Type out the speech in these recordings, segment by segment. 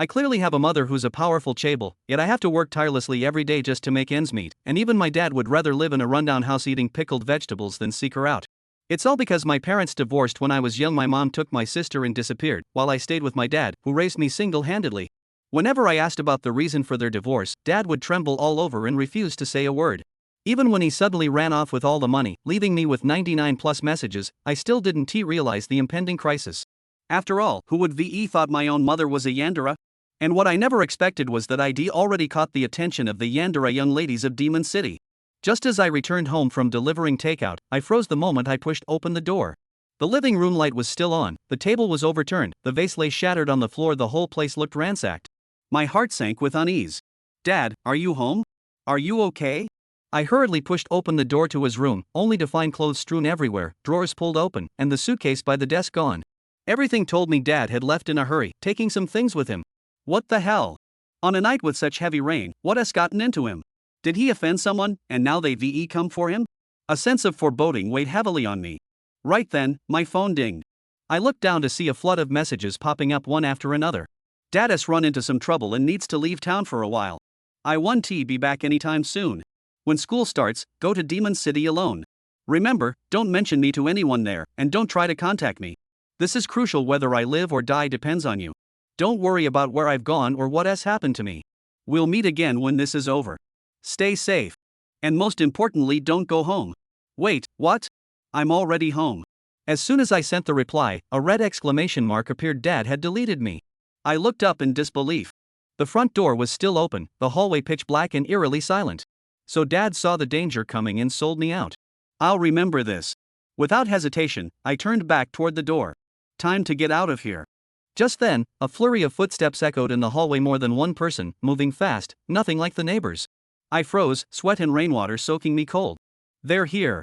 I clearly have a mother who's a powerful chaebol, yet I have to work tirelessly every day just to make ends meet, and even my dad would rather live in a rundown house eating pickled vegetables than seek her out. It's all because my parents divorced when I was young. My mom took my sister and disappeared, while I stayed with my dad, who raised me single-handedly. Whenever I asked about the reason for their divorce, Dad would tremble all over and refuse to say a word. Even when he suddenly ran off with all the money, leaving me with 99+ messages, I still didn't realize the impending crisis. After all, who would ve thought my own mother was a yandere? And what I never expected was that I'd already caught the attention of the yandere young ladies of Demon City. Just as I returned home from delivering takeout, I froze the moment I pushed open the door. The living room light was still on, the table was overturned, the vase lay shattered on the floor, the whole place looked ransacked. My heart sank with unease. Dad, are you home? Are you okay? I hurriedly pushed open the door to his room, only to find clothes strewn everywhere, drawers pulled open, and the suitcase by the desk gone. Everything told me Dad had left in a hurry, taking some things with him. What the hell? On a night with such heavy rain, what has gotten into him? Did he offend someone, and now they come for him? A sense of foreboding weighed heavily on me. Right then, my phone dinged. I looked down to see a flood of messages popping up one after another. Dad has run into some trouble and needs to leave town for a while. I won't be back anytime soon. When school starts, go to Demon City alone. Remember, don't mention me to anyone there, and don't try to contact me. This is crucial. Whether I live or die depends on you. Don't worry about where I've gone or what has happened to me. We'll meet again when this is over. Stay safe. And most importantly, don't go home. Wait, what? I'm already home. As soon as I sent the reply, a red exclamation mark appeared. Dad had deleted me. I looked up in disbelief. The front door was still open, the hallway pitch black and eerily silent. So Dad saw the danger coming and sold me out. I'll remember this. Without hesitation, I turned back toward the door. Time to get out of here. Just then, a flurry of footsteps echoed in the hallway. More than one person, moving fast, nothing like the neighbors. I froze, sweat and rainwater soaking me cold. They're here.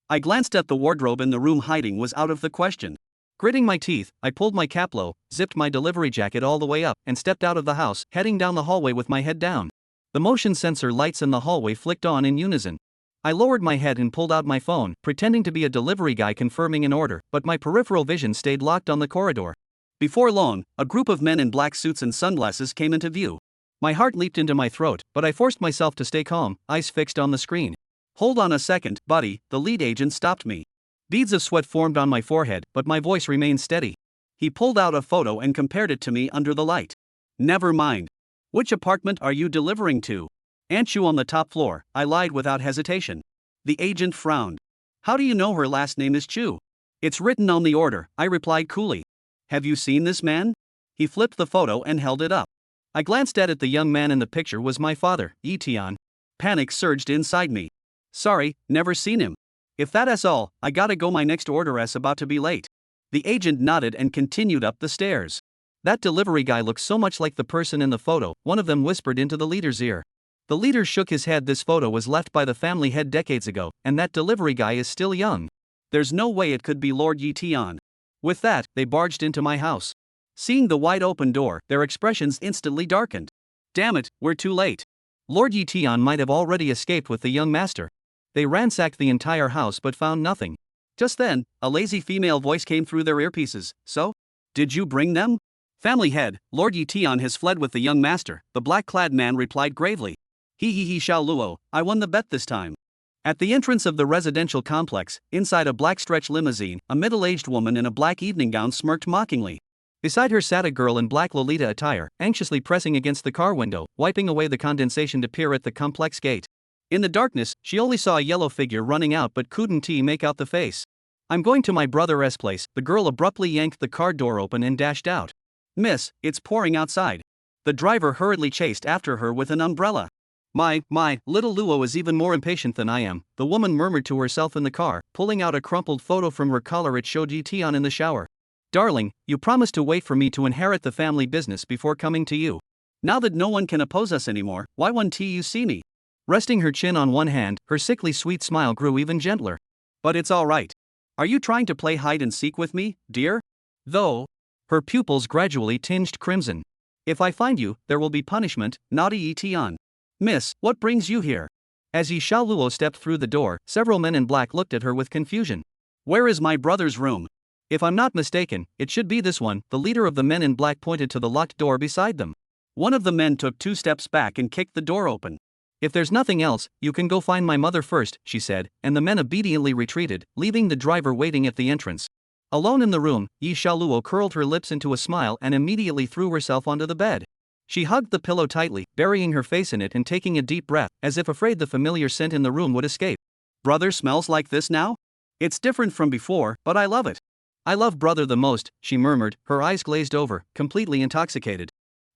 I glanced at the wardrobe. In the room, hiding was out of the question. Gritting my teeth, I pulled my cap low, zipped my delivery jacket all the way up, and stepped out of the house, heading down the hallway with my head down. The motion sensor lights in the hallway flicked on in unison. I lowered my head and pulled out my phone, pretending to be a delivery guy confirming an order, but my peripheral vision stayed locked on the corridor. Before long, a group of men in black suits and sunglasses came into view. My heart leaped into my throat, but I forced myself to stay calm, eyes fixed on the screen. Hold on a second, buddy, the lead agent stopped me. Beads of sweat formed on my forehead, but my voice remained steady. He pulled out a photo and compared it to me under the light. Never mind. Which apartment are you delivering to? Aunt Chu on the top floor, I lied without hesitation. The agent frowned. How do you know her last name is Chu? It's written on the order, I replied coolly. Have you seen this man? He flipped the photo and held it up. I glanced at it. The young man in the picture was my father, Etian. Panic surged inside me. Sorry, never seen him. If that's all, I gotta go. My next order's about to be late. The agent nodded and continued up the stairs. That delivery guy looks so much like the person in the photo, one of them whispered into the leader's ear. The leader shook his head. This photo was left by the family head decades ago, and that delivery guy is still young. There's no way it could be Lord Etian. With that, they barged into my house. Seeing the wide open door, their expressions instantly darkened. Damn it, we're too late. Lord Etian might have already escaped with the young master. They ransacked the entire house but found nothing. Just then, a lazy female voice came through their earpieces. So? Did you bring them? Family head, Lord Etian has fled with the young master, the black-clad man replied gravely. He Xiao Luo, I won the bet this time. At the entrance of the residential complex, inside a black stretch limousine, a middle-aged woman in a black evening gown smirked mockingly. Beside her sat a girl in black Lolita attire, anxiously pressing against the car window, wiping away the condensation to peer at the complex gate. In the darkness, she only saw a yellow figure running out but couldn't make out the face. I'm going to my brother's place. The girl abruptly yanked the car door open and dashed out. Miss, it's pouring outside. The driver hurriedly chased after her with an umbrella. My, little Luo is even more impatient than I am, the woman murmured to herself in the car, pulling out a crumpled photo from her collar. It showed Etian in the shower. Darling, you promised to wait for me to inherit the family business before coming to you. Now that no one can oppose us anymore, why won't you see me? Resting her chin on one hand, her sickly sweet smile grew even gentler. But it's all right. Are you trying to play hide and seek with me, dear? Though. Her pupils gradually tinged crimson. If I find you, there will be punishment, naughty Etian. Miss, what brings you here? As Yi Xiaoluo stepped through the door, several men in black looked at her with confusion. Where is my brother's room? If I'm not mistaken, it should be this one. The leader of the men in black pointed to the locked door beside them. One of the men took 2 steps back and kicked the door open. If there's nothing else, you can go find my mother first, she said, and the men obediently retreated, leaving the driver waiting at the entrance. Alone in the room, Yi Xiaoluo curled her lips into a smile and immediately threw herself onto the bed. She hugged the pillow tightly, burying her face in it and taking a deep breath, as if afraid the familiar scent in the room would escape. Brother smells like this now? It's different from before, but I love it. I love brother the most, she murmured, her eyes glazed over, completely intoxicated.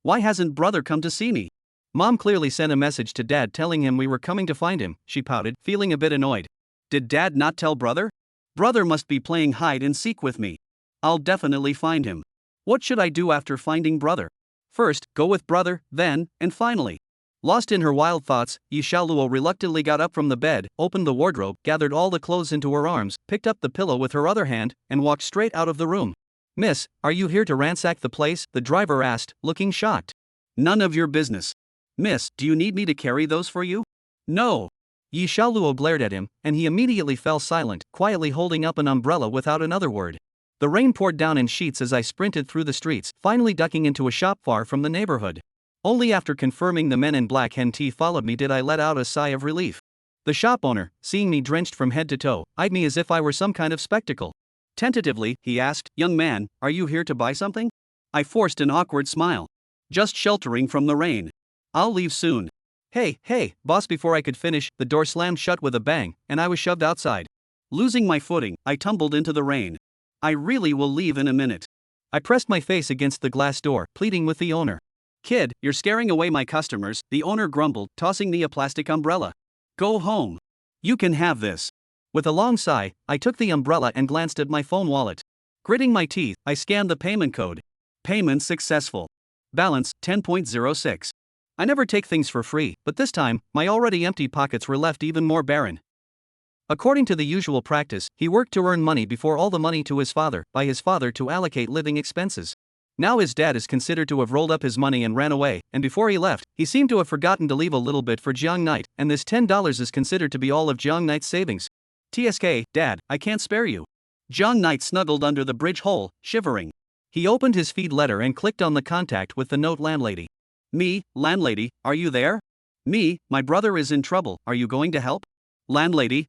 Why hasn't brother come to see me? Mom clearly sent a message to dad telling him we were coming to find him, she pouted, feeling a bit annoyed. Did dad not tell brother? Brother must be playing hide and seek with me. I'll definitely find him. What should I do after finding brother? First, go with brother, then, and finally. Lost in her wild thoughts, Yi Xiaoluo reluctantly got up from the bed, opened the wardrobe, gathered all the clothes into her arms, picked up the pillow with her other hand, and walked straight out of the room. Miss, are you here to ransack the place? The driver asked, looking shocked. None of your business. Miss, do you need me to carry those for you? No. Yi Xiaoluo glared at him, and he immediately fell silent, quietly holding up an umbrella without another word. The rain poured down in sheets as I sprinted through the streets, finally ducking into a shop far from the neighborhood. Only after confirming the men in black hen tea followed me did I let out a sigh of relief. The shop owner, seeing me drenched from head to toe, eyed me as if I were some kind of spectacle. Tentatively, he asked, "Young man, are you here to buy something?" I forced an awkward smile. Just sheltering from the rain. I'll leave soon. Hey, boss! Before I could finish, the door slammed shut with a bang, and I was shoved outside. Losing my footing, I tumbled into the rain. I really will leave in a minute. I pressed my face against the glass door, pleading with the owner. Kid, you're scaring away my customers, the owner grumbled, tossing me a plastic umbrella. Go home. You can have this. With a long sigh, I took the umbrella and glanced at my phone wallet. Gritting my teeth, I scanned the payment code. Payment successful. Balance 10.06. I never take things for free, but this time, my already empty pockets were left even more barren. According to the usual practice, he worked to earn money before all the money to his father, by his father to allocate living expenses. Now his dad is considered to have rolled up his money and ran away, and before he left, he seemed to have forgotten to leave a little bit for Jiang Knight, and this $10 is considered to be all of Jiang Knight's savings. TSK, Dad, I can't spare you. Jiang Knight snuggled under the bridge hole, shivering. He opened his feed letter and clicked on the contact with the note. Landlady. Me, landlady, are you there? Me, my brother is in trouble, are you going to help? Landlady,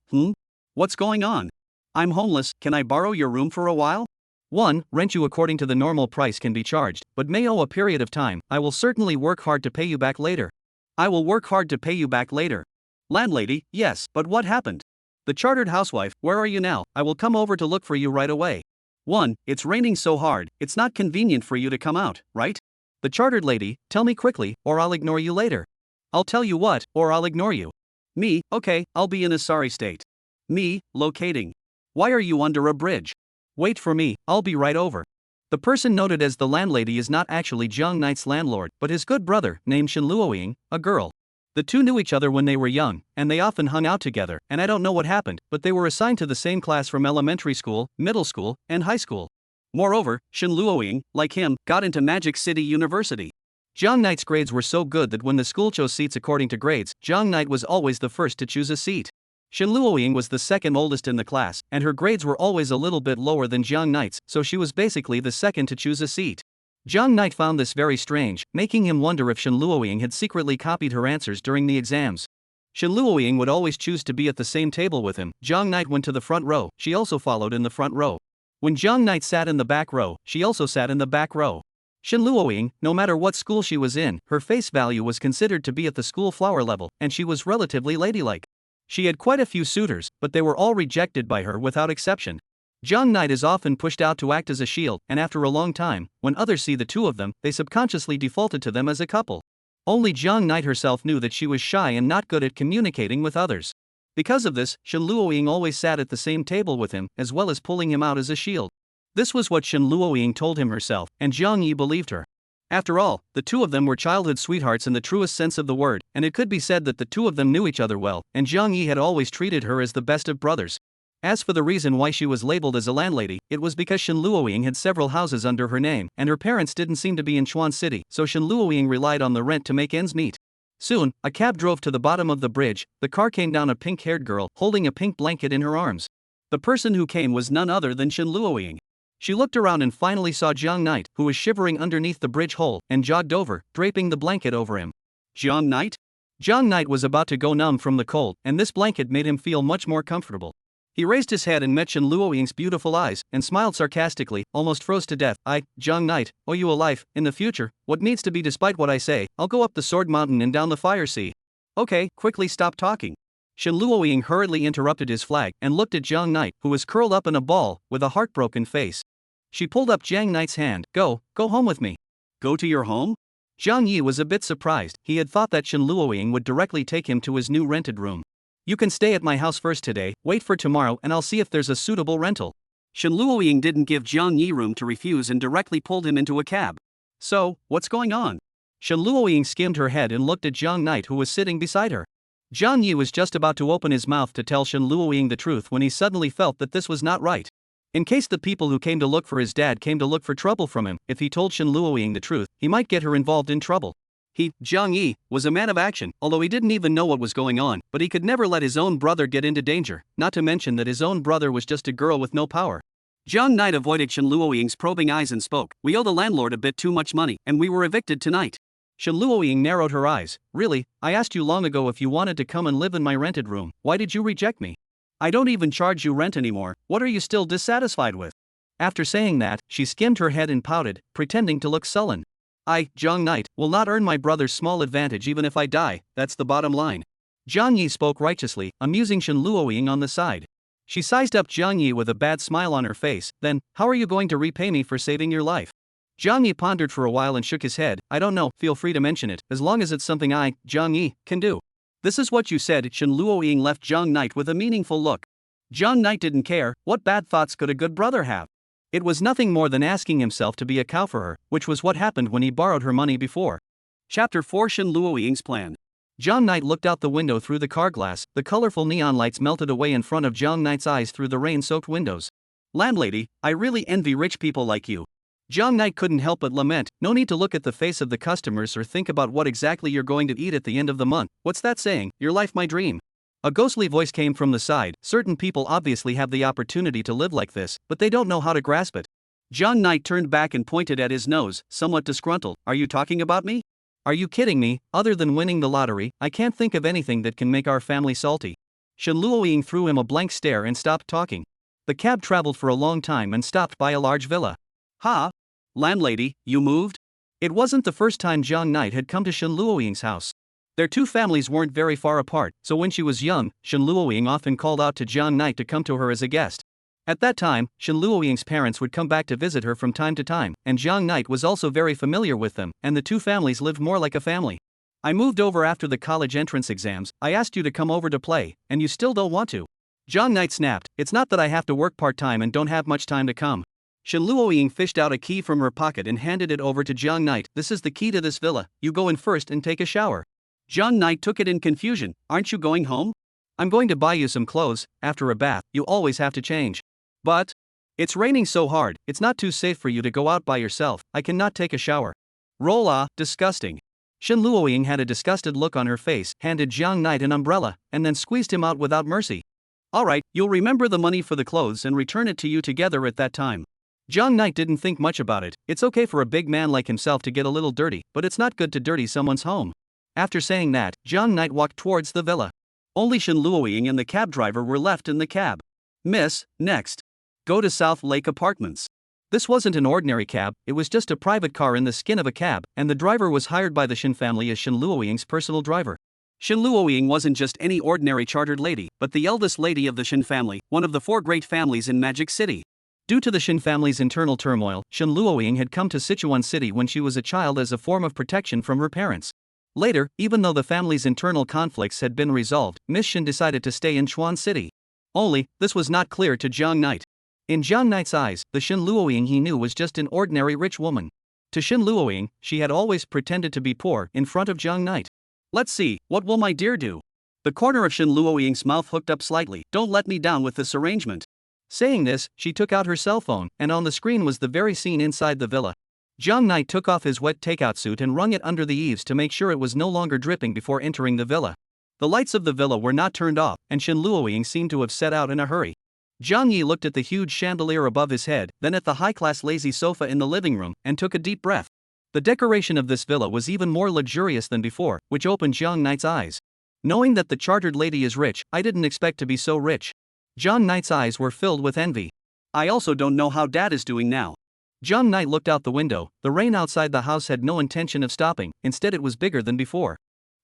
What's going on? I'm homeless, can I borrow your room for a while? 1. Rent you according to the normal price can be charged, but may owe a period of time. I will certainly work hard to pay you back later. I will work hard to pay you back later. Landlady, yes, but what happened? The chartered housewife, where are you now? I will come over to look for you right away. 1. It's raining so hard, it's not convenient for you to come out, right? The chartered lady, tell me quickly, or I'll ignore you later. I'll tell you what, or I'll ignore you. Me, okay, I'll be in a sorry state. Me, locating. Why are you under a bridge? Wait for me, I'll be right over. The person noted as the landlady is not actually Jiang Knight's landlord, but his good brother, named Shenluoying, a girl. The two knew each other when they were young, and they often hung out together, and I don't know what happened, but they were assigned to the same class from elementary school, middle school, and high school. Moreover, Shenluoying, like him, got into Magic City University. Jiang Knight's grades were so good that when the school chose seats according to grades, Jiang Knight was always the first to choose a seat. Shenluoying was the second oldest in the class, and her grades were always a little bit lower than Jiang Knight's, so she was basically the second to choose a seat. Jiang Knight found this very strange, making him wonder if Shenluoying had secretly copied her answers during the exams. Shenluoying would always choose to be at the same table with him. Jiang Knight went to the front row, she also followed in the front row. When Jiang Knight sat in the back row, she also sat in the back row. Shenluoying, no matter what school she was in, her face value was considered to be at the school flower level, and she was relatively ladylike. She had quite a few suitors, but they were all rejected by her without exception. Jiang Knight is often pushed out to act as a shield, and after a long time, when others see the two of them, they subconsciously defaulted to them as a couple. Only Jiang Knight herself knew that she was shy and not good at communicating with others. Because of this, Shenluoying always sat at the same table with him, as well as pulling him out as a shield. This was what Shenluoying told him herself, and Jiang Yi believed her. After all, the two of them were childhood sweethearts in the truest sense of the word, and it could be said that the two of them knew each other well, and Jiang Yi had always treated her as the best of brothers. As for the reason why she was labeled as a landlady, it was because Shenluoying had several houses under her name, and her parents didn't seem to be in Chuan City, so Shenluoying relied on the rent to make ends meet. Soon, a cab drove to the bottom of the bridge. The car came down a pink-haired girl, holding a pink blanket in her arms. The person who came was none other than Shenluoying. She looked around and finally saw Jiang Knight, who was shivering underneath the bridge hole, and jogged over, draping the blanket over him. Jiang Knight? Jiang Knight was about to go numb from the cold, and this blanket made him feel much more comfortable. He raised his head and met Shen Luoying's beautiful eyes, and smiled sarcastically, almost froze to death. I, Jiang Knight, owe you a life. In the future, what needs to be despite what I say, I'll go up the Sword Mountain and down the Fire Sea. Okay, quickly stop talking. Shen Luoying hurriedly interrupted his flag, and looked at Jiang Knight, who was curled up in a ball, with a heartbroken face. She pulled up Jiang Knight's hand. Go home with me. Go to your home? Jiang Yi was a bit surprised. He had thought that Shen Luoying would directly take him to his new rented room. You can stay at my house first today, wait for tomorrow and I'll see if there's a suitable rental. Shen Luoying didn't give Jiang Yi room to refuse and directly pulled him into a cab. So, what's going on? Shen Luoying skimmed her head and looked at Jiang Knight, who was sitting beside her. Jiang Yi was just about to open his mouth to tell Shen Luoying the truth when he suddenly felt that this was not right. In case the people who came to look for his dad came to look for trouble from him, if he told Shen Luoying the truth, he might get her involved in trouble. He, Jiang Yi, was a man of action, although he didn't even know what was going on, but he could never let his own brother get into danger, not to mention that his own brother was just a girl with no power. Jiang Knight avoided Shen Luoying's probing eyes and spoke. We owe the landlord a bit too much money, and we were evicted tonight. Shen Luoying narrowed her eyes. Really? I asked you long ago if you wanted to come and live in my rented room. Why did you reject me? I don't even charge you rent anymore. What are you still dissatisfied with? After saying that, she skimmed her head and pouted, pretending to look sullen. I, Jiang Knight, will not earn my brother's small advantage even if I die, that's the bottom line. Jiang Yi spoke righteously, amusing Shen Luoying on the side. She sized up Jiang Yi with a bad smile on her face. Then, how are you going to repay me for saving your life? Jiang Yi pondered for a while and shook his head. I don't know, feel free to mention it, as long as it's something I, Jiang Yi, can do. This is what you said. Shen Luoying left Jiang Knight with a meaningful look. Jiang Knight didn't care. What bad thoughts could a good brother have? It was nothing more than asking himself to be a cow for her, which was what happened when he borrowed her money before. Chapter 4: Shen Luoying's Plan. Jiang Knight looked out the window through the car glass. The colorful neon lights melted away in front of Jiang Knight's eyes through the rain-soaked windows. Landlady, I really envy rich people like you. Jiang Knight couldn't help but lament. No need to look at the face of the customers or think about what exactly you're going to eat at the end of the month. What's that saying? Your life, my dream. A ghostly voice came from the side. Certain people obviously have the opportunity to live like this, but they don't know how to grasp it. Jiang Knight turned back and pointed at his nose, somewhat disgruntled. Are you talking about me? Are you kidding me? Other than winning the lottery, I can't think of anything that can make our family salty. Shen Luoying threw him a blank stare and stopped talking. The cab traveled for a long time and stopped by a large villa. Ha! Landlady, you moved? It wasn't the first time Jiang Knight had come to Shen Luoying's house. Their two families weren't very far apart, so when she was young, Shen Luoying often called out to Jiang Knight to come to her as a guest. At that time, Shen Luoying's parents would come back to visit her from time to time, and Jiang Knight was also very familiar with them, and the two families lived more like a family. I moved over after the college entrance exams. I asked you to come over to play, and you still don't want to. Jiang Knight snapped. It's not that I have to work part-time and don't have much time to come. Shen Luoying fished out a key from her pocket and handed it over to Jiang Knight. This is the key to this villa. You go in first and take a shower. Jiang Knight took it in confusion. Aren't you going home? I'm going to buy you some clothes. After a bath, you always have to change. But it's raining so hard, it's not too safe for you to go out by yourself. I cannot take a shower. Roll disgusting. Shen Luoying had a disgusted look on her face, handed Jiang Knight an umbrella, and then squeezed him out without mercy. Alright, you'll remember the money for the clothes and return it to you together at that time. Jiang Knight didn't think much about it. It's okay for a big man like himself to get a little dirty, but it's not good to dirty someone's home. After saying that, Jiang Knight walked towards the villa. Only Shen Luoying and the cab driver were left in the cab. Miss, next. Go to South Lake Apartments. This wasn't an ordinary cab, it was just a private car in the skin of a cab, and the driver was hired by the Shen family as Shen Luoying's personal driver. Shen Luoying wasn't just any ordinary chartered lady, but the eldest lady of the Shen family, one of the 4 great families in Magic City. Due to the Shen family's internal turmoil, Shen Luoying had come to Sichuan City when she was a child as a form of protection from her parents. Later, even though the family's internal conflicts had been resolved, Miss Shen decided to stay in Chuan City. Only, this was not clear to Jiang Knight. In Jiang Knight's eyes, the Shen Luoying he knew was just an ordinary rich woman. To Shen Luoying, she had always pretended to be poor in front of Jiang Knight. Let's see, what will my dear do? The corner of Shen Luoying's mouth hooked up slightly. Don't let me down with this arrangement. Saying this, she took out her cell phone, and on the screen was the very scene inside the villa. Jiang Knight took off his wet takeout suit and wrung it under the eaves to make sure it was no longer dripping before entering the villa. The lights of the villa were not turned off, and Shen Luoying seemed to have set out in a hurry. Zhang Yi looked at the huge chandelier above his head, then at the high-class lazy sofa in the living room, and took a deep breath. The decoration of this villa was even more luxurious than before, which opened Zhang Knight's eyes. Knowing that the chartered lady is rich, I didn't expect to be so rich. Zhang Knight's eyes were filled with envy. I also don't know how Dad is doing now. Zhang Knight looked out the window. The rain outside the house had no intention of stopping, instead it was bigger than before.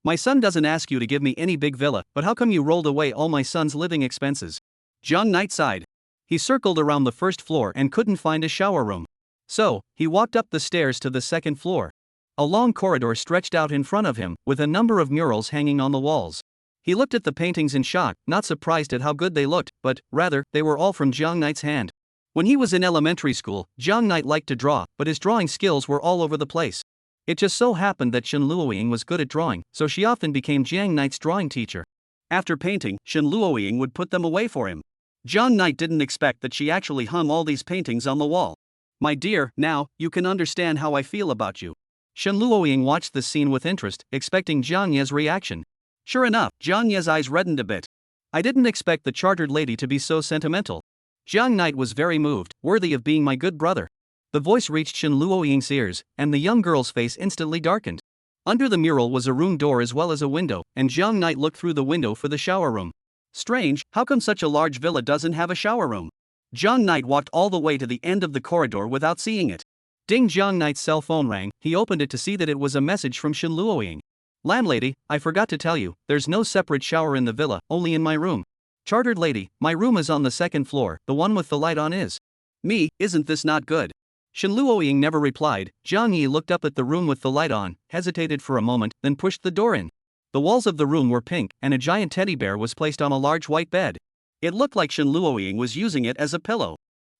My son doesn't ask you to give me any big villa, but how come you rolled away all my son's living expenses? Zhang Knight sighed. He circled around the first floor and couldn't find a shower room. So, he walked up the stairs to the second floor. A long corridor stretched out in front of him, with a number of murals hanging on the walls. He looked at the paintings in shock, not surprised at how good they looked, but, rather, they were all from Zhang Knight's hand. When he was in elementary school, Zhang Knight liked to draw, but his drawing skills were all over the place. It just so happened that Shen Luoying was good at drawing, so she often became Zhang Knight's drawing teacher. After painting, Shen Luoying would put them away for him. Zhang Knight didn't expect that she actually hung all these paintings on the wall. My dear, now, you can understand how I feel about you. Shen Luoying watched the scene with interest, expecting Zhang Ye's reaction. Sure enough, Zhang Ye's eyes reddened a bit. I didn't expect the chartered lady to be so sentimental. Zhang Knight was very moved, worthy of being my good brother. The voice reached Shen Luoying's ears, and the young girl's face instantly darkened. Under the mural was a room door as well as a window, and Zhang Knight looked through the window for the shower room. Strange, how come such a large villa doesn't have a shower room? Zhang Knight walked all the way to the end of the corridor without seeing it. Ding! Zhang Knight's cell phone rang. He opened it to see that it was a message from Shen Luoying. Landlady, I forgot to tell you, there's no separate shower in the villa, only in my room. Chartered lady, my room is on the second floor, the one with the light on is. Me, isn't this not good? Shen Luoying never replied. Zhang Yi looked up at the room with the light on, hesitated for a moment, then pushed the door in. The walls of the room were pink, and a giant teddy bear was placed on a large white bed. It looked like Shen Luoying was using it as a pillow.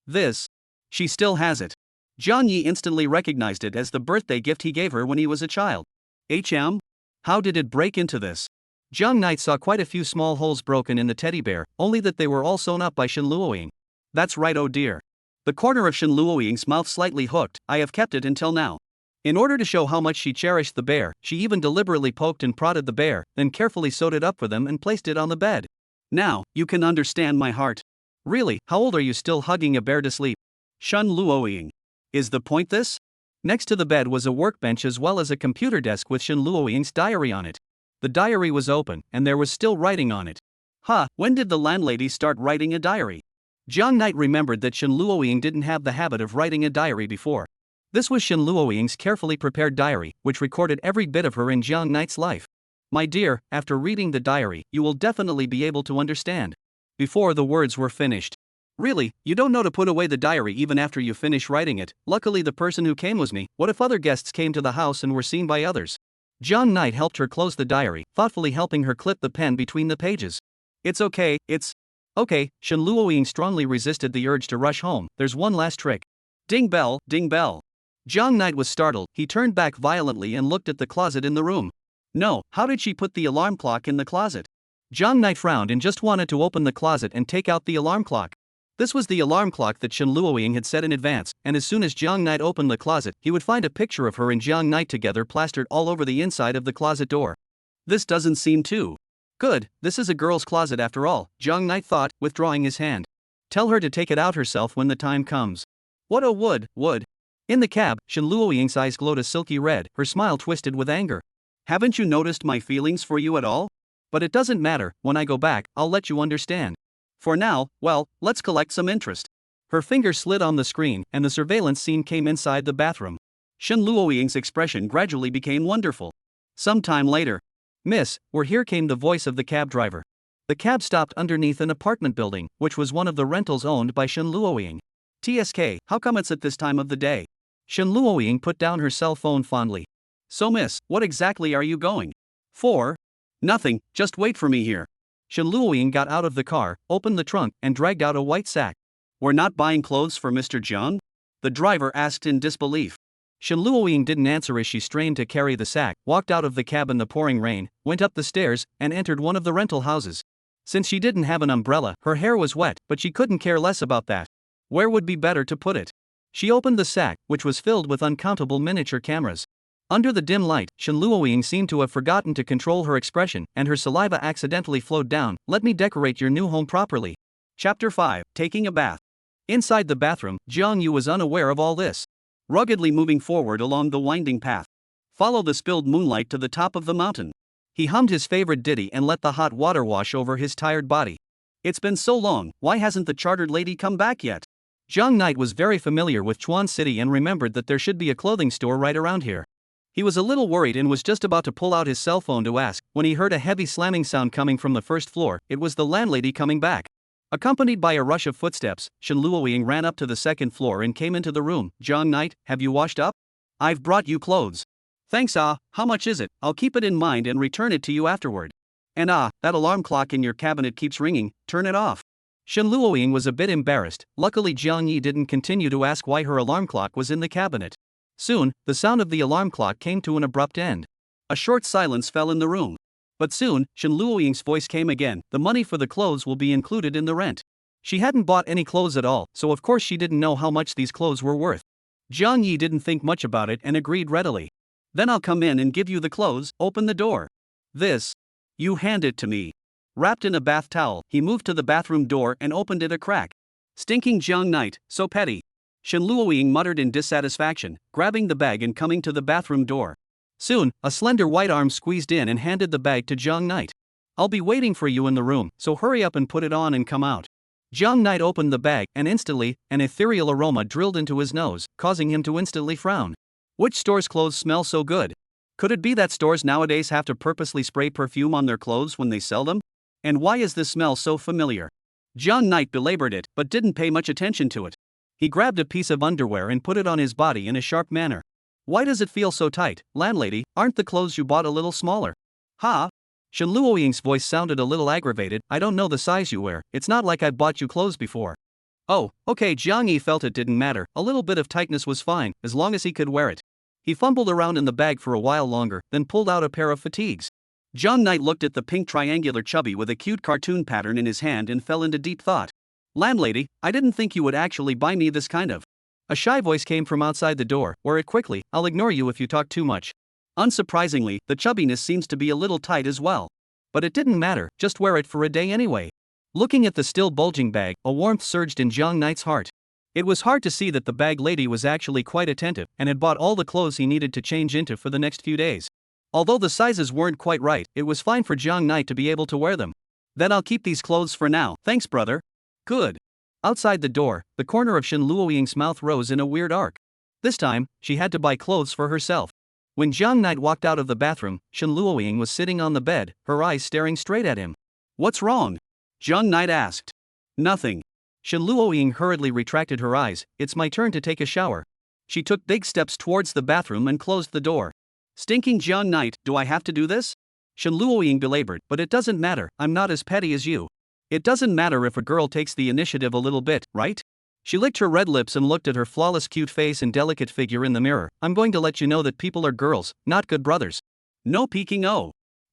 This. She still has it. Zhang Yi instantly recognized it as the birthday gift he gave her when he was a child. How did it break into this? Zhang Knight saw quite a few small holes broken in the teddy bear, only that they were all sewn up by Shen Luoying. That's right, oh dear. The corner of Shen Luoying's mouth slightly hooked. I have kept it until now. In order to show how much she cherished the bear, she even deliberately poked and prodded the bear, then carefully sewed it up for them and placed it on the bed. Now, you can understand my heart. Really, how old are you still hugging a bear to sleep? Shen Luoying. Is the point this? Next to the bed was a workbench as well as a computer desk with Shen Luoying's diary on it. The diary was open, and there was still writing on it. When did the landlady start writing a diary? Zhang Knight remembered that Shen Luoying didn't have the habit of writing a diary before. This was Shen Luoying's carefully prepared diary, which recorded every bit of her and Zhang Knight's life. My dear, after reading the diary, you will definitely be able to understand. Before the words were finished. Really, you don't know to put away the diary even after you finish writing it. Luckily the person who came was me. What if other guests came to the house and were seen by others? Zhang Knight helped her close the diary, thoughtfully helping her clip the pen between the pages. It's okay. Okay. Shen Luoying strongly resisted the urge to rush home. There's one last trick. Ding bell, ding bell. Zhang Knight was startled. He turned back violently and looked at the closet in the room. No, how did she put the alarm clock in the closet? Zhang Knight frowned and just wanted to open the closet and take out the alarm clock. This was the alarm clock that Shen Luoying had set in advance, and as soon as Zhang Knight opened the closet, he would find a picture of her and Zhang Knight together plastered all over the inside of the closet door. This doesn't seem too good. This is a girl's closet after all, Zhang Knight thought, withdrawing his hand. Tell her to take it out herself when the time comes. What a would. In the cab, Shen Luoying's eyes glowed a silky red, her smile twisted with anger. Haven't you noticed my feelings for you at all? But it doesn't matter, when I go back, I'll let you understand. For now, well, let's collect some interest. Her finger slid on the screen, and the surveillance scene came inside the bathroom. Shen Luoying's expression gradually became wonderful. Some time later. Miss, we're here, came the voice of the cab driver. The cab stopped underneath an apartment building, which was one of the rentals owned by Shen Luoying. TSK, how come it's at this time of the day? Shen Luoying put down her cell phone fondly. So miss, what exactly are you going for? Nothing, just wait for me here. Shen Luoying got out of the car, opened the trunk, and dragged out a white sack. We're not buying clothes for Mr. Jiang? The driver asked in disbelief. Shen Luoying didn't answer as she strained to carry the sack, walked out of the cab in the pouring rain, went up the stairs, and entered one of the rental houses. Since she didn't have an umbrella, her hair was wet, but she couldn't care less about that. Where would be better to put it? She opened the sack, which was filled with uncountable miniature cameras. Under the dim light, Shen Luoying seemed to have forgotten to control her expression, and her saliva accidentally flowed down. Let me decorate your new home properly. Chapter 5, Taking a Bath. Inside the bathroom, Jiang Yu was unaware of all this. Ruggedly moving forward along the winding path. Follow the spilled moonlight to the top of the mountain. He hummed his favorite ditty and let the hot water wash over his tired body. It's been so long, why hasn't the chartered lady come back yet? Jiang Knight was very familiar with Chuan City and remembered that there should be a clothing store right around here. He was a little worried and was just about to pull out his cell phone to ask, when he heard a heavy slamming sound coming from the first floor. It was the landlady coming back. Accompanied by a rush of footsteps, Shen Luoying ran up to the second floor and came into the room. Jiang Knight, have you washed up? I've brought you clothes. Thanks. How much is it? I'll keep it in mind and return it to you afterward. And that alarm clock in your cabinet keeps ringing, turn it off. Shen Luoying was a bit embarrassed. Luckily Jiang Yi didn't continue to ask why her alarm clock was in the cabinet. Soon, the sound of the alarm clock came to an abrupt end. A short silence fell in the room. But soon, Shen Luoying's voice came again. The money for the clothes will be included in the rent. She hadn't bought any clothes at all, so of course she didn't know how much these clothes were worth. Jiang Yi didn't think much about it and agreed readily. Then I'll come in and give you the clothes. Open the door. This. You hand it to me. Wrapped in a bath towel, he moved to the bathroom door and opened it a crack. Stinking Jiang Knight, so petty. Shen Luoying muttered in dissatisfaction, grabbing the bag and coming to the bathroom door. Soon, a slender white arm squeezed in and handed the bag to Jiang Knight. I'll be waiting for you in the room, so hurry up and put it on and come out. Jiang Knight opened the bag, and instantly, an ethereal aroma drilled into his nose, causing him to instantly frown. Which store's clothes smell so good? Could it be that stores nowadays have to purposely spray perfume on their clothes when they sell them? And why is this smell so familiar? Jiang Knight belabored it, but didn't pay much attention to it. He grabbed a piece of underwear and put it on his body in a sharp manner. Why does it feel so tight, landlady? Aren't the clothes you bought a little smaller? Ha? Shen Luoying's voice sounded a little aggravated. I don't know the size you wear, it's not like I've bought you clothes before. Oh, okay. Jiang Yi felt it didn't matter, a little bit of tightness was fine, as long as he could wear it. He fumbled around in the bag for a while longer, then pulled out a pair of fatigues. Jiang Knight looked at the pink triangular chubby with a cute cartoon pattern in his hand and fell into deep thought. Landlady, I didn't think you would actually buy me this kind of. A shy voice came from outside the door. Wear it quickly, I'll ignore you if you talk too much. Unsurprisingly, the chubbiness seems to be a little tight as well. But it didn't matter, just wear it for a day anyway. Looking at the still bulging bag, a warmth surged in Jiang Knight's heart. It was hard to see that the bag lady was actually quite attentive and had bought all the clothes he needed to change into for the next few days. Although the sizes weren't quite right, it was fine for Jiang Knight to be able to wear them. Then I'll keep these clothes for now. Thanks, brother. Good. Outside the door, the corner of Shen Luoying's mouth rose in a weird arc. This time, she had to buy clothes for herself. When Jiang Knight walked out of the bathroom, Shen Luoying was sitting on the bed, her eyes staring straight at him. What's wrong? Jiang Knight asked. Nothing. Shen Luoying hurriedly retracted her eyes. It's my turn to take a shower. She took big steps towards the bathroom and closed the door. Stinking Jiang Knight, do I have to do this? Shen Luoying belabored, but it doesn't matter, I'm not as petty as you. It doesn't matter if a girl takes the initiative a little bit, right? She licked her red lips and looked at her flawless cute face and delicate figure in the mirror. I'm going to let you know that people are girls, not good brothers. No peeking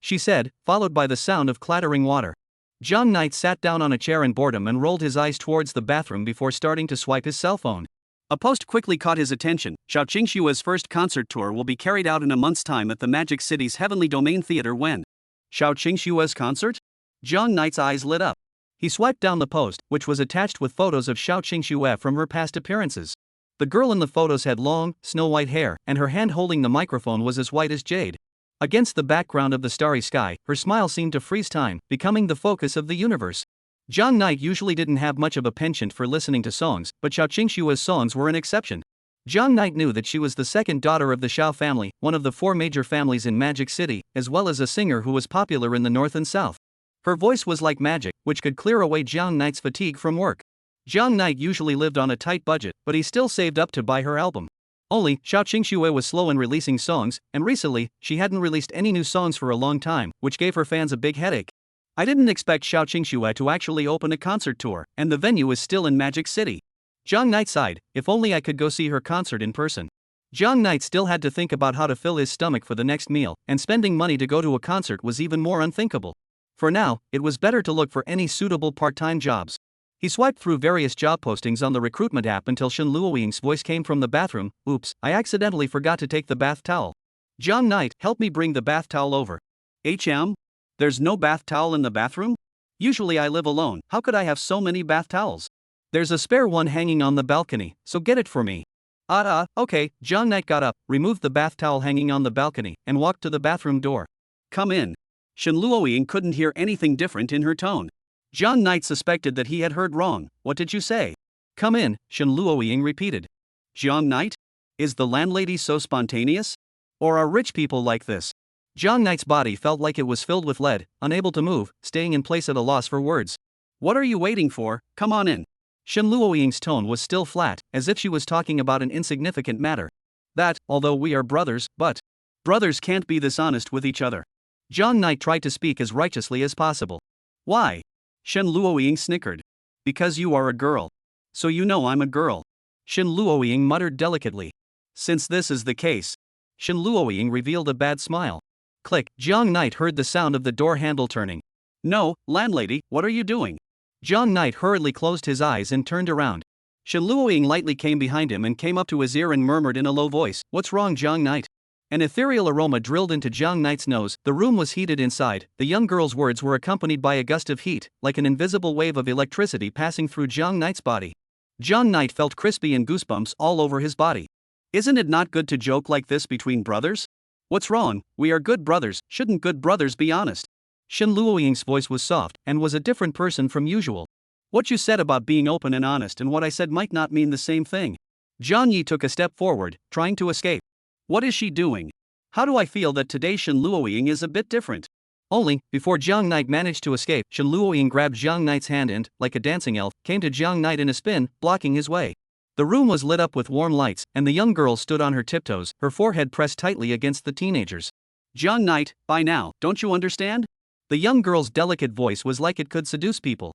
she said, followed by the sound of clattering water. Jiang Knight sat down on a chair in boredom and rolled his eyes towards the bathroom before starting to swipe his cell phone. A post quickly caught his attention. Xiao Qingshua's first concert tour will be carried out in a month's time at the Magic City's Heavenly Domain Theater. When? Xiao Qingshua's concert? Jiang Knight's eyes lit up. He swiped down the post, which was attached with photos of Xiao Qingxue from her past appearances. The girl in the photos had long, snow-white hair, and her hand holding the microphone was as white as jade. Against the background of the starry sky, her smile seemed to freeze time, becoming the focus of the universe. Jiang Knight usually didn't have much of a penchant for listening to songs, but Xiao Qingshue's songs were an exception. Jiang Knight knew that she was the second daughter of the Xiao family, one of the 4 major families in Magic City, as well as a singer who was popular in the north and south. Her voice was like magic, which could clear away Jiang Knight's fatigue from work. Jiang Knight usually lived on a tight budget, but he still saved up to buy her album. Only, Xiao Qingshuo was slow in releasing songs, and recently, she hadn't released any new songs for a long time, which gave her fans a big headache. I didn't expect Xiao Qingshuo to actually open a concert tour, and the venue is still in Magic City. Jiang Knight sighed, if only I could go see her concert in person. Jiang Knight still had to think about how to fill his stomach for the next meal, and spending money to go to a concert was even more unthinkable. For now, it was better to look for any suitable part-time jobs. He swiped through various job postings on the recruitment app until Shen Luoying's voice came from the bathroom. Oops, I accidentally forgot to take the bath towel. Jiang Knight, help me bring the bath towel over. There's no bath towel in the bathroom? Usually I live alone, how could I have so many bath towels? There's a spare one hanging on the balcony, so get it for me. Okay. John Knight got up, removed the bath towel hanging on the balcony, and walked to the bathroom door. Come in. Shen Luoying couldn't hear anything different in her tone. John Knight suspected that he had heard wrong. What did you say? Come in, Shen Luoying repeated. John Knight? Is the landlady so spontaneous? Or are rich people like this? John Knight's body felt like it was filled with lead, unable to move, staying in place at a loss for words. What are you waiting for? Come on in. Shen Luoying's tone was still flat, as if she was talking about an insignificant matter. That, although we are brothers, but brothers can't be this honest with each other. John Knight tried to speak as righteously as possible. Why? Shen Luoying snickered. Because you are a girl. So you know I'm a girl. Shen Luoying muttered delicately. Since this is the case. Shen Luoying revealed a bad smile. Click. John Knight heard the sound of the door handle turning. No, landlady, what are you doing? John Knight hurriedly closed his eyes and turned around. Shen Luoying lightly came behind him and came up to his ear and murmured in a low voice, What's wrong, John Knight? An ethereal aroma drilled into John Knight's nose. The room was heated inside. The young girl's words were accompanied by a gust of heat, like an invisible wave of electricity passing through John Knight's body. John Knight felt crispy and goosebumps all over his body. Isn't it not good to joke like this between brothers? What's wrong? We are good brothers. Shouldn't good brothers be honest? Shen Luoying's voice was soft and was a different person from usual. What you said about being open and honest and what I said might not mean the same thing. John Yi took a step forward, trying to escape. What is she doing? How do I feel that today Shen Luoying is a bit different? Only, before Jiang Knight managed to escape, Shen Luoying grabbed Jiang Knight's hand and, like a dancing elf, came to Jiang Knight in a spin, blocking his way. The room was lit up with warm lights, and the young girl stood on her tiptoes, her forehead pressed tightly against the teenagers. Jiang Knight, by now, don't you understand? The young girl's delicate voice was like it could seduce people.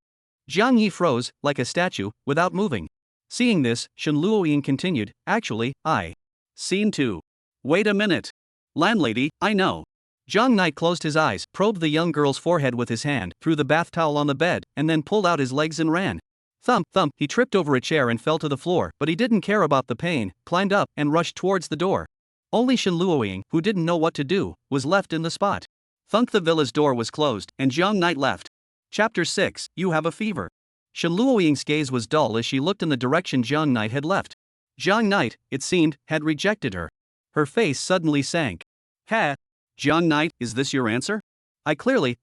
Jiang Yi froze, like a statue, without moving. Seeing this, Shen Luoying continued, Actually, Scene 2. Wait a minute. Landlady, I know. Jiang Knight closed his eyes, probed the young girl's forehead with his hand, threw the bath towel on the bed, and then pulled out his legs and ran. Thump, thump, he tripped over a chair and fell to the floor, but he didn't care about the pain, climbed up, and rushed towards the door. Only Shen Luoying, who didn't know what to do, was left in the spot. Thunk, the villa's door was closed, and Jiang Knight left. Chapter 6, You Have a Fever. Shen Luoying's gaze was dull as she looked in the direction Jiang Knight had left. Jiang Knight, it seemed, had rejected her. Her face suddenly sank. Ha! Jiang Knight, is this your answer? I clearly,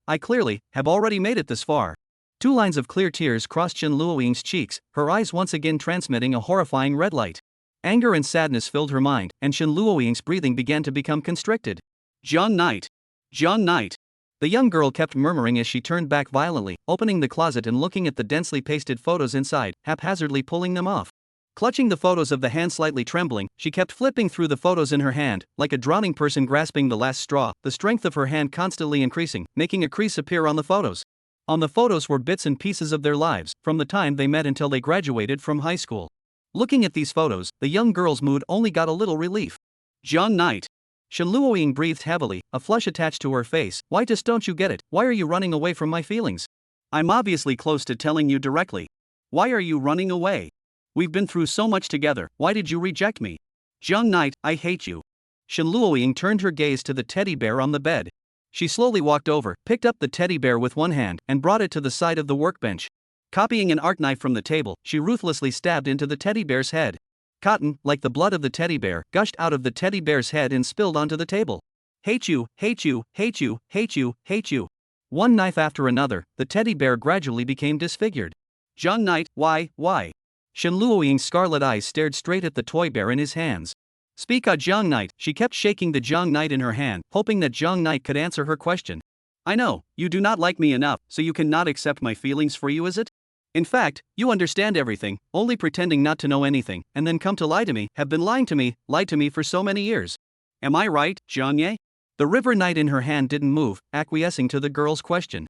have already made it this far. 2 lines of clear tears crossed Shen Luoying's cheeks, her eyes once again transmitting a horrifying red light. Anger and sadness filled her mind, and Shen Luoying's breathing began to become constricted. Jiang Knight. Jiang Knight. The young girl kept murmuring as she turned back violently, opening the closet and looking at the densely pasted photos inside, haphazardly pulling them off. Clutching the photos of the hand slightly trembling, she kept flipping through the photos in her hand, like a drowning person grasping the last straw, the strength of her hand constantly increasing, making a crease appear on the photos. On the photos were bits and pieces of their lives, from the time they met until they graduated from high school. Looking at these photos, the young girl's mood only got a little relief. Jiang Knight. Shen Luoying breathed heavily, a flush attached to her face. Why just don't you get it? Why are you running away from my feelings? I'm obviously close to telling you directly. Why are you running away? We've been through so much together, why did you reject me? Jiang Knight, I hate you. Shen Luoying turned her gaze to the teddy bear on the bed. She slowly walked over, picked up the teddy bear with one hand, and brought it to the side of the workbench. Copying an art knife from the table, she ruthlessly stabbed into the teddy bear's head. Cotton, like the blood of the teddy bear, gushed out of the teddy bear's head and spilled onto the table. Hate you, hate you, hate you, hate you, hate you. One knife after another, the teddy bear gradually became disfigured. Jiang Knight, why? Shen Luoying's scarlet eyes stared straight at the toy bear in his hands. Speak out, Jiang Knight. She kept shaking the Jiang Knight in her hand, hoping that Jiang Knight could answer her question. I know, you do not like me enough, so you cannot accept my feelings for you, is it? In fact, you understand everything, only pretending not to know anything, and then come to lie to me, have been lying to me, lied to me for so many years. Am I right, Jiang Ye? The river knight in her hand didn't move, acquiescing to the girl's question.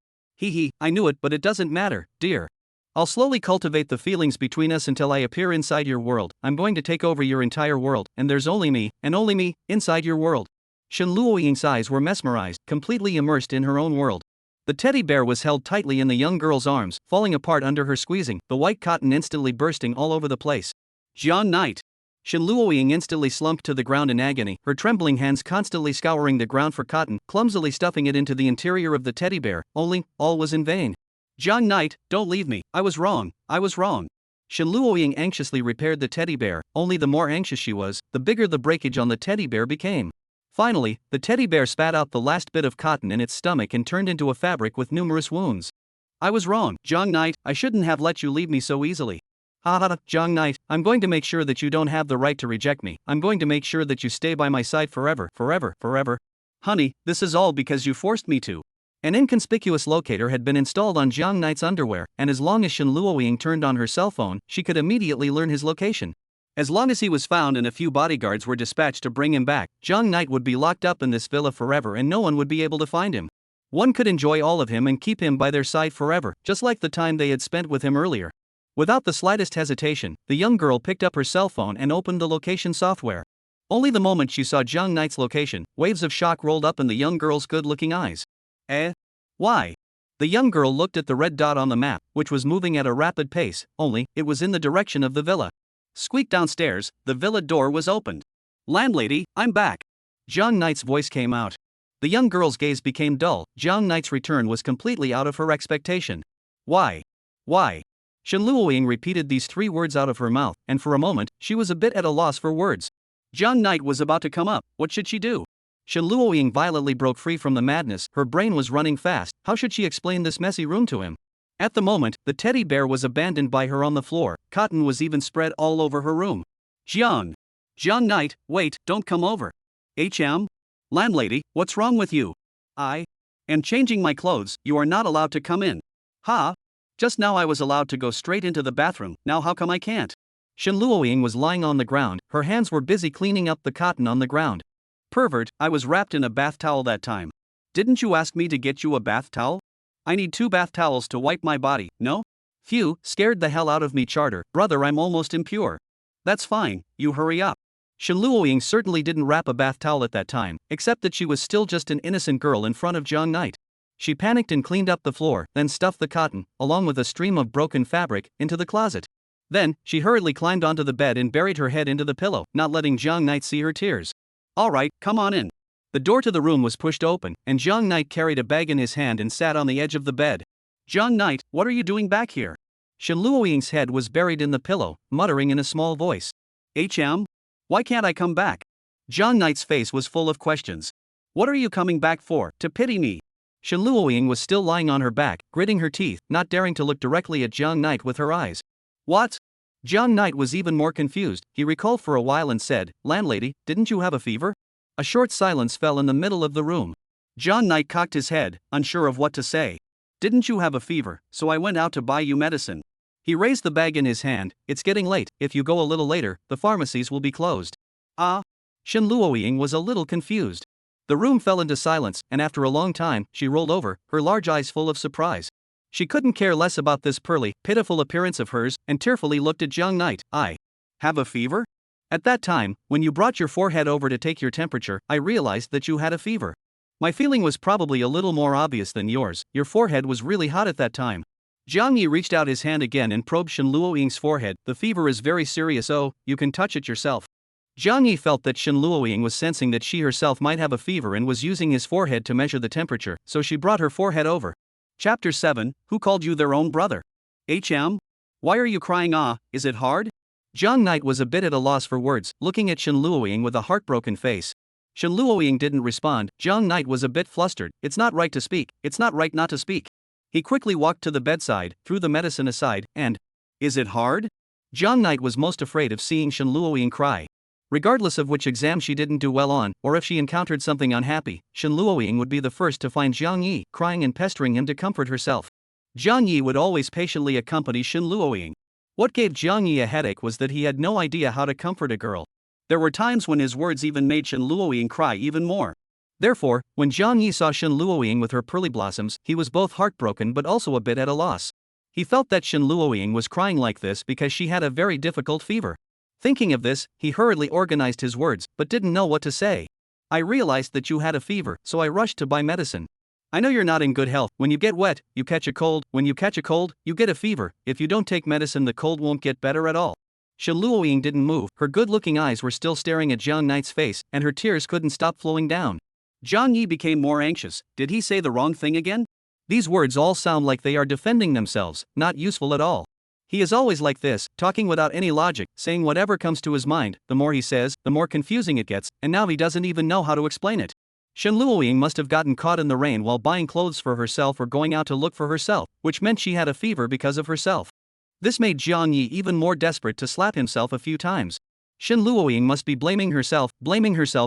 I knew it, but it doesn't matter, dear. I'll slowly cultivate the feelings between us until I appear inside your world. I'm going to take over your entire world, and there's only me, and only me, inside your world. Shen Luoying's eyes were mesmerized, completely immersed in her own world. The teddy bear was held tightly in the young girl's arms, falling apart under her squeezing, the white cotton instantly bursting all over the place. Jiang Knight. Shen Luoying instantly slumped to the ground in agony, her trembling hands constantly scouring the ground for cotton, clumsily stuffing it into the interior of the teddy bear, only, all was in vain. Jiang Knight, don't leave me, I was wrong, I was wrong. Shen Luoying anxiously repaired the teddy bear, only the more anxious she was, the bigger the breakage on the teddy bear became. Finally, the teddy bear spat out the last bit of cotton in its stomach and turned into a fabric with numerous wounds. I was wrong, Jiang Knight, I shouldn't have let you leave me so easily. Ha ha, Jiang Knight, I'm going to make sure that you don't have the right to reject me. I'm going to make sure that you stay by my side forever, forever, forever. Honey, this is all because you forced me to. An inconspicuous locator had been installed on Jiang Knight's underwear, and as long as Shen Luoying turned on her cell phone, she could immediately learn his location. As long as he was found and a few bodyguards were dispatched to bring him back, Jiang Knight would be locked up in this villa forever and no one would be able to find him. One could enjoy all of him and keep him by their side forever, just like the time they had spent with him earlier. Without the slightest hesitation, the young girl picked up her cell phone and opened the location software. Only the moment she saw Jiang Knight's location, waves of shock rolled up in the young girl's good-looking eyes. Why? The young girl looked at the red dot on the map, which was moving at a rapid pace, only, it was in the direction of the villa. Squeak downstairs, the villa door was opened. Landlady, I'm back. Jiang Knight's voice came out. The young girl's gaze became dull. Jiang Knight's return was completely out of her expectation. Why? Why? Shen Luoying repeated these three words out of her mouth, and for a moment, she was a bit at a loss for words. Jiang Knight was about to come up, what should she do? Shen Luoying violently broke free from the madness, her brain was running fast, how should she explain this messy room to him? At the moment, the teddy bear was abandoned by her on the floor, cotton was even spread all over her room. Jiang Knight, wait, don't come over. Landlady, what's wrong with you? I am changing my clothes, you are not allowed to come in. Ha? Just now I was allowed to go straight into the bathroom, now how come I can't? Shen Luoying was lying on the ground, her hands were busy cleaning up the cotton on the ground. Pervert, I was wrapped in a bath towel that time. Didn't you ask me to get you a bath towel? I need 2 bath towels to wipe my body, no? Phew, scared the hell out of me charter, brother I'm almost impure. That's fine, you hurry up. Shen Luoying certainly didn't wrap a bath towel at that time, except that she was still just an innocent girl in front of Jiang Knight. She panicked and cleaned up the floor, then stuffed the cotton, along with a stream of broken fabric, into the closet. Then, she hurriedly climbed onto the bed and buried her head into the pillow, not letting Jiang Knight see her tears. Alright, come on in. The door to the room was pushed open, and Jiang Knight carried a bag in his hand and sat on the edge of the bed. Jiang Knight, what are you doing back here? Shen Luoying's head was buried in the pillow, muttering in a small voice. Why can't I come back? Jiang Knight's face was full of questions. What are you coming back for, to pity me? Shen Luoying was still lying on her back, gritting her teeth, not daring to look directly at Jiang Knight with her eyes. What? Jiang Knight was even more confused, he recalled for a while and said, Landlady, didn't you have a fever? A short silence fell in the middle of the room. Jiang Knight cocked his head, unsure of what to say. Didn't you have a fever, so I went out to buy you medicine. He raised the bag in his hand, it's getting late, if you go a little later, the pharmacies will be closed. Shen Luoying was a little confused. The room fell into silence, and after a long time, she rolled over, her large eyes full of surprise. She couldn't care less about this pearly, pitiful appearance of hers, and tearfully looked at Jiang Knight. I have a fever? At that time, when you brought your forehead over to take your temperature, I realized that you had a fever. My feeling was probably a little more obvious than yours, your forehead was really hot at that time. Jiang Yi reached out his hand again and probed Shen Luoying's forehead. The fever is very serious, oh, you can touch it yourself. Jiang Yi felt that Shen Luoying was sensing that she herself might have a fever and was using his forehead to measure the temperature, so she brought her forehead over. Chapter 7, Who called you their own brother? Why are you crying? Is it hard? Jiang Knight was a bit at a loss for words, looking at Shen Luoying with a heartbroken face. Shen Luoying didn't respond. Jiang Knight was a bit flustered. It's not right to speak, it's not right not to speak. He quickly walked to the bedside, threw the medicine aside, and, is it hard? Jiang Knight was most afraid of seeing Shen Luoying cry. Regardless of which exam she didn't do well on, or if she encountered something unhappy, Shen Luoying would be the first to find Jiang Yi, crying and pestering him to comfort herself. Jiang Yi would always patiently accompany Shen Luoying. What gave Jiang Yi a headache was that he had no idea how to comfort a girl. There were times when his words even made Shen Luoying cry even more. Therefore, when Jiang Yi saw Shen Luoying with her pearly blossoms, he was both heartbroken but also a bit at a loss. He felt that Shen Luoying was crying like this because she had a very difficult fever. Thinking of this, he hurriedly organized his words, but didn't know what to say. I realized that you had a fever, so I rushed to buy medicine. I know you're not in good health. When you get wet, you catch a cold. When you catch a cold, you get a fever. If you don't take medicine, the cold won't get better at all. Shen Luoying didn't move. Her good-looking eyes were still staring at Jiang Knight's face, and her tears couldn't stop flowing down. Jiang Yi became more anxious. Did he say the wrong thing again? These words all sound like they are defending themselves, not useful at all. He is always like this, talking without any logic, saying whatever comes to his mind. The more he says, the more confusing it gets, and now he doesn't even know how to explain it. Shen Luoying must have gotten caught in the rain while buying clothes for herself or going out to look for herself, which meant she had a fever because of herself. This made Jiang Yi even more desperate to slap himself a few times. Shen Luoying must be blaming herself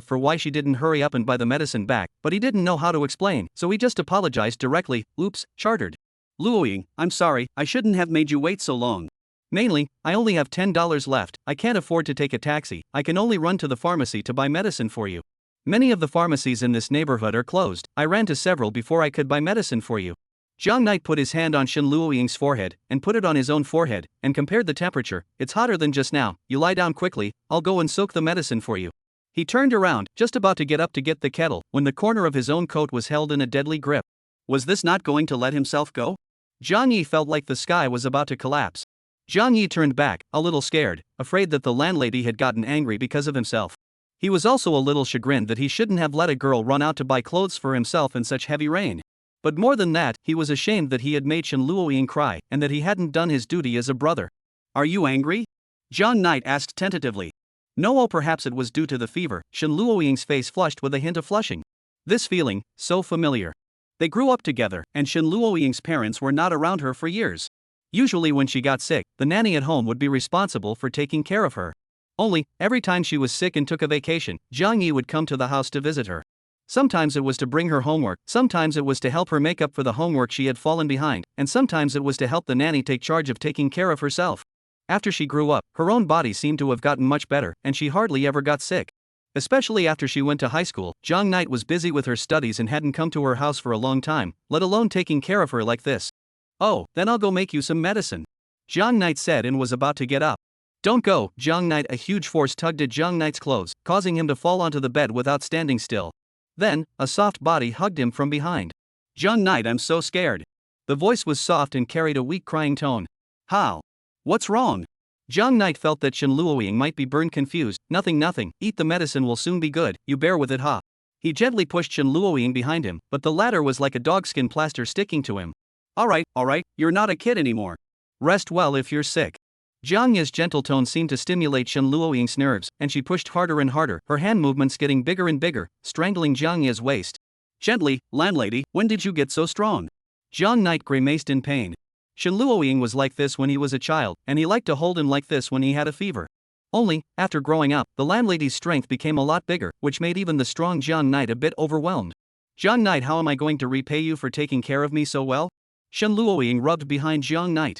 for why she didn't hurry up and buy the medicine back, but he didn't know how to explain, so he just apologized directly. Oops, chartered. Luoying, I'm sorry, I shouldn't have made you wait so long. Mainly, I only have $10 left, I can't afford to take a taxi, I can only run to the pharmacy to buy medicine for you. Many of the pharmacies in this neighborhood are closed, I ran to several before I could buy medicine for you. Jiang Knight put his hand on Shen Luoying's forehead, and put it on his own forehead, and compared the temperature. It's hotter than just now, you lie down quickly, I'll go and soak the medicine for you. He turned around, just about to get up to get the kettle, when the corner of his own coat was held in a deadly grip. Was this not going to let himself go? Jiang Yi felt like the sky was about to collapse. Jiang Yi turned back, a little scared, afraid that the landlady had gotten angry because of himself. He was also a little chagrined that he shouldn't have let a girl run out to buy clothes for himself in such heavy rain. But more than that, he was ashamed that he had made Shen Luoying cry, and that he hadn't done his duty as a brother. Are you angry? Jiang Knight asked tentatively. No, oh, perhaps it was due to the fever. Shen Luoying's face flushed with a hint of flushing. This feeling, so familiar. They grew up together, and Shen Luoying's parents were not around her for years. Usually when she got sick, the nanny at home would be responsible for taking care of her. Only, every time she was sick and took a vacation, Jiang Yi would come to the house to visit her. Sometimes it was to bring her homework, sometimes it was to help her make up for the homework she had fallen behind, and sometimes it was to help the nanny take charge of taking care of herself. After she grew up, her own body seemed to have gotten much better, and she hardly ever got sick. Especially after she went to high school, Jiang Knight was busy with her studies and hadn't come to her house for a long time, let alone taking care of her like this. Oh, then I'll go make you some medicine. Jiang Knight said and was about to get up. Don't go, Jiang Knight. A huge force tugged at Jiang Knight's clothes, causing him to fall onto the bed without standing still. Then, a soft body hugged him from behind. Jiang Knight, I'm so scared. The voice was soft and carried a weak crying tone. How? What's wrong? Jiang Knight felt that Shen Luoying might be burned. Confused. Nothing, eat the medicine, will soon be good, you bear with it, ha. He gently pushed Shen Luoying behind him, but the latter was like a dogskin plaster sticking to him. Alright, you're not a kid anymore. Rest well if you're sick. Jiang Yi's gentle tone seemed to stimulate Shen Luoying's nerves, and she pushed harder and harder, her hand movements getting bigger and bigger, strangling Jiang Yi's waist. Gently, landlady, when did you get so strong? Jiang Knight grimaced in pain. Shen Luoying was like this when he was a child, and he liked to hold him like this when he had a fever. Only, after growing up, the landlady's strength became a lot bigger, which made even the strong Jiang Knight a bit overwhelmed. Jiang Knight, how am I going to repay you for taking care of me so well? Shen Luoying rubbed behind Jiang Knight.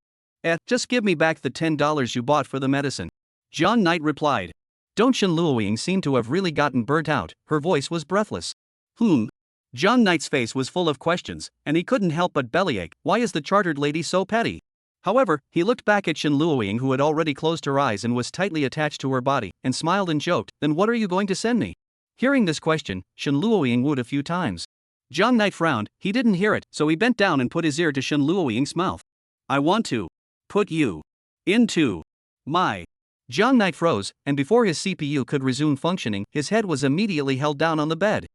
Just give me back the $10 you bought for the medicine. Jiang Knight replied. Don't. Shen Luoying seemed to have really gotten burnt out, her voice was breathless. Jiang Knight's face was full of questions, and he couldn't help but bellyache. Why is the chartered lady so petty? However, he looked back at Shen Luoying, who had already closed her eyes and was tightly attached to her body, and smiled and joked, then what are you going to send me? Hearing this question, Shen Luoying wooed a few times. Jiang Knight frowned, he didn't hear it, so he bent down and put his ear to Shen Luoying's mouth. I want to put you into my. Jiang Knight froze, and before his CPU could resume functioning, his head was immediately held down on the bed.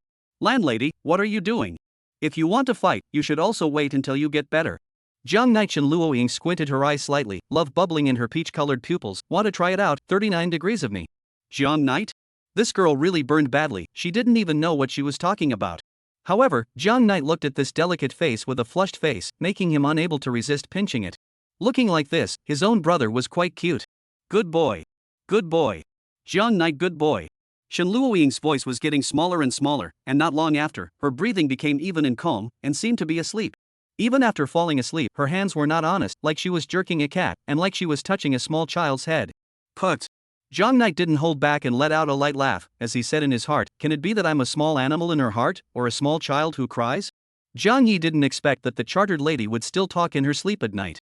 Landlady, what are you doing? If you want to fight, you should also wait until you get better. Jiang Knight. Shen Luoying squinted her eyes slightly, love bubbling in her peach-colored pupils. Want to try it out? 39 degrees of me. Jiang Knight? This girl really burned badly, she didn't even know what she was talking about. However, Jiang Knight looked at this delicate face with a flushed face, making him unable to resist pinching it. Looking like this, his own brother was quite cute. Good boy. Good boy. Jiang Knight, good boy. Shen Luoying's voice was getting smaller and smaller, and not long after, her breathing became even and calm, and seemed to be asleep. Even after falling asleep, her hands were not honest, like she was jerking a cat, and like she was touching a small child's head. Put. Jiang Knight didn't hold back and let out a light laugh, as he said in his heart, can it be that I'm a small animal in her heart, or a small child who cries? Jiang Yi didn't expect that the chartered lady would still talk in her sleep at night.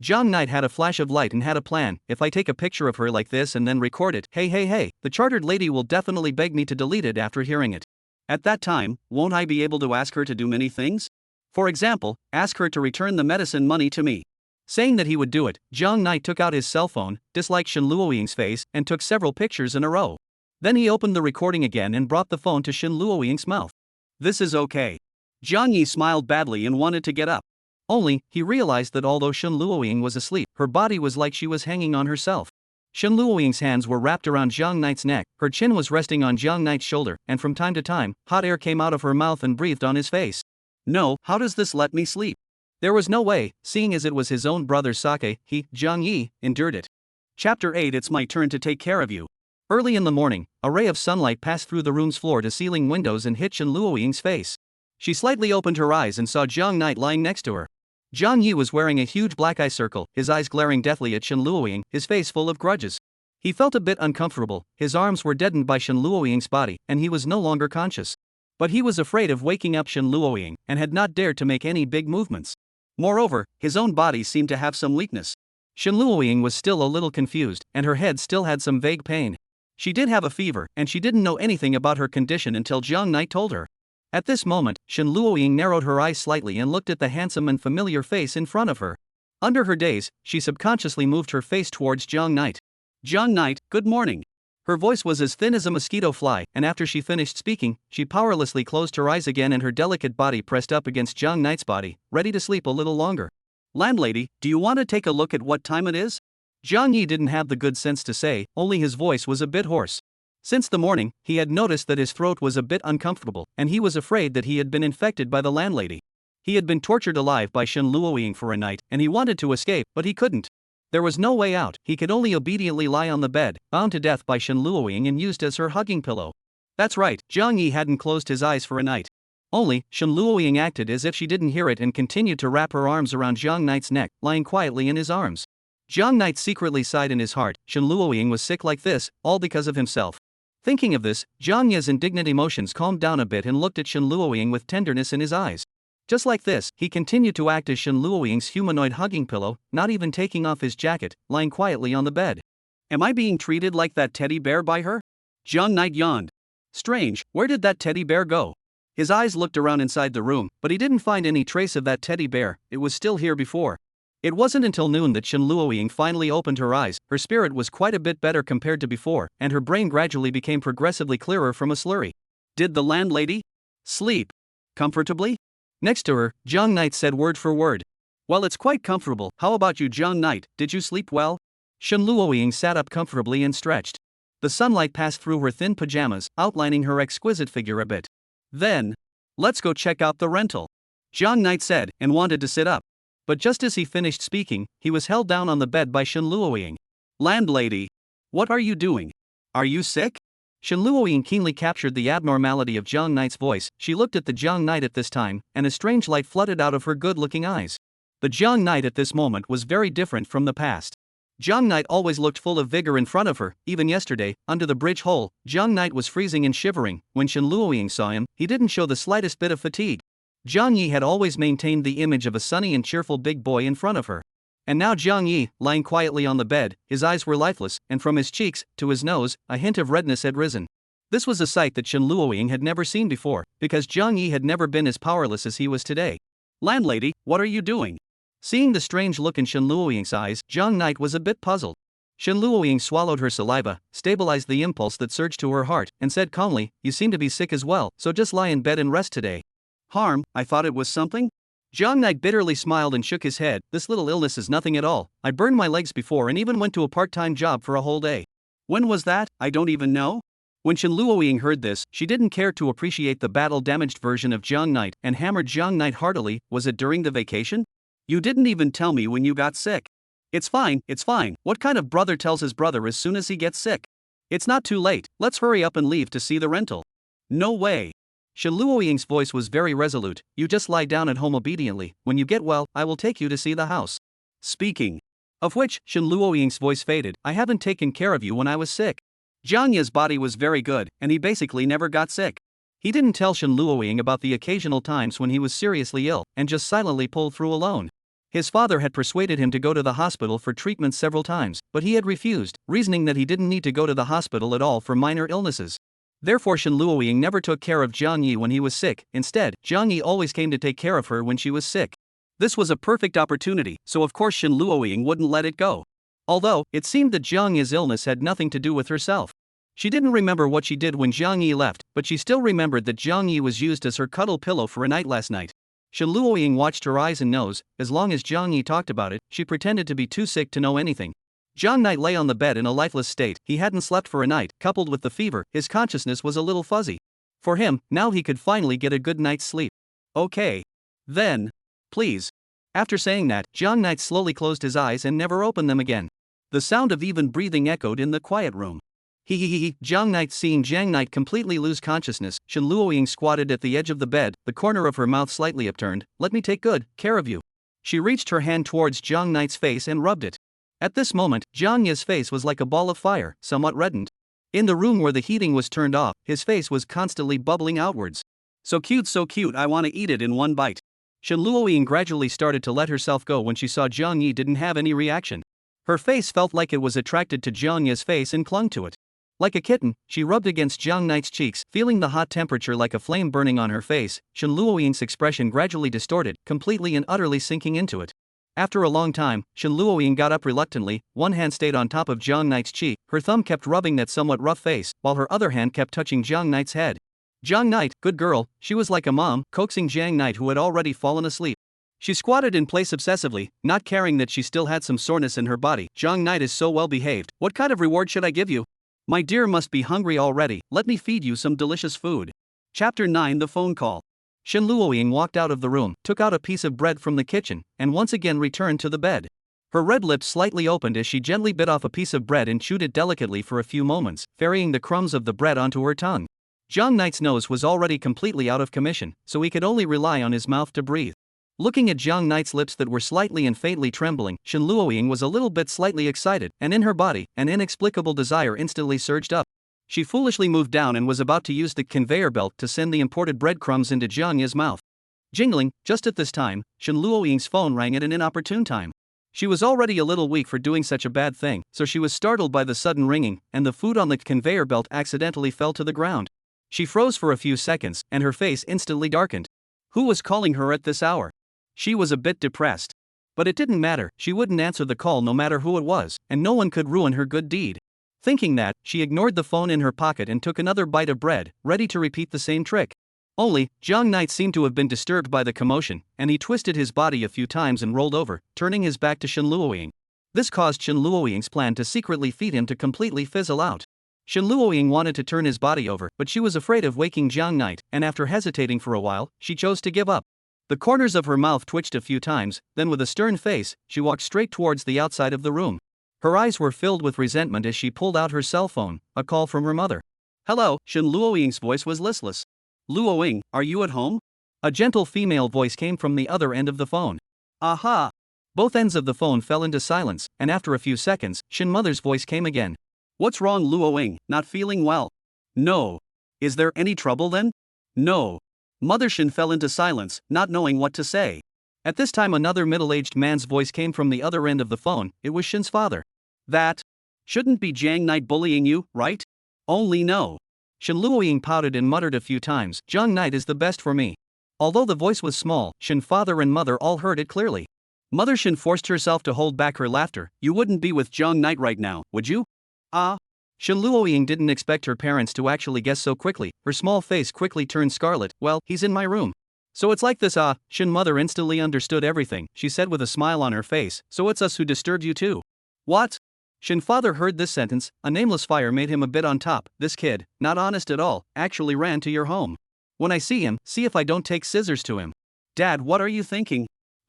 Jiang Knight had a flash of light and had a plan. If I take a picture of her like this and then record it, hey, the chartered lady will definitely beg me to delete it after hearing it. At that time, won't I be able to ask her to do many things? For example, ask her to return the medicine money to me. Saying that he would do it, Jiang Knight took out his cell phone, disliked Shen Luoying's face, and took several pictures in a row. Then he opened the recording again and brought the phone to Shen Luoying's mouth. This is okay. Jiang Yi smiled badly and wanted to get up. Only, he realized that although Shen Luoying was asleep, her body was like she was hanging on herself. Shen Luoying's hands were wrapped around Jiang Knight's neck, her chin was resting on Jiang Knight's shoulder, and from time to time, hot air came out of her mouth and breathed on his face. No, how does this let me sleep? There was no way, seeing as it was his own brother Sake, he, Jiang Yi, endured it. Chapter 8. It's my turn to take care of you. Early in the morning, a ray of sunlight passed through the room's floor-to-ceiling windows and hit Shen Luoying's face. She slightly opened her eyes and saw Jiang Knight lying next to her. Jiang Yi was wearing a huge black eye circle, his eyes glaring deathly at Shen Luoying, his face full of grudges. He felt a bit uncomfortable, his arms were deadened by Shen Luoying's body, and he was no longer conscious. But he was afraid of waking up Shen Luoying, and had not dared to make any big movements. Moreover, his own body seemed to have some weakness. Shen Luoying was still a little confused, and her head still had some vague pain. She did have a fever, and she didn't know anything about her condition until Jiang Knight told her. At this moment, Shen Luoying narrowed her eyes slightly and looked at the handsome and familiar face in front of her. Under her daze, she subconsciously moved her face towards Jiang Knight. Jiang Knight, good morning. Her voice was as thin as a mosquito fly, and after she finished speaking, she powerlessly closed her eyes again and her delicate body pressed up against Jiang Knight's body, ready to sleep a little longer. Landlady, do you want to take a look at what time it is? Jiang Yi didn't have the good sense to say, only his voice was a bit hoarse. Since the morning, he had noticed that his throat was a bit uncomfortable, and he was afraid that he had been infected by the landlady. He had been tortured alive by Shen Luoying for a night, and he wanted to escape, but he couldn't. There was no way out, he could only obediently lie on the bed, bound to death by Shen Luoying and used as her hugging pillow. That's right, Jiang Yi hadn't closed his eyes for a night. Only, Shen Luoying acted as if she didn't hear it and continued to wrap her arms around Jiang Knight's neck, lying quietly in his arms. Jiang Knight secretly sighed in his heart, Shen Luoying was sick like this, all because of himself. Thinking of this, Jiang Yi's indignant emotions calmed down a bit and looked at Shen Luoying with tenderness in his eyes. Just like this, he continued to act as Shen Luoying's humanoid hugging pillow, not even taking off his jacket, lying quietly on the bed. Am I being treated like that teddy bear by her? Jiang Knight yawned. Strange, where did that teddy bear go? His eyes looked around inside the room, but he didn't find any trace of that teddy bear, it was still here before. It wasn't until noon that Shen Luoying finally opened her eyes, her spirit was quite a bit better compared to before, and her brain gradually became progressively clearer from a slurry. Did the landlady sleep comfortably? Next to her, Jiang Knight said word for word. Well, it's quite comfortable, how about you Jiang Knight, did you sleep well? Shen Luoying sat up comfortably and stretched. The sunlight passed through her thin pajamas, outlining her exquisite figure a bit. Then, let's go check out the rental, Jiang Knight said, and wanted to sit up. But just as he finished speaking, he was held down on the bed by Shen Luoying. Landlady, what are you doing? Are you sick? Shen Luoying keenly captured the abnormality of Jiang Knight's voice. She looked at the Jiang Knight at this time, and a strange light flooded out of her good-looking eyes. The Jiang Knight at this moment was very different from the past. Jiang Knight always looked full of vigor in front of her, even yesterday, under the bridge hole, Jiang Knight was freezing and shivering. When Shen Luoying saw him, he didn't show the slightest bit of fatigue. Jiang Yi had always maintained the image of a sunny and cheerful big boy in front of her. And now Jiang Yi, lying quietly on the bed, his eyes were lifeless, and from his cheeks, to his nose, a hint of redness had risen. This was a sight that Shen Luoying had never seen before, because Jiang Yi had never been as powerless as he was today. Landlady, what are you doing? Seeing the strange look in Shen Luoying's eyes, Jiang Knight was a bit puzzled. Shen Luoying swallowed her saliva, stabilized the impulse that surged to her heart, and said calmly, you seem to be sick as well, so just lie in bed and rest today. Harm, I thought it was something? Jiang Knight bitterly smiled and shook his head, this little illness is nothing at all, I burned my legs before and even went to a part-time job for a whole day. When was that? I don't even know. When Shen Luoying heard this, she didn't care to appreciate the battle-damaged version of Jiang Knight and hammered Jiang Knight heartily, was it during the vacation? You didn't even tell me when you got sick. It's fine, what kind of brother tells his brother as soon as he gets sick? It's not too late, let's hurry up and leave to see the rental. No way. Shen Luoying's voice was very resolute, you just lie down at home obediently, when you get well, I will take you to see the house. Speaking of which, Shen Luoying's voice faded, I haven't taken care of you when I was sick. Jiang Yi's body was very good, and he basically never got sick. He didn't tell Shen Luoying about the occasional times when he was seriously ill, and just silently pulled through alone. His father had persuaded him to go to the hospital for treatment several times, but he had refused, reasoning that he didn't need to go to the hospital at all for minor illnesses. Therefore Shen Luoying never took care of Jiang Yi when he was sick, instead, Jiang Yi always came to take care of her when she was sick. This was a perfect opportunity, so of course Shen Luoying wouldn't let it go. Although, it seemed that Jiang Yi's illness had nothing to do with herself. She didn't remember what she did when Jiang Yi left, but she still remembered that Jiang Yi was used as her cuddle pillow for a night last night. Shen Luoying watched her eyes and nose. As long as Jiang Yi talked about it, she pretended to be too sick to know anything. Jiang Knight lay on the bed in a lifeless state. He hadn't slept for a night. Coupled with the fever, his consciousness was a little fuzzy. For him, now he could finally get a good night's sleep. Okay. Then. Please. After saying that, Jiang Knight slowly closed his eyes and never opened them again. The sound of even breathing echoed in the quiet room. Jiang Knight. Seeing Jiang Knight completely lose consciousness, Shen Luoying squatted at the edge of the bed, the corner of her mouth slightly upturned. Let me take good care of you. She reached her hand towards Jiang Knight's face and rubbed it. At this moment, Jiang Yi's face was like a ball of fire, somewhat reddened. In the room where the heating was turned off, his face was constantly bubbling outwards. So cute, I want to eat it in one bite. Shen Luoying gradually started to let herself go when she saw Jiang Yi didn't have any reaction. Her face felt like it was attracted to Jiang Yi's face and clung to it. Like a kitten, she rubbed against Jiang Knight's cheeks, feeling the hot temperature like a flame burning on her face. Shen Luoying's expression gradually distorted, completely and utterly sinking into it. After a long time, Shen Luoying got up reluctantly. One hand stayed on top of Jiang Knight's cheek, her thumb kept rubbing that somewhat rough face, while her other hand kept touching Jiang Knight's head. Jiang Knight, good girl, she was like a mom, coaxing Jiang Knight who had already fallen asleep. She squatted in place obsessively, not caring that she still had some soreness in her body. Jiang Knight is so well behaved, what kind of reward should I give you? My dear must be hungry already, let me feed you some delicious food. Chapter 9 The Phone Call. Shen Luoying walked out of the room, took out a piece of bread from the kitchen, and once again returned to the bed. Her red lips slightly opened as she gently bit off a piece of bread and chewed it delicately for a few moments, ferrying the crumbs of the bread onto her tongue. Jiang Knight's nose was already completely out of commission, so he could only rely on his mouth to breathe. Looking at Jiang Knight's lips that were slightly and faintly trembling, Shen Luoying was a little bit slightly excited, and in her body, an inexplicable desire instantly surged up. She foolishly moved down and was about to use the conveyor belt to send the imported breadcrumbs into Jiang Yi's mouth. Jingling, just at this time, Shen Luoying's phone rang at an inopportune time. She was already a little weak for doing such a bad thing, so she was startled by the sudden ringing, and the food on the conveyor belt accidentally fell to the ground. She froze for a few seconds, and her face instantly darkened. Who was calling her at this hour? She was a bit depressed. But it didn't matter, she wouldn't answer the call no matter who it was, and no one could ruin her good deed. Thinking that, she ignored the phone in her pocket and took another bite of bread, ready to repeat the same trick. Only, Jiang Knight seemed to have been disturbed by the commotion, and he twisted his body a few times and rolled over, turning his back to Shen Luoying. This caused Shen Luoying's plan to secretly feed him to completely fizzle out. Shen Luoying wanted to turn his body over, but she was afraid of waking Jiang Knight, and after hesitating for a while, she chose to give up. The corners of her mouth twitched a few times, then with a stern face, she walked straight towards the outside of the room. Her eyes were filled with resentment as she pulled out her cell phone, a call from her mother. Hello, Shen Luoying's voice was listless. Luoying, are you at home? A gentle female voice came from the other end of the phone. Aha! Both ends of the phone fell into silence, and after a few seconds, Shen Mother's voice came again. What's wrong, Luoying, not feeling well? No. Is there any trouble then? No. Mother Shen fell into silence, not knowing what to say. At this time another middle-aged man's voice came from the other end of the phone. It was Shen's father. That shouldn't be Jiang Knight bullying you, right? Only no. Shen Luoying pouted and muttered a few times. Jiang Knight is the best for me. Although the voice was small, Shen father and mother all heard it clearly. Mother Shen forced herself to hold back her laughter. You wouldn't be with Jiang Knight right now, would you? Ah. Shen Luoying didn't expect her parents to actually guess so quickly. Her small face quickly turned scarlet. Well, he's in my room. So it's like this, ah. Shen mother instantly understood everything. She said with a smile on her face. So it's us who disturbed you too. What? Shen father heard this sentence. A nameless fire made him a bit on top. This kid, not honest at all, actually ran to your home. When I see him, see if I don't take scissors to him. Dad, what are you thinking?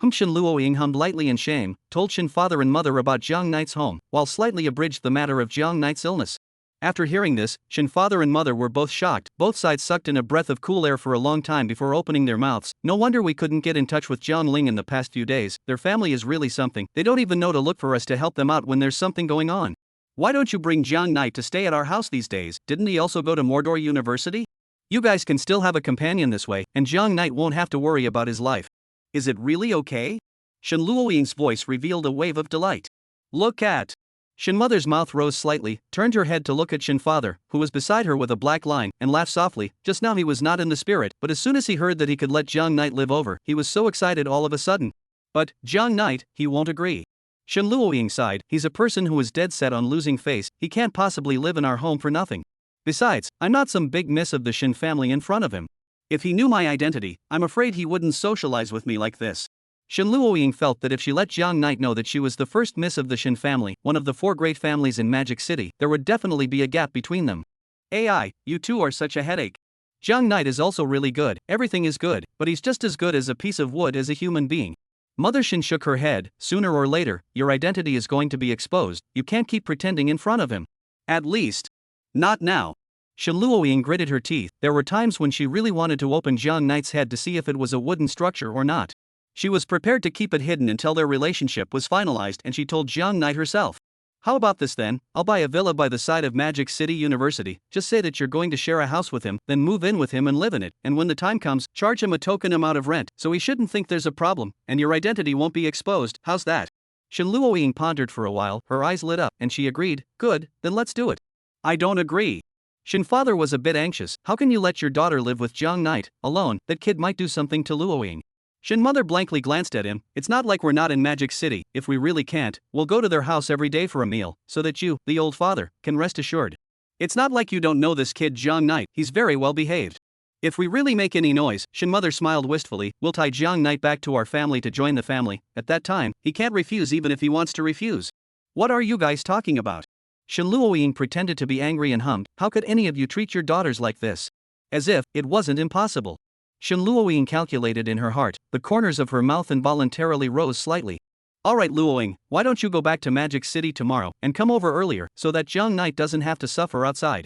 Shen Luoying hummed lightly in shame, told Shen father and mother about Jiang Knight's home, while slightly abridged the matter of Jiang Knight's illness. After hearing this, Shen father and mother were both shocked. Both sides sucked in a breath of cool air for a long time before opening their mouths. No wonder we couldn't get in touch with Jiang Ling in the past few days. Their family is really something. They don't even know to look for us to help them out when there's something going on. Why don't you bring Jiang Knight to stay at our house these days? Didn't he also go to Mordor University? You guys can still have a companion this way, and Jiang Knight won't have to worry about his life. Is it really okay? Shen Luoying's voice revealed a wave of delight. Look at. Shen mother's mouth rose slightly, turned her head to look at Shen father, who was beside her with a black line, and laughed softly. Just now he was not in the spirit, but as soon as he heard that he could let Jiang Knight live over, he was so excited all of a sudden. But, Jiang Knight, he won't agree. Shen Luoying sighed. He's a person who is dead set on losing face. He can't possibly live in our home for nothing. Besides, I'm not some big miss of the Shin family in front of him. If he knew my identity, I'm afraid he wouldn't socialize with me like this. Shin Luoying felt that if she let Jiang Knight know that she was the first miss of the Shin family, one of the 4 great families in Magic City, there would definitely be a gap between them. AI, you two are such a headache. Jiang Knight is also really good, everything is good, but he's just as good as a piece of wood as a human being. Mother Shin shook her head. Sooner or later, your identity is going to be exposed, you can't keep pretending in front of him. At least, not now. Shin Luoying gritted her teeth. There were times when she really wanted to open Jiang Knight's head to see if it was a wooden structure or not. She was prepared to keep it hidden until their relationship was finalized, and she told Jiang Knight herself. How about this then? I'll buy a villa by the side of Magic City University, just say that you're going to share a house with him, then move in with him and live in it, and when the time comes, charge him a token amount of rent, so he shouldn't think there's a problem, and your identity won't be exposed. How's that? Shin Luoying pondered for a while, her eyes lit up, and she agreed. Good, then let's do it. I don't agree. Shin father was a bit anxious. How can you let your daughter live with Jiang Knight, alone? That kid might do something to Luoying. Shin mother blankly glanced at him. It's not like we're not in Magic City. If we really can't, we'll go to their house every day for a meal, so that you, the old father, can rest assured. It's not like you don't know this kid Jiang Knight, he's very well behaved. If we really make any noise, Shin mother smiled wistfully, we'll tie Jiang Knight back to our family to join the family. At that time, he can't refuse even if he wants to refuse. What are you guys talking about? Shin Luoying pretended to be angry and hummed. How could any of you treat your daughters like this? As if it wasn't impossible. Shin Luoying calculated in her heart. The corners of her mouth involuntarily rose slightly. Alright Luoying, why don't you go back to Magic City tomorrow, and come over earlier, so that Jiang Knight doesn't have to suffer outside.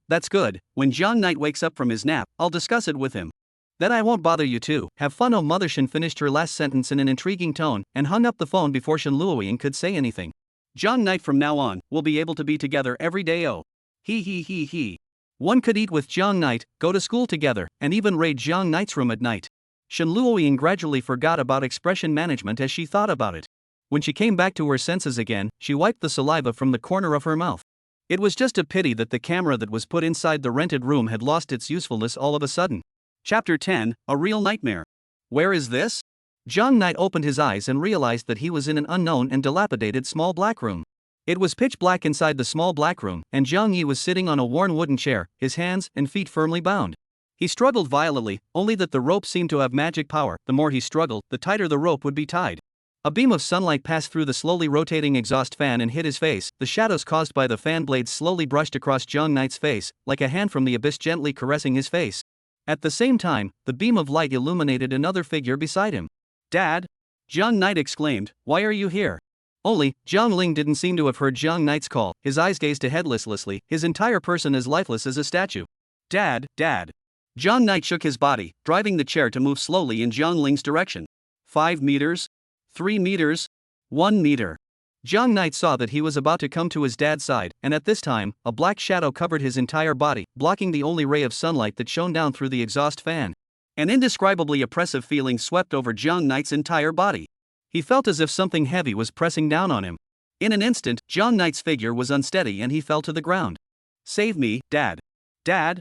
That's good. When Jiang Knight wakes up from his nap, I'll discuss it with him. Then I won't bother you too. Have fun. Oh, Mother Shin finished her last sentence in an intriguing tone, and hung up the phone before Shin Luoying could say anything. Jiang Knight from now on, will be able to be together every day. Oh. He. One could eat with Jiang Knight, go to school together, and even raid Jiang Knight's room at night. Shin Luoying gradually forgot about expression management as she thought about it. When she came back to her senses again, she wiped the saliva from the corner of her mouth. It was just a pity that the camera that was put inside the rented room had lost its usefulness all of a sudden. Chapter 10, A Real Nightmare. Where is this? Jiang Knight opened his eyes and realized that he was in an unknown and dilapidated small black room. It was pitch black inside the small black room, and Jiang Yi was sitting on a worn wooden chair, his hands and feet firmly bound. He struggled violently, only that the rope seemed to have magic power. The more he struggled, the tighter the rope would be tied. A beam of sunlight passed through the slowly rotating exhaust fan and hit his face. The shadows caused by the fan blades slowly brushed across Jiang Knight's face, like a hand from the abyss gently caressing his face. At the same time, the beam of light illuminated another figure beside him. Dad? Jiang Knight exclaimed, why are you here? Only, Jiang Ling didn't seem to have heard Jiang Knight's call. His eyes gazed ahead listlessly, his entire person as lifeless as a statue. Dad. Jiang Knight shook his body, driving the chair to move slowly in Jiang Ling's direction. 5 meters? 3 meters? 1 meter. Jiang Knight saw that he was about to come to his dad's side, and at this time, a black shadow covered his entire body, blocking the only ray of sunlight that shone down through the exhaust fan. An indescribably oppressive feeling swept over Jiang Knight's entire body. He felt as if something heavy was pressing down on him. In an instant, Jiang Knight's figure was unsteady and he fell to the ground. Save me, Dad. Dad?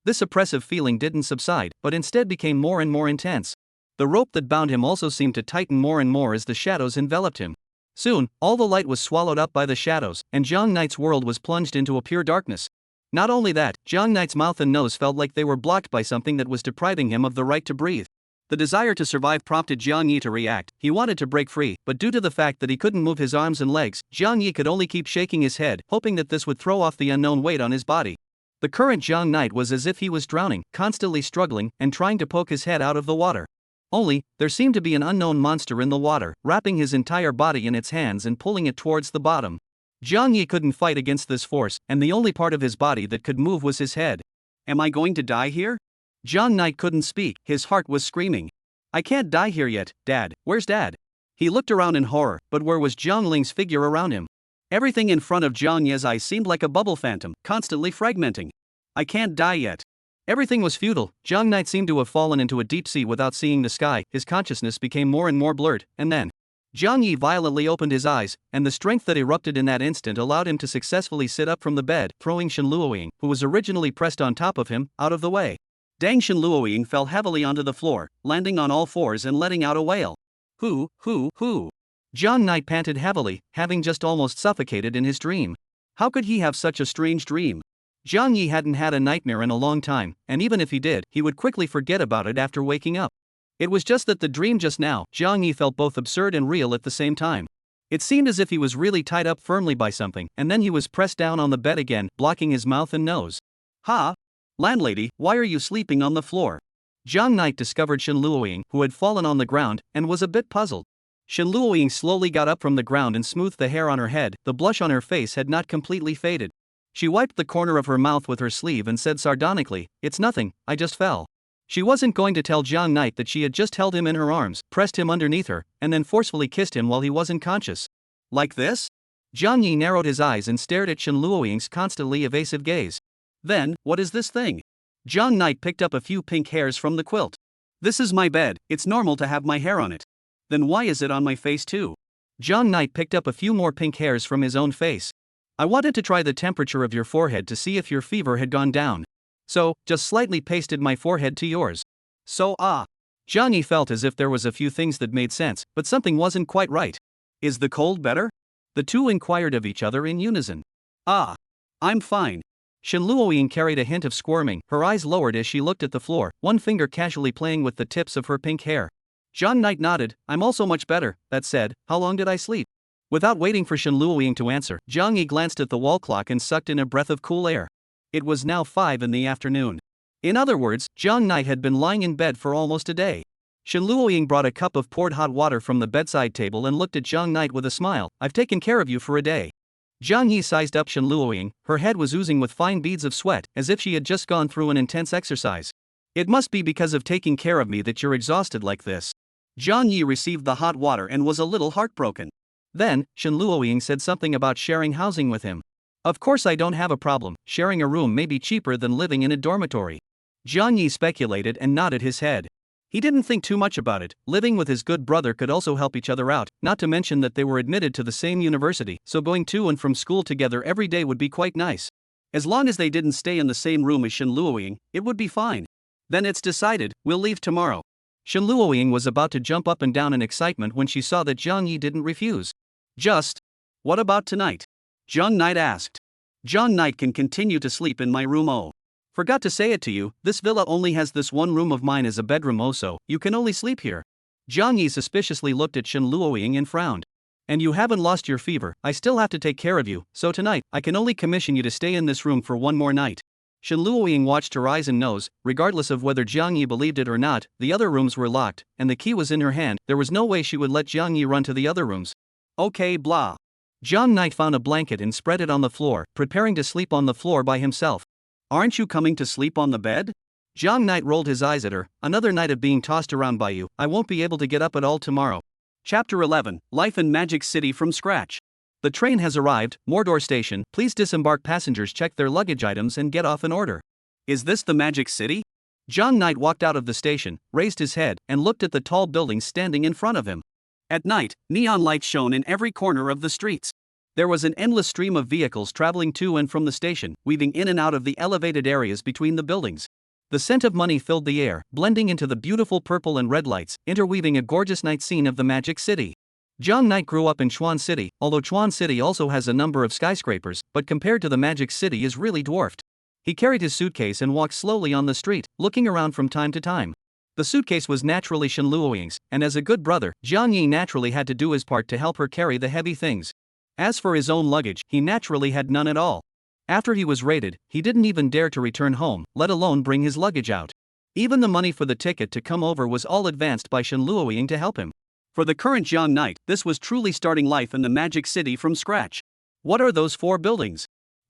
This oppressive feeling didn't subside, but instead became more and more intense. The rope that bound him also seemed to tighten more and more as the shadows enveloped him. Soon, all the light was swallowed up by the shadows, and Jiang Knight's world was plunged into a pure darkness. Not only that, Jiang Knight's mouth and nose felt like they were blocked by something that was depriving him of the right to breathe. The desire to survive prompted Jiang Yi to react. He wanted to break free, but due to the fact that he couldn't move his arms and legs, Jiang Yi could only keep shaking his head, hoping that this would throw off the unknown weight on his body. The current Jiang Knight was as if he was drowning, constantly struggling and trying to poke his head out of the water. Only, there seemed to be an unknown monster in the water, wrapping his entire body in its hands and pulling it towards the bottom. Jiang Yi couldn't fight against this force, and the only part of his body that could move was his head. Am I going to die here? Jiang Knight couldn't speak, his heart was screaming. I can't die here yet, Dad. Where's Dad? He looked around in horror, but where was Jiang Ling's figure around him? Everything in front of Jiang Ye's eyes seemed like a bubble phantom, constantly fragmenting. I can't die yet. Everything was futile. Jiang Knight seemed to have fallen into a deep sea without seeing the sky. His consciousness became more and more blurred, and then Jiang Yi violently opened his eyes, and the strength that erupted in that instant allowed him to successfully sit up from the bed, throwing Shin Luoying, who was originally pressed on top of him, out of the way. Dang! Shin Luoying fell heavily onto the floor, landing on all fours and letting out a wail. Who? Jiang Knight panted heavily, having just almost suffocated in his dream. How could he have such a strange dream? Jiang Yi hadn't had a nightmare in a long time, and even if he did, he would quickly forget about it after waking up. It was just that the dream just now, Jiang Yi felt both absurd and real at the same time. It seemed as if he was really tied up firmly by something, and then he was pressed down on the bed again, blocking his mouth and nose. Ha! Landlady, why are you sleeping on the floor? Jiang Knight discovered Shen Luoying, who had fallen on the ground, and was a bit puzzled. Shen Luoying slowly got up from the ground and smoothed the hair on her head. The blush on her face had not completely faded. She wiped the corner of her mouth with her sleeve and said sardonically, "It's nothing, I just fell." She wasn't going to tell Jiang Knight that she had just held him in her arms, pressed him underneath her, and then forcefully kissed him while he wasn't conscious. Like this? Jiang Yi narrowed his eyes and stared at Shen Luoying's constantly evasive gaze. Then, what is this thing? Jiang Knight picked up a few pink hairs from the quilt. This is my bed, it's normal to have my hair on it. Then why is it on my face too? Jiang Knight picked up a few more pink hairs from his own face. I wanted to try the temperature of your forehead to see if your fever had gone down. So, just slightly pasted my forehead to yours. So Jiang Yi felt as if there was a few things that made sense, but something wasn't quite right. Is the cold better? The two inquired of each other in unison. I'm fine. Shen Luoying carried a hint of squirming, her eyes lowered as she looked at the floor, one finger casually playing with the tips of her pink hair. Jiang Knight nodded. I'm also much better. That said, how long did I sleep? Without waiting for Shen Luoying to answer, Jiang Yi glanced at the wall clock and sucked in a breath of cool air. It was now 5 in the afternoon. In other words, Jiang Knight had been lying in bed for almost a day. Shen Luoying brought a cup of poured hot water from the bedside table and looked at Jiang Knight with a smile. I've taken care of you for a day. Jiang Yi sized up Shen Luoying, her head was oozing with fine beads of sweat, as if she had just gone through an intense exercise. It must be because of taking care of me that you're exhausted like this. Jiang Yi received the hot water and was a little heartbroken. Then, Shen Luoying said something about sharing housing with him. Of course I don't have a problem, sharing a room may be cheaper than living in a dormitory. Jiang Yi speculated and nodded his head. He didn't think too much about it, living with his good brother could also help each other out, not to mention that they were admitted to the same university, so going to and from school together every day would be quite nice. As long as they didn't stay in the same room as Shen Luoying, it would be fine. Then it's decided, we'll leave tomorrow. Shen Luoying was about to jump up and down in excitement when she saw that Jiang Yi didn't refuse. What about tonight? Jiang Knight asked. Jiang Knight can continue to sleep in my room. Oh. Forgot to say it to you, this villa only has this one room of mine as a bedroom so you can only sleep here. Jiang Yi suspiciously looked at Shen Luoying and frowned. And you haven't lost your fever, I still have to take care of you, so tonight, I can only commission you to stay in this room for one more night. Shen Luoying watched her eyes and nose, regardless of whether Jiang Yi believed it or not, the other rooms were locked, and the key was in her hand, there was no way she would let Jiang Yi run to the other rooms. Okay blah. Jiang Knight found a blanket and spread it on the floor, preparing to sleep on the floor by himself. Aren't you coming to sleep on the bed? Jiang Knight rolled his eyes at her. Another night of being tossed around by you, I won't be able to get up at all tomorrow. Chapter 11, Life in Magic City from Scratch. The train has arrived, Mordor Station, please disembark passengers, check their luggage items and get off in order. Is this the Magic City? Jiang Knight walked out of the station, raised his head, and looked at the tall buildings standing in front of him. At night, neon lights shone in every corner of the streets. There was an endless stream of vehicles traveling to and from the station, weaving in and out of the elevated areas between the buildings. The scent of money filled the air, blending into the beautiful purple and red lights, interweaving a gorgeous night scene of the Magic City. Jiang Knight grew up in Chuan City, although Chuan City also has a number of skyscrapers, but compared to the Magic City is really dwarfed. He carried his suitcase and walked slowly on the street, looking around from time to time. The suitcase was naturally Shen Luoying's, and as a good brother, Jiang Yi naturally had to do his part to help her carry the heavy things. As for his own luggage, he naturally had none at all. After he was raided, he didn't even dare to return home, let alone bring his luggage out. Even the money for the ticket to come over was all advanced by Shen Luoying to help him. For the current Jiang Knight, this was truly starting life in the Magic City from scratch. What are those 4 buildings?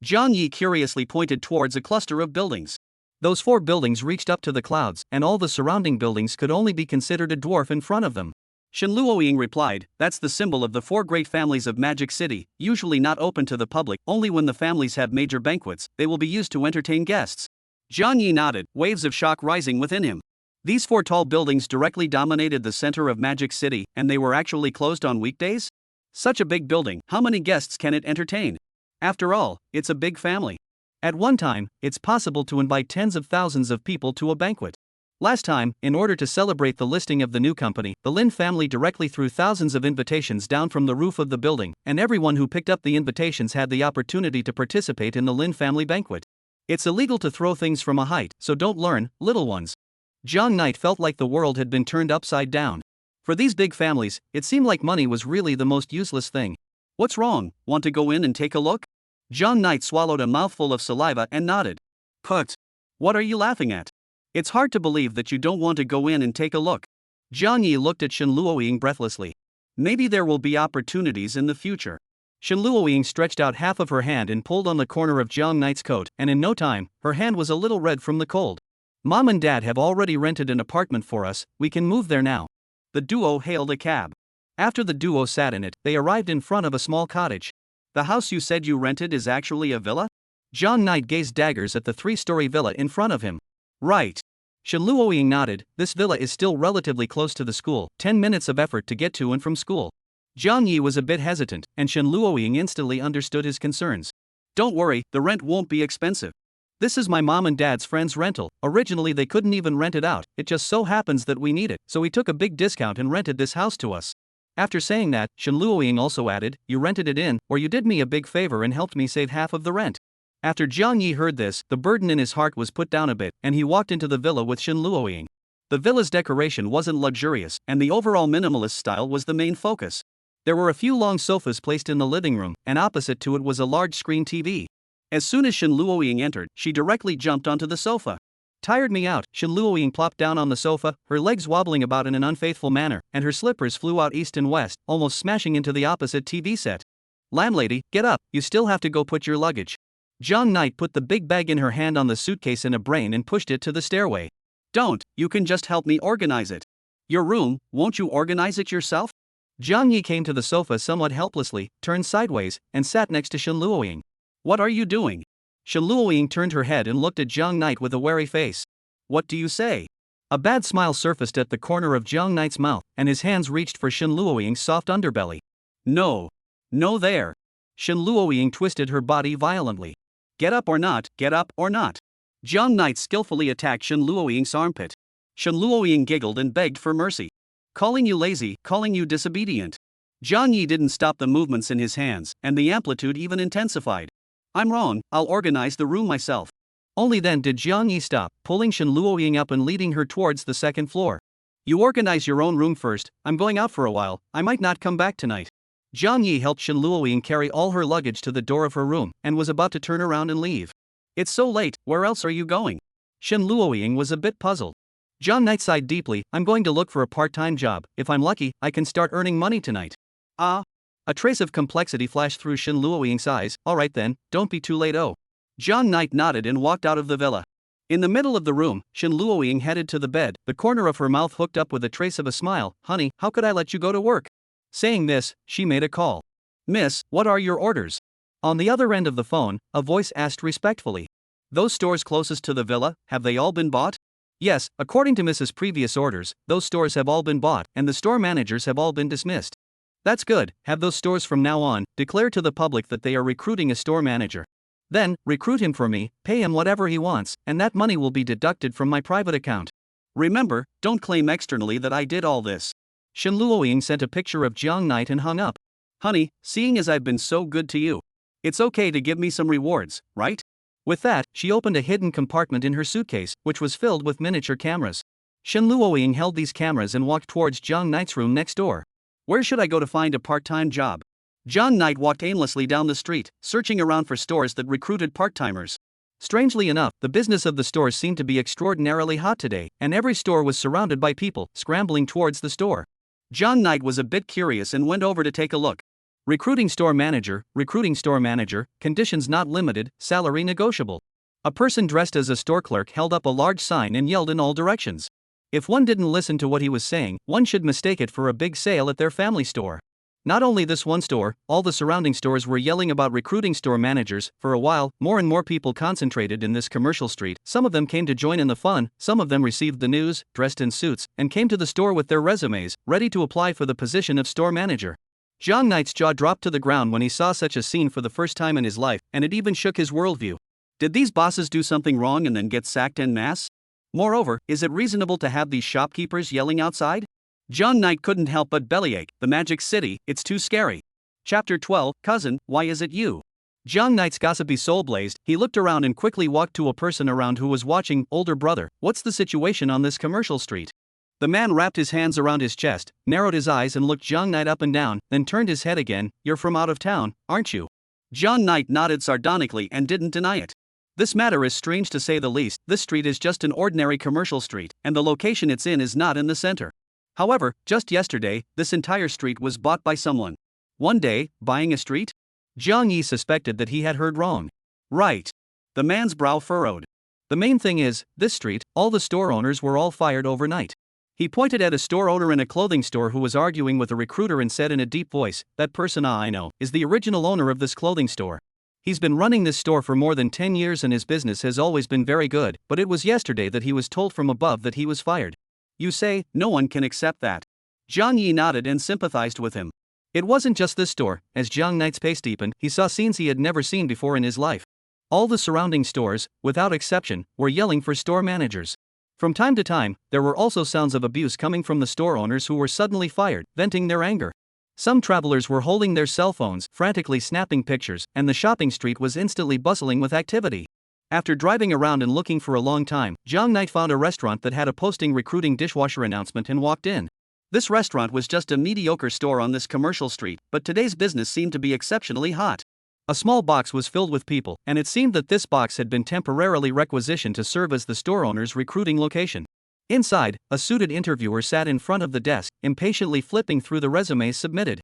Jiang Yi curiously pointed towards a cluster of buildings. Those 4 buildings reached up to the clouds, and all the surrounding buildings could only be considered a dwarf in front of them. Shen Luoying replied, that's the symbol of the 4 great families of Magic City, usually not open to the public, only when the families have major banquets, they will be used to entertain guests. Jiang Yi nodded, waves of shock rising within him. These 4 tall buildings directly dominated the center of Magic City, and they were actually closed on weekdays? Such a big building, how many guests can it entertain? After all, it's a big family. At one time, it's possible to invite tens of thousands of people to a banquet. Last time, in order to celebrate the listing of the new company, the Lin family directly threw thousands of invitations down from the roof of the building, and everyone who picked up the invitations had the opportunity to participate in the Lin family banquet. It's illegal to throw things from a height, so don't learn, little ones. John Knight felt like the world had been turned upside down. For these big families, it seemed like money was really the most useless thing. What's wrong? Want to go in and take a look? John Knight swallowed a mouthful of saliva and nodded. Put. What are you laughing at? It's hard to believe that you don't want to go in and take a look. Jiang Yi looked at Shen Luoying breathlessly. Maybe there will be opportunities in the future. Shen Luoying stretched out half of her hand and pulled on the corner of Jiang Knight's coat, and in no time, her hand was a little red from the cold. Mom and Dad have already rented an apartment for us, we can move there now. The duo hailed a cab. After the duo sat in it, they arrived in front of a small cottage. The house you said you rented is actually a villa? Jiang Knight gazed daggers at the 3-story villa in front of him. Right. Shen Luoying nodded. This villa is still relatively close to the school, 10 minutes of effort to get to and from school. Jiang Yi was a bit hesitant, and Shen Luoying instantly understood his concerns. Don't worry, the rent won't be expensive. This is my mom and dad's friend's rental. Originally they couldn't even rent it out, it just so happens that we need it, so he took a big discount and rented this house to us. After saying that, Shen Luoying also added, you rented it in, or you did me a big favor and helped me save half of the rent. After Jiang Yi heard this, the burden in his heart was put down a bit, and he walked into the villa with Shen Luoying. The villa's decoration wasn't luxurious, and the overall minimalist style was the main focus. There were a few long sofas placed in the living room, and opposite to it was a large screen TV. As soon as Shen Luoying entered, she directly jumped onto the sofa. Tired me out, Shen Luoying plopped down on the sofa, her legs wobbling about in an unfaithful manner, and her slippers flew out east and west, almost smashing into the opposite TV set. Landlady, get up, you still have to go put your luggage. Jiang Knight put the big bag in her hand on the suitcase in a brain and pushed it to the stairway. Don't, you can just help me organize it. Your room, won't you organize it yourself? Jiang Yi came to the sofa somewhat helplessly, turned sideways, and sat next to Shen Luoying. What are you doing? Shen Luoying turned her head and looked at Jiang Knight with a wary face. What do you say? A bad smile surfaced at the corner of Jiang Knight's mouth, and his hands reached for Shen Luoying's soft underbelly. No. No there. Shen Luoying twisted her body violently. Get up or not, get up or not. Jiang Knight skillfully attacked Shen Luoying's armpit. Shen Luoying giggled and begged for mercy. Calling you lazy, calling you disobedient. Jiang Yi didn't stop the movements in his hands, and the amplitude even intensified. I'm wrong, I'll organize the room myself. Only then did Jiang Yi stop, pulling Shen Luoying up and leading her towards the second floor. You organize your own room first, I'm going out for a while, I might not come back tonight. Jiang Yi helped Shen Luoying carry all her luggage to the door of her room, and was about to turn around and leave. It's so late, where else are you going? Shen Luoying was a bit puzzled. Jiang Knight sighed deeply, I'm going to look for a part-time job, if I'm lucky, I can start earning money tonight. Ah. A trace of complexity flashed through Shen Luoying's eyes. Alright then, don't be too late. Oh. Jiang Knight nodded and walked out of the villa. In the middle of the room, Shen Luoying headed to the bed, the corner of her mouth hooked up with a trace of a smile. Honey, how could I let you go to work? Saying this, she made a call. Miss, what are your orders? On the other end of the phone, a voice asked respectfully. Those stores closest to the villa, have they all been bought? Yes, according to Mrs. Previous orders, those stores have all been bought, and the store managers have all been dismissed. That's good, have those stores from now on, declare to the public that they are recruiting a store manager. Then, recruit him for me, pay him whatever he wants, and that money will be deducted from my private account. Remember, don't claim externally that I did all this. Shen Luoying sent a picture of Jiang Knight and hung up. Honey, seeing as I've been so good to you, it's okay to give me some rewards, right? With that, she opened a hidden compartment in her suitcase, which was filled with miniature cameras. Shen Luoying held these cameras and walked towards Jiang Knight's room next door. Where should I go to find a part-time job? Jiang Knight walked aimlessly down the street, searching around for stores that recruited part-timers. Strangely enough, the business of the stores seemed to be extraordinarily hot today, and every store was surrounded by people, scrambling towards the store. Jiang Knight was a bit curious and went over to take a look. Recruiting store manager, conditions not limited, salary negotiable. A person dressed as a store clerk held up a large sign and yelled in all directions. If one didn't listen to what he was saying, one should mistake it for a big sale at their family store. Not only this one store, all the surrounding stores were yelling about recruiting store managers. For a while, more and more people concentrated in this commercial street. Some of them came to join in the fun, some of them received the news, dressed in suits, and came to the store with their resumes, ready to apply for the position of store manager. Jiang Knight's jaw dropped to the ground when he saw such a scene for the first time in his life, and it even shook his worldview. Did these bosses do something wrong and then get sacked en masse? Moreover, is it reasonable to have these shopkeepers yelling outside? Jiang Knight couldn't help but bellyache. The Magic City, it's too scary. Chapter 12, Cousin, why is it you? Jiang Knight's gossipy soul blazed. He looked around and quickly walked to a person around who was watching. Older brother, what's the situation on this commercial street? The man wrapped his hands around his chest, narrowed his eyes and looked Jiang Knight up and down, then turned his head again. You're from out of town, aren't you? Jiang Knight nodded sardonically and didn't deny it. This matter is strange to say the least. This street is just an ordinary commercial street, and the location it's in is not in the center. However, just yesterday, this entire street was bought by someone. One day, buying a street? Jiang Yi suspected that he had heard wrong. Right. The man's brow furrowed. The main thing is, this street, all the store owners were all fired overnight. He pointed at a store owner in a clothing store who was arguing with a recruiter and said in a deep voice, that person I know, is the original owner of this clothing store. He's been running this store for more than 10 years and his business has always been very good, but it was yesterday that he was told from above that he was fired. You say, no one can accept that. Jiang Yi nodded and sympathized with him. It wasn't just this store. As Jiang Knight's pace deepened, he saw scenes he had never seen before in his life. All the surrounding stores, without exception, were yelling for store managers. From time to time, there were also sounds of abuse coming from the store owners who were suddenly fired, venting their anger. Some travelers were holding their cell phones, frantically snapping pictures, and the shopping street was instantly bustling with activity. After driving around and looking for a long time, Jiang Knight found a restaurant that had a posting recruiting dishwasher announcement and walked in. This restaurant was just a mediocre store on this commercial street, but today's business seemed to be exceptionally hot. A small box was filled with people, and it seemed that this box had been temporarily requisitioned to serve as the store owner's recruiting location. Inside, a suited interviewer sat in front of the desk, impatiently flipping through the resumes submitted.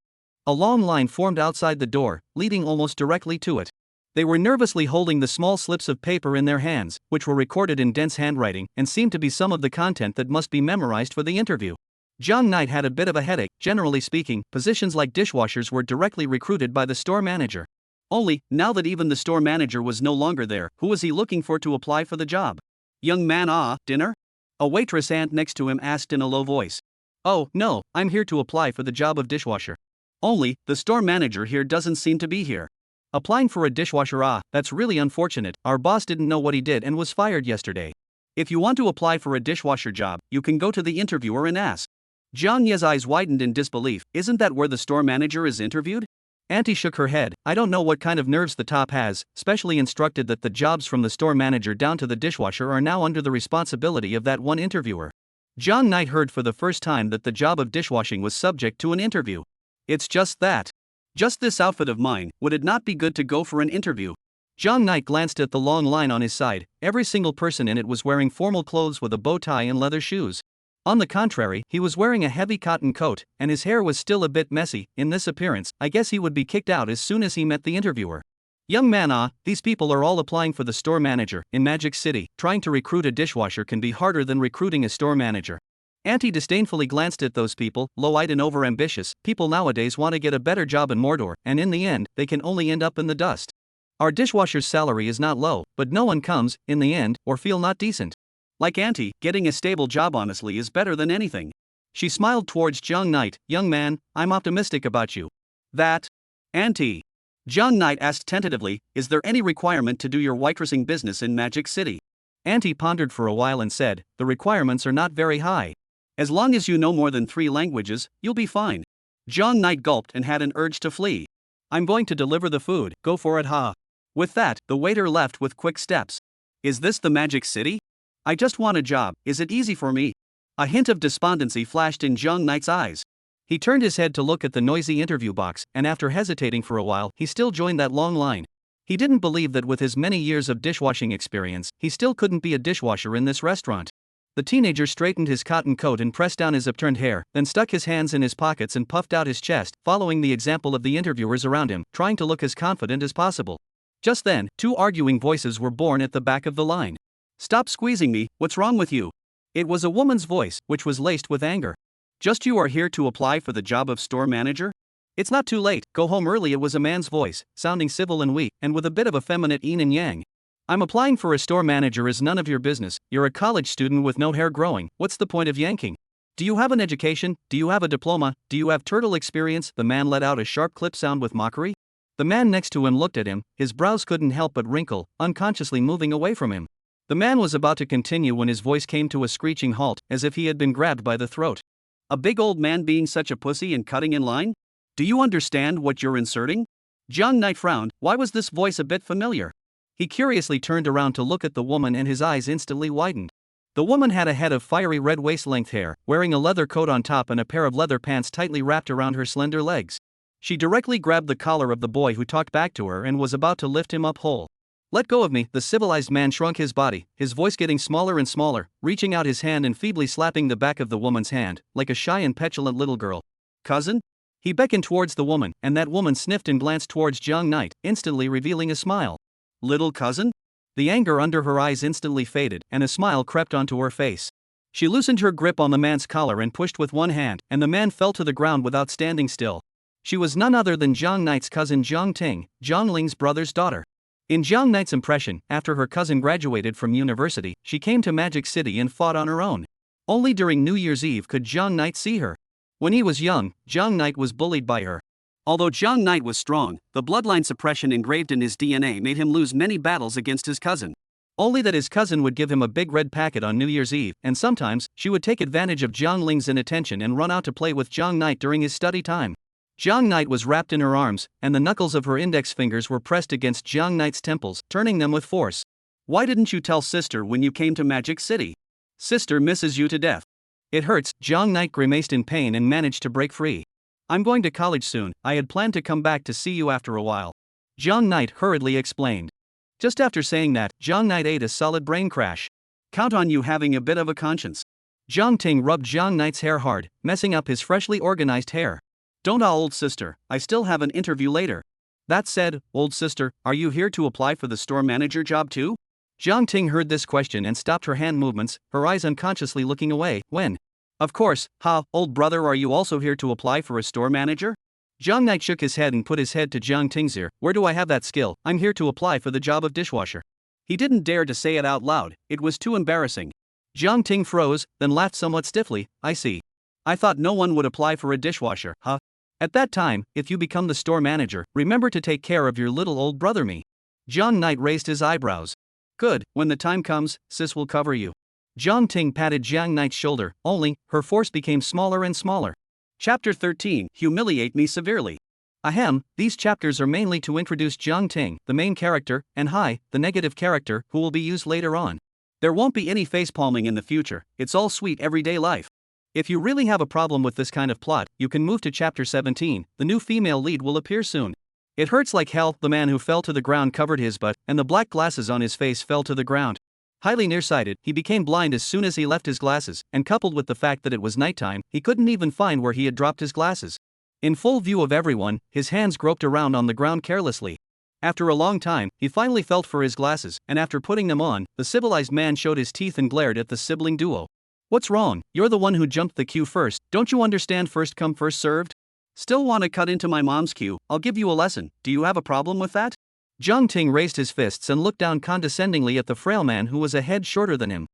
A long line formed outside the door, leading almost directly to it. They were nervously holding the small slips of paper in their hands, which were recorded in dense handwriting, and seemed to be some of the content that must be memorized for the interview. Jiang Knight had a bit of a headache. Generally speaking, positions like dishwashers were directly recruited by the store manager. Only, now that even the store manager was no longer there, who was he looking for to apply for the job? Young man, dinner? A waitress aunt next to him asked in a low voice. Oh, no, I'm here to apply for the job of dishwasher. Only, the store manager here doesn't seem to be here. Applying for a dishwasher, that's really unfortunate. Our boss didn't know what he did and was fired yesterday. If you want to apply for a dishwasher job, you can go to the interviewer and ask. Jiang Ye's eyes widened in disbelief. Isn't that where the store manager is interviewed? Auntie shook her head. I don't know what kind of nerves the top has, specially instructed that the jobs from the store manager down to the dishwasher are now under the responsibility of that one interviewer. Jiang Knight heard for the first time that the job of dishwashing was subject to an interview. It's just that. Just this outfit of mine, would it not be good to go for an interview? Jiang Knight glanced at the long line on his side. Every single person in it was wearing formal clothes with a bow tie and leather shoes. On the contrary, he was wearing a heavy cotton coat, and his hair was still a bit messy. In this appearance, I guess he would be kicked out as soon as he met the interviewer. Young man, these people are all applying for the store manager. In Magic City, trying to recruit a dishwasher can be harder than recruiting a store manager. Auntie disdainfully glanced at those people, low-eyed and overambitious. People nowadays want to get a better job in Mordor, and in the end, they can only end up in the dust. Our dishwasher's salary is not low, but no one comes, in the end, or feel not decent. Like Auntie, getting a stable job honestly is better than anything. She smiled towards Jiang Knight. Young man, I'm optimistic about you. That? Auntie. Jiang Knight asked tentatively, is there any requirement to do your waitressing business in Magic City? Auntie pondered for a while and said, the requirements are not very high. As long as you know more than 3 languages, you'll be fine. Jiang Knight gulped and had an urge to flee. I'm going to deliver the food, go for it ha. With that, the waiter left with quick steps. Is this the Magic City? I just want a job, is it easy for me? A hint of despondency flashed in Jiang Knight's eyes. He turned his head to look at the noisy interview box, and after hesitating for a while, he still joined that long line. He didn't believe that with his many years of dishwashing experience, he still couldn't be a dishwasher in this restaurant. The teenager straightened his cotton coat and pressed down his upturned hair, then stuck his hands in his pockets and puffed out his chest, following the example of the interviewers around him, trying to look as confident as possible. Just then, 2 arguing voices were born at the back of the line. Stop squeezing me, what's wrong with you? It was a woman's voice, which was laced with anger. Just you are here to apply for the job of store manager? It's not too late, go home early. It was a man's voice, sounding civil and weak, and with a bit of effeminate yin and yang. I'm applying for a store manager is none of your business. You're a college student with no hair growing, what's the point of yanking? Do you have an education? Do you have a diploma? Do you have turtle experience? The man let out a sharp clip sound with mockery. The man next to him looked at him, his brows couldn't help but wrinkle, unconsciously moving away from him. The man was about to continue when his voice came to a screeching halt, as if he had been grabbed by the throat. A big old man being such a pussy and cutting in line? Do you understand what you're inserting? Jiang Knight frowned. Why was this voice a bit familiar? He curiously turned around to look at the woman and his eyes instantly widened. The woman had a head of fiery red waist-length hair, wearing a leather coat on top and a pair of leather pants tightly wrapped around her slender legs. She directly grabbed the collar of the boy who talked back to her and was about to lift him up whole. "Let go of me," the civilized man shrunk his body, his voice getting smaller and smaller, reaching out his hand and feebly slapping the back of the woman's hand, like a shy and petulant little girl. "Cousin?" He beckoned towards the woman, and that woman sniffed and glanced towards Jiang Knight, instantly revealing a smile. "Little cousin?" The anger under her eyes instantly faded, and a smile crept onto her face. She loosened her grip on the man's collar and pushed with one hand, and the man fell to the ground without standing still. She was none other than Jiang Knight's cousin Jiang Ting, Jiang Ling's brother's daughter. In Jiang Knight's impression, after her cousin graduated from university, she came to Magic City and fought on her own. Only during New Year's Eve could Jiang Knight see her. When he was young, Jiang Knight was bullied by her. Although Jiang Knight was strong, the bloodline suppression engraved in his DNA made him lose many battles against his cousin. Only that his cousin would give him a big red packet on New Year's Eve, and sometimes, she would take advantage of Jiang Ling's inattention and run out to play with Jiang Knight during his study time. Jiang Knight was wrapped in her arms, and the knuckles of her index fingers were pressed against Jiang Knight's temples, turning them with force. "Why didn't you tell sister when you came to Magic City? Sister misses you to death." "It hurts," Jiang Knight grimaced in pain and managed to break free. "I'm going to college soon, I had planned to come back to see you after a while," Jiang Knight hurriedly explained. Just after saying that, Jiang Knight ate a solid brain crash. "Count on you having a bit of a conscience." Jiang Ting rubbed Jiang Knight's hair hard, messing up his freshly organized hair. "Don't old sister, I still have an interview later." "That said, old sister, are you here to apply for the store manager job too?" Jiang Ting heard this question and stopped her hand movements, her eyes unconsciously looking away. "When?" "Of course, old brother, are you also here to apply for a store manager?" Jiang Knight shook his head and put his head to Jiang Ting's ear. "Where do I have that skill? I'm here to apply for the job of dishwasher." He didn't dare to say it out loud, it was too embarrassing. Jiang Ting froze, then laughed somewhat stiffly. "I see. I thought no one would apply for a dishwasher, huh? At that time, if you become the store manager, remember to take care of your little old brother me." Jiang Knight raised his eyebrows. "Good, when the time comes, sis will cover you." Jiang Ting patted Jiang Knight's shoulder, only, her force became smaller and smaller. Chapter 13, Humiliate Me Severely. Ahem, these chapters are mainly to introduce Jiang Ting, the main character, and Hai, the negative character, who will be used later on. There won't be any facepalming in the future, it's all sweet everyday life. If you really have a problem with this kind of plot, you can move to chapter 17, the new female lead will appear soon. It hurts like hell, the man who fell to the ground covered his butt, and the black glasses on his face fell to the ground. Highly nearsighted, he became blind as soon as he left his glasses, and coupled with the fact that it was nighttime, he couldn't even find where he had dropped his glasses. In full view of everyone, his hands groped around on the ground carelessly. After a long time, he finally felt for his glasses, and after putting them on, the civilized man showed his teeth and glared at the sibling duo. "What's wrong? You're the one who jumped the queue first, don't you understand first come first served? Still want to cut into my mom's queue? I'll give you a lesson, do you have a problem with that?" Jiang Ting raised his fists and looked down condescendingly at the frail man who was a head shorter than him.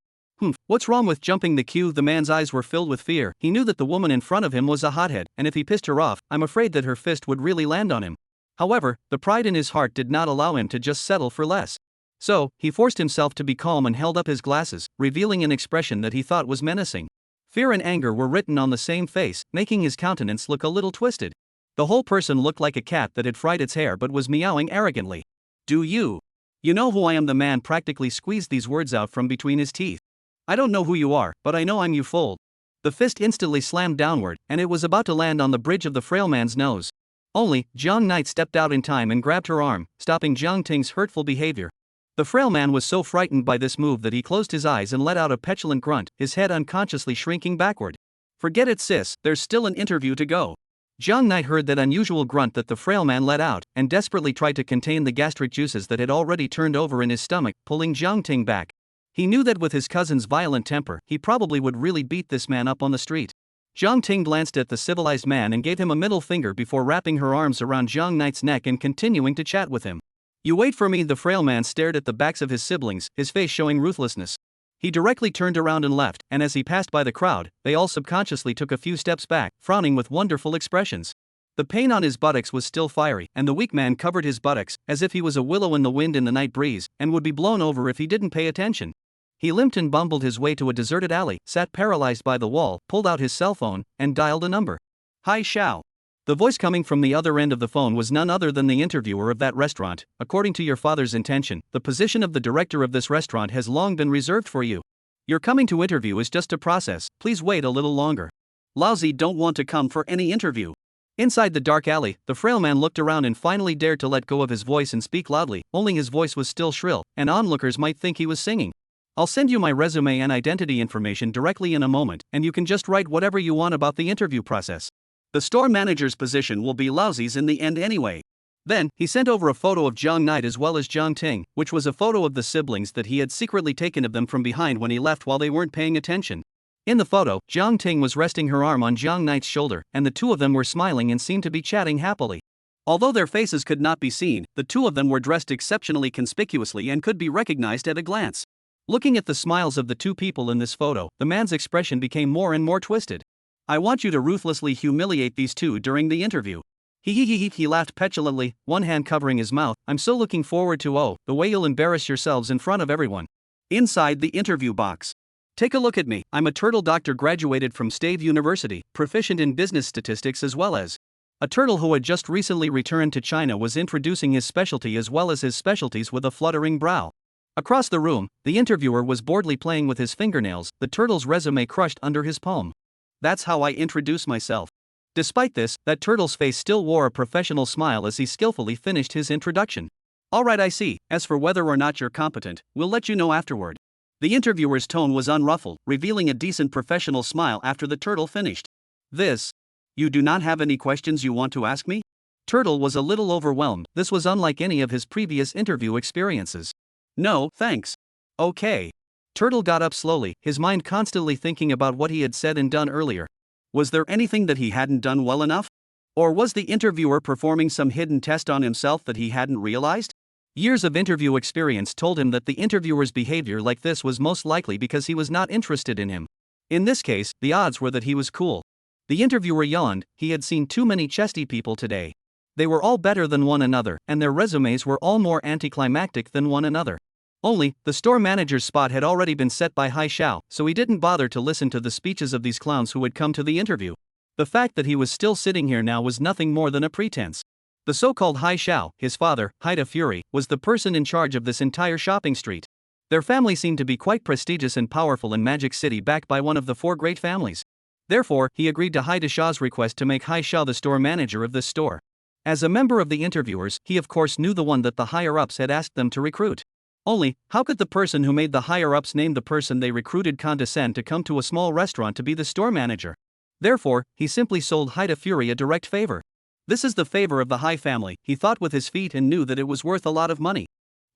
What's wrong with jumping the queue?" The man's eyes were filled with fear. He knew that the woman in front of him was a hothead, and if he pissed her off, I'm afraid that her fist would really land on him. However, the pride in his heart did not allow him to just settle for less. So, he forced himself to be calm and held up his glasses, revealing an expression that he thought was menacing. Fear and anger were written on the same face, making his countenance look a little twisted. The whole person looked like a cat that had fried its hair but was meowing arrogantly. "Do you? You know who I am?" The man practically squeezed these words out from between his teeth. "I don't know who you are, but I know I'm you fold." The fist instantly slammed downward, and it was about to land on the bridge of the frail man's nose. Only, Jiang Knight stepped out in time and grabbed her arm, stopping Jiang Ting's hurtful behavior. The frail man was so frightened by this move that he closed his eyes and let out a petulant grunt, his head unconsciously shrinking backward. "Forget it, sis, there's still an interview to go." Jiang Knight heard that unusual grunt that the frail man let out, and desperately tried to contain the gastric juices that had already turned over in his stomach, pulling Jiang Ting back. He knew that with his cousin's violent temper, he probably would really beat this man up on the street. Jiang Ting glanced at the civilized man and gave him a middle finger before wrapping her arms around Jiang Knight's neck and continuing to chat with him. "You wait for me." The frail man stared at the backs of his siblings, his face showing ruthlessness. He directly turned around and left, and as he passed by the crowd, they all subconsciously took a few steps back, frowning with wonderful expressions. The pain on his buttocks was still fiery, and the weak man covered his buttocks, as if he was a willow in the wind in the night breeze, and would be blown over if he didn't pay attention. He limped and bumbled his way to a deserted alley, sat paralyzed by the wall, pulled out his cell phone, and dialed a number. "Hi Xiao. The voice coming from the other end of the phone was none other than the interviewer of that restaurant. According to your father's intention, the position of the director of this restaurant has long been reserved for you. Your coming to interview is just a process, please wait a little longer. Lousy, don't want to come for any interview. Inside the dark alley, the frail man looked around and finally dared to let go of his voice and speak loudly, only his voice was still shrill, and onlookers might think he was singing. I'll send you my resume and identity information directly in a moment, and you can just write whatever you want about the interview process. The store manager's position will be Lousy's in the end anyway. Then, he sent over a photo of Jiang Knight as well as Jiang Ting, which was a photo of the siblings that he had secretly taken of them from behind when he left while they weren't paying attention. In the photo, Jiang Ting was resting her arm on Jiang Knight's shoulder, and the two of them were smiling and seemed to be chatting happily. Although their faces could not be seen, the two of them were dressed exceptionally conspicuously and could be recognized at a glance. Looking at the smiles of the two people in this photo, the man's expression became more and more twisted. I want you to ruthlessly humiliate these two during the interview. He laughed petulantly, one hand covering his mouth. I'm so looking forward to the way you'll embarrass yourselves in front of everyone. Inside the interview box. Take a look at me, I'm a turtle doctor graduated from Stave University, proficient in business statistics as well as. A turtle who had just recently returned to China was introducing his specialty as well as his specialties with a fluttering brow. Across the room, the interviewer was boredly playing with his fingernails, the turtle's resume crushed under his palm. That's how I introduce myself. Despite this, that turtle's face still wore a professional smile as he skillfully finished his introduction. Alright, I see, as for whether or not you're competent, we'll let you know afterward. The interviewer's tone was unruffled, revealing a decent professional smile after the turtle finished. You do not have any questions you want to ask me? Turtle was a little overwhelmed, this was unlike any of his previous interview experiences. No, thanks. Okay. Turtle got up slowly, his mind constantly thinking about what he had said and done earlier. Was there anything that he hadn't done well enough? Or was the interviewer performing some hidden test on himself that he hadn't realized? Years of interview experience told him that the interviewer's behavior like this was most likely because he was not interested in him. In this case, the odds were that he was cool. The interviewer yawned, he had seen too many chesty people today. They were all better than one another, and their resumes were all more anticlimactic than one another. Only, the store manager's spot had already been set by Hai Xiao, so he didn't bother to listen to the speeches of these clowns who had come to the interview. The fact that he was still sitting here now was nothing more than a pretense. The so-called Hai Xiao, his father, Haida Fury, was the person in charge of this entire shopping street. Their family seemed to be quite prestigious and powerful in Magic City, backed by one of the four great families. Therefore, he agreed to Haida Xiao's request to make Hai Xiao the store manager of this store. As a member of the interviewers, he of course knew the one that the higher-ups had asked them to recruit. Only, how could the person who made the higher-ups name the person they recruited condescend to come to a small restaurant to be the store manager? Therefore, he simply sold Haida Fury a direct favor. This is the favor of the Hai family, he thought with his feet and knew that it was worth a lot of money.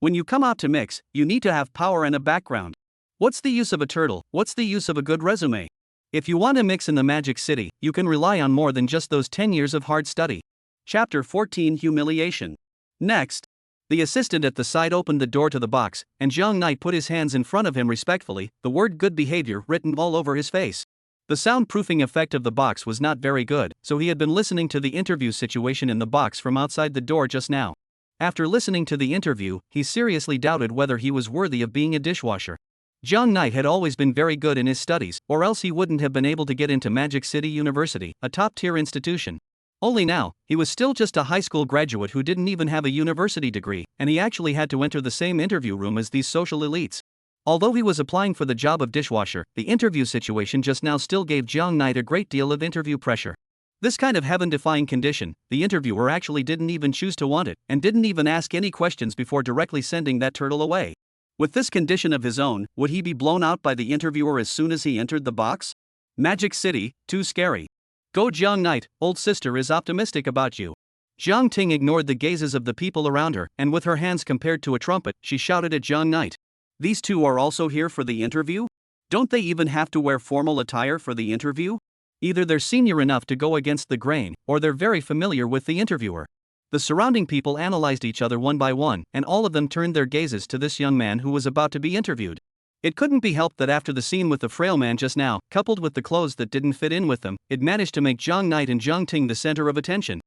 When you come out to mix, you need to have power and a background. What's the use of a turtle, what's the use of a good resume? If you want to mix in the Magic City, you can rely on more than just those 10 years of hard study. Chapter 14 Humiliation. Next. The assistant at the side opened the door to the box, and Jiang Knight put his hands in front of him respectfully, the word good behavior written all over his face. The soundproofing effect of the box was not very good, so he had been listening to the interview situation in the box from outside the door just now. After listening to the interview, he seriously doubted whether he was worthy of being a dishwasher. Jiang Knight had always been very good in his studies, or else he wouldn't have been able to get into Magic City University, a top-tier institution. Only now, he was still just a high school graduate who didn't even have a university degree, and he actually had to enter the same interview room as these social elites. Although he was applying for the job of dishwasher, the interview situation just now still gave Jiang Knight a great deal of interview pressure. This kind of heaven-defying condition, the interviewer actually didn't even choose to want it, and didn't even ask any questions before directly sending that turtle away. With this condition of his own, would he be blown out by the interviewer as soon as he entered the box? Magic City, too scary. Go Jiang Knight, old sister is optimistic about you. Jiang Ting ignored the gazes of the people around her, and with her hands compared to a trumpet, she shouted at Jiang Knight. These two are also here for the interview? Don't they even have to wear formal attire for the interview? Either they're senior enough to go against the grain, or they're very familiar with the interviewer. The surrounding people analyzed each other one by one, and all of them turned their gazes to this young man who was about to be interviewed. It couldn't be helped that after the scene with the frail man just now, coupled with the clothes that didn't fit in with them, it managed to make Jiang Knight and Jiang Ting the center of attention.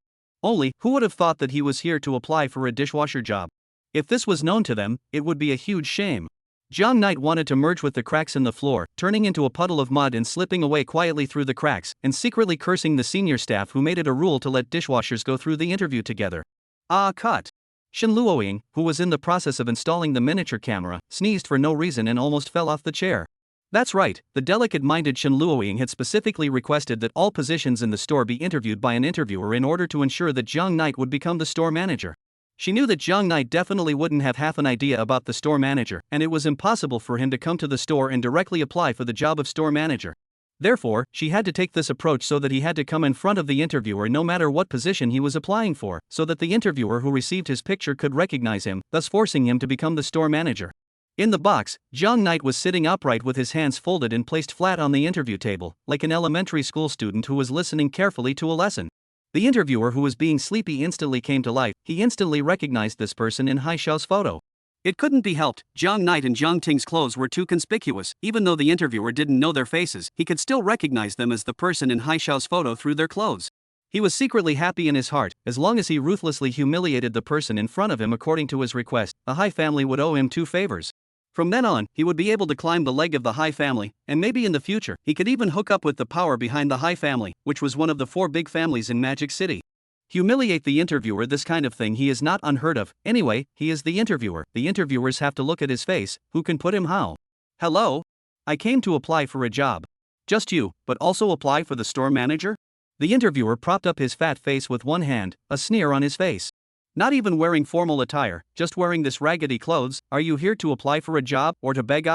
Only, who would have thought that he was here to apply for a dishwasher job? If this was known to them, it would be a huge shame. Jiang Knight wanted to merge with the cracks in the floor, turning into a puddle of mud and slipping away quietly through the cracks, and secretly cursing the senior staff who made it a rule to let dishwashers go through the interview together. Ah, cut. Shen Luoying, who was in the process of installing the miniature camera, sneezed for no reason and almost fell off the chair. That's right, the delicate-minded Shen Luoying had specifically requested that all positions in the store be interviewed by an interviewer in order to ensure that Jiang Knight would become the store manager. She knew that Jiang Knight definitely wouldn't have half an idea about the store manager, and it was impossible for him to come to the store and directly apply for the job of store manager. Therefore, she had to take this approach so that he had to come in front of the interviewer no matter what position he was applying for, so that the interviewer who received his picture could recognize him, thus forcing him to become the store manager. In the box, Jiang Knight was sitting upright with his hands folded and placed flat on the interview table, like an elementary school student who was listening carefully to a lesson. The interviewer who was being sleepy instantly came to life. He instantly recognized this person in Hai Xiao's photo. It couldn't be helped, Jiang Knight and Jiang Ting's clothes were too conspicuous. Even though the interviewer didn't know their faces, he could still recognize them as the person in Hai Xiao's photo through their clothes. He was secretly happy in his heart. As long as he ruthlessly humiliated the person in front of him according to his request, the Hai family would owe him 2 favors. From then on, he would be able to climb the leg of the Hai family, and maybe in the future, he could even hook up with the power behind the Hai family, which was one of the 4 big families in Magic City. Humiliate the interviewer, this kind of thing he is not unheard of. Anyway, he is the interviewer. The interviewers have to look at his face. Who can put him how? Hello? I came to apply for a job. Just you, but also apply for the store manager? The interviewer propped up his fat face with one hand, a sneer on his face. Not even wearing formal attire, just wearing this raggedy clothes. Are you here to apply for a job or to beg?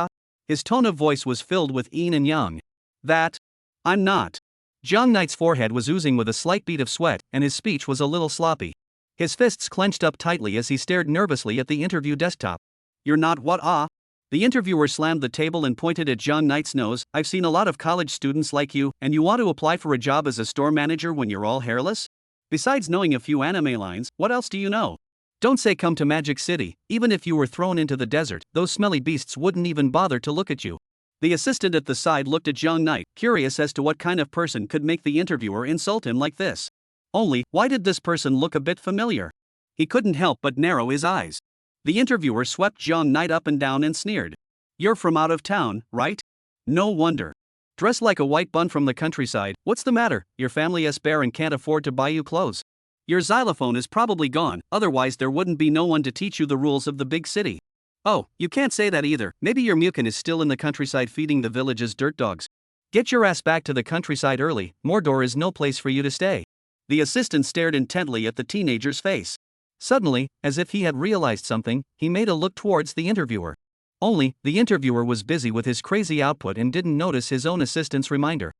His tone of voice was filled with yin and yang. That? I'm not. Jiang Knight's forehead was oozing with a slight bead of sweat, and his speech was a little sloppy. His fists clenched up tightly as he stared nervously at the interview desktop. You're not what? The interviewer slammed the table and pointed at Jiang Knight's nose. I've seen a lot of college students like you, and you want to apply for a job as a store manager when you're all hairless? Besides knowing a few anime lines, what else do you know? Don't say come to Magic City. Even if you were thrown into the desert, those smelly beasts wouldn't even bother to look at you. The assistant at the side looked at Jiang Knight, curious as to what kind of person could make the interviewer insult him like this. Only, why did this person look a bit familiar? He couldn't help but narrow his eyes. The interviewer swept Jiang Knight up and down and sneered. You're from out of town, right? No wonder. Dressed like a white bun from the countryside. What's the matter? Your family is bare and can't afford to buy you clothes. Your xylophone is probably gone, otherwise there wouldn't be no one to teach you the rules of the big city. Oh, you can't say that either. Maybe your Mukin is still in the countryside feeding the village's dirt dogs. Get your ass back to the countryside early. Mordor is no place for you to stay. The assistant stared intently at the teenager's face. Suddenly, as if he had realized something, he made a look towards the interviewer. Only, the interviewer was busy with his crazy output and didn't notice his own assistant's reminder.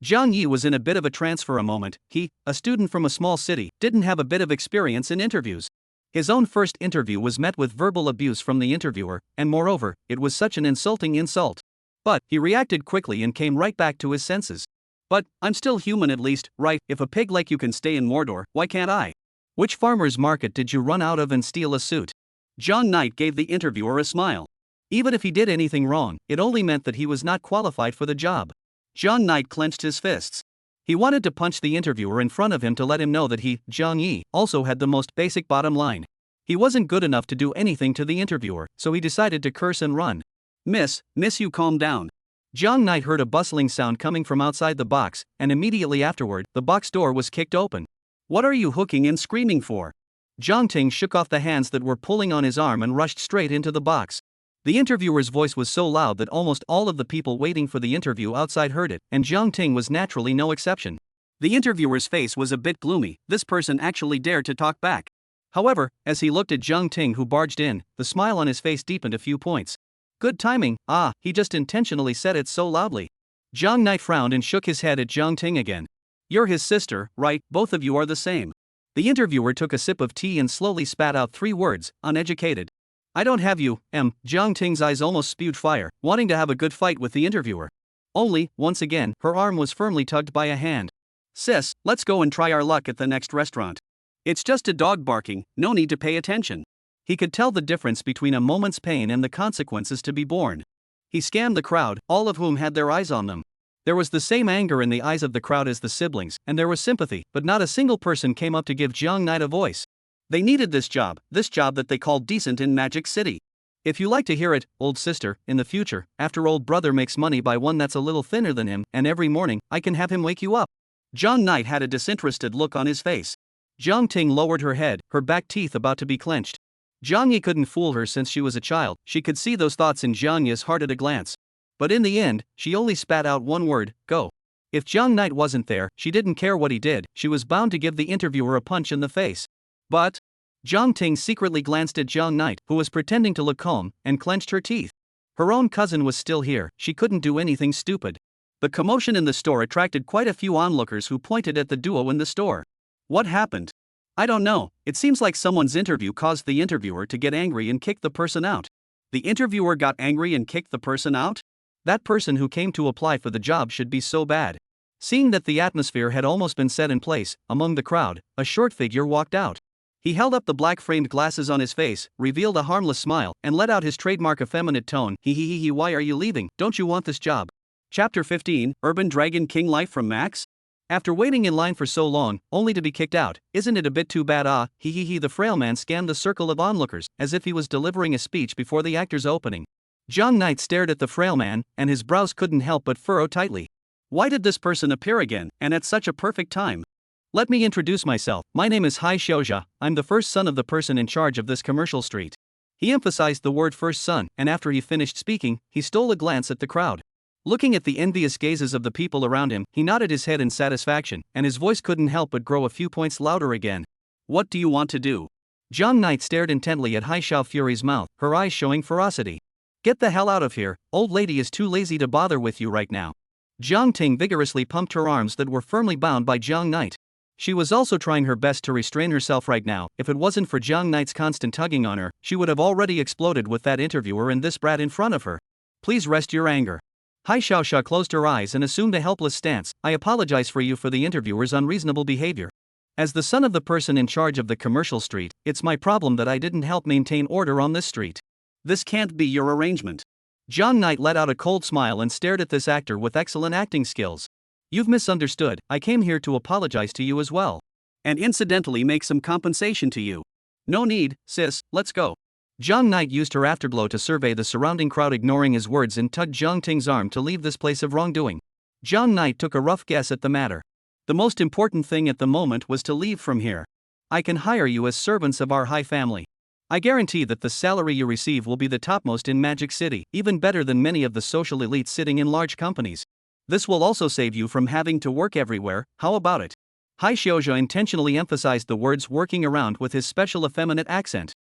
Zhang Yi was in a bit of a trance for a moment. He, a student from a small city, didn't have a bit of experience in interviews. His own first interview was met with verbal abuse from the interviewer, and moreover, it was such an insulting insult. But, he reacted quickly and came right back to his senses. But, I'm still human at least, right? If a pig like you can stay in Mordor, why can't I? Which farmer's market did you run out of and steal a suit? Jiang Knight gave the interviewer a smile. Even if he did anything wrong, it only meant that he was not qualified for the job. Jiang Knight clenched his fists. He wanted to punch the interviewer in front of him to let him know that he, Jiang Yi, also had the most basic bottom line. He wasn't good enough to do anything to the interviewer, so he decided to curse and run. Miss, you calm down. Jiang Knight heard a bustling sound coming from outside the box, and immediately afterward, the box door was kicked open. What are you hooking and screaming for? Jiang Ting shook off the hands that were pulling on his arm and rushed straight into the box. The interviewer's voice was so loud that almost all of the people waiting for the interview outside heard it, and Jiang Ting was naturally no exception. The interviewer's face was a bit gloomy. This person actually dared to talk back. However, as he looked at Jiang Ting who barged in, the smile on his face deepened a few points. Good timing. He just intentionally said it so loudly. Jiang Knight frowned and shook his head at Jiang Ting again. You're his sister, right? Both of you are the same. The interviewer took a sip of tea and slowly spat out 3 words, uneducated. I don't have you, Jiang Ting's eyes almost spewed fire, wanting to have a good fight with the interviewer. Only, once again, her arm was firmly tugged by a hand. Sis, let's go and try our luck at the next restaurant. It's just a dog barking, no need to pay attention. He could tell the difference between a moment's pain and the consequences to be borne. He scanned the crowd, all of whom had their eyes on them. There was the same anger in the eyes of the crowd as the siblings, and there was sympathy, but not a single person came up to give Jiang Knight a voice. They needed this job that they called decent in Magic City. If you like to hear it, old sister, in the future, after old brother makes money by one that's a little thinner than him, and every morning, I can have him wake you up. Jiang Knight had a disinterested look on his face. Jiang Ting lowered her head, her back teeth about to be clenched. Jiang Yi couldn't fool her since she was a child, she could see those thoughts in Jiang Yi's heart at a glance. But in the end, she only spat out one word, go. If Jiang Knight wasn't there, she didn't care what he did, she was bound to give the interviewer a punch in the face. But Jiang Ting secretly glanced at Jiang Knight, who was pretending to look calm, and clenched her teeth. Her own cousin was still here, she couldn't do anything stupid. The commotion in the store attracted quite a few onlookers who pointed at the duo in the store. What happened? I don't know, it seems like someone's interview caused the interviewer to get angry and kick the person out. The interviewer got angry and kicked the person out? That person who came to apply for the job should be so bad. Seeing that the atmosphere had almost been set in place, among the crowd, a short figure walked out. He held up the black-framed glasses on his face, revealed a harmless smile, and let out his trademark effeminate tone, he, why are you leaving, don't you want this job? Chapter 15, Urban Dragon King Life from Max? After waiting in line for so long, only to be kicked out, isn't it a bit too bad? He, the frail man scanned the circle of onlookers, as if he was delivering a speech before the actor's opening. Jiang Knight stared at the frail man, and his brows couldn't help but furrow tightly. Why did this person appear again, and at such a perfect time? Let me introduce myself, my name is Hai Xiaojia, I'm the first son of the person in charge of this commercial street. He emphasized the word first son, and after he finished speaking, he stole a glance at the crowd. Looking at the envious gazes of the people around him, he nodded his head in satisfaction, and his voice couldn't help but grow a few points louder again. What do you want to do? Jiang Knight stared intently at Hai Xiao Fury's mouth, her eyes showing ferocity. Get the hell out of here, old lady is too lazy to bother with you right now. Jiang Ting vigorously pumped her arms that were firmly bound by Jiang Knight. She was also trying her best to restrain herself right now. If it wasn't for Jiang Knight's constant tugging on her, she would have already exploded with that interviewer and this brat in front of her. Please rest your anger. Hai Xiaoxia closed her eyes and assumed a helpless stance. I apologize for the interviewer's unreasonable behavior. As the son of the person in charge of the commercial street, it's my problem that I didn't help maintain order on this street. This can't be your arrangement. Jiang Knight let out a cold smile and stared at this actor with excellent acting skills. You've misunderstood, I came here to apologize to you as well. And incidentally make some compensation to you. No need, sis, let's go. Jiang Knight used her afterglow to survey the surrounding crowd, ignoring his words, and tugged Jiang Ting's arm to leave this place of wrongdoing. Jiang Knight took a rough guess at the matter. The most important thing at the moment was to leave from here. I can hire you as servants of our high family. I guarantee that the salary you receive will be the topmost in Magic City, even better than many of the social elites sitting in large companies. This will also save you from having to work everywhere, how about it? Hai Xiaojia intentionally emphasized the words working around with his special effeminate accent.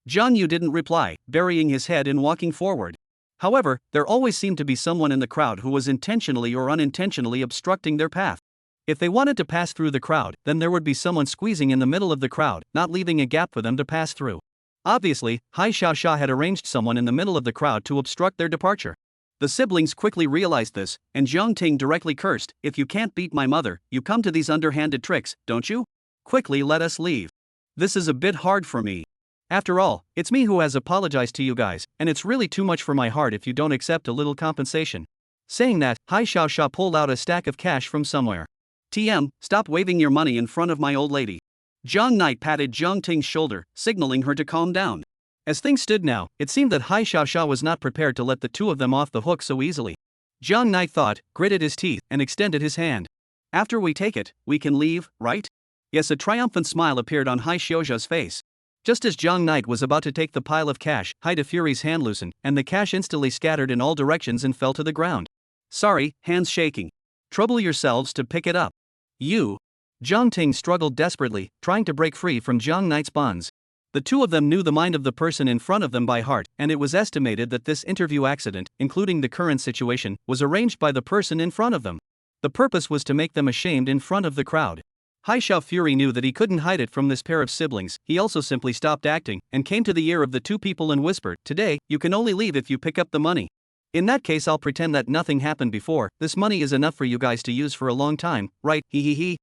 Jiang Yu didn't reply, burying his head and walking forward. However, there always seemed to be someone in the crowd who was intentionally or unintentionally obstructing their path. If they wanted to pass through the crowd, then there would be someone squeezing in the middle of the crowd, not leaving a gap for them to pass through. Obviously, Hai Xiaoxia had arranged someone in the middle of the crowd to obstruct their departure. The siblings quickly realized this, and Jiang Ting directly cursed, if you can't beat my mother, you come to these underhanded tricks, don't you? Quickly let us leave. This is a bit hard for me. After all, it's me who has apologized to you guys, and it's really too much for my heart if you don't accept a little compensation. Saying that, Hai Xiaoxia pulled out a stack of cash from somewhere. TM, stop waving your money in front of my old lady. Jiang Knight patted Jiang Ting's shoulder, signaling her to calm down. As things stood now, it seemed that Hai Xiaoxia was not prepared to let the two of them off the hook so easily. Jiang Knight thought, gritted his teeth, and extended his hand. After we take it, we can leave, right? Yes, a triumphant smile appeared on Hai Xiaoxia's face. Just as Jiang Knight was about to take the pile of cash, Hai de Fury's hand loosened, and the cash instantly scattered in all directions and fell to the ground. Sorry, hands shaking. Trouble yourselves to pick it up. You. Jiang Ting struggled desperately, trying to break free from Jiang Knight's bonds. The two of them knew the mind of the person in front of them by heart, and it was estimated that this interview accident, including the current situation, was arranged by the person in front of them. The purpose was to make them ashamed in front of the crowd. Hai Xiao Fury knew that he couldn't hide it from this pair of siblings. He also simply stopped acting, and came to the ear of the two people and whispered, today, you can only leave if you pick up the money. In that case I'll pretend that nothing happened before, this money is enough for you guys to use for a long time, right, he.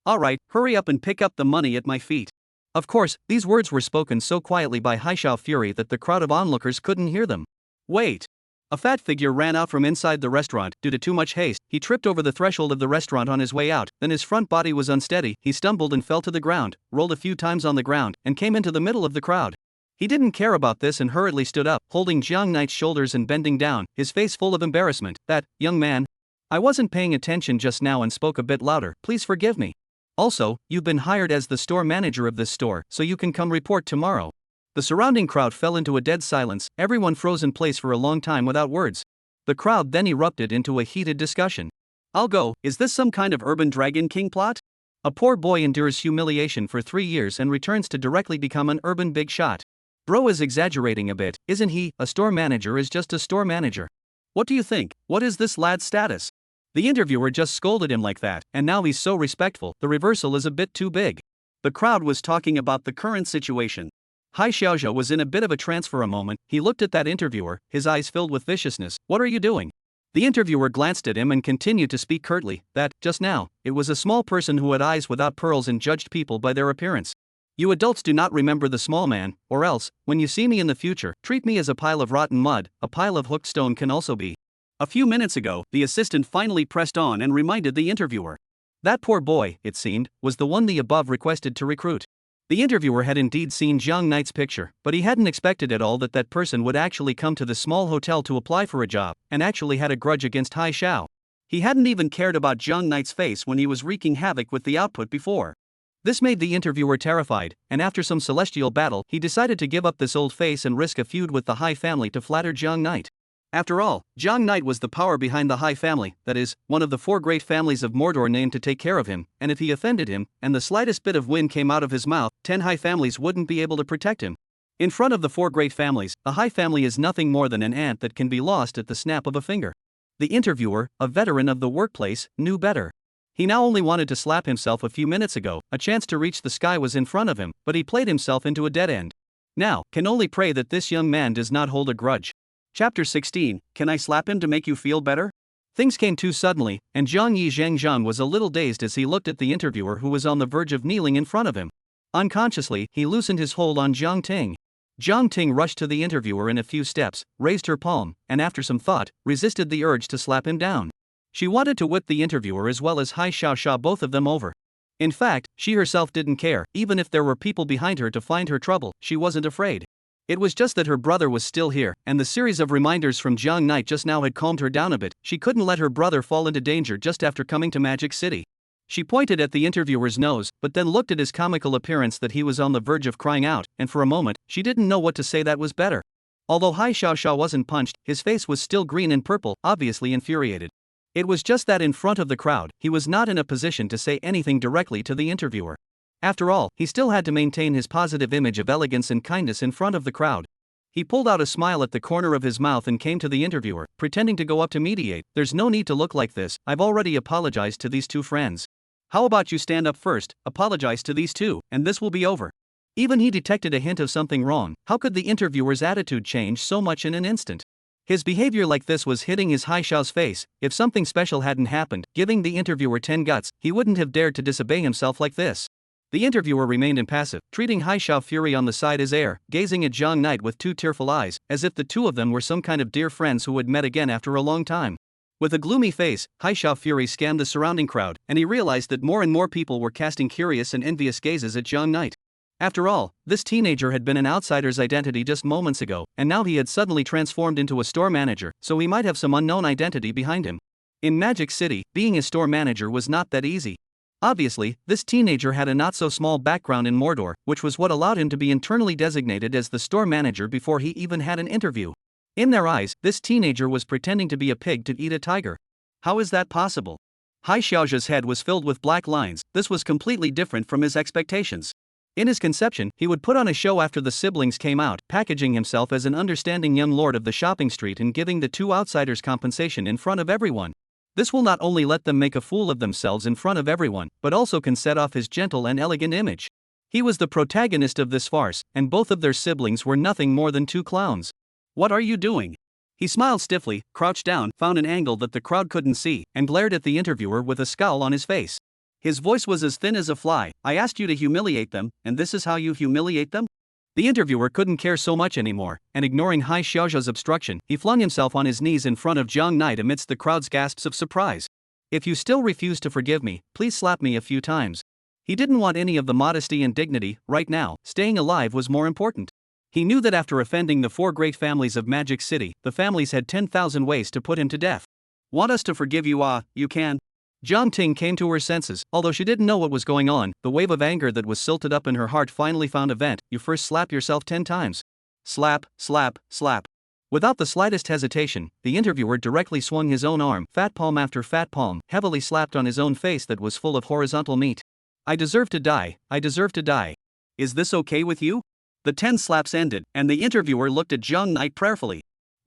Alright, hurry up and pick up the money at my feet. Of course, these words were spoken so quietly by Hai Xiao Fury that the crowd of onlookers couldn't hear them. Wait. A fat figure ran out from inside the restaurant. Due to too much haste, he tripped over the threshold of the restaurant on his way out, then his front body was unsteady, he stumbled and fell to the ground, rolled a few times on the ground, and came into the middle of the crowd. He didn't care about this and hurriedly stood up, holding Jiang Knight's shoulders and bending down, his face full of embarrassment. That, young man. I wasn't paying attention just now and spoke a bit louder, please forgive me. Also, you've been hired as the store manager of this store, so you can come report tomorrow. The surrounding crowd fell into a dead silence, everyone froze in place for a long time without words. The crowd then erupted into a heated discussion. I'll go, is this some kind of urban dragon king plot? A poor boy endures humiliation for 3 years and returns to directly become an urban big shot. Bro is exaggerating a bit, isn't he? A store manager is just a store manager. What do you think? What is this lad's status? The interviewer just scolded him like that, and now he's so respectful, the reversal is a bit too big. The crowd was talking about the current situation. Hai Xiaozhou was in a bit of a trance for a moment. He looked at that interviewer, his eyes filled with viciousness. What are you doing? The interviewer glanced at him and continued to speak curtly, that, just now, it was a small person who had eyes without pearls and judged people by their appearance. You adults do not remember the small man, or else, when you see me in the future, treat me as a pile of rotten mud. A pile of hooked stone can also be. A few minutes ago, the assistant finally pressed on and reminded the interviewer. That poor boy, it seemed, was the one the above requested to recruit. The interviewer had indeed seen Jiang Knight's picture, but he hadn't expected at all that that person would actually come to the small hotel to apply for a job, and actually had a grudge against Hai Xiao. He hadn't even cared about Jiang Knight's face when he was wreaking havoc with the output before. This made the interviewer terrified, and after some celestial battle, he decided to give up this old face and risk a feud with the Hai family to flatter Jiang Knight. After all, Jiang Knight was the power behind the Hai family, that is, one of the 4 great families of Mordor named to take care of him, and if he offended him, and the slightest bit of wind came out of his mouth, 10 Hai families wouldn't be able to protect him. In front of the 4 great families, the Hai family is nothing more than an ant that can be lost at the snap of a finger. The interviewer, a veteran of the workplace, knew better. He now only wanted to slap himself a few minutes ago. A chance to reach the sky was in front of him, but he played himself into a dead end. Now, can only pray that this young man does not hold a grudge. Chapter 16, Can I slap him to make you feel better? Things came too suddenly, and Zhang Yi Zhangzhan was a little dazed as he looked at the interviewer who was on the verge of kneeling in front of him. Unconsciously, he loosened his hold on Jiang Ting. Jiang Ting rushed to the interviewer in a few steps, raised her palm, and after some thought, resisted the urge to slap him down. She wanted to whip the interviewer as well as Hai Xiaozhou, both of them over. In fact, she herself didn't care, even if there were people behind her to find her trouble, she wasn't afraid. It was just that her brother was still here, and the series of reminders from Jiang Knight just now had calmed her down a bit. She couldn't let her brother fall into danger just after coming to Magic City. She pointed at the interviewer's nose, but then looked at his comical appearance that he was on the verge of crying out, and for a moment, she didn't know what to say that was better. Although Hai Xiaozhou wasn't punched, his face was still green and purple, obviously infuriated. It was just that in front of the crowd, he was not in a position to say anything directly to the interviewer. After all, he still had to maintain his positive image of elegance and kindness in front of the crowd. He pulled out a smile at the corner of his mouth and came to the interviewer, pretending to go up to mediate. There's no need to look like this, I've already apologized to these 2 friends. How about you stand up first, apologize to these 2, and this will be over. Even he detected a hint of something wrong. How could the interviewer's attitude change so much in an instant? His behavior like this was hitting his Hai Xiao's face. If something special hadn't happened, giving the interviewer 10 guts, he wouldn't have dared to disobey himself like this. The interviewer remained impassive, treating Hai Xiao Fury on the side as air, gazing at Jiang Knight with 2 tearful eyes, as if the 2 of them were some kind of dear friends who had met again after a long time. With a gloomy face, Hai Xiao Fury scanned the surrounding crowd, and he realized that more and more people were casting curious and envious gazes at Jiang Knight. After all, this teenager had been an outsider's identity just moments ago, and now he had suddenly transformed into a store manager, so he might have some unknown identity behind him. In Magic City, being a store manager was not that easy. Obviously, this teenager had a not-so-small background in Mordor, which was what allowed him to be internally designated as the store manager before he even had an interview. In their eyes, this teenager was pretending to be a pig to eat a tiger. How is that possible? Hai Xiaozhou's head was filled with black lines. This was completely different from his expectations. In his conception, he would put on a show after the siblings came out, packaging himself as an understanding young lord of the shopping street and giving the 2 outsiders compensation in front of everyone. This will not only let them make a fool of themselves in front of everyone, but also can set off his gentle and elegant image. He was the protagonist of this farce, and both of their siblings were nothing more than 2 clowns. What are you doing? He smiled stiffly, crouched down, found an angle that the crowd couldn't see, and glared at the interviewer with a scowl on his face. His voice was as thin as a fly. I asked you to humiliate them, and this is how you humiliate them? The interviewer couldn't care so much anymore, and ignoring Hai Xiaozhou's obstruction, he flung himself on his knees in front of Jiang Knight amidst the crowd's gasps of surprise. If you still refuse to forgive me, please slap me a few times. He didn't want any of the modesty and dignity. Right now, staying alive was more important. He knew that after offending the 4 great families of Magic City, the families had 10,000 ways to put him to death. Want us to forgive you? You can. Jiang Ting came to her senses, although she didn't know what was going on. The wave of anger that was silted up in her heart finally found a vent. You first slap yourself 10 times. Slap, slap, slap. Without the slightest hesitation, the interviewer directly swung his own arm, fat palm after fat palm, heavily slapped on his own face that was full of horizontal meat. I deserve to die, I deserve to die. Is this okay with you? The 10 slaps ended, and the interviewer looked at Jiang Knight prayerfully.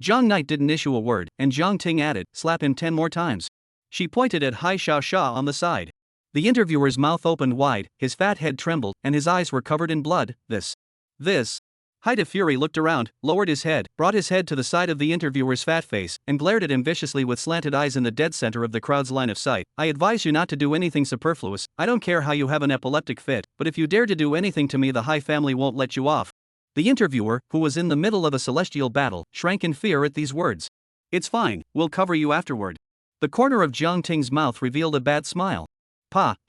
Jiang Knight didn't issue a word, and Jiang Ting added, slap him 10 more times. She pointed at Hai Xiao on the side. The interviewer's mouth opened wide, his fat head trembled, and his eyes were covered in blood. This. Height of Fury looked around, lowered his head, brought his head to the side of the interviewer's fat face, and glared at him viciously with slanted eyes in the dead center of the crowd's line of sight. I advise you not to do anything superfluous. I don't care how you have an epileptic fit, but if you dare to do anything to me, the Hai family won't let you off. The interviewer, who was in the middle of a celestial battle, shrank in fear at these words. It's fine, we'll cover you afterward. The corner of Jiang Ting's mouth revealed a bad smile.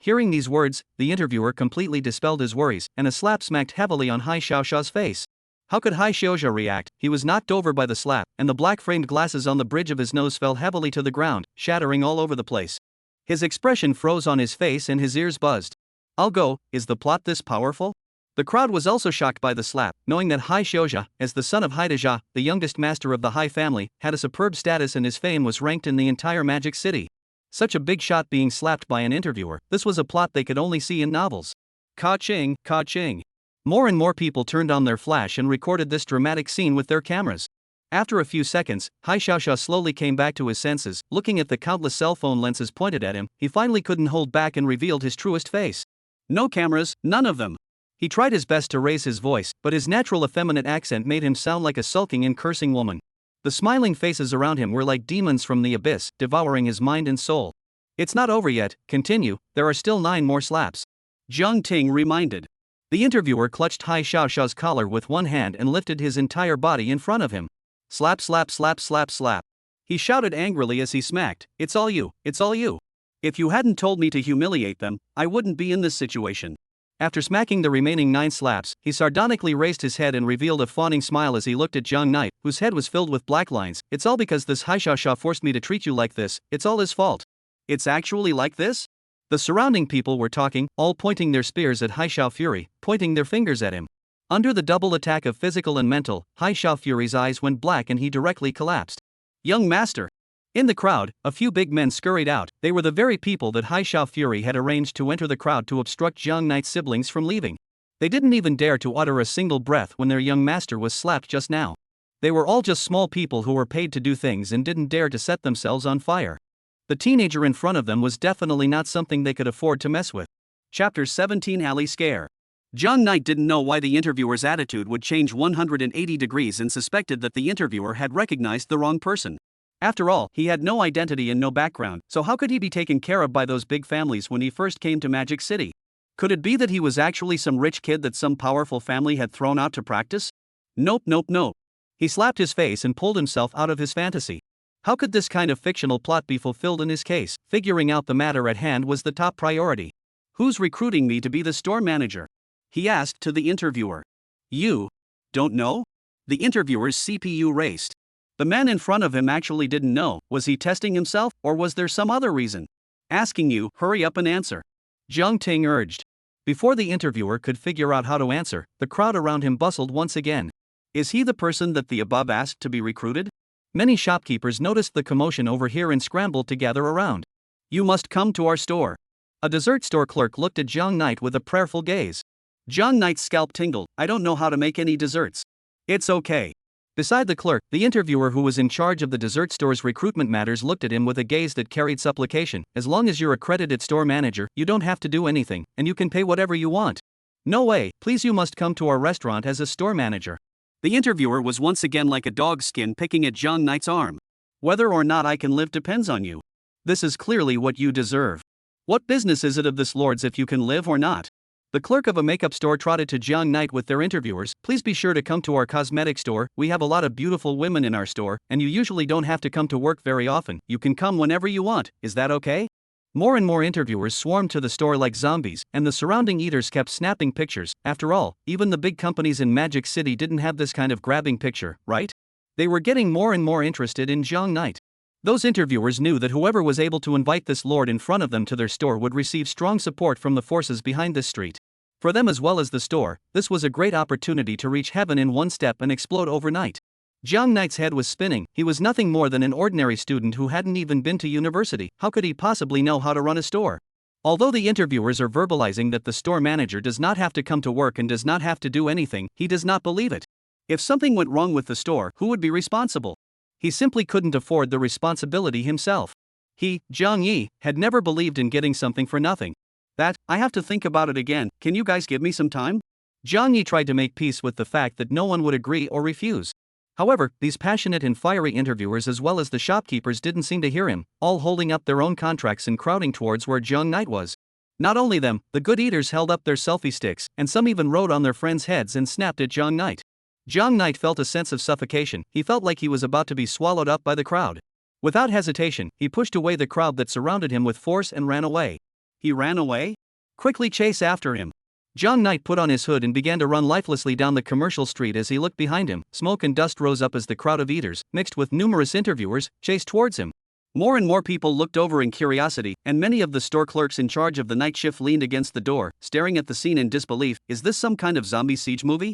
Hearing these words, the interviewer completely dispelled his worries, and a slap smacked heavily on Hai Xiaoxia's face. How could Hai Xiaoxia react? He was knocked over by the slap, and the black-framed glasses on the bridge of his nose fell heavily to the ground, shattering all over the place. His expression froze on his face and his ears buzzed. I'll go, is the plot this powerful? The crowd was also shocked by the slap, knowing that Hai Xiaoxia, as the son of Hai Dejia, the youngest master of the Hai family, had a superb status and his fame was ranked in the entire Magic City. Such a big shot being slapped by an interviewer, this was a plot they could only see in novels. Ka-ching, ka-ching. More and more people turned on their flash and recorded this dramatic scene with their cameras. After a few seconds, Hai Xiaoxia slowly came back to his senses. Looking at the countless cell phone lenses pointed at him, he finally couldn't hold back and revealed his truest face. No cameras, none of them. He tried his best to raise his voice, but his natural effeminate accent made him sound like a sulking and cursing woman. The smiling faces around him were like demons from the abyss, devouring his mind and soul. It's not over yet, continue, there are still 9 more slaps. Jiang Ting reminded. The interviewer clutched Hai Xiaoxia's collar with one hand and lifted his entire body in front of him. Slap, slap, slap, slap, slap. He shouted angrily as he smacked, it's all you, it's all you. If you hadn't told me to humiliate them, I wouldn't be in this situation. After smacking the remaining 9 slaps, he sardonically raised his head and revealed a fawning smile as he looked at Jiang Knight, whose head was filled with black lines. It's all because this Hai Xiaoxia forced me to treat you like this, it's all his fault. It's actually like this? The surrounding people were talking, all pointing their spears at Hai Xiao Fury, pointing their fingers at him. Under the double attack of physical and mental, Hai Xiao Fury's eyes went black and he directly collapsed. Young master! In the crowd, a few big men scurried out. They were the very people that Hai Xiao Fury had arranged to enter the crowd to obstruct Jiang Knight's siblings from leaving. They didn't even dare to utter a single breath when their young master was slapped just now. They were all just small people who were paid to do things and didn't dare to set themselves on fire. The teenager in front of them was definitely not something they could afford to mess with. Chapter 17 Alley Scare. Jiang Knight didn't know why the interviewer's attitude would change 180 degrees and suspected that the interviewer had recognized the wrong person. After all, he had no identity and no background, so how could he be taken care of by those big families when he first came to Magic City? Could it be that he was actually some rich kid that some powerful family had thrown out to practice? Nope. He slapped his face and pulled himself out of his fantasy. How could this kind of fictional plot be fulfilled in his case? Figuring out the matter at hand was the top priority. Who's recruiting me to be the store manager? He asked to the interviewer. You don't know? The interviewer's CPU raced. The man in front of him actually didn't know. Was he testing himself, or was there some other reason? Asking you, hurry up and answer. Jiang Ting urged. Before the interviewer could figure out how to answer, the crowd around him bustled once again. Is he the person that the above asked to be recruited? Many shopkeepers noticed the commotion over here and scrambled to gather around. You must come to our store. A dessert store clerk looked at Jiang Knight with a prayerful gaze. Jiang Knight's scalp tingled. I don't know how to make any desserts. It's okay. Beside the clerk, the interviewer who was in charge of the dessert store's recruitment matters looked at him with a gaze that carried supplication. As long as you're accredited store manager, you don't have to do anything, and you can pay whatever you want. No way, please, you must come to our restaurant as a store manager. The interviewer was once again like a dog's skin picking at Jiang Knight's arm. Whether or not I can live depends on you. This is clearly what you deserve. What business is it of this lord's if you can live or not? The clerk of a makeup store trotted to Jiang Knight with their interviewers. Please be sure to come to our cosmetic store. We have a lot of beautiful women in our store, and you usually don't have to come to work very often. You can come whenever you want, is that okay? More and more interviewers swarmed to the store like zombies, and the surrounding eaters kept snapping pictures. After all, even the big companies in Magic City didn't have this kind of grabbing picture, right? They were getting more and more interested in Jiang Knight. Those interviewers knew that whoever was able to invite this lord in front of them to their store would receive strong support from the forces behind this street. For them as well as the store, this was a great opportunity to reach heaven in one step and explode overnight. Jiang Knight's head was spinning. He was nothing more than an ordinary student who hadn't even been to university. How could he possibly know how to run a store? Although the interviewers are verbalizing that the store manager does not have to come to work and does not have to do anything, he does not believe it. If something went wrong with the store, who would be responsible? He simply couldn't afford the responsibility himself. He, Jiang Yi, had never believed in getting something for nothing. I have to think about it again. Can you guys give me some time? Jiang Yi tried to make peace with the fact that no one would agree or refuse. However, these passionate and fiery interviewers as well as the shopkeepers didn't seem to hear him, all holding up their own contracts and crowding towards where Jiang Knight was. Not only them, the good eaters held up their selfie sticks, and some even rode on their friends' heads and snapped at Jiang Knight. Jiang Knight felt a sense of suffocation. He felt like he was about to be swallowed up by the crowd. Without hesitation, he pushed away the crowd that surrounded him with force and ran away. He ran away? Quickly chase after him. Jiang Knight put on his hood and began to run lifelessly down the commercial street. As he looked behind him, smoke and dust rose up as the crowd of eaters, mixed with numerous interviewers, chased towards him. More and more people looked over in curiosity, and many of the store clerks in charge of the night shift leaned against the door, staring at the scene in disbelief. Is this some kind of zombie siege movie?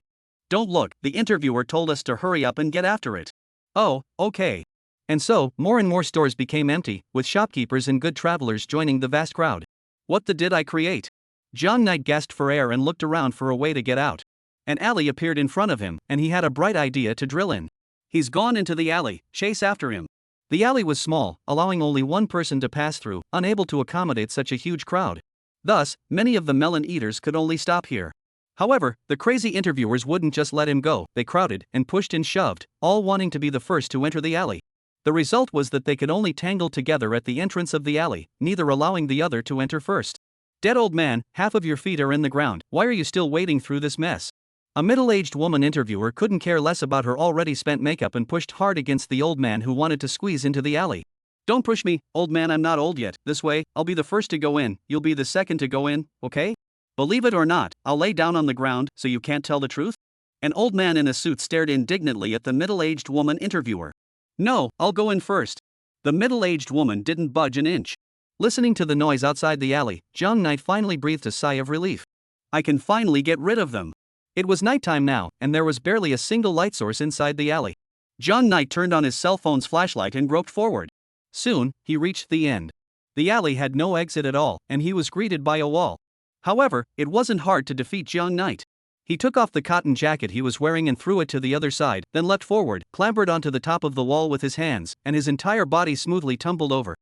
Don't look, the interviewer told us to hurry up and get after it. Oh, okay. And so, more and more stores became empty, with shopkeepers and good travelers joining the vast crowd. What did I create? Jiang Knight gasped for air and looked around for a way to get out. An alley appeared in front of him, and he had a bright idea to drill in. He's gone into the alley, chase after him. The alley was small, allowing only one person to pass through, unable to accommodate such a huge crowd. Thus, many of the melon eaters could only stop here. However, the crazy interviewers wouldn't just let him go. They crowded and pushed and shoved, all wanting to be the first to enter the alley. The result was that they could only tangle together at the entrance of the alley, neither allowing the other to enter first. Dead old man, half of your feet are in the ground. Why are you still wading through this mess? A middle-aged woman interviewer couldn't care less about her already spent makeup and pushed hard against the old man who wanted to squeeze into the alley. Don't push me, old man, I'm not old yet. This way, I'll be the first to go in, you'll be the second to go in, okay? Believe it or not, I'll lay down on the ground, so you can't tell the truth? An old man in a suit stared indignantly at the middle-aged woman interviewer. No, I'll go in first. The middle-aged woman didn't budge an inch. Listening to the noise outside the alley, Jiang Knight finally breathed a sigh of relief. I can finally get rid of them. It was nighttime now, and there was barely a single light source inside the alley. Jiang Knight turned on his cell phone's flashlight and groped forward. Soon, he reached the end. The alley had no exit at all, and he was greeted by a wall. However, it wasn't hard to defeat Jiang Knight. He took off the cotton jacket he was wearing and threw it to the other side, then leapt forward, clambered onto the top of the wall with his hands, and his entire body smoothly tumbled over.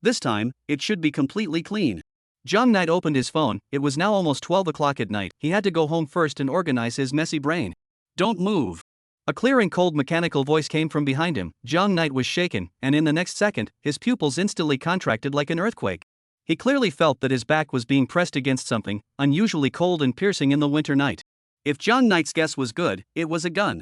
This time, it should be completely clean. Jiang Knight opened his phone. It was now almost 12 o'clock at night. He had to go home first and organize his messy brain. Don't move. A clear and cold mechanical voice came from behind him. Jiang Knight was shaken, and in the next second, his pupils instantly contracted like an earthquake. He clearly felt that his back was being pressed against something unusually cold and piercing in the winter night. If Jiang Knight's guess was good, it was a gun.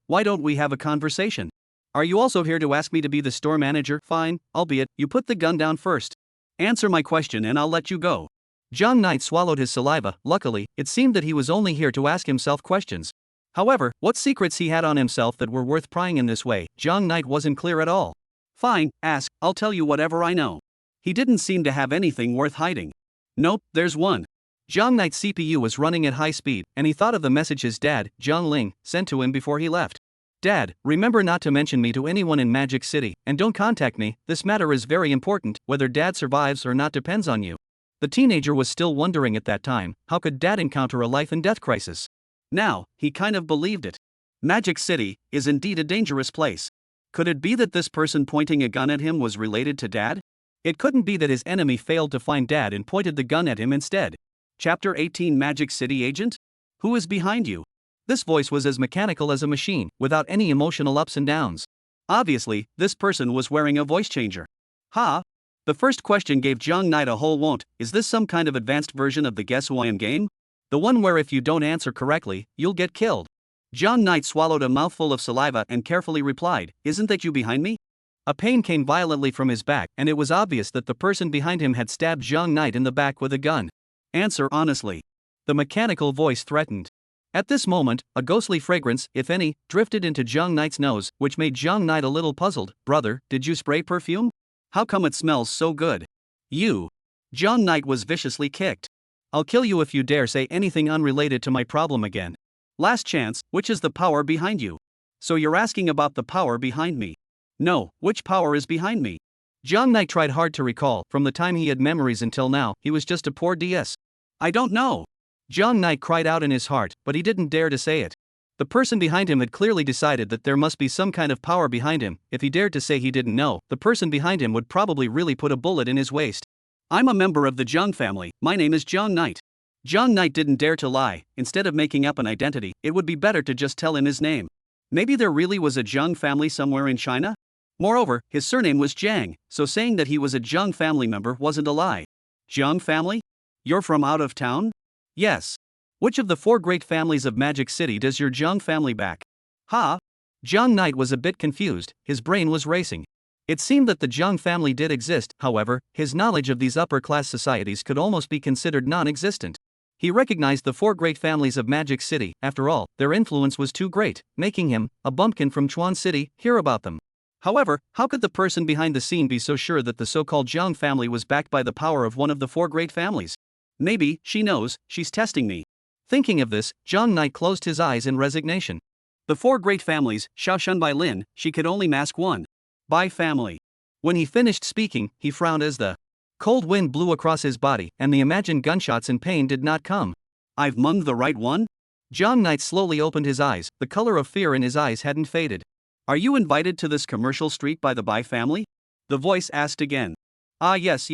Why don't we have a conversation? Are you also here to ask me to be the store manager? Fine, albeit, you put the gun down first. Answer my question and I'll let you go. Jiang Knight swallowed his saliva. Luckily, it seemed that he was only here to ask himself questions. However, what secrets he had on himself that were worth prying in this way, Jiang Knight wasn't clear at all. Fine, ask, I'll tell you whatever I know. He didn't seem to have anything worth hiding. Nope, there's one. Jiang Knight's CPU was running at high speed, and he thought of the message his dad, Jiang Ling, sent to him before he left. Dad, remember not to mention me to anyone in Magic City, and don't contact me. This matter is very important. Whether Dad survives or not depends on you. The teenager was still wondering at that time, how could Dad encounter a life and death crisis? Now, he kind of believed it. Magic City is indeed a dangerous place. Could it be that this person pointing a gun at him was related to Dad? It couldn't be that his enemy failed to find Dad and pointed the gun at him instead. Chapter 18 Magic City Agent? Who is behind you? This voice was as mechanical as a machine, without any emotional ups and downs. Obviously, this person was wearing a voice changer. Ha! The first question gave Jiang Knight a whole won't. Is this some kind of advanced version of the Guess Who I Am game? The one where if you don't answer correctly, you'll get killed. Jiang Knight swallowed a mouthful of saliva and carefully replied, Isn't that you behind me? A pain came violently from his back, and it was obvious that the person behind him had stabbed Zhang Knight in the back with a gun. Answer honestly. The mechanical voice threatened. At this moment, a ghostly fragrance, if any, drifted into Zhang Knight's nose, which made Zhang Knight a little puzzled. Brother, did you spray perfume? How come it smells so good? You. Zhang Knight was viciously kicked. I'll kill you if you dare say anything unrelated to my problem again. Last chance, which is the power behind you? So you're asking about the power behind me? No, which power is behind me? Zhang Knight tried hard to recall. From the time he had memories until now, he was just a poor DS. I don't know. Zhang Knight cried out in his heart, but he didn't dare to say it. The person behind him had clearly decided that there must be some kind of power behind him. If he dared to say he didn't know, the person behind him would probably really put a bullet in his waist. I'm a member of the Zhang family, my name is Zhang Knight. Zhang Knight didn't dare to lie. Instead of making up an identity, it would be better to just tell him his name. Maybe there really was a Zhang family somewhere in China? Moreover, his surname was Zhang, so saying that he was a Zhang family member wasn't a lie. Zhang family? You're from out of town? Yes. Which of the 4 great families of Magic City does your Zhang family back? Ha? Zhang Knight was a bit confused, his brain was racing. It seemed that the Zhang family did exist, however, his knowledge of these upper-class societies could almost be considered non-existent. He recognized the 4 great families of Magic City. After all, their influence was too great, making him, a bumpkin from Chuan City, hear about them. However, how could the person behind the scene be so sure that the so-called Zhang family was backed by the power of one of the 4 great families? Maybe, she knows, she's testing me. Thinking of this, Zhang Knight closed his eyes in resignation. The 4 great families, Xiaoshan Bai Lin, she could only mask one. Bai family. When he finished speaking, he frowned as the cold wind blew across his body, and the imagined gunshots and pain did not come. I've munged the right one? Zhang Knight slowly opened his eyes, the color of fear in his eyes hadn't faded. Are you invited to this commercial street by the Bai family? The voice asked again. Ah yes.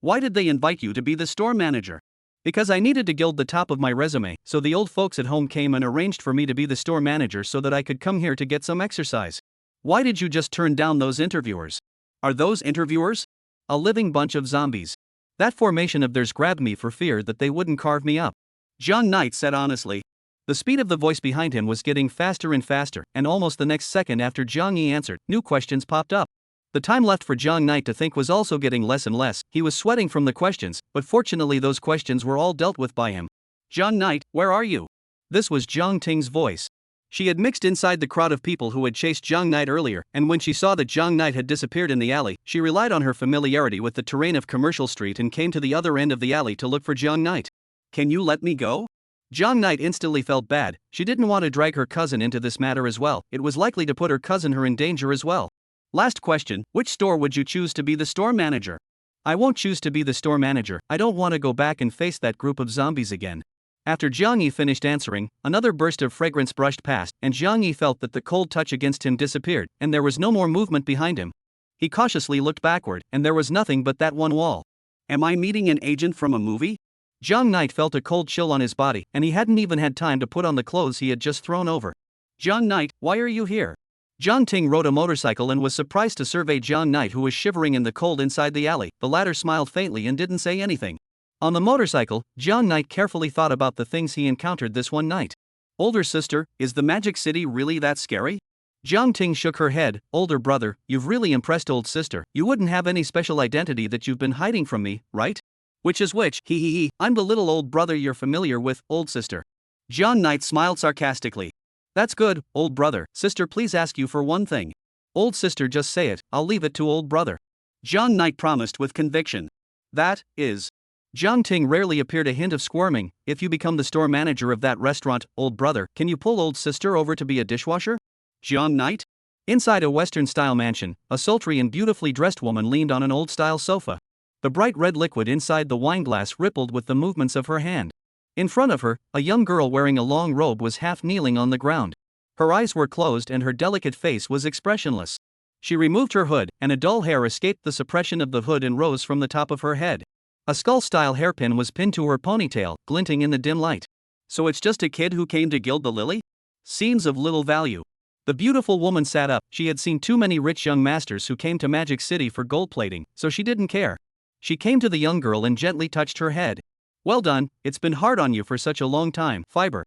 Why did they invite you to be the store manager? Because I needed to gild the top of my resume, so the old folks at home came and arranged for me to be the store manager so that I could come here to get some exercise. Why did you just turn down those interviewers? Are those interviewers? A living bunch of zombies. That formation of theirs grabbed me for fear that they wouldn't carve me up. Zhang Knight said honestly. The speed of the voice behind him was getting faster and faster, and almost the next second after Zhang Yi answered, new questions popped up. The time left for Zhang Knight to think was also getting less and less. He was sweating from the questions, but fortunately those questions were all dealt with by him. Zhang Knight, where are you? This was Zhang Ting's voice. She had mixed inside the crowd of people who had chased Zhang Knight earlier, and when she saw that Zhang Knight had disappeared in the alley, she relied on her familiarity with the terrain of Commercial Street and came to the other end of the alley to look for Zhang Knight. Can you let me go? Zhang Knight instantly felt bad. She didn't want to drag her cousin into this matter as well. It was likely to put her cousin in danger as well. Last question, which store would you choose to be the store manager? I won't choose to be the store manager. I don't want to go back and face that group of zombies again. After Zhang Yi finished answering, another burst of fragrance brushed past, and Zhang Yi felt that the cold touch against him disappeared, and there was no more movement behind him. He cautiously looked backward, and there was nothing but that one wall. Am I meeting an agent from a movie? Zhang Knight felt a cold chill on his body, and he hadn't even had time to put on the clothes he had just thrown over. Zhang Knight, why are you here? Zhang Ting rode a motorcycle and was surprised to survey Zhang Knight, who was shivering in the cold inside the alley. The latter smiled faintly and didn't say anything. On the motorcycle, Zhang Knight carefully thought about the things he encountered this one night. Older sister, is the Magic City really that scary? Zhang Ting shook her head. Older brother, you've really impressed old sister. You wouldn't have any special identity that you've been hiding from me, right? Which is which? He. I'm the little old brother you're familiar with, old sister. Zhang Knight smiled sarcastically. That's good, old brother. Sister, please ask you for one thing. Old sister, just say it. I'll leave it to old brother. Zhang Knight promised with conviction. That is. Zhang Ting rarely appeared a hint of squirming. If you become the store manager of that restaurant, old brother, can you pull old sister over to be a dishwasher? Zhang Knight? Inside a Western-style mansion, a sultry and beautifully dressed woman leaned on an old-style sofa. The bright red liquid inside the wineglass rippled with the movements of her hand. In front of her, a young girl wearing a long robe was half kneeling on the ground. Her eyes were closed and her delicate face was expressionless. She removed her hood, and a dull hair escaped the suppression of the hood and rose from the top of her head. A skull-style hairpin was pinned to her ponytail, glinting in the dim light. So it's just a kid who came to gild the lily? Seems of little value. The beautiful woman sat up. She had seen too many rich young masters who came to Magic City for gold plating, so she didn't care. She came to the young girl and gently touched her head. Well done, it's been hard on you for such a long time, Fiber.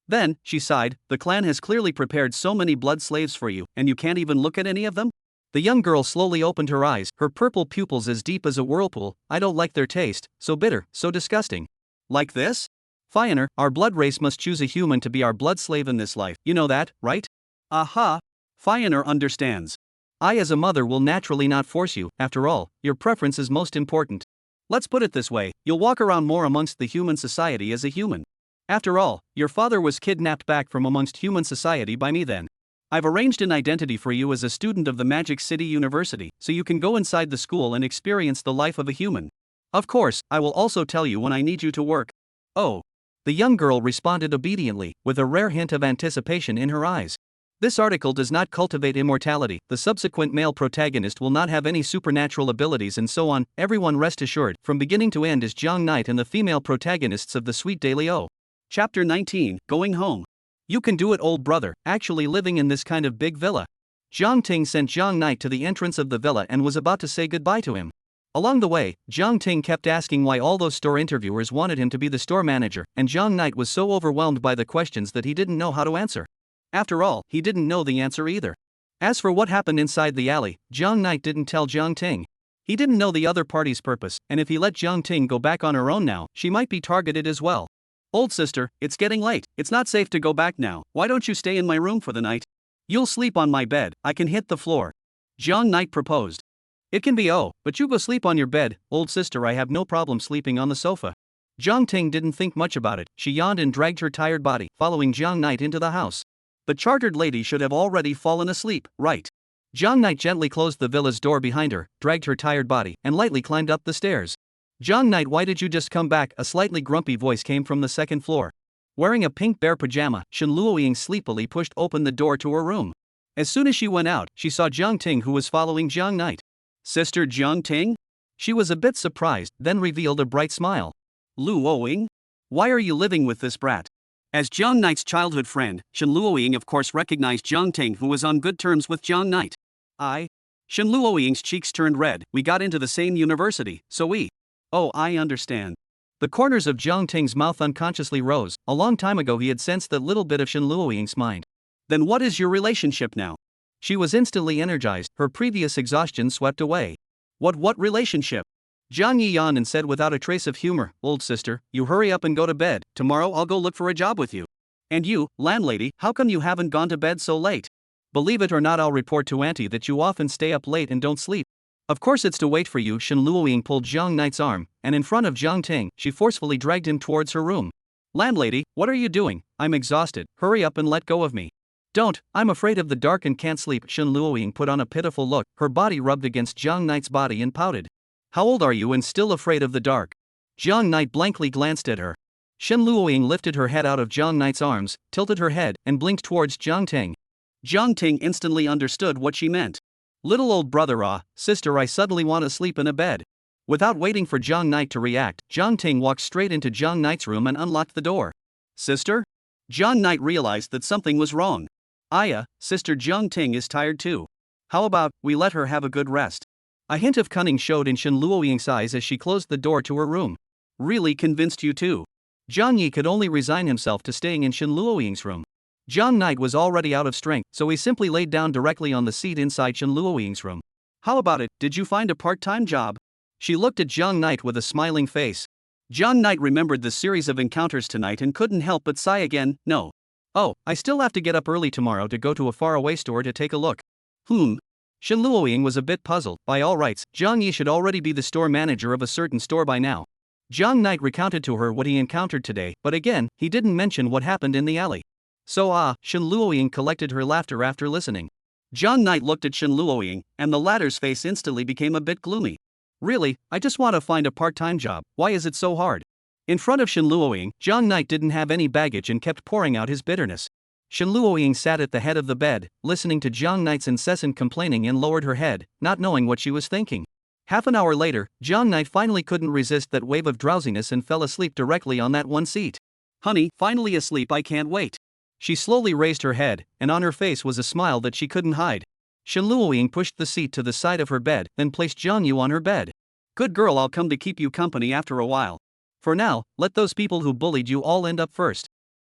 Then, she sighed, the clan has clearly prepared so many blood slaves for you, and you can't even look at any of them? The young girl slowly opened her eyes, her purple pupils as deep as a whirlpool. I don't like their taste, so bitter, so disgusting. Like this? Fioner, our blood race must choose a human to be our blood slave in this life. You know that, right? Aha! Fioner understands. I as a mother will naturally not force you, after all, your preference is most important. Let's put it this way, you'll walk around more amongst the human society as a human. After all, your father was kidnapped back from amongst human society by me then. I've arranged an identity for you as a student of the Magic City University, so you can go inside the school and experience the life of a human. Of course, I will also tell you when I need you to work. Oh. The young girl responded obediently, with a rare hint of anticipation in her eyes. This article does not cultivate immortality, the subsequent male protagonist will not have any supernatural abilities and so on, everyone rest assured, from beginning to end is Jiang Knight and the female protagonists of the Sweet Daily O. Chapter 19, Going Home. You can do it, old brother, actually living in this kind of big villa. Jiang Ting sent Jiang Knight to the entrance of the villa and was about to say goodbye to him. Along the way, Jiang Ting kept asking why all those store interviewers wanted him to be the store manager, and Jiang Knight was so overwhelmed by the questions that he didn't know how to answer. After all, he didn't know the answer either. As for what happened inside the alley, Jiang Knight didn't tell Jiang Ting. He didn't know the other party's purpose, and if he let Jiang Ting go back on her own now, she might be targeted as well. Old sister, it's getting late, it's not safe to go back now, why don't you stay in my room for the night? You'll sleep on my bed, I can hit the floor. Jiang Knight proposed. It can be but you go sleep on your bed, old sister, I have no problem sleeping on the sofa. Jiang Ting didn't think much about it, she yawned and dragged her tired body, following Jiang Knight into the house. The chartered lady should have already fallen asleep, right? Jiang Knight gently closed the villa's door behind her, dragged her tired body, and lightly climbed up the stairs. Jiang Knight, why did you just come back? A slightly grumpy voice came from the second floor. Wearing a pink bear pajama, Shen Luoying sleepily pushed open the door to her room. As soon as she went out, she saw Jiang Ting who was following Jiang Knight. Sister Jiang Ting? She was a bit surprised, then revealed a bright smile. Luoying? Why are you living with this brat? As Jiang Knight's childhood friend, Shen Luoying of course recognized Jiang Ting who was on good terms with Jiang Knight. Shen Luoying's cheeks turned red, we got into the same university, so we. Oh, I understand. The corners of Jiang Ting's mouth unconsciously rose, a long time ago he had sensed that little bit of Shen Luoying's mind. Then what is your relationship now? She was instantly energized, her previous exhaustion swept away. What relationship? Jiang Yi yawned and said without a trace of humor, old sister, you hurry up and go to bed, tomorrow I'll go look for a job with you. And you, landlady, how come you haven't gone to bed so late? Believe it or not, I'll report to auntie that you often stay up late and don't sleep. Of course it's to wait for you. Shen Luoying pulled Jiang Knight's arm, and in front of Jiang Ting, she forcefully dragged him towards her room. Landlady, what are you doing? I'm exhausted, hurry up and let go of me. Don't, I'm afraid of the dark and can't sleep. Shen Luoying put on a pitiful look, her body rubbed against Jiang Knight's body and pouted. How old are you and still afraid of the dark? Jiang Knight blankly glanced at her. Shen Luoying lifted her head out of Jiang Knight's arms, tilted her head, and blinked towards Jiang Ting. Jiang Ting instantly understood what she meant. Little old brother, sister, I suddenly want to sleep in a bed. Without waiting for Jiang Knight to react, Jiang Ting walked straight into Jiang Knight's room and unlocked the door. Sister? Jiang Knight realized that something was wrong. Sister Jiang Ting is tired too. How about we let her have a good rest? A hint of cunning showed in Shen Luoying's eyes as she closed the door to her room. Really convinced you too? Jiang Yi could only resign himself to staying in Shen Luoying's room. Jiang Knight was already out of strength, so he simply laid down directly on the seat inside Shen Luoying's room. How about it, did you find a part-time job? She looked at Jiang Knight with a smiling face. Jiang Knight remembered the series of encounters tonight and couldn't help but sigh again, no. Oh, I still have to get up early tomorrow to go to a faraway store to take a look. Shen Luoying was a bit puzzled. By all rights, Jiang Yi should already be the store manager of a certain store by now. Jiang Knight recounted to her what he encountered today, but again, he didn't mention what happened in the alley. So Shen Luoying collected her laughter after listening. Jiang Knight looked at Shen Luoying, and the latter's face instantly became a bit gloomy. Really, I just want to find a part-time job, why is it so hard? In front of Shen Luoying, Jiang Knight didn't have any baggage and kept pouring out his bitterness. Shen Luoying sat at the head of the bed, listening to Jiang Knight's incessant complaining and lowered her head, not knowing what she was thinking. Half an hour later, Jiang Knight finally couldn't resist that wave of drowsiness and fell asleep directly on that one seat. Honey, finally asleep, I can't wait. She slowly raised her head, and on her face was a smile that she couldn't hide. Shen Luoying pushed the seat to the side of her bed, then placed Jiang Yu on her bed. Good girl, I'll come to keep you company after a while. For now, let those people who bullied you all end up first.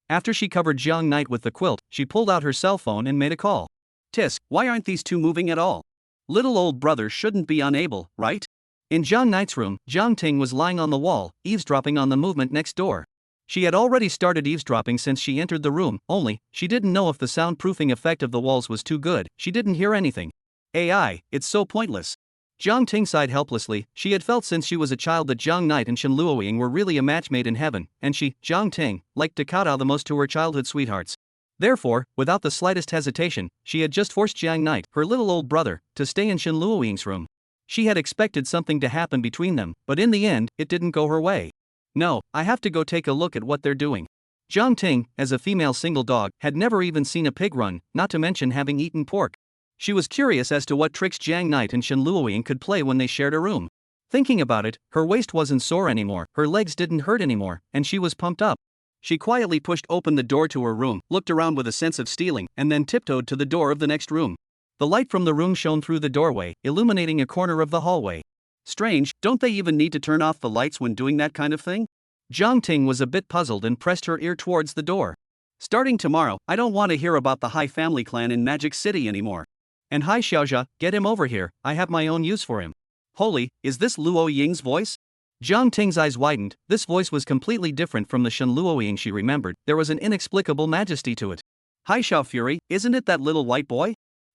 After she covered Jiang Knight with the quilt, she pulled out her cell phone and made a call. Tisk, why aren't these two moving at all? Little old brother shouldn't be unable, right? In Jiang Knight's room, Jiang Ting was lying on the wall, eavesdropping on the movement next door. She had already started eavesdropping since she entered the room, only, she didn't know if the soundproofing effect of the walls was too good. She didn't hear anything. AI, it's so pointless. Jiang Ting sighed helplessly. She had felt since she was a child that Jiang Knight and Shen Luoying were really a match made in heaven, and she, Jiang Ting, liked to kowtow the most to her childhood sweethearts. Therefore, without the slightest hesitation, she had just forced Jiang Knight, her little old brother, to stay in Shen Luoying's room. She had expected something to happen between them, but in the end, it didn't go her way. No, I have to go take a look at what they're doing. Jiang Ting, as a female single dog, had never even seen a pig run, not to mention having eaten pork. She was curious as to what tricks Jiang Knight and Shen Luoying could play when they shared a room. Thinking about it, her waist wasn't sore anymore, her legs didn't hurt anymore, and she was pumped up. She quietly pushed open the door to her room, looked around with a sense of stealing, and then tiptoed to the door of the next room. The light from the room shone through the doorway, illuminating a corner of the hallway. Strange, don't they even need to turn off the lights when doing that kind of thing? Jiang Ting was a bit puzzled and pressed her ear towards the door. Starting tomorrow, I don't want to hear about the Hai family clan in Magic City anymore. And Hai Xiaojia, get him over here, I have my own use for him. Holy, is this Luo Ying's voice? Jiang Ting's eyes widened. This voice was completely different from the Shen Luoying she remembered. There was an inexplicable majesty to it. Hai Xiao Fury, isn't it that little white boy?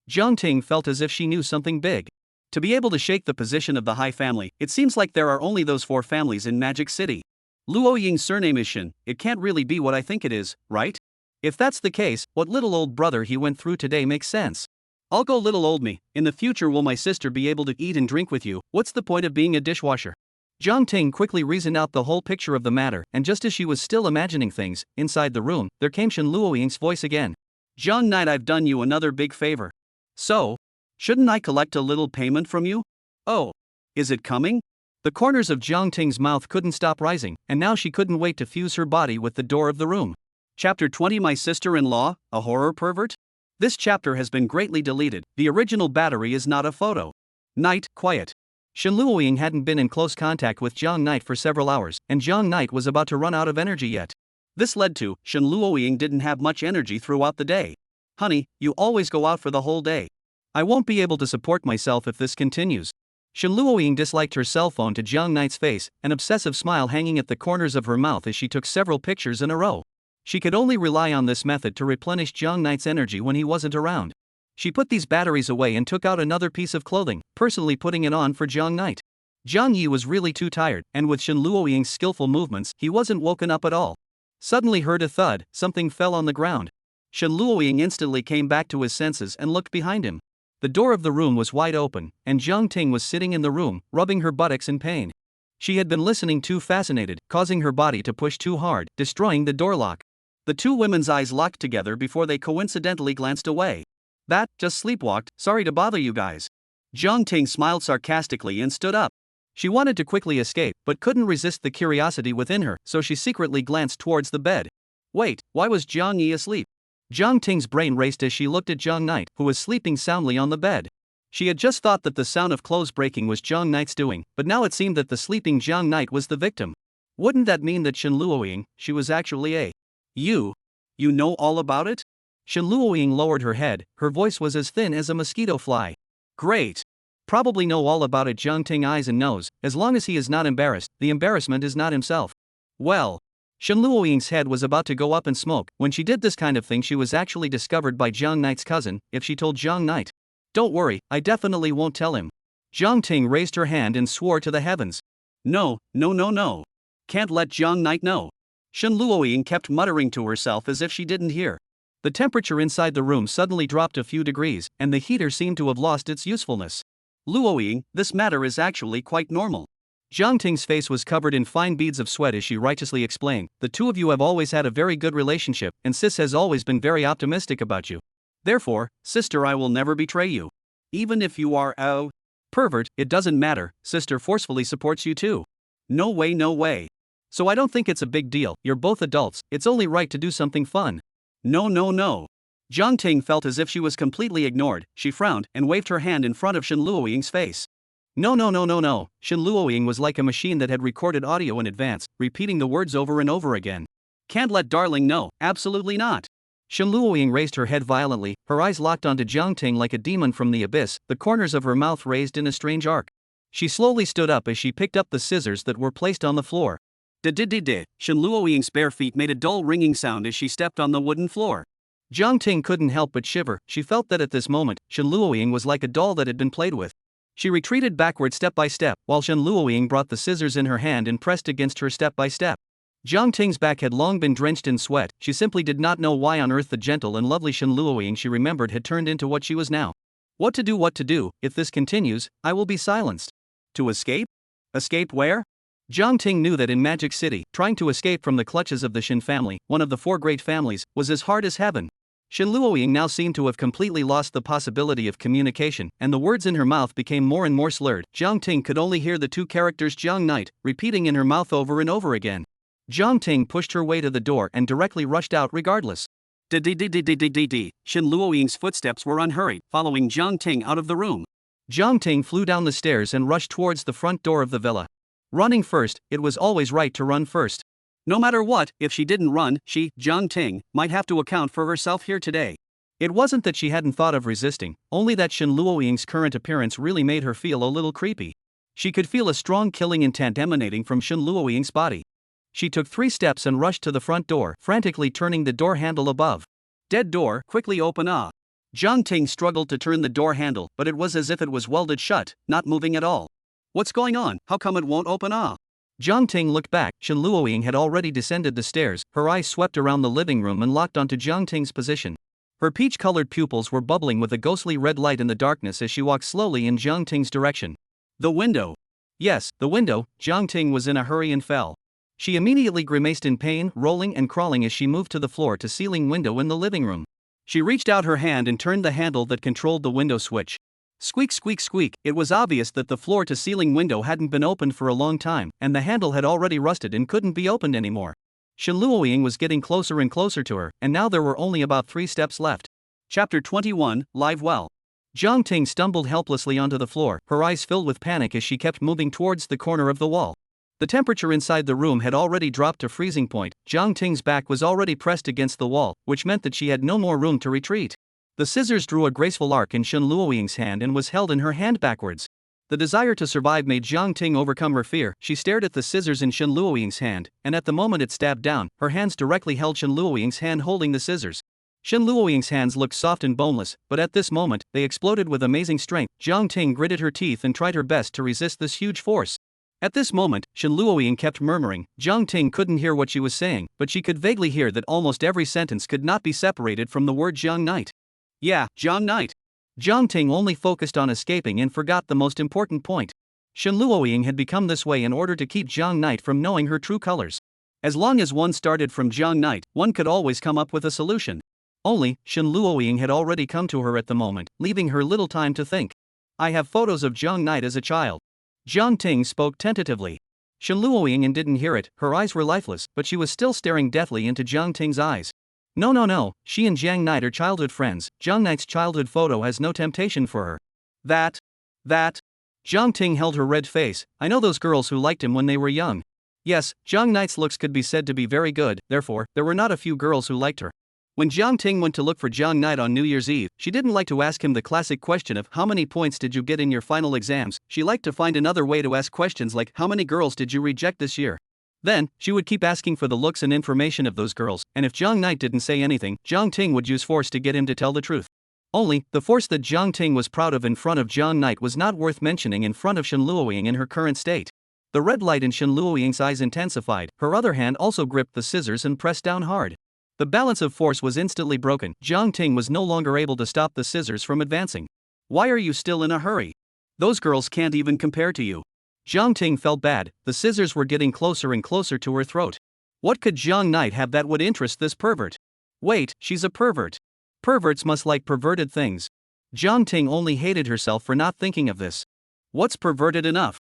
Jiang Ting felt as if she knew something big. To be able to shake the position of the Hai family, it seems like there are only those 4 families in Magic City. Luo Ying's surname is Shen. It can't really be what I think it is, right? If that's the case, what little old brother he went through today makes sense. I'll go little old me. In the future, will my sister be able to eat and drink with you? What's the point of being a dishwasher? Jiang Ting quickly reasoned out the whole picture of the matter, and just as she was still imagining things, inside the room, there came Shen Luoying's voice again. Jiang Knight, I've done you another big favor. So? Shouldn't I collect a little payment from you? Oh. Is it coming? The corners of Jiang Ting's mouth couldn't stop rising, and now she couldn't wait to fuse her body with the door of the room. Chapter 20, My Sister-in-Law, a Horror Pervert? This chapter has been greatly deleted. The original battery is not a photo. Night, quiet. Shen Luoying hadn't been in close contact with Jiang Knight for several hours, and Jiang Knight was about to run out of energy yet. This led to, Shen Luoying didn't have much energy throughout the day. Honey, you always go out for the whole day. I won't be able to support myself if this continues. Shen Luoying disliked her cell phone to Jiang Knight's face, an obsessive smile hanging at the corners of her mouth as she took several pictures in a row. She could only rely on this method to replenish Jiang Knight's energy when he wasn't around. She put these batteries away and took out another piece of clothing, personally putting it on for Jiang Knight. Jiang Yi was really too tired, and with Shen Luoying's skillful movements, he wasn't woken up at all. Suddenly heard a thud, something fell on the ground. Shen Luoying instantly came back to his senses and looked behind him. The door of the room was wide open, and Jiang Ting was sitting in the room, rubbing her buttocks in pain. She had been listening too fascinated, causing her body to push too hard, destroying the door lock. The two women's eyes locked together before they coincidentally glanced away. That, just sleepwalked, sorry to bother you guys. Jiang Ting smiled sarcastically and stood up. She wanted to quickly escape, but couldn't resist the curiosity within her, so she secretly glanced towards the bed. Wait, why was Jiang Yi asleep? Jiang Ting's brain raced as she looked at Jiang Knight, who was sleeping soundly on the bed. She had just thought that the sound of clothes breaking was Jiang Knight's doing, but now it seemed that the sleeping Jiang Knight was the victim. Wouldn't that mean that Shen Luoying, she was actually a... You know all about it? Shen Luoying lowered her head, her voice was as thin as a mosquito fly. Great. Probably know all about it. Jiang Ting eyes and nose, as long as he is not embarrassed, the embarrassment is not himself. Well. Shen Luoying's head was about to go up in smoke. When she did this kind of thing, she was actually discovered by Jiang Knight's cousin. If she told Jiang Knight, don't worry, I definitely won't tell him. Jiang Ting raised her hand and swore to the heavens. No. Can't let Jiang Knight know. Shen Luoying kept muttering to herself as if she didn't hear. The temperature inside the room suddenly dropped a few degrees, and the heater seemed to have lost its usefulness. Luoying, this matter is actually quite normal. Jiang Ting's face was covered in fine beads of sweat as she righteously explained, the two of you have always had a very good relationship, and sis has always been very optimistic about you. Therefore, sister, I will never betray you. Even if you are a pervert, it doesn't matter, sister forcefully supports you too. No way. So I don't think it's a big deal, you're both adults, it's only right to do something fun. No. Jiang Ting felt as if she was completely ignored. She frowned and waved her hand in front of Shen Luoying's face. No. Shen Luoying was like a machine that had recorded audio in advance, repeating the words over and over again. Can't let darling know, absolutely not. Shen Luoying raised her head violently, her eyes locked onto Jiang Ting like a demon from the abyss, the corners of her mouth raised in a strange arc. She slowly stood up as she picked up the scissors that were placed on the floor. Da-da-da-da, Shen Luoying's bare feet made a dull ringing sound as she stepped on the wooden floor. Jiang Ting couldn't help but shiver. She felt that at this moment, Shen Luoying was like a doll that had been played with. She retreated backward step by step, while Shen Luoying brought the scissors in her hand and pressed against her step by step. Jiang Ting's back had long been drenched in sweat. She simply did not know why on earth the gentle and lovely Shen Luoying she remembered had turned into what she was now. What to do, if this continues, I will be silenced. To escape? Escape where? Jiang Ting knew that in Magic City, trying to escape from the clutches of the Shen family, one of the four great families, was as hard as heaven. Shen Luoying now seemed to have completely lost the possibility of communication, and the words in her mouth became more and more slurred. Jiang Ting could only hear the two characters Jiang Knight repeating in her mouth over and over again. Jiang Ting pushed her way to the door and directly rushed out regardless. D-d-d-d-d-d-d-d. Shen Luoying's footsteps were unhurried, following Jiang Ting out of the room. Jiang Ting flew down the stairs and rushed towards the front door of the villa. Running first, it was always right to run first. No matter what, if she didn't run, she, Jiang Ting, might have to account for herself here today. It wasn't that she hadn't thought of resisting, only that Shen Luoying's current appearance really made her feel a little creepy. She could feel a strong killing intent emanating from Shen Luoying's body. She took 3 steps and rushed to the front door, frantically turning the door handle above. Dead door, quickly open ah. Jiang Ting struggled to turn the door handle, but it was as if it was welded shut, not moving at all. What's going on? How come it won't open ah? Jiang Ting looked back. Shen Luoying had already descended the stairs, her eyes swept around the living room and locked onto Jiang Ting's position. Her peach-colored pupils were bubbling with a ghostly red light in the darkness as she walked slowly in Jiang Ting's direction. The window. Yes, the window. Jiang Ting was in a hurry and fell. She immediately grimaced in pain, rolling and crawling as she moved to the floor-to-ceiling window in the living room. She reached out her hand and turned the handle that controlled the window switch. Squeak, squeak, squeak. It was obvious that the floor-to-ceiling window hadn't been opened for a long time, and the handle had already rusted and couldn't be opened anymore. Shen Luoying was getting closer and closer to her, and now there were only about 3 steps left. Chapter 21, Live Well. Jiang Ting stumbled helplessly onto the floor, her eyes filled with panic as she kept moving towards the corner of the wall. The temperature inside the room had already dropped to freezing point. Jiang Ting's back was already pressed against the wall, which meant that she had no more room to retreat. The scissors drew a graceful arc in Shen Luoying's hand and was held in her hand backwards. The desire to survive made Jiang Ting overcome her fear. She stared at the scissors in Shen Luoying's hand, and at the moment it stabbed down, her hands directly held Shen Luoying's hand holding the scissors. Shen Luoying's hands looked soft and boneless, but at this moment, they exploded with amazing strength. Jiang Ting gritted her teeth and tried her best to resist this huge force. At this moment, Shen Luoying kept murmuring. Jiang Ting couldn't hear what she was saying, but she could vaguely hear that almost every sentence could not be separated from the word Jiang Knight. Yeah, Jiang Knight. Jiang Ting only focused on escaping and forgot the most important point. Shen Luoying had become this way in order to keep Jiang Knight from knowing her true colors. As long as one started from Jiang Knight, one could always come up with a solution. Only, Shen Luoying had already come to her at the moment, leaving her little time to think. I have photos of Jiang Knight as a child. Jiang Ting spoke tentatively. Shen Luoying didn't hear it, her eyes were lifeless, but she was still staring deathly into Jiang Ting's eyes. No, she and Jiang Knight are childhood friends. Jiang Knight's childhood photo has no temptation for her. That. Jiang Ting held her red face. I know those girls who liked him when they were young. Yes, Jiang Knight's looks could be said to be very good, therefore, there were not a few girls who liked her. When Jiang Ting went to look for Jiang Knight on New Year's Eve, she didn't like to ask him the classic question of how many points did you get in your final exams. She liked to find another way to ask questions like how many girls did you reject this year. Then, she would keep asking for the looks and information of those girls, and if Jiang Knight didn't say anything, Jiang Ting would use force to get him to tell the truth. Only, the force that Jiang Ting was proud of in front of Jiang Knight was not worth mentioning in front of Shen Luoying in her current state. The red light in Shen Luoying's eyes intensified, her other hand also gripped the scissors and pressed down hard. The balance of force was instantly broken. Jiang Ting was no longer able to stop the scissors from advancing. Why are you still in a hurry? Those girls can't even compare to you. Jiang Ting felt bad, the scissors were getting closer and closer to her throat. What could Jiang Knight have that would interest this pervert? Wait, she's a pervert. Perverts must like perverted things. Jiang Ting only hated herself for not thinking of this. What's perverted enough?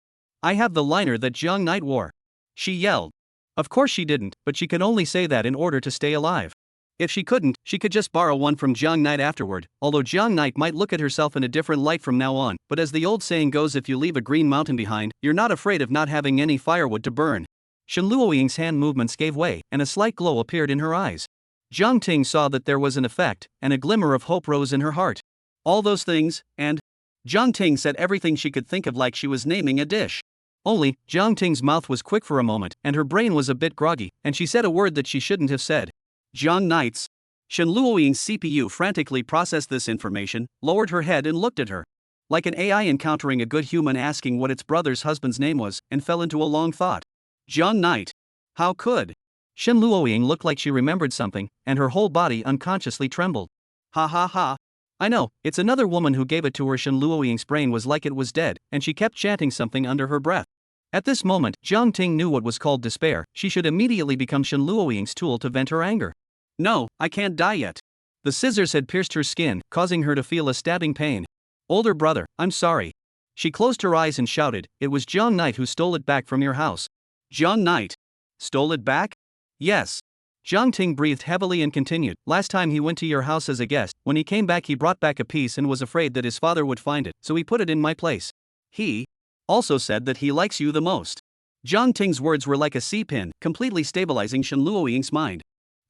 I have the liner that Jiang Knight wore. She yelled. Of course she didn't, but she could only say that in order to stay alive. If she couldn't, she could just borrow one from Jiang Knight afterward, although Jiang Knight might look at herself in a different light from now on, but as the old saying goes, if you leave a green mountain behind, you're not afraid of not having any firewood to burn. Shen Luoying's hand movements gave way, and a slight glow appeared in her eyes. Jiang Ting saw that there was an effect, and a glimmer of hope rose in her heart. All those things, and Jiang Ting said everything she could think of like she was naming a dish. Only, Jiang Ting's mouth was quick for a moment, and her brain was a bit groggy, and she said a word that she shouldn't have said. Jiang Knights. Shen Luoying's CPU frantically processed this information, lowered her head and looked at her. Like an AI encountering a good human asking what its brother's husband's name was, and fell into a long thought. Jiang Knight. How could? Shen Luoying looked like she remembered something, and her whole body unconsciously trembled. Ha ha ha. I know, it's another woman who gave it to her. Shen Luoying's brain was like it was dead, and she kept chanting something under her breath. At this moment, Jiang Ting knew what was called despair. She should immediately become Shen Luoying's tool to vent her anger. No, I can't die yet. The scissors had pierced her skin, causing her to feel a stabbing pain. Older brother, I'm sorry. She closed her eyes and shouted, it was Jiang Knight who stole it back from your house. Jiang Knight? Stole it back? Yes. Jiang Ting breathed heavily and continued, last time he went to your house as a guest, when he came back he brought back a piece and was afraid that his father would find it, so he put it in my place. He also said that he likes you the most. Jiang Ting's words were like a C-pin, completely stabilizing Shen Luoying's mind.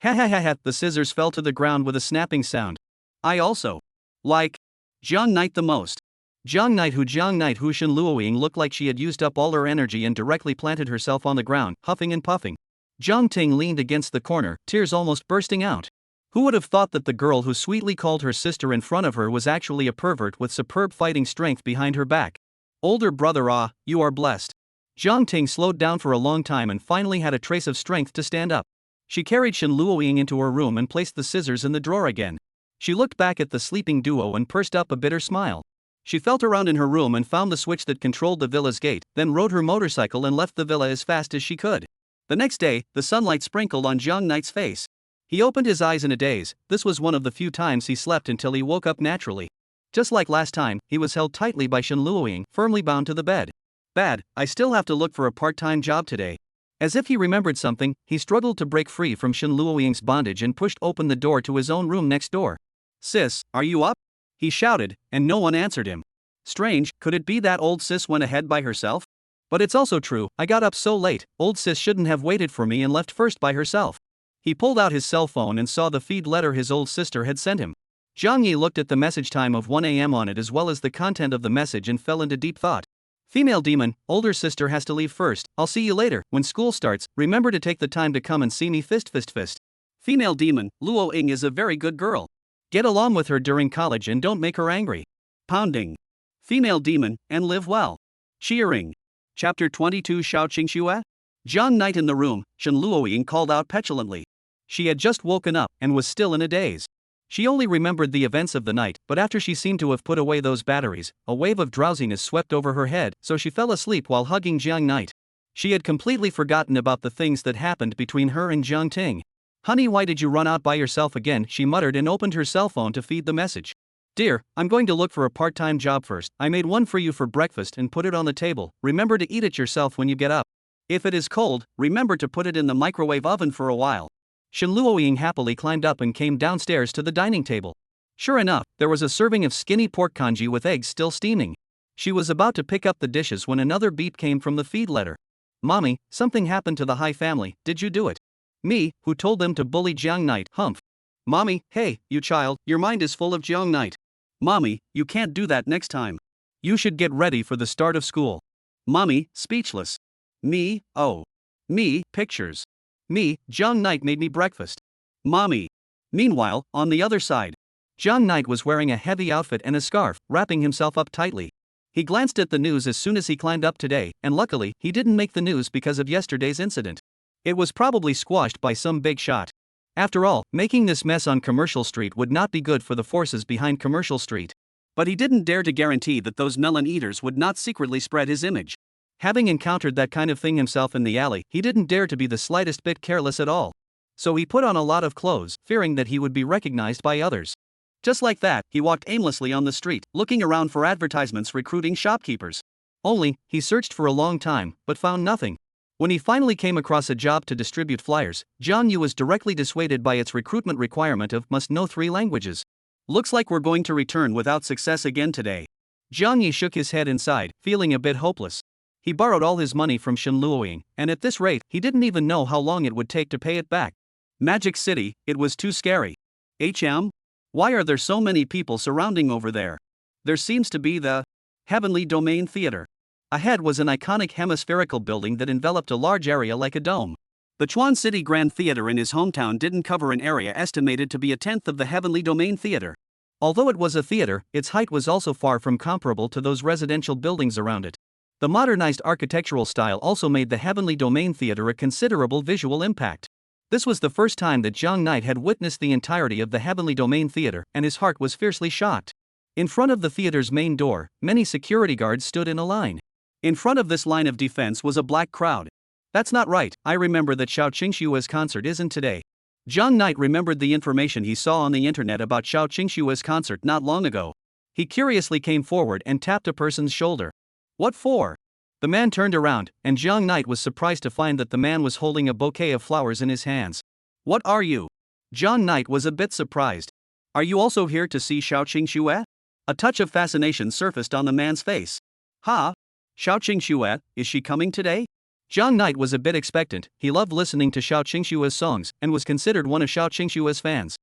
Ha ha ha ha, the scissors fell to the ground with a snapping sound. I also like Jiang Knight the most. Jiang Knight who Shen Luoying looked like she had used up all her energy and directly planted herself on the ground, huffing and puffing. Jiang Ting leaned against the corner, tears almost bursting out. Who would have thought that the girl who sweetly called her sister in front of her was actually a pervert with superb fighting strength behind her back? Older brother, you are blessed. Jiang Ting slowed down for a long time and finally had a trace of strength to stand up. She carried Shen Luoying into her room and placed the scissors in the drawer again. She looked back at the sleeping duo and pursed up a bitter smile. She felt around in her room and found the switch that controlled the villa's gate, then rode her motorcycle and left the villa as fast as she could. The next day, the sunlight sprinkled on Jiang Knight's face. He opened his eyes in a daze. This was one of the few times he slept until he woke up naturally. Just like last time, he was held tightly by Shen Luoying, firmly bound to the bed. Bad, I still have to look for a part-time job today. As if he remembered something, he struggled to break free from Shen Luoying's bondage and pushed open the door to his own room next door. Sis, are you up? He shouted, and no one answered him. Strange, could it be that old sis went ahead by herself? But it's also true, I got up so late, old sis shouldn't have waited for me and left first by herself. He pulled out his cell phone and saw the feed letter his old sister had sent him. Zhang Yi looked at the message time of 1 a.m. on it as well as the content of the message and fell into deep thought. Female demon, older sister has to leave first, I'll see you later, when school starts, remember to take the time to come and see me fist. Female demon, Luo Ying is a very good girl. Get along with her during college and don't make her angry. Pounding. Female demon, and live well. Cheering. Chapter 22 Xiao Qingxue? Jiang Knight in the room, Shen Luoying called out petulantly. She had just woken up, and was still in a daze. She only remembered the events of the night, but after she seemed to have put away those batteries, a wave of drowsiness swept over her head, so she fell asleep while hugging Jiang Knight. She had completely forgotten about the things that happened between her and Jiang Ting. Honey, why did you run out by yourself again? She muttered and opened her cell phone to feed the message. Dear, I'm going to look for a part-time job first. I made one for you for breakfast and put it on the table. Remember to eat it yourself when you get up. If it is cold, remember to put it in the microwave oven for a while. Shen Luoying happily climbed up and came downstairs to the dining table. Sure enough, there was a serving of skinny pork congee with eggs still steaming. She was about to pick up the dishes when another beep came from the feed letter. Mommy, something happened to the Hai family, did you do it? Me, who told them to bully Jiang Knight, humph. Mommy, hey, you child, your mind is full of Jiang Knight. Mommy, you can't do that next time. You should get ready for the start of school. Mommy, speechless. Me, oh. Me, pictures. Me, Jiang Knight made me breakfast. Mommy. Meanwhile, on the other side, Jiang Knight was wearing a heavy outfit and a scarf, wrapping himself up tightly. He glanced at the news as soon as he climbed up today, and luckily, he didn't make the news because of yesterday's incident. It was probably squashed by some big shot. After all, making this mess on Commercial Street would not be good for the forces behind Commercial Street. But he didn't dare to guarantee that those melon eaters would not secretly spread his image. Having encountered that kind of thing himself in the alley, he didn't dare to be the slightest bit careless at all. So he put on a lot of clothes, fearing that he would be recognized by others. Just like that, he walked aimlessly on the street, looking around for advertisements recruiting shopkeepers. Only, he searched for a long time, but found nothing. When he finally came across a job to distribute flyers, Jiang Yu was directly dissuaded by its recruitment requirement of must know 3 languages. Looks like we're going to return without success again today. Jiang Yi shook his head and sighed, feeling a bit hopeless. He borrowed all his money from Shen Luoying, and at this rate, he didn't even know how long it would take to pay it back. Magic City, it was too scary. Why are there so many people surrounding over there? There seems to be the Heavenly Domain Theater. Ahead was an iconic hemispherical building that enveloped a large area like a dome. The Chuan City Grand Theater in his hometown didn't cover an area estimated to be a tenth of the Heavenly Domain Theater. Although it was a theater, its height was also far from comparable to those residential buildings around it. The modernized architectural style also made the Heavenly Domain Theater a considerable visual impact. This was the first time that Jiang Knight had witnessed the entirety of the Heavenly Domain Theater, and his heart was fiercely shocked. In front of the theater's main door, many security guards stood in a line. In front of this line of defense was a black crowd. That's not right, I remember that Xiao Qingshua's concert isn't today. Jiang Knight remembered the information he saw on the internet about Xiao Qingshua's concert not long ago. He curiously came forward and tapped a person's shoulder. What for? The man turned around, and Jiang Knight was surprised to find that the man was holding a bouquet of flowers in his hands. What are you? Jiang Knight was a bit surprised. Are you also here to see Xiao Qingxue? A touch of fascination surfaced on the man's face. Ha? Xiao Qingxue, is she coming today? Jiang Knight was a bit expectant. He loved listening to Xiao Qingshue's songs, and was considered one of Xiao Qingshue's fans.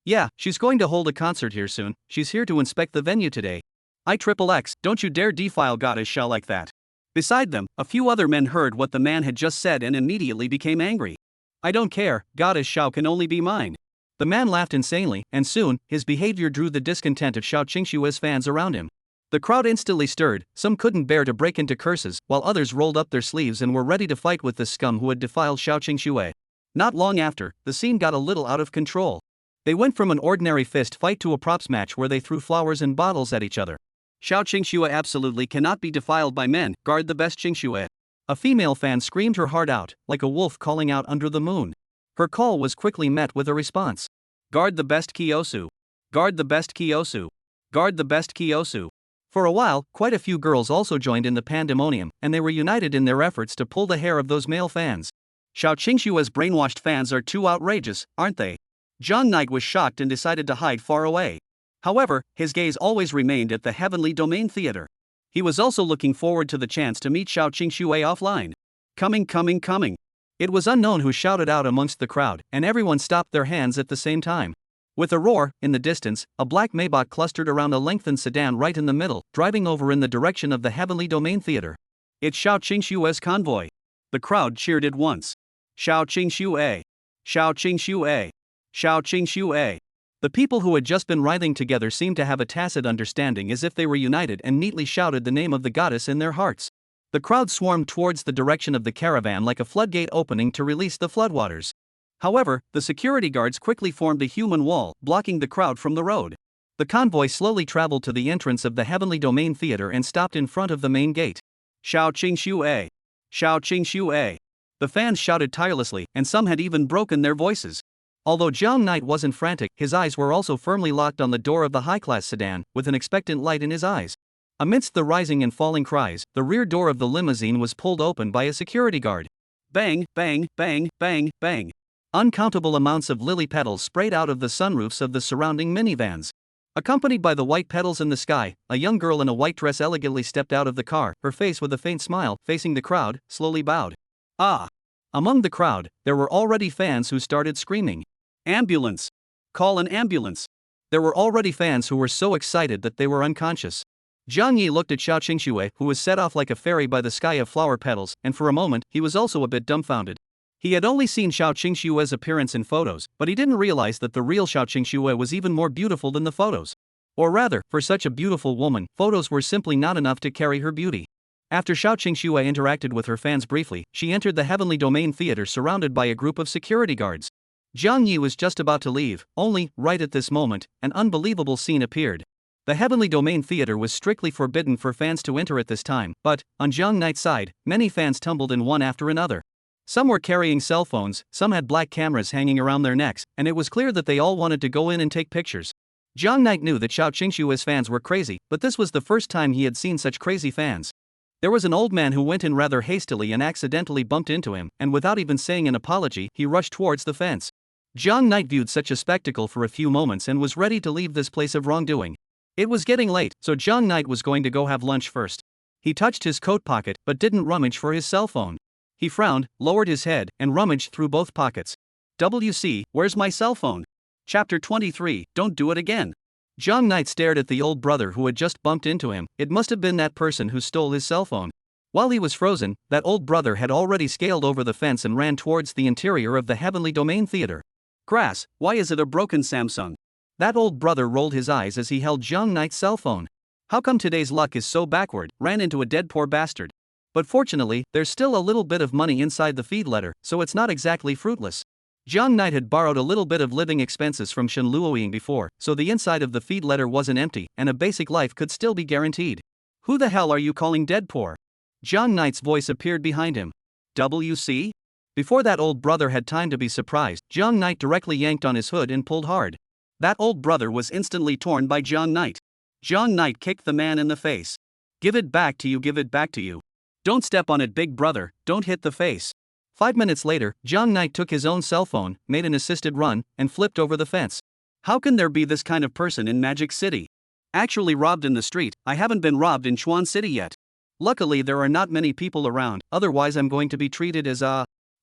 Yeah, she's going to hold a concert here soon. She's here to inspect the venue today. IXXX, don't you dare defile Goddess Xiao like that. Beside them, a few other men heard what the man had just said and immediately became angry. I don't care, Goddess Xiao can only be mine. The man laughed insanely, and soon, his behavior drew the discontent of Xiao Qingshue's fans around him. The crowd instantly stirred. Some couldn't bear to break into curses, while others rolled up their sleeves and were ready to fight with the scum who had defiled Xiao Qingxue. Not long after, the scene got a little out of control. They went from an ordinary fist fight to a props match where they threw flowers and bottles at each other. Xiao Qingxue absolutely cannot be defiled by men, guard the best Qingxue. A female fan screamed her heart out, like a wolf calling out under the moon. Her call was quickly met with a response. Guard the best Kiyosu. Guard the best Kiyosu. Guard the best Kiyosu. For a while, quite a few girls also joined in the pandemonium, and they were united in their efforts to pull the hair of those male fans. Xiao Qingshue's brainwashed fans are too outrageous, aren't they? Jiang Knight was shocked and decided to hide far away. However, his gaze always remained at the Heavenly Domain Theater. He was also looking forward to the chance to meet Xiao Qingxue offline. Coming. It was unknown who shouted out amongst the crowd, and everyone stopped their hands at the same time. With a roar, in the distance, a black Maybach clustered around a lengthened sedan right in the middle, driving over in the direction of the Heavenly Domain Theater. It's Xiao Qingshue's convoy. The crowd cheered at once. Xiao Qingxue! Xiao Qingxue! Xiao Qingxue! The people who had just been writhing together seemed to have a tacit understanding, as if they were united, and neatly shouted the name of the goddess in their hearts. The crowd swarmed towards the direction of the caravan like a floodgate opening to release the floodwaters. However, the security guards quickly formed a human wall, blocking the crowd from the road. The convoy slowly traveled to the entrance of the Heavenly Domain Theater and stopped in front of the main gate. Xiao Qingxue! Xiao Qingxue! The fans shouted tirelessly, and some had even broken their voices. Although Jiang Knight wasn't frantic, his eyes were also firmly locked on the door of the high-class sedan, with an expectant light in his eyes. Amidst the rising and falling cries, the rear door of the limousine was pulled open by a security guard. Bang, bang, bang, bang, bang. Uncountable amounts of lily petals sprayed out of the sunroofs of the surrounding minivans. Accompanied by the white petals in the sky, a young girl in a white dress elegantly stepped out of the car, her face with a faint smile, facing the crowd, slowly bowed. Ah! Among the crowd, there were already fans who started screaming. Ambulance! Call an ambulance! There were already fans who were so excited that they were unconscious. Jiang Yi looked at Xiao Qingxue, who was set off like a fairy by the sky of flower petals, and for a moment, he was also a bit dumbfounded. He had only seen Xiao Qingshue's appearance in photos, but he didn't realize that the real Xiao Qingxue was even more beautiful than the photos. Or rather, for such a beautiful woman, photos were simply not enough to carry her beauty. After Xiao Qingxue interacted with her fans briefly, she entered the Heavenly Domain Theater surrounded by a group of security guards. Jiang Yi was just about to leave, only, right at this moment, an unbelievable scene appeared. The Heavenly Domain Theater was strictly forbidden for fans to enter at this time, but, on Jiang Knight's side, many fans tumbled in one after another. Some were carrying cell phones, some had black cameras hanging around their necks, and it was clear that they all wanted to go in and take pictures. Jiang Knight knew that Xiao Qingshue's fans were crazy, but this was the first time he had seen such crazy fans. There was an old man who went in rather hastily and accidentally bumped into him, and without even saying an apology, he rushed towards the fence. Jiang Knight viewed such a spectacle for a few moments and was ready to leave this place of wrongdoing. It was getting late, so Jiang Knight was going to go have lunch first. He touched his coat pocket but didn't rummage for his cell phone. He frowned, lowered his head, and rummaged through both pockets. WC, where's my cell phone? Chapter 23, Don't Do It Again. John Knight stared at the old brother who had just bumped into him. It must have been that person who stole his cell phone. While he was frozen, that old brother had already scaled over the fence and ran towards the interior of the Heavenly Domain Theater. Grass, why is it a broken Samsung? That old brother rolled his eyes as he held John Knight's cell phone. How come today's luck is so backward? Ran into a dead poor bastard. But fortunately, there's still a little bit of money inside the feed letter, so it's not exactly fruitless. John Knight had borrowed a little bit of living expenses from Shen Luoying before, so the inside of the feed letter wasn't empty, and a basic life could still be guaranteed. Who the hell are you calling dead poor? John Knight's voice appeared behind him. WC? Before that old brother had time to be surprised, John Knight directly yanked on his hood and pulled hard. That old brother was instantly torn by John Knight. John Knight kicked the man in the face. Give it back to you, give it back to you. Don't step on it, big brother, don't hit the face. 5 minutes later, John Knight took his own cell phone, made an assisted run, and flipped over the fence. How can there be this kind of person in Magic City? Actually robbed in the street, I haven't been robbed in Chuan City yet. Luckily there are not many people around, otherwise I'm going to be treated as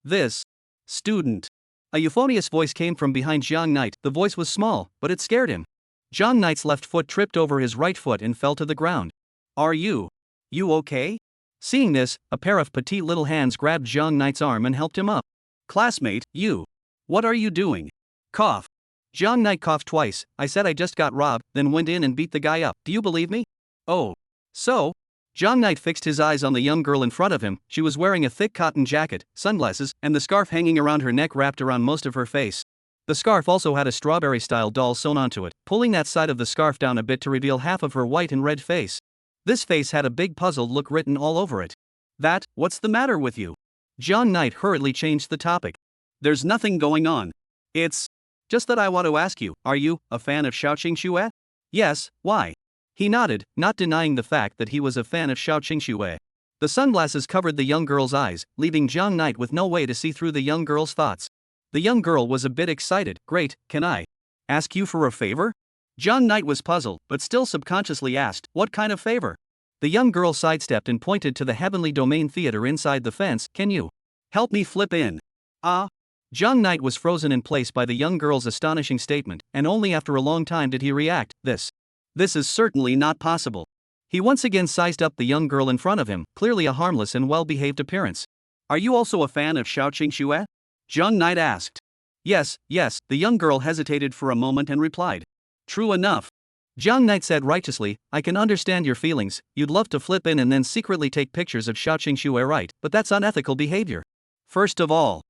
this student. A euphonious voice came from behind John Knight. The voice was small, but it scared him. John Knight's left foot tripped over his right foot and fell to the ground. Are you okay? Seeing this, a pair of petite little hands grabbed John Knight's arm and helped him up. Classmate, what are you doing? Cough. John Knight coughed twice. I said I just got robbed, then went in and beat the guy up. Do you believe me? Oh. So? John Knight fixed his eyes on the young girl in front of him. She was wearing a thick cotton jacket, sunglasses, and the scarf hanging around her neck wrapped around most of her face. The scarf also had a strawberry-style doll sewn onto it, pulling that side of the scarf down a bit to reveal half of her white and red face. This face had a big puzzled look written all over it. What's the matter with you? John Knight hurriedly changed the topic. There's nothing going on. It's just that I want to ask you, are you a fan of Xiao Qingxue? Yes, why? He nodded, not denying the fact that he was a fan of Xiao Qingxue. The sunglasses covered the young girl's eyes, leaving John Knight with no way to see through the young girl's thoughts. The young girl was a bit excited. Great, can I ask you for a favor? John Knight was puzzled, but still subconsciously asked, what kind of favor? The young girl sidestepped and pointed to the Heavenly Domain Theater inside the fence. Can you help me flip in? John Knight was frozen in place by the young girl's astonishing statement, and only after a long time did he react. This is certainly not possible. He once again sized up the young girl in front of him, clearly a harmless and well-behaved appearance. Are you also a fan of Xiao Qingxue? John Knight asked. Yes, the young girl hesitated for a moment and replied. True enough. John Knight said righteously, I can understand your feelings, you'd love to flip in and then secretly take pictures of Xiao Qingxue, right, but that's unethical behavior. First of all.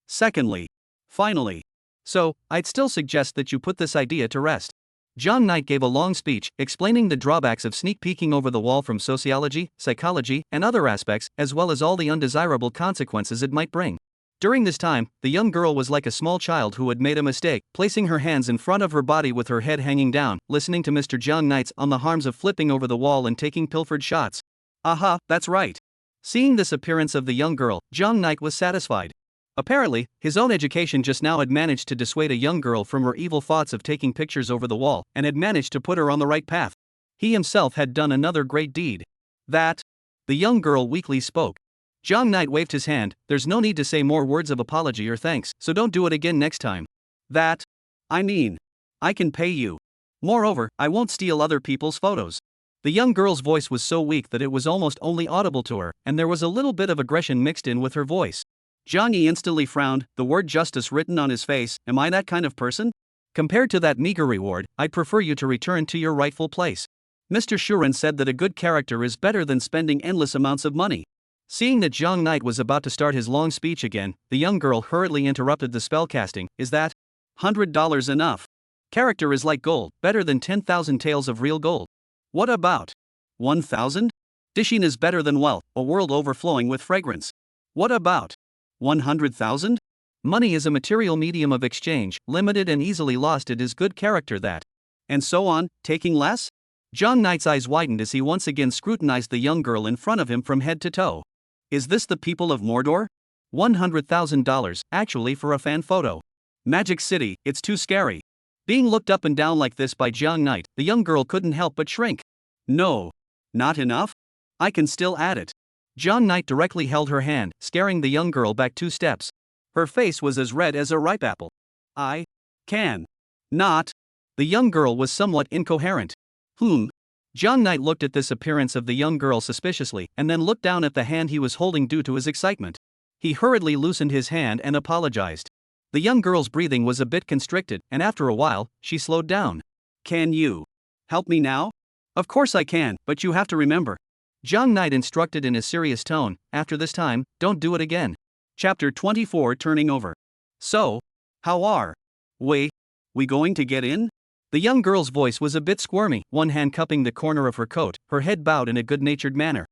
Secondly. Finally. So, I'd still suggest that you put this idea to rest. John Knight gave a long speech, explaining the drawbacks of sneak peeking over the wall from sociology, psychology, and other aspects, as well as all the undesirable consequences it might bring. During this time, the young girl was like a small child who had made a mistake, placing her hands in front of her body with her head hanging down, listening to Mr. John Knight's on the harms of flipping over the wall and taking pilfered shots. Aha, that's right. Seeing this appearance of the young girl, John Knight was satisfied. Apparently, his own education just now had managed to dissuade a young girl from her evil thoughts of taking pictures over the wall, and had managed to put her on the right path. He himself had done another great deed. The young girl weakly spoke. John Knight waved his hand. There's no need to say more words of apology or thanks, so don't do it again next time. I can pay you. Moreover, I won't steal other people's photos. The young girl's voice was so weak that it was almost only audible to her, and there was a little bit of aggression mixed in with her voice. Zhang Yi instantly frowned, the word justice written on his face. Am I that kind of person? Compared to that meager reward, I'd prefer you to return to your rightful place. Mr. Shuren said that a good character is better than spending endless amounts of money. Seeing that Zhang Knight was about to start his long speech again, the young girl hurriedly interrupted the spellcasting. Is that $100 enough? Character is like gold, better than 10,000 taels of real gold. What about 1,000? Dishing is better than wealth, a world overflowing with fragrance. What about 100,000? Money is a material medium of exchange, limited and easily lost. It is good character that. And so on, taking less? John Knight's eyes widened as he once again scrutinized the young girl in front of him from head to toe. Is this the people of Mordor? $100,000, actually, for a fan photo. Magic City, it's too scary. Being looked up and down like this by John Knight, the young girl couldn't help but shrink. No. Not enough? I can still add it. John Knight directly held her hand, scaring the young girl back 2 steps. Her face was as red as a ripe apple. I can not. The young girl was somewhat incoherent. John Knight looked at this appearance of the young girl suspiciously and then looked down at the hand he was holding due to his excitement. He hurriedly loosened his hand and apologized. The young girl's breathing was a bit constricted, and after a while, she slowed down. Can you help me now? Of course I can, but you have to remember. John Knight instructed in a serious tone, after this time, don't do it again. Chapter 24 Turning Over. So, how are we going to get in? The young girl's voice was a bit squirmy, one hand cupping the corner of her coat, her head bowed in a good-natured manner.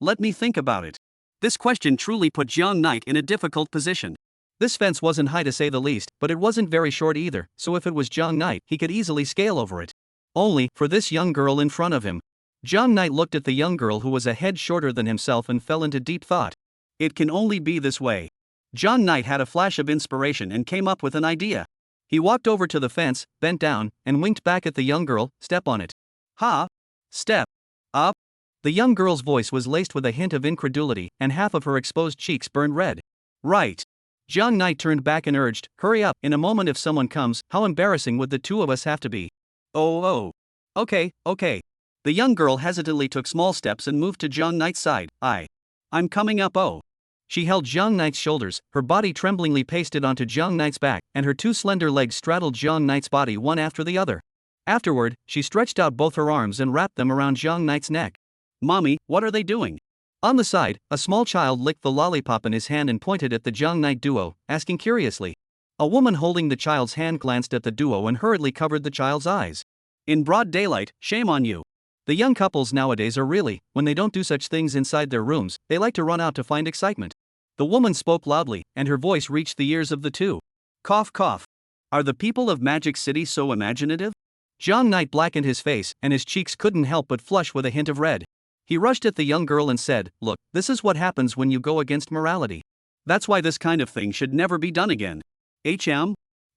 Let me think about it. This question truly put John Knight in a difficult position. This fence wasn't high to say the least, but it wasn't very short either, so if it was John Knight, he could easily scale over it. Only, for this young girl in front of him. John Knight looked at the young girl who was a head shorter than himself and fell into deep thought. It can only be this way. John Knight had a flash of inspiration and came up with an idea. He walked over to the fence, bent down, and winked back at the young girl. Step on it. Ha! Step up. The young girl's voice was laced with a hint of incredulity, and half of her exposed cheeks burned red. Right. John Knight turned back and urged, hurry up, in a moment if someone comes, how embarrassing would the two of us have to be? Oh. Okay. The young girl hesitantly took small steps and moved to John Knight's side. I'm coming up. Oh. She held John Knight's shoulders, her body tremblingly pasted onto John Knight's back, and her two slender legs straddled John Knight's body one after the other. Afterward, she stretched out both her arms and wrapped them around John Knight's neck. Mommy, what are they doing? On the side, a small child licked the lollipop in his hand and pointed at the John Knight duo, asking curiously. A woman holding the child's hand glanced at the duo and hurriedly covered the child's eyes. In broad daylight, shame on you. The young couples nowadays are really, when they don't do such things inside their rooms, they like to run out to find excitement. The woman spoke loudly, and her voice reached the ears of the two. Cough, cough. Are the people of Magic City so imaginative? John Knight blackened his face, and his cheeks couldn't help but flush with a hint of red. He rushed at the young girl and said, look, this is what happens when you go against morality. That's why this kind of thing should never be done again.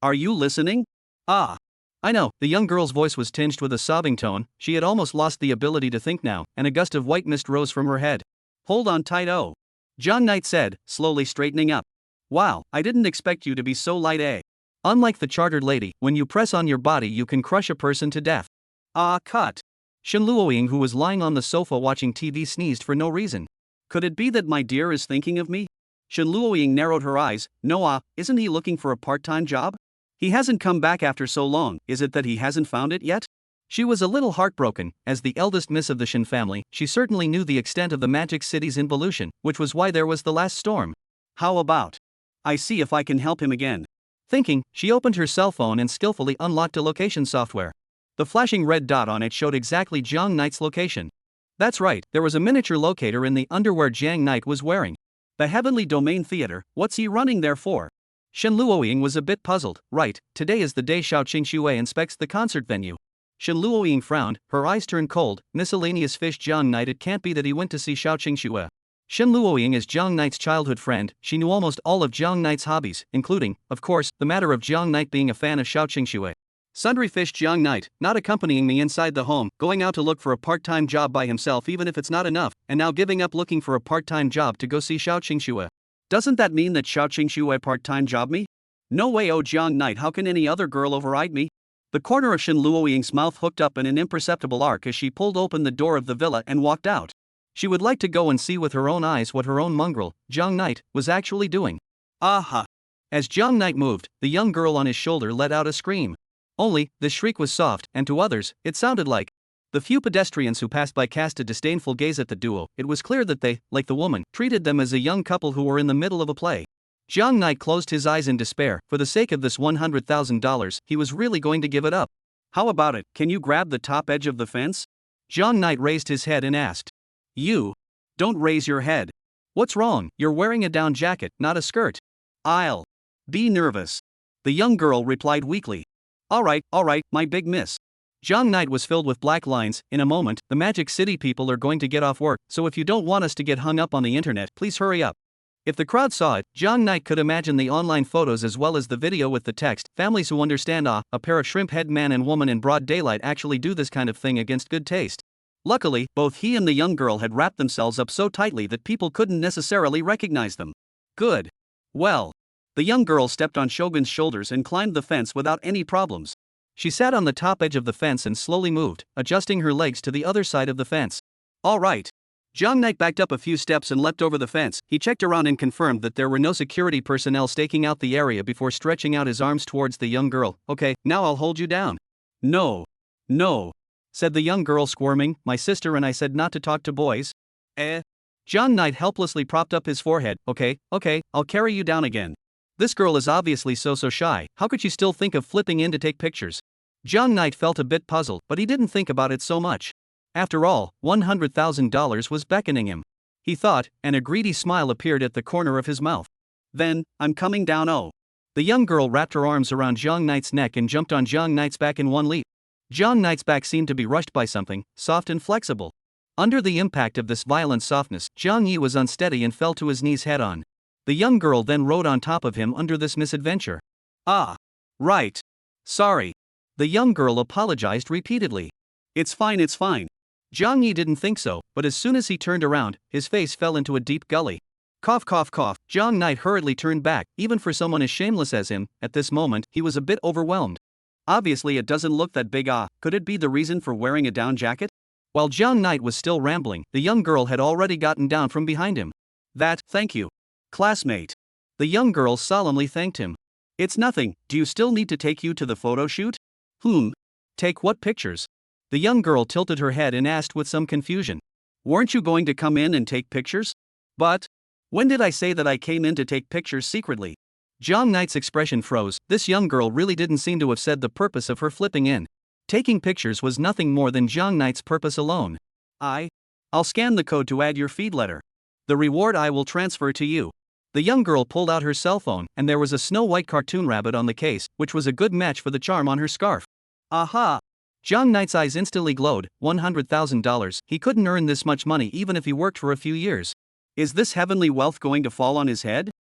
Are you listening? I know. The young girl's voice was tinged with a sobbing tone. She had almost lost the ability to think now, and a gust of white mist rose from her head. Hold on tight, oh. John Knight said, slowly straightening up. Wow, I didn't expect you to be so light. Unlike the chartered lady, when you press on your body you can crush a person to death. Cut. Shen Luoying, who was lying on the sofa watching TV, sneezed for no reason. Could it be that my dear is thinking of me? Shen Luoying narrowed her eyes. No, isn't he looking for a part-time job? He hasn't come back after so long. Is it that he hasn't found it yet? She was a little heartbroken. As the eldest miss of the Shen family, she certainly knew the extent of the Magic City's involution, which was why there was the last storm. How about I see if I can help him again? Thinking, she opened her cell phone and skillfully unlocked a location software. The flashing red dot on it showed exactly John Knight's location. That's right, there was a miniature locator in the underwear Jiang Knight was wearing. The Heavenly Domain Theater, what's he running there for? Shen Luoying was a bit puzzled. Right, today is the day Xiao Qingxue inspects the concert venue. Shen Luoying frowned, her eyes turned cold. Miscellaneous fish. John Knight, it can't be that he went to see Xiao Qingxue. Shen Luoying is Jiang Knight's childhood friend. She knew almost all of Jiang Knight's hobbies, including, of course, the matter of Jiang Knight being a fan of Xiao Qingxue. Sundry fish. Jiang Knight, not accompanying me inside the home, going out to look for a part-time job by himself even if it's not enough, and now giving up looking for a part-time job to go see Xiao Qingxue. Doesn't that mean that Xiao Qingxue part-time job me? No way. Oh Jiang Knight, how can any other girl override me? The corner of Shen Luoying's mouth hooked up in an imperceptible arc as she pulled open the door of the villa and walked out. She would like to go and see with her own eyes what her own mongrel, Jiang Knight, was actually doing. Aha! As Jiang Knight moved, the young girl on his shoulder let out a scream. Only, the shriek was soft, and to others, it sounded like. The few pedestrians who passed by cast a disdainful gaze at the duo. It was clear that they, like the woman, treated them as a young couple who were in the middle of a play. Jiang Knight closed his eyes in despair. For the sake of this $100,000, he was really going to give it up. How about it, can you grab the top edge of the fence? Jiang Knight raised his head and asked. You? Don't raise your head. What's wrong? You're wearing a down jacket, not a skirt. I'll be nervous. The young girl replied weakly. All right, my big miss. Jiang Knight was filled with black lines. In a moment, the Magic City people are going to get off work, so if you don't want us to get hung up on the internet, please hurry up. If the crowd saw it, Jiang Knight could imagine the online photos as well as the video with the text. Families who understand a pair of shrimp-head man and woman in broad daylight actually do this kind of thing against good taste. Luckily, both he and the young girl had wrapped themselves up so tightly that people couldn't necessarily recognize them. Good. Well, The young girl stepped on Shogun's shoulders and climbed the fence without any problems. She sat on the top edge of the fence and slowly moved, adjusting her legs to the other side of the fence. All right. Jong Knight backed up a few steps and leapt over the fence. He checked around and confirmed that there were no security personnel staking out the area before stretching out his arms towards the young girl. Okay, now I'll hold you down. No. No. Said the young girl, squirming. My sister and I said not to talk to boys. Jong Knight helplessly propped up his forehead. Okay, I'll carry you down again. This girl is obviously so shy. How could she still think of flipping in to take pictures? Jong Knight felt a bit puzzled, but he didn't think about it so much. After all, $100,000 was beckoning him. He thought, and a greedy smile appeared at the corner of his mouth. Then, I'm coming down. Oh. The young girl wrapped her arms around Jong Knight's neck and jumped on Jong Knight's back in one leap. Jong Knight's back seemed to be rushed by something, soft and flexible. Under the impact of this violent softness, Zhang Yi was unsteady and fell to his knees head-on. The young girl then rode on top of him under this misadventure. Ah. Right. Sorry. The young girl apologized repeatedly. It's fine. Zhang Yi didn't think so, but as soon as he turned around, his face fell into a deep gully. Cough. Zhang Knight hurriedly turned back. Even for someone as shameless as him, at this moment, he was a bit overwhelmed. Obviously it doesn't look that big. Could it be the reason for wearing a down jacket? While Zhang Knight was still rambling, the young girl had already gotten down from behind him. Thank you. Classmate. The young girl solemnly thanked him. It's nothing. Do you still need to take you to the photo shoot? Take what pictures? The young girl tilted her head and asked with some confusion. Weren't you going to come in and take pictures? But when did I say that I came in to take pictures secretly? Zhang Knight's expression froze. This young girl really didn't seem to have said the purpose of her flipping in. Taking pictures was nothing more than Zhang Knight's purpose alone. I'll scan the code to add your feed letter. The reward I will transfer to you. The young girl pulled out her cell phone, and there was a snow-white cartoon rabbit on the case, which was a good match for the charm on her scarf. Aha! Zhang Knight's eyes instantly glowed. $100,000. He couldn't earn this much money even if he worked for a few years. Is this heavenly wealth going to fall on his head?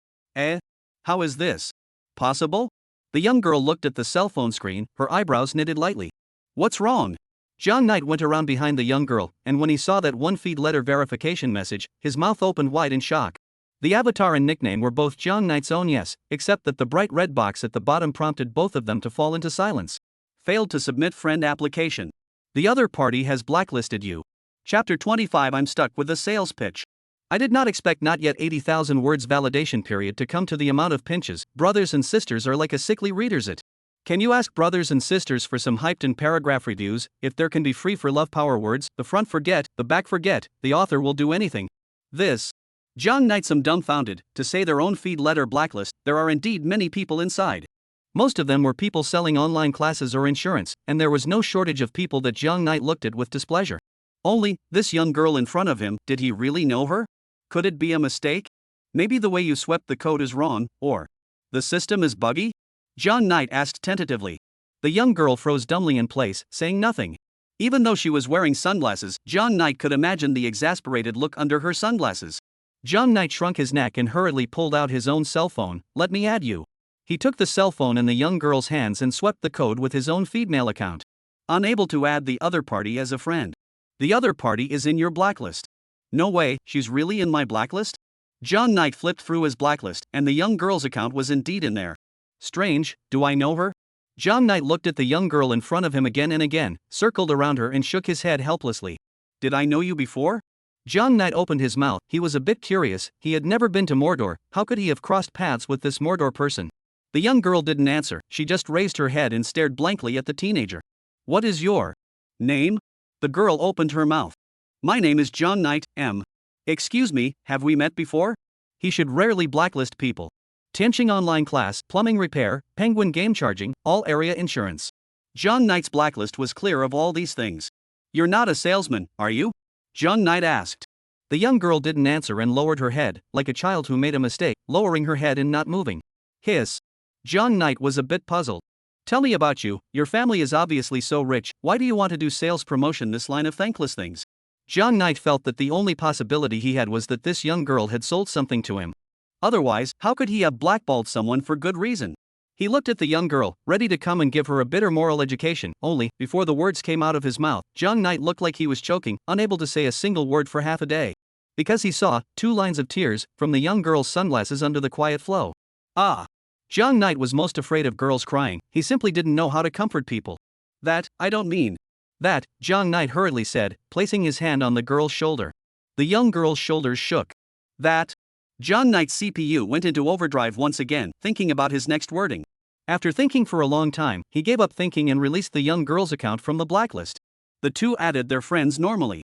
How is this possible? The young girl looked at the cell phone screen, her eyebrows knitted lightly. What's wrong? Zhang Knight went around behind the young girl, and when he saw that one feed letter verification message, his mouth opened wide in shock. The avatar and nickname were both Zhang Knight's own, yes, except that the bright red box at the bottom prompted both of them to fall into silence. Failed to submit friend application. The other party has blacklisted you. Chapter 25. I'm stuck with a sales pitch. I did not expect not yet 80,000 words validation period to come to the amount of pinches. Brothers and sisters are like a sickly reader's it. Can you ask brothers and sisters for some hyped in paragraph reviews? If there can be free for love power words, the front forget, the back forget, the author will do anything. This. Zhang Knight some dumbfounded, to say their own feed letter blacklist, there are indeed many people inside. Most of them were people selling online classes or insurance, and there was no shortage of people that Zhang Knight looked at with displeasure. Only, this young girl in front of him, did he really know her? Could it be a mistake? Maybe the way you swept the code is wrong, or the system is buggy? Zhang Knight asked tentatively. The young girl froze dumbly in place, saying nothing. Even though she was wearing sunglasses, Zhang Knight could imagine the exasperated look under her sunglasses. Zhang Knight shrunk his neck and hurriedly pulled out his own cell phone. Let me add you. He took the cell phone in the young girl's hands and swept the code with his own feedmail account. Unable to add the other party as a friend. The other party is in your blacklist. No way, she's really in my blacklist? Zhang Knight flipped through his blacklist, and the young girl's account was indeed in there. Strange, do I know her? Zhang Knight looked at the young girl in front of him again and again, circled around her and shook his head helplessly. Did I know you before? Zhang Knight opened his mouth. He was a bit curious. He had never been to Mordor. How could he have crossed paths with this Mordor person? The young girl didn't answer. She just raised her head and stared blankly at the teenager. What is your name? The girl opened her mouth. My name is Zhang Knight, M. Excuse me, have we met before? He should rarely blacklist people. Tianqing online class, plumbing repair, penguin game charging, all area insurance. Zhang Knight's blacklist was clear of all these things. You're not a salesman, are you? Zhang Knight asked. The young girl didn't answer and lowered her head, like a child who made a mistake, lowering her head and not moving. Hiss. Zhang Knight was a bit puzzled. Tell me about you. Your family is obviously so rich. Why do you want to do sales promotion, this line of thankless things? Zhang Knight felt that the only possibility he had was that this young girl had sold something to him. Otherwise, how could he have blackballed someone for good reason? He looked at the young girl, ready to come and give her a bitter moral education, only, before the words came out of his mouth, Zhang Knight looked like he was choking, unable to say a single word for half a day. Because he saw 2 lines of tears from the young girl's sunglasses under the quiet flow. Ah! Jiang Knight was most afraid of girls crying, he simply didn't know how to comfort people. I don't mean. That, Jiang Knight hurriedly said, placing his hand on the girl's shoulder. The young girl's shoulders shook. Jiang Knight's CPU went into overdrive once again, thinking about his next wording. After thinking for a long time, he gave up thinking and released the young girl's account from the blacklist. The two added their friends normally.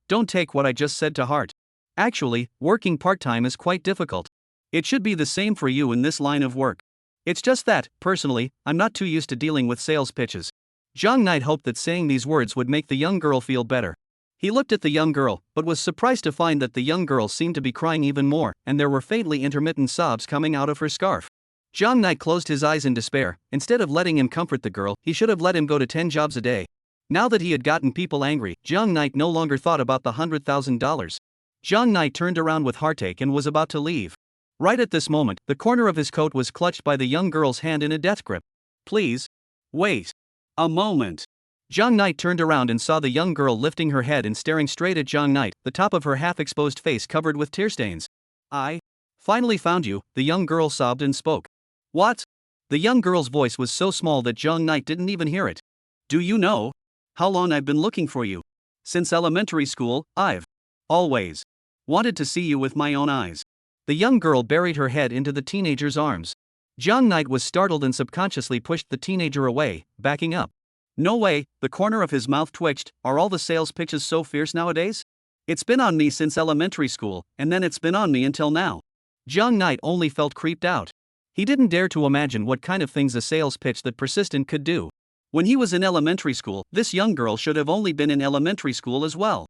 Don't take what I just said to heart. Actually, working part-time is quite difficult. It should be the same for you in this line of work. It's just that, personally, I'm not too used to dealing with sales pitches. Jiang Knight hoped that saying these words would make the young girl feel better. He looked at the young girl, but was surprised to find that the young girl seemed to be crying even more, and there were faintly intermittent sobs coming out of her scarf. Jiang Knight closed his eyes in despair. Instead of letting him comfort the girl, he should have let him go to 10 jobs a day. Now that he had gotten people angry, Jiang Knight no longer thought about the $100,000. Jiang Knight turned around with heartache and was about to leave. Right at this moment, the corner of his coat was clutched by the young girl's hand in a death grip. Please. Wait. A moment. Jiang Knight turned around and saw the young girl lifting her head and staring straight at Jiang Knight, the top of her half-exposed face covered with tear stains. I finally found you, the young girl sobbed and spoke. What? The young girl's voice was so small that Jiang Knight didn't even hear it. Do you know how long I've been looking for you? Since elementary school, I've always wanted to see you with my own eyes. The young girl buried her head into the teenager's arms. Jiang Knight was startled and subconsciously pushed the teenager away, backing up. No way, the corner of his mouth twitched. Are all the sales pitches so fierce nowadays? It's been on me since elementary school, and then it's been on me until now. Jiang Knight only felt creeped out. He didn't dare to imagine what kind of things a sales pitch that persistent could do. When he was in elementary school, this young girl should have only been in elementary school as well.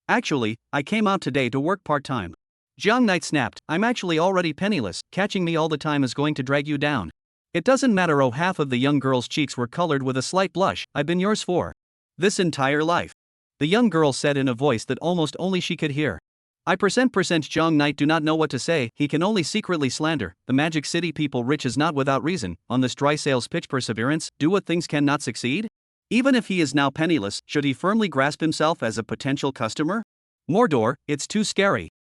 Actually, I came out today to work part-time. Jiang Knight snapped, I'm actually already penniless, catching me all the time is going to drag you down. It doesn't matter. Half of the young girl's cheeks were colored with a slight blush. I've been yours for this entire life. The young girl said in a voice that almost only she could hear. Jiang Knight do not know what to say. He can only secretly slander the Magic City people. Rich is not without reason. On this dry sales pitch, perseverance, do what things cannot succeed? Even if he is now penniless, should he firmly grasp himself as a potential customer? Mordor, it's too scary.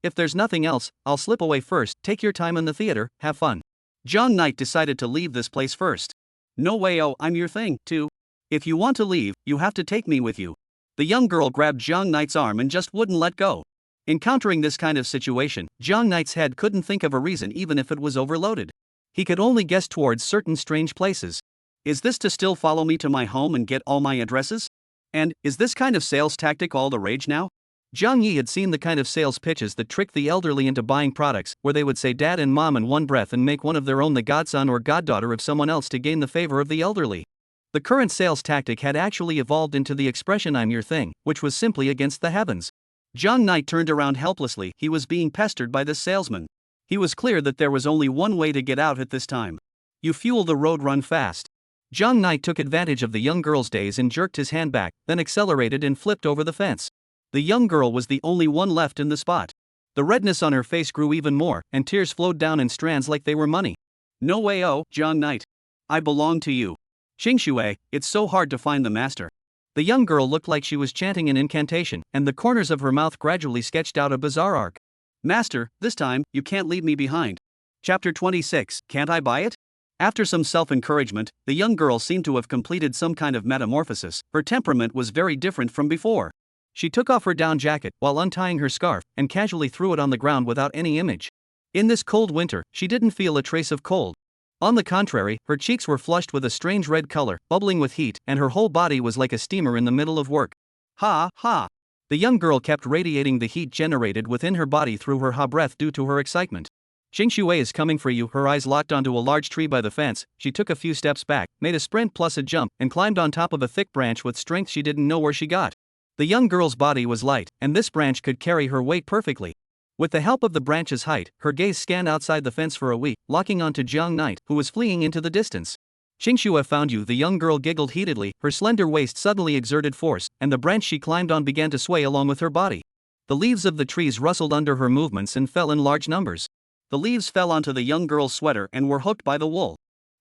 If there's nothing else, I'll slip away first. Take your time in the theater, have fun. Jiang Knight decided to leave this place first. No way. I'm your thing, too. If you want to leave, you have to take me with you. The young girl grabbed Jiang Knight's arm and just wouldn't let go. Encountering this kind of situation, Jiang Knight's head couldn't think of a reason even if it was overloaded. He could only guess towards certain strange places. Is this to still follow me to my home and get all my addresses? And, is this kind of sales tactic all the rage now? Jiang Yi had seen the kind of sales pitches that tricked the elderly into buying products, where they would say dad and mom in one breath and make one of their own the godson or goddaughter of someone else to gain the favor of the elderly. The current sales tactic had actually evolved into the expression I'm your thing, which was simply against the heavens. Jiang Knight turned around helplessly. He was being pestered by this salesman. He was clear that there was only one way to get out at this time. You fuel the road, run fast. Jiang Knight took advantage of the young girl's daze and jerked his hand back, then accelerated and flipped over the fence. The young girl was the only one left in the spot. The redness on her face grew even more, and tears flowed down in strands like they were money. No way. Jiang Knight. I belong to you. Qingshui, it's so hard to find the master. The young girl looked like she was chanting an incantation, and the corners of her mouth gradually sketched out a bizarre arc. Master, this time, you can't leave me behind. Chapter 26, Can't I Buy It? After some self-encouragement, the young girl seemed to have completed some kind of metamorphosis. Her temperament was very different from before. She took off her down jacket while untying her scarf and casually threw it on the ground without any image. In this cold winter, she didn't feel a trace of cold. On the contrary, her cheeks were flushed with a strange red color, bubbling with heat, and her whole body was like a steamer in the middle of work. Ha, ha. The young girl kept radiating the heat generated within her body through her ha breath due to her excitement. Qingshui is coming for you. Her eyes locked onto a large tree by the fence. She took a few steps back, made a sprint plus a jump, and climbed on top of a thick branch with strength she didn't know where she got. The young girl's body was light, and this branch could carry her weight perfectly. With the help of the branch's height, her gaze scanned outside the fence for a week, locking onto Jiang Knight, who was fleeing into the distance. Qingshui found you. The young girl giggled heatedly. Her slender waist suddenly exerted force, and the branch she climbed on began to sway along with her body. The leaves of the trees rustled under her movements and fell in large numbers. The leaves fell onto the young girl's sweater and were hooked by the wool.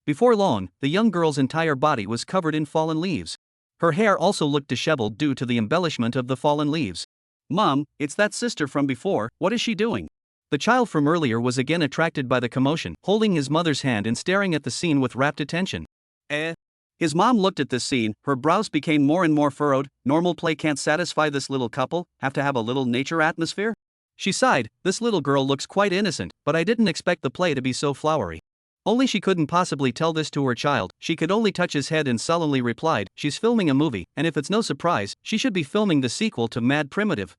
Before long, the young girl's entire body was covered in fallen leaves. Her hair also looked disheveled due to the embellishment of the fallen leaves. Mom, it's that sister from before. What is she doing? The child from earlier was again attracted by the commotion, holding his mother's hand and staring at the scene with rapt attention. Eh? His mom looked at this scene, her brows became more and more furrowed. Normal play can't satisfy this little couple, have to have a little nature atmosphere? She sighed, this little girl looks quite innocent, but I didn't expect the play to be so flowery. Only she couldn't possibly tell this to her child, she could only touch his head and sullenly replied, she's filming a movie, and if it's no surprise, she should be filming the sequel to Mad Primitive.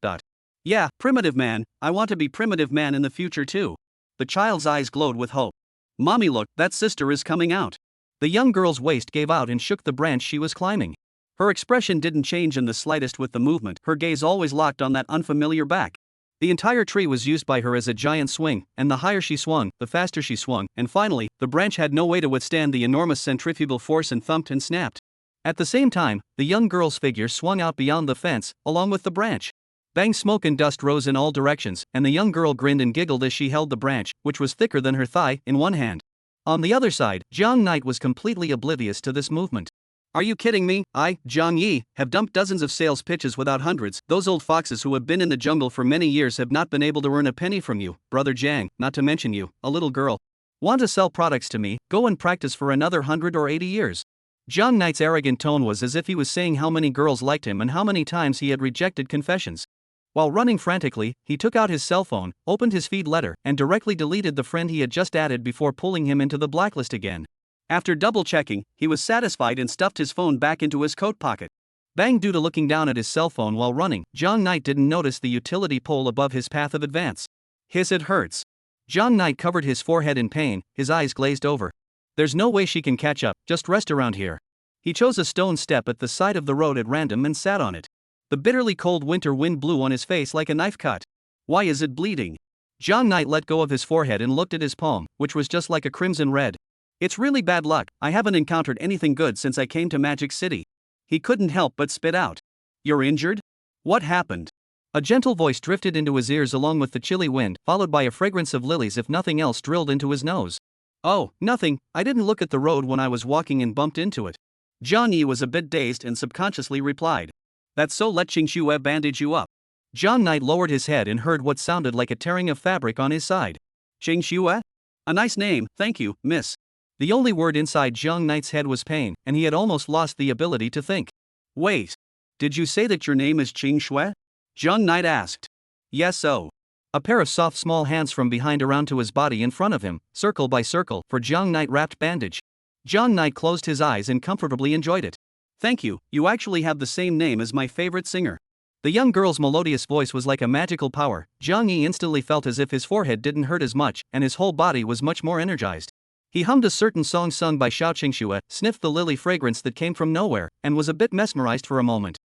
Yeah, Primitive Man, I want to be Primitive Man in the future too. The child's eyes glowed with hope. Mommy look, that sister is coming out. The young girl's waist gave out and shook the branch she was climbing. Her expression didn't change in the slightest with the movement, her gaze always locked on that unfamiliar back. The entire tree was used by her as a giant swing, and the higher she swung, the faster she swung, and finally, the branch had no way to withstand the enormous centrifugal force and thumped and snapped. At the same time, the young girl's figure swung out beyond the fence, along with the branch. Bang, smoke and dust rose in all directions, and the young girl grinned and giggled as she held the branch, which was thicker than her thigh, in one hand. On the other side, Jiang Knight was completely oblivious to this movement. Are you kidding me? I, Jiang Yi, have dumped dozens of sales pitches without hundreds. Those old foxes who have been in the jungle for many years have not been able to earn a penny from you, brother Jiang, not to mention you, a little girl. Want to sell products to me? Go and practice for another 100 or 80 years. Jiang Knight's arrogant tone was as if he was saying how many girls liked him and how many times he had rejected confessions. While running frantically, he took out his cell phone, opened his feed letter, and directly deleted the friend he had just added before pulling him into the blacklist again. After double-checking, he was satisfied and stuffed his phone back into his coat pocket. Bang, due to looking down at his cell phone while running, Jiang Knight didn't notice the utility pole above his path of advance. Hiss, it hurts. Jiang Knight covered his forehead in pain, his eyes glazed over. There's no way she can catch up, just rest around here. He chose a stone step at the side of the road at random and sat on it. The bitterly cold winter wind blew on his face like a knife cut. Why is it bleeding? Jiang Knight let go of his forehead and looked at his palm, which was just like a crimson red. It's really bad luck, I haven't encountered anything good since I came to Magic City. He couldn't help but spit out. You're injured? What happened? A gentle voice drifted into his ears along with the chilly wind, followed by a fragrance of lilies if nothing else drilled into his nose. Oh, nothing, I didn't look at the road when I was walking and bumped into it. Jiang Yi was a bit dazed and subconsciously replied. That's so, let Qingxue bandage you up. Jiang Knight lowered his head and heard what sounded like a tearing of fabric on his side. Qingxue? A nice name, thank you, miss. The only word inside Jiang Knight's head was pain, and he had almost lost the ability to think. Wait. Did you say that your name is Qingxue? Jiang Knight asked. Yes, so. A pair of soft small hands from behind around to his body in front of him, circle by circle, for Jiang Knight wrapped bandage. Jiang Knight closed his eyes and comfortably enjoyed it. Thank you, you actually have the same name as my favorite singer. The young girl's melodious voice was like a magical power. Jiang Yi instantly felt as if his forehead didn't hurt as much, and his whole body was much more energized. He hummed a certain song sung by Xiao Qingxue, sniffed the lily fragrance that came from nowhere, and was a bit mesmerized for a moment.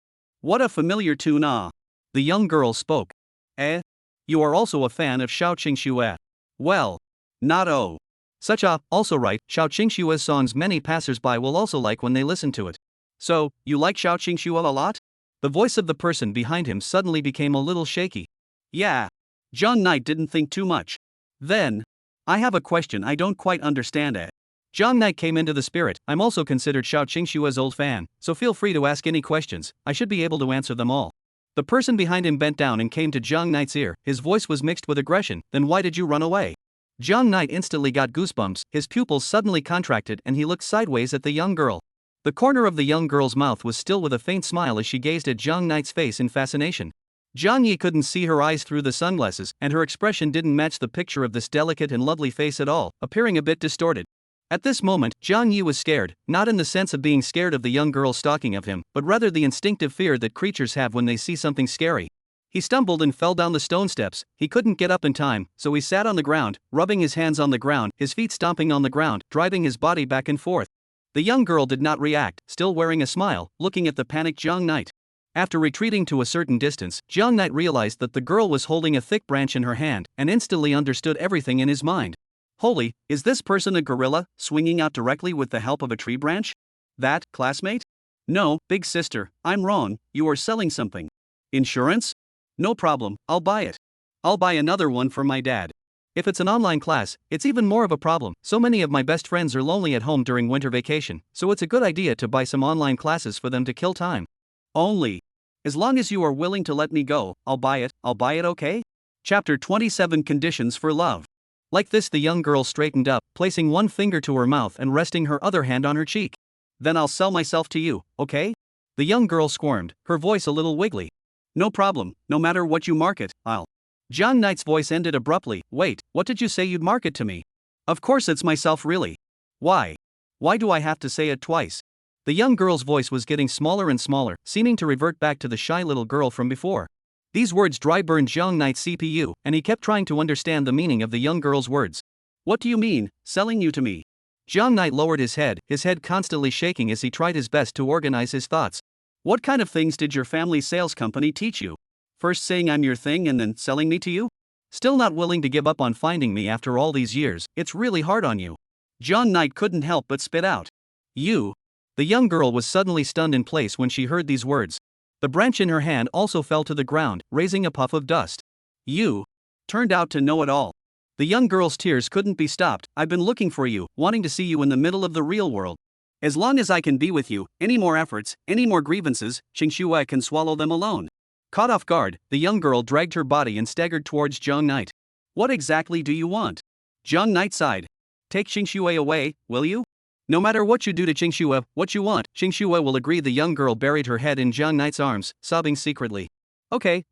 What a familiar tune, ah! The young girl spoke. Eh? You are also a fan of Xiao Qingxue? Well, not oh. Such a, also right, Xiao Qingxue's songs many passers-by will also like when they listen to it. So, you like Xiao Qingxue a lot? The voice of the person behind him suddenly became a little shaky. Yeah. Jiang Knight didn't think too much. Then, I have a question I don't quite understand it. Jiang Knight came into the spirit. I'm also considered Xiao Qingxue's old fan, so feel free to ask any questions, I should be able to answer them all. The person behind him bent down and came to Jiang Knight's ear, his voice was mixed with aggression. Then why did you run away? Jiang Knight instantly got goosebumps, his pupils suddenly contracted and he looked sideways at the young girl. The corner of the young girl's mouth was still with a faint smile as she gazed at Jiang Knight's face in fascination. Jiang Yi couldn't see her eyes through the sunglasses, and her expression didn't match the picture of this delicate and lovely face at all, appearing a bit distorted. At this moment, Jiang Yi was scared, not in the sense of being scared of the young girl stalking of him, but rather the instinctive fear that creatures have when they see something scary. He stumbled and fell down the stone steps. He couldn't get up in time, so he sat on the ground, rubbing his hands on the ground, his feet stomping on the ground, driving his body back and forth. The young girl did not react, still wearing a smile, looking at the panicked Jiang Knight. After retreating to a certain distance, Jiang Knight realized that the girl was holding a thick branch in her hand, and instantly understood everything in his mind. Holy, is this person a gorilla, swinging out directly with the help of a tree branch? That, classmate? No, big sister, I'm wrong, you are selling something. Insurance? No problem, I'll buy it. I'll buy another one for my dad. If it's an online class, it's even more of a problem. So many of my best friends are lonely at home during winter vacation, so it's a good idea to buy some online classes for them to kill time. Only. As long as you are willing to let me go, I'll buy it, okay? Chapter 27 Conditions for Love. Like this, the young girl straightened up, placing one finger to her mouth and resting her other hand on her cheek. Then I'll sell myself to you, okay? The young girl squirmed, her voice a little wiggly. No problem, no matter what you market, I'll. John Knight's voice ended abruptly. Wait, what did you say you'd market to me? Of course it's myself, really. Why? Why do I have to say it twice? The young girl's voice was getting smaller and smaller, seeming to revert back to the shy little girl from before. These words dry burned John Knight's CPU, and he kept trying to understand the meaning of the young girl's words. What do you mean, selling you to me? John Knight lowered his head constantly shaking as he tried his best to organize his thoughts. What kind of things did your family's sales company teach you? First saying I'm your thing and then selling me to you? Still not willing to give up on finding me after all these years, it's really hard on you. John Knight couldn't help but spit out. You. The young girl was suddenly stunned in place when she heard these words. The branch in her hand also fell to the ground, raising a puff of dust. You. Turned out to know it all. The young girl's tears couldn't be stopped. I've been looking for you, wanting to see you in the middle of the real world. As long as I can be with you, any more efforts, any more grievances, Qingshui can swallow them alone. Caught off guard, the young girl dragged her body and staggered towards John Knight. What exactly do you want? John Knight sighed. Take Qingshui away, will you? No matter what you do to Qingshui, what you want, Qingshui will agree. The young girl buried her head in John Knight's arms, sobbing secretly. Okay,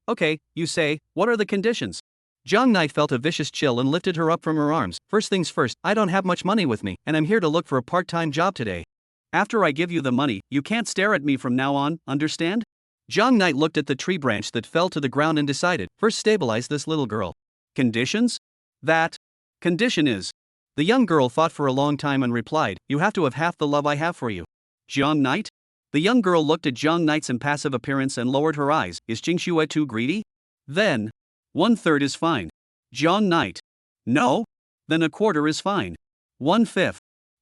you say, what are the conditions? John Knight felt a vicious chill and lifted her up from her arms. First things first, I don't have much money with me, and I'm here to look for a part-time job today. After I give you the money, you can't stare at me from now on, understand? John Knight looked at the tree branch that fell to the ground and decided, first stabilize this little girl. Conditions? That condition is. The young girl thought for a long time and replied, you have to have half the love I have for you. John Knight? The young girl looked at John Knight's impassive appearance and lowered her eyes. Is Qingshui too greedy? Then, 1/3 is fine. John Knight. No? Then 1/4 is fine. 1/5.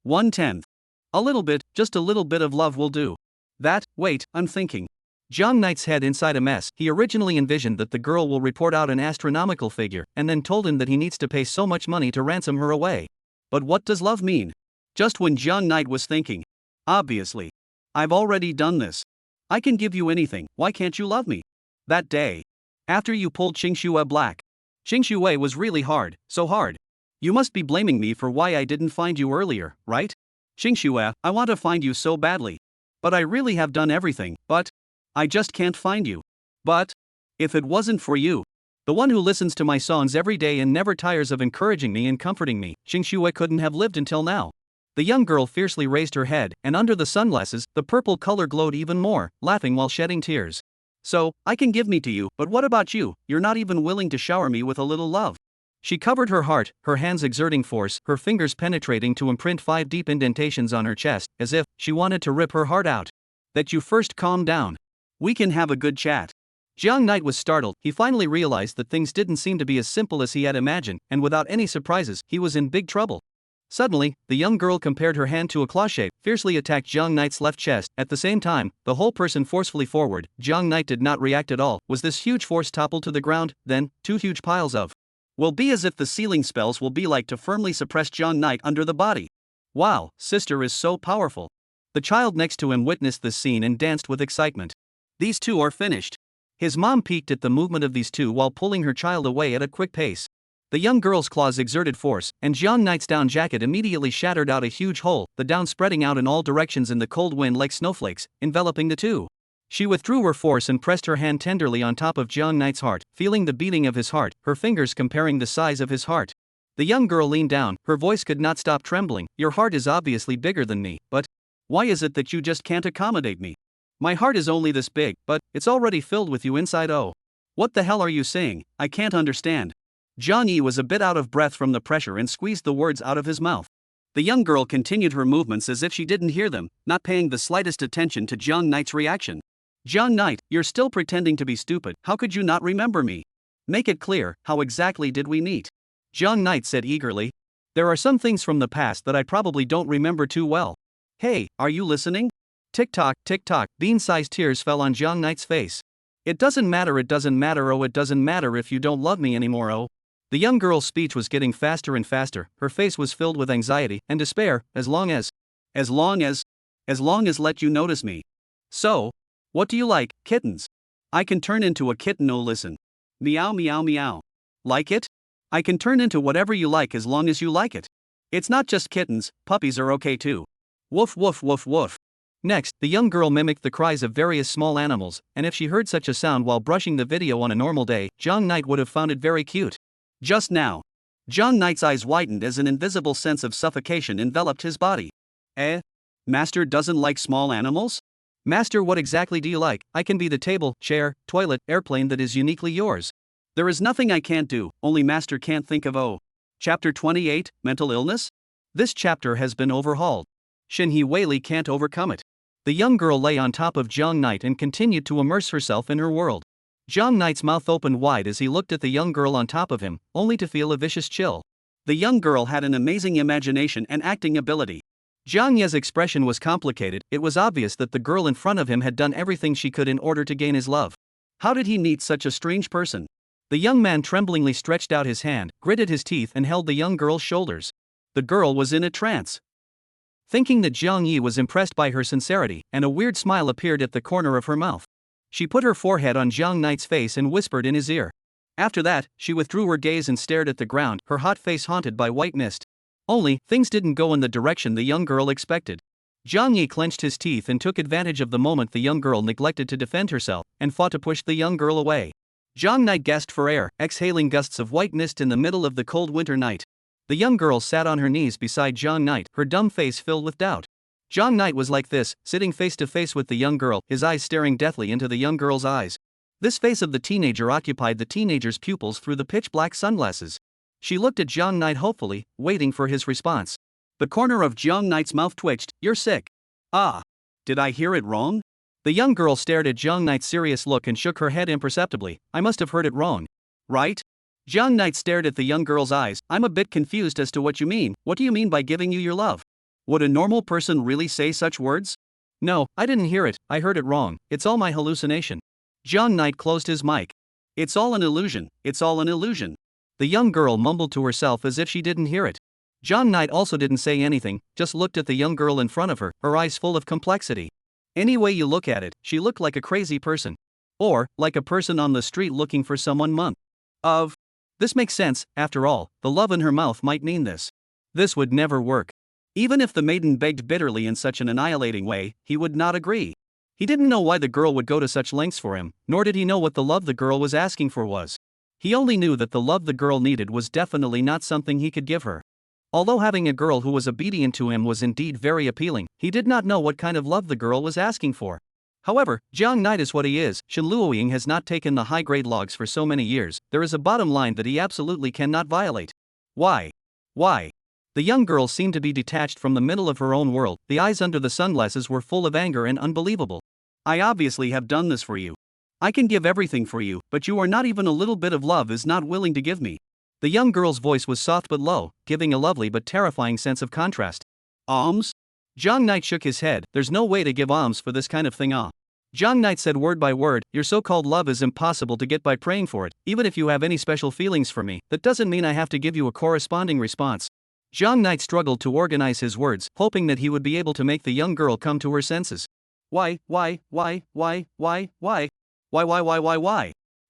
1/10. A little bit, just a little bit of love will do. That, wait, I'm thinking. John Knight's head inside a mess. He originally envisioned that the girl will report out an astronomical figure, and then told him that he needs to pay so much money to ransom her away. But what does love mean? Just when John Knight was thinking. Obviously. I've already done this. I can give you anything, why can't you love me? That day. After you pulled Qingshui black. Qingshui was really hard, so hard. You must be blaming me for why I didn't find you earlier, right? Qingshui, I want to find you so badly. But I really have done everything, but I just can't find you. But if it wasn't for you, the one who listens to my songs every day and never tires of encouraging me and comforting me, Qingshui couldn't have lived until now. The young girl fiercely raised her head, and under the sunglasses, the purple color glowed even more, laughing while shedding tears. So, I can give me to you, but what about you? You're not even willing to shower me with a little love. She covered her heart, her hands exerting force, her fingers penetrating to imprint 5 deep indentations on her chest, as if she wanted to rip her heart out. That you first calm down. We can have a good chat. John Knight was startled. He finally realized that things didn't seem to be as simple as he had imagined, and without any surprises, he was in big trouble. Suddenly, the young girl compared her hand to a claw shape, fiercely attacked John Knight's left chest. At the same time, the whole person forcefully forward. John Knight did not react at all. Was this huge force toppled to the ground? Then, 2 huge piles of will be as if the sealing spells will be like to firmly suppress John Knight under the body. Wow, sister is so powerful. The child next to him witnessed this scene and danced with excitement. These two are finished. His mom peeked at the movement of these two while pulling her child away at a quick pace. The young girl's claws exerted force, and John Knight's down jacket immediately shattered out a huge hole, the down spreading out in all directions in the cold wind like snowflakes, enveloping the two. She withdrew her force and pressed her hand tenderly on top of John Knight's heart, feeling the beating of his heart, her fingers comparing the size of his heart. The young girl leaned down, her voice could not stop trembling. Your heart is obviously bigger than me, but why is it that you just can't accommodate me? My heart is only this big, but it's already filled with you inside. Oh. What the hell are you saying? I can't understand. John Yi was a bit out of breath from the pressure and squeezed the words out of his mouth. The young girl continued her movements as if she didn't hear them, not paying the slightest attention to John Knight's reaction. John Knight, you're still pretending to be stupid. How could you not remember me? Make it clear, how exactly did we meet? John Knight said eagerly. There are some things from the past that I probably don't remember too well. Hey, are you listening? Tick-tock, bean-sized tears fell on John Knight's face. It doesn't matter, oh, it doesn't matter if you don't love me anymore, oh. The young girl's speech was getting faster and faster, her face was filled with anxiety and despair. As long as let you notice me. So, what do you like, kittens? I can turn into a kitten, oh listen. Meow meow meow. Like it? I can turn into whatever you like as long as you like it. It's not just kittens, puppies are okay too. Woof woof woof woof. Next, the young girl mimicked the cries of various small animals, and if she heard such a sound while brushing the video on a normal day, Jong Knight would have found it very cute. Just now, Jong Knight's eyes widened as an invisible sense of suffocation enveloped his body. Master doesn't like small animals? Master, what exactly do you like? I can be the table, chair, toilet, airplane that is uniquely yours. There is nothing I can't do, only Master can't think of. Chapter 28, Mental Illness? This chapter has been overhauled. Shin Hee Wei can't overcome it. The young girl lay on top of Jong Knight and continued to immerse herself in her world. Jong Knight's mouth opened wide as he looked at the young girl on top of him, only to feel a vicious chill. The young girl had an amazing imagination and acting ability. Jong Ye's expression was complicated. It was obvious that the girl in front of him had done everything she could in order to gain his love. How did he meet such a strange person? The young man tremblingly stretched out his hand, gritted his teeth and held the young girl's shoulders. The girl was in a trance. Thinking that Jong Yi was impressed by her sincerity, and a weird smile appeared at the corner of her mouth. She put her forehead on Jong Knight's face and whispered in his ear. After that, she withdrew her gaze and stared at the ground, her hot face haunted by white mist. Only, things didn't go in the direction the young girl expected. Jong Yi clenched his teeth and took advantage of the moment the young girl neglected to defend herself, and fought to push the young girl away. Jong Knight gasped for air, exhaling gusts of white mist in the middle of the cold winter night. The young girl sat on her knees beside Jong Knight, her dumb face filled with doubt. Jong Knight was like this, sitting face to face with the young girl, his eyes staring deathly into the young girl's eyes. This face of the teenager occupied the teenager's pupils through the pitch-black sunglasses. She looked at Jong Knight hopefully, waiting for his response. The corner of Jong Knight's mouth twitched. You're sick. Ah. Did I hear it wrong? The young girl stared at Jong Knight's serious look and shook her head imperceptibly. I must have heard it wrong. Right? Jong Knight stared at the young girl's eyes. I'm a bit confused as to what you mean. What do you mean by giving you your love? Would a normal person really say such words? No, I didn't hear it. I heard it wrong. It's all my hallucination. Jong Knight closed his mic. It's all an illusion. It's all an illusion. The young girl mumbled to herself as if she didn't hear it. Jong Knight also didn't say anything, just looked at the young girl in front of her, her eyes full of complexity. Any way you look at it, she looked like a crazy person. Or, like a person on the street looking for someone This makes sense, after all, the love in her mouth might mean this. This would never work. Even if the maiden begged bitterly in such an annihilating way, he would not agree. He didn't know why the girl would go to such lengths for him, nor did he know what the love the girl was asking for was. He only knew that the love the girl needed was definitely not something he could give her. Although having a girl who was obedient to him was indeed very appealing, he did not know what kind of love the girl was asking for. However, Jong Knight is what he is. Shin Luoying has not taken the high-grade logs for so many years. There is a bottom line that he absolutely cannot violate. Why? The young girl seemed to be detached from the middle of her own world. The eyes under the sunglasses were full of anger and unbelievable. I obviously have done this for you. I can give everything for you, but you are not even a little bit of love is not willing to give me. The young girl's voice was soft but low, giving a lovely but terrifying sense of contrast. Alms? Jong Knight shook his head. There's no way to give alms for this kind of thing. Jong Knight said word by word, your so-called love is impossible to get by praying for it. Even if you have any special feelings for me, that doesn't mean I have to give you a corresponding response. Jong Knight struggled to organize his words, hoping that he would be able to make the young girl come to her senses. Why?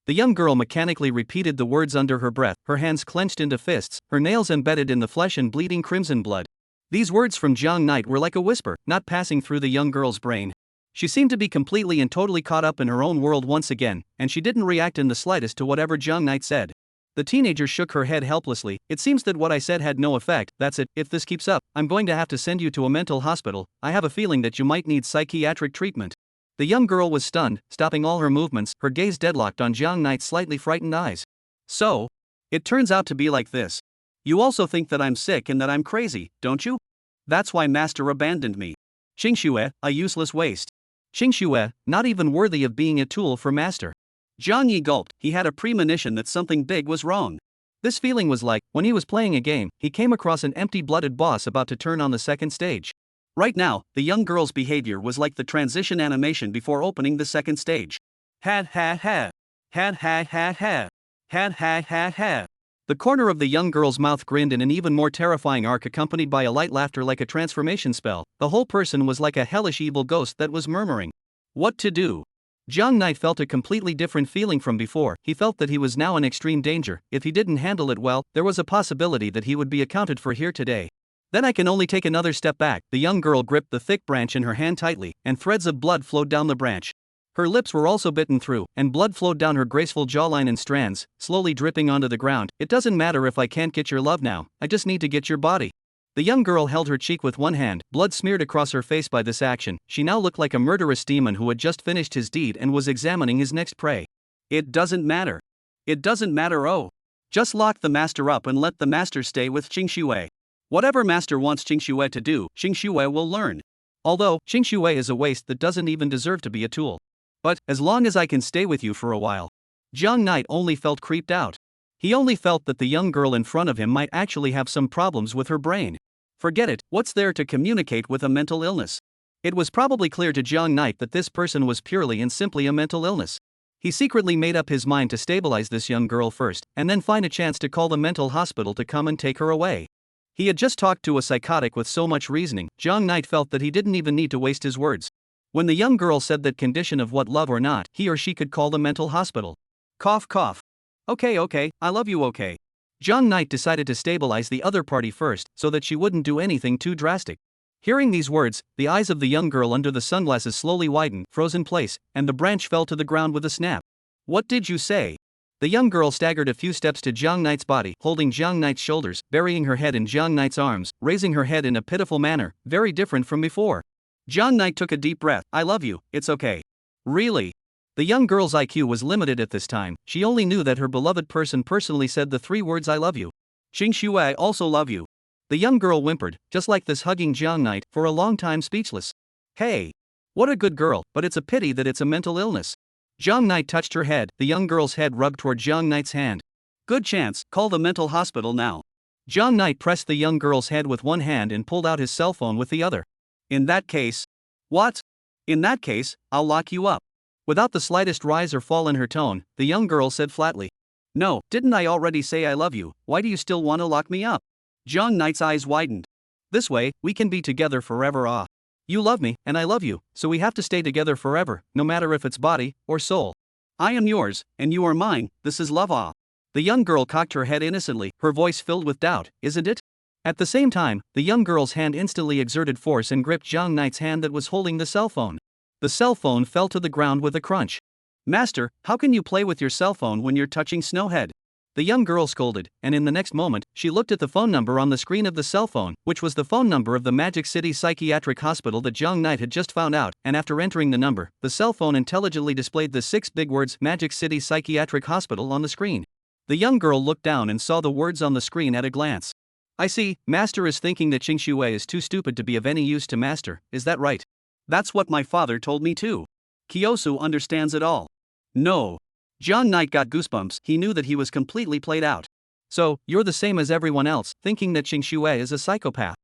The young girl mechanically repeated the words under her breath, her hands clenched into fists, her nails embedded in the flesh and bleeding crimson blood. These words from Jong Knight were like a whisper, not passing through the young girl's brain. She seemed to be completely and totally caught up in her own world once again, and she didn't react in the slightest to whatever Jong Knight said. The teenager shook her head helplessly. It seems that what I said had no effect. That's it. If this keeps up, I'm going to have to send you to a mental hospital. I have a feeling that you might need psychiatric treatment. The young girl was stunned, stopping all her movements, her gaze deadlocked on Jong Knight's slightly frightened eyes. So? It turns out to be like this. You also think that I'm sick and that I'm crazy, don't you? That's why Master abandoned me. Qingxue, a useless waste. Qingxue, not even worthy of being a tool for Master. Zhang Yi gulped. He had a premonition that something big was wrong. This feeling was like, when he was playing a game, he came across an empty-blooded boss about to turn on the second stage. Right now, the young girl's behavior was like the transition animation before opening the second stage. Had ha ha. Had ha ha ha. Had ha ha ha. The corner of the young girl's mouth grinned in an even more terrifying arc accompanied by a light laughter like a transformation spell. The whole person was like a hellish evil ghost that was murmuring. What to do? Jiang Knight felt a completely different feeling from before. He felt that he was now in extreme danger. If he didn't handle it well, there was a possibility that he would be accounted for here today. Then I can only take another step back. The young girl gripped the thick branch in her hand tightly, and threads of blood flowed down the branch. Her lips were also bitten through, and blood flowed down her graceful jawline in strands, slowly dripping onto the ground. It doesn't matter if I can't get your love now, I just need to get your body. The young girl held her cheek with one hand, blood smeared across her face by this action. She now looked like a murderous demon who had just finished his deed and was examining his next prey. It doesn't matter. It doesn't matter, oh. Just lock the master up and let the master stay with Qingxue. Whatever master wants Qingxue to do, Qingxue will learn. Although, Qingxue is a waste that doesn't even deserve to be a tool. But, as long as I can stay with you for a while. Jiang Knight only felt creeped out. He only felt that the young girl in front of him might actually have some problems with her brain. Forget it, what's there to communicate with a mental illness? It was probably clear to Jiang Knight that this person was purely and simply a mental illness. He secretly made up his mind to stabilize this young girl first, and then find a chance to call the mental hospital to come and take her away. He had just talked to a psychotic with so much reasoning. Jiang Knight felt that he didn't even need to waste his words. When the young girl said that condition of what love or not, he or she could call the mental hospital. Cough cough. Okay, I love you okay. Jiang Knight decided to stabilize the other party first, so that she wouldn't do anything too drastic. Hearing these words, the eyes of the young girl under the sunglasses slowly widened, froze in place, and the branch fell to the ground with a snap. What did you say? The young girl staggered a few steps to Jiang Knight's body, holding Jiang Knight's shoulders, burying her head in Jiang Knight's arms, raising her head in a pitiful manner, very different from before. Jiang Knight took a deep breath. I love you, it's okay. Really? The young girl's IQ was limited at this time. She only knew that her beloved person personally said the 3 words I love you. Qingxue, I also love you. The young girl whimpered, just like this, hugging Jiang Knight, for a long time speechless. Hey! What a good girl, but it's a pity that it's a mental illness. Jiang Knight touched her head. The young girl's head rubbed toward Jiang Knight's hand. Good chance, call the mental hospital now. Jiang Knight pressed the young girl's head with one hand and pulled out his cell phone with the other. In that case. What? In that case, I'll lock you up. Without the slightest rise or fall in her tone, the young girl said flatly. No, didn't I already say I love you? Why do you still want to lock me up? Jiang Knight's eyes widened. This way, we can be together forever. Ah. You love me, and I love you, so we have to stay together forever, no matter if it's body or soul. I am yours, and you are mine, this is love. Ah. The young girl cocked her head innocently, her voice filled with doubt, isn't it? At the same time, the young girl's hand instantly exerted force and gripped Jiang Knight's hand that was holding the cell phone. The cell phone fell to the ground with a crunch. Master, how can you play with your cell phone when you're touching Snowhead? The young girl scolded, and in the next moment, she looked at the phone number on the screen of the cell phone, which was the phone number of the Magic City Psychiatric Hospital that Jiang Knight had just found out, and after entering the number, the cell phone intelligently displayed the 6 big words Magic City Psychiatric Hospital on the screen. The young girl looked down and saw the words on the screen at a glance. I see, Master is thinking that Qingxue is too stupid to be of any use to Master, is that right? That's what my father told me too. Kyosu understands it all. No. Jiang Knight got goosebumps. He knew that he was completely played out. So, you're the same as everyone else, thinking that Qingxue is a psychopath.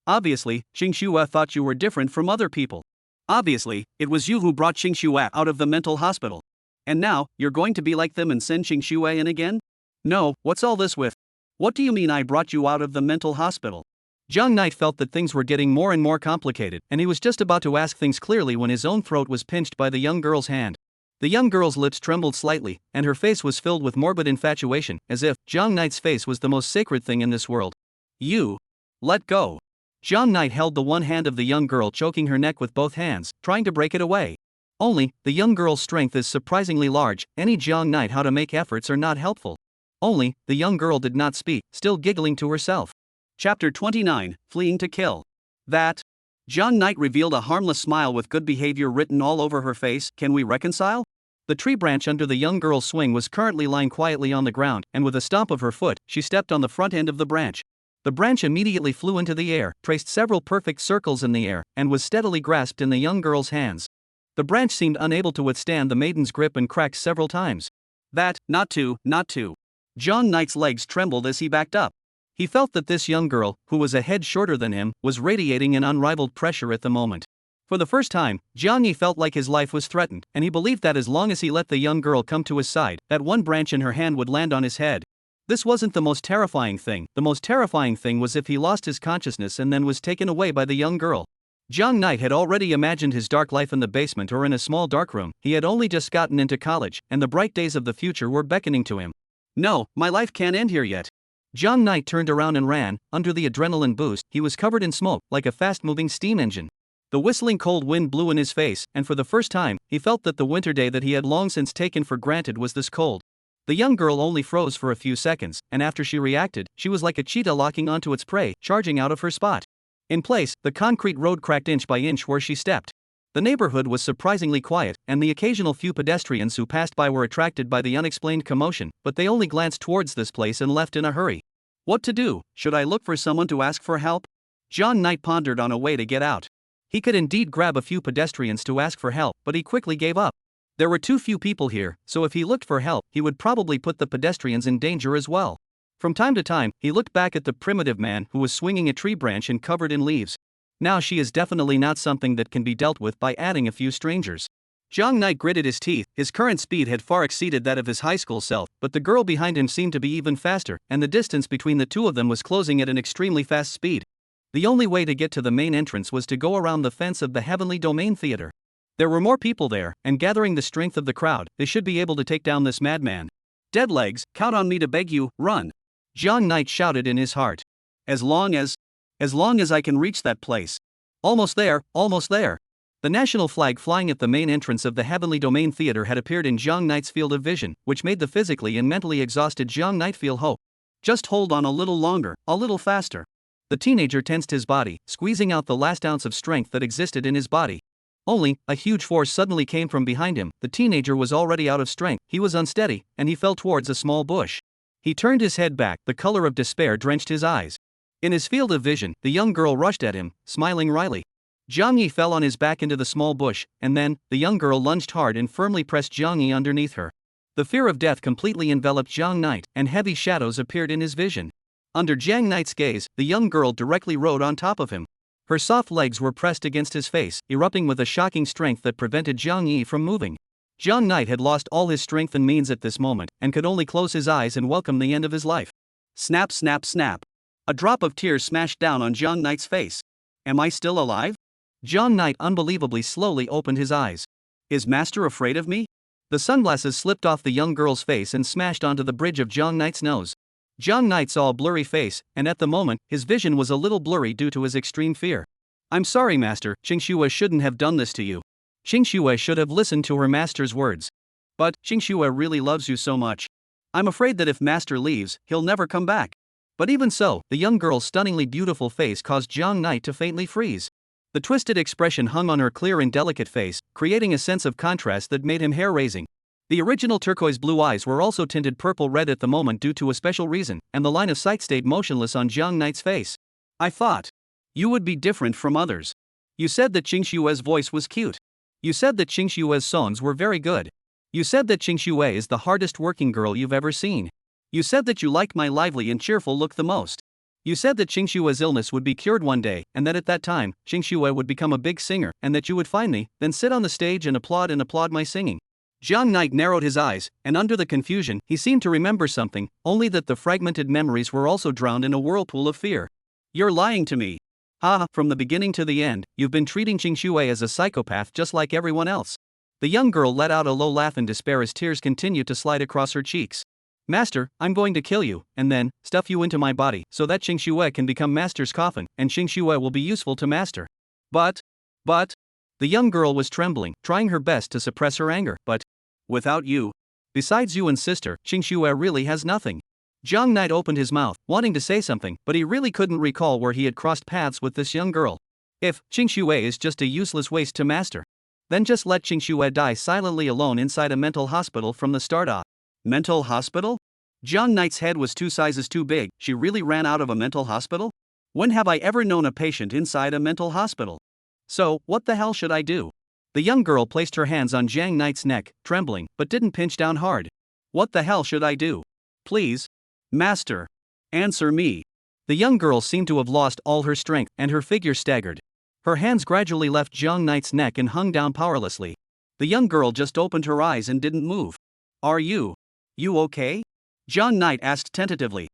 Obviously, Qingxue thought you were different from other people. Obviously, it was you who brought Qingxue out of the mental hospital. And now, you're going to be like them and send Qingxue in again? No, what's all this with? What do you mean I brought you out of the mental hospital? Jiang Knight felt that things were getting more and more complicated, and he was just about to ask things clearly when his own throat was pinched by the young girl's hand. The young girl's lips trembled slightly, and her face was filled with morbid infatuation, as if Jiang Knight's face was the most sacred thing in this world. You. Let go. Jiang Knight held the one hand of the young girl, choking her neck with both hands, trying to break it away. Only, the young girl's strength is surprisingly large. Any Jiang Knight how to make efforts are not helpful. Only, the young girl did not speak, still giggling to herself. Chapter 29, Fleeing to Kill. That. Jiang Knight revealed a harmless smile with good behavior written all over her face. Can we reconcile? The tree branch under the young girl's swing was currently lying quietly on the ground, and with a stomp of her foot, she stepped on the front end of the branch. The branch immediately flew into the air, traced several perfect circles in the air, and was steadily grasped in the young girl's hands. The branch seemed unable to withstand the maiden's grip and cracked several times. That, not to. Jiang Knight's legs trembled as he backed up. He felt that this young girl, who was a head shorter than him, was radiating an unrivaled pressure at the moment. For the first time, Jiang Yi felt like his life was threatened, and he believed that as long as he let the young girl come to his side, that one branch in her hand would land on his head. This wasn't the most terrifying thing. The most terrifying thing was if he lost his consciousness and then was taken away by the young girl. Jiang Knight had already imagined his dark life in the basement or in a small darkroom. He had only just gotten into college, and the bright days of the future were beckoning to him. No, my life can't end here yet. Jiang Knight turned around and ran. Under the adrenaline boost, he was covered in smoke, like a fast-moving steam engine. The whistling cold wind blew in his face, and for the first time, he felt that the winter day that he had long since taken for granted was this cold. The young girl only froze for a few seconds, and after she reacted, she was like a cheetah locking onto its prey, charging out of her spot. In place, the concrete road cracked inch by inch where she stepped. The neighborhood was surprisingly quiet, and the occasional few pedestrians who passed by were attracted by the unexplained commotion, but they only glanced towards this place and left in a hurry. What to do? Should I look for someone to ask for help? Jiang Knight pondered on a way to get out. He could indeed grab a few pedestrians to ask for help, but he quickly gave up. There were too few people here, so if he looked for help, he would probably put the pedestrians in danger as well. From time to time, he looked back at the primitive man who was swinging a tree branch and covered in leaves. Now she is definitely not something that can be dealt with by adding a few strangers. Jiang Knight gritted his teeth. His current speed had far exceeded that of his high school self, but the girl behind him seemed to be even faster, and the distance between the two of them was closing at an extremely fast speed. The only way to get to the main entrance was to go around the fence of the Heavenly Domain Theater. There were more people there, and gathering the strength of the crowd, they should be able to take down this madman. Dead legs, count on me to beg you, run! Jiang Knight shouted in his heart. As long as I can reach that place. Almost there, almost there. The national flag flying at the main entrance of the Heavenly Domain Theater had appeared in Jiang Knight's field of vision, which made the physically and mentally exhausted Jiang Knight feel hope. Just hold on a little longer, a little faster. The teenager tensed his body, squeezing out the last ounce of strength that existed in his body. Only, a huge force suddenly came from behind him. The teenager was already out of strength, he was unsteady, and he fell towards a small bush. He turned his head back, the color of despair drenched his eyes. In his field of vision, the young girl rushed at him, smiling wryly. Jiang Yi fell on his back into the small bush, and then, the young girl lunged hard and firmly pressed Jiang Yi underneath her. The fear of death completely enveloped Jiang Knight, and heavy shadows appeared in his vision. Under Jiang Knight's gaze, the young girl directly rode on top of him. Her soft legs were pressed against his face, erupting with a shocking strength that prevented Jiang Yi from moving. Jiang Knight had lost all his strength and means at this moment, and could only close his eyes and welcome the end of his life. Snap, snap, snap. A drop of tears smashed down on Jiang Knight's face. Am I still alive? Jiang Knight unbelievably slowly opened his eyes. Is Master afraid of me? The sunglasses slipped off the young girl's face and smashed onto the bridge of Jiang Knight's nose. Jiang Knight saw a blurry face, and at the moment, his vision was a little blurry due to his extreme fear. I'm sorry, Master, Qingxue shouldn't have done this to you. Qingxue should have listened to her master's words. But, Qingxue really loves you so much. I'm afraid that if Master leaves, he'll never come back. But even so, the young girl's stunningly beautiful face caused Jiang Knight to faintly freeze. The twisted expression hung on her clear and delicate face, creating a sense of contrast that made him hair-raising. The original turquoise blue eyes were also tinted purple-red at the moment due to a special reason, and the line of sight stayed motionless on Jiang Knight's face. I thought you would be different from others. You said that Qingxue's voice was cute. You said that Qingxue's songs were very good. You said that Qingxue is the hardest working girl you've ever seen. You said that you like my lively and cheerful look the most. You said that Qingxue's illness would be cured one day, and that at that time, Qingxue would become a big singer, and that you would find me, then sit on the stage and applaud my singing. Jiang Knight narrowed his eyes, and under the confusion, he seemed to remember something, only that the fragmented memories were also drowned in a whirlpool of fear. You're lying to me. Ha, from the beginning to the end, you've been treating Qingxue as a psychopath just like everyone else. The young girl let out a low laugh in despair as tears continued to slide across her cheeks. Master, I'm going to kill you, and then, stuff you into my body, so that Qingxue can become Master's coffin, and Qingxue will be useful to Master. But, the young girl was trembling, trying her best to suppress her anger, but, without you, besides you and sister, Qingxue really has nothing. Jiang Knight opened his mouth, wanting to say something, but he really couldn't recall where he had crossed paths with this young girl. If Qingxue is just a useless waste to Master, then just let Qingxue die silently alone inside a mental hospital from the start off. Mental hospital? Jiang Knight's head was 2 sizes too big. She really ran out of a mental hospital? When have I ever known a patient inside a mental hospital? So, what the hell should I do? The young girl placed her hands on Jiang Knight's neck, trembling, but didn't pinch down hard. What the hell should I do? Please, Master, answer me. The young girl seemed to have lost all her strength, and her figure staggered. Her hands gradually left Jiang Knight's neck and hung down powerlessly. The young girl just opened her eyes and didn't move. Are you okay? Jiang Knight asked tentatively.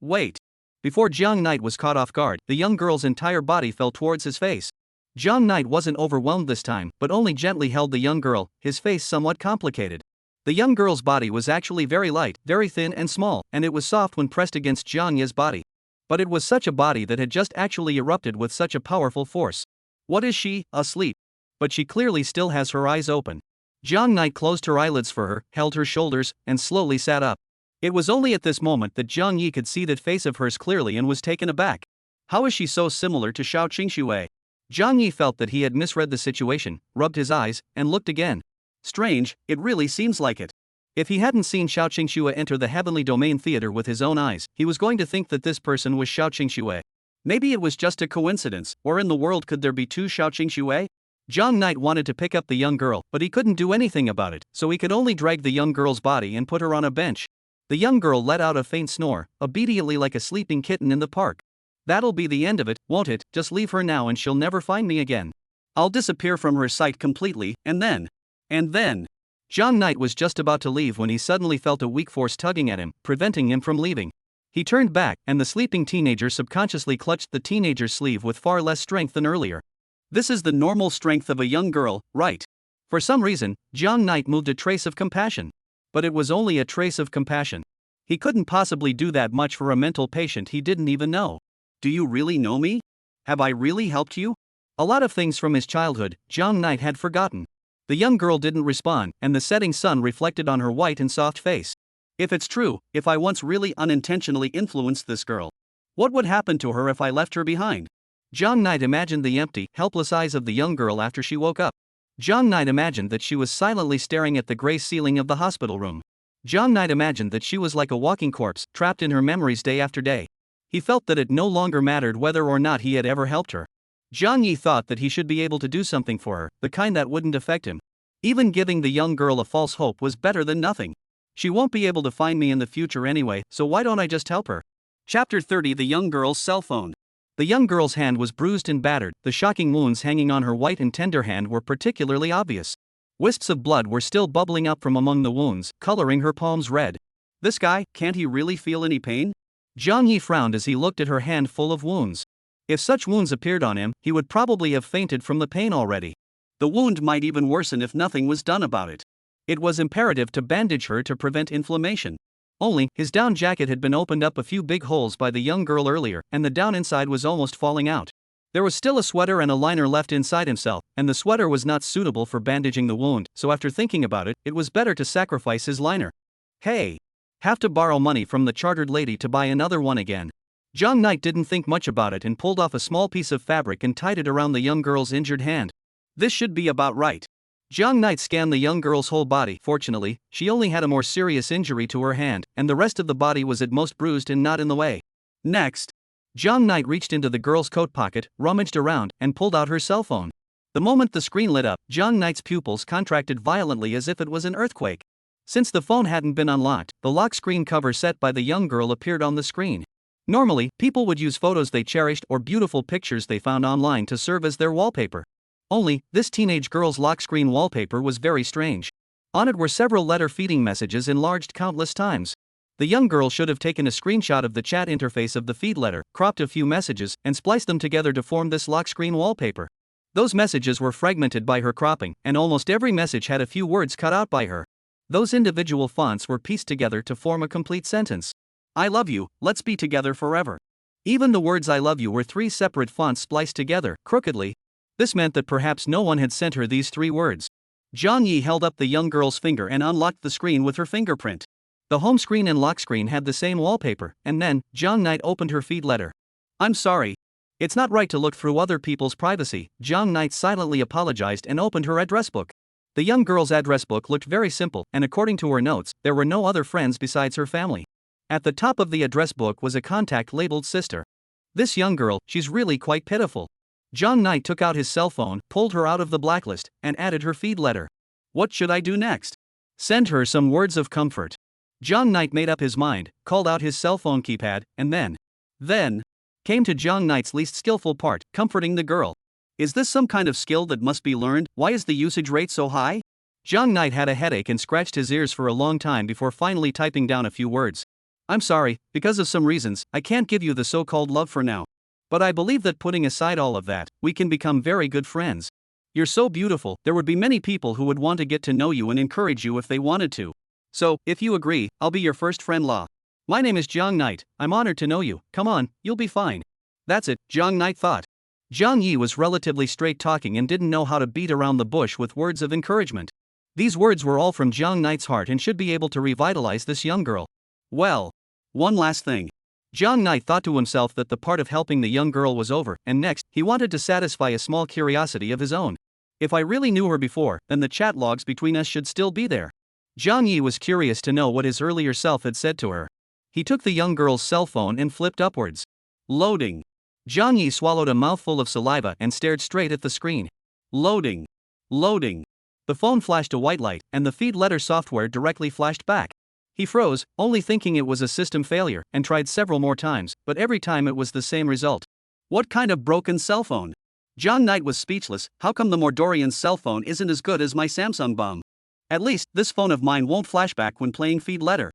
Wait. Before Jiang Knight was caught off guard, the young girl's entire body fell towards his face. John Knight wasn't overwhelmed this time, but only gently held the young girl, his face somewhat complicated. The young girl's body was actually very light, very thin and small, and it was soft when pressed against Jiang Ye's body. But it was such a body that had just actually erupted with such a powerful force. What is she, asleep? But she clearly still has her eyes open. Jiang Knight closed her eyelids for her, held her shoulders, and slowly sat up. It was only at this moment that Jiang Yi could see that face of hers clearly and was taken aback. How is she so similar to Xiao Qingxue? Jiang Yi felt that he had misread the situation, rubbed his eyes, and looked again. Strange, it really seems like it. If he hadn't seen Xiao Qingxue enter the Heavenly Domain Theater with his own eyes, he was going to think that this person was Xiao Qingxue. Maybe it was just a coincidence, or in the world could there be two Xiao Qingxue? Jiang Knight wanted to pick up the young girl, but he couldn't do anything about it, so he could only drag the young girl's body and put her on a bench. The young girl let out a faint snore, obediently like a sleeping kitten in the park. That'll be the end of it, won't it? Just leave her now and she'll never find me again. I'll disappear from her sight completely, and then. Jiang Knight was just about to leave when he suddenly felt a weak force tugging at him, preventing him from leaving. He turned back, and the sleeping teenager subconsciously clutched the teenager's sleeve with far less strength than earlier. This is the normal strength of a young girl, right? For some reason, Jiang Knight moved a trace of compassion. But it was only a trace of compassion. He couldn't possibly do that much for a mental patient he didn't even know. Do you really know me? Have I really helped you? A lot of things from his childhood, Jiang Knight had forgotten. The young girl didn't respond, and the setting sun reflected on her white and soft face. If it's true, if I once really unintentionally influenced this girl, what would happen to her if I left her behind? Jiang Knight imagined the empty, helpless eyes of the young girl after she woke up. Jiang Knight imagined that she was silently staring at the gray ceiling of the hospital room. Jiang Knight imagined that she was like a walking corpse, trapped in her memories day after day. He felt that it no longer mattered whether or not he had ever helped her. Jiang Yi thought that he should be able to do something for her, the kind that wouldn't affect him. Even giving the young girl a false hope was better than nothing. She won't be able to find me in the future anyway, so why don't I just help her? Chapter 30: The Young Girl's Cell Phone. The young girl's hand was bruised and battered, the shocking wounds hanging on her white and tender hand were particularly obvious. Wisps of blood were still bubbling up from among the wounds, coloring her palms red. This guy, can't he really feel any pain? Jiang Yi frowned as he looked at her hand full of wounds. If such wounds appeared on him, he would probably have fainted from the pain already. The wound might even worsen if nothing was done about it. It was imperative to bandage her to prevent inflammation. Only, his down jacket had been opened up a few big holes by the young girl earlier, and the down inside was almost falling out. There was still a sweater and a liner left inside himself, and the sweater was not suitable for bandaging the wound, so after thinking about it, it was better to sacrifice his liner. Hey! Have to borrow money from the chartered lady to buy another one again. Jiang Knight didn't think much about it and pulled off a small piece of fabric and tied it around the young girl's injured hand. This should be about right. Jiang Knight scanned the young girl's whole body. Fortunately, she only had a more serious injury to her hand, and the rest of the body was at most bruised and not in the way. Next, Jiang Knight reached into the girl's coat pocket, rummaged around, and pulled out her cell phone. The moment the screen lit up, Jiang Knight's pupils contracted violently as if it was an earthquake. Since the phone hadn't been unlocked, the lock screen cover set by the young girl appeared on the screen. Normally, people would use photos they cherished or beautiful pictures they found online to serve as their wallpaper. Only, this teenage girl's lock screen wallpaper was very strange. On it were several letter-feeding messages enlarged countless times. The young girl should have taken a screenshot of the chat interface of the feed letter, cropped a few messages, and spliced them together to form this lock screen wallpaper. Those messages were fragmented by her cropping, and almost every message had a few words cut out by her. Those individual fonts were pieced together to form a complete sentence. I love you, let's be together forever. Even the words I love you were three separate fonts spliced together, crookedly. This meant that perhaps no one had sent her these three words. Jiang Yi held up the young girl's finger and unlocked the screen with her fingerprint. The home screen and lock screen had the same wallpaper, and then, Jiang Knight opened her feed letter. I'm sorry. It's not right to look through other people's privacy. Jiang Knight silently apologized and opened her address book. The young girl's address book looked very simple, and according to her notes, there were no other friends besides her family. At the top of the address book was a contact labeled sister. This young girl, she's really quite pitiful. Jiang Knight took out his cell phone, pulled her out of the blacklist, and added her feed letter. What should I do next? Send her some words of comfort. Jiang Knight made up his mind, called out his cell phone keypad, and then came to Jiang Knight's least skillful part, comforting the girl. Is this some kind of skill that must be learned? Why is the usage rate so high? Jiang Knight had a headache and scratched his ears for a long time before finally typing down a few words. I'm sorry, because of some reasons, I can't give you the so-called love for now. But I believe that putting aside all of that, we can become very good friends. You're so beautiful, there would be many people who would want to get to know you and encourage you if they wanted to. So, if you agree, I'll be your first friend Law. My name is Jiang Knight, I'm honored to know you, come on, you'll be fine. That's it, Jiang Knight thought. Jiang Yi was relatively straight talking and didn't know how to beat around the bush with words of encouragement. These words were all from Jiang Knight's heart and should be able to revitalize this young girl. Well, one last thing. Jiang Knight thought to himself that the part of helping the young girl was over, and next, he wanted to satisfy a small curiosity of his own. If I really knew her before, then the chat logs between us should still be there. Jiang Yi was curious to know what his earlier self had said to her. He took the young girl's cell phone and flipped upwards. Loading. Jiang Yi swallowed a mouthful of saliva and stared straight at the screen. Loading. Loading. The phone flashed a white light, and the feed letter software directly flashed back. He froze, only thinking it was a system failure, and tried several more times, but every time it was the same result. What kind of broken cell phone? Jiang Knight was speechless. How come the Mordorian's cell phone isn't as good as my Samsung bomb? At least, this phone of mine won't flashback when playing feed letter.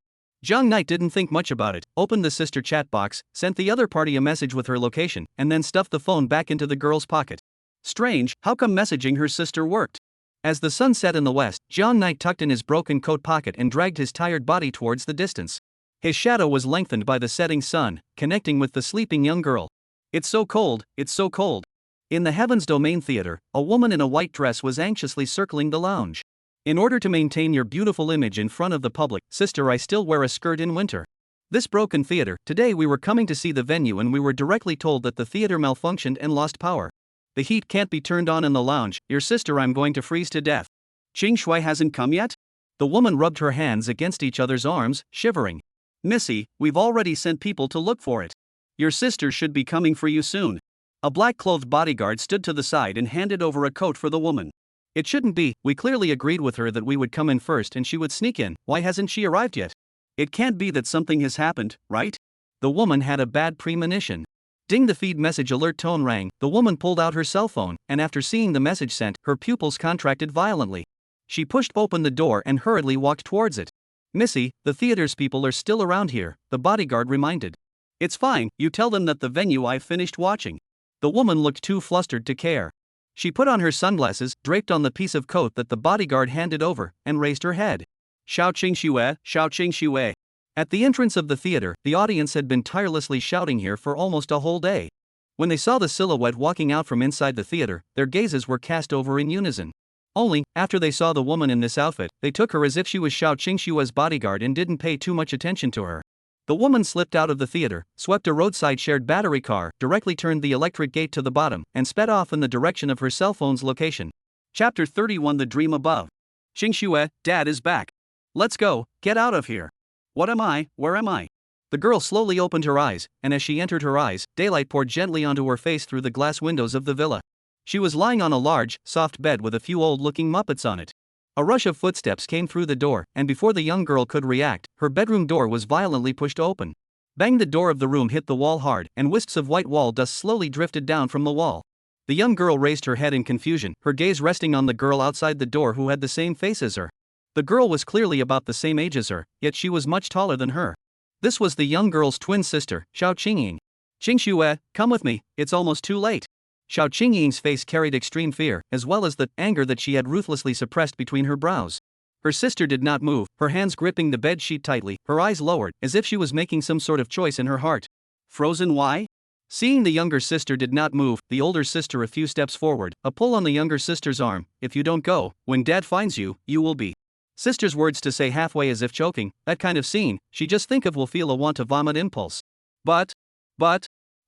Jiang Knight didn't think much about it, opened the sister chat box, sent the other party a message with her location, and then stuffed the phone back into the girl's pocket. Strange, how come messaging her sister worked? As the sun set in the west, Jiang Knight tucked in his broken coat pocket and dragged his tired body towards the distance. His shadow was lengthened by the setting sun, connecting with the sleeping young girl. It's so cold, it's so cold. In the Heaven's Domain Theater, a woman in a white dress was anxiously circling the lounge. In order to maintain your beautiful image in front of the public, sister, I still wear a skirt in winter. This broken theater, today we were coming to see the venue and we were directly told that the theater malfunctioned and lost power. The heat can't be turned on in the lounge, your sister, I'm going to freeze to death. Qing Shui hasn't come yet? The woman rubbed her hands against each other's arms, shivering. Missy, we've already sent people to look for it. Your sister should be coming for you soon. A black-clothed bodyguard stood to the side and handed over a coat for the woman. It shouldn't be, we clearly agreed with her that we would come in first and she would sneak in, why hasn't she arrived yet? It can't be that something has happened, right? The woman had a bad premonition. Ding, the feed message alert tone rang, the woman pulled out her cell phone, and after seeing the message sent, her pupils contracted violently. She pushed open the door and hurriedly walked towards it. Missy, the theater's people are still around here, the bodyguard reminded. It's fine, you tell them that the venue I've finished watching. The woman looked too flustered to care. She put on her sunglasses, draped on the piece of coat that the bodyguard handed over, and raised her head. Xiao Qingxue, Xiao Qingxue. At the entrance of the theater, the audience had been tirelessly shouting here for almost a whole day. When they saw the silhouette walking out from inside the theater, their gazes were cast over in unison. Only, after they saw the woman in this outfit, they took her as if she was Xiao Qingxue's bodyguard and didn't pay too much attention to her. The woman slipped out of the theater, swept a roadside shared battery car, directly turned the electric gate to the bottom, and sped off in the direction of her cell phone's location. Chapter 31, The Dream Above. Qingxue, Dad is back. Let's go, get out of here. What am I, where am I? The girl slowly opened her eyes, and as she entered her eyes, daylight poured gently onto her face through the glass windows of the villa. She was lying on a large, soft bed with a few old-looking Muppets on it. A rush of footsteps came through the door, and before the young girl could react, her bedroom door was violently pushed open. Bang! The door of the room hit the wall hard, and wisps of white wall dust slowly drifted down from the wall. The young girl raised her head in confusion, her gaze resting on the girl outside the door who had the same face as her. The girl was clearly about the same age as her, yet she was much taller than her. This was the young girl's twin sister, Xiao Qingying. Qingxue, come with me, it's almost too late. Xiao Qingying's face carried extreme fear, as well as the anger that she had ruthlessly suppressed between her brows. Her sister did not move, her hands gripping the bed sheet tightly, her eyes lowered, as if she was making some sort of choice in her heart. Frozen? Why? Seeing the younger sister did not move, the older sister a few steps forward, a pull on the younger sister's arm. If you don't go, when Dad finds you, you will be. Sister's words to say halfway as if choking, that kind of scene, she just think of will feel a want to vomit impulse. But,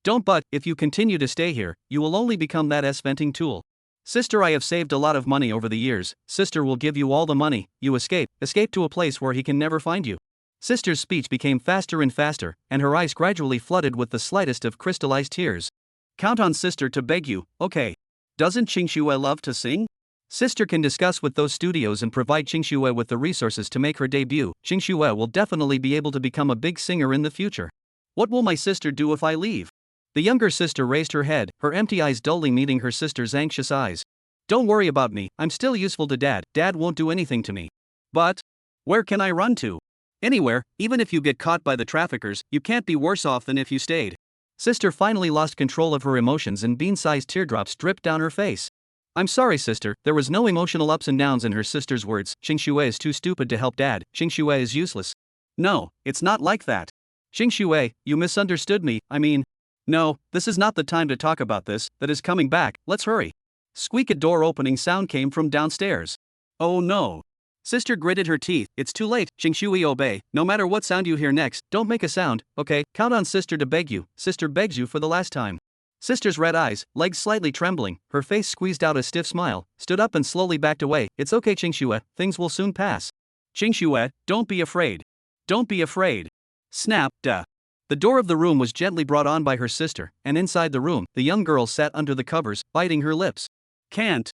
don't but, if you continue to stay here, you will only become that venting tool. Sister, I have saved a lot of money over the years, sister will give you all the money, you escape to a place where he can never find you. Sister's speech became faster and faster, and her eyes gradually flooded with the slightest of crystallized tears. Count on sister to beg you, okay. Doesn't Qingxue love to sing? Sister can discuss with those studios and provide Qingxue with the resources to make her debut. Qingxue will definitely be able to become a big singer in the future. What will my sister do if I leave? The younger sister raised her head, her empty eyes dully meeting her sister's anxious eyes. Don't worry about me, I'm still useful to Dad, Dad won't do anything to me. But where can I run to? Anywhere, even if you get caught by the traffickers, you can't be worse off than if you stayed. Sister finally lost control of her emotions and bean-sized teardrops dripped down her face. I'm sorry, sister. There was no emotional ups and downs in her sister's words. Xingxue is too stupid to help dad. Xingxue is useless. No, it's not like that. Xingxue, you misunderstood me. No, this is not the time to talk about this. That is coming back. Let's hurry. Squeak, a door opening sound came from downstairs. Oh no. Sister gritted her teeth. It's too late. Xingxue, obey. No matter what sound you hear next, don't make a sound, okay? Count on sister to beg you. Sister begs you for the last time. Sister's red eyes, legs slightly trembling, her face squeezed out a stiff smile, stood up and slowly backed away. It's okay, Xingxue, things will soon pass. Xingxue, don't be afraid. Don't be afraid. Snap, duh. The door of the room was gently brought on by her sister, and inside the room, the young girl sat under the covers, biting her lips. Can't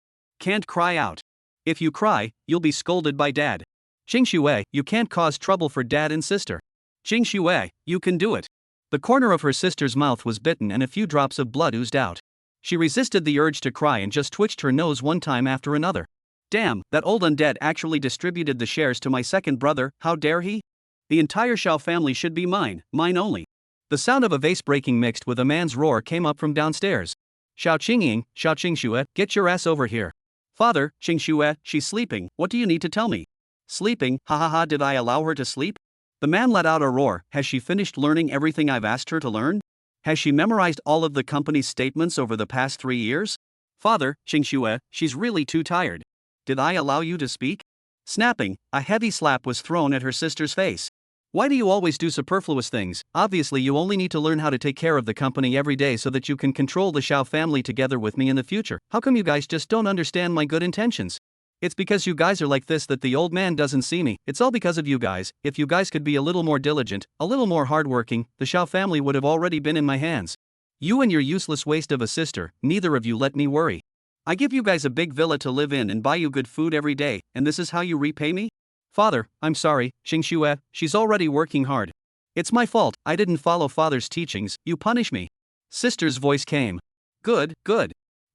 cry out. If you cry, you'll be scolded by dad. Xingxue, you can't cause trouble for dad and sister. Xingxue, you can do it. The corner of her sister's mouth was bitten and a few drops of blood oozed out. She resisted the urge to cry and just twitched her nose one time after another. Damn, that old undead actually distributed the shares to my second brother, how dare he? The entire Xiao family should be mine only. The sound of a vase breaking mixed with a man's roar came up from downstairs. Xiao Xingxue, get your ass over here. Father, Xingxue, she's sleeping, what do you need to tell me? Sleeping, ha ha ha, did I allow her to sleep? The man let out a roar. Has she finished learning everything I've asked her to learn? Has she memorized all of the company's statements over the past 3 years? Father, Xingxue, she's really too tired. Did I allow you to speak? Snapping, a heavy slap was thrown at her sister's face. Why do you always do superfluous things? Obviously you only need to learn how to take care of the company every day so that you can control the Xiao family together with me in the future. How come you guys just don't understand my good intentions? It's because you guys are like this that the old man doesn't see me. It's all because of you guys. If you guys could be a little more diligent, a little more hardworking, the Xiao family would have already been in my hands. You and your useless waste of a sister, neither of you let me worry. I give you guys a big villa to live in and buy you good food every day, and this is how you repay me? Father, I'm sorry, Xingxue, she's already working hard. It's my fault, I didn't follow father's teachings, you punish me. Sister's voice came. Good. Ha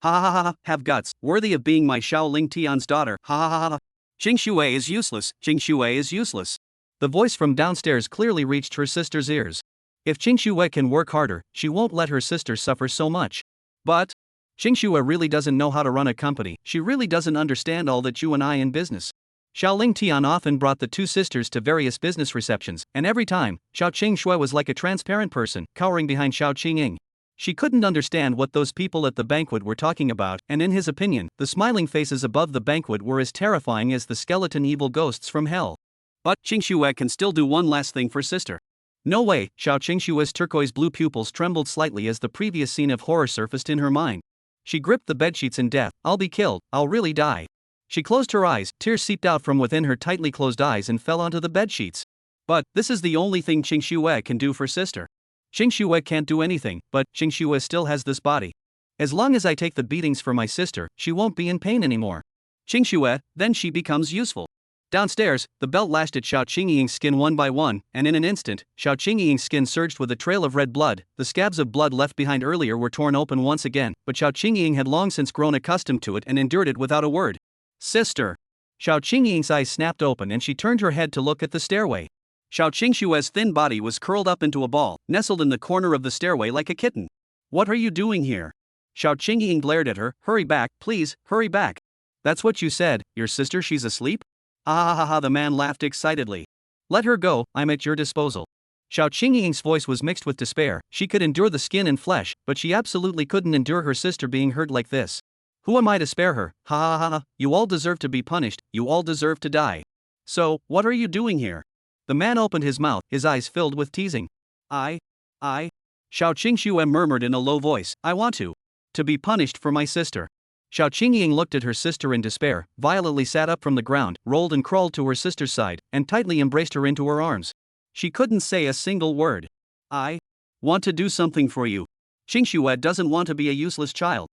ha ha ha, have guts, worthy of being my Shaoling Tian's daughter, ha ha ha ha. Xingxue is useless, Xingxue is useless. The voice from downstairs clearly reached her sister's ears. If Xingxue can work harder, she won't let her sister suffer so much. But Xingxue really doesn't know how to run a company, she really doesn't understand all that you and I in business. Xiaoling Tian often brought the two sisters to various business receptions, and every time, Xiao Qingxue was like a transparent person, cowering behind Xiao Qingying. She couldn't understand what those people at the banquet were talking about, and in his opinion, the smiling faces above the banquet were as terrifying as the skeleton evil ghosts from hell. But Xingxue can still do one last thing for sister. No way, Xiao Qingxue's turquoise blue pupils trembled slightly as the previous scene of horror surfaced in her mind. She gripped the bedsheets in death. I'll be killed, I'll really die. She closed her eyes, tears seeped out from within her tightly closed eyes and fell onto the bedsheets. But this is the only thing Xingxue can do for sister. Xingxue can't do anything, but Xingxue still has this body. As long as I take the beatings for my sister, she won't be in pain anymore. Xingxue, then she becomes useful. Downstairs, the belt lashed at Xiao Qingying's skin one by one, and in an instant, Xiao Qingying's skin surged with a trail of red blood. The scabs of blood left behind earlier were torn open once again, but Xiao Qingying had long since grown accustomed to it and endured it without a word. Sister! Xiao Qingying's eyes snapped open and she turned her head to look at the stairway. Xiao Qingxue's thin body was curled up into a ball, nestled in the corner of the stairway like a kitten. What are you doing here? Xiao Qingying glared at her. Hurry back, please, hurry back. That's what you said, your sister, she's asleep? Ah ha ha ha, the man laughed excitedly. Let her go, I'm at your disposal. Xiao Qingying's voice was mixed with despair. She could endure the skin and flesh, but she absolutely couldn't endure her sister being hurt like this. Who am I to spare her? Ha ha ha ha, you all deserve to be punished, you all deserve to die. So, what are you doing here? The man opened his mouth, his eyes filled with teasing. I. Xiao Qingxue murmured in a low voice, I want to be punished for my sister. Xiao Qingying looked at her sister in despair, violently sat up from the ground, rolled and crawled to her sister's side, and tightly embraced her into her arms. She couldn't say a single word. I want to do something for you. Xingxue doesn't want to be a useless child.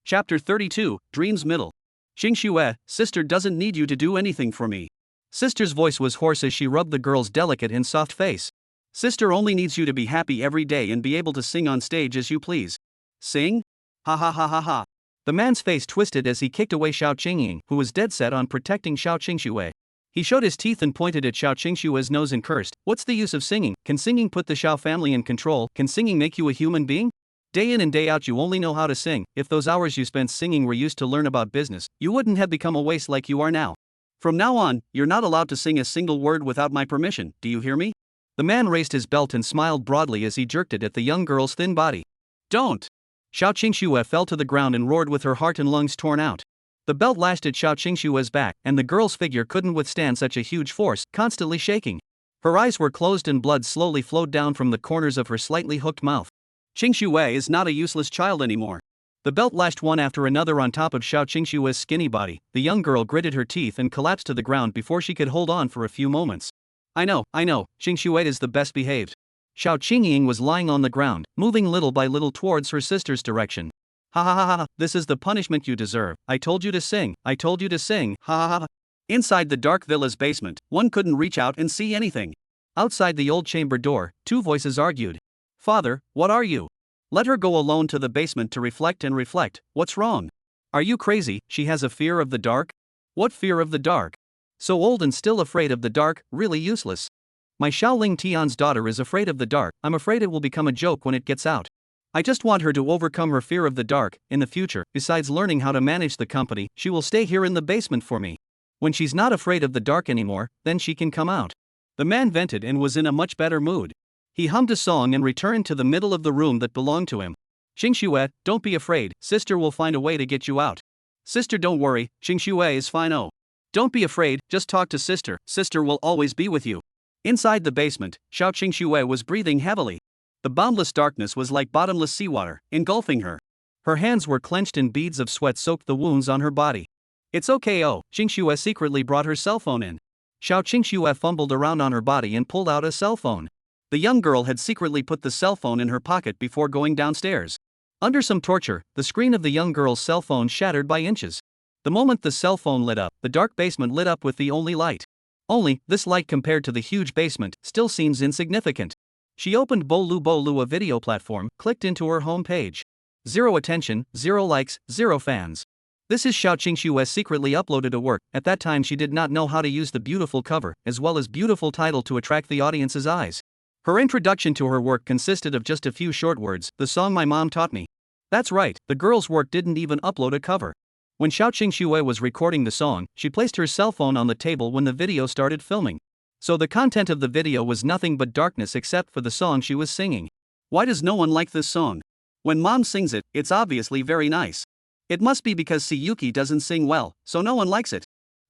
Chapter 32, Dreams Middle. Xingxue, sister doesn't need you to do anything for me. Sister's voice was hoarse as she rubbed the girl's delicate and soft face. Sister only needs you to be happy every day and be able to sing on stage as you please. Sing? Ha ha ha ha ha. The man's face twisted as he kicked away Xiao Qingying, who was dead set on protecting Xiao Qingxue. He showed his teeth and pointed at Xiao Qingshue's nose and cursed, "What's the use of singing? Can singing put the Xiao family in control? Can singing make you a human being? Day in and day out you only know how to sing. If those hours you spent singing were used to learn about business, you wouldn't have become a waste like you are now. From now on, you're not allowed to sing a single word without my permission, do you hear me?" The man raised his belt and smiled broadly as he jerked it at the young girl's thin body. "Don't!" Xiao Qingxue fell to the ground and roared with her heart and lungs torn out. The belt lashed at Xiao Qingshue's back, and the girl's figure couldn't withstand such a huge force, constantly shaking. Her eyes were closed and blood slowly flowed down from the corners of her slightly hooked mouth. Qingxue is not a useless child anymore. The belt lashed one after another on top of Xiao Qingshue's skinny body. The young girl gritted her teeth and collapsed to the ground before she could hold on for a few moments. I know, Qingxue is the best behaved." Xiao Qingying was lying on the ground, moving little by little towards her sister's direction. "Ha ha ha ha, this is the punishment you deserve. I told you to sing, ha ha ha ha." Inside the dark villa's basement, one couldn't reach out and see anything. Outside the old chamber door, two voices argued. "Father, what are you? Let her go alone to the basement to reflect and reflect. What's wrong? Are you crazy? She has a fear of the dark? What fear of the dark? So old and still afraid of the dark, really useless. My Xiaoling Tian's daughter is afraid of the dark. I'm afraid it will become a joke when it gets out. I just want her to overcome her fear of the dark. In the future, besides learning how to manage the company, she will stay here in the basement for me. When she's not afraid of the dark anymore, then she can come out." The man vented and was in a much better mood. He hummed a song and returned to the middle of the room that belonged to him. "Qingxue, don't be afraid, sister will find a way to get you out. Sister, don't worry, Qingxue is fine. Oh. Don't be afraid, just talk to sister, sister will always be with you." Inside the basement, Xiao Qingxue was breathing heavily. The boundless darkness was like bottomless seawater, engulfing her. Her hands were clenched and beads of sweat soaked the wounds on her body. "It's okay. Oh." Qingxue secretly brought her cell phone in. Xiao Qingxue fumbled around on her body and pulled out a cell phone. The young girl had secretly put the cell phone in her pocket before going downstairs. Under some torture, the screen of the young girl's cell phone shattered by inches. The moment the cell phone lit up, the dark basement lit up with the only light. Only, this light compared to the huge basement, still seems insignificant. She opened Bolu, a video platform, clicked into her home page. 0 attention, 0 likes, 0 fans. This is Xiao Qingxue secretly uploaded a work. At that time she did not know how to use the beautiful cover, as well as beautiful title to attract the audience's eyes. Her introduction to her work consisted of just a few short words, "The song my mom taught me." That's right, the girl's work didn't even upload a cover. When Xiao Qingxue was recording the song, she placed her cell phone on the table when the video started filming. So the content of the video was nothing but darkness except for the song she was singing. Why does no one like this song? When mom sings it, it's obviously very nice. It must be because Siyuki doesn't sing well, so no one likes it.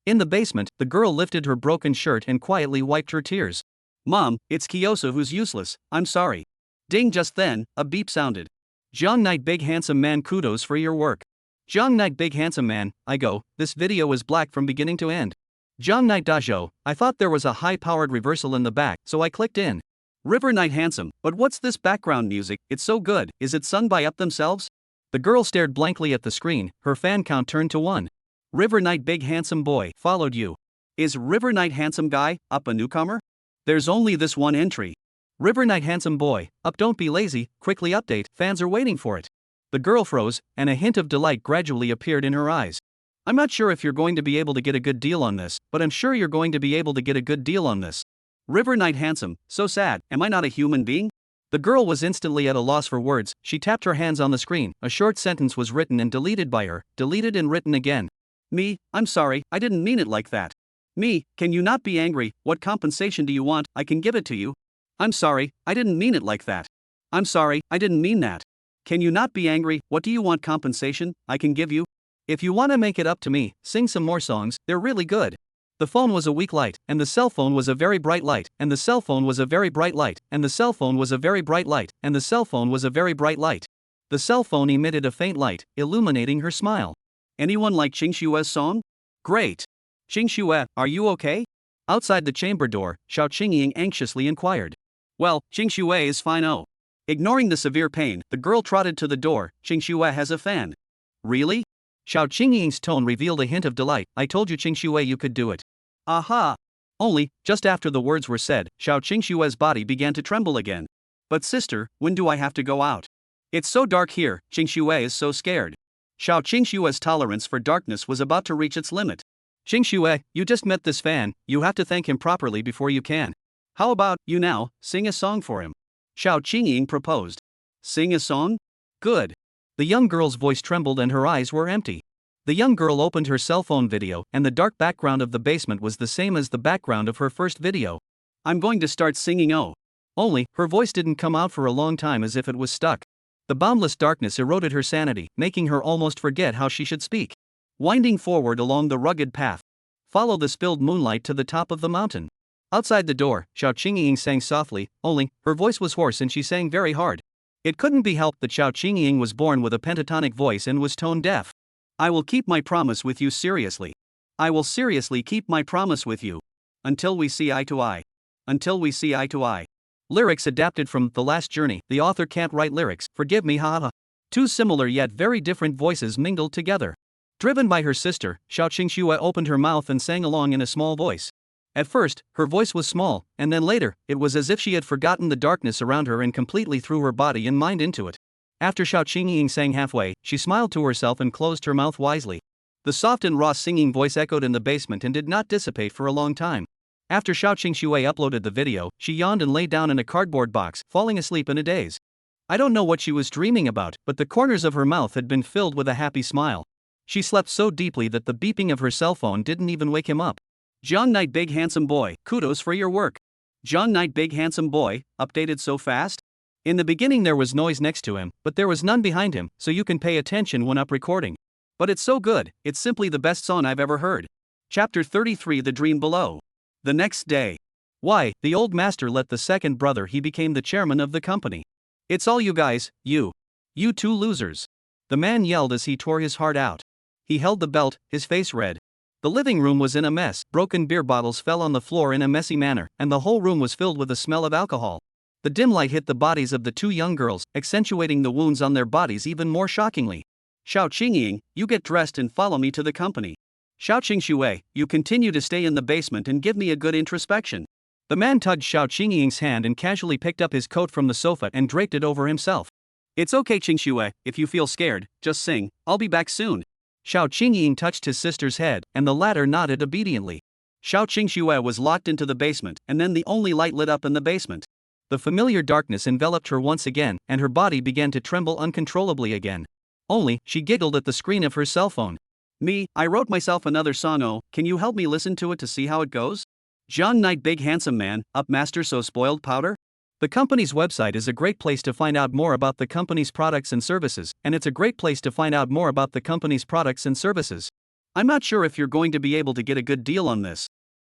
In the basement, the girl lifted her broken shirt and quietly wiped her tears. "Mom, it's Kiyosa who's useless, I'm sorry." Ding, just then, a beep sounded. "Jiang Knight big handsome man, kudos for your work." Jiang Knight big handsome man, I go, this video is black from beginning to end. Jiang Knight Dajo, I thought there was a high-powered reversal in the back, so I clicked in. River Knight handsome, but what's this background music? It's so good, is it sung by Up themselves? The girl stared blankly at the screen, her fan count turned to 1. River Knight big handsome boy, followed you. Is River Knight handsome guy, Up a newcomer? There's only this one entry. River Knight handsome boy, Up don't be lazy, quickly update, fans are waiting for it. The girl froze, and a hint of delight gradually appeared in her eyes. I'm not sure if you're going to be able to get a good deal on this, but I'm sure you're going to be able to get a good deal on this. River Knight handsome, so sad, am I not a human being? The girl was instantly at a loss for words. She tapped her hands on the screen. A short sentence was written and deleted by her, deleted and written again. Me, I'm sorry, I didn't mean it like that. Me, can you not be angry? What compensation do you want? I can give it to you. I'm sorry, I didn't mean it like that. I'm sorry, I didn't mean that. Can you not be angry? What do you want compensation? I can give you. If you want to make it up to me, sing some more songs, they're really good. The phone was a weak light, and the cell phone was a very bright light, and the cell phone was a very bright light, and the cell phone was a very bright light, and the cell phone was a very bright light. The cell phone emitted a faint light, illuminating her smile. Anyone like Qingxue's song? Great. Qingxue, are you okay? Outside the chamber door, Xiao Qingying anxiously inquired. Well, Qingxue is fine. Oh. Ignoring the severe pain, the girl trotted to the door. Qingxue has a fan. Really? Xiao Qingying's tone revealed a hint of delight. I told you Qingxue you could do it. Aha! Only, just after the words were said, Xiao Qingxue's body began to tremble again. But sister, when do I have to go out? It's so dark here, Qingxue is so scared. Xiao Qingxue's tolerance for darkness was about to reach its limit. Xingxue, you just met this fan, you have to thank him properly before you can. How about, you now, sing a song for him? Xiao Qingying proposed. Sing a song? Good. The young girl's voice trembled and her eyes were empty. The young girl opened her cell phone video, and the dark background of the basement was the same as the background of her first video. I'm going to start singing oh. Only, her voice didn't come out for a long time as if it was stuck. The boundless darkness eroded her sanity, making her almost forget how she should speak. Winding forward along the rugged path. Follow the spilled moonlight to the top of the mountain. Outside the door, Xiao Qingying sang softly, only, her voice was hoarse and she sang very hard. It couldn't be helped that Xiao Qingying was born with a pentatonic voice and was tone deaf. I will keep my promise with you seriously. I will seriously keep my promise with you. Until we see eye to eye. Until we see eye to eye. Lyrics adapted from The Last Journey. The author can't write lyrics, forgive me, haha. Two similar yet very different voices mingled together. Driven by her sister, Xiao Qingxue opened her mouth and sang along in a small voice. At first, her voice was small, and then later, it was as if she had forgotten the darkness around her and completely threw her body and mind into it. After Xiao Qingying sang halfway, she smiled to herself and closed her mouth wisely. The soft and raw singing voice echoed in the basement and did not dissipate for a long time. After Xiao Qingxue uploaded the video, she yawned and lay down in a cardboard box, falling asleep in a daze. I don't know what she was dreaming about, but the corners of her mouth had been filled with a happy smile. She slept so deeply that the beeping of her cell phone didn't even wake him up. John Knight, big handsome boy, kudos for your work. John Knight, big handsome boy, updated so fast? In the beginning there was noise next to him, but there was none behind him, so you can pay attention when up recording. But it's so good, it's simply the best song I've ever heard. Chapter 33, The Dream Below. The next day. Why, the old master let the second brother, he became the chairman of the company. It's all you guys, you two losers. The man yelled as he tore his heart out. He held the belt, his face red. The living room was in a mess, broken beer bottles fell on the floor in a messy manner, and the whole room was filled with the smell of alcohol. The dim light hit the bodies of the two young girls, accentuating the wounds on their bodies even more shockingly. Xiao Qingying, you get dressed and follow me to the company. Xiao Qingxue, you continue to stay in the basement and give me a good introspection. The man tugged Xiao Qingying's hand and casually picked up his coat from the sofa and draped it over himself. It's okay, Qingxue, if you feel scared, just sing, I'll be back soon. Xiao Qingying touched his sister's head, and the latter nodded obediently. Xiao Qingxue was locked into the basement, and then the only light lit up in the basement. The familiar darkness enveloped her once again, and her body began to tremble uncontrollably again. Only, she giggled at the screen of her cell phone. Me, I wrote myself another song, oh, can you help me listen to it to see how it goes? John Knight, big handsome man, up master so spoiled powder? The company's website is a great place to find out more about the company's products and services, and it's a great place to find out more about the company's products and services. I'm not sure if you're going to be able to get a good deal on this.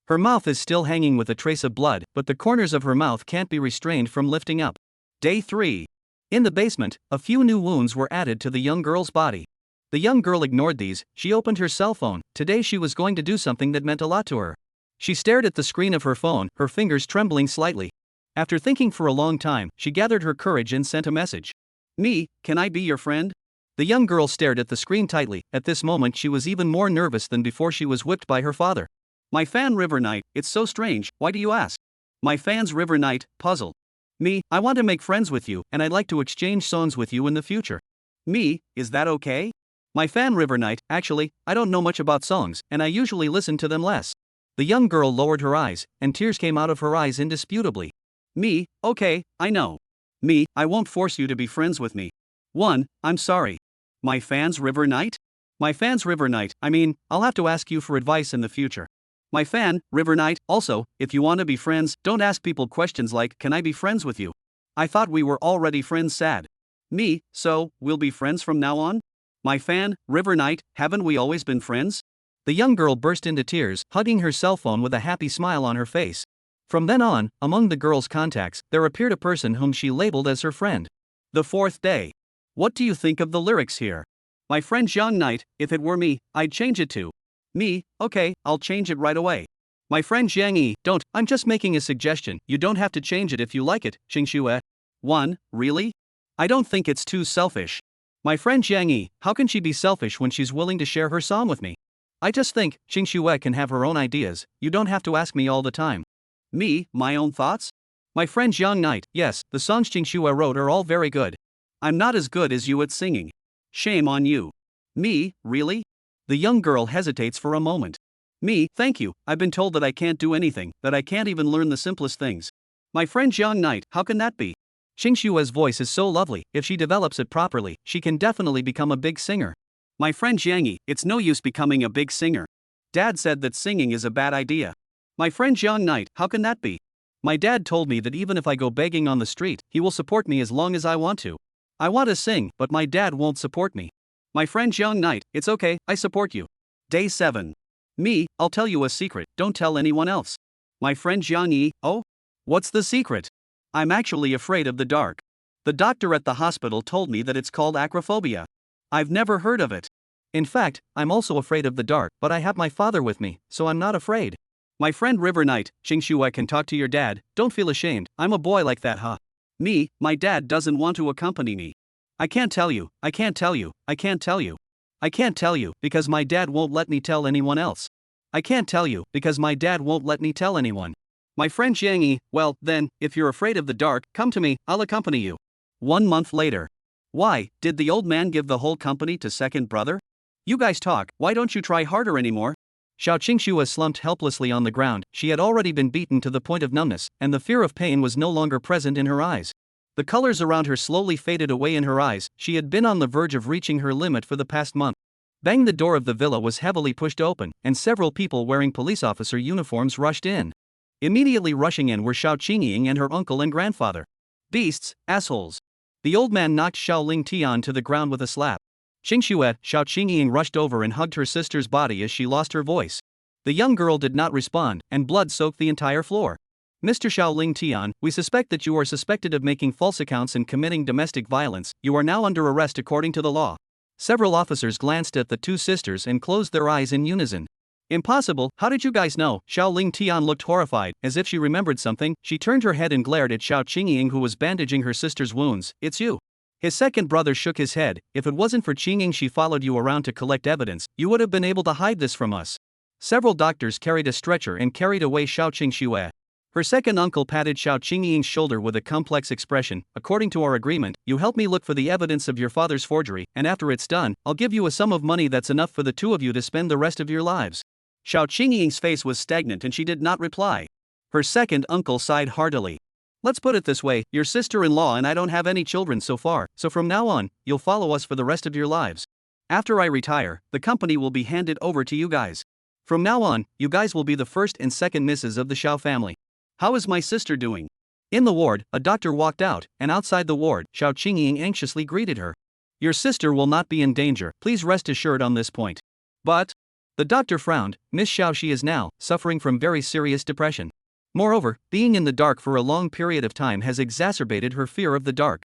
Her mouth is still hanging with a trace of blood, but the corners of her mouth can't be restrained from lifting up. Day 3. In the basement, a few new wounds were added to the young girl's body. The young girl ignored these. She opened her cell phone. Today she was going to do something that meant a lot to her. She stared at the screen of her phone, her fingers trembling slightly. After thinking for a long time, she gathered her courage and sent a message. Me, can I be your friend? The young girl stared at the screen tightly. At this moment she was even more nervous than before she was whipped by her father. My fan River Knight, it's so strange, why do you ask? My fans River Knight, puzzled. Me, I want to make friends with you, and I'd like to exchange songs with you in the future. Me, is that okay? My fan River Knight, actually, I don't know much about songs, and I usually listen to them less. The young girl lowered her eyes, and tears came out of her eyes indisputably. Me, okay, I know. Me, I won't force you to be friends with me. 1, I'm sorry. My fans River Knight? My fans River Knight, I mean, I'll have to ask you for advice in the future. My fan, River Knight, also, if you want to be friends, don't ask people questions like, can I be friends with you? I thought we were already friends, sad. Me, so, we'll be friends from now on? My fan, River Knight, haven't we always been friends? The young girl burst into tears, hugging her cell phone with a happy smile on her face. From then on, among the girl's contacts, there appeared a person whom she labeled as her friend. The 4th day. What do you think of the lyrics here? My friend Young Knight, if it were me, I'd change it to. Me, okay, I'll change it right away. My friend Zhang Yi, don't, I'm just making a suggestion, you don't have to change it if you like it, Qingxue. 1, really? I don't think it's too selfish. My friend Zhang Yi, how can she be selfish when she's willing to share her song with me? I just think, Qingxue can have her own ideas, you don't have to ask me all the time. Me, my own thoughts? My friend Young Knight, yes, the songs Qingxue wrote are all very good. I'm not as good as you at singing. Shame on you. Me, really? The young girl hesitates for a moment. Me, thank you, I've been told that I can't do anything, that I can't even learn the simplest things. My friend Jiang Knight, how can that be? Xingshua's voice is so lovely, if she develops it properly, she can definitely become a big singer. My friend Jiangyi, it's no use becoming a big singer. Dad said that singing is a bad idea. My friend Jiang Knight, how can that be? My dad told me that even if I go begging on the street, he will support me as long as I want to. I want to sing, but my dad won't support me. My friend Jiang Knight, it's okay, I support you. Day 7. Me, I'll tell you a secret, don't tell anyone else. My friend Jiang Yi, oh? What's the secret? I'm actually afraid of the dark. The doctor at the hospital told me that it's called acrophobia. I've never heard of it. In fact, I'm also afraid of the dark, but I have my father with me, so I'm not afraid. My friend River Knight, Xingshua can talk to your dad, don't feel ashamed, I'm a boy like that, huh? Me, my dad doesn't want to accompany me. I can't tell you, I can't tell you, I can't tell you. I can't tell you, because my dad won't let me tell anyone else. I can't tell you, because my dad won't let me tell anyone. My friend Jiang Yi, well, then, if you're afraid of the dark, come to me, I'll accompany you. 1 month later. Why, did the old man give the whole company to second brother? You guys talk, why don't you try harder anymore? Xiao Qingxua slumped helplessly on the ground, she had already been beaten to the point of numbness, and the fear of pain was no longer present in her eyes. The colors around her slowly faded away in her eyes, she had been on the verge of reaching her limit for the past month. Bang! The door of the villa was heavily pushed open, and several people wearing police officer uniforms rushed in. Immediately rushing in were Xiao Qingying and her uncle and grandfather. Beasts, assholes. The old man knocked Xiao Ling Tian to the ground with a slap. Xingxue, Xiao Qingying rushed over and hugged her sister's body as she lost her voice. The young girl did not respond, and blood soaked the entire floor. Mr. Xiao Ling Tian, we suspect that you are suspected of making false accounts and committing domestic violence. You are now under arrest according to the law. Several officers glanced at the two sisters and closed their eyes in unison. Impossible, how did you guys know? Xiao Ling Tian looked horrified, as if she remembered something. She turned her head and glared at Xiao Qingying, who was bandaging her sister's wounds. It's you. His second brother shook his head. If it wasn't for Qingying, she followed you around to collect evidence, you would have been able to hide this from us. Several doctors carried a stretcher and carried away Xiao Qingxue. Her second uncle patted Xiao Qingying's shoulder with a complex expression. According to our agreement, you help me look for the evidence of your father's forgery, and after it's done, I'll give you a sum of money that's enough for the two of you to spend the rest of your lives. Xiao Qingying's face was stagnant and she did not reply. Her second uncle sighed heartily. Let's put it this way, your sister-in-law and I don't have any children so far, so from now on, you'll follow us for the rest of your lives. After I retire, the company will be handed over to you guys. From now on, you guys will be the first and second misses of the Xiao family. How is my sister doing? In the ward, a doctor walked out, and outside the ward, Xiao Qingying anxiously greeted her. Your sister will not be in danger, please rest assured on this point. But the doctor frowned. Miss Xiao, she is now suffering from very serious depression. Moreover, being in the dark for a long period of time has exacerbated her fear of the dark.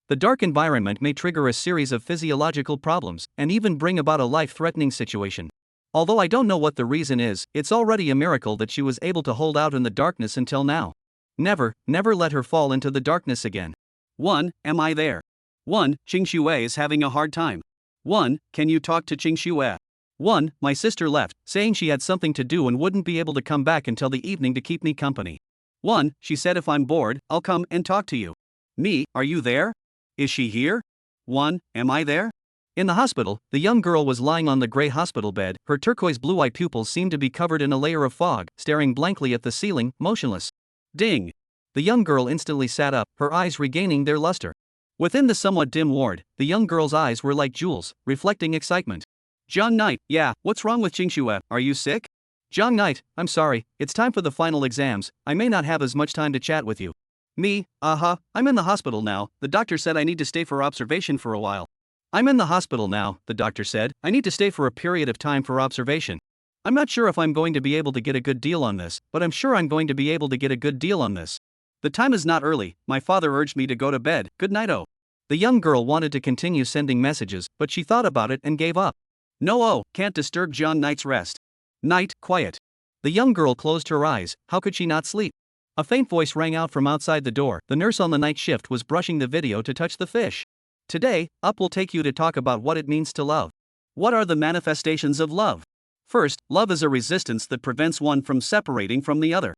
The dark environment may trigger a series of physiological problems, and even bring about a life-threatening situation. Although I don't know what the reason is, it's already a miracle that she was able to hold out in the darkness until now. Never let her fall into the darkness again. 1. Am I there? 1. Qingxue is having a hard time. 1. Can you talk to Qingxue? 1. My sister left, saying she had something to do and wouldn't be able to come back until the evening to keep me company. 1. She said if I'm bored, I'll come and talk to you. Me, are you there? Is she here? 1. Am I there? In the hospital, the young girl was lying on the gray hospital bed, her turquoise blue-eye pupils seemed to be covered in a layer of fog, staring blankly at the ceiling, motionless. Ding! The young girl instantly sat up, her eyes regaining their luster. Within the somewhat dim ward, the young girl's eyes were like jewels, reflecting excitement. Jiang Knight, yeah, what's wrong with Qingxue, are you sick? Jiang Knight, I'm sorry, it's time for the final exams, I may not have as much time to chat with you. Me, I'm in the hospital now, the doctor said I need to stay for observation for a while. I'm in the hospital now, the doctor said, I need to stay for a period of time for observation. I'm not sure if I'm going to be able to get a good deal on this, but I'm sure I'm going to be able to get a good deal on this. The time is not early, my father urged me to go to bed, good night-o. The young girl wanted to continue sending messages, but she thought about it and gave up. No, can't disturb Jiang Knight's rest. Night, quiet. The young girl closed her eyes, how could she not sleep? A faint voice rang out from outside the door, the nurse on the night shift was brushing the video to touch the fish. Today, Up will take you to talk about what it means to love. What are the manifestations of love? First, love is a resistance that prevents one from separating from the other.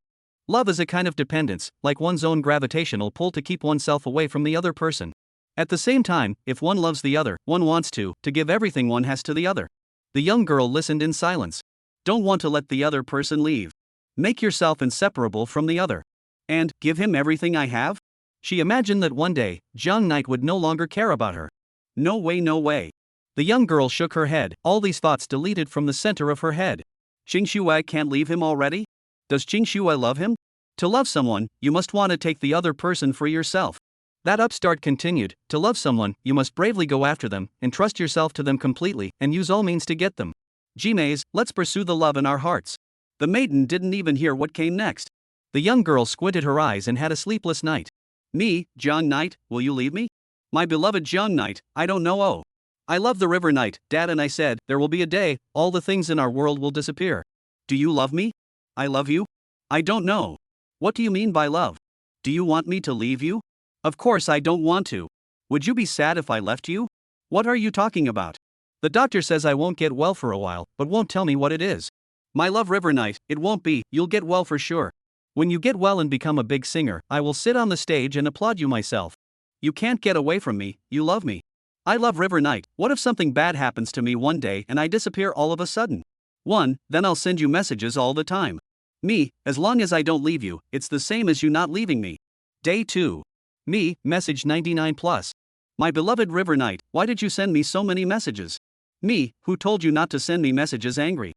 Love is a kind of dependence, like one's own gravitational pull to keep oneself away from the other person. At the same time, if one loves the other, one wants to give everything one has to the other. The young girl listened in silence. Don't want to let the other person leave. Make yourself inseparable from the other. And give him everything I have? She imagined that one day, Jiang Knight would no longer care about her. No way, no way. The young girl shook her head, all these thoughts deleted from the center of her head. Qing Shuai can't leave him already? Does Qing Shuai love him? To love someone, you must want to take the other person for yourself. That upstart continued, to love someone, you must bravely go after them, entrust yourself to them completely, and use all means to get them. Jimays, let's pursue the love in our hearts. The maiden didn't even hear what came next. The young girl squinted her eyes and had a sleepless night. Me, Jiang Knight, will you leave me? My beloved Jiang Knight, I don't know. Oh. I love the river Knight, Dad, and I said, there will be a day, all the things in our world will disappear. Do you love me? I love you? I don't know. What do you mean by love? Do you want me to leave you? Of course I don't want to. Would you be sad if I left you? What are you talking about? The doctor says I won't get well for a while, but won't tell me what it is. My love River Knight, it won't be, you'll get well for sure. When you get well and become a big singer, I will sit on the stage and applaud you myself. You can't get away from me, you love me. I love River Knight. What if something bad happens to me one day and I disappear all of a sudden? Then I'll send you messages all the time. Me, as long as I don't leave you, it's the same as you not leaving me. Day 2. Me, message 99 plus. My beloved River Knight, why did you send me so many messages? Me, who told you not to send me messages angry?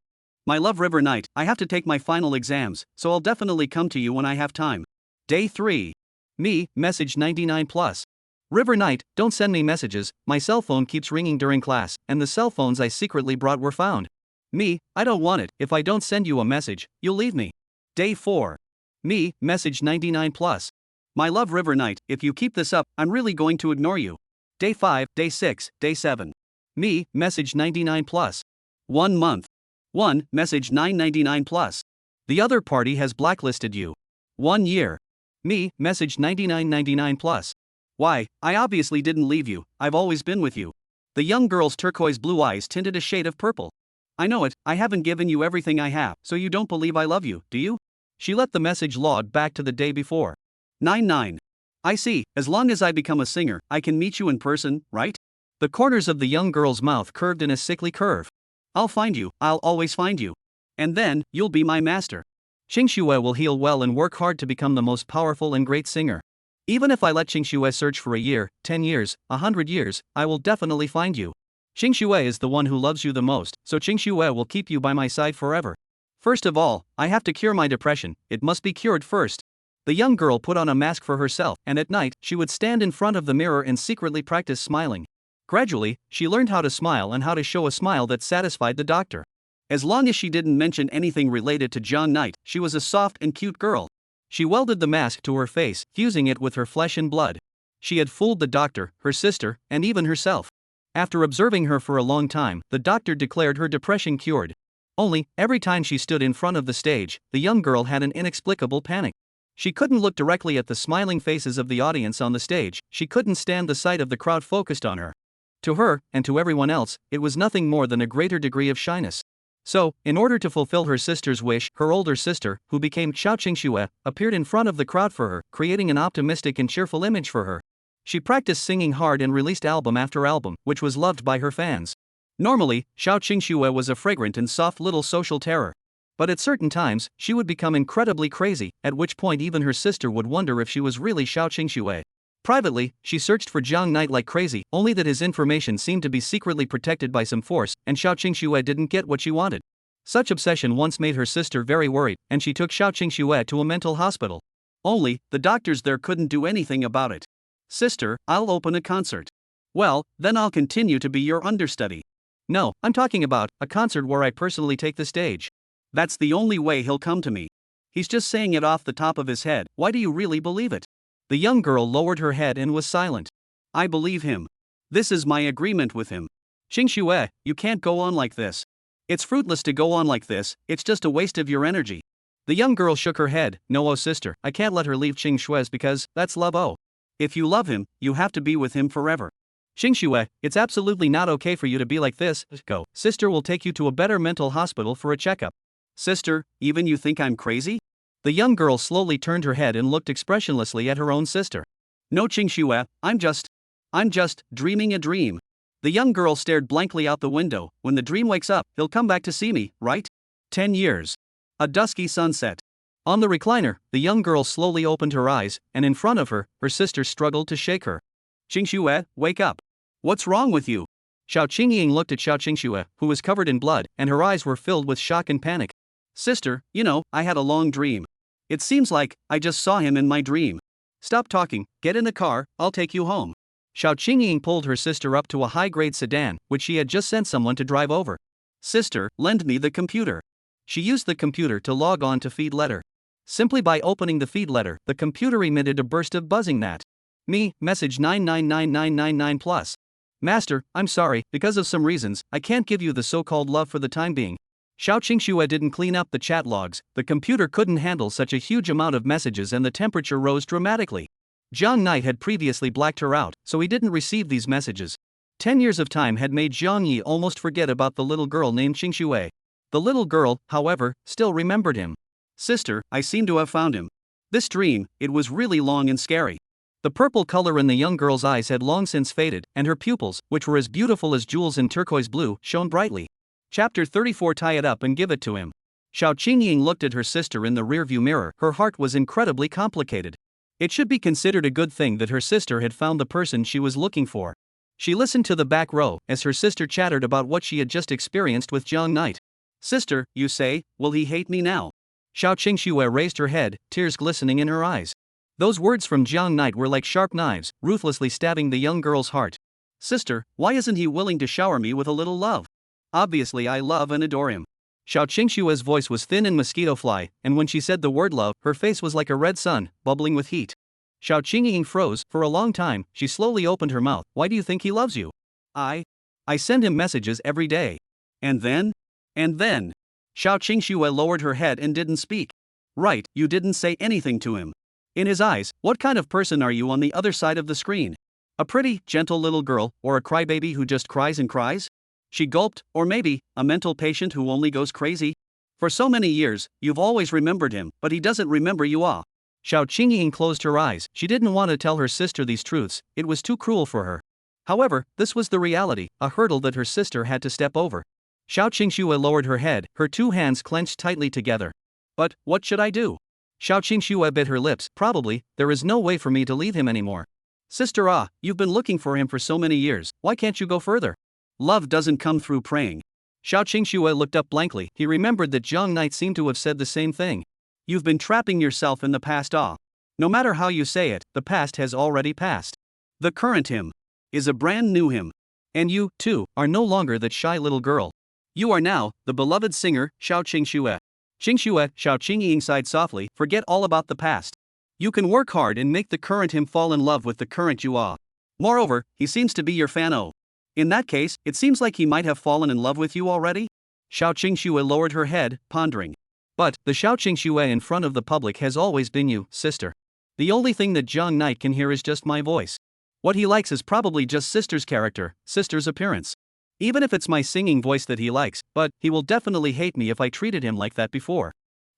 My love River Knight, I have to take my final exams, so I'll definitely come to you when I have time. Day 3. Me, message 99 plus. River Knight, don't send me messages, my cell phone keeps ringing during class, and the cell phones I secretly brought were found. Me, I don't want it, if I don't send you a message, you'll leave me. Day 4. Me, message 99 plus. My love River Knight, if you keep this up, I'm really going to ignore you. Day 5, Day 6, Day 7. Me, message 99 plus. 1 month. 1, message 999 plus. The other party has blacklisted you. 1 year. Me, message 9999 plus. Why, I obviously didn't leave you, I've always been with you. The young girl's turquoise blue eyes tinted a shade of purple. I know it, I haven't given you everything I have, so you don't believe I love you, do you? She let the message log back to the day before. 99. I see, as long as I become a singer, I can meet you in person, right? The corners of the young girl's mouth curved in a sickly curve. I'll find you, I'll always find you. And then, you'll be my master. Qing Shuai will heal well and work hard to become the most powerful and great singer. Even if I let Qing Shuai search for a year, 10 years, 100 years, I will definitely find you. Qing Shuai is the one who loves you the most, so Qing Shuai will keep you by my side forever. First of all, I have to cure my depression, it must be cured first. The young girl put on a mask for herself, and at night, she would stand in front of the mirror and secretly practice smiling. Gradually, she learned how to smile and how to show a smile that satisfied the doctor. As long as she didn't mention anything related to Jiang Knight, she was a soft and cute girl. She welded the mask to her face, fusing it with her flesh and blood. She had fooled the doctor, her sister, and even herself. After observing her for a long time, the doctor declared her depression cured. Only, every time she stood in front of the stage, the young girl had an inexplicable panic. She couldn't look directly at the smiling faces of the audience on the stage, she couldn't stand the sight of the crowd focused on her. To her, and to everyone else, it was nothing more than a greater degree of shyness. So, in order to fulfill her sister's wish, her older sister, who became Xiao Qingxue, appeared in front of the crowd for her, creating an optimistic and cheerful image for her. She practiced singing hard and released album after album, which was loved by her fans. Normally, Xiao Qingxue was a fragrant and soft little social terror. But at certain times, she would become incredibly crazy, at which point even her sister would wonder if she was really Xiao Qingxue. Privately, she searched for Jiang Knight like crazy, only that his information seemed to be secretly protected by some force, and Xiao Qingxue didn't get what she wanted. Such obsession once made her sister very worried, and she took Xiao Qingxue to a mental hospital. Only, the doctors there couldn't do anything about it. Sister, I'll open a concert. Well, then I'll continue to be your understudy. No, I'm talking about a concert where I personally take the stage. That's the only way he'll come to me. He's just saying it off the top of his head, why do you really believe it? The young girl lowered her head and was silent. I believe him. This is my agreement with him. Qingxue, you can't go on like this. It's fruitless to go on like this, it's just a waste of your energy. The young girl shook her head. No, oh sister, I can't let her leave Qingxue's because that's love. Oh. If you love him, you have to be with him forever. Qingxue, it's absolutely not okay for you to be like this. Go. Sister will take you to a better mental hospital for a checkup. Sister, even you think I'm crazy? The young girl slowly turned her head and looked expressionlessly at her own sister. No, Qingxue, I'm just dreaming a dream. The young girl stared blankly out the window. When the dream wakes up, he'll come back to see me, right? 10 years. A dusky sunset. On the recliner, the young girl slowly opened her eyes, and in front of her, her sister struggled to shake her. Qingxue, wake up. What's wrong with you? Xiao Qingying looked at Xiao Qingxue, who was covered in blood, and her eyes were filled with shock and panic. Sister, I had a long dream. It seems like I just saw him in my dream. Stop talking, get in the car, I'll take you home. Xiao Qingying pulled her sister up to a high-grade sedan, which she had just sent someone to drive over. Sister, lend me the computer. She used the computer to log on to feed letter. Simply by opening the feed letter, the computer emitted a burst of buzzing that. Me, message 999999 plus. Master, I'm sorry, because of some reasons, I can't give you the so-called love for the time being. Xiao Qingxue didn't clean up the chat logs, the computer couldn't handle such a huge amount of messages and the temperature rose dramatically. Jiang Knight had previously blacked her out, so he didn't receive these messages. 10 years of time had made Jiang Yi almost forget about the little girl named Qingxue. The little girl, however, still remembered him. Sister, I seem to have found him. This dream, it was really long and scary. The purple color in the young girl's eyes had long since faded, and her pupils, which were as beautiful as jewels in turquoise blue, shone brightly. Chapter 34. Tie it up and give it to him. Xiao Qingying looked at her sister in the rearview mirror. Her heart was incredibly complicated. It should be considered a good thing that her sister had found the person she was looking for. She listened to the back row as her sister chattered about what she had just experienced with Jiang Knight. Sister, you say, will he hate me now? Xiao Qingxue raised her head, tears glistening in her eyes. Those words from Jiang Knight were like sharp knives, ruthlessly stabbing the young girl's heart. Sister, why isn't he willing to shower me with a little love? Obviously I love and adore him. Xiao Qingxue's voice was thin and mosquito fly, and when she said the word love, her face was like a red sun, bubbling with heat. Xiao Qingying froze. For a long time, she slowly opened her mouth. Why do you think he loves you? I send him messages every day. And then? Xiao Qingxue lowered her head and didn't speak. Right, you didn't say anything to him. In his eyes, what kind of person are you on the other side of the screen? A pretty, gentle little girl, or a crybaby who just cries and cries? She gulped. Or maybe, a mental patient who only goes crazy? For so many years, you've always remembered him, but he doesn't remember you. Xiao Qingying closed her eyes. She didn't want to tell her sister these truths, it was too cruel for her. However, this was the reality, a hurdle that her sister had to step over. Xiao Qingxue lowered her head, her two hands clenched tightly together. But, what should I do? Xiao Qingxue bit her lips. Probably, there is no way for me to leave him anymore. Sister, you've been looking for him for so many years, why can't you go further? Love doesn't come through praying. Xiao Qingxue looked up blankly. He remembered that Jiang Knight seemed to have said the same thing. You've been trapping yourself in the past. No matter how you say it, the past has already passed. The current him is a brand new him. And you, too, are no longer that shy little girl. You are now the beloved singer, Xiao Qingxue. Qingxue, Xiao Qingying sighed softly. Forget all about the past. You can work hard and make the current him fall in love with the current you are. Moreover, he seems to be your fan. In that case, it seems like he might have fallen in love with you already? Xiao Qingxue lowered her head, pondering. But, the Xiao Qingxue in front of the public has always been you, sister. The only thing that Jiang Knight can hear is just my voice. What he likes is probably just sister's character, sister's appearance. Even if it's my singing voice that he likes, but he will definitely hate me if I treated him like that before.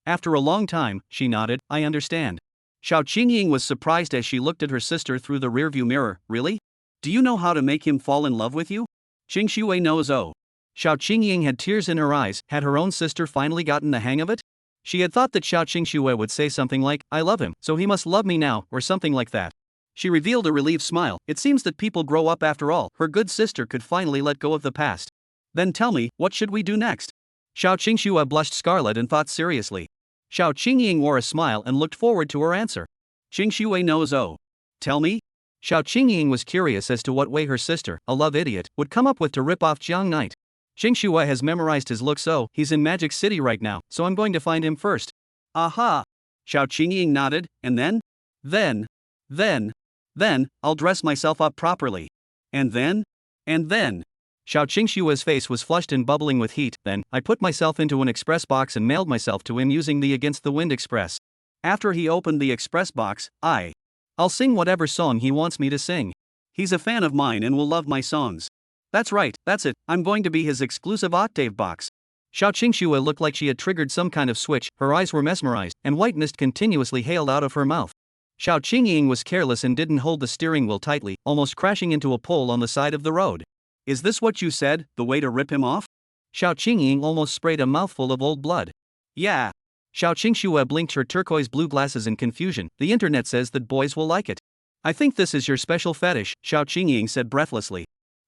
After a long time, she nodded. I understand. Xiao Qingying was surprised as she looked at her sister through the rearview mirror. Really? Do you know how to make him fall in love with you? Qingxue knows. Xiao Qingying had tears in her eyes. Had her own sister finally gotten the hang of it? She had thought that Xiao Qingxue would say something like, I love him, so he must love me now, or something like that. She revealed a relieved smile. It seems that people grow up after all. Her good sister could finally let go of the past. Then tell me, what should we do next? Xiao Qingxue blushed scarlet and thought seriously. Xiao Qingying wore a smile and looked forward to her answer. Qingxue knows. Tell me? Xiao Qingying was curious as to what way her sister, a love idiot, would come up with to rip off Jiang Knight. Qingxue has memorized his look, so he's in Magic City right now, so I'm going to find him first. Aha! Xiao Qingying nodded, and then? Then, I'll dress myself up properly. And then? Xiao Qingxue's face was flushed and bubbling with heat. Then, I put myself into an express box and mailed myself to him using the Against the Wind Express. After he opened the express box, I'll sing whatever song he wants me to sing. He's a fan of mine and will love my songs. That's right, that's it, I'm going to be his exclusive octave box. Xiao Qingxue looked like she had triggered some kind of switch, her eyes were mesmerized, and white mist continuously hailed out of her mouth. Xiao Qingying was careless and didn't hold the steering wheel tightly, almost crashing into a pole on the side of the road. Is this what you said, the way to rip him off? Xiao Qingying almost sprayed a mouthful of old blood. Yeah. Xiao Qingxue blinked her turquoise blue glasses in confusion. The internet says that boys will like it. I think this is your special fetish, Xiao Qingying said breathlessly.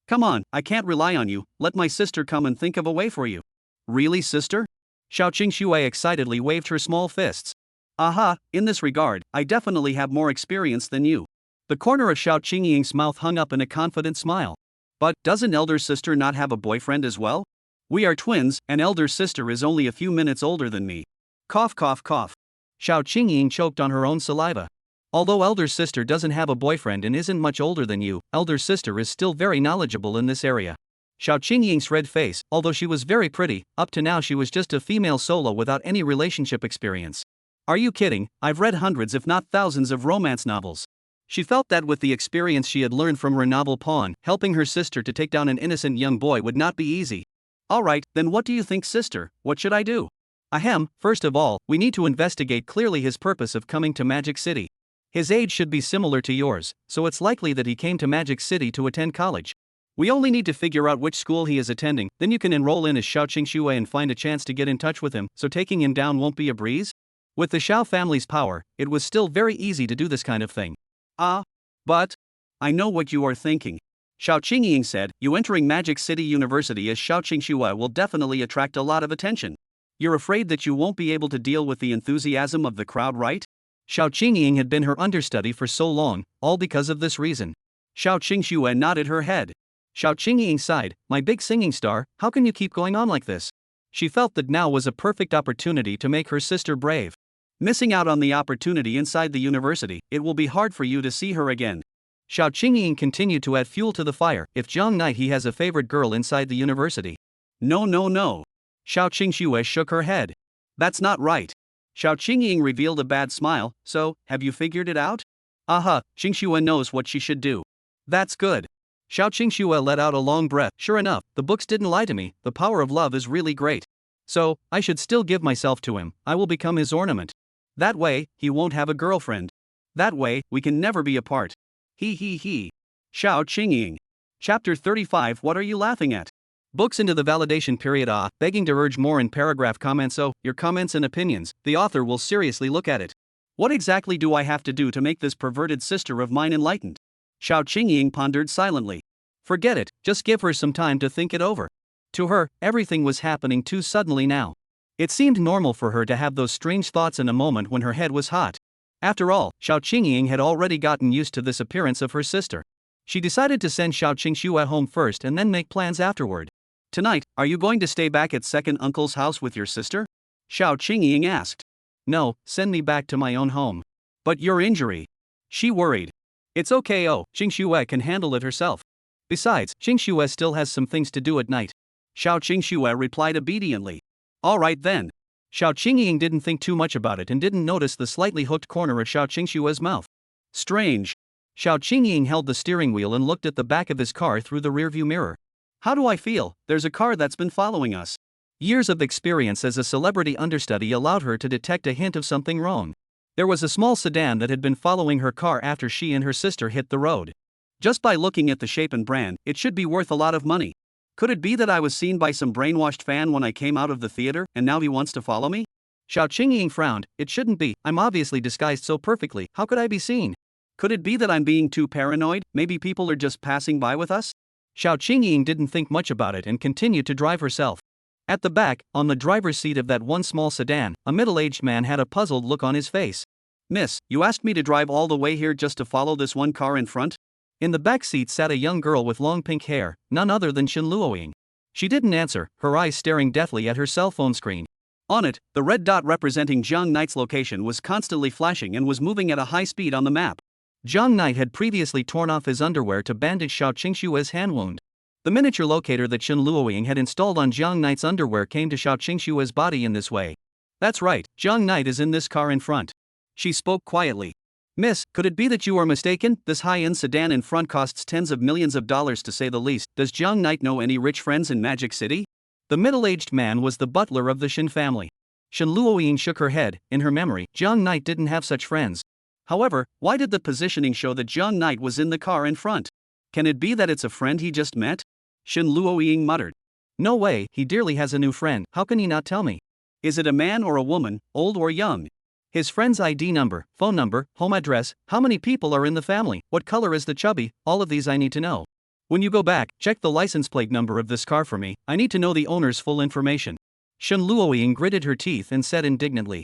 Come on, I can't rely on you, let my sister come and think of a way for you. Really, sister? Xiao Qingxue excitedly waved her small fists. Aha, in this regard, I definitely have more experience than you. The corner of Xiao Qingying's mouth hung up in a confident smile. But, doesn't elder sister not have a boyfriend as well? We are twins, and elder sister is only a few minutes older than me. Cough cough cough. Xiao Qingying choked on her own saliva. Although elder sister doesn't have a boyfriend and isn't much older than you, elder sister is still very knowledgeable in this area. Xiao Qingying's red face, although she was very pretty, up to now she was just a female solo without any relationship experience. Are you kidding? I've read hundreds if not thousands of romance novels. She felt that with the experience she had learned from her novel Pawn, helping her sister to take down an innocent young boy would not be easy. Alright, then what do you think, sister? What should I do? Ahem, first of all, we need to investigate clearly his purpose of coming to Magic City. His age should be similar to yours, so it's likely that he came to Magic City to attend college. We only need to figure out which school he is attending, then you can enroll in as Xiao Qingxue and find a chance to get in touch with him, so taking him down won't be a breeze? With the Xiao family's power, it was still very easy to do this kind of thing. But I know what you are thinking. Xiao Qingying said, you entering Magic City University as Xiao Qingxue will definitely attract a lot of attention. You're afraid that you won't be able to deal with the enthusiasm of the crowd, right? Xiao Qingying had been her understudy for so long, all because of this reason. Xiao Qingxue nodded her head. Xiao Qingying sighed, my big singing star, how can you keep going on like this? She felt that now was a perfect opportunity to make her sister brave. Missing out on the opportunity inside the university, it will be hard for you to see her again. Xiao Qingying continued to add fuel to the fire. If Jiang Knight he has a favorite girl inside the university. No. Xiao Qingxue shook her head. That's not right. Xiao Qingying revealed a bad smile. So, have you figured it out? Aha, Qingxue knows what she should do. That's good. Xiao Qingxue let out a long breath. Sure enough, the books didn't lie to me, the power of love is really great. So, I should still give myself to him, I will become his ornament. That way, he won't have a girlfriend. That way, we can never be apart. He. Xiao Qingying. Chapter 35. What are you laughing at? Books into the validation period. Begging to urge more in paragraph comments. So, your comments and opinions, the author will seriously look at it. What exactly do I have to do to make this perverted sister of mine enlightened? Xiao Qingying pondered silently. Forget it, just give her some time to think it over. To her, everything was happening too suddenly now. It seemed normal for her to have those strange thoughts in a moment when her head was hot. After all, Xiao Qingying had already gotten used to this appearance of her sister. She decided to send Xiao Qingxue home first and then make plans afterward. Tonight, are you going to stay back at second uncle's house with your sister? Xiao Qingying asked. No, send me back to my own home. But your injury? She worried. It's okay, Qingxue can handle it herself. Besides, Qingxue still has some things to do at night. Xiao Qingxue replied obediently. Alright then. Xiao Qingying didn't think too much about it and didn't notice the slightly hooked corner of Xiao Qingxue's mouth. Strange. Xiao Qingying held the steering wheel and looked at the back of his car through the rearview mirror. How do I feel? There's a car that's been following us. Years of experience as a celebrity understudy allowed her to detect a hint of something wrong. There was a small sedan that had been following her car after she and her sister hit the road. Just by looking at the shape and brand, it should be worth a lot of money. Could it be that I was seen by some brainwashed fan when I came out of the theater, and now he wants to follow me? Xiao Qingying frowned. It shouldn't be, I'm obviously disguised so perfectly, how could I be seen? Could it be that I'm being too paranoid, maybe people are just passing by with us? Xiao Qingying didn't think much about it and continued to drive herself. At the back, on the driver's seat of that one small sedan, a middle-aged man had a puzzled look on his face. Miss, you asked me to drive all the way here just to follow this one car in front? In the back seat sat a young girl with long pink hair, none other than Shen Luoying. She didn't answer, her eyes staring deathly at her cell phone screen. On it, the red dot representing Jiang Knight's location was constantly flashing and was moving at a high speed on the map. Jiang Knight had previously torn off his underwear to bandage Xiao Qingxue's hand wound. The miniature locator that Shen Luoying had installed on Jiang Knight's underwear came to Xiao Qingxue's body in this way. That's right, Jiang Knight is in this car in front. She spoke quietly. Miss, could it be that you are mistaken? This high-end sedan in front costs tens of millions of dollars to say the least. Does Jiang Knight know any rich friends in Magic City? The middle-aged man was the butler of the Shen family. Shen Luoying shook her head. In her memory, Jiang Knight didn't have such friends. However, why did the positioning show that Jiang Knight was in the car in front? Can it be that it's a friend he just met? Shen Luoying muttered. No way, he dearly has a new friend, how can he not tell me? Is it a man or a woman, old or young? His friend's ID number, phone number, home address, how many people are in the family, what color is the chubby, all of these I need to know. When you go back, check the license plate number of this car for me, I need to know the owner's full information. Shen Luoying gritted her teeth and said indignantly.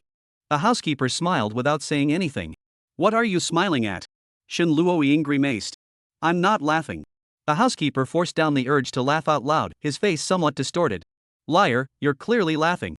The housekeeper smiled without saying anything. What are you smiling at? Shen Luoying grimaced. I'm not laughing. The housekeeper forced down the urge to laugh out loud, his face somewhat distorted. Liar, you're clearly laughing.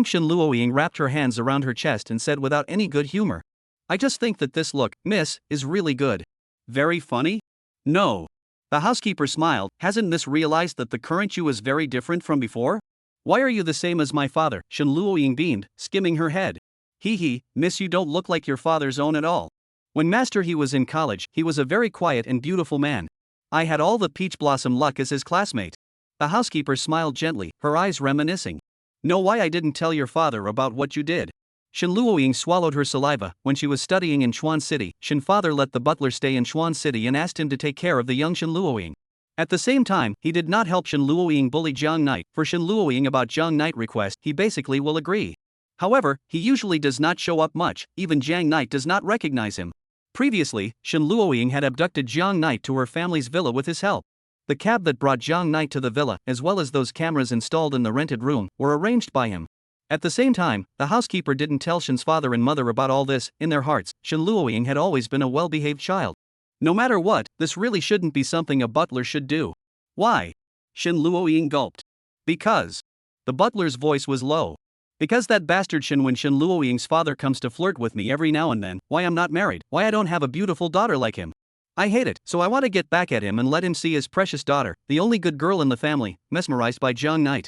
Shen Luoying wrapped her hands around her chest and said without any good humor. I just think that this look, miss, is really good. Very funny? No. The housekeeper smiled. Hasn't Miss realized that the current you is very different from before? Why are you the same as my father? Shen Luoying beamed, skimming her head. Hee, miss, you don't look like your father's own at all. When Master He was in college, he was a very quiet and beautiful man. I had all the peach blossom luck as his classmate. The housekeeper smiled gently, her eyes reminiscing. Know why I didn't tell your father about what you did? Shen Luoying swallowed her saliva. When she was studying in Chuan City, Shen father let the butler stay in Chuan City and asked him to take care of the young Shen Luoying. At the same time, he did not help Shen Luoying bully Jiang Knight. For Shen Luoying about Jiang Knight request, he basically will agree. However, he usually does not show up much, even Jiang Knight does not recognize him. Previously, Shen Luoying had abducted Jiang Knight to her family's villa with his help. The cab that brought Jiang Knight to the villa, as well as those cameras installed in the rented room, were arranged by him. At the same time, the housekeeper didn't tell Shen's father and mother about all this. In their hearts, Shen Luoying had always been a well-behaved child. No matter what, this really shouldn't be something a butler should do. Why? Shen Luoying gulped. Because. The butler's voice was low. Because that bastard Shen, when Shen Luoying's father comes to flirt with me every now and then, why I'm not married, why I don't have a beautiful daughter like him. I hate it, so I want to get back at him and let him see his precious daughter, the only good girl in the family, mesmerized by Jiang Knight.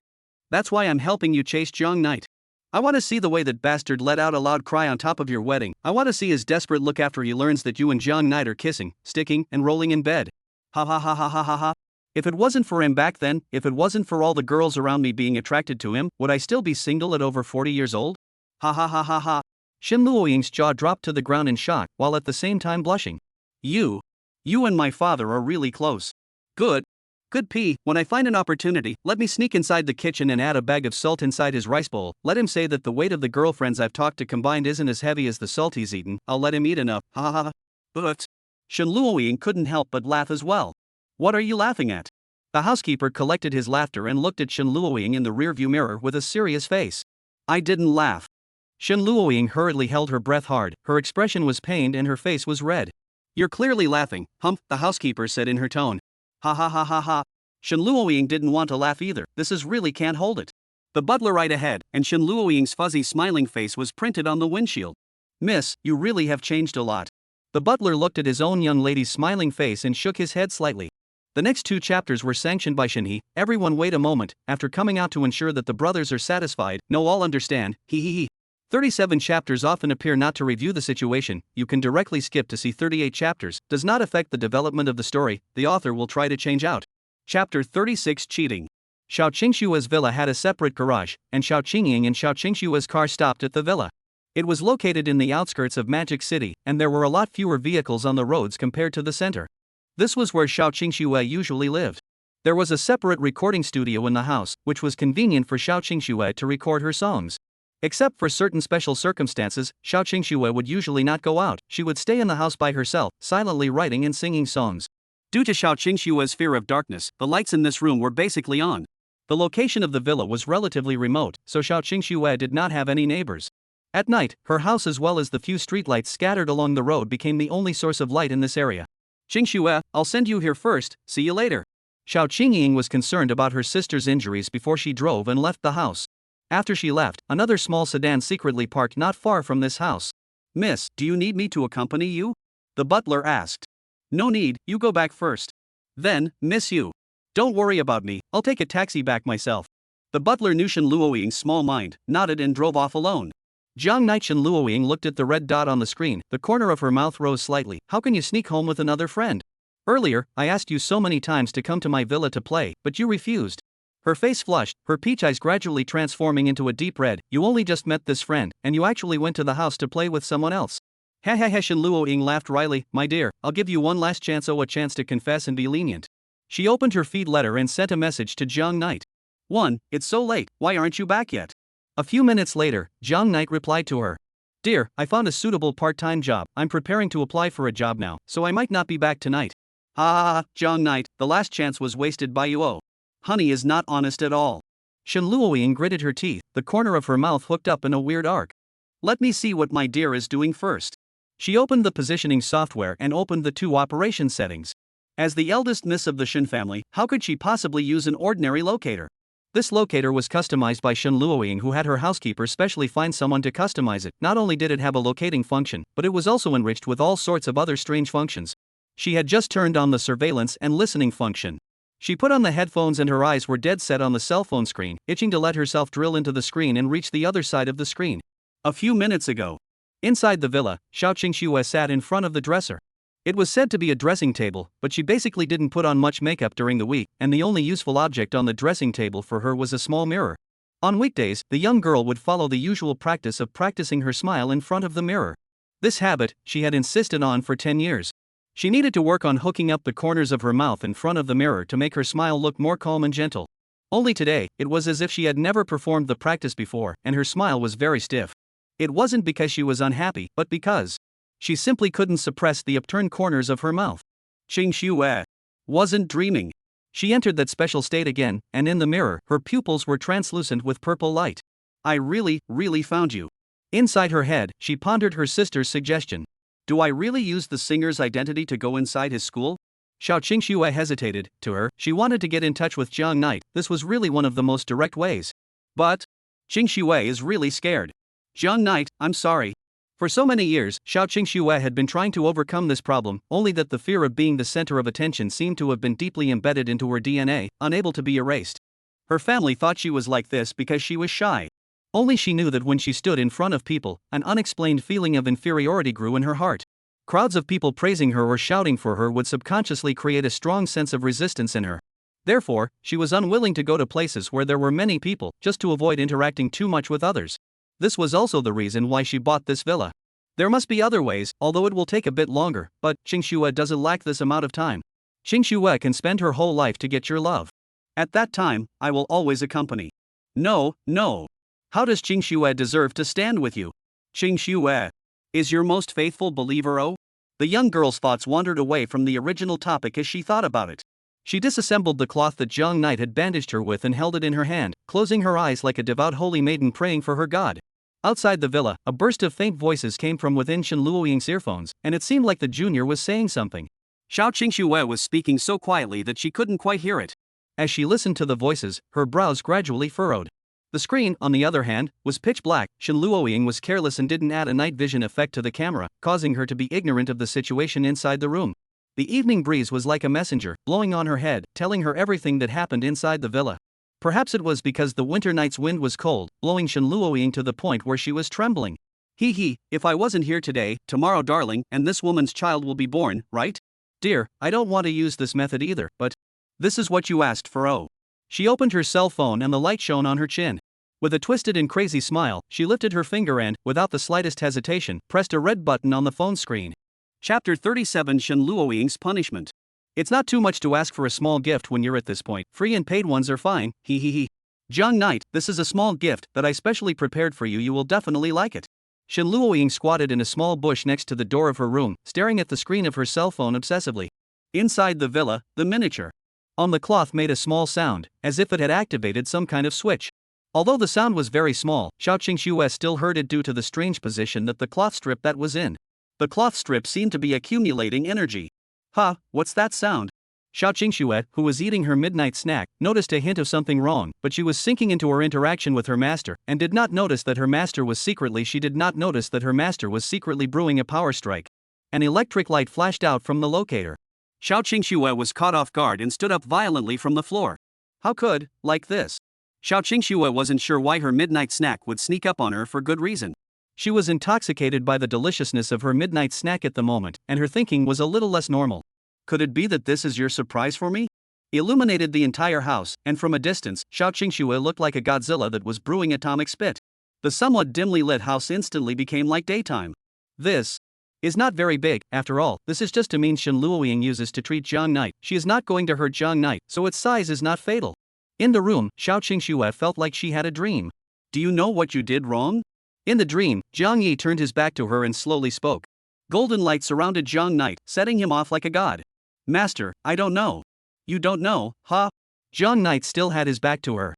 That's why I'm helping you chase Jiang Knight. I want to see the way that bastard let out a loud cry on top of your wedding. I want to see his desperate look after he learns that you and Jiang Knight are kissing, sticking, and rolling in bed. Ha ha ha ha ha ha ha. If it wasn't for him back then, if it wasn't for all the girls around me being attracted to him, would I still be single at over 40 years old? Ha ha ha ha ha. Shen Luoying's jaw dropped to the ground in shock, while at the same time blushing. You and my father are really close. Good P. When I find an opportunity, let me sneak inside the kitchen and add a bag of salt inside his rice bowl. Let him say that the weight of the girlfriends I've talked to combined isn't as heavy as the salt he's eaten. I'll let him eat enough. Ha ha ha. But Shen Luoying couldn't help but laugh as well. What are you laughing at? The housekeeper collected his laughter and looked at Shen Luoying in the rearview mirror with a serious face. I didn't laugh. Shen Luoying hurriedly held her breath hard. Her expression was pained and her face was red. You're clearly laughing, humph, the housekeeper said in her tone. Ha ha ha ha ha. Shen Luoying didn't want to laugh either. This is really can't hold it. The butler right ahead, and Shen Luoying's fuzzy smiling face was printed on the windshield. Miss, you really have changed a lot. The butler looked at his own young lady's smiling face and shook his head slightly. The next 2 chapters were sanctioned by Shen He. Everyone wait a moment, after coming out to ensure that the brothers are satisfied. No, all understand, he. 37 chapters often appear not to review the situation. You can directly skip to see 38 chapters. Does not affect the development of the story. The author will try to change out. Chapter 36 Cheating. Xiao Qingshua's villa had a separate garage, and Xiao Qingying and Xiao Qingshua's car stopped at the villa. It was located in the outskirts of Magic City, and there were a lot fewer vehicles on the roads compared to the center. This was where Xiao Qingxue usually lived. There was a separate recording studio in the house, which was convenient for Xiao Qingxue to record her songs. Except for certain special circumstances, Xiao Qingxue would usually not go out. She would stay in the house by herself, silently writing and singing songs. Due to Xiao Qingxue's fear of darkness, the lights in this room were basically on. The location of the villa was relatively remote, so Xiao Qingxue did not have any neighbors. At night, her house as well as the few streetlights scattered along the road became the only source of light in this area. Qingxue, I'll send you here first, see you later. Xiao Qingying was concerned about her sister's injuries before she drove and left the house. After she left, another small sedan secretly parked not far from this house. Miss, do you need me to accompany you? The butler asked. No need, you go back first. Then, miss you. Don't worry about me, I'll take a taxi back myself. The butler knew Shen Luoying's small mind, nodded and drove off alone. Jiang Knight. Shen Luoying looked at the red dot on the screen, the corner of her mouth rose slightly. How can you sneak home with another friend? Earlier, I asked you so many times to come to my villa to play, but you refused. Her face flushed, her peach eyes gradually transforming into a deep red. You only just met this friend, and you actually went to the house to play with someone else. Ha ha ha. Shen Luoying laughed wryly. My dear, I'll give you one last chance. Oh, a chance to confess and be lenient. She opened her feed letter and sent a message to Jiang Knight. 1. It's so late, why aren't you back yet? A few minutes later, Jiang Knight replied to her. Dear, I found a suitable part-time job. I'm preparing to apply for a job now, so I might not be back tonight. Jiang Knight, the last chance was wasted by you. Oh. Honey is not honest at all. Shen Luoying gritted her teeth, the corner of her mouth hooked up in a weird arc. Let me see what my dear is doing first. She opened the positioning software and opened the 2 operation settings. As the eldest miss of the Shen family, how could she possibly use an ordinary locator? This locator was customized by Shen Luoying, who had her housekeeper specially find someone to customize it. Not only did it have a locating function, but it was also enriched with all sorts of other strange functions. She had just turned on the surveillance and listening function. She put on the headphones and her eyes were dead set on the cell phone screen, itching to let herself drill into the screen and reach the other side of the screen. A few minutes ago, inside the villa, Xiao Qingxue sat in front of the dresser. It was said to be a dressing table, but she basically didn't put on much makeup during the week, and the only useful object on the dressing table for her was a small mirror. On weekdays, the young girl would follow the usual practice of practicing her smile in front of the mirror. This habit, she had insisted on for 10 years. She needed to work on hooking up the corners of her mouth in front of the mirror to make her smile look more calm and gentle. Only today, it was as if she had never performed the practice before, and her smile was very stiff. It wasn't because she was unhappy, but because she simply couldn't suppress the upturned corners of her mouth. Qingxue wasn't dreaming. She entered that special state again, and in the mirror, her pupils were translucent with purple light. I really found you. Inside her head, she pondered her sister's suggestion. Do I really use the singer's identity to go inside his school? Xiao Qingxue hesitated. To her, she wanted to get in touch with Jiang Knight. This was really one of the most direct ways. But Qingxue is really scared. Jiang Knight, I'm sorry. For so many years, Xiao Qingxue had been trying to overcome this problem, only that the fear of being the center of attention seemed to have been deeply embedded into her DNA, unable to be erased. Her family thought she was like this because she was shy. Only she knew that when she stood in front of people, an unexplained feeling of inferiority grew in her heart. Crowds of people praising her or shouting for her would subconsciously create a strong sense of resistance in her. Therefore, she was unwilling to go to places where there were many people, just to avoid interacting too much with others. This was also the reason why she bought this villa. There must be other ways, although it will take a bit longer, but Qingxue doesn't lack this amount of time. Qingxue can spend her whole life to get your love. At that time, I will always accompany. No. How does Qingxue deserve to stand with you? Qingxue is your most faithful believer. Oh? The young girl's thoughts wandered away from the original topic as she thought about it. She disassembled the cloth that Jiang Knight had bandaged her with and held it in her hand, closing her eyes like a devout holy maiden praying for her god. Outside the villa, a burst of faint voices came from within Shen Luoying's earphones, and it seemed like the junior was saying something. Xiao Qingxue was speaking so quietly that she couldn't quite hear it. As she listened to the voices, her brows gradually furrowed. The screen, on the other hand, was pitch black. Shen Luoying was careless and didn't add a night vision effect to the camera, causing her to be ignorant of the situation inside the room. The evening breeze was like a messenger, blowing on her head, telling her everything that happened inside the villa. Perhaps it was because the winter night's wind was cold, blowing Shen Luoying to the point where she was trembling. If I wasn't here today, tomorrow darling, and this woman's child will be born, right? Dear, I don't want to use this method either, but this is what you asked for. Oh. She opened her cell phone and the light shone on her chin. With a twisted and crazy smile, she lifted her finger and, without the slightest hesitation, pressed a red button on the phone screen. Chapter 37 Shen Luoying's Punishment. It's not too much to ask for a small gift when you're at this point. Free and paid ones are fine. Jiang Knight, this is a small gift that I specially prepared for you. You will definitely like it. Shen Luoying squatted in a small bush next to the door of her room, staring at the screen of her cell phone obsessively. Inside the villa, the miniature on the cloth made a small sound, as if it had activated some kind of switch. Although the sound was very small, Xiao Qingxue still heard it due to the strange position that the cloth strip that was in. The cloth strip seemed to be accumulating energy. What's that sound? Xiao Qingxue, who was eating her midnight snack, noticed a hint of something wrong, but she was sinking into her interaction with her master, and did not notice that her master was secretly brewing a power strike. An electric light flashed out from the locator. Xiao Qingxue was caught off guard and stood up violently from the floor. How could, like this? Xiao Qingxue wasn't sure why her midnight snack would sneak up on her for good reason. She was intoxicated by the deliciousness of her midnight snack at the moment, and her thinking was a little less normal. Could it be that this is your surprise for me? Illuminated the entire house, and from a distance, Xiao Qingxue looked like a Godzilla that was brewing atomic spit. The somewhat dimly lit house instantly became like daytime. This is not very big. After all, this is just a means Shen Luoying uses to treat Jiang Knight. She is not going to hurt Jiang Knight, so its size is not fatal. In the room, Xiao Qingxue felt like she had a dream. Do you know what you did wrong? In the dream, Jiang Yi turned his back to her and slowly spoke. Golden light surrounded Jiang Knight, setting him off like a god. Master, I don't know. You don't know, huh? Jiang Knight still had his back to her.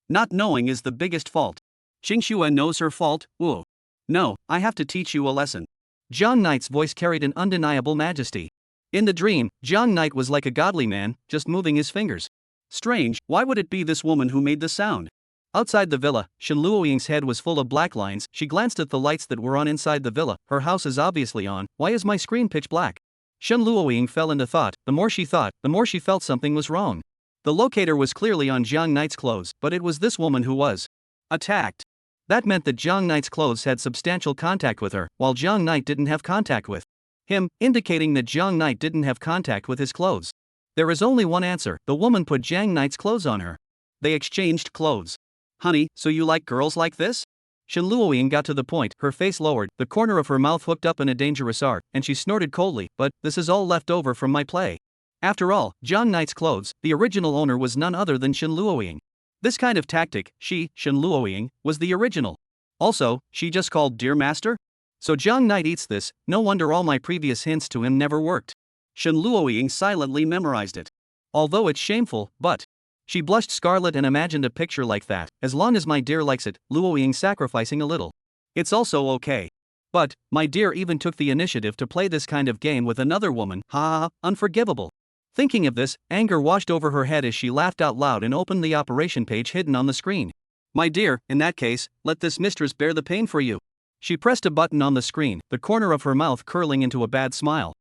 Not knowing is the biggest fault. Qingxue knows her fault, ooh. No, I have to teach you a lesson. Jiang Knight's voice carried an undeniable majesty. In the dream, Jiang Knight was like a godly man, just moving his fingers. Strange, why would it be this woman who made the sound? Outside the villa, Shen Luoying's head was full of black lines. She glanced at the lights that were on inside the villa. Her house is obviously on. Why is my screen pitch black? Shen Luoying fell into thought. The more she thought, the more she felt something was wrong. The locator was clearly on Jiang Knight's clothes, but it was this woman who was attacked. That meant that Jiang Knight's clothes had substantial contact with her, while Jiang Knight didn't have contact with him, indicating that Jiang Knight didn't have contact with his clothes. There is only one answer: the woman put Jiang Knight's clothes on her. They exchanged clothes. Honey, so you like girls like this? Shen Luoying got to the point, her face lowered, the corner of her mouth hooked up in a dangerous arc, and she snorted coldly, but this is all left over from my play. After all, Jiang Knight's clothes, the original owner was none other than Shen Luoying. This kind of tactic, she, Shen Luoying, was the original. Also, she just called Dear Master? So Jiang Knight eats this, no wonder all my previous hints to him never worked. Shen Luoying silently memorized it. Although it's shameful, but she blushed scarlet and imagined a picture like that. As long as my dear likes it, Luoying sacrificing a little. It's also okay. But, my dear even took the initiative to play this kind of game with another woman, ha ha ha, unforgivable. Thinking of this, anger washed over her head as she laughed out loud and opened the operation page hidden on the screen. My dear, in that case, let this mistress bear the pain for you. She pressed a button on the screen, the corner of her mouth curling into a bad smile.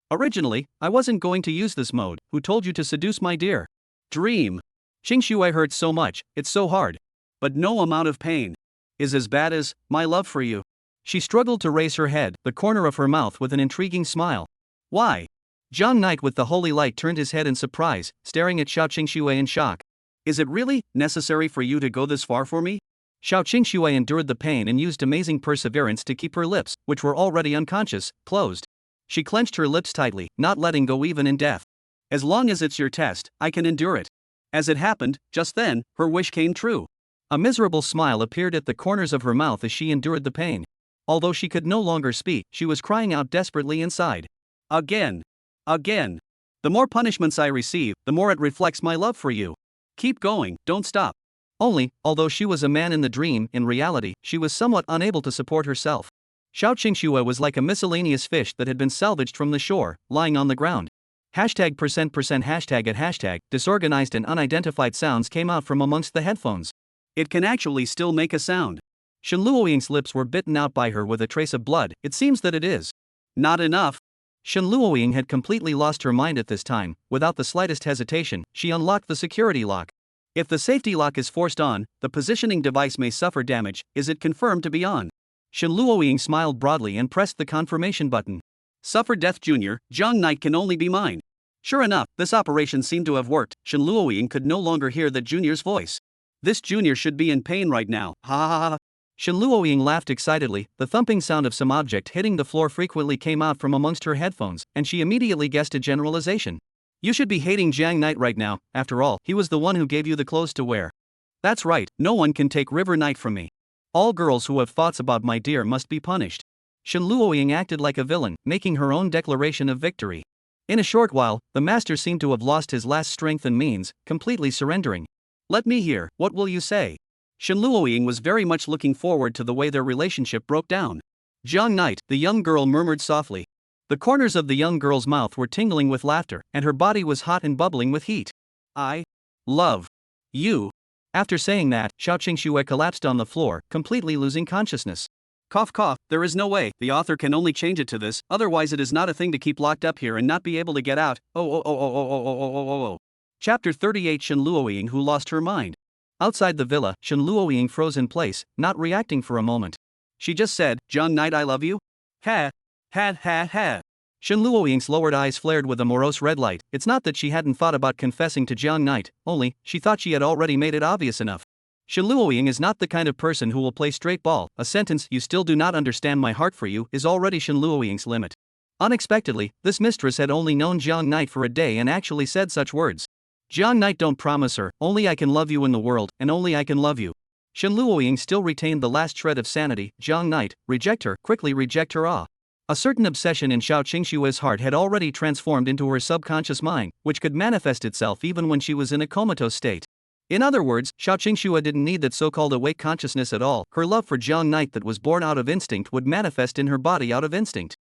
Originally, I wasn't going to use this mode. Who told you to seduce my dear? Dream. Qingxue hurts so much, it's so hard. But no amount of pain is as bad as my love for you. She struggled to raise her head, the corner of her mouth with an intriguing smile. Why? Jiang Knight with the holy light turned his head in surprise, staring at Xiao Qingxue in shock. Is it really necessary for you to go this far for me? Xiao Qingxue endured the pain and used amazing perseverance to keep her lips, which were already unconscious, closed. She clenched her lips tightly, not letting go even in death. As long as it's your test, I can endure it. As it happened, just then, her wish came true. A miserable smile appeared at the corners of her mouth as she endured the pain. Although she could no longer speak, she was crying out desperately inside. Again. Again. The more punishments I receive, the more it reflects my love for you. Keep going, don't stop. Only, although she was a man in the dream, in reality, she was somewhat unable to support herself. Xiao Qingxue was like a miscellaneous fish that had been salvaged from the shore, lying on the ground. Hashtag hashtag at hashtag, disorganized and unidentified sounds came out from amongst the headphones. It can actually still make a sound. Shen Luoying's lips were bitten out by her with a trace of blood. It seems that it is not enough. Shen Luoying had completely lost her mind at this time. Without the slightest hesitation, she unlocked the security lock. If the safety lock is forced on, the positioning device may suffer damage. Is it confirmed to be on? Shen Luoying smiled broadly and pressed the confirmation button. Suffer death, Junior. Jiang Knight can only be mine. Sure enough, this operation seemed to have worked. Shen Luoying could no longer hear the Junior's voice. This Junior should be in pain right now. Ha ha ha. Shen Luoying laughed excitedly. The thumping sound of some object hitting the floor frequently came out from amongst her headphones, and she immediately guessed a generalization. You should be hating Jiang Knight right now. After all, he was the one who gave you the clothes to wear. That's right, no one can take River Knight from me. All girls who have thoughts about my dear must be punished. Shen Luoying acted like a villain, making her own declaration of victory. In a short while, the master seemed to have lost his last strength and means, completely surrendering. Let me hear, what will you say? Shen Luoying was very much looking forward to the way their relationship broke down. Jiang Knight, the young girl murmured softly. The corners of the young girl's mouth were tingling with laughter, and her body was hot and bubbling with heat. I love you. After saying that, Xiao Qingxue collapsed on the floor, completely losing consciousness. Cough cough, there is no way, the author can only change it to this, otherwise it is not a thing to keep locked up here and not be able to get out. Oh. Chapter 38 Shen Luoying who lost her mind. Outside the villa, Shen Luoying froze in place, not reacting for a moment. She just said, Jiang Knight I love you? Ha. Shen Luoying's lowered eyes flared with a morose red light. It's not that she hadn't thought about confessing to Jiang Knight, only, she thought she had already made it obvious enough. Shen Luoying is not the kind of person who will play straight ball. A sentence, you still do not understand my heart for you, is already Shen Luoying's limit. Unexpectedly, this mistress had only known Jiang Knight for a day and actually said such words. Jiang Knight, don't promise her, only I can love you in the world, and only I can love you. Shen Luoying still retained the last shred of sanity. Jiang Knight, reject her, quickly reject her. A certain obsession in Xiao Qingshue's heart had already transformed into her subconscious mind, which could manifest itself even when she was in a comatose state. In other words, Xiao Qingxue didn't need that so-called awake consciousness at all. Her love for Jiang Knight that was born out of instinct would manifest in her body out of instinct.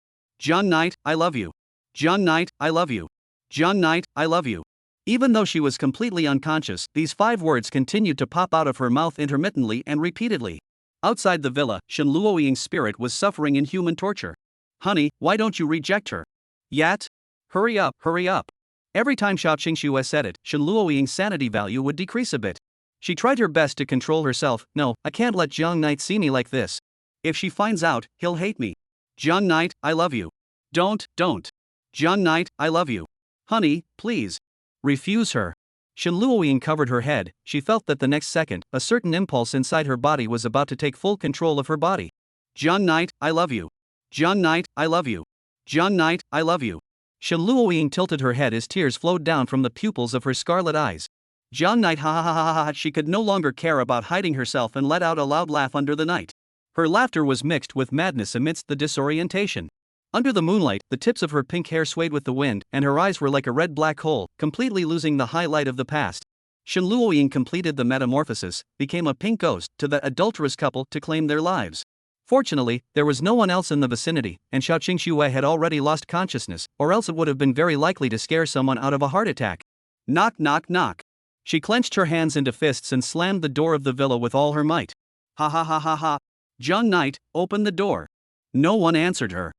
Jiang Knight, I love you. Jiang Knight, I love you. Jiang Knight, I love you. Even though she was completely unconscious, these 5 words continued to pop out of her mouth intermittently and repeatedly. Outside the villa, Shen Luoying's spirit was suffering inhuman torture. Honey, why don't you reject her? Yet? Hurry up, hurry up. Every time Xiao Qingxue said it, Shen Luoying's sanity value would decrease a bit. She tried her best to control herself. No, I can't let Jiang Knight see me like this. If she finds out, he'll hate me. Jiang Knight, I love you. Don't. Jiang Knight, I love you. Honey, please. Refuse her. Shen Luoying covered her head. She felt that the next second, a certain impulse inside her body was about to take full control of her body. Jiang Knight, I love you. Jiang Knight, I love you. Jiang Knight, I love you. Shen Luoying tilted her head as tears flowed down from the pupils of her scarlet eyes. Jiang Knight, ha ha ha ha ha. She could no longer care about hiding herself and let out a loud laugh under the night. Her laughter was mixed with madness amidst the disorientation. Under the moonlight, the tips of her pink hair swayed with the wind, and her eyes were like a red black hole, completely losing the highlight of the past. Shen Luoying completed the metamorphosis, became a pink ghost, to that adulterous couple to claim their lives. Fortunately, there was no one else in the vicinity, and Xiao Qingxue had already lost consciousness, or else it would have been very likely to scare someone out of a heart attack. Knock, knock, knock. She clenched her hands into fists and slammed the door of the villa with all her might. Ha ha ha ha ha. Jiang Knight, open the door. No one answered her.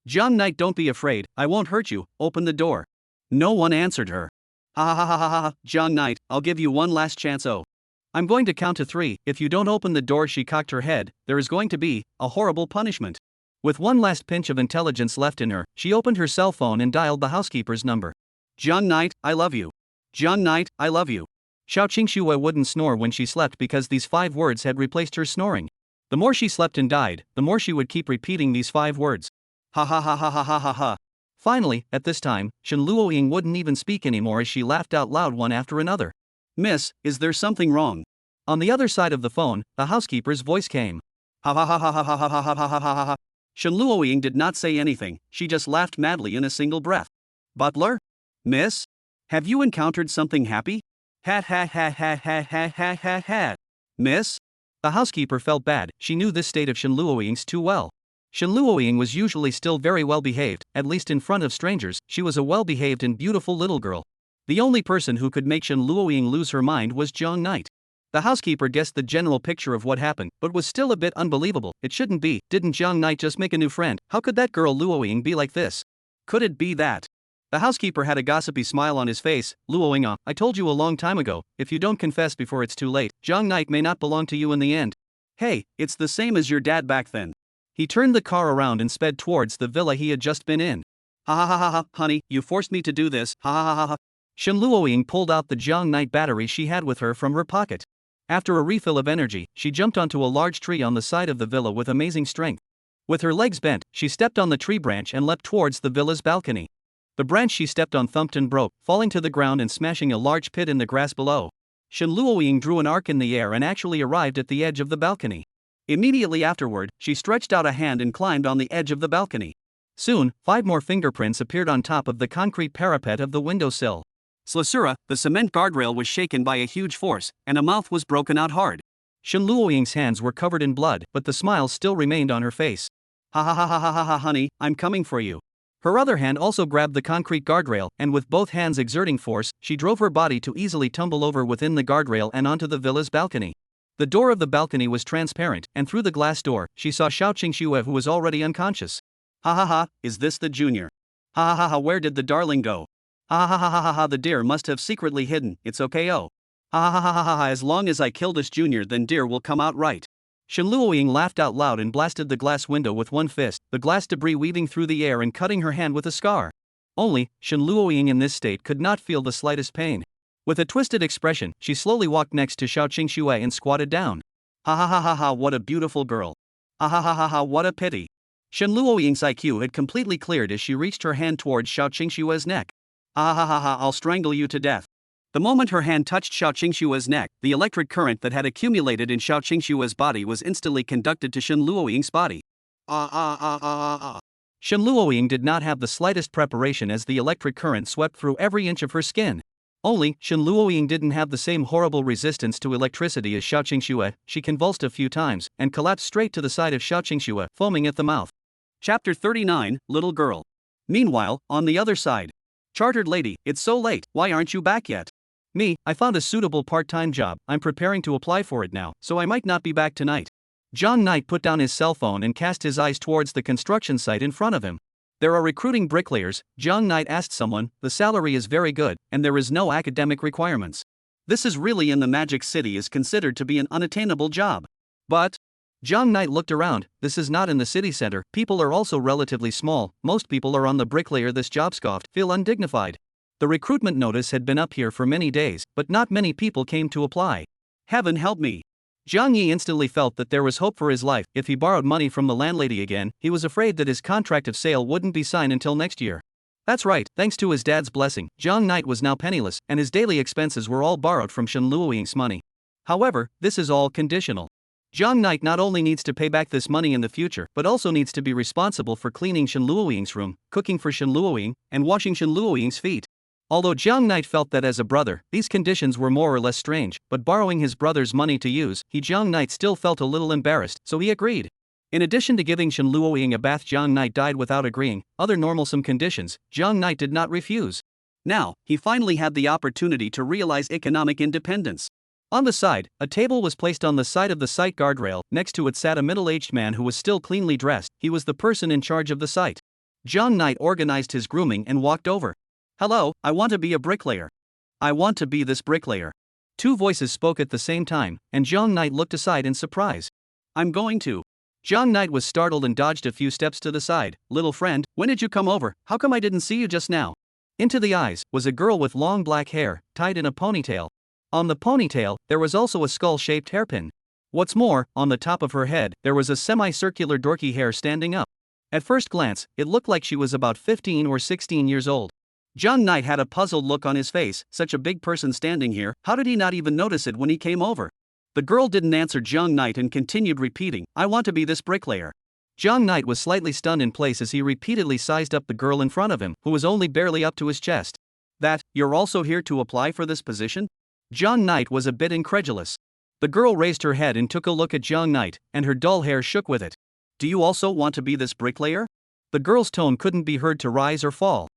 Jiang Knight, don't be afraid, I won't hurt you, open the door. No one answered her. Ha ha ha ha ha ha. Jiang Knight, I'll give you one last chance. I'm going to count to 3, if you don't open the door. She cocked her head. There is going to be a horrible punishment. With one last pinch of intelligence left in her, she opened her cell phone and dialed the housekeeper's number. Jiang Knight, I love you. Jiang Knight, I love you. Xiao Qingxue wouldn't snore when she slept because these 5 words had replaced her snoring. The more she slept and died, the more she would keep repeating these 5 words. Ha ha ha ha ha ha ha ha. Finally, at this time, Shen Luoying wouldn't even speak anymore as she laughed out loud one after another. Miss, is there something wrong? On the other side of the phone, the housekeeper's voice came. Ha ha ha ha ha ha ha ha ha ha ha ha. Shen Luoying did not say anything, she just laughed madly in a single breath. Butler? Miss? Have you encountered something happy? Ha ha ha ha ha ha ha ha ha. Miss? The housekeeper felt bad, she knew this state of Shen Luoying's too well. Shen Luoying was usually still very well behaved, at least in front of strangers. She was a well-behaved and beautiful little girl. The only person who could make Shen Luoying lose her mind was Jiang Knight. The housekeeper guessed the general picture of what happened, but was still a bit unbelievable. It shouldn't be. Didn't Jiang Knight just make a new friend? How could that girl Luoying be like this? Could it be that? The housekeeper had a gossipy smile on his face. Luoying, I told you a long time ago, if you don't confess before it's too late, Jiang Knight may not belong to you in the end. Hey, it's the same as your dad back then. He turned the car around and sped towards the villa he had just been in. Ha ha ha ha ha, honey, you forced me to do this, ha ha ha ha ha. Shen Luoying pulled out the Jiang Knight battery she had with her from her pocket. After a refill of energy, she jumped onto a large tree on the side of the villa with amazing strength. With her legs bent, she stepped on the tree branch and leapt towards the villa's balcony. The branch she stepped on thumped and broke, falling to the ground and smashing a large pit in the grass below. Shen Luoying drew an arc in the air and actually arrived at the edge of the balcony. Immediately afterward, she stretched out a hand and climbed on the edge of the balcony. Soon, 5 more fingerprints appeared on top of the concrete parapet of the windowsill. Slosura, the cement guardrail was shaken by a huge force, and a mouth was broken out hard. Shen Luoying's hands were covered in blood, but the smile still remained on her face. Ha ha ha ha ha ha ha, honey, I'm coming for you. Her other hand also grabbed the concrete guardrail, and with both hands exerting force, she drove her body to easily tumble over within the guardrail and onto the villa's balcony. The door of the balcony was transparent, and through the glass door, she saw Xiao Qingxue, who was already unconscious. Ha ha ha, is this the junior? Ha ha ha ha, where did the darling go? Ha ha ha ha ha ha, the deer must have secretly hidden, it's okay. Ha ha ha ha ha ha, as long as I kill this junior, then deer will come out right. Shen Luoying laughed out loud and blasted the glass window with one fist, the glass debris weaving through the air and cutting her hand with a scar. Only, Shen Luoying in this state could not feel the slightest pain. With a twisted expression, she slowly walked next to Xiao Qingxue and squatted down. Ha ha ha ha ha, what a beautiful girl. Ha ha ha ha ha, what a pity. Shen Luoying's IQ had completely cleared as she reached her hand towards Xiao Qingxue's neck. Ha ha ha ha, I'll strangle you to death. The moment her hand touched Xiao Qingshua's neck, the electric current that had accumulated in Xiao Qingshua's body was instantly conducted to Shen Luoying's body. Shen Luoying did not have the slightest preparation as the electric current swept through every inch of her skin. Only, Shen Luoying didn't have the same horrible resistance to electricity as Xiao Qingxue. She convulsed a few times and collapsed straight to the side of Xiao Qingxue, foaming at the mouth. Chapter 39, Little Girl. Meanwhile, on the other side. Chartered lady, it's so late, why aren't you back yet? Me, I found a suitable part-time job, I'm preparing to apply for it now, so I might not be back tonight. Jiang Knight put down his cell phone and cast his eyes towards the construction site in front of him. There are recruiting bricklayers, Jiang Knight asked someone, the salary is very good, and there is no academic requirements. This is really in the Magic City is considered to be an unattainable job. But Jiang Knight looked around, this is not in the city center, people are also relatively small, most people are on the bricklayer this job scoffed, feel undignified. The recruitment notice had been up here for many days, but not many people came to apply. Heaven help me. Jiang Yi instantly felt that there was hope for his life. If he borrowed money from the landlady again, he was afraid that his contract of sale wouldn't be signed until next year. That's right, thanks to his dad's blessing, Jiang Knight was now penniless, and his daily expenses were all borrowed from Shen Luoying's money. However, this is all conditional. Jiang Knight not only needs to pay back this money in the future, but also needs to be responsible for cleaning Shen Luoying's room, cooking for Shen Luoying, and washing Shen Luoying's feet. Although Jiang Knight felt that as a brother, these conditions were more or less strange, but borrowing his brother's money to use, Jiang Knight still felt a little embarrassed, so he agreed. In addition to giving Shen Luoying a bath, Jiang Knight died without agreeing. Other normalsome conditions, Jiang Knight did not refuse. Now, he finally had the opportunity to realize economic independence. On the side, a table was placed on the side of the site guardrail. Next to it sat a middle-aged man who was still cleanly dressed. He was the person in charge of the site. Jiang Knight organized his grooming and walked over. Hello, I want to be a bricklayer. I want to be this bricklayer. Two voices spoke at the same time, and Jiang Knight looked aside in surprise. I'm going to. Jiang Knight was startled and dodged a few steps to the side. Little friend, when did you come over? How come I didn't see you just now? Into the eyes was a girl with long black hair, tied in a ponytail. On the ponytail, there was also a skull-shaped hairpin. What's more, on the top of her head, there was a semi-circular dorky hair standing up. At first glance, it looked like she was about 15 or 16 years old. Jiang Knight had a puzzled look on his face. Such a big person standing here, how did he not even notice it when he came over? The girl didn't answer Jiang Knight and continued repeating, I want to be this bricklayer. Jiang Knight was slightly stunned in place as he repeatedly sized up the girl in front of him, who was only barely up to his chest. That, you're also here to apply for this position? Jiang Knight was a bit incredulous. The girl raised her head and took a look at Jiang Knight, and her dull hair shook with it. Do you also want to be this bricklayer? The girl's tone couldn't be heard to rise or fall.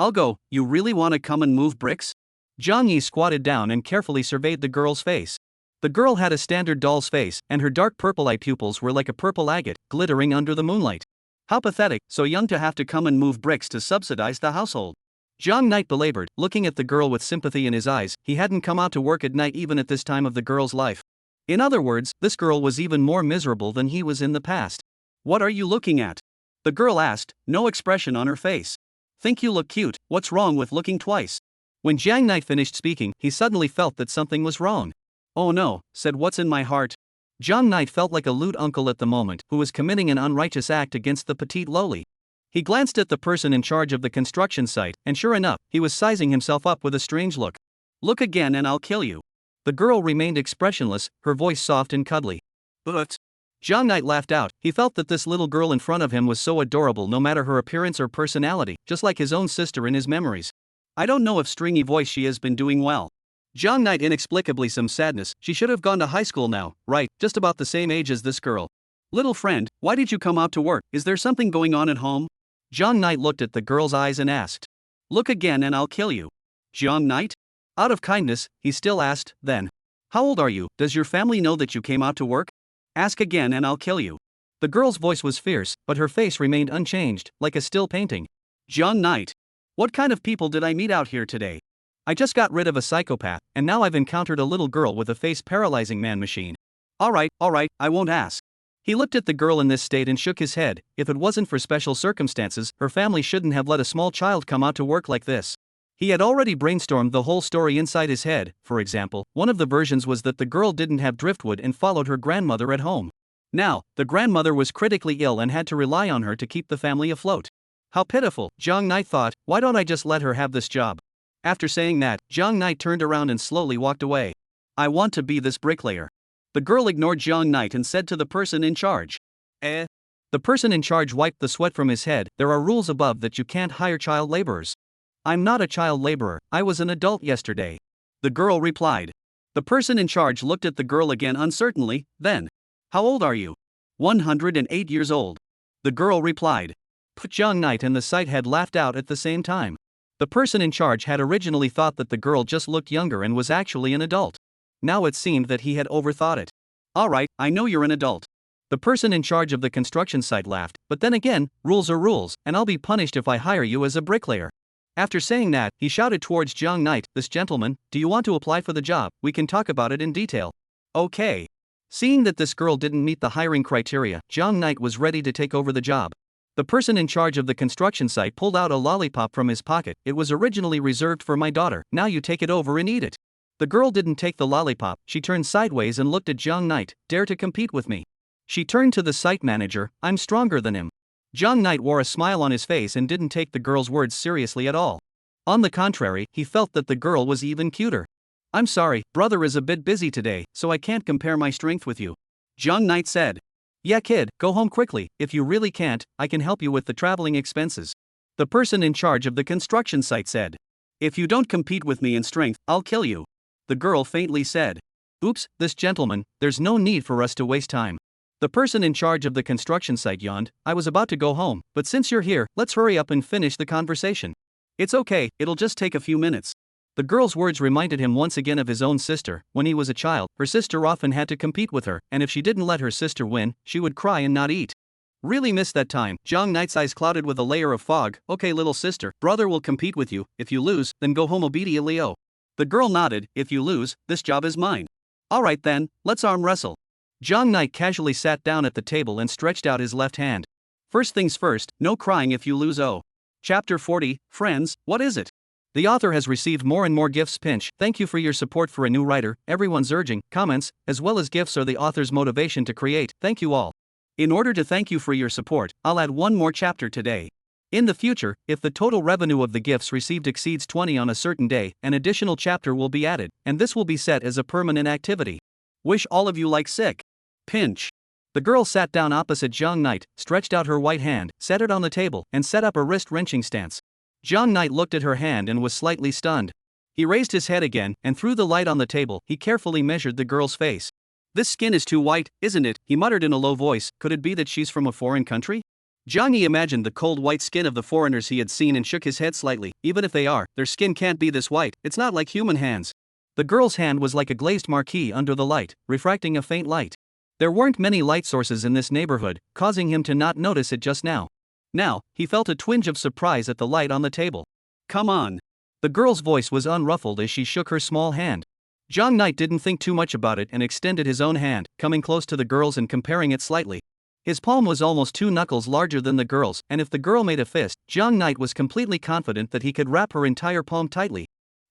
I'll go, you really want to come and move bricks? Jiang Yi squatted down and carefully surveyed the girl's face. The girl had a standard doll's face, and her dark purple eye pupils were like a purple agate, glittering under the moonlight. How pathetic, so young to have to come and move bricks to subsidize the household. Jiang Knight belabored, looking at the girl with sympathy in his eyes. He hadn't come out to work at night even at this time of the girl's life. In other words, this girl was even more miserable than he was in the past. What are you looking at? The girl asked, no expression on her face. Think you look cute, what's wrong with looking twice? When Jiang Knight finished speaking, he suddenly felt that something was wrong. Oh no, said what's in my heart. Jiang Knight felt like a lewd uncle at the moment, who was committing an unrighteous act against the petite lowly. He glanced at the person in charge of the construction site, and sure enough, he was sizing himself up with a strange look. Look again and I'll kill you. The girl remained expressionless, her voice soft and cuddly. But Jiang Knight laughed out. He felt that this little girl in front of him was so adorable no matter her appearance or personality, just like his own sister in his memories. I don't know if stringy voice she has been doing well. Jiang Knight inexplicably some sadness. She should have gone to high school now, right, just about the same age as this girl. Little friend, why did you come out to work? Is there something going on at home? Jiang Knight looked at the girl's eyes and asked. Look again and I'll kill you. Jiang Knight? Out of kindness, he still asked, then. How old are you? Does your family know that you came out to work? Ask again and I'll kill you. The girl's voice was fierce, but her face remained unchanged, like a still painting. Jiang Knight. What kind of people did I meet out here today? I just got rid of a psychopath, and now I've encountered a little girl with a face-paralyzing man-machine. Alright, I won't ask. He looked at the girl in this state and shook his head. If it wasn't for special circumstances, her family shouldn't have let a small child come out to work like this. He had already brainstormed the whole story inside his head. For example, one of the versions was that the girl didn't have driftwood and followed her grandmother at home. Now, the grandmother was critically ill and had to rely on her to keep the family afloat. How pitiful, Jiang Knight thought, why don't I just let her have this job? After saying that, Jiang Knight turned around and slowly walked away. I want to be this bricklayer. The girl ignored Jiang Knight and said to the person in charge. Eh? The person in charge wiped the sweat from his head. There are rules above that you can't hire child laborers. I'm not a child laborer, I was an adult yesterday. The girl replied. The person in charge looked at the girl again uncertainly, then. How old are you? 108 years old. The girl replied. Jiang Knight and the site head laughed out at the same time. The person in charge had originally thought that the girl just looked younger and was actually an adult. Now it seemed that he had overthought it. Alright, I know you're an adult. The person in charge of the construction site laughed, but then again, rules are rules, and I'll be punished if I hire you as a bricklayer. After saying that, he shouted towards Jiang Knight, this gentleman, do you want to apply for the job? We can talk about it in detail. Okay. Seeing that this girl didn't meet the hiring criteria, Jiang Knight was ready to take over the job. The person in charge of the construction site pulled out a lollipop from his pocket. It was originally reserved for my daughter, now you take it over and eat it. The girl didn't take the lollipop, she turned sideways and looked at Jiang Knight, dare to compete with me. She turned to the site manager, I'm stronger than him. Jiang Knight wore a smile on his face and didn't take the girl's words seriously at all. On the contrary, he felt that the girl was even cuter. I'm sorry, brother is a bit busy today, so I can't compare my strength with you. Jiang Knight said. Yeah kid, go home quickly, if you really can't, I can help you with the traveling expenses. The person in charge of the construction site said. If you don't compete with me in strength, I'll kill you. The girl faintly said. Oops, this gentleman, there's no need for us to waste time. The person in charge of the construction site yawned, I was about to go home, but since you're here, let's hurry up and finish the conversation. It's okay, it'll just take a few minutes. The girl's words reminded him once again of his own sister. When he was a child, her sister often had to compete with her, and if she didn't let her sister win, she would cry and not eat. Really missed that time. Jiang Knight's eyes clouded with a layer of fog. Okay little sister, brother will compete with you. If you lose, then go home obediently. Oh. The girl nodded, if you lose, this job is mine. Alright then, let's arm wrestle. Jiang Knight casually sat down at the table and stretched out his left hand. First things first, no crying if you lose. Oh. Chapter 40, Friends, what is it? The author has received more and more gifts. Pinch, thank you for your support for a new writer. Everyone's urging, comments, as well as gifts are the author's motivation to create. Thank you all. In order to thank you for your support, I'll add one more chapter today. In the future, if the total revenue of the gifts received exceeds 20 on a certain day, an additional chapter will be added, and this will be set as a permanent activity. Wish all of you like sick. Pinch. The girl sat down opposite Jiang Knight, stretched out her white hand, set it on the table, and set up a wrist-wrenching stance. Jiang Knight looked at her hand and was slightly stunned. He raised his head again, and through the light on the table, he carefully measured the girl's face. This skin is too white, isn't it? He muttered in a low voice. Could it be that she's from a foreign country? Jiang Yi imagined the cold white skin of the foreigners he had seen and shook his head slightly. Even if they are, their skin can't be this white, it's not like human hands. The girl's hand was like a glazed marquee under the light, refracting a faint light. There weren't many light sources in this neighborhood, causing him to not notice it just now. Now, he felt a twinge of surprise at the light on the table. Come on. The girl's voice was unruffled as she shook her small hand. Jiang Knight didn't think too much about it and extended his own hand, coming close to the girl's and comparing it slightly. His palm was almost 2 knuckles larger than the girl's, and if the girl made a fist, Jiang Knight was completely confident that he could wrap her entire palm tightly.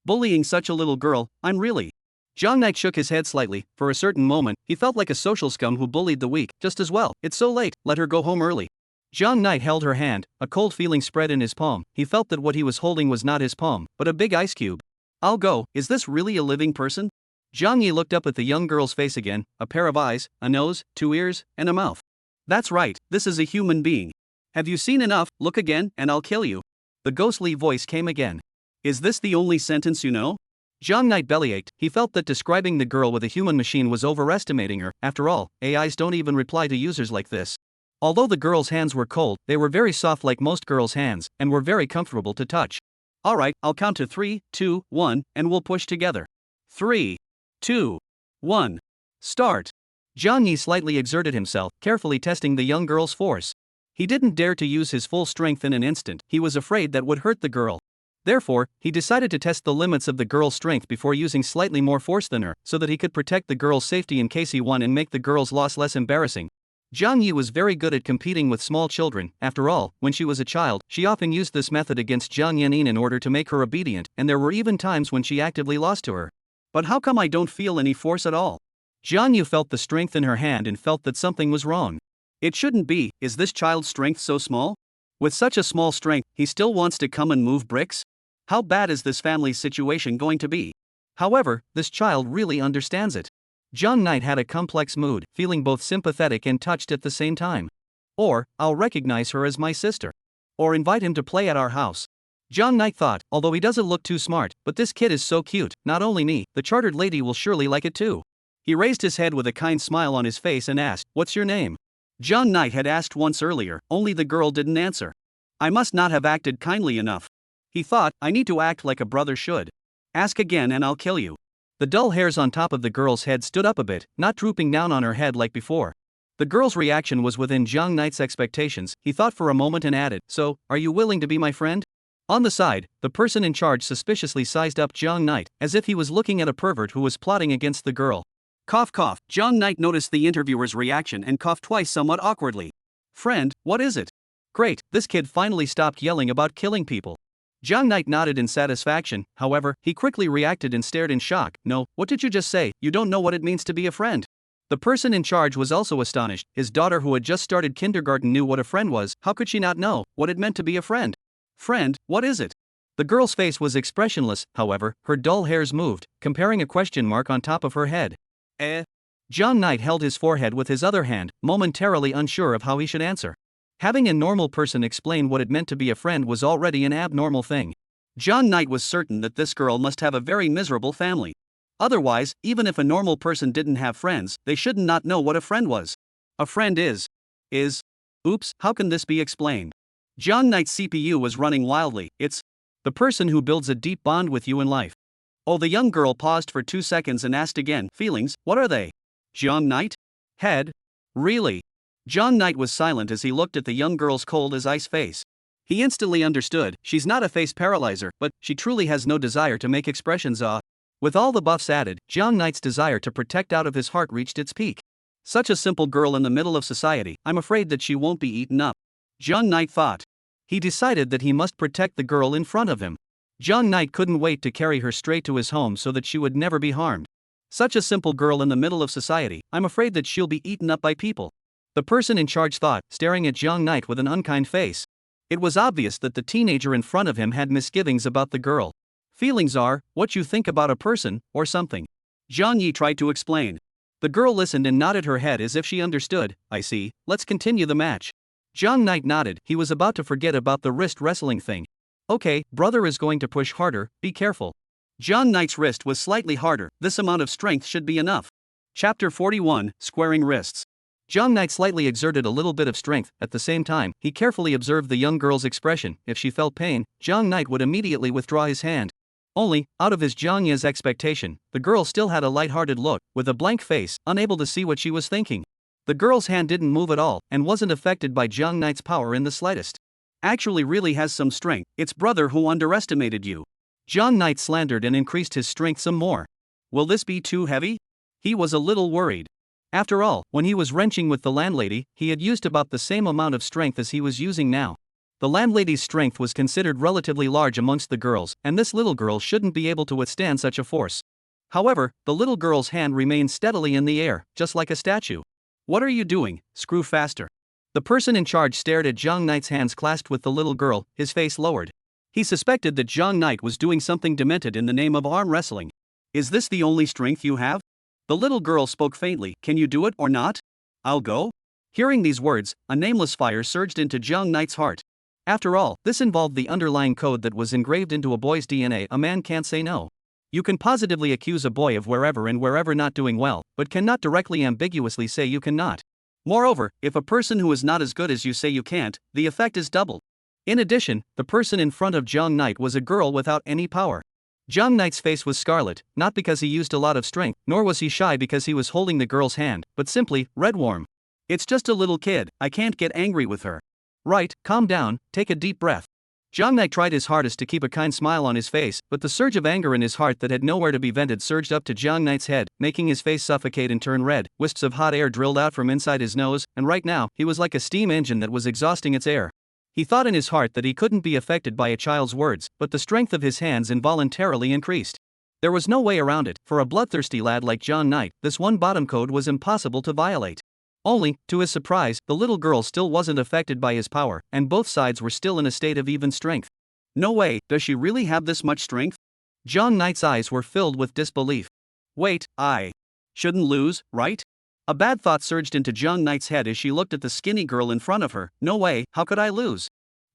Bullying such a little girl, I'm really. Jiang Knight shook his head slightly. For a certain moment, he felt like a social scum who bullied the weak. Just as well, it's so late, let her go home early. Jiang Knight held her hand, a cold feeling spread in his palm. He felt that what he was holding was not his palm, but a big ice cube. I'll go, is this really a living person? Jiang Yi looked up at the young girl's face again, a pair of eyes, a nose, 2 ears, and a mouth. That's right, this is a human being. Have you seen enough? Look again, and I'll kill you. The ghostly voice came again. Is this the only sentence you know? Jiang Knight bellyached. He felt that describing the girl with a human machine was overestimating her. After all, AIs don't even reply to users like this. Although the girl's hands were cold, they were very soft like most girls' hands, and were very comfortable to touch. Alright, I'll count to 3, 2, 1, and we'll push together. 3, 2, 1. Start. Jiang Yi slightly exerted himself, carefully testing the young girl's force. He didn't dare to use his full strength in an instant. He was afraid that would hurt the girl. Therefore, he decided to test the limits of the girl's strength before using slightly more force than her, so that he could protect the girl's safety in case he won and make the girl's loss less embarrassing. Jiang Yi was very good at competing with small children. After all, when she was a child, she often used this method against Jiang Yanin in order to make her obedient, and there were even times when she actively lost to her. But how come I don't feel any force at all? Jiang Yi felt the strength in her hand and felt that something was wrong. It shouldn't be. Is this child's strength so small? With such a small strength, he still wants to come and move bricks? How bad is this family's situation going to be? However, this child really understands it. John Knight had a complex mood, feeling both sympathetic and touched at the same time. Or, I'll recognize her as my sister. Or invite him to play at our house. John Knight thought, although he doesn't look too smart, but this kid is so cute, not only me, the chartered lady will surely like it too. He raised his head with a kind smile on his face and asked, "What's your name?" John Knight had asked once earlier, only the girl didn't answer. I must not have acted kindly enough. He thought, I need to act like a brother should. Ask again and I'll kill you. The dull hairs on top of the girl's head stood up a bit, not drooping down on her head like before. The girl's reaction was within John Knight's expectations. He thought for a moment and added, "So, are you willing to be my friend?" On the side, the person in charge suspiciously sized up John Knight, as if he was looking at a pervert who was plotting against the girl. Cough cough. John Knight noticed the interviewer's reaction and coughed twice somewhat awkwardly. Friend, what is it? Great, this kid finally stopped yelling about killing people. John Knight nodded in satisfaction, however, he quickly reacted and stared in shock. No, what did you just say? You don't know what it means to be a friend. The person in charge was also astonished. His daughter, who had just started kindergarten, knew what a friend was. How could she not know what it meant to be a friend? Friend, what is it? The girl's face was expressionless, however, her dull hairs moved, comparing a question mark on top of her head. John Knight held his forehead with his other hand, momentarily unsure of how he should answer. Having a normal person explain what it meant to be a friend was already an abnormal thing. John Knight was certain that this girl must have a very miserable family. Otherwise, even if a normal person didn't have friends, they should not know what a friend was. A friend is. Oops, how can this be explained? John Knight's CPU was running wildly. It's the person who builds a deep bond with you in life. Oh, the young girl paused for 2 seconds and asked again, feelings, what are they? John Knight? Head? Really? John Knight was silent as he looked at the young girl's cold as ice face. He instantly understood, she's not a face paralyzer, but she truly has no desire to make expressions. With all the buffs added, John Knight's desire to protect out of his heart reached its peak. Such a simple girl in the middle of society, I'm afraid that she won't be eaten up. John Knight thought. He decided that he must protect the girl in front of him. John Knight couldn't wait to carry her straight to his home so that she would never be harmed. Such a simple girl in the middle of society, I'm afraid that she'll be eaten up by people. The person in charge thought, staring at John Knight with an unkind face. It was obvious that the teenager in front of him had misgivings about the girl. Feelings are what you think about a person, or something. Zhang Yi tried to explain. The girl listened and nodded her head as if she understood. I see, let's continue the match. John Knight nodded, he was about to forget about the wrist wrestling thing. Okay, brother is going to push harder, be careful. John Knight's wrist was slightly harder, this amount of strength should be enough. Chapter 41, Squaring Wrists. John Knight slightly exerted a little bit of strength. At the same time, he carefully observed the young girl's expression. If she felt pain, John Knight would immediately withdraw his hand. Only, out of his Zhang Yi's expectation, the girl still had a light-hearted look, with a blank face, unable to see what she was thinking. The girl's hand didn't move at all, and wasn't affected by Zhang Knight's power in the slightest. Actually really has some strength, it's brother who underestimated you. John Knight slandered and increased his strength some more. Will this be too heavy? He was a little worried. After all, when he was wrenching with the landlady, he had used about the same amount of strength as he was using now. The landlady's strength was considered relatively large amongst the girls, and this little girl shouldn't be able to withstand such a force. However, the little girl's hand remained steadily in the air, just like a statue. What are you doing? Screw faster. The person in charge stared at Zhang Knight's hands clasped with the little girl, his face lowered. He suspected that Zhang Knight was doing something demented in the name of arm wrestling. Is this the only strength you have? The little girl spoke faintly. Can you do it or not? I'll go. Hearing these words, a nameless fire surged into Zhang Knight's heart. After all, this involved the underlying code that was engraved into a boy's DNA. A man can't say no. You can positively accuse a boy of wherever and wherever not doing well, but cannot directly ambiguously say you cannot. Moreover, if a person who is not as good as you say you can't, the effect is doubled. In addition, the person in front of Zhang Knight was a girl without any power. Zhang Knight's face was scarlet, not because he used a lot of strength, nor was he shy because he was holding the girl's hand, but simply, red warm. It's just a little kid, I can't get angry with her. Right, calm down, take a deep breath. Zhang Knight tried his hardest to keep a kind smile on his face, but the surge of anger in his heart that had nowhere to be vented surged up to Zhang Knight's head, making his face suffocate and turn red. Wisps of hot air drilled out from inside his nose, and right now, he was like a steam engine that was exhausting its air. He thought in his heart that he couldn't be affected by a child's words, but the strength of his hands involuntarily increased. There was no way around it. For a bloodthirsty lad like Zhang Knight, this one bottom code was impossible to violate. Only, to his surprise, the little girl still wasn't affected by his power, and both sides were still in a state of even strength. No way, does she really have this much strength? John Knight's eyes were filled with disbelief. Wait, I shouldn't lose, right? A bad thought surged into Jiang Knight's head as she looked at the skinny girl in front of her. No way, how could I lose?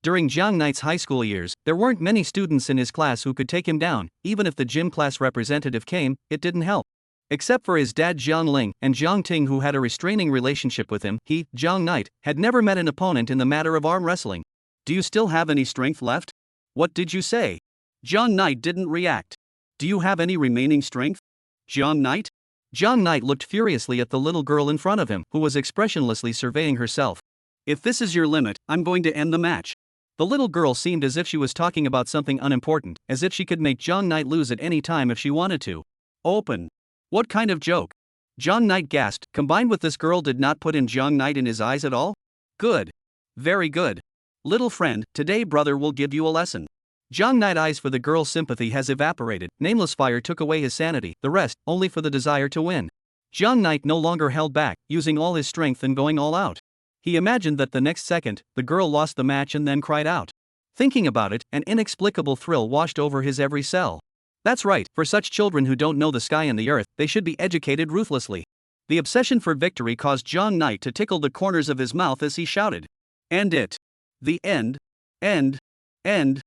During Jiang Knight's high school years, there weren't many students in his class who could take him down. Even if the gym class representative came, it didn't help. Except for his dad Jiang Ling and Jiang Ting, who had a restraining relationship with him, he, Jiang Knight, had never met an opponent in the matter of arm wrestling. Do you still have any strength left? What did you say? Jiang Knight didn't react. Do you have any remaining strength? Jiang Knight? Jiang Knight looked furiously at the little girl in front of him, who was expressionlessly surveying herself. If this is your limit, I'm going to end the match. The little girl seemed as if she was talking about something unimportant, as if she could make Jiang Knight lose at any time if she wanted to. Open. What kind of joke? Jiang Knight gasped. Combined with this girl did not put in Jiang Knight in his eyes at all? Good. Very good. Little friend, today brother will give you a lesson. Jiang Knight's eyes for the girl's sympathy has evaporated. Nameless fire took away his sanity, the rest, only for the desire to win. Jiang Knight no longer held back, using all his strength and going all out. He imagined that the next second, the girl lost the match and then cried out. Thinking about it, an inexplicable thrill washed over his every cell. That's right, for such children who don't know the sky and the earth, they should be educated ruthlessly. The obsession for victory caused Jiang Knight to tickle the corners of his mouth as he shouted. End it. The end. End. End.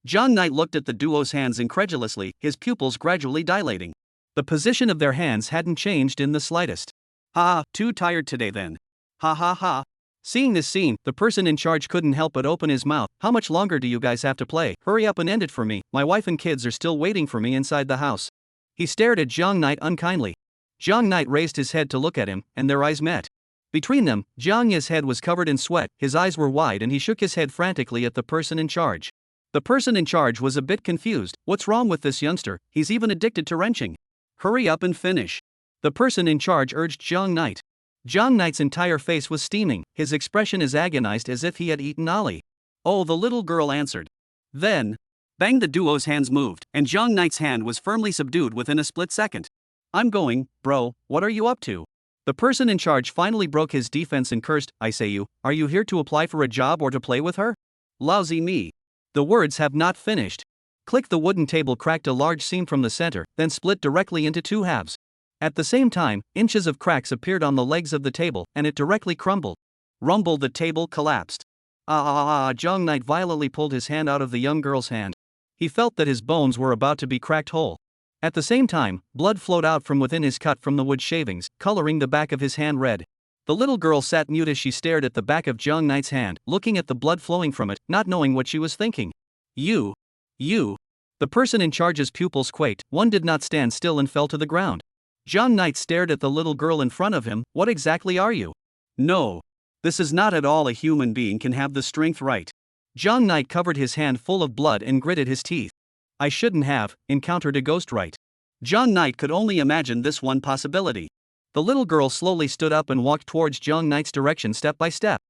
Jiang Knight looked at the duo's hands incredulously, his pupils gradually dilating. The position of their hands hadn't changed in the slightest. Ha, too tired today then. Ha ha ha. Seeing this scene, the person in charge couldn't help but open his mouth. How much longer do you guys have to play? Hurry up and end it for me, my wife and kids are still waiting for me inside the house. He stared at Jiang Knight unkindly. Jiang Knight raised his head to look at him, and their eyes met. Between them, Jiang Yi's head was covered in sweat, his eyes were wide and he shook his head frantically at the person in charge. The person in charge was a bit confused. What's wrong with this youngster? He's even addicted to wrenching. Hurry up and finish. The person in charge urged Jiang Knight. Jiang Knight's entire face was steaming, his expression as agonized as if he had eaten Ali. Oh, the little girl answered. Then, bang, the duo's hands moved, and Jiang Knight's hand was firmly subdued within a split second. I'm going, bro, what are you up to? The person in charge finally broke his defense and cursed. I say you, are you here to apply for a job or to play with her? Lousy me. The words have not finished. Click. The wooden table cracked a large seam from the center, then split directly into two halves. At the same time, inches of cracks appeared on the legs of the table, and it directly crumbled. Rumble, the table collapsed. Jiang Knight violently pulled his hand out of the young girl's hand. He felt that his bones were about to be cracked whole. At the same time, blood flowed out from within his cut from the wood shavings, coloring the back of his hand red. The little girl sat mute as she stared at the back of Jiang Knight's hand, looking at the blood flowing from it, not knowing what she was thinking. You. The person in charge's pupils quaked. One did not stand still and fell to the ground. Jiang Knight stared at the little girl in front of him. What exactly are you? No. This is not at all a human being can have the strength, right? Jiang Knight covered his hand full of blood and gritted his teeth. I shouldn't have encountered a ghost, right? Jiang Knight could only imagine this one possibility. The little girl slowly stood up and walked towards Jiang Knight's direction step by step.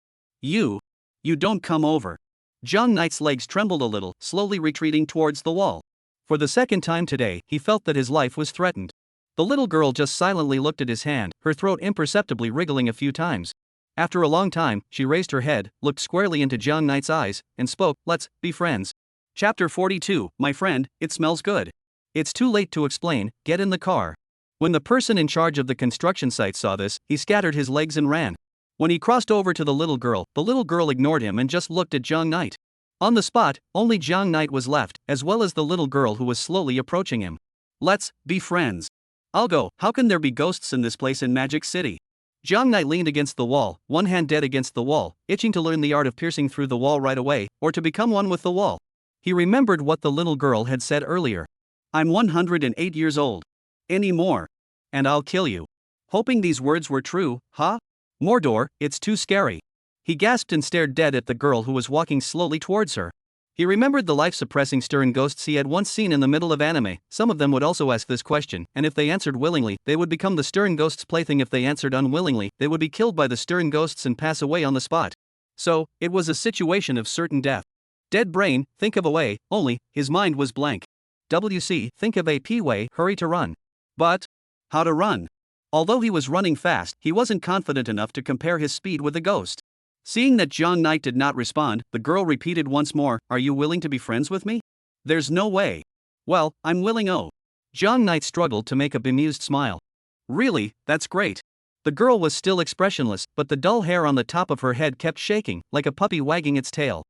You don't come over. Jiang Knight's legs trembled a little, slowly retreating towards the wall. For the second time today, he felt that his life was threatened. The little girl just silently looked at his hand, her throat imperceptibly wriggling a few times. After a long time, she raised her head, looked squarely into Jiang Knight's eyes, and spoke. Let's be friends. Chapter 42. My friend, it smells good. It's too late to explain, get in the car. When the person in charge of the construction site saw this, he scattered his legs and ran. When he crossed over to the little girl ignored him and just looked at Jiang Knight. On the spot, only Jiang Knight was left, as well as the little girl who was slowly approaching him. Let's be friends. I'll go. How can there be ghosts in this place in Magic City? Jiang Knight leaned against the wall, one hand dead against the wall, itching to learn the art of piercing through the wall right away, or to become one with the wall. He remembered what the little girl had said earlier. I'm 108 years old. Any more, and I'll kill you. Hoping these words were true, huh? Mordor, it's too scary. He gasped and stared dead at the girl who was walking slowly towards her. He remembered the life-suppressing stirring ghosts he had once seen in the middle of anime. Some of them would also ask this question, and if they answered willingly, they would become the stirring ghost's plaything. If they answered unwillingly, they would be killed by the stirring ghosts and pass away on the spot. So, it was a situation of certain death. Dead brain, think of a way, only, his mind was blank. WC, think of a way, hurry to run. But, how to run? Although he was running fast, he wasn't confident enough to compare his speed with the ghost. Seeing that Jiang Knight did not respond, the girl repeated once more, "Are you willing to be friends with me?" "There's no way." "Well, I'm willing." Oh. Jiang Knight struggled to make a bemused smile. "Really, that's great." The girl was still expressionless, but the dull hair on the top of her head kept shaking, like a puppy wagging its tail.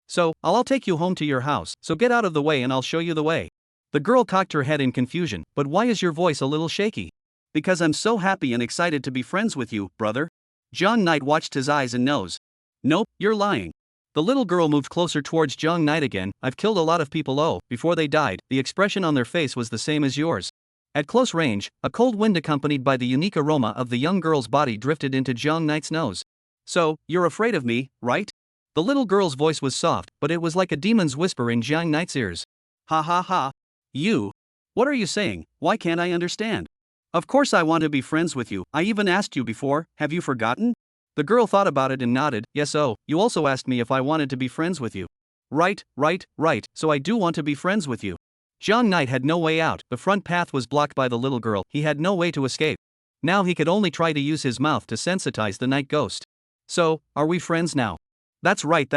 So, I'll take you home to your house, so get out of the way and I'll show you the way." The girl cocked her head in confusion. "But why is your voice a little shaky?" "Because I'm so happy and excited to be friends with you, brother." Jiang Knight watched his eyes and nose. "Nope, you're lying." The little girl moved closer towards Jiang Knight again. "I've killed a lot of people. Before they died, the expression on their face was the same as yours." At close range, a cold wind accompanied by the unique aroma of the young girl's body drifted into Jiang Knight's nose. "So, you're afraid of me, right?" The little girl's voice was soft, but it was like a demon's whisper in Jiang Knight's ears. "Ha ha ha. You? What are you saying? Why can't I understand?" "Of course I want to be friends with you. I even asked you before, have you forgotten?" The girl thought about it and nodded. "Yes, oh, you also asked me if I wanted to be friends with you." Right, so I do want to be friends with you." Jiang Knight had no way out. The front path was blocked by the little girl. He had no way to escape. Now he could only try to use his mouth to sensitize the night ghost. "So, are we friends now?" That's right.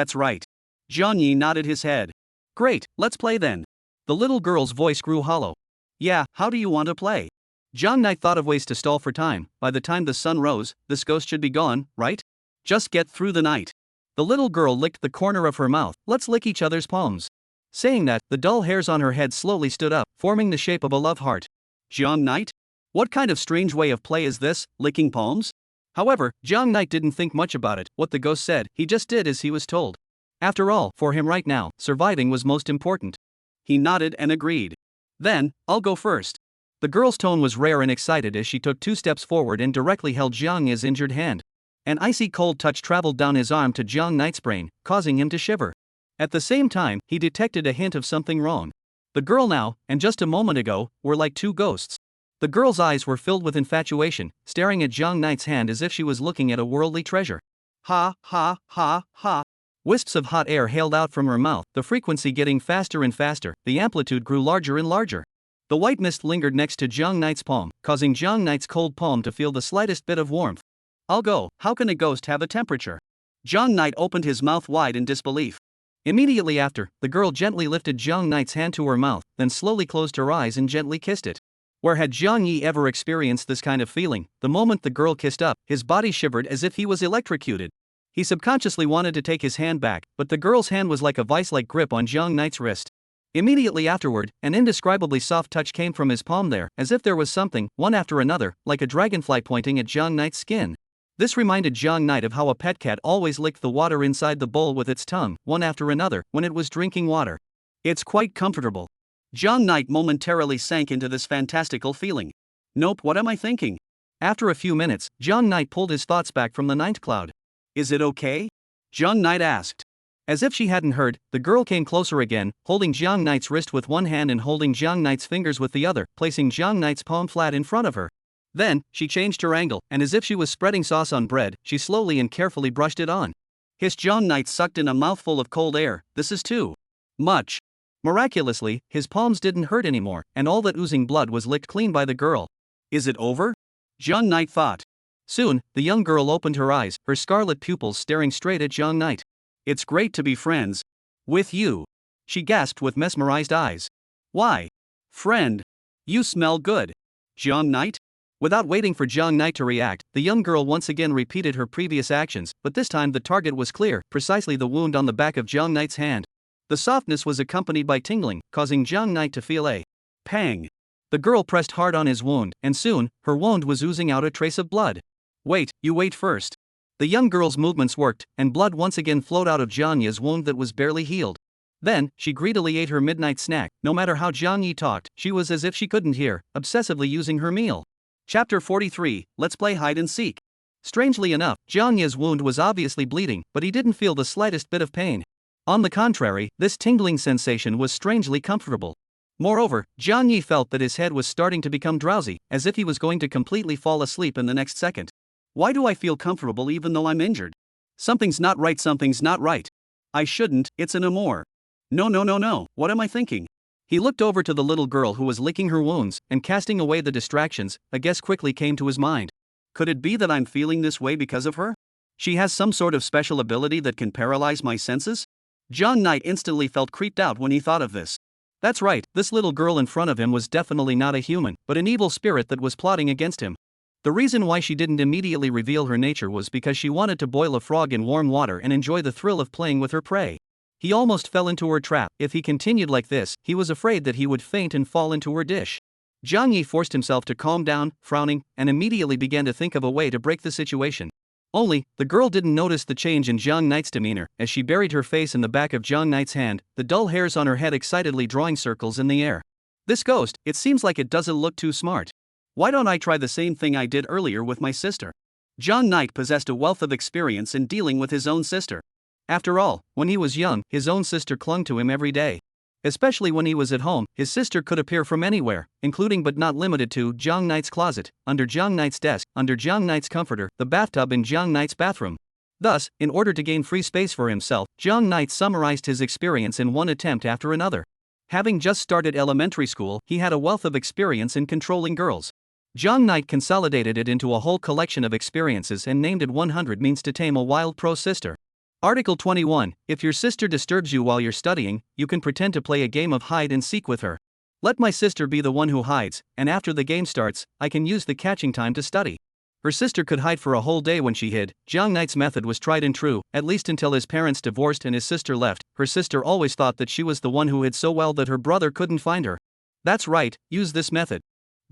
Jiang Yi nodded his head. "Great, let's play then." The little girl's voice grew hollow. "Yeah, how do you want to play?" Jiang Knight thought of ways to stall for time. By the time the sun rose, this ghost should be gone, right? Just get through the night. The little girl licked the corner of her mouth. "Let's lick each other's palms." Saying that, the dull hairs on her head slowly stood up, forming the shape of a love heart. Jiang Knight? What kind of strange way of play is this, licking palms? However, Jiang Knight didn't think much about it. What the ghost said, he just did as he was told. After all, for him right now, surviving was most important. He nodded and agreed. "Then, I'll go first." The girl's tone was rare and excited as she took 2 steps forward and directly held Jiang Yi's injured hand. An icy cold touch traveled down his arm to Jiang Knight's brain, causing him to shiver. At the same time, he detected a hint of something wrong. The girl now, and just a moment ago, were like two ghosts. The girl's eyes were filled with infatuation, staring at Jiang Knight's hand as if she was looking at a worldly treasure. "Ha ha ha ha." Wisps of hot air hailed out from her mouth, the frequency getting faster and faster. The amplitude grew larger and larger. The white mist lingered next to Jiang Knight's palm, causing Jiang Knight's cold palm to feel the slightest bit of warmth. "I'll go. How can a ghost have a temperature?" Jiang Knight opened his mouth wide in disbelief. Immediately after, the girl gently lifted Jiang Knight's hand to her mouth, then slowly closed her eyes and gently kissed it. Where had Jiang Yi ever experienced this kind of feeling? The moment the girl kissed up, his body shivered as if he was electrocuted. He subconsciously wanted to take his hand back, but the girl's hand was like a vice-like grip on Jiang Knight's wrist. Immediately afterward, an indescribably soft touch came from his palm there, as if there was something, one after another, like a dragonfly pointing at Jiang Knight's skin. This reminded Jiang Knight of how a pet cat always licked the water inside the bowl with its tongue, one after another, when it was drinking water. "It's quite comfortable." Jiang Knight momentarily sank into this fantastical feeling. "Nope, what am I thinking?" After a few minutes, Jiang Knight pulled his thoughts back from the ninth cloud. "Is it okay?" Jiang Knight asked. As if she hadn't heard, the girl came closer again, holding Jiang Knight's wrist with one hand and holding Jiang Knight's fingers with the other, placing Jiang Knight's palm flat in front of her. Then, she changed her angle, and as if she was spreading sauce on bread, she slowly and carefully brushed it on. His Jiang Knight sucked in a mouthful of cold air. "This is too much." Miraculously, his palms didn't hurt anymore, and all that oozing blood was licked clean by the girl. "Is it over?" Jiang Knight thought. Soon, the young girl opened her eyes, her scarlet pupils staring straight at Jiang Knight. "It's great to be friends with you," she gasped with mesmerized eyes. "Why? Friend, you smell good." "Jiang Knight?" Without waiting for Jiang Knight to react, the young girl once again repeated her previous actions, but this time the target was clear, precisely the wound on the back of Jiang Knight's hand. The softness was accompanied by tingling, causing Jiang Knight to feel a pang. The girl pressed hard on his wound, and soon, her wound was oozing out a trace of blood. "Wait, you wait first." The young girl's movements worked, and blood once again flowed out of Jiang Yi's wound that was barely healed. Then, she greedily ate her midnight snack. No matter how Jiang Yi talked, she was as if she couldn't hear, obsessively using her meal. Chapter 43, Let's Play Hide and Seek. Strangely enough, Jiang Yi's wound was obviously bleeding, but he didn't feel the slightest bit of pain. On the contrary, this tingling sensation was strangely comfortable. Moreover, Jiang Yi felt that his head was starting to become drowsy, as if he was going to completely fall asleep in the next second. "Why do I feel comfortable even though I'm injured? Something's not right. I shouldn't, it's an amour. No, what am I thinking?" He looked over to the little girl who was licking her wounds, and casting away the distractions, a guess quickly came to his mind. Could it be that I'm feeling this way because of her? She has some sort of special ability that can paralyze my senses? John Knight instantly felt creeped out when he thought of this. That's right, this little girl in front of him was definitely not a human, but an evil spirit that was plotting against him. The reason why she didn't immediately reveal her nature was because she wanted to boil a frog in warm water and enjoy the thrill of playing with her prey. He almost fell into her trap. If he continued like this, he was afraid that he would faint and fall into her dish. Zhang Yi forced himself to calm down, frowning, and immediately began to think of a way to break the situation. Only, the girl didn't notice the change in Zhang Knight's demeanor as she buried her face in the back of Zhang Knight's hand, the dull hairs on her head excitedly drawing circles in the air. This ghost, it seems like it doesn't look too smart. Why don't I try the same thing I did earlier with my sister? Zhang Knight possessed a wealth of experience in dealing with his own sister. After all, when he was young, his own sister clung to him every day. Especially when he was at home, his sister could appear from anywhere, including but not limited to Zhang Knight's closet, under Zhang Knight's desk, under Zhang Knight's comforter, the bathtub in Zhang Knight's bathroom. Thus, in order to gain free space for himself, Zhang Knight summarized his experience in one attempt after another. Having just started elementary school, he had a wealth of experience in controlling girls. Zhang Knight consolidated it into a whole collection of experiences and named it 100 Means to Tame a Wild Pro Sister. Article 21. If your sister disturbs you while you're studying, you can pretend to play a game of hide and seek with her. Let my sister be the one who hides, and after the game starts, I can use the catching time to study. Her sister could hide for a whole day when she hid. Zhang Knight's method was tried and true, at least until his parents divorced and his sister left. Her sister always thought that she was the one who hid so well that her brother couldn't find her. That's right, use this method.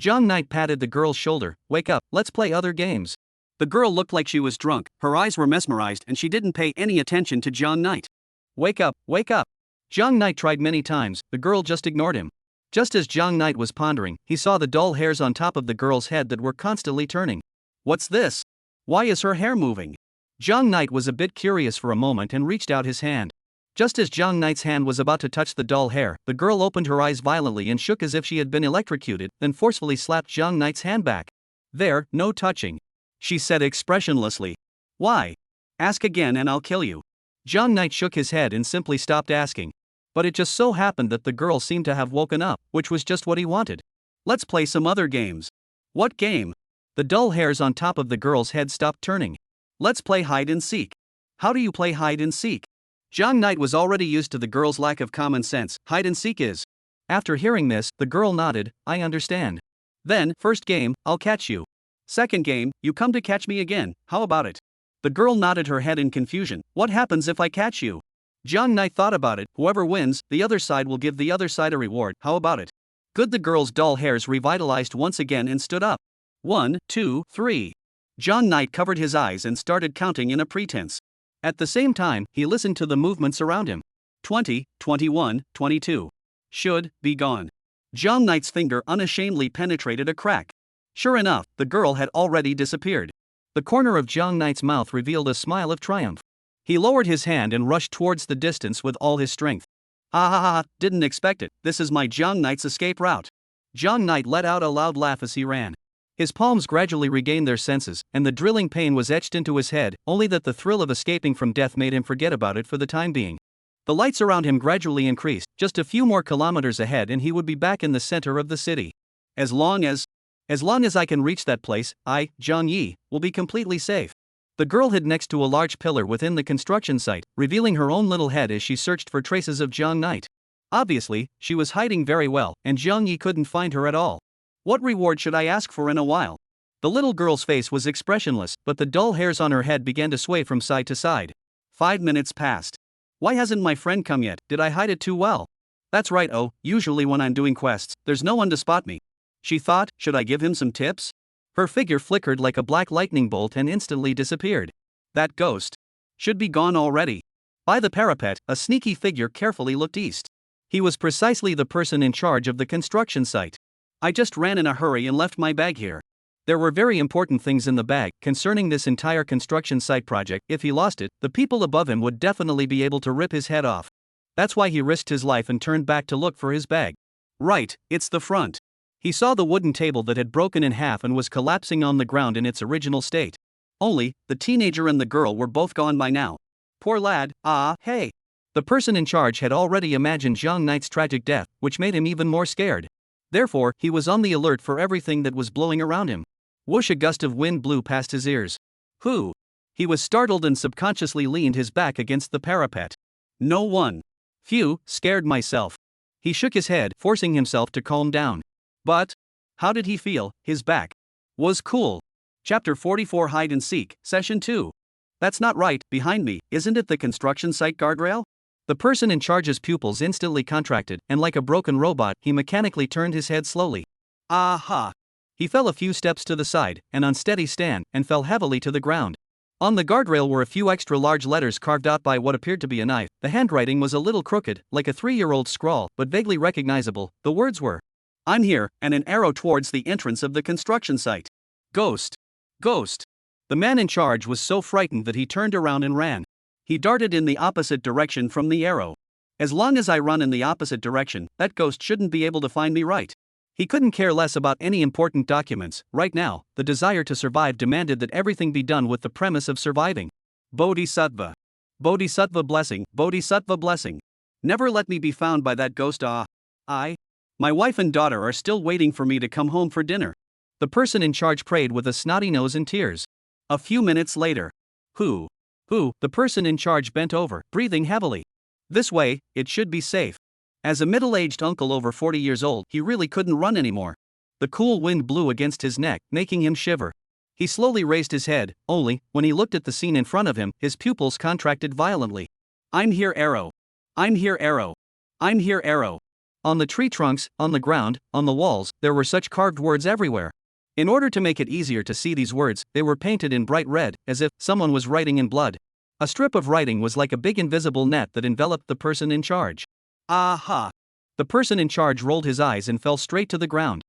Zhang Knight patted the girl's shoulder. Wake up, let's play other games. The girl looked like she was drunk, her eyes were mesmerized and she didn't pay any attention to Zhang Knight. Wake up, wake up. Zhang Knight tried many times, the girl just ignored him. Just as Zhang Knight was pondering, he saw the dull hairs on top of the girl's head that were constantly turning. What's this? Why is her hair moving? Zhang Knight was a bit curious for a moment and reached out his hand. Just as Zhang Knight's hand was about to touch the dull hair, the girl opened her eyes violently and shook as if she had been electrocuted, then forcefully slapped Zhang Knight's hand back. There, no touching, she said expressionlessly. Why? Ask again and I'll kill you. Zhang Knight shook his head and simply stopped asking. But it just so happened that the girl seemed to have woken up, which was just what he wanted. Let's play some other games. What game? The dull hairs on top of the girl's head stopped turning. Let's play hide and seek. How do you play hide and seek? Zhang Knight was already used to the girl's lack of common sense. Hide and seek is. After hearing this, the girl nodded. I understand. Then, first game, I'll catch you. Second game, you come to catch me again, how about it? The girl nodded her head in confusion. What happens if I catch you? Zhang Knight thought about it. Whoever wins, the other side will give the other side a reward, how about it? Good. The girl's dull hairs revitalized once again and stood up. 1, 2, 3. Zhang Knight covered his eyes and started counting in a pretense. At the same time, he listened to the movements around him. 20, 21, 22. Should be gone. Zhang Knight's finger unashamedly penetrated a crack. Sure enough, the girl had already disappeared. The corner of Zhang Knight's mouth revealed a smile of triumph. He lowered his hand and rushed towards the distance with all his strength. Ha ha ha, didn't expect it, this is my Zhang Knight's escape route. Zhang Knight let out a loud laugh as he ran. His palms gradually regained their senses, and the drilling pain was etched into his head, only that the thrill of escaping from death made him forget about it for the time being. The lights around him gradually increased, just a few more kilometers ahead and he would be back in the center of the city. As long as I can reach that place, I, Zhang Yi, will be completely safe. The girl hid next to a large pillar within the construction site, revealing her own little head as she searched for traces of Zhang Knight. Obviously, she was hiding very well, and Zhang Yi couldn't find her at all. What reward should I ask for in a while? The little girl's face was expressionless, but the dull hairs on her head began to sway from side to side. 5 minutes passed. Why hasn't my friend come yet? Did I hide it too well? That's right, usually when I'm doing quests, there's no one to spot me. She thought, should I give him some tips? Her figure flickered like a black lightning bolt and instantly disappeared. That ghost should be gone already. By the parapet, a sneaky figure carefully looked east. He was precisely the person in charge of the construction site. I just ran in a hurry and left my bag here. There were very important things in the bag concerning this entire construction site project. If he lost it, the people above him would definitely be able to rip his head off. That's why he risked his life and turned back to look for his bag. Right, it's the front. He saw the wooden table that had broken in half and was collapsing on the ground in its original state. Only, the teenager and the girl were both gone by now. Poor lad, hey. The person in charge had already imagined Zhang Knight's tragic death, which made him even more scared. Therefore, he was on the alert for everything that was blowing around him. Whoosh, a gust of wind blew past his ears. Who? He was startled and subconsciously leaned his back against the parapet. No one. Phew, scared myself. He shook his head, forcing himself to calm down. But how did he feel? His back was cool. Chapter 44 Hide and Seek, Session 2. That's not right, behind me, isn't it the construction site guardrail? The person in charge's pupils instantly contracted, and like a broken robot, he mechanically turned his head slowly. Aha! He fell a few steps to the side, an unsteady stand, and fell heavily to the ground. On the guardrail were a few extra large letters carved out by what appeared to be a knife. The handwriting was a little crooked, like a 3-year-old scrawl, but vaguely recognizable. The words were, "I'm here," and an arrow towards the entrance of the construction site. Ghost. Ghost. The man in charge was so frightened that he turned around and ran. He darted in the opposite direction from the arrow. As long as I run in the opposite direction, that ghost shouldn't be able to find me, right? He couldn't care less about any important documents. Right now, the desire to survive demanded that everything be done with the premise of surviving. Bodhisattva. Bodhisattva blessing, Bodhisattva blessing. Never let me be found by that ghost. My wife and daughter are still waiting for me to come home for dinner. The person in charge prayed with a snotty nose and tears. A few minutes later. Who? The person in charge bent over, breathing heavily. This way, it should be safe. As a middle-aged uncle over 40 years old, he really couldn't run anymore. The cool wind blew against his neck, making him shiver. He slowly raised his head, only, when he looked at the scene in front of him, his pupils contracted violently. I'm here, arrow. I'm here, arrow. I'm here, arrow. On the tree trunks, on the ground, on the walls, there were such carved words everywhere. In order to make it easier to see these words, they were painted in bright red, as if someone was writing in blood. A strip of writing was like a big invisible net that enveloped the person in charge. Aha! The person in charge rolled his eyes and fell straight to the ground.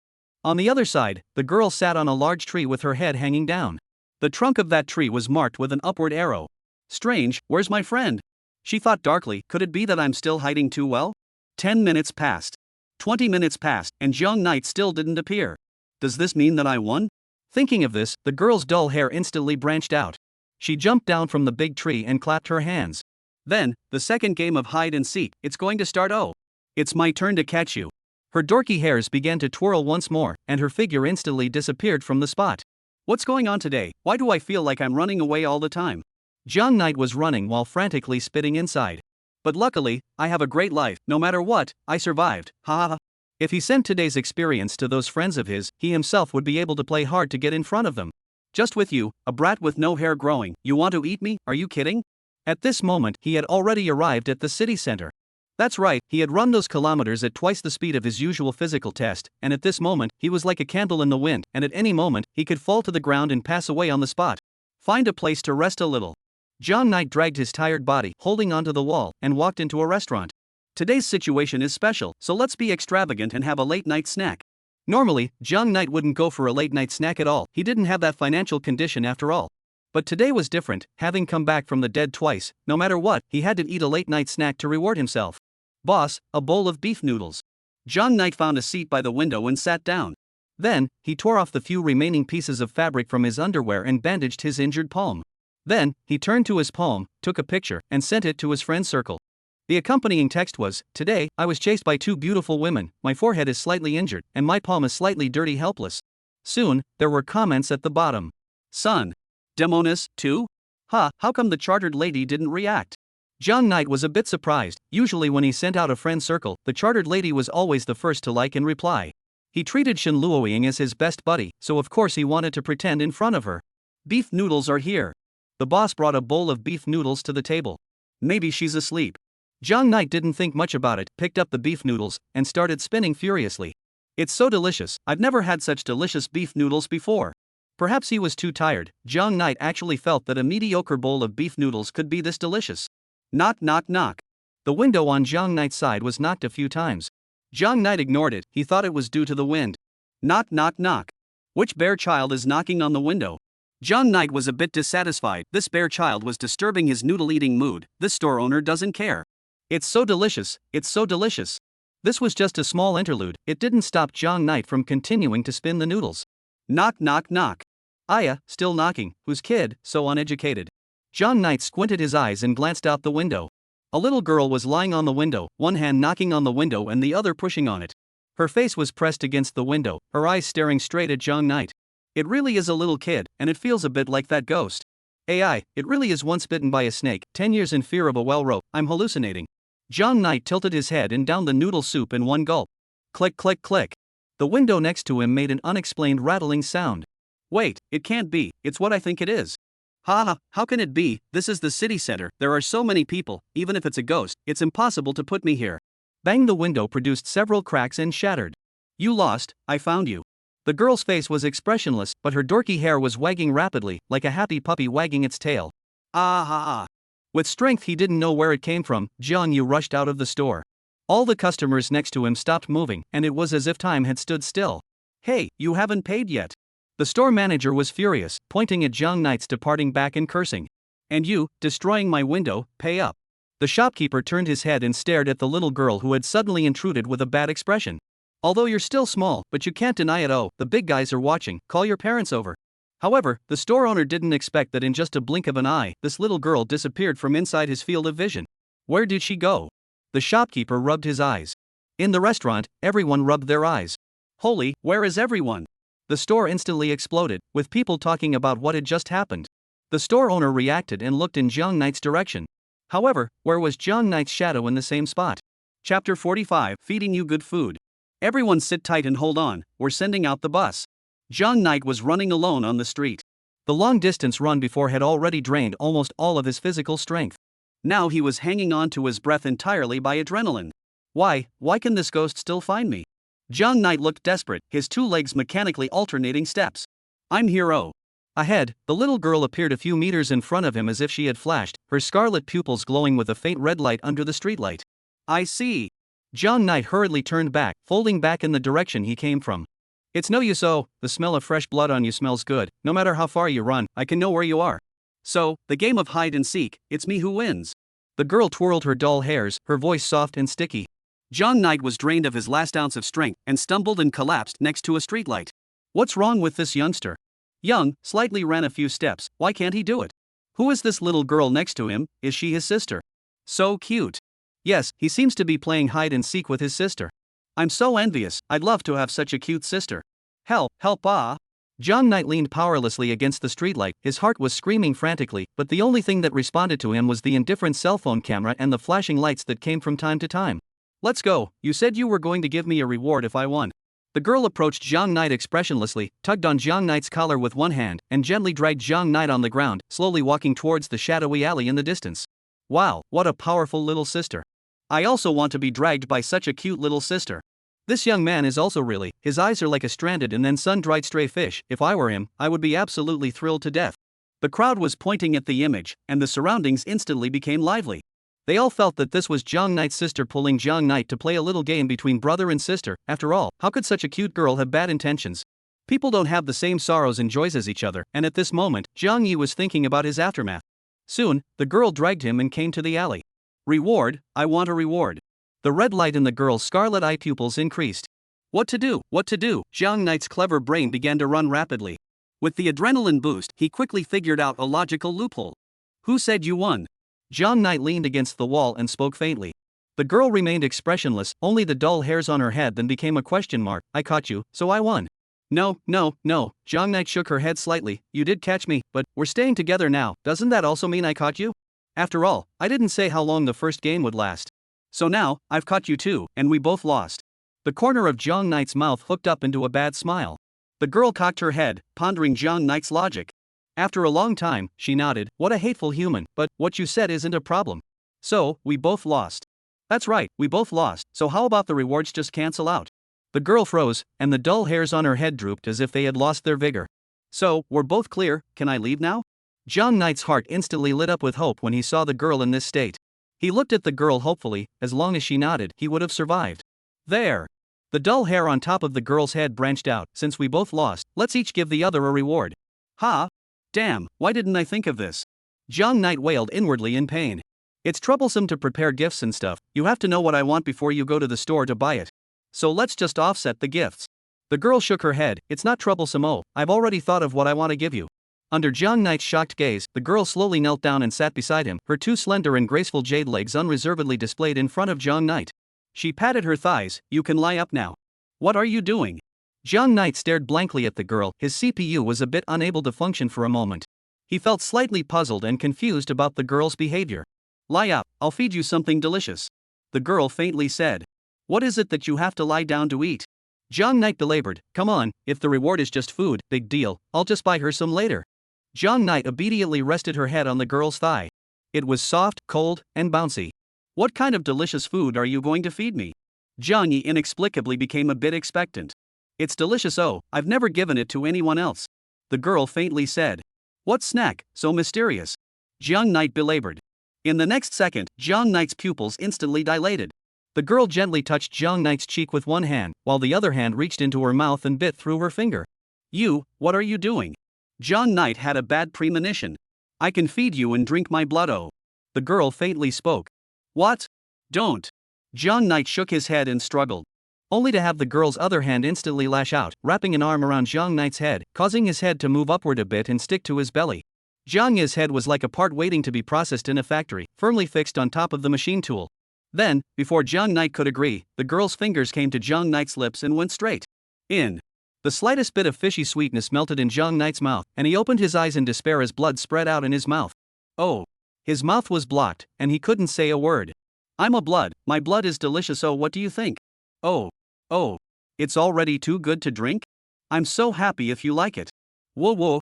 On the other side, the girl sat on a large tree with her head hanging down. The trunk of that tree was marked with an upward arrow. Strange, where's my friend? She thought darkly, could it be that I'm still hiding too well? 10 minutes passed. 20 minutes passed, and young knight still didn't appear. Does this mean that I won? Thinking of this, the girl's dull hair instantly branched out. She jumped down from the big tree and clapped her hands. Then, the second game of hide and seek, it's going to start. Oh, it's my turn to catch you. Her dorky hairs began to twirl once more, and her figure instantly disappeared from the spot. What's going on today? Why do I feel like I'm running away all the time? Young knight was running while frantically spitting inside. But luckily, I have a great life. No matter what, I survived. Ha ha ha. If he sent today's experience to those friends of his, he himself would be able to play hard to get in front of them. Just with you, a brat with no hair growing, you want to eat me? Are you kidding? At this moment, he had already arrived at the city center. That's right, he had run those kilometers at twice the speed of his usual physical test, and at this moment, he was like a candle in the wind, and at any moment, he could fall to the ground and pass away on the spot. Find a place to rest a little. Young knight dragged his tired body, holding onto the wall, and walked into a restaurant. Today's situation is special, so let's be extravagant and have a late-night snack. Normally, young knight wouldn't go for a late-night snack at all. He didn't have that financial condition after all. But today was different. Having come back from the dead twice, no matter what, he had to eat a late-night snack to reward himself. Boss, a bowl of beef noodles. Young knight found a seat by the window and sat down. Then, he tore off the few remaining pieces of fabric from his underwear and bandaged his injured palm. Then, he turned to his palm, took a picture, and sent it to his friend's circle. The accompanying text was, "Today, I was chased by 2 beautiful women, my forehead is slightly injured, and my palm is slightly dirty helpless." Soon, there were comments at the bottom. Son. Demonis, too? How come the chartered lady didn't react? Young knight was a bit surprised. Usually when he sent out a friend circle, the chartered lady was always the first to like and reply. He treated Shen Luoying as his best buddy, so of course he wanted to pretend in front of her. Beef noodles are here. The boss brought a bowl of beef noodles to the table. Maybe she's asleep. Young knight didn't think much about it, picked up the beef noodles, and started spinning furiously. It's so delicious, I've never had such delicious beef noodles before. Perhaps he was too tired. Young knight actually felt that a mediocre bowl of beef noodles could be this delicious. Knock knock knock. The window on Young knight's side was knocked a few times. Young knight ignored it, he thought it was due to the wind. Knock knock knock. Which bear child is knocking on the window? Young knight was a bit dissatisfied. This bear child was disturbing his noodle-eating mood. This store owner doesn't care. It's so delicious, it's so delicious. This was just a small interlude. It didn't stop Young knight from continuing to spin the noodles. Knock knock knock. Aya, still knocking. Whose kid, so uneducated? Young knight squinted his eyes and glanced out the window. A little girl was lying on the window, one hand knocking on the window and the other pushing on it. Her face was pressed against the window, her eyes staring straight at Young knight. It really is a little kid, and it feels a bit like that ghost. AI, it really is once bitten by a snake, 10 years in fear of a well rope, I'm hallucinating. John Knight tilted his head and downed the noodle soup in one gulp. Click, click, click. The window next to him made an unexplained rattling sound. Wait, it can't be, it's what I think it is. Ha, how can it be? This is the city center, there are so many people, even if it's a ghost, it's impossible to put me here. Bang, the window produced several cracks and shattered. You lost, I found you. The girl's face was expressionless, but her dorky hair was wagging rapidly, like a happy puppy wagging its tail. Ah ha ah. With strength he didn't know where it came from, Jiang Yu rushed out of the store. All the customers next to him stopped moving, and it was as if time had stood still. Hey, you haven't paid yet. The store manager was furious, pointing at Jiang Knight's departing back and cursing. And you, destroying my window, pay up. The shopkeeper turned his head and stared at the little girl who had suddenly intruded with a bad expression. Although you're still small, but you can't deny it. Oh, the big guys are watching, call your parents over. However, the store owner didn't expect that in just a blink of an eye, this little girl disappeared from inside his field of vision. Where did she go? The shopkeeper rubbed his eyes. In the restaurant, everyone rubbed their eyes. Holy, where is everyone? The store instantly exploded, with people talking about what had just happened. The store owner reacted and looked in Jiang Knight's direction. However, where was Jiang Knight's shadow in the same spot? Chapter 45, Feeding You Good Food. Everyone sit tight and hold on, we're sending out the bus. Jiang Knight was running alone on the street. The long-distance run before had already drained almost all of his physical strength. Now he was hanging on to his breath entirely by adrenaline. Why can this ghost still find me? Jiang Knight looked desperate, his two legs mechanically alternating steps. I'm hero. Ahead, the little girl appeared a few meters in front of him as if she had flashed, her scarlet pupils glowing with a faint red light under the streetlight. I see. Jiang Knight hurriedly turned back, folding back in the direction he came from. It's no use. Oh, the smell of fresh blood on you smells good. No matter how far you run, I can know where you are. So, the game of hide and seek, it's me who wins. The girl twirled her dull hairs, her voice soft and sticky. Jiang Knight was drained of his last ounce of strength and stumbled and collapsed next to a streetlight. What's wrong with this youngster? Young, slightly ran a few steps, why can't he do it? Who is this little girl next to him? Is she his sister? So cute. Yes, he seems to be playing hide and seek with his sister. I'm so envious, I'd love to have such a cute sister. Help, ah. Jiang Knight leaned powerlessly against the streetlight, his heart was screaming frantically, but the only thing that responded to him was the indifferent cell phone camera and the flashing lights that came from time to time. Let's go, you said you were going to give me a reward if I won. The girl approached Jiang Knight expressionlessly, tugged on Jiang Knight's collar with one hand, and gently dragged Jiang Knight on the ground, slowly walking towards the shadowy alley in the distance. Wow, what a powerful little sister. I also want to be dragged by such a cute little sister. This young man is also really, his eyes are like a stranded and then sun-dried stray fish. If I were him, I would be absolutely thrilled to death. The crowd was pointing at the image, and the surroundings instantly became lively. They all felt that this was Jiang Knight's sister pulling Jiang Knight to play a little game between brother and sister. After all, how could such a cute girl have bad intentions? People don't have the same sorrows and joys as each other, and at this moment, Jiang Yi was thinking about his aftermath. Soon, the girl dragged him and came to the alley. Reward, I want a reward. The red light in the girl's scarlet eye pupils increased. What to do? Jiang Knight's clever brain began to run rapidly. With the adrenaline boost, he quickly figured out a logical loophole. Who said you won? Jiang Knight leaned against the wall and spoke faintly. The girl remained expressionless, only the dull hairs on her head then became a question mark. I caught you, so I won. No. Jiang Knight shook her head slightly. You did catch me, but we're staying together now. Doesn't that also mean I caught you? After all, I didn't say how long the first game would last. So now, I've caught you too, and we both lost. The corner of Jiang Knight's mouth hooked up into a bad smile. The girl cocked her head, pondering Jiang Knight's logic. After a long time, she nodded. What a hateful human, but what you said isn't a problem. So, we both lost. That's right, we both lost, so how about the rewards just cancel out? The girl froze, and the dull hairs on her head drooped as if they had lost their vigor. So, we're both clear, can I leave now? Jiang Knight's heart instantly lit up with hope when he saw the girl in this state. He looked at the girl hopefully, as long as she nodded, he would have survived. There. The dull hair on top of the girl's head branched out. Since we both lost, let's each give the other a reward. Ha! Damn, why didn't I think of this? Jiang Knight wailed inwardly in pain. It's troublesome to prepare gifts and stuff, you have to know what I want before you go to the store to buy it. So let's just offset the gifts. The girl shook her head. It's not troublesome. Oh, I've already thought of what I want to give you. Under Jiang Knight's shocked gaze, the girl slowly knelt down and sat beside him, her two slender and graceful jade legs unreservedly displayed in front of Jiang Knight. She patted her thighs. You can lie up now. What are you doing? Jiang Knight stared blankly at the girl, his CPU was a bit unable to function for a moment. He felt slightly puzzled and confused about the girl's behavior. Lie up, I'll feed you something delicious. The girl faintly said. What is it that you have to lie down to eat? Jiang Knight belabored, come on, if the reward is just food, big deal, I'll just buy her some later. Jiang Knight immediately rested her head on the girl's thigh. It was soft, cold, and bouncy. What kind of delicious food are you going to feed me? Jiang Yi inexplicably became a bit expectant. It's delicious, oh, I've never given it to anyone else. The girl faintly said. What snack, so mysterious? Jiang Knight belabored. In the next second, Jiang Knight's pupils instantly dilated. The girl gently touched Jiang Knight's cheek with one hand, while the other hand reached into her mouth and bit through her finger. You, what are you doing? Jiang Knight had a bad premonition. I can feed you and drink my blood, oh. The girl faintly spoke. What? Don't. Jiang Knight shook his head and struggled. Only to have the girl's other hand instantly lash out, wrapping an arm around Jiang Knight's head, causing his head to move upward a bit and stick to his belly. Jiang Yi's head was like a part waiting to be processed in a factory, firmly fixed on top of the machine tool. Then, before Jiang Knight could agree, the girl's fingers came to Jiang Knight's lips and went straight in. The slightest bit of fishy sweetness melted in Jiang Knight's mouth, and he opened his eyes in despair as blood spread out in his mouth. Oh. His mouth was blocked, and he couldn't say a word. I'm a blood, my blood is delicious, oh, what do you think? Oh. Oh. It's already too good to drink? I'm so happy if you like it. Whoa whoa.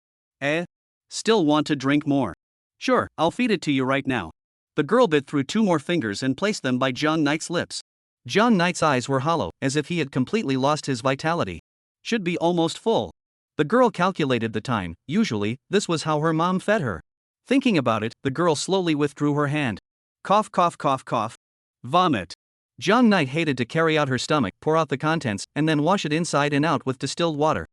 Still want to drink more? Sure, I'll feed it to you right now. The girl bit through 2 more fingers and placed them by Jiang Knight's lips. Jiang Knight's eyes were hollow, as if he had completely lost his vitality. Should be almost full. The girl calculated the time, usually, this was how her mom fed her. Thinking about it, the girl slowly withdrew her hand. Cough cough cough cough. Vomit. Jiang Knight hated to carry out her stomach, pour out the contents, and then wash it inside and out with distilled water.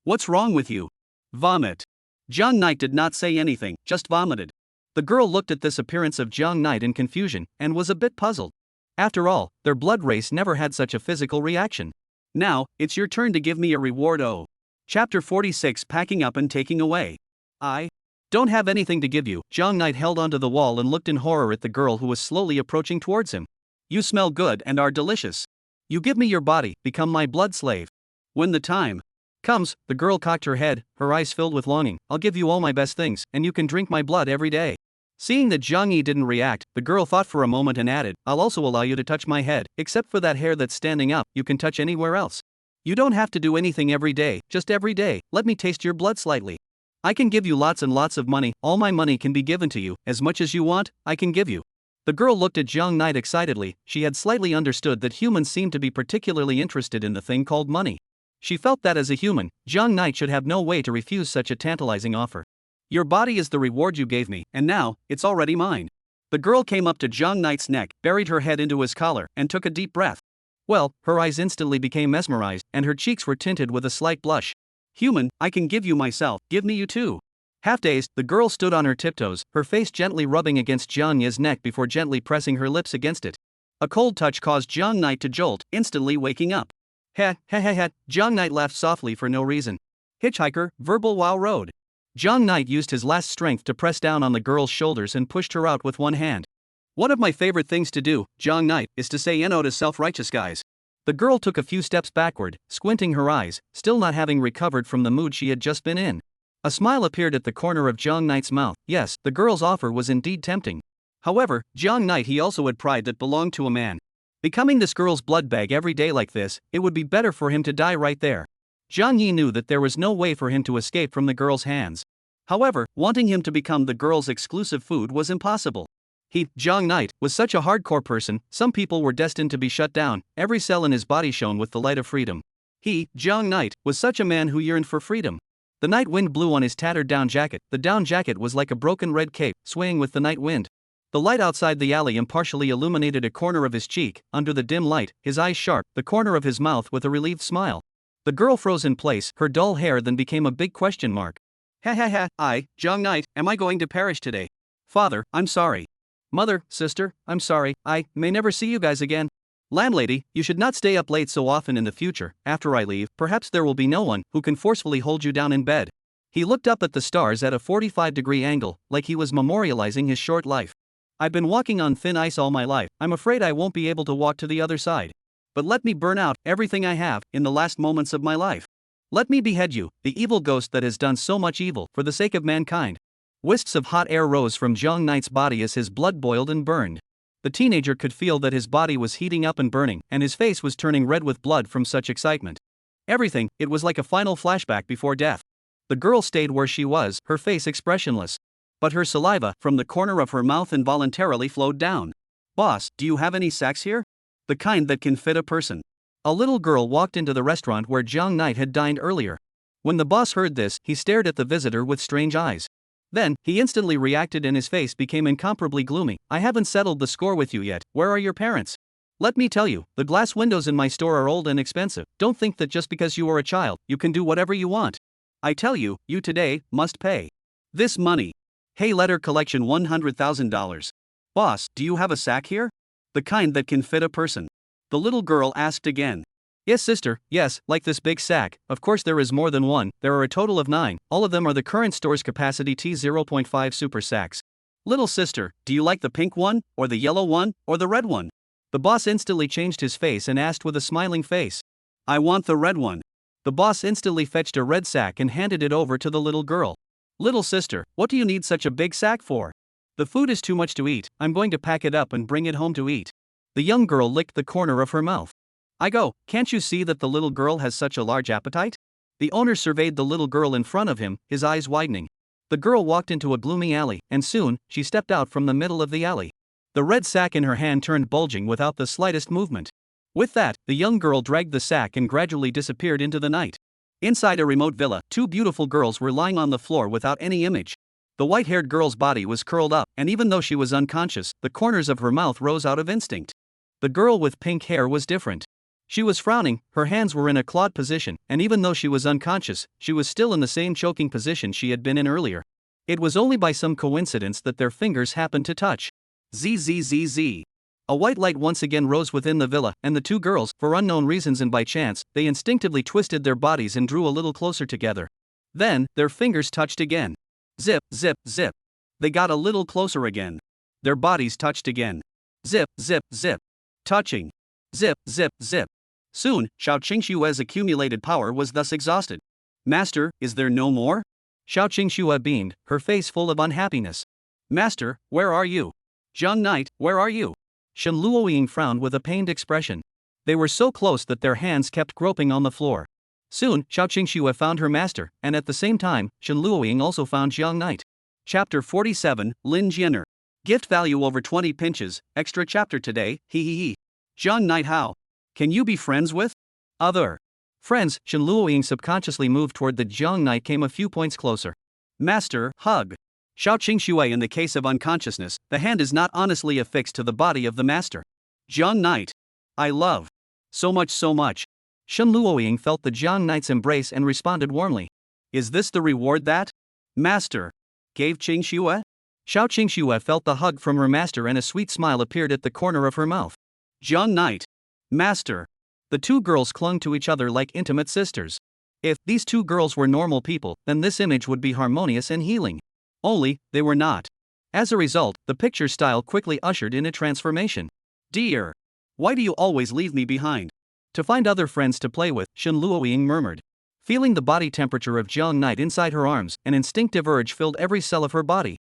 What's wrong with you? Vomit. Jiang Knight did not say anything, just vomited. The girl looked at this appearance of Jiang Knight in confusion, and was a bit puzzled. After all, their blood race never had such a physical reaction. Now, it's your turn to give me a reward, oh. Chapter 46 Packing Up and Taking Away. I don't have anything to give you. Jiang Knight held onto the wall and looked in horror at the girl who was slowly approaching towards him. You smell good and are delicious. You give me your body, become my blood slave. When the time comes, the girl cocked her head, her eyes filled with longing. I'll give you all my best things, and you can drink my blood every day. Seeing that Jiang Yi didn't react, the girl thought for a moment and added, I'll also allow you to touch my head, except for that hair that's standing up, you can touch anywhere else. You don't have to do anything every day, just every day, let me taste your blood slightly. I can give you lots and lots of money, all my money can be given to you, as much as you want, I can give you. The girl looked at Jiang Knight excitedly, she had slightly understood that humans seemed to be particularly interested in the thing called money. She felt that as a human, Jiang Knight should have no way to refuse such a tantalizing offer. Your body is the reward you gave me, and now, it's already mine. The girl came up to Jiang Knight's neck, buried her head into his collar, and took a deep breath. Well, her eyes instantly became mesmerized, and her cheeks were tinted with a slight blush. Human, I can give you myself, give me you too. Half-dazed, the girl stood on her tiptoes, her face gently rubbing against Jiang Yi's neck before gently pressing her lips against it. A cold touch caused Jiang Knight to jolt, instantly waking up. Jiang Knight laughed softly for no reason. Hitchhiker, verbal wow road. Jiang Knight used his last strength to press down on the girl's shoulders and pushed her out with one hand. One of my favorite things to do, Jiang Knight, is to say no to self-righteous guys. The girl took a few steps backward, squinting her eyes, still not having recovered from the mood she had just been in. A smile appeared at the corner of Jiang Knight's mouth. Yes, the girl's offer was indeed tempting. However, Jiang Knight he also had pride that belonged to a man. Becoming this girl's blood bag every day like this, it would be better for him to die right there. Jiang Yi knew that there was no way for him to escape from the girl's hands. However, wanting him to become the girl's exclusive food was impossible. He, Jiang Knight, was such a hardcore person, some people were destined to be shut down, every cell in his body shone with the light of freedom. He, Jiang Knight, was such a man who yearned for freedom. The night wind blew on his tattered down jacket, the down jacket was like a broken red cape, swaying with the night wind. The light outside the alley impartially illuminated a corner of his cheek, under the dim light, his eyes sharp, the corner of his mouth with a relieved smile. The girl froze in place, her dull hair then became a big question mark. Jiang Knight, am I going to perish today? Father, I'm sorry. Mother, sister, I'm sorry, I may never see you guys again. Landlady, you should not stay up late so often in the future, after I leave, perhaps there will be no one who can forcefully hold you down in bed. He looked up at the stars at a 45-degree angle, like he was memorializing his short life. I've been walking on thin ice all my life, I'm afraid I won't be able to walk to the other side. But let me burn out everything I have, in the last moments of my life. Let me behead you, the evil ghost that has done so much evil, for the sake of mankind. Wisps of hot air rose from Jiang Knight's body as his blood boiled and burned. The teenager could feel that his body was heating up and burning, and his face was turning red with blood from such excitement. Everything, it was like a final flashback before death. The girl stayed where she was, her face expressionless. But her saliva, from the corner of her mouth, involuntarily flowed down. "Boss, do you have any sacks here? The kind that can fit a person." A little girl walked into the restaurant where Jiang Knight had dined earlier. When the boss heard this, he stared at the visitor with strange eyes. Then, he instantly reacted and his face became incomparably gloomy. "I haven't settled the score with you yet. Where are your parents? Let me tell you, the glass windows in my store are old and expensive. Don't think that just because you are a child, you can do whatever you want. I tell you, you today must pay this money." Hey, letter collection $100,000. "Boss, do you have a sack here? The kind that can fit a person?" The little girl asked again. "Yes, sister, yes, like this big sack. Of course there is more than one, there are a total of 9, all of them are the current store's capacity T0.5 super sacks." "Little sister, do you like the pink one, or the yellow one, or the red one?" The boss instantly changed his face and asked with a smiling face. "I want the red one." The boss instantly fetched a red sack and handed it over to the little girl. "Little sister, what do you need such a big sack for?" "The food is too much to eat, I'm going to pack it up and bring it home to eat." The young girl licked the corner of her mouth. Can't you see that the little girl has such a large appetite?" The owner surveyed the little girl in front of him, his eyes widening. The girl walked into a gloomy alley, and soon, she stepped out from the middle of the alley. The red sack in her hand turned bulging without the slightest movement. With that, the young girl dragged the sack and gradually disappeared into the night. Inside a remote villa, 2 beautiful girls were lying on the floor without any image. The white-haired girl's body was curled up, and even though she was unconscious, the corners of her mouth rose out of instinct. The girl with pink hair was different. She was frowning, her hands were in a clawed position, and even though she was unconscious, she was still in the same choking position she had been in earlier. It was only by some coincidence that their fingers happened to touch. Zzz. A white light once again rose within the villa, and the 2 girls, for unknown reasons and by chance, they instinctively twisted their bodies and drew a little closer together. Then, their fingers touched again. Zip, zip, zip. They got a little closer again. Their bodies touched again. Zip, zip, zip. Touching. Zip, zip, zip. Soon, Xiao Qingshua's accumulated power was thus exhausted. "Master, is there no more?" Xiao Qingxue beamed, her face full of unhappiness. "Master, where are you? Jiang Knight, where are you?" Shen Luoying frowned with a pained expression. They were so close that their hands kept groping on the floor. Soon, Xiao Qingxue found her master, and at the same time, Shen Luoying also found Jiang Knight. Chapter 47, Lin Jianer. Gift value over 20 pinches, extra chapter today, hee. Jiang Knight, how can you be friends with other friends? Shen Luoying subconsciously moved toward the Jiang Knight, came a few points closer. "Master, hug." Xiao Qingxue, in the case of unconsciousness, the hand is not honestly affixed to the body of the master. "Jiang Knight, I love so much so much." Shen Luoying felt the Jiang Knight's embrace and responded warmly. "Is this the reward that master gave Qingxue?" Xiao Qingxue felt the hug from her master and a sweet smile appeared at the corner of her mouth. "Jiang Knight, master." The 2 girls clung to each other like intimate sisters. If these 2 girls were normal people, then this image would be harmonious and healing. Only, they were not. As a result, the picture style quickly ushered in a transformation. "Dear, why do you always leave me behind?" "To find other friends to play with," Shen Luoying murmured. Feeling the body temperature of Jiang Knight inside her arms, an instinctive urge filled every cell of her body.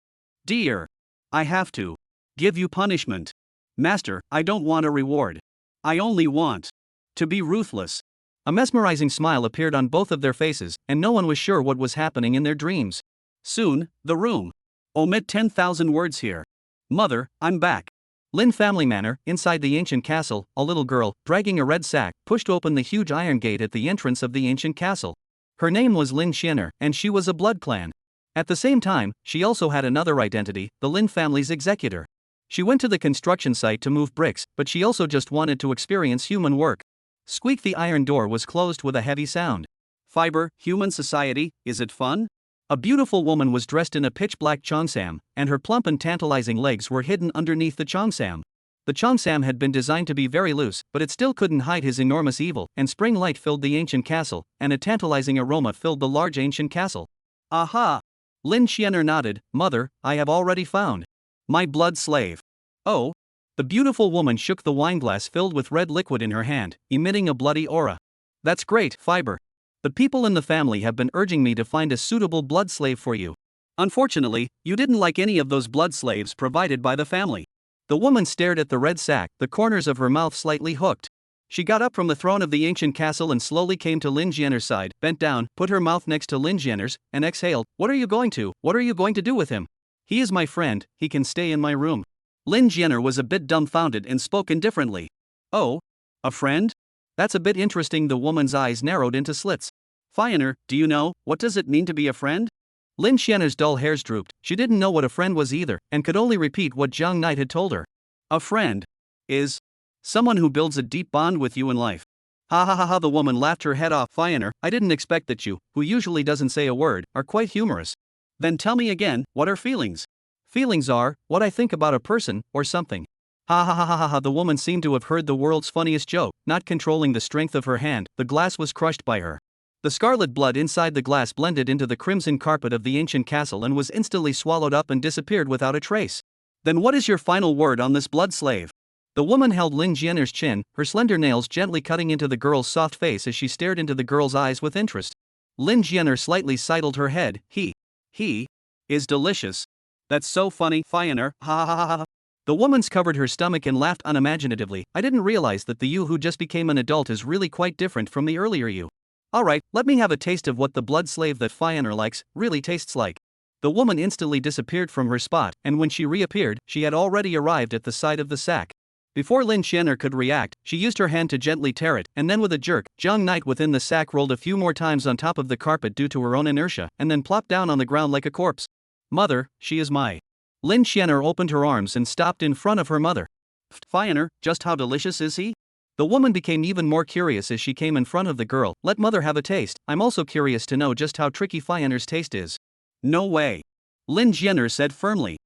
"Dear, I have to give you punishment. Master, I don't want a reward. I only want to be ruthless." A mesmerizing smile appeared on both of their faces, and no one was sure what was happening in their dreams. Soon, the room. Omit 10,000 words here. "Mother, I'm back." Lin family manor, inside the ancient castle, a little girl, dragging a red sack, pushed open the huge iron gate at the entrance of the ancient castle. Her name was Lin Xianer, and she was a blood clan. At the same time, she also had another identity, the Lin family's executor. She went to the construction site to move bricks, but she also just wanted to experience human work. Squeak, the iron door was closed with a heavy sound. "Fiber, human society, is it fun?" A beautiful woman was dressed in a pitch-black cheongsam, and her plump and tantalizing legs were hidden underneath the cheongsam. The cheongsam had been designed to be very loose, but it still couldn't hide his enormous evil, and spring light filled the ancient castle, and a tantalizing aroma filled the large ancient castle. "Aha!" Lin Xianer nodded. "Mother, I have already found my blood slave." "Oh?" The beautiful woman shook the wineglass filled with red liquid in her hand, emitting a bloody aura. "That's great, Fiber. The people in the family have been urging me to find a suitable blood slave for you. Unfortunately, you didn't like any of those blood slaves provided by the family. The woman stared at the red sack, the corners of her mouth slightly hooked. She got up from the throne of the ancient castle and slowly came to Lin Jian'er's side, bent down, put her mouth next to Lin Jian'er's, and exhaled. What are you going to do with him? He is my friend, he can stay in my room. Lin Jian'er was a bit dumbfounded and spoke indifferently. Oh? A friend? That's a bit interesting. The woman's eyes narrowed into slits. Fioner, do you know, what does it mean to be a friend? Lin Jian'er's dull hairs drooped. She didn't know what a friend was either, and could only repeat what Jiang Knight had told her. A friend is someone who builds a deep bond with you in life. Ha ha ha ha, the woman laughed her head off. Fioner, I didn't expect that you, who usually doesn't say a word, are quite humorous. Then tell me again, what are feelings? Feelings are what I think about a person, or something. Ha ha ha ha ha ha, the woman seemed to have heard the world's funniest joke. Not controlling the strength of her hand, the glass was crushed by her. The scarlet blood inside the glass blended into the crimson carpet of the ancient castle and was instantly swallowed up and disappeared without a trace. Then what is your final word on this blood slave? The woman held Lin Jian'er's chin, her slender nails gently cutting into the girl's soft face as she stared into the girl's eyes with interest. Lin Jian'er slightly sidled her head. He is delicious. That's so funny, Fioner, ha ha ha ha. The woman's covered her stomach and laughed unimaginatively. I didn't realize that the you who just became an adult is really quite different from the earlier you. Alright, let me have a taste of what the blood slave that Fioner likes really tastes like. The woman instantly disappeared from her spot, and when she reappeared, she had already arrived at the side of the sack. Before Lin Jian'er could react, she used her hand to gently tear it, and then with a jerk, Jiang Knight within the sack rolled a few more times on top of the carpet due to her own inertia, and then plopped down on the ground like a corpse. Mother, she is my. Lin Jian'er opened her arms and stopped in front of her mother. Fioner, just how delicious is he? The woman became even more curious as she came in front of the girl. Let mother have a taste. I'm also curious to know just how tricky Fioner's taste is. No way. Lin Jian'er said firmly.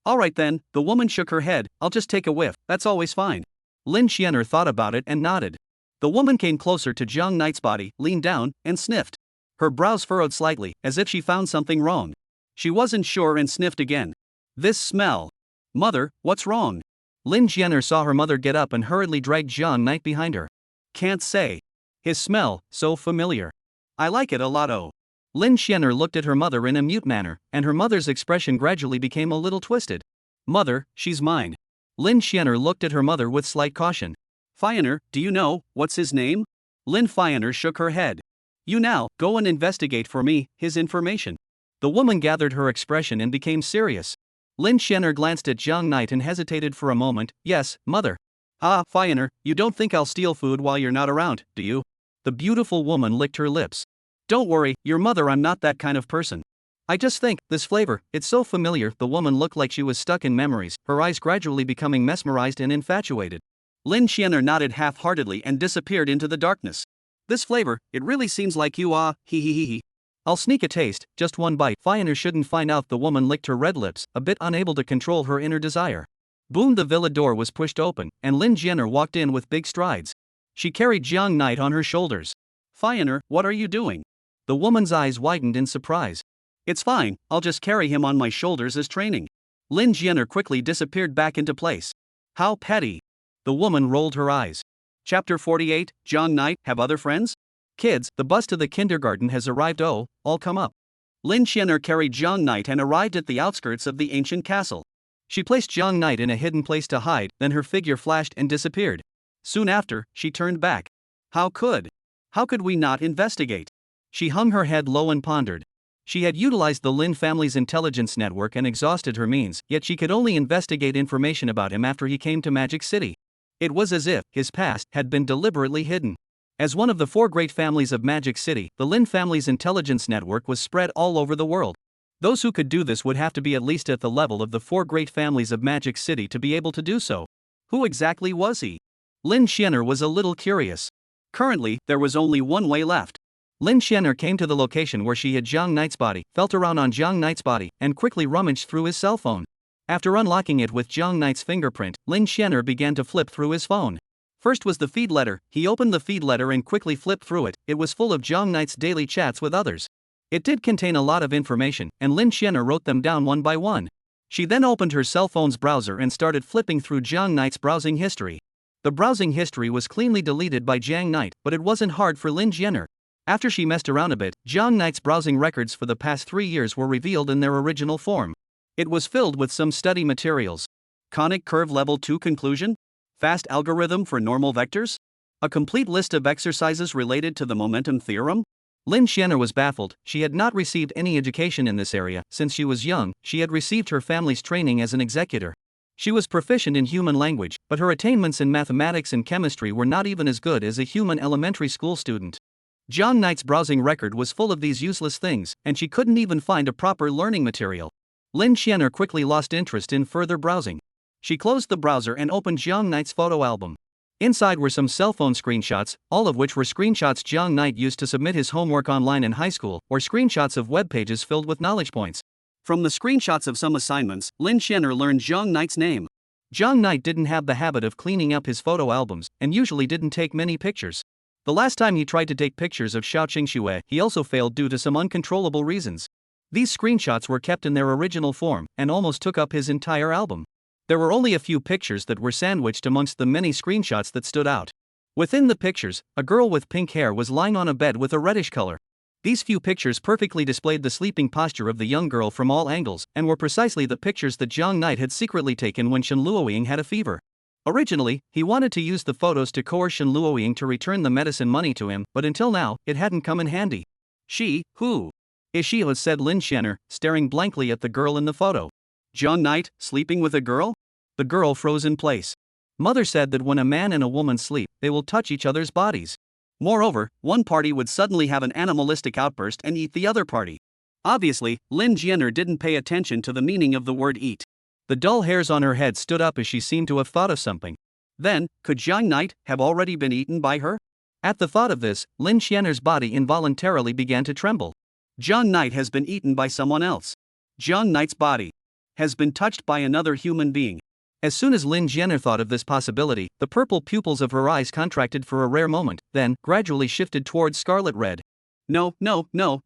Alright then, the woman shook her head. I'll just take a whiff, that's always fine. Lin Jian'er thought about it and nodded. The woman came closer to Jiang Knight's body, leaned down, and sniffed. Her brows furrowed slightly, as if she found something wrong. She wasn't sure and sniffed again. This smell. Mother, what's wrong? Lin Jian'er saw her mother get up and hurriedly dragged Jiang Knight behind her. Can't say. His smell, so familiar. I like it a lot. Oh. Lin Jian'er looked at her mother in a mute manner, and her mother's expression gradually became a little twisted. Mother, she's mine. Lin Jian'er looked at her mother with slight caution. Fioner, do you know, what's his name? Lin Fioner shook her head. You now, go and investigate for me, his information. The woman gathered her expression and became serious. Lin Jian'er glanced at Jiang Knight and hesitated for a moment. Yes, mother. Ah, Fioner, you don't think I'll steal food while you're not around, do you? The beautiful woman licked her lips. Don't worry, your mother, I'm not that kind of person. I just think, this flavor, it's so familiar. The woman looked like she was stuck in memories, her eyes gradually becoming mesmerized and infatuated. Lin Jian'er nodded half-heartedly and disappeared into the darkness. This flavor, it really seems like you he. I'll sneak a taste, just one bite. Fioner shouldn't find out. The woman licked her red lips, a bit unable to control her inner desire. Boom, the villa door was pushed open, and Lin Jian'er walked in with big strides. She carried Jiang Knight on her shoulders. Fioner, what are you doing? The woman's eyes widened in surprise. It's fine, I'll just carry him on my shoulders as training. Lin Jian'er quickly disappeared back into place. How petty. The woman rolled her eyes. Chapter 48, Jiang Knight, have other friends? Kids, the bus to the kindergarten has arrived. Oh, all come up. Lin Jian'er carried Jiang Knight and arrived at the outskirts of the ancient castle. She placed Jiang Knight in a hidden place to hide, then her figure flashed and disappeared. Soon after, she turned back. How could we not investigate? She hung her head low and pondered. She had utilized the Lin family's intelligence network and exhausted her means, yet she could only investigate information about him after he came to Magic City. It was as if his past had been deliberately hidden. As one of the 4 great families of Magic City, the Lin family's intelligence network was spread all over the world. Those who could do this would have to be at least at the level of the 4 great families of Magic City to be able to do so. Who exactly was he? Lin Jian'er was a little curious. Currently, there was only one way left. Lin Jian'er came to the location where she hid Jiang Knight's body, felt around on Jiang Knight's body, and quickly rummaged through his cell phone. After unlocking it with Jiang Knight's fingerprint, Lin Jian'er began to flip through his phone. First was the feed letter. He opened the feed letter and quickly flipped through it. It was full of Jiang Knight's daily chats with others. It did contain a lot of information, and Lin Jian'er wrote them down one by one. She then opened her cell phone's browser and started flipping through Jiang Knight's browsing history. The browsing history was cleanly deleted by Jiang Knight, but it wasn't hard for Lin Jian'er. After she messed around a bit, Jiang Knight's browsing records for the past 3 years were revealed in their original form. It was filled with some study materials. Conic curve level 2 conclusion? Fast algorithm for normal vectors? A complete list of exercises related to the momentum theorem? Lin Xianer was baffled. She had not received any education in this area. Since she was young, she had received her family's training as an executor. She was proficient in human language, but her attainments in mathematics and chemistry were not even as good as a human elementary school student. Jiang Knight's browsing record was full of these useless things, and she couldn't even find a proper learning material. Lin Xianer quickly lost interest in further browsing. She closed the browser and opened Jiang Knight's photo album. Inside were some cell phone screenshots, all of which were screenshots Jiang Knight used to submit his homework online in high school, or screenshots of web pages filled with knowledge points. From the screenshots of some assignments, Lin Xianer learned Jiang Knight's name. Jiang Knight didn't have the habit of cleaning up his photo albums, and usually didn't take many pictures. The last time he tried to take pictures of Xiao Qingxue, he also failed due to some uncontrollable reasons. These screenshots were kept in their original form, and almost took up his entire album. There were only a few pictures that were sandwiched amongst the many screenshots that stood out. Within the pictures, a girl with pink hair was lying on a bed with a reddish color. These few pictures perfectly displayed the sleeping posture of the young girl from all angles, and were precisely the pictures that Jiang Knight had secretly taken when Shen Luoying had a fever. Originally, he wanted to use the photos to coerce Shen Luoying to return the medicine money to him, but until now, it hadn't come in handy. Who is she? Said Lin Xianer, staring blankly at the girl in the photo. Jiang Knight, sleeping with a girl? The girl froze in place. Mother said that when a man and a woman sleep, they will touch each other's bodies. Moreover, one party would suddenly have an animalistic outburst and eat the other party. Obviously, Lin Xianer didn't pay attention to the meaning of the word eat. The dull hairs on her head stood up as she seemed to have thought of something. Then, could Jiang Knight have already been eaten by her? At the thought of this, Lin Xianer's body involuntarily began to tremble. Jiang Knight has been eaten by someone else. Jiang Knight's body has been touched by another human being. As soon as Lin Xianer thought of this possibility, the purple pupils of her eyes contracted for a rare moment, then gradually shifted towards scarlet red. No,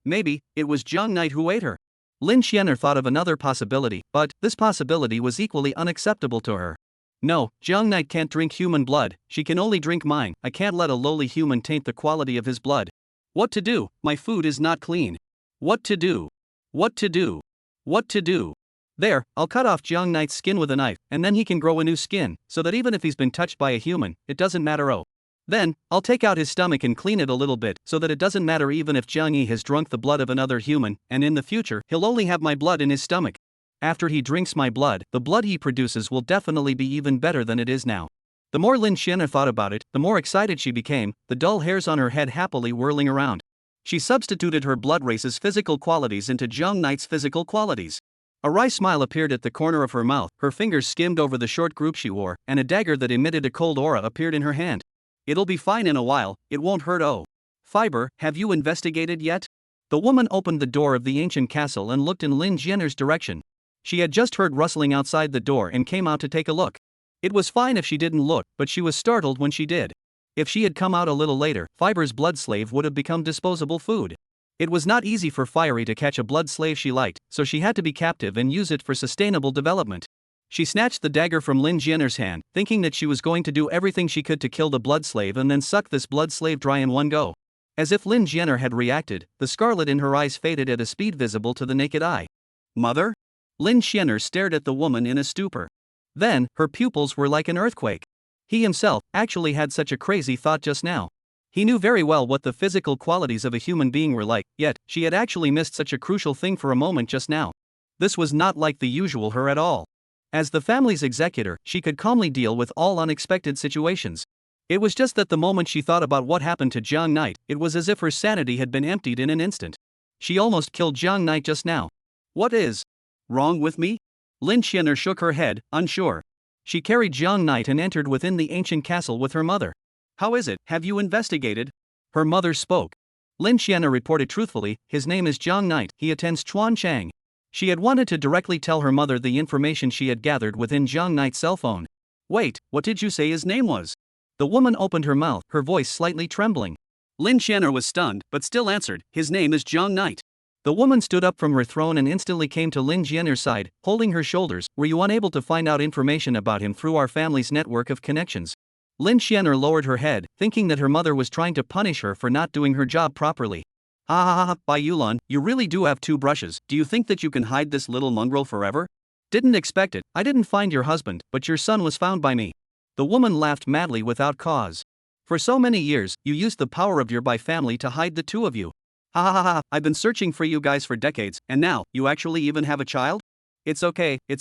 maybe it was Jiang Knight who ate her. Lin Xianer thought of another possibility, but this possibility was equally unacceptable to her. No, Jiang Knight can't drink human blood, she can only drink mine. I can't let a lowly human taint the quality of his blood. What to do? My food is not clean. What to do? What to do? What to do? There, I'll cut off Jiang Knight's skin with a knife, and then he can grow a new skin, so that even if he's been touched by a human, it doesn't matter. Then, I'll take out his stomach and clean it a little bit, so that it doesn't matter even if Jiang Yi has drunk the blood of another human, and in the future, he'll only have my blood in his stomach. After he drinks my blood, the blood he produces will definitely be even better than it is now. The more Lin Xianer thought about it, the more excited she became, the dull hairs on her head happily whirling around. She substituted her blood race's physical qualities into Jiang Knight's physical qualities. A wry smile appeared at the corner of her mouth, her fingers skimmed over the short group she wore, and a dagger that emitted a cold aura appeared in her hand. It'll be fine in a while, it won't hurt. Fiber, have you investigated yet? The woman opened the door of the ancient castle and looked in Lin Xianer's direction. She had just heard rustling outside the door and came out to take a look. It was fine if she didn't look, but she was startled when she did. If she had come out a little later, Fiber's blood slave would have become disposable food. It was not easy for Fiery to catch a blood slave she liked, so she had to be captive and use it for sustainable development. She snatched the dagger from Lin Xianer's hand, thinking that she was going to do everything she could to kill the blood slave and then suck this blood slave dry in one go. As if Lin Xianer had reacted, the scarlet in her eyes faded at a speed visible to the naked eye. Mother? Lin Xianer stared at the woman in a stupor. Then, her pupils were like an earthquake. He himself actually had such a crazy thought just now. He knew very well what the physical qualities of a human being were like, yet, she had actually missed such a crucial thing for a moment just now. This was not like the usual her at all. As the family's executor, she could calmly deal with all unexpected situations. It was just that the moment she thought about what happened to Jiang Knight, it was as if her sanity had been emptied in an instant. She almost killed Jiang Knight just now. What is wrong with me? Lin Xianer shook her head, unsure. She carried Jiang Knight and entered within the ancient castle with her mother. How is it, have you investigated? Her mother spoke. Lin Xianer reported truthfully, his name is Jiang Knight, he attends Chuan Chang. She had wanted to directly tell her mother the information she had gathered within Jiang Knight's cell phone. Wait, what did you say his name was? The woman opened her mouth, her voice slightly trembling. Lin Xianer was stunned, but still answered, his name is Jiang Knight. The woman stood up from her throne and instantly came to Lin Xianer's side, holding her shoulders. Were you unable to find out information about him through our family's network of connections? Lin Xianer lowered her head, thinking that her mother was trying to punish her for not doing her job properly. Ha ha ha, Bai Yulan, you really do have two brushes. Do you think that you can hide this little mongrel forever? Didn't expect it. I didn't find your husband, but your son was found by me. The woman laughed madly without cause. For so many years, you used the power of your Bai family to hide the two of you. Ha ha ha ha, I've been searching for you guys for decades, and now, you actually even have a child? It's okay, ha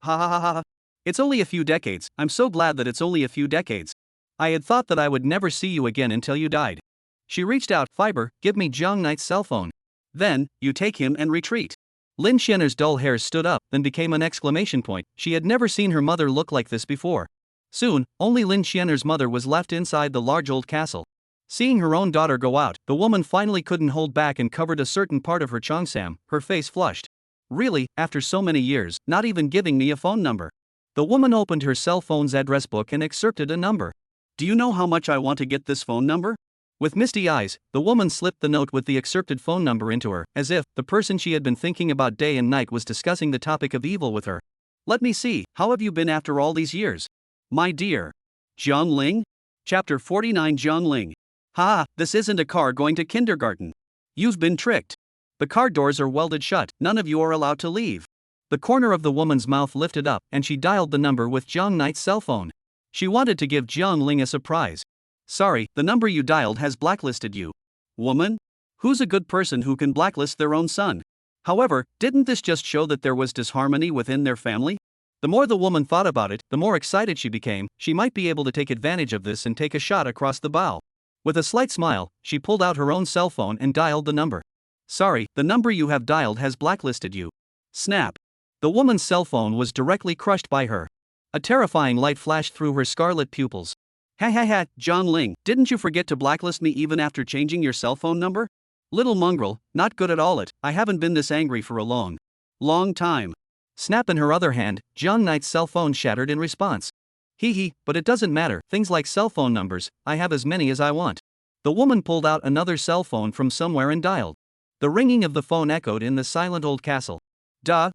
ha ha ha. It's only a few decades. I'm so glad that it's only a few decades. I had thought that I would never see you again until you died. She reached out, Fiber, give me Jiang Knight's cell phone. Then, you take him and retreat. Lin Xianer's dull hairs stood up, then became an exclamation point. She had never seen her mother look like this before. Soon, only Lin Xianer's mother was left inside the large old castle. Seeing her own daughter go out, the woman finally couldn't hold back and covered a certain part of her cheongsam, her face flushed. Really, after so many years, not even giving me a phone number. The woman opened her cell phone's address book and excerpted a number. Do you know how much I want to get this phone number? With misty eyes, the woman slipped the note with the excerpted phone number into her, as if the person she had been thinking about day and night was discussing the topic of evil with her. Let me see, how have you been after all these years? My dear. Jiang Ling? Chapter 49 Jiang Ling. Ha, this isn't a car going to kindergarten. You've been tricked. The car doors are welded shut, none of you are allowed to leave. The corner of the woman's mouth lifted up, and she dialed the number with Jiang Knight's cell phone. She wanted to give Jiang Ling a surprise. Sorry, the number you dialed has blacklisted you. Woman? Who's a good person who can blacklist their own son? However, didn't this just show that there was disharmony within their family? The more the woman thought about it, the more excited she became. She might be able to take advantage of this and take a shot across the bow. With a slight smile, she pulled out her own cell phone and dialed the number. Sorry, the number you have dialed has blacklisted you. Snap. The woman's cell phone was directly crushed by her. A terrifying light flashed through her scarlet pupils. Ha ha ha, Jiang Ling, didn't you forget to blacklist me even after changing your cell phone number? Little mongrel, not good at all it, I haven't been this angry for a long time. Snap. In her other hand, Jiang Knight's cell phone shattered in response. Hee, but it doesn't matter, things like cell phone numbers, I have as many as I want. The woman pulled out another cell phone from somewhere and dialed. The ringing of the phone echoed in the silent old castle. Da.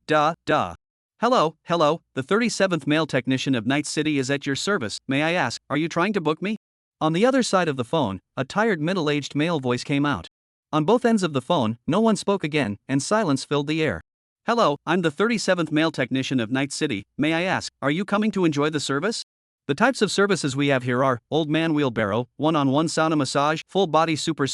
Hello, the 37th male technician of Night City is at your service. May I ask, are you trying to book me? On the other side of the phone, a tired middle-aged male voice came out. On both ends of the phone, no one spoke again, and silence filled the air. Hello, I'm the 37th male technician of Night City. May I ask, are you coming to enjoy the service? The types of services we have here are old man wheelbarrow, one-on-one sauna massage, full body super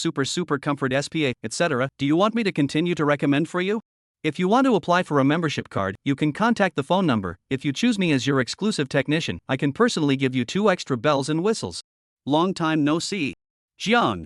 comfort SPA, etc. Do you want me to continue to recommend for you? If you want to apply for a membership card, you can contact the phone number. If you choose me as your exclusive technician, I can personally give you 2 extra bells and whistles. Long time no see. Jiang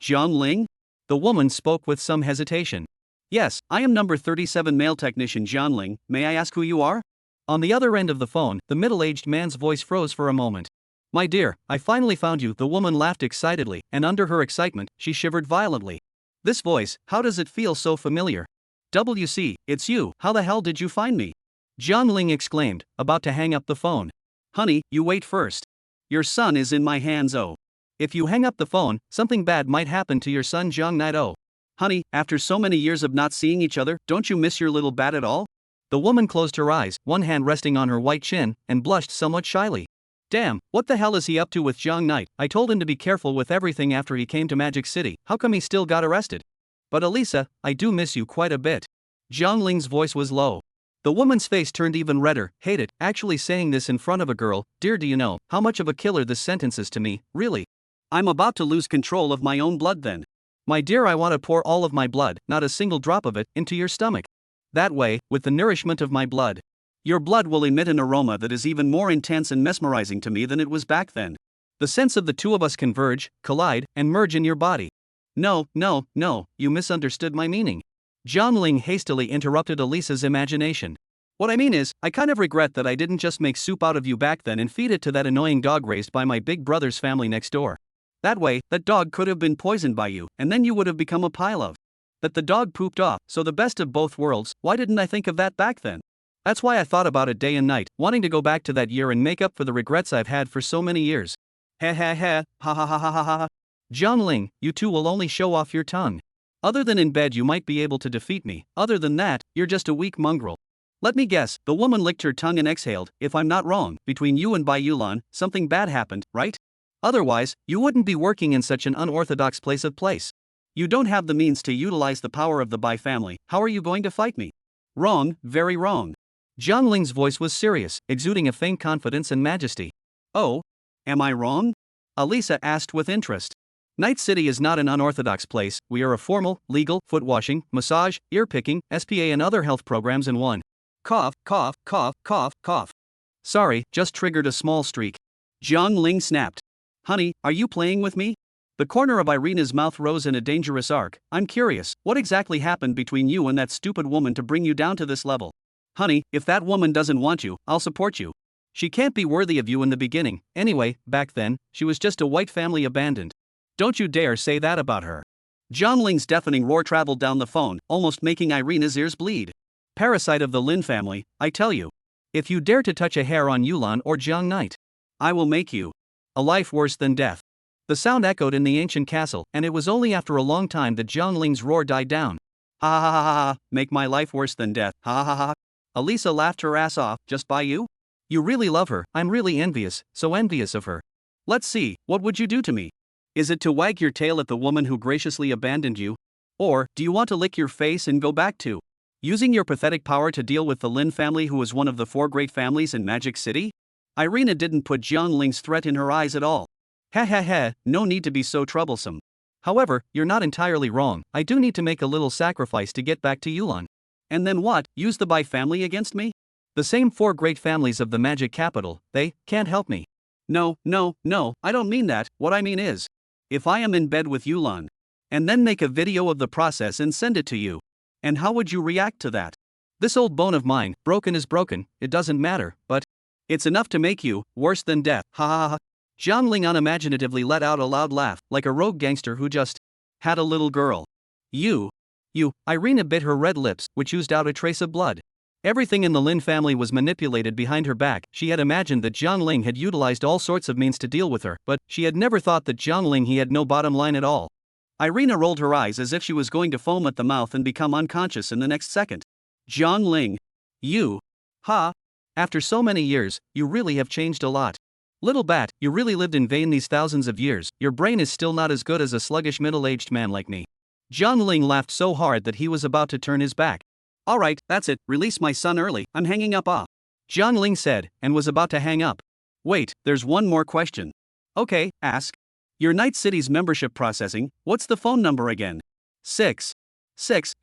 Ling? The woman spoke with some hesitation. Yes, I am number 37 male technician Jiang Ling. May I ask who you are? On the other end of the phone, the middle-aged man's voice froze for a moment. My dear, I finally found you. The woman laughed excitedly, and under her excitement, she shivered violently. This voice, how does it feel so familiar? WC, it's you, how the hell did you find me? Jiang Ling exclaimed, about to hang up the phone. Honey, you wait first. Your son is in my hands. Oh. If you hang up the phone, something bad might happen to your son Jiang Knight. Oh. Honey, after so many years of not seeing each other, don't you miss your little bat at all? The woman closed her eyes, one hand resting on her white chin, and blushed somewhat shyly. Damn, what the hell is he up to with Jiang Knight? I told him to be careful with everything after he came to Magic City. How come he still got arrested? But Elisa, I do miss you quite a bit. Jiang Ling's voice was low. The woman's face turned even redder. Hate it, actually saying this in front of a girl. Dear, do you know how much of a killer this sentence is to me, really? I'm about to lose control of my own blood then. My dear, I want to pour all of my blood, not a single drop of it, into your stomach. That way, with the nourishment of my blood, your blood will emit an aroma that is even more intense and mesmerizing to me than it was back then. The sense of the two of us converge, collide, and merge in your body. No, you misunderstood my meaning. Jiang Ling hastily interrupted Elisa's imagination. What I mean is, I kind of regret that I didn't just make soup out of you back then and feed it to that annoying dog raised by my big brother's family next door. That way, that dog could have been poisoned by you, and then you would have become a pile of. That the dog pooped off, so the best of both worlds. Why didn't I think of that back then? That's why I thought about it day and night, wanting to go back to that year and make up for the regrets I've had for so many years. Ha ha ha, ha ha ha ha ha ha. Jiang Ling, you two will only show off your tongue. Other than in bed you might be able to defeat me, other than that, you're just a weak mongrel. Let me guess, the woman licked her tongue and exhaled. If I'm not wrong, between you and Bai Yulan, something bad happened, right? Otherwise, you wouldn't be working in such an unorthodox place. You don't have the means to utilize the power of the Bai family. How are you going to fight me? Wrong, very wrong. Jiang Ling's voice was serious, exuding a faint confidence and majesty. Oh? Am I wrong? Alisa asked with interest. Night City is not an unorthodox place. We are a formal, legal, foot washing, massage, ear picking, SPA and other health programs in one. Cough, cough, cough, cough, cough. Sorry, just triggered a small streak. Jiang Ling snapped. Honey, are you playing with me? The corner of Irina's mouth rose in a dangerous arc. I'm curious, what exactly happened between you and that stupid woman to bring you down to this level? Honey, if that woman doesn't want you, I'll support you. She can't be worthy of you in the beginning. Anyway, back then, she was just a white family abandoned. Don't you dare say that about her. Jiang Ling's deafening roar traveled down the phone, almost making Irina's ears bleed. Parasite of the Lin family, I tell you. If you dare to touch a hair on Yulan or Jiang Knight, I will make you a life worse than death. The sound echoed in the ancient castle, and it was only after a long time that Jiang Ling's roar died down. Ha ha ha ha ha, make my life worse than death, ha ha ha ha. Alisa laughed her ass off, just by you? You really love her, I'm really envious, so envious of her. Let's see, what would you do to me? Is it to wag your tail at the woman who graciously abandoned you? Or, do you want to lick your face and go back to using your pathetic power to deal with the Lin family who was one of the 4 great families in Magic City? Irina didn't put Jiang Ling's threat in her eyes at all. Ha ha ha, no need to be so troublesome. However, you're not entirely wrong, I do need to make a little sacrifice to get back to Yulan. And then what, use the Bai family against me? The same 4 great families of the magic capital, they can't help me. No, I don't mean that, what I mean is, if I am in bed with Yulan, and then make a video of the process and send it to you, and how would you react to that? This old bone of mine, broken is broken, it doesn't matter, but it's enough to make you worse than death, ha ha ha. Jiang Ling unimaginatively let out a loud laugh, like a rogue gangster who just had a little girl. You, Irina bit her red lips, which oozed out a trace of blood. Everything in the Lin family was manipulated behind her back. She had imagined that Jiang Ling had utilized all sorts of means to deal with her, but she had never thought that Jiang Ling he had no bottom line at all. Irina rolled her eyes as if she was going to foam at the mouth and become unconscious in the next second. Jiang Ling. You. Ha. After so many years, you really have changed a lot. Little bat, you really lived in vain these thousands of years. Your brain is still not as good as a sluggish middle-aged man like me. Jiang Ling laughed so hard that he was about to turn his back. Alright, that's it, release my son early, I'm hanging up off. Jiang Ling said, and was about to hang up. Wait, there's one more question. Okay, ask. Your Night City's membership processing, what's the phone number again? 6.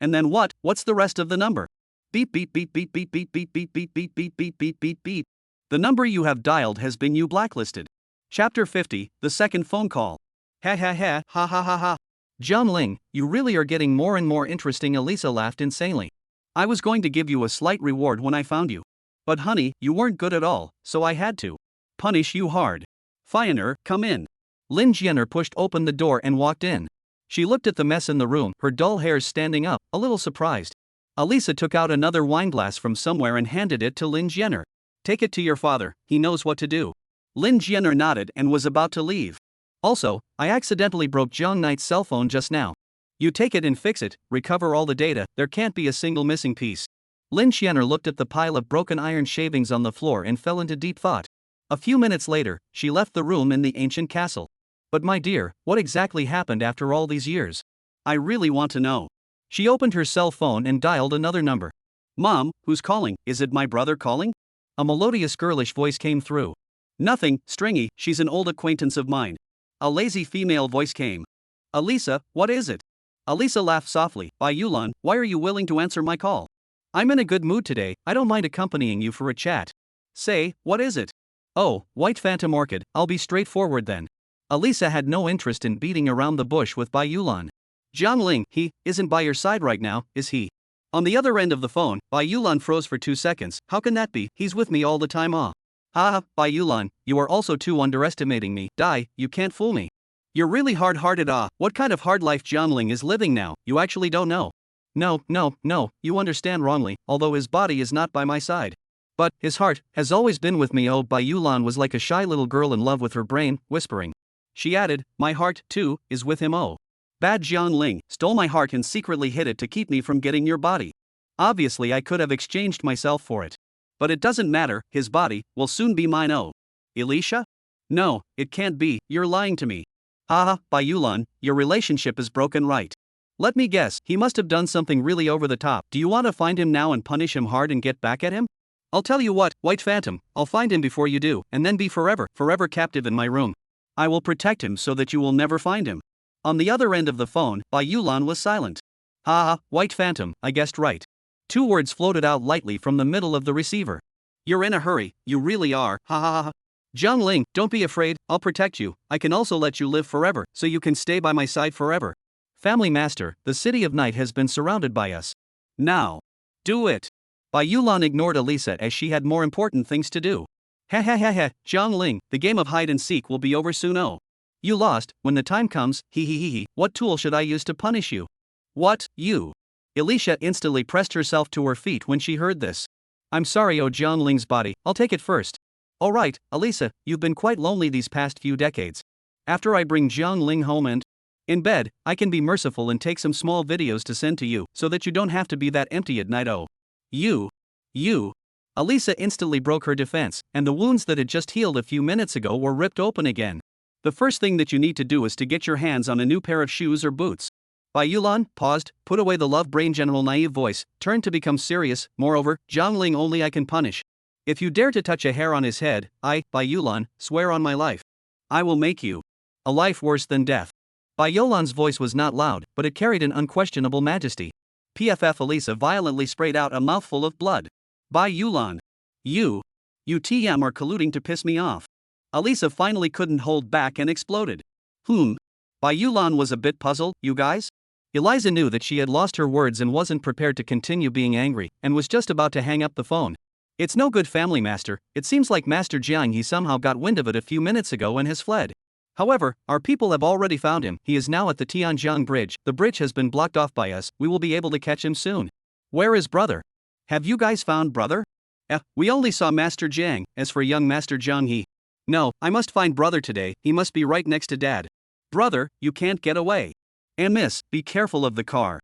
And then what, what's the rest of the number? Beep beep beep beep beep beep beep beep beep beep beep beep beep beep beep. The number you have dialed has been you blacklisted. Chapter 50, the second phone call. Ha ha ha, ha ha ha ha. Jiang Ling, you really are getting more and more interesting. Alisa laughed insanely. I was going to give you a slight reward when I found you. But honey, you weren't good at all, so I had to punish you hard. Fioner, come in. Lin Jianer pushed open the door and walked in. She looked at the mess in the room, her dull hairs standing up, a little surprised. Alisa took out another wineglass from somewhere and handed it to Lin Jianer. Take it to your father, he knows what to do. Lin Jianer nodded and was about to leave. Also, I accidentally broke Jiang Knight's cell phone just now. You take it and fix it, recover all the data, there can't be a single missing piece. Lin Jianer looked at the pile of broken iron shavings on the floor and fell into deep thought. A few minutes later, she left the room in the ancient castle. But my dear, what exactly happened after all these years? I really want to know. She opened her cell phone and dialed another number. Mom, who's calling? Is it my brother calling? A melodious girlish voice came through. Nothing, Stringy, she's an old acquaintance of mine. A lazy female voice came. Alisa, what is it? Alisa laughed softly. By Yulan, why are you willing to answer my call? I'm in a good mood today, I don't mind accompanying you for a chat. Say, what is it? Oh, White Phantom Orchid, I'll be straightforward then. Alisa had no interest in beating around the bush with Bai Yulan. Jiang Ling, he isn't by your side right now, is he? On the other end of the phone, Bai Yulan froze for 2 seconds. How can that be? He's with me all the time. Ah, Bai Yulan, you are also too underestimating me. Die, you can't fool me. You're really hard-hearted. What kind of hard life Jiang Ling is living now, you actually don't know. No, you understand wrongly, although his body is not by my side. But his heart has always been with me. Bai Yulan was like a shy little girl in love with her brain, whispering. She added, my heart, too, is with him. Bad Jiang Ling stole my heart and secretly hid it to keep me from getting your body. Obviously I could have exchanged myself for it. But it doesn't matter, his body will soon be mine. Elisha? No, it can't be, you're lying to me. Haha, Bayulan, your relationship is broken, right? Let me guess, he must have done something really over the top. Do you want to find him now and punish him hard and get back at him? I'll tell you what, White Phantom, I'll find him before you do, and then be forever captive in my room. I will protect him so that you will never find him. On the other end of the phone, Bayulan was silent. Haha, White Phantom, I guessed right. Two words floated out lightly from the middle of the receiver. You're in a hurry, you really are, ha ha ha. Jiangling, don't be afraid, I'll protect you. I can also let you live forever, so you can stay by my side forever. Family Master, the city of night has been surrounded by us. Now. Do it. Bayulan ignored Elisa as she had more important things to do. Ha ha ha ha, Jiangling, the game of hide and seek will be over soon. Oh. You lost, when the time comes, hee. What tool should I use to punish you? What, you? Elisha instantly pressed herself to her feet when she heard this. I'm sorry, oh Jiangling's body, I'll take it first. Alright, Elisa, you've been quite lonely these past few decades. After I bring Jiangling home and in bed, I can be merciful and take some small videos to send to you so that you don't have to be that empty at night. Oh. You. Elisa instantly broke her defense, and the wounds that had just healed a few minutes ago were ripped open again. The first thing that you need to do is to get your hands on a new pair of shoes or boots. Bayulan paused, put away the love brain general naive voice, turned to become serious. Moreover, Jiangling only I can punish. If you dare to touch a hair on his head, I, Bayulan, swear on my life. I will make you a life worse than death. Bayulan's voice was not loud, but it carried an unquestionable majesty. PFF Elisa violently sprayed out a mouthful of blood. Bayulan. You TM are colluding to piss me off. Elisa finally couldn't hold back and exploded. Bayulan was a bit puzzled, you guys? Eliza knew that she had lost her words and wasn't prepared to continue being angry, and was just about to hang up the phone. It's no good, Family Master, it seems like Master Jiang he somehow got wind of it a few minutes ago and has fled. However, our people have already found him, he is now at the Tianjiang Bridge, the bridge has been blocked off by us, we will be able to catch him soon. Where is brother? Have you guys found brother? We only saw Master Jiang, as for young Master Jiang No, I must find brother today, he must be right next to dad. Brother, you can't get away. And miss, be careful of the car.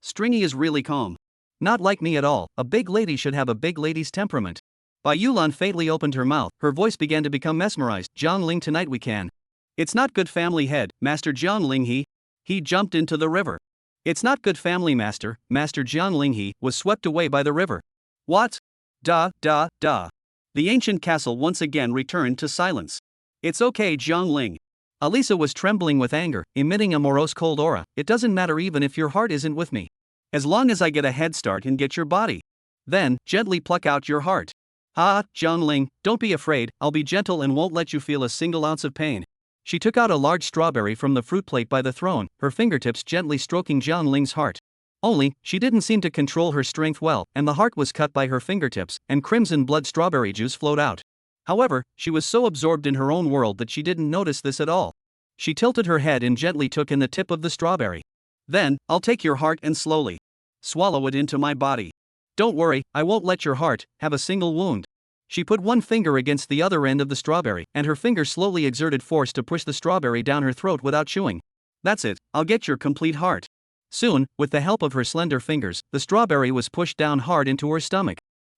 Stringy is really calm. Not like me at all, a big lady should have a big lady's temperament. Bayulan faintly opened her mouth, her voice began to become mesmerized. Jiangling, tonight we can. It's not good, family head, Master Jiangling he jumped into the river. It's not good, family master, Master Jiangling was swept away by the river. What? Da. The ancient castle once again returned to silence. It's okay, Jiangling. Elisa was trembling with anger, emitting a morose cold aura. It doesn't matter even if your heart isn't with me. As long as I get a head start and get your body. Then, gently pluck out your heart. Jiangling, don't be afraid, I'll be gentle and won't let you feel a single ounce of pain. She took out a large strawberry from the fruit plate by the throne, her fingertips gently stroking Jiangling's heart. Only, she didn't seem to control her strength well, and the heart was cut by her fingertips, and crimson blood strawberry juice flowed out. However, she was so absorbed in her own world that she didn't notice this at all. She tilted her head and gently took in the tip of the strawberry. Then, I'll take your heart and slowly swallow it into my body. Don't worry, I won't let your heart have a single wound. She put one finger against the other end of the strawberry, and her finger slowly exerted force to push the strawberry down her throat without chewing. That's it, I'll get your complete heart. Soon, with the help of her slender fingers, the strawberry was pushed down hard into her stomach.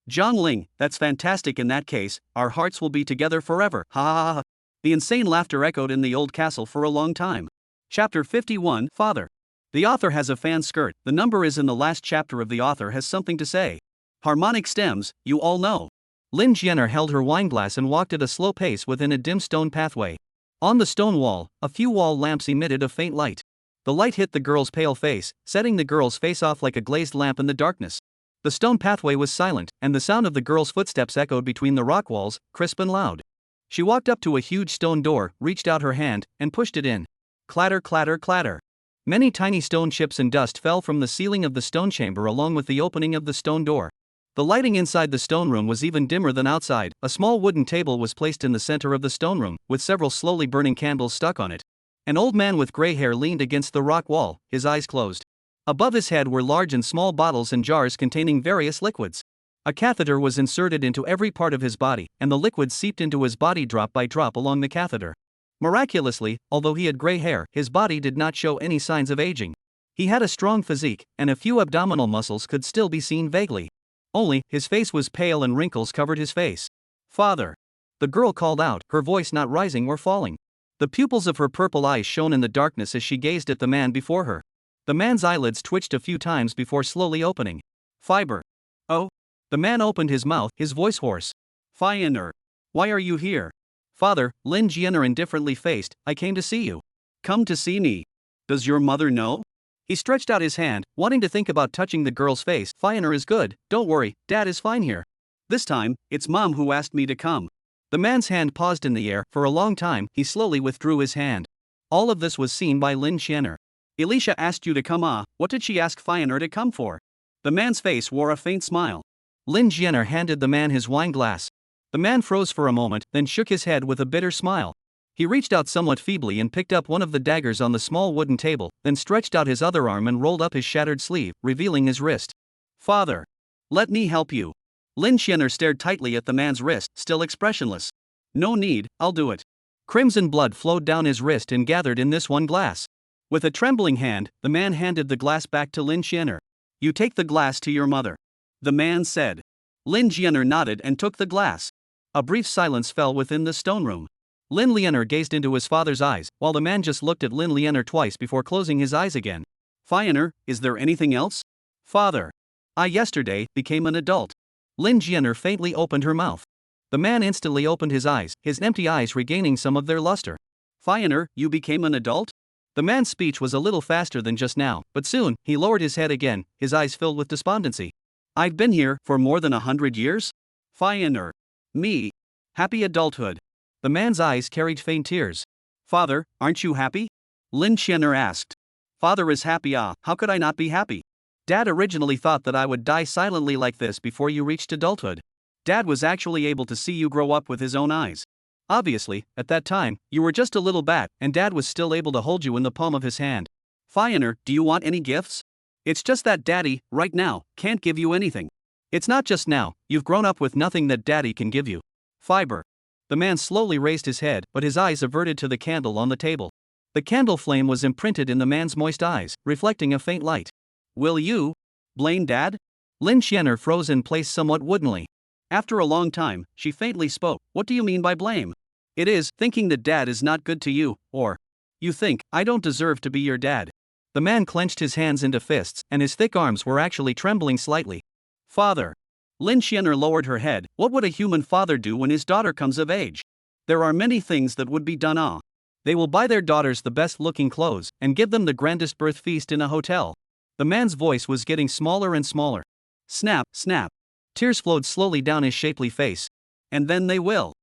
Jiangling, that's fantastic. In that case, our hearts will be together forever. Ha. The insane laughter echoed in the old castle for a long time. Chapter 51, Father. The author has a fan skirt, the number is in the last chapter of the author has something to say. Harmonic stems, you all know. Lin Jenner held her wineglass and walked at a slow pace within a dim stone pathway. On the stone wall, a few wall lamps emitted a faint light. The light hit the girl's pale face, setting the girl's face off like a glazed lamp in the darkness. The stone pathway was silent, and the sound of the girl's footsteps echoed between the rock walls, crisp and loud. She walked up to a huge stone door, reached out her hand, and pushed it in. Clatter, clatter, clatter. Many tiny stone chips and dust fell from the ceiling of the stone chamber along with the opening of the stone door. The lighting inside the stone room was even dimmer than outside. A small wooden table was placed in the center of the stone room, with several slowly burning candles stuck on it. An old man with gray hair leaned against the rock wall, his eyes closed. Above his head were large and small bottles and jars containing various liquids. A catheter was inserted into every part of his body, and the liquids seeped into his body drop by drop along the catheter. Miraculously, although he had gray hair, his body did not show any signs of aging. He had a strong physique, and a few abdominal muscles could still be seen vaguely. Only, his face was pale and wrinkles covered his face. Father. the girl called out, her voice not rising or falling. The pupils of her purple eyes shone in the darkness as she gazed at the man before her. The man's eyelids twitched a few times before slowly opening. Fiber. Oh? The man opened his mouth, his voice hoarse. Finer. Why are you here? Father, Lin Jianer indifferently faced, I came to see you. Come to see me. Does your mother know? He stretched out his hand, wanting to think about touching the girl's face. Finer is good, don't worry, Dad is fine here. This time, it's Mom who asked me to come. The man's hand paused in the air. For a long time, he slowly withdrew his hand. All of this was seen by Lin Jianer. Elisha asked you to come. What did she ask Finer to come for? The man's face wore a faint smile. Lin Jianer handed the man his wine glass. The man froze for a moment, then shook his head with a bitter smile. He reached out somewhat feebly and picked up one of the daggers on the small wooden table, then stretched out his other arm and rolled up his shattered sleeve, revealing his wrist. Father. Let me help you. Lin Jianer stared tightly at the man's wrist, still expressionless. No need, I'll do it. Crimson blood flowed down his wrist and gathered in this one glass. With a trembling hand, the man handed the glass back to Lin Jianer. You take the glass to your mother. The man said. Lin Jianer nodded and took the glass. A brief silence fell within the stone room. Lin Jianer gazed into his father's eyes, while the man just looked at Lin Jianer twice before closing his eyes again. Finer, is there anything else? Father. I yesterday became an adult. Lin Jianer faintly opened her mouth. The man instantly opened his eyes, his empty eyes regaining some of their luster. Finer, you became an adult? The man's speech was a little faster than just now, but soon, he lowered his head again, his eyes filled with despondency. I've been here for more than 100 years? Finer. Me. Happy adulthood. The man's eyes carried faint tears. Father, aren't you happy? Lin Jianer asked. Father is happy. How could I not be happy? Dad originally thought that I would die silently like this before you reached adulthood. Dad was actually able to see you grow up with his own eyes. Obviously, at that time, you were just a little bat, and Dad was still able to hold you in the palm of his hand. Finer, do you want any gifts? It's just that Daddy, right now, can't give you anything. It's not just now, you've grown up with nothing that Daddy can give you. Fiber. The man slowly raised his head, but his eyes averted to the candle on the table. The candle flame was imprinted in the man's moist eyes, reflecting a faint light. Will you blame Dad? Lin Jianer froze in place somewhat woodenly. After a long time, she faintly spoke. What do you mean by blame? It is thinking that Dad is not good to you, or you think I don't deserve to be your dad. The man clenched his hands into fists, and his thick arms were actually trembling slightly. Father. Lin Jianer lowered her head. What would a human father do when his daughter comes of age? There are many things that would be done. They will buy their daughters the best-looking clothes, and give them the grandest birth feast in a hotel. The man's voice was getting smaller and smaller. Snap, snap. Tears flowed slowly down his shapely face. And then they will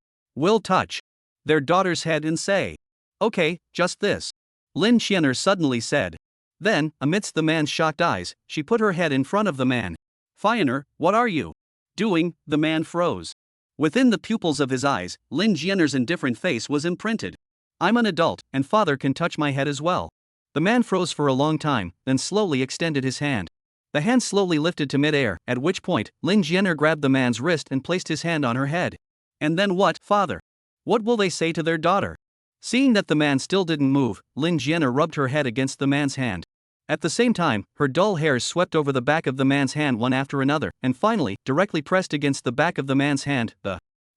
touch their daughter's head and say, okay, just this. Lin Jianer suddenly said. Then, amidst the man's shocked eyes, she put her head in front of the man. Finer, what are you doing? The man froze. Within the pupils of his eyes, Lin Jianer's indifferent face was imprinted. I'm an adult, and father can touch my head as well. The man froze for a long time, then slowly extended his hand. The hand slowly lifted to mid-air, at which point, Lin Jianer grabbed the man's wrist and placed his hand on her head. And then what, father? What will they say to their daughter? Seeing that the man still didn't move, Lin Jianer rubbed her head against the man's hand. At the same time, her dull hairs swept over the back of the man's hand one after another, and finally, directly pressed against the back of the man's hand,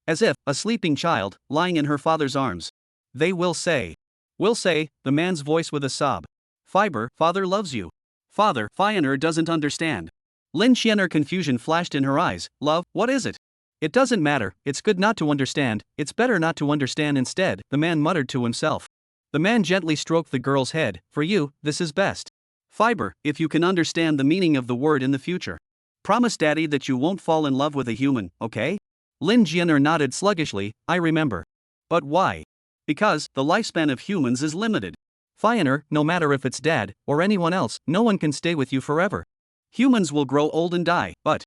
as if, a sleeping child, lying in her father's arms. They will say, the man's voice with a sob. Fiber, father loves you. Father, Finer doesn't understand. Lin Jianer confusion flashed in her eyes. Love, what is it? It doesn't matter, it's good not to understand, it's better not to understand instead, the man muttered to himself. The man gently stroked the girl's head. For you, this is best. Fiber, if you can understand the meaning of the word in the future. Promise Daddy that you won't fall in love with a human, okay? Lin Jianer nodded sluggishly. I remember. But why? Because the lifespan of humans is limited. Finer, no matter if it's Dad or anyone else, no one can stay with you forever. Humans will grow old and die, but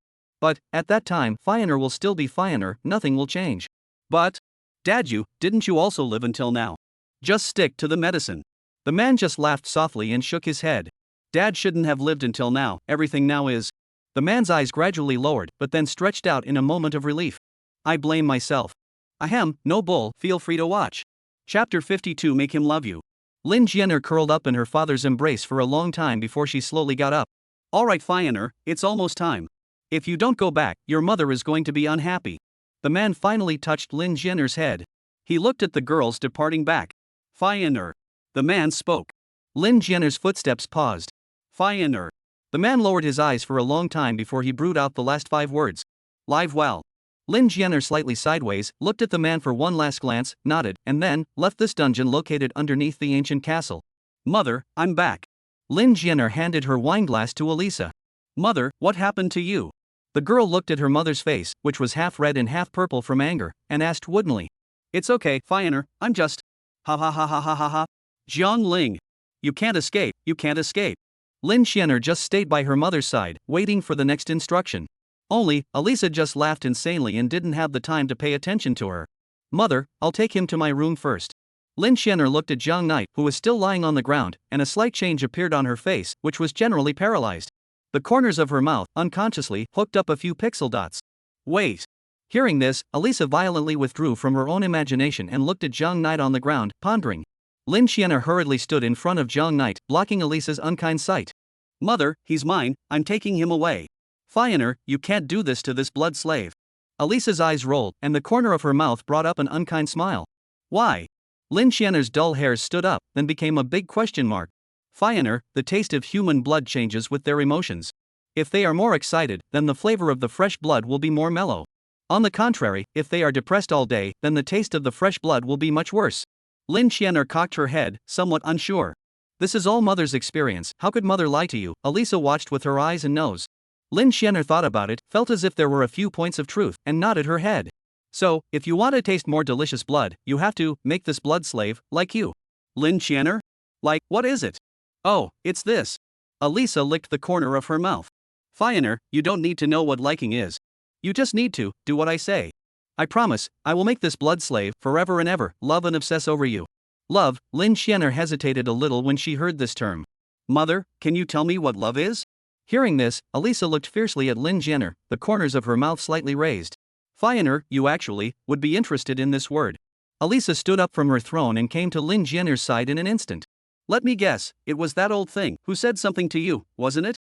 at that time, Finer will still be Finer, nothing will change. But, Dad, didn't you also live until now? Just stick to the medicine. The man just laughed softly and shook his head. Dad shouldn't have lived until now, everything now is. The man's eyes gradually lowered, but then stretched out in a moment of relief. I blame myself. Ahem, no bull, feel free to watch. Chapter 52 Make Him Love You. Lin Jianer curled up in her father's embrace for a long time before she slowly got up. Alright Finer, it's almost time. If you don't go back, your mother is going to be unhappy. The man finally touched Lin Jianer's head. He looked at the girls departing back. Fire. The man spoke. Lin Jianer's footsteps paused. Fire. The man lowered his eyes for a long time before he brewed out the last 5 words. Live well. Lin Jianer slightly sideways, looked at the man for one last glance, nodded, and then left this dungeon located underneath the ancient castle. Mother, I'm back. Lin Jianer handed her wineglass to Elisa. Mother, what happened to you? The girl looked at her mother's face, which was half red and half purple from anger, and asked woodenly. It's okay, Fire, I'm just. Ha ha ha ha ha ha ha. Jiang Ling. You can't escape, you can't escape. Lin Jianer just stayed by her mother's side, waiting for the next instruction. Only, Elisa just laughed insanely and didn't have the time to pay attention to her. Mother, I'll take him to my room first. Lin Jianer looked at Jiang Knight, who was still lying on the ground, and a slight change appeared on her face, which was generally paralyzed. The corners of her mouth, unconsciously, hooked up a few pixel dots. Wait. Hearing this, Elisa violently withdrew from her own imagination and looked at Jiang Knight on the ground, pondering. Lin Jianer hurriedly stood in front of Jiang Knight, blocking Elisa's unkind sight. Mother, he's mine, I'm taking him away. Fire, you can't do this to this blood slave. Elisa's eyes rolled, and the corner of her mouth brought up an unkind smile. Why? Lin Jianer's dull hairs stood up, then became a big question mark. Fire, the taste of human blood changes with their emotions. If they are more excited, then the flavor of the fresh blood will be more mellow. On the contrary, if they are depressed all day, then the taste of the fresh blood will be much worse. Lin Jianer cocked her head, somewhat unsure. This is all mother's experience, how could mother lie to you? Elisa watched with her eyes and nose. Lin Jianer thought about it, felt as if there were a few points of truth, and nodded her head. So, if you want to taste more delicious blood, you have to make this blood slave, like you. Lin Jianer? Like, what is it? Oh, it's this. Elisa licked the corner of her mouth. Fire, you don't need to know what liking is. You just need to do what I say. I promise, I will make this blood slave, forever and ever, love and obsess over you. Love. Lin Jianer hesitated a little when she heard this term. Mother, can you tell me what love is? Hearing this, Elisa looked fiercely at Lin Jianer, the corners of her mouth slightly raised. Fire, you actually would be interested in this word. Elisa stood up from her throne and came to Lin Jianer's side in an instant. Let me guess, it was that old thing who said something to you, wasn't it?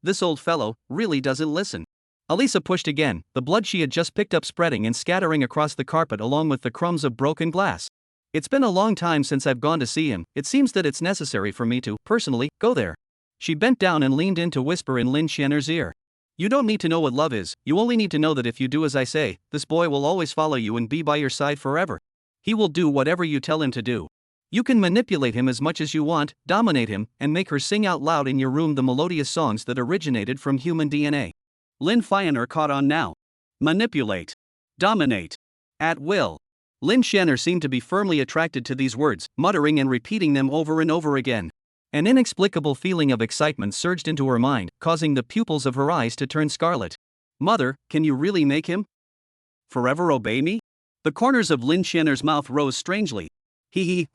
This old fellow really doesn't listen. Elisa pushed again, the blood she had just picked up spreading and scattering across the carpet along with the crumbs of broken glass. It's been a long time since I've gone to see him, it seems that it's necessary for me to, personally, go there. She bent down and leaned in to whisper in Lin Jianer's ear. You don't need to know what love is, you only need to know that if you do as I say, this boy will always follow you and be by your side forever. He will do whatever you tell him to do. You can manipulate him as much as you want, dominate him, and make her sing out loud in your room the melodious songs that originated from human DNA. Lin Jianer caught on now. Manipulate. Dominate. At will. Lin Jianer seemed to be firmly attracted to these words, muttering and repeating them over and over again. An inexplicable feeling of excitement surged into her mind, causing the pupils of her eyes to turn scarlet. Mother, can you really make him forever obey me? The corners of Lin Jianer's mouth rose strangely.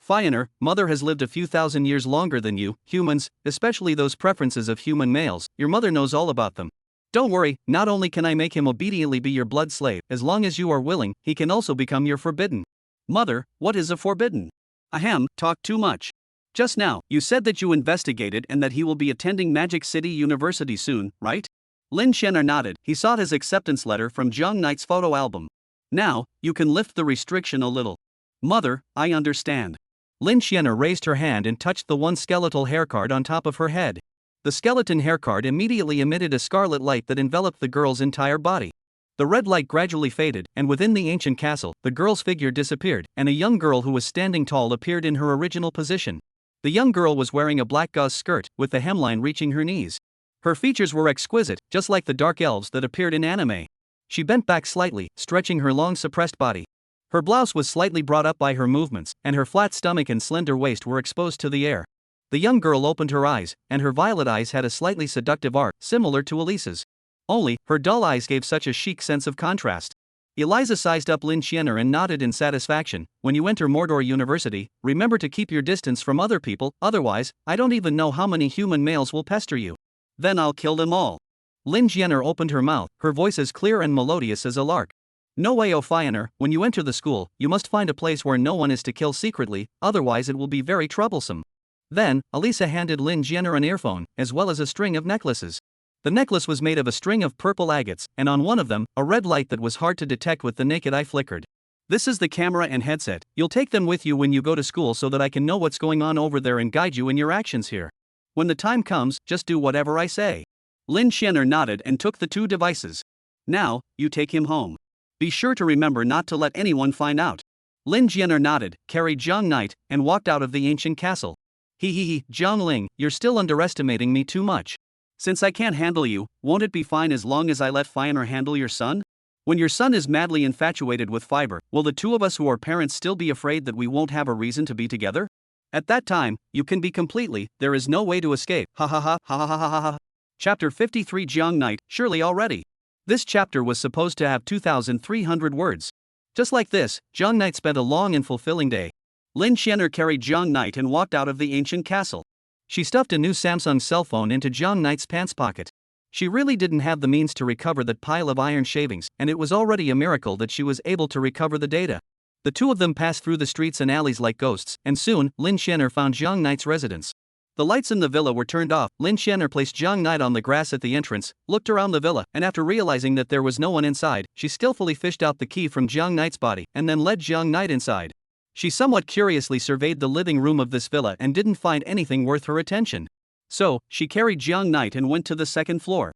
Fire, mother has lived a few thousand years longer than you, humans, especially those preferences of human males, your mother knows all about them. Don't worry, not only can I make him obediently be your blood slave, as long as you are willing, he can also become your forbidden. Mother, what is a forbidden? Ahem, talk too much. Just now, you said that you investigated and that he will be attending Magic City University soon, right? Lin Jianer nodded, he sought his acceptance letter from Jiang Knight's photo album. Now, you can lift the restriction a little. Mother, I understand. Lin Jianer raised her hand and touched the one skeletal hair card on top of her head. The skeleton hair card immediately emitted a scarlet light that enveloped the girl's entire body. The red light gradually faded, and within the ancient castle, the girl's figure disappeared, and a young girl who was standing tall appeared in her original position. The young girl was wearing a black gauze skirt, with the hemline reaching her knees. Her features were exquisite, just like the dark elves that appeared in anime. She bent back slightly, stretching her long suppressed body. Her blouse was slightly brought up by her movements, and her flat stomach and slender waist were exposed to the air. The young girl opened her eyes, and her violet eyes had a slightly seductive arc, similar to Elisa's. Only, her dull eyes gave such a chic sense of contrast. Eliza sized up Lin Jianer and nodded in satisfaction. When you enter Mordor University, remember to keep your distance from other people, otherwise, I don't even know how many human males will pester you. Then I'll kill them all. Lin Jianer opened her mouth, her voice as clear and melodious as a lark. No way, O Fire, when you enter the school, you must find a place where no one is to kill secretly, otherwise it will be very troublesome. Then, Elisa handed Lin Jianer an earphone, as well as a string of necklaces. The necklace was made of a string of purple agates, and on one of them, a red light that was hard to detect with the naked eye flickered. This is the camera and headset. You'll take them with you when you go to school so that I can know what's going on over there and guide you in your actions here. When the time comes, just do whatever I say. Lin Xianer nodded and took the two devices. Now, you take him home. Be sure to remember not to let anyone find out. Lin Xianer nodded, carried Zhang Knight, and walked out of the ancient castle. Zhang Ling, you're still underestimating me too much. Since I can't handle you, won't it be fine as long as I let Fionner handle your son? When your son is madly infatuated with Fiber, will the two of us who are parents still be afraid that we won't have a reason to be together? At that time, you can be completely, there is no way to escape. Ha ha ha ha ha ha ha ha. Chapter 53 Zhang Knight, surely already. This chapter was supposed to have 2,300 words. Just like this, Zhang Knight spent a long and fulfilling day. Lin Xianer carried Zhang Knight and walked out of the ancient castle. She stuffed a new Samsung cell phone into Zhang Knight's pants pocket. She really didn't have the means to recover that pile of iron shavings, and it was already a miracle that she was able to recover the data. The two of them passed through the streets and alleys like ghosts, and soon, Lin Xianer found Zhang Knight's residence. The lights in the villa were turned off. Lin Xianer placed Zhang Knight on the grass at the entrance, looked around the villa, and after realizing that there was no one inside, she skillfully fished out the key from Zhang Knight's body and then led Zhang Knight inside. She somewhat curiously surveyed the living room of this villa and didn't find anything worth her attention. So, she carried Zhang Knight and went to the second floor.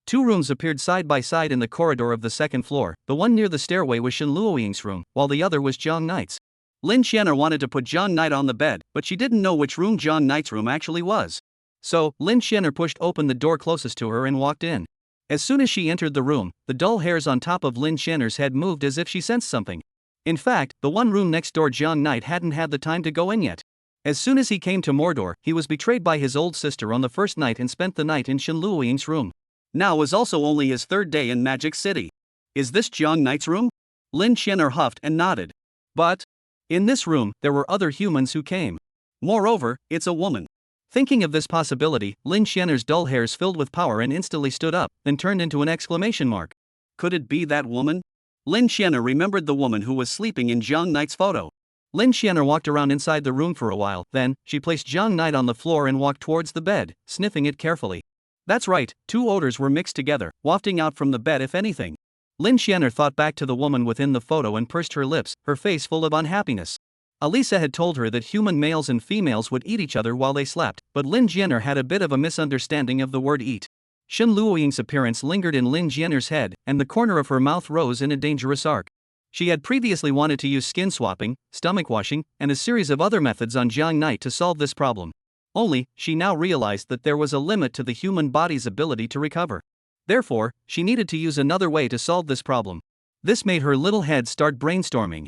Two rooms appeared side by side in the corridor of the second floor. The one near the stairway was Shen Luoying's room, while the other was Zhang Knight's. Lin Xianer wanted to put Zhang Knight on the bed, but she didn't know which room Zhang Knight's room actually was. So, Lin Xianer pushed open the door closest to her and walked in. As soon as she entered the room, the dull hairs on top of Lin Xianer's head moved as if she sensed something. In fact, the one room next door Zhang Knight hadn't had the time to go in yet. As soon as he came to Mordor, he was betrayed by his old sister on the first night and spent the night in Shen Luoying's room. Now was also only his third day in Magic City. Is this Zhang Knight's room? Lin Xianer huffed and nodded. But in this room, there were other humans who came. Moreover, it's a woman. Thinking of this possibility, Lin Xianer's dull hairs filled with power and instantly stood up, then turned into an exclamation mark. Could it be that woman? Lin Xianer remembered the woman who was sleeping in Zhang Knight's photo. Lin Xianer walked around inside the room for a while, then, she placed Zhang Knight on the floor and walked towards the bed, sniffing it carefully. That's right, two odors were mixed together, wafting out from the bed if anything. Lin Xianer thought back to the woman within the photo and pursed her lips, her face full of unhappiness. Alisa had told her that human males and females would eat each other while they slept, but Lin Xianer had a bit of a misunderstanding of the word eat. Shen Luoying's appearance lingered in Lin Xianer's head, and the corner of her mouth rose in a dangerous arc. She had previously wanted to use skin swapping, stomach washing, and a series of other methods on Zhang Knight to solve this problem. Only, she now realized that there was a limit to the human body's ability to recover. Therefore, she needed to use another way to solve this problem. This made her little head start brainstorming.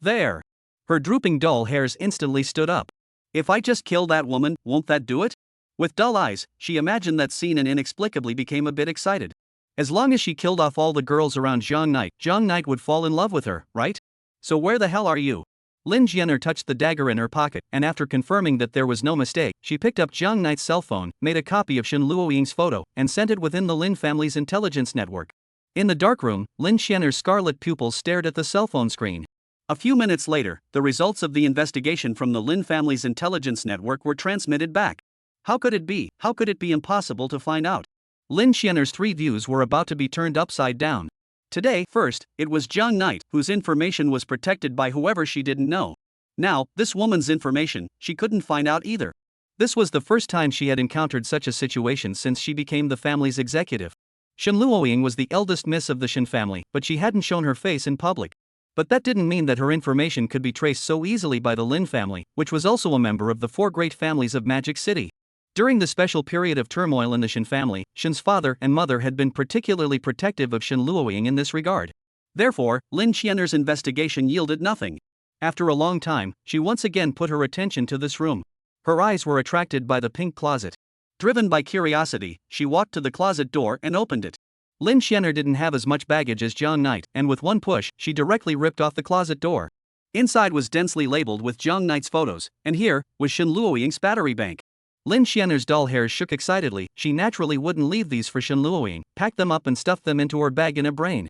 There. Her drooping dull hairs instantly stood up. If I just kill that woman, won't that do it? With dull eyes, she imagined that scene and inexplicably became a bit excited. As long as she killed off all the girls around Zhang Knight would fall in love with her, right? So where the hell are you? Lin Xianer touched the dagger in her pocket, and after confirming that there was no mistake, she picked up Zhang Knight's cell phone, made a copy of Shen Luoying's photo, and sent it within the Lin family's intelligence network. In the dark room, Lin Xianer's scarlet pupils stared at the cell phone screen. A few minutes later, the results of the investigation from the Lin family's intelligence network were transmitted back. How could it be? How could it be impossible to find out? Lin Xianer's three views were about to be turned upside down. Today, first, it was Zhang Knight, whose information was protected by whoever she didn't know. Now, this woman's information, she couldn't find out either. This was the first time she had encountered such a situation since she became the family's executive. Shen Luoying was the eldest miss of the Shen family, but she hadn't shown her face in public. But that didn't mean that her information could be traced so easily by the Lin family, which was also a member of the four great families of Magic City. During the special period of turmoil in the Shen family, Shen's father and mother had been particularly protective of Shen Luoying in this regard. Therefore, Lin Xianer's investigation yielded nothing. After a long time, she once again put her attention to this room. Her eyes were attracted by the pink closet. Driven by curiosity, she walked to the closet door and opened it. Lin Xianer didn't have as much baggage as Zhang Knight, and with one push, she directly ripped off the closet door. Inside was densely labeled with Zhang Knight's photos, and here was Shen Luoying's battery bank. Lin Xianer's dull hairs shook excitedly. She naturally wouldn't leave these for Shen Luoying, packed them up and stuffed them into her bag in a brain.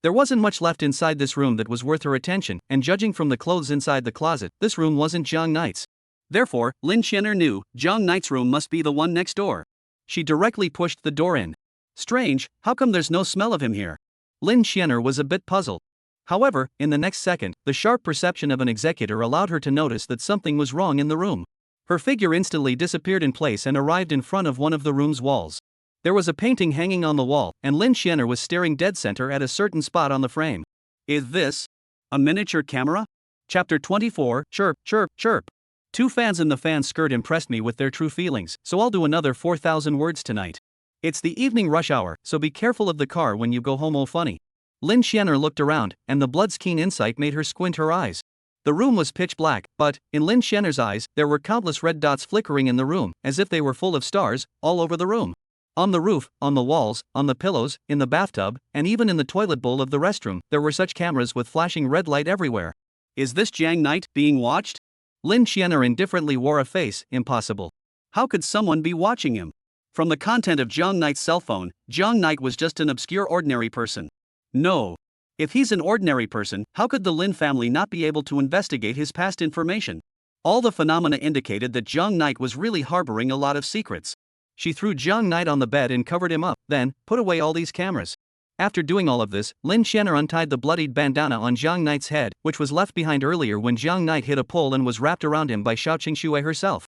There wasn't much left inside this room that was worth her attention, and judging from the clothes inside the closet, this room wasn't Zhang Knight's. Therefore, Lin Xianer knew Zhang Knight's room must be the one next door. She directly pushed the door in. Strange, how come there's no smell of him here? Lin Xianer was a bit puzzled. However, in the next second, the sharp perception of an executor allowed her to notice that something was wrong in the room. Her figure instantly disappeared in place and arrived in front of one of the room's walls. There was a painting hanging on the wall, and Lin Xianer was staring dead center at a certain spot on the frame. Is this a miniature camera? Chapter 24, Chirp, Chirp, Chirp. Two fans in the fan skirt impressed me with their true feelings, so I'll do another 4,000 words tonight. It's the evening rush hour, so be careful of the car when you go home. Oh funny. Lin Xianer looked around, and the blood's keen insight made her squint her eyes. The room was pitch black, but, in Lin Xianer's eyes, there were countless red dots flickering in the room, as if they were full of stars, all over the room. On the roof, on the walls, on the pillows, in the bathtub, and even in the toilet bowl of the restroom, there were such cameras with flashing red light everywhere. Is this Jiang Knight being watched? Lin Xianer indifferently wore a face. Impossible. How could someone be watching him? From the content of Jiang Knight's cell phone, Jiang Knight was just an obscure ordinary person. No. If he's an ordinary person, how could the Lin family not be able to investigate his past information? All the phenomena indicated that Jiang Knight was really harboring a lot of secrets. She threw Jiang Knight on the bed and covered him up, then, put away all these cameras. After doing all of this, Lin Xianer untied the bloodied bandana on Jiang Knight's head, which was left behind earlier when Jiang Knight hit a pole and was wrapped around him by Xiao Qingxue herself.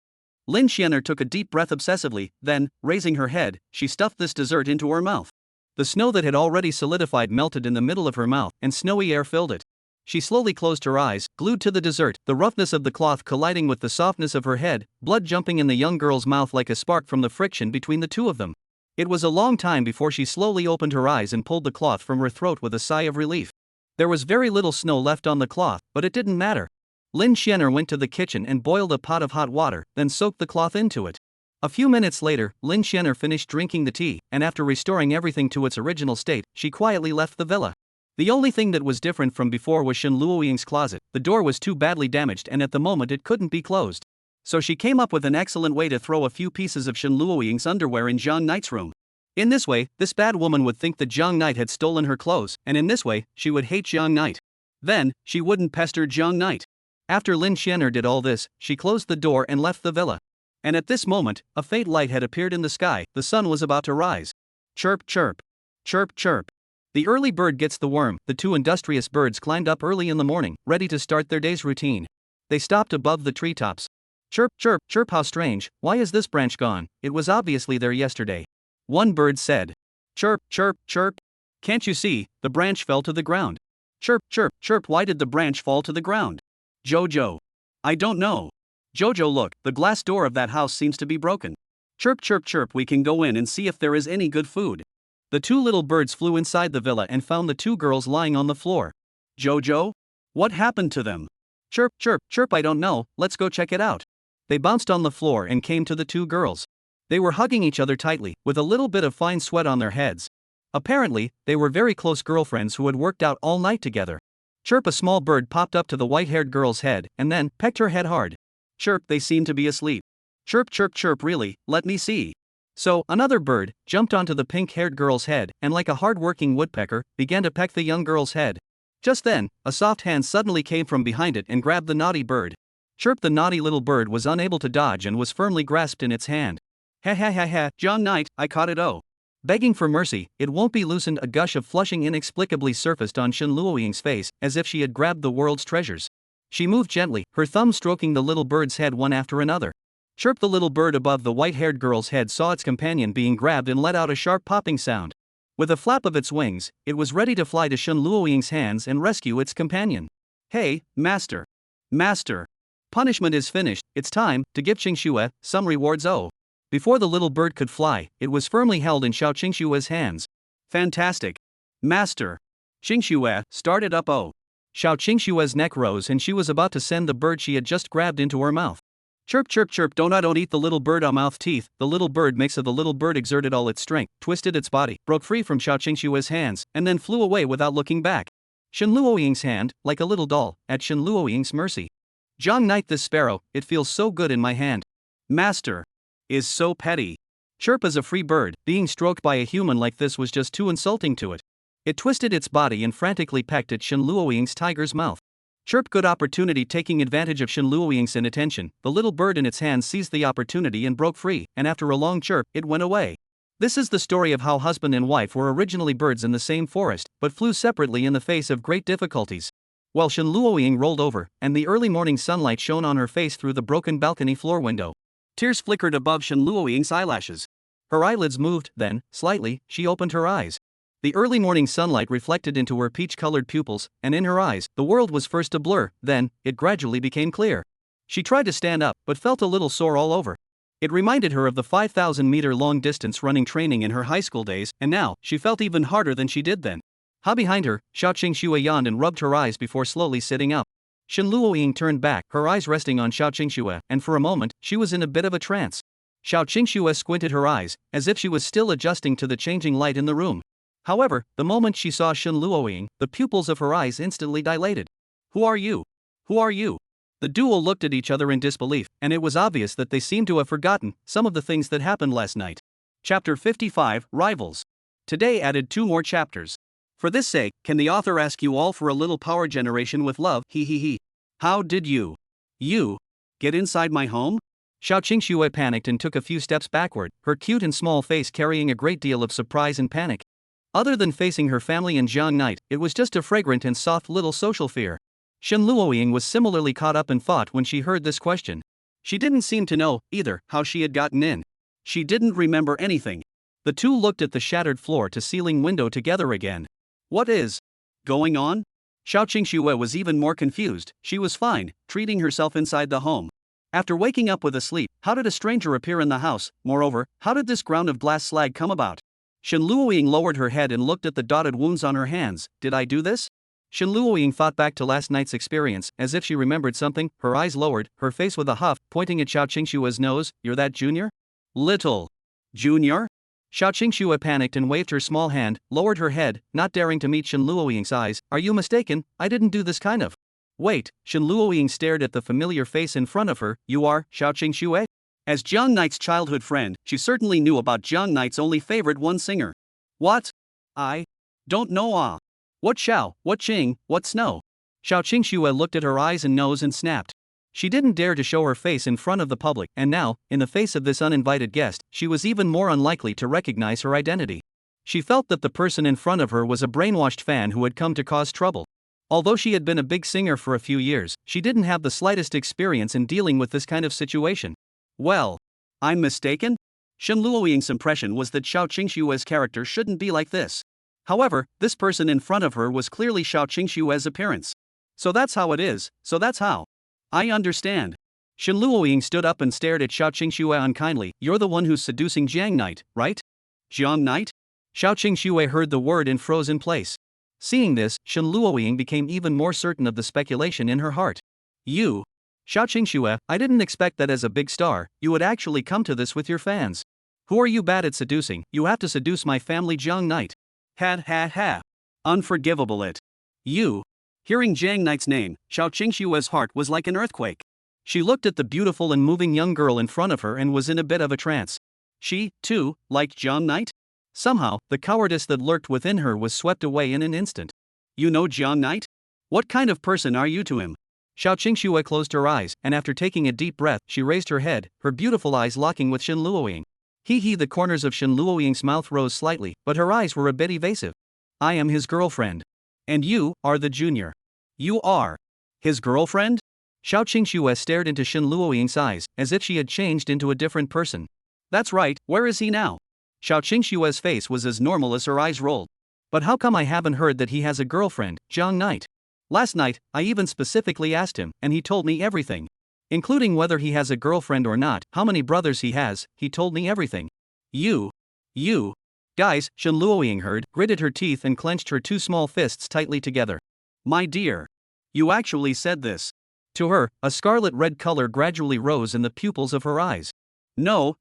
Lin Xianer took a deep breath obsessively, then, raising her head, she stuffed this dessert into her mouth. The snow that had already solidified melted in the middle of her mouth, and snowy air filled it. She slowly closed her eyes, glued to the dessert, the roughness of the cloth colliding with the softness of her head, blood jumping in the young girl's mouth like a spark from the friction between the two of them. It was a long time before she slowly opened her eyes and pulled the cloth from her throat with a sigh of relief. There was very little snow left on the cloth, but it didn't matter. Lin Xianer went to the kitchen and boiled a pot of hot water, then soaked the cloth into it. A few minutes later, Lin Xianer finished drinking the tea, and after restoring everything to its original state, she quietly left the villa. The only thing that was different from before was Shen Luoying's closet. The door was too badly damaged and at the moment it couldn't be closed. So she came up with an excellent way to throw a few pieces of Shen Luoying's underwear in Jiang Knight's room. In this way, this bad woman would think that Jiang Knight had stolen her clothes, and in this way, she would hate Jiang Knight. Then, she wouldn't pester Jiang Knight. After Lin Xianer did all this, she closed the door and left the villa. And at this moment, a faint light had appeared in the sky. The sun was about to rise. Chirp, chirp. Chirp, chirp. The early bird gets the worm. The two industrious birds climbed up early in the morning, ready to start their day's routine. They stopped above the treetops. Chirp, chirp, chirp, how strange, why is this branch gone? It was obviously there yesterday. One bird said. Chirp, chirp, chirp. Can't you see, the branch fell to the ground. Chirp, chirp, chirp, why did the branch fall to the ground? Jojo. I don't know. Jojo, look, the glass door of that house seems to be broken. Chirp, chirp, chirp, we can go in and see if there is any good food. The two little birds flew inside the villa and found the two girls lying on the floor. Jojo? What happened to them? Chirp, chirp, chirp, I don't know, let's go check it out. They bounced on the floor and came to the two girls. They were hugging each other tightly, with a little bit of fine sweat on their heads. Apparently, they were very close girlfriends who had worked out all night together. Chirp, a small bird popped up to the white-haired girl's head, and then pecked her head hard. Chirp, they seem to be asleep. Chirp, chirp, chirp, really, let me see. So, another bird jumped onto the pink-haired girl's head and like a hard-working woodpecker, began to peck the young girl's head. Just then, a soft hand suddenly came from behind it and grabbed the naughty bird. Chirp, the naughty little bird was unable to dodge and was firmly grasped in its hand. Ha ha ha ha, Jiang Knight, I caught it, oh. Begging for mercy, it won't be loosened. A gush of flushing inexplicably surfaced on Shen Luoying's face, as if she had grabbed the world's treasures. She moved gently, her thumb stroking the little bird's head one after another. Chirp, the little bird above the white-haired girl's head saw its companion being grabbed and let out a sharp popping sound. With a flap of its wings, it was ready to fly to Shen Luoying's hands and rescue its companion. Hey, master. Master. Punishment is finished, it's time to give Qingxue some rewards, oh. Before the little bird could fly, it was firmly held in Xiao Qingxue's hands. Fantastic. Master. Qingxue started up, oh. Xiao Qingxue's neck rose and she was about to send the bird she had just grabbed into her mouth. Chirp, chirp, chirp, don't eat the little bird, mouth teeth. The little bird makes of the little bird exerted all its strength, twisted its body, broke free from Xiao Qingxue's hands, and then flew away without looking back. Shen Luoying's hand, like a little doll, at Shen Luoying's mercy. Jiang Knight, this sparrow, it feels so good in my hand. Master. Is so petty. Chirp, as a free bird, being stroked by a human like this was just too insulting to it. It twisted its body and frantically pecked at Shen Luoying's tiger's mouth. Chirp, good opportunity. Taking advantage of Shen Luoying's inattention, the little bird in its hands seized the opportunity and broke free, and after a long chirp, it went away. This is the story of how husband and wife were originally birds in the same forest, but flew separately in the face of great difficulties. While Shen Luoying rolled over, and the early morning sunlight shone on her face through the broken balcony floor window. Tears flickered above Shen Luoying's eyelashes. Her eyelids moved, then, slightly, she opened her eyes. The early morning sunlight reflected into her peach-colored pupils, and in her eyes, the world was first a blur, then, it gradually became clear. She tried to stand up, but felt a little sore all over. It reminded her of the 5,000-meter long-distance running training in her high school days, and now, she felt even harder than she did then. Ha! Behind her, Xiao Qingxue yawned and rubbed her eyes before slowly sitting up. Shen Luoying turned back, her eyes resting on Xiao Qingxue, and for a moment, she was in a bit of a trance. Xiao Qingxue squinted her eyes, as if she was still adjusting to the changing light in the room. However, the moment she saw Shen Luoying, the pupils of her eyes instantly dilated. Who are you? Who are you? The duo looked at each other in disbelief, and it was obvious that they seemed to have forgotten some of the things that happened last night. Chapter 55, Rivals. Today added 2 more chapters. For this sake, can the author ask you all for a little power generation with love, he. How did you get inside my home? Xiao Qingxue panicked and took a few steps backward, her cute and small face carrying a great deal of surprise and panic. Other than facing her family and Jiang Knight, it was just a fragrant and soft little social fear. Shen Luoying was similarly caught up in thought when she heard this question. She didn't seem to know, either, how she had gotten in. She didn't remember anything. The two looked at the shattered floor-to-ceiling window together again. What is going on? Xiao Qingxue was even more confused. She was fine, treating herself inside the home. After waking up with a sleep, how did a stranger appear in the house? Moreover, how did this ground of glass slag come about? Shen Luoying lowered her head and looked at the dotted wounds on her hands. Did I do this? Shen Luoying thought back to last night's experience, as if she remembered something, her eyes lowered, her face with a huff, pointing at Xiao Qingxue's nose. You're that junior? Little junior? Xiao Qingxue panicked and waved her small hand, lowered her head, not daring to meet Shen Luoying's eyes. Are you mistaken? I didn't do this kind of. Wait, Shen Luoying stared at the familiar face in front of her. You are Xiao Qingxue? As Jiang Knight's childhood friend, she certainly knew about Jiang Knight's only favorite one singer. What? I don't know. What Xiao, what Qing, what Snow? Xiao Qingxue looked at her eyes and nose and snapped. She didn't dare to show her face in front of the public, and now, in the face of this uninvited guest, she was even more unlikely to recognize her identity. She felt that the person in front of her was a brainwashed fan who had come to cause trouble. Although she had been a big singer for a few years, she didn't have the slightest experience in dealing with this kind of situation. Well, I'm mistaken? Shen Luoying's impression was that Xiao Qingxue's character shouldn't be like this. However, this person in front of her was clearly Xiao Qingxue's appearance. So that's how it is, so that's how. I understand. Shen Luoying stood up and stared at Xiao Qingxue unkindly. You're the one who's seducing Jiang Knight, right? Jiang Knight? Xiao Qingxue heard the word and froze in place. Seeing this, Shen Luoying became even more certain of the speculation in her heart. You? Xiao Qingxue, I didn't expect that as a big star, you would actually come to this with your fans. Who are you bad at seducing? You have to seduce my family Jiang Knight. Ha. Unforgivable it. You. Hearing Jiang Knight's name, Xiao Qingxue's heart was like an earthquake. She looked at the beautiful and moving young girl in front of her and was in a bit of a trance. She, too, liked Jiang Knight? Somehow, the cowardice that lurked within her was swept away in an instant. You know Jiang Knight? What kind of person are you to him? Xiao Qingxue closed her eyes, and after taking a deep breath, she raised her head, her beautiful eyes locking with Shen Luoying. The corners of Shen Luoying's mouth rose slightly, but her eyes were a bit evasive. I am his girlfriend. And you are the junior. You are his girlfriend? Xiao Qingxue stared into Shen Luoying's eyes, as if she had changed into a different person. That's right, where is he now? Xiao Qingxue's face was as normal as her eyes rolled. But how come I haven't heard that he has a girlfriend, Jiang Knight? Last night, I even specifically asked him, and he told me everything. Including whether he has a girlfriend or not, how many brothers he has, he told me everything. You. Guys, Shen Luoying heard, gritted her teeth and clenched her 2 small fists tightly together. My dear. You actually said this. To her, a scarlet-red color gradually rose in the pupils of her eyes. No.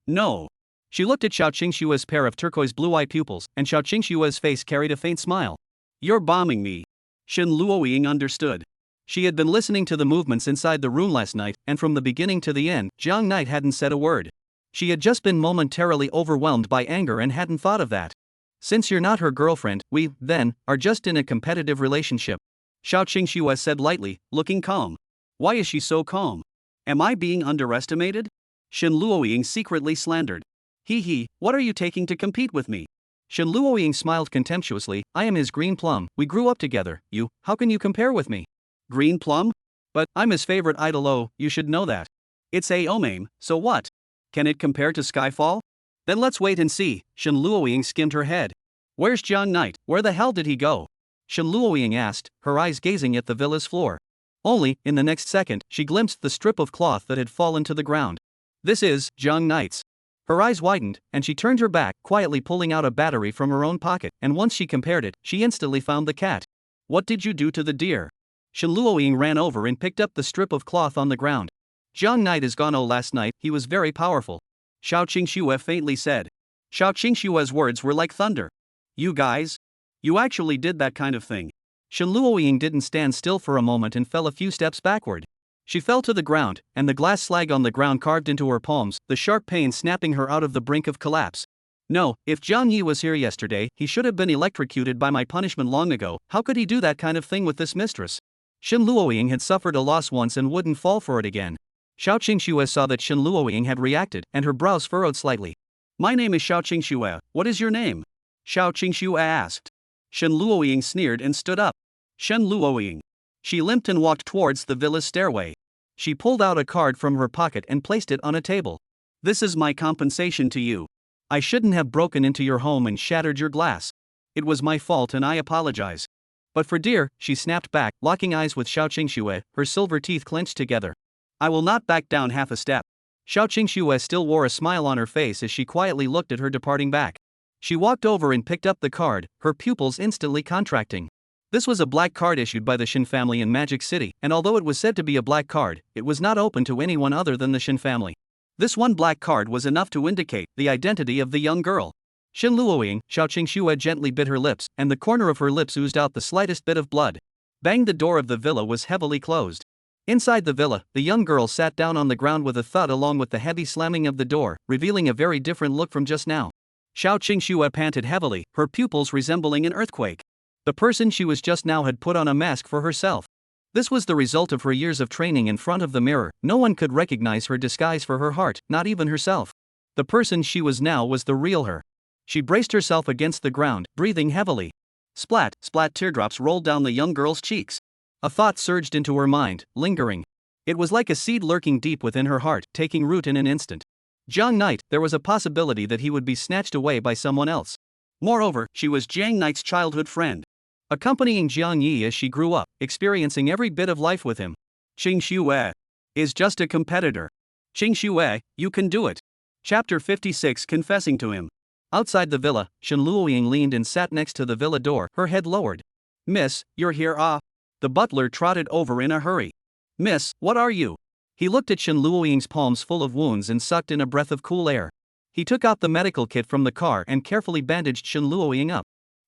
She looked at Xiao Qingxue's pair of turquoise blue-eye pupils, and Xiao Qingxue's face carried a faint smile. You're bombing me. Shen Luoying understood. She had been listening to the movements inside the room last night, and from the beginning to the end, Jiang Knight hadn't said a word. She had just been momentarily overwhelmed by anger and hadn't thought of that. Since you're not her girlfriend, we, then, are just in a competitive relationship. Xiao Qingxue said lightly, looking calm. Why is she so calm? Am I being underestimated? Shen Luoying secretly slandered. He, what are you taking to compete with me? Shen Luoying smiled contemptuously, I am his green plum, we grew up together, how can you compare with me? Green plum? But, I'm his favorite idol, oh, you should know that. It's a omame, so what? Can it compare to Skyfall? Then let's wait and see, Shen Luoying skimmed her head. Where's Jiang Knight, where the hell did he go? Shen Luoying asked, her eyes gazing at the villa's floor. Only, in the next second, she glimpsed the strip of cloth that had fallen to the ground. This is Jiang Knight's. Her eyes widened, and she turned her back, quietly pulling out a battery from her own pocket, and once she compared it, she instantly found the cat. What did you do to the deer? Shen Luoying ran over and picked up the strip of cloth on the ground. Jiang Knight is gone. Oh, last night, he was very powerful. Xiao Qingxue faintly said. Xiao Qingxue's words were like thunder. You guys? You actually did that kind of thing. Shen Luoying didn't stand still for a moment and fell a few steps backward. She fell to the ground, and the glass slag on the ground carved into her palms, the sharp pain snapping her out of the brink of collapse. No, if Jiang Yi was here yesterday, he should have been electrocuted by my punishment long ago. How could he do that kind of thing with this mistress? Shen Luoying had suffered a loss once and wouldn't fall for it again. Xiao Qingxue saw that Shen Luoying had reacted, and her brows furrowed slightly. My name is Xiao Qingxue, what is your name? Xiao Qingxue asked. Shen Luoying sneered and stood up. Shen Luoying. She limped and walked towards the villa's stairway. She pulled out a card from her pocket and placed it on a table. This is my compensation to you. I shouldn't have broken into your home and shattered your glass. It was my fault and I apologize. But for dear, she snapped back, locking eyes with Xiao Qingxue, her silver teeth clenched together. I will not back down half a step. Xiao Qingxue still wore a smile on her face as she quietly looked at her departing back. She walked over and picked up the card, her pupils instantly contracting. This was a black card issued by the Shen family in Magic City, and although it was said to be a black card, it was not open to anyone other than the Shen family. This one black card was enough to indicate the identity of the young girl. Shen Luoying, Xiao Qingxue gently bit her lips, and the corner of her lips oozed out the slightest bit of blood. Bang! The door of the villa was heavily closed. Inside the villa, the young girl sat down on the ground with a thud along with the heavy slamming of the door, revealing a very different look from just now. Xiao Qingxue panted heavily, her pupils resembling an earthquake. The person she was just now had put on a mask for herself. This was the result of her years of training in front of the mirror. No one could recognize her disguise for her heart, not even herself. The person she was now was the real her. She braced herself against the ground, breathing heavily. Splat, splat, teardrops rolled down the young girl's cheeks. A thought surged into her mind, lingering. It was like a seed lurking deep within her heart, taking root in an instant. Jiang Knight, there was a possibility that he would be snatched away by someone else. Moreover, she was Jiang Knight's childhood friend, accompanying Jiang Yi as she grew up, experiencing every bit of life with him. Qingxue is just a competitor. Qingxue, you can do it. Chapter 56, Confessing to him. Outside the villa, Shen Luoying leaned and sat next to the villa door, her head lowered. Miss, you're here, ah? The butler trotted over in a hurry. Miss, what are you? He looked at Shen Luoying's palms full of wounds and sucked in a breath of cool air. He took out the medical kit from the car and carefully bandaged Shen Luoying up.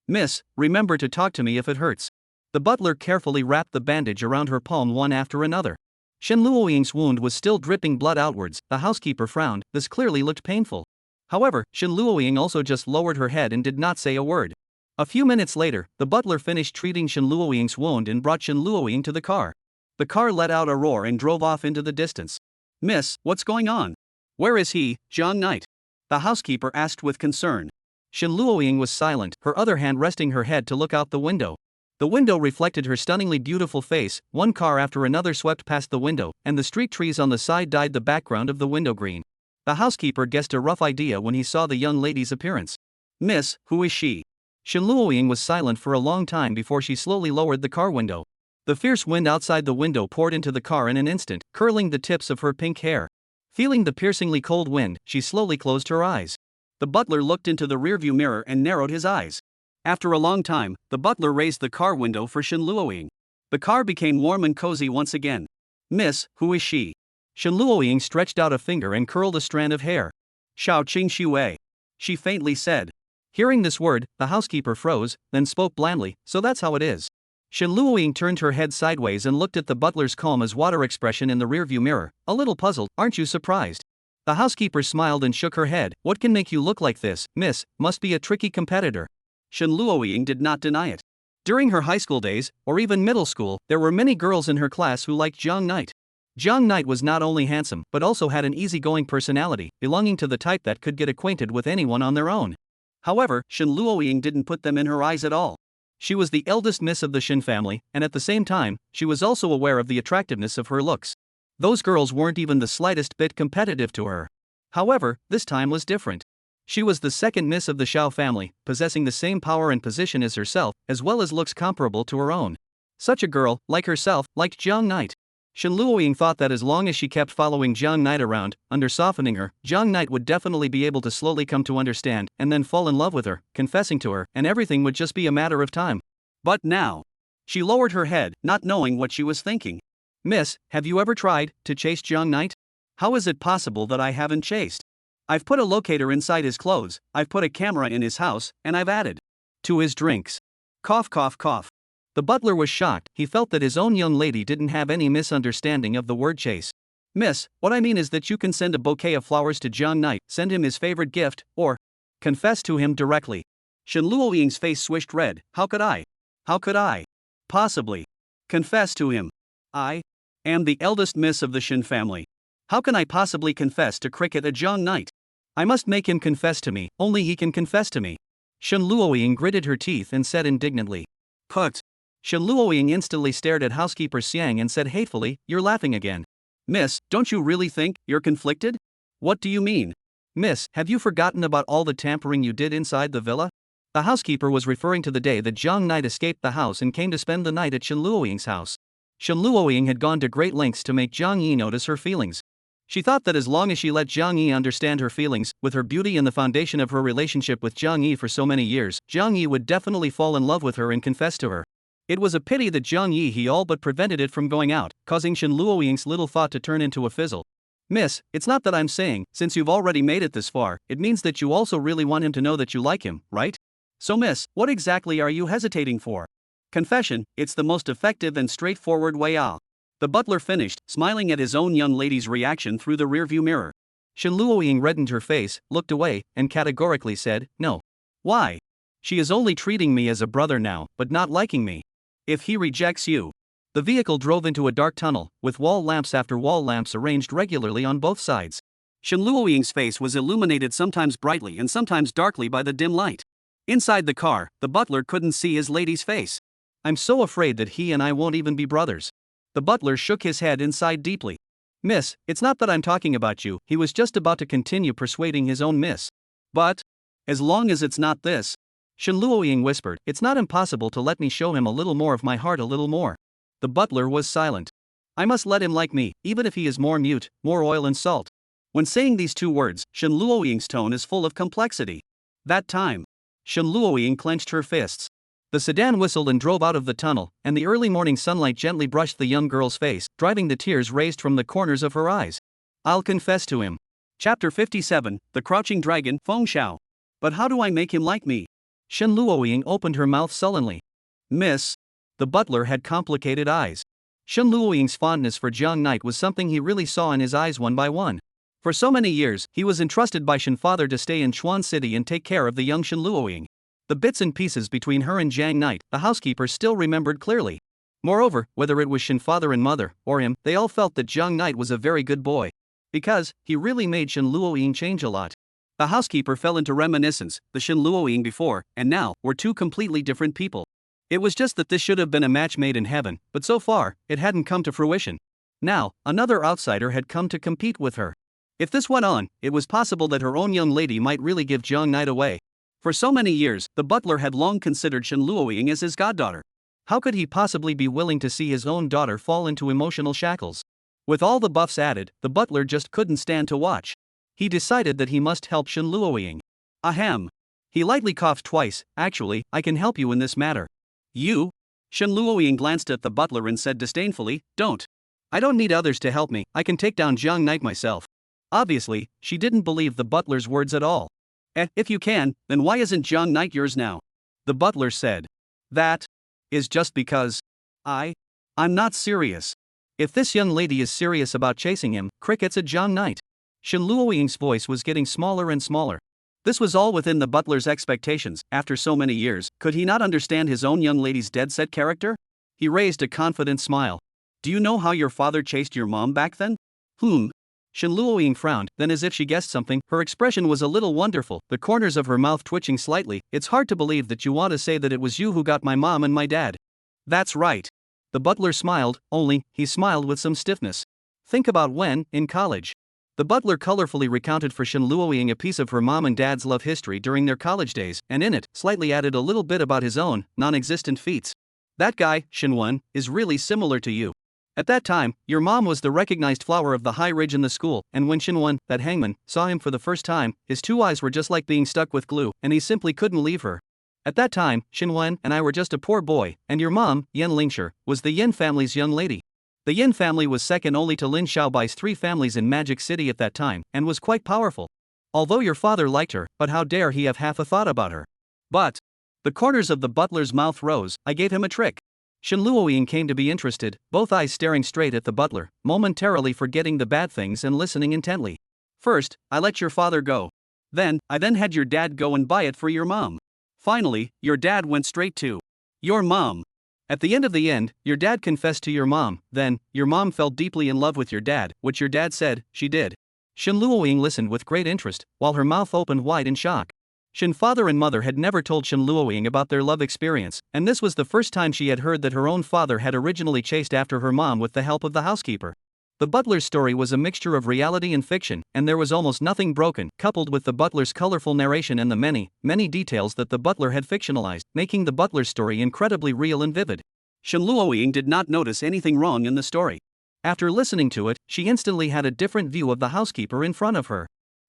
Miss, remember to talk to me if it hurts. The butler carefully wrapped the bandage around her palm one after another. Shen Luoying's wound was still dripping blood outwards. The housekeeper frowned. This clearly looked painful. However, Shen Luoying also just lowered her head and did not say a word. A few minutes later, the butler finished treating Shen Luoying's wound and brought Shen Luoying to the car. The car let out a roar and drove off into the distance. Miss, what's going on? Where is he, Jiang Knight? The housekeeper asked with concern. Shen Luoying was silent, her other hand resting her head to look out the window. The window reflected her stunningly beautiful face. One car after another swept past the window, and the street trees on the side dyed the background of the window green. The housekeeper guessed a rough idea when he saw the young lady's appearance. Miss, who is she? Shen Luoying was silent for a long time before she slowly lowered the car window. The fierce wind outside the window poured into the car in an instant, curling the tips of her pink hair. Feeling the piercingly cold wind, she slowly closed her eyes. The butler looked into the rearview mirror and narrowed his eyes. After a long time, the butler raised the car window for Shen Luoying. The car became warm and cozy once again. Miss, who is she? Shen Luoying stretched out a finger and curled a strand of hair. Xiao Qingxue. She faintly said. Hearing this word, the housekeeper froze, then spoke blandly, so that's how it is. Shen Luoying turned her head sideways and looked at the butler's calm as water expression in the rearview mirror, a little puzzled. Aren't you surprised? The housekeeper smiled and shook her head. What can make you look like this, miss? Must be a tricky competitor. Shen Luoying did not deny it. During her high school days, or even middle school, there were many girls in her class who liked Jiang Knight. Jiang Knight was not only handsome but also had an easygoing personality, belonging to the type that could get acquainted with anyone on their own. However, Shen Luoying didn't put them in her eyes at all. She was the eldest miss of the Shen family, and at the same time, she was also aware of the attractiveness of her looks. Those girls weren't even the slightest bit competitive to her. However, this time was different. She was the second miss of the Xiao family, possessing the same power and position as herself, as well as looks comparable to her own. Such a girl, like herself, liked Jiang Knight. Shen Luoying thought that as long as she kept following Jiang Knight around, under softening her, Jiang Knight would definitely be able to slowly come to understand and then fall in love with her, confessing to her, and everything would just be a matter of time. But now, she lowered her head, not knowing what she was thinking. Miss, have you ever tried to chase Jiang Knight? How is it possible that I haven't chased? I've put a locator inside his clothes, I've put a camera in his house, and I've added to his drinks. Cough, cough, cough. The butler was shocked. He felt that his own young lady didn't have any misunderstanding of the word chase. Miss, what I mean is that you can send a bouquet of flowers to Jiang Knight, send him his favorite gift, or confess to him directly. Shen Luoying's face swished red. How could I? How could I possibly confess to him? I am the eldest miss of the Shen family. How can I possibly confess to cricket at Jiang Knight? I must make him confess to me, only he can confess to me. Shen Luoying gritted her teeth and said indignantly. Put. Shen Luoying instantly stared at housekeeper Xiang and said hatefully, You're laughing again. Miss, don't you really think you're conflicted? What do you mean? Miss, have you forgotten about all the tampering you did inside the villa? The housekeeper was referring to the day that Jiang Knight escaped the house and came to spend the night at Shen Luoying's house. Shen Luoying had gone to great lengths to make Jiang Yi notice her feelings. She thought that as long as she let Jiang Yi understand her feelings, with her beauty and the foundation of her relationship with Jiang Yi for so many years, Jiang Yi would definitely fall in love with her and confess to her. It was a pity that Jiang Yi he all but prevented it from going out, causing Shen Luoying's little thought to turn into a fizzle. Miss, it's not that I'm saying, since you've already made it this far, it means that you also really want him to know that you like him, right? So miss, what exactly are you hesitating for? Confession, it's the most effective and straightforward way out. The butler finished, smiling at his own young lady's reaction through the rearview mirror. Shen Luoying reddened her face, looked away, and categorically said, No. Why? She is only treating me as a brother now, but not liking me. If he rejects you. The vehicle drove into a dark tunnel, with wall lamps after wall lamps arranged regularly on both sides. Shen Luoying's face was illuminated sometimes brightly and sometimes darkly by the dim light. Inside the car, the butler couldn't see his lady's face. I'm so afraid that he and I won't even be brothers. The butler shook his head and sighed deeply. Miss, it's not that I'm talking about you, he was just about to continue persuading his own miss. But, as long as it's not this. Shen Luoying whispered, It's not impossible to let me show him a little more of my heart a little more. The butler was silent. I must let him like me, even if he is more mute, more oil and salt. When saying these two words, Shen Luoying's tone is full of complexity. That time. Shen Luoying clenched her fists. The sedan whistled and drove out of the tunnel, and the early morning sunlight gently brushed the young girl's face, driving the tears raised from the corners of her eyes. I'll confess to him. Chapter 57, The Crouching Dragon, Feng Xiao. But how do I make him like me? Shen Luoying opened her mouth sullenly. Miss. The butler had complicated eyes. Shen Luoying's fondness for Jiang Knight was something he really saw in his eyes one by one. For so many years, he was entrusted by Shen father to stay in Chuan City and take care of the young Shen Luoying. The bits and pieces between her and Jiang Knight, the housekeeper still remembered clearly. Moreover, whether it was Shen father and mother, or him, they all felt that Jiang Knight was a very good boy. Because, he really made Shen Luoying change a lot. The housekeeper fell into reminiscence. The Shen Luoying before, and now, were two completely different people. It was just that this should have been a match made in heaven, but so far, it hadn't come to fruition. Now, another outsider had come to compete with her. If this went on, it was possible that her own young lady might really give Jiang Knight away. For so many years, the butler had long considered Shen Luoying as his goddaughter. How could he possibly be willing to see his own daughter fall into emotional shackles? With all the buffs added, the butler just couldn't stand to watch. He decided that he must help Shen Luoying. Ahem. He lightly coughed twice. Actually, I can help you in this matter. You? Shen Luoying glanced at the butler and said disdainfully, Don't. I don't need others to help me, I can take down Jiang Knight myself. Obviously, she didn't believe the butler's words at all. If you can, then why isn't Jiang Knight yours now? The butler said. That is just because I'm not serious. If this young lady is serious about chasing him, crickets at Jiang Knight. Shen Luoying's voice was getting smaller and smaller. This was all within the butler's expectations. After so many years, could he not understand his own young lady's dead-set character? He raised a confident smile. Do you know how your father chased your mom back then? Shen Luoying frowned, then as if she guessed something, her expression was a little wonderful, the corners of her mouth twitching slightly. It's hard to believe that you want to say that it was you who got my mom and my dad. That's right. The butler smiled, only, he smiled with some stiffness. Think about when, in college. The butler colorfully recounted for Shen Luoying a piece of her mom and dad's love history during their college days, and in it, slightly added a little bit about his own, non-existent feats. That guy, Shenwen, is really similar to you. At that time, your mom was the recognized flower of the high ridge in the school, and when Shenwen, that hangman, saw him for the first time, his two eyes were just like being stuck with glue, and he simply couldn't leave her. At that time, Shenwen and I were just a poor boy, and your mom, Yan Lingshi, was the Yin family's young lady. The Yin family was second only to Lin Xiaobai's 3 families in Magic City at that time, and was quite powerful. Although your father liked her, but how dare he have half a thought about her? But the corners of the butler's mouth rose. I gave him a trick. Shen Luoying came to be interested, both eyes staring straight at the butler, momentarily forgetting the bad things and listening intently. First, I let your father go. I then had your dad go and buy it for your mom. Finally, your dad went straight to your mom. At the end, your dad confessed to your mom. Then, your mom fell deeply in love with your dad, which your dad said she did. Shen Luoying listened with great interest, while her mouth opened wide in shock. Shen father and mother had never told Shen Luoying about their love experience, and this was the first time she had heard that her own father had originally chased after her mom with the help of the housekeeper. The butler's story was a mixture of reality and fiction, and there was almost nothing broken, coupled with the butler's colorful narration and the many details that the butler had fictionalized, making the butler's story incredibly real and vivid. Shen Luoying did not notice anything wrong in the story. After listening to it, she instantly had a different view of the housekeeper in front of her.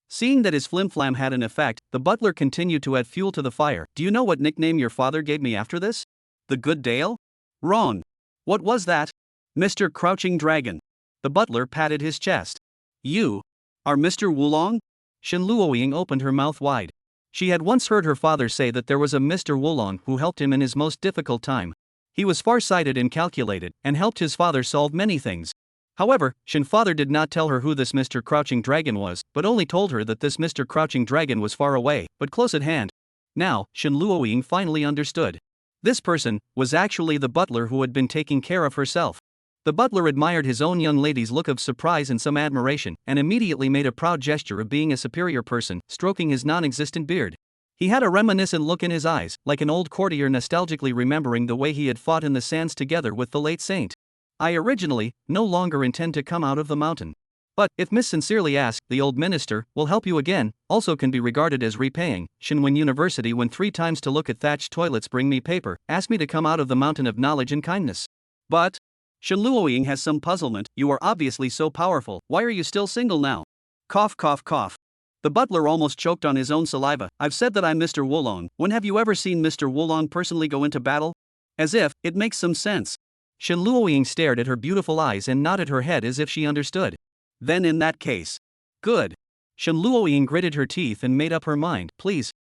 Seeing that his flimflam had an effect, the butler continued to add fuel to the fire. Do you know what nickname your father gave me after this? The Good Dale? Wrong. What was that? Mr. Crouching Dragon. The butler patted his chest. You are Mr. Wulong? Shen Luoying opened her mouth wide. She had once heard her father say that there was a Mr. Wulong who helped him in his most difficult time. He was far-sighted and calculated, and helped his father solve many things. However, Shen father did not tell her who this Mr. Crouching Dragon was, but only told her that this Mr. Crouching Dragon was far away, but close at hand. Now, Shen Luoying finally understood. This person was actually the butler who had been taking care of herself. The butler admired his own young lady's look of surprise and some admiration, and immediately made a proud gesture of being a superior person, stroking his non-existent beard. He had a reminiscent look in his eyes, like an old courtier nostalgically remembering the way he had fought in the sands together with the late saint. I originally no longer intend to come out of the mountain. But, if Miss sincerely asked, the old minister will help you again, also can be regarded as repaying. Shenwen University went 3 times to look at thatched toilets bring me paper, asked me to come out of the mountain of knowledge and kindness. But Shen Luoying has some puzzlement. You are obviously so powerful, why are you still single now? Cough cough cough. The butler almost choked on his own saliva. I've said that I'm Mr. Wulong. When have you ever seen Mr. Wulong personally go into battle? As if, it makes some sense. Shen Luoying stared at her beautiful eyes and nodded her head as if she understood. Then in that case. Good. Shen Luoying gritted her teeth and made up her mind. Please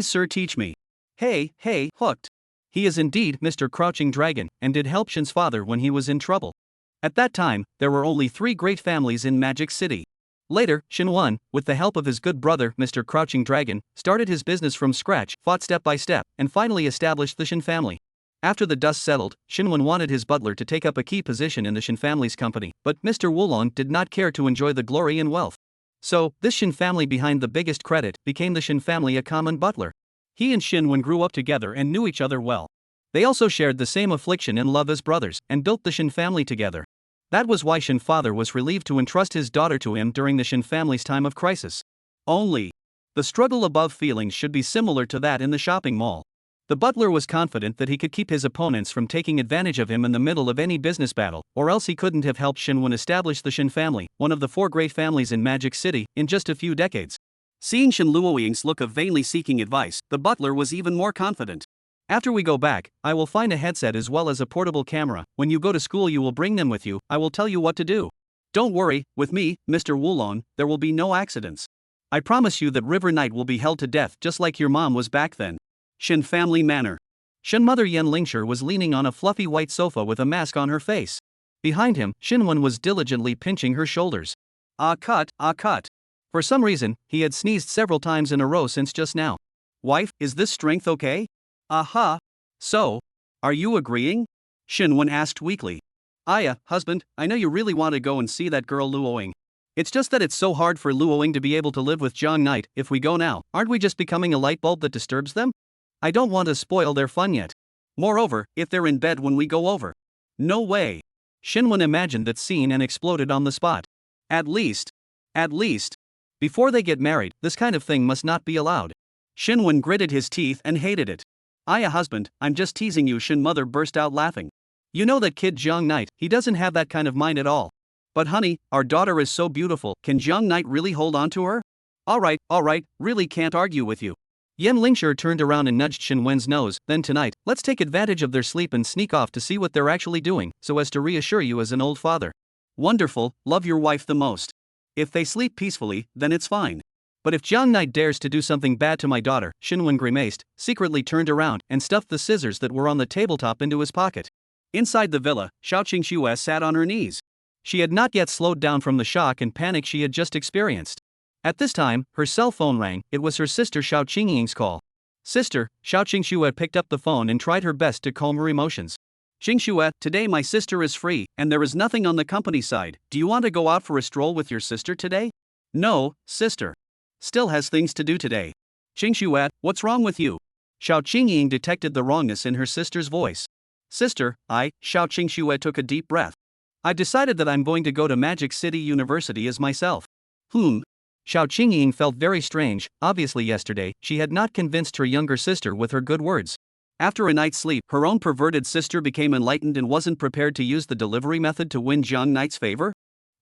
sir, teach me. Hey, hooked. He is indeed Mr. Crouching Dragon, and did help Shen's father when he was in trouble. At that time, there were only 3 great families in Magic City. Later, Shenwen, with the help of his good brother, Mr. Crouching Dragon, started his business from scratch, fought step by step, and finally established the Shen family. After the dust settled, Shenwen wanted his butler to take up a key position in the Shen family's company, but Mr. Wulong did not care to enjoy the glory and wealth. So, this Shen family behind the biggest credit became the Shen family a common butler. He and Shenwen grew up together and knew each other well. They also shared the same affliction and love as brothers, and built the Shen family together. That was why Shen father was relieved to entrust his daughter to him during the Shen family's time of crisis. Only, the struggle above feelings should be similar to that in the shopping mall. The butler was confident that he could keep his opponents from taking advantage of him in the middle of any business battle, or else he couldn't have helped Shenwen establish the Shen family, one of the 4 great families in Magic City, in just a few decades. Seeing Shen Luoying's look of vainly seeking advice, the butler was even more confident. After we go back, I will find a headset as well as a portable camera. When you go to school you will bring them with you, I will tell you what to do. Don't worry, with me, Mr. Wulong, there will be no accidents. I promise you that River Knight will be held to death just like your mom was back then. Shen family manner. Shen mother Yan Lingshi was leaning on a fluffy white sofa with a mask on her face. Behind him, Shenwen was diligently pinching her shoulders. Ah cut. For some reason, he had sneezed several times in a row since just now. Wife, is this strength okay? Aha. So, are you agreeing? Shinwon asked weakly. Aya, husband, I know you really want to go and see that girl Luoing. It's just that it's so hard for Luoing to be able to live with Jiang Knight. If we go now, aren't we just becoming a light bulb that disturbs them? I don't want to spoil their fun yet. Moreover, if they're in bed when we go over. No way. Shinwon imagined that scene and exploded on the spot. At least, before they get married, this kind of thing must not be allowed. Shinwon gritted his teeth and hated it. Aya, husband, I'm just teasing you. Shin mother burst out laughing. You know that kid Jiang Knight, he doesn't have that kind of mind at all. But honey, our daughter is so beautiful, can Jiang Knight really hold on to her? Alright, really can't argue with you. Yan Lingshur turned around and nudged Shinwen's nose. Then tonight, let's take advantage of their sleep and sneak off to see what they're actually doing, so as to reassure you as an old father. Wonderful, love your wife the most. If they sleep peacefully, then it's fine. But if Jiang Knight dares to do something bad to my daughter, Shinwen grimaced, secretly turned around, and stuffed the scissors that were on the tabletop into his pocket. Inside the villa, Xiao Qingxue sat on her knees. She had not yet slowed down from the shock and panic she had just experienced. At this time, her cell phone rang. It was her sister Xiao Qingying's call. Sister, Xiao Qingxue picked up the phone and tried her best to calm her emotions. Qingxue, today my sister is free, and there is nothing on the company side. Do you want to go out for a stroll with your sister today? No, sister. Still has things to do today. Qingxue, what's wrong with you? Xiao Qingying detected the wrongness in her sister's voice. Sister, Xiao Qingxue took a deep breath. I decided that I'm going to go to Magic City University as myself. Xiao Qingying felt very strange. Obviously yesterday, she had not convinced her younger sister with her good words. After a night's sleep, her own perverted sister became enlightened and wasn't prepared to use the delivery method to win Jiang Knight's favor?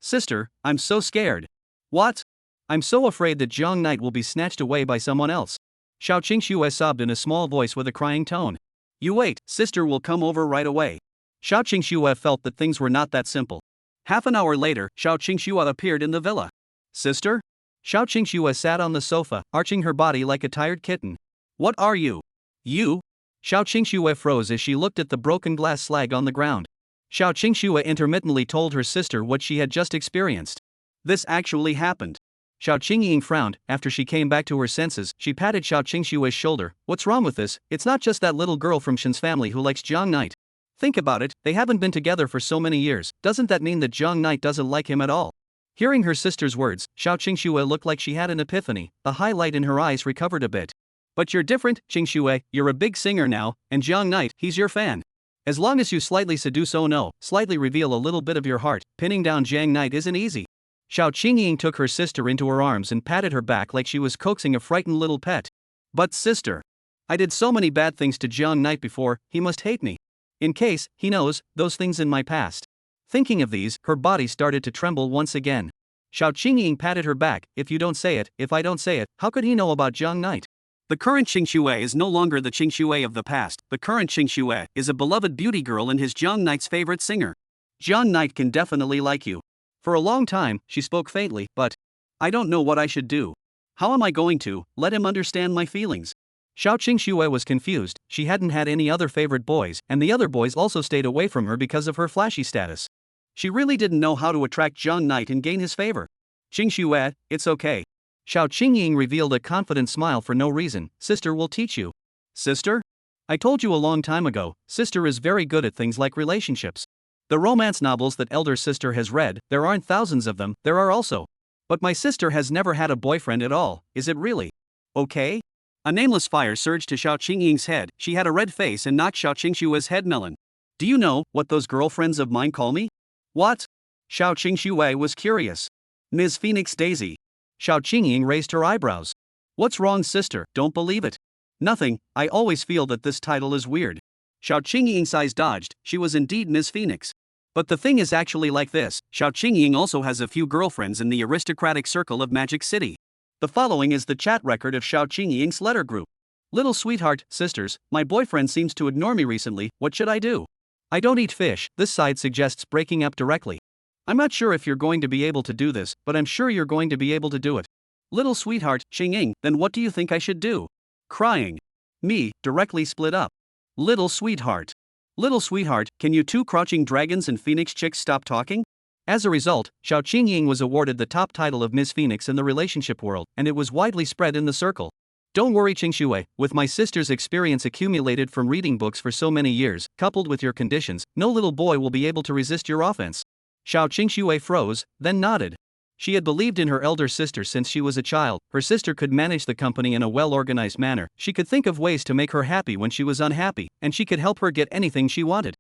Sister, I'm so scared. What? I'm so afraid that Jiang Knight will be snatched away by someone else. Xiao Qingxue sobbed in a small voice with a crying tone. You wait, sister will come over right away. Xiao Qingxue felt that things were not that simple. Half an hour later, Xiao Qingxue appeared in the villa. Sister? Xiao Qingxue sat on the sofa, arching her body like a tired kitten. What are you? You? Xiao Qingxue froze as she looked at the broken glass slag on the ground. Xiao Qingxue intermittently told her sister what she had just experienced. This actually happened. Xiao Qingying frowned. After she came back to her senses, she patted Xiao Qingxue's shoulder. What's wrong with this? It's not just that little girl from Shin's family who likes Jiang Knight. Think about it, they haven't been together for so many years. Doesn't that mean that Jiang Knight doesn't like him at all? Hearing her sister's words, Xiao Qingxue looked like she had an epiphany. The highlight in her eyes recovered a bit. But you're different, Qingxue, you're a big singer now, and Jiang Knight, he's your fan. As long as you slightly seduce slightly reveal a little bit of your heart, pinning down Jiang Knight isn't easy. Xiao Qingying took her sister into her arms and patted her back like she was coaxing a frightened little pet. But sister, I did so many bad things to Jiang Knight before, he must hate me. In case, he knows, those things in my past. Thinking of these, her body started to tremble once again. Xiao Qingying patted her back. If you don't say it, if I don't say it, how could he know about Jiang Knight? The current Qingxue is no longer the Qingxue of the past. The current Qingxue is a beloved beauty girl and his Jiang Knight's favorite singer. Jiang Knight can definitely like you. For a long time, she spoke faintly, but I don't know what I should do. How am I going to let him understand my feelings? Xiao Qingxue was confused. She hadn't had any other favorite boys, and the other boys also stayed away from her because of her flashy status. She really didn't know how to attract Jiang Knight and gain his favor. Qingxue, it's okay. Xiao Qingying revealed a confident smile for no reason. Sister will teach you. Sister? I told you a long time ago, sister is very good at things like relationships. The romance novels that elder sister has read, there aren't thousands of them, there are also. But my sister has never had a boyfriend at all, is it really? Okay? A nameless fire surged to Xiao Qingying's head. She had a red face and knocked Xiao Qingxue's head melon. Do you know what those girlfriends of mine call me? What? Xiao Qingxue was curious. Ms. Phoenix Daisy. Xiao Qingying raised her eyebrows. What's wrong, sister? Don't believe it. Nothing, I always feel that this title is weird. Xiao Qingying's eyes dodged. She was indeed Ms. Phoenix. But the thing is actually like this, Xiao Qingying also has a few girlfriends in the aristocratic circle of Magic City. The following is the chat record of Xiao Qingying's letter group. Little sweetheart, sisters, my boyfriend seems to ignore me recently, what should I do? I don't eat fish, this side suggests breaking up directly. I'm not sure if you're going to be able to do this, but I'm sure you're going to be able to do it. Little sweetheart, Qingying, then what do you think I should do? Crying. Me, directly split up. Little sweetheart. Little sweetheart, can you two crouching dragons and phoenix chicks stop talking? As a result, Xiao Qingying was awarded the top title of Miss Phoenix in the relationship world, and it was widely spread in the circle. Don't worry, Qingxue, with my sister's experience accumulated from reading books for so many years, coupled with your conditions, no little boy will be able to resist your offense. Xiao Qingxue froze, then nodded. She had believed in her elder sister since she was a child. Her sister could manage the company in a well-organized manner, she could think of ways to make her happy when she was unhappy, and she could help her get anything she wanted.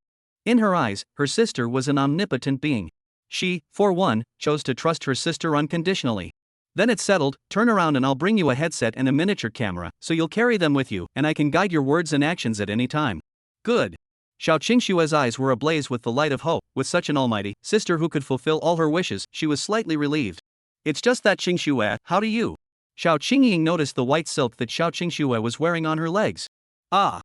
In her eyes, her sister was an omnipotent being. She, for one, chose to trust her sister unconditionally. Then it's settled, turn around and I'll bring you a headset and a miniature camera, so you'll carry them with you, and I can guide your words and actions at any time. Good. Xiao Qingxue's eyes were ablaze with the light of hope. With such an almighty sister who could fulfill all her wishes, she was slightly relieved. It's just that, Qingxue, how do you? Xiao Qingying noticed the white silk that Xiao Qingxue was wearing on her legs. Ah.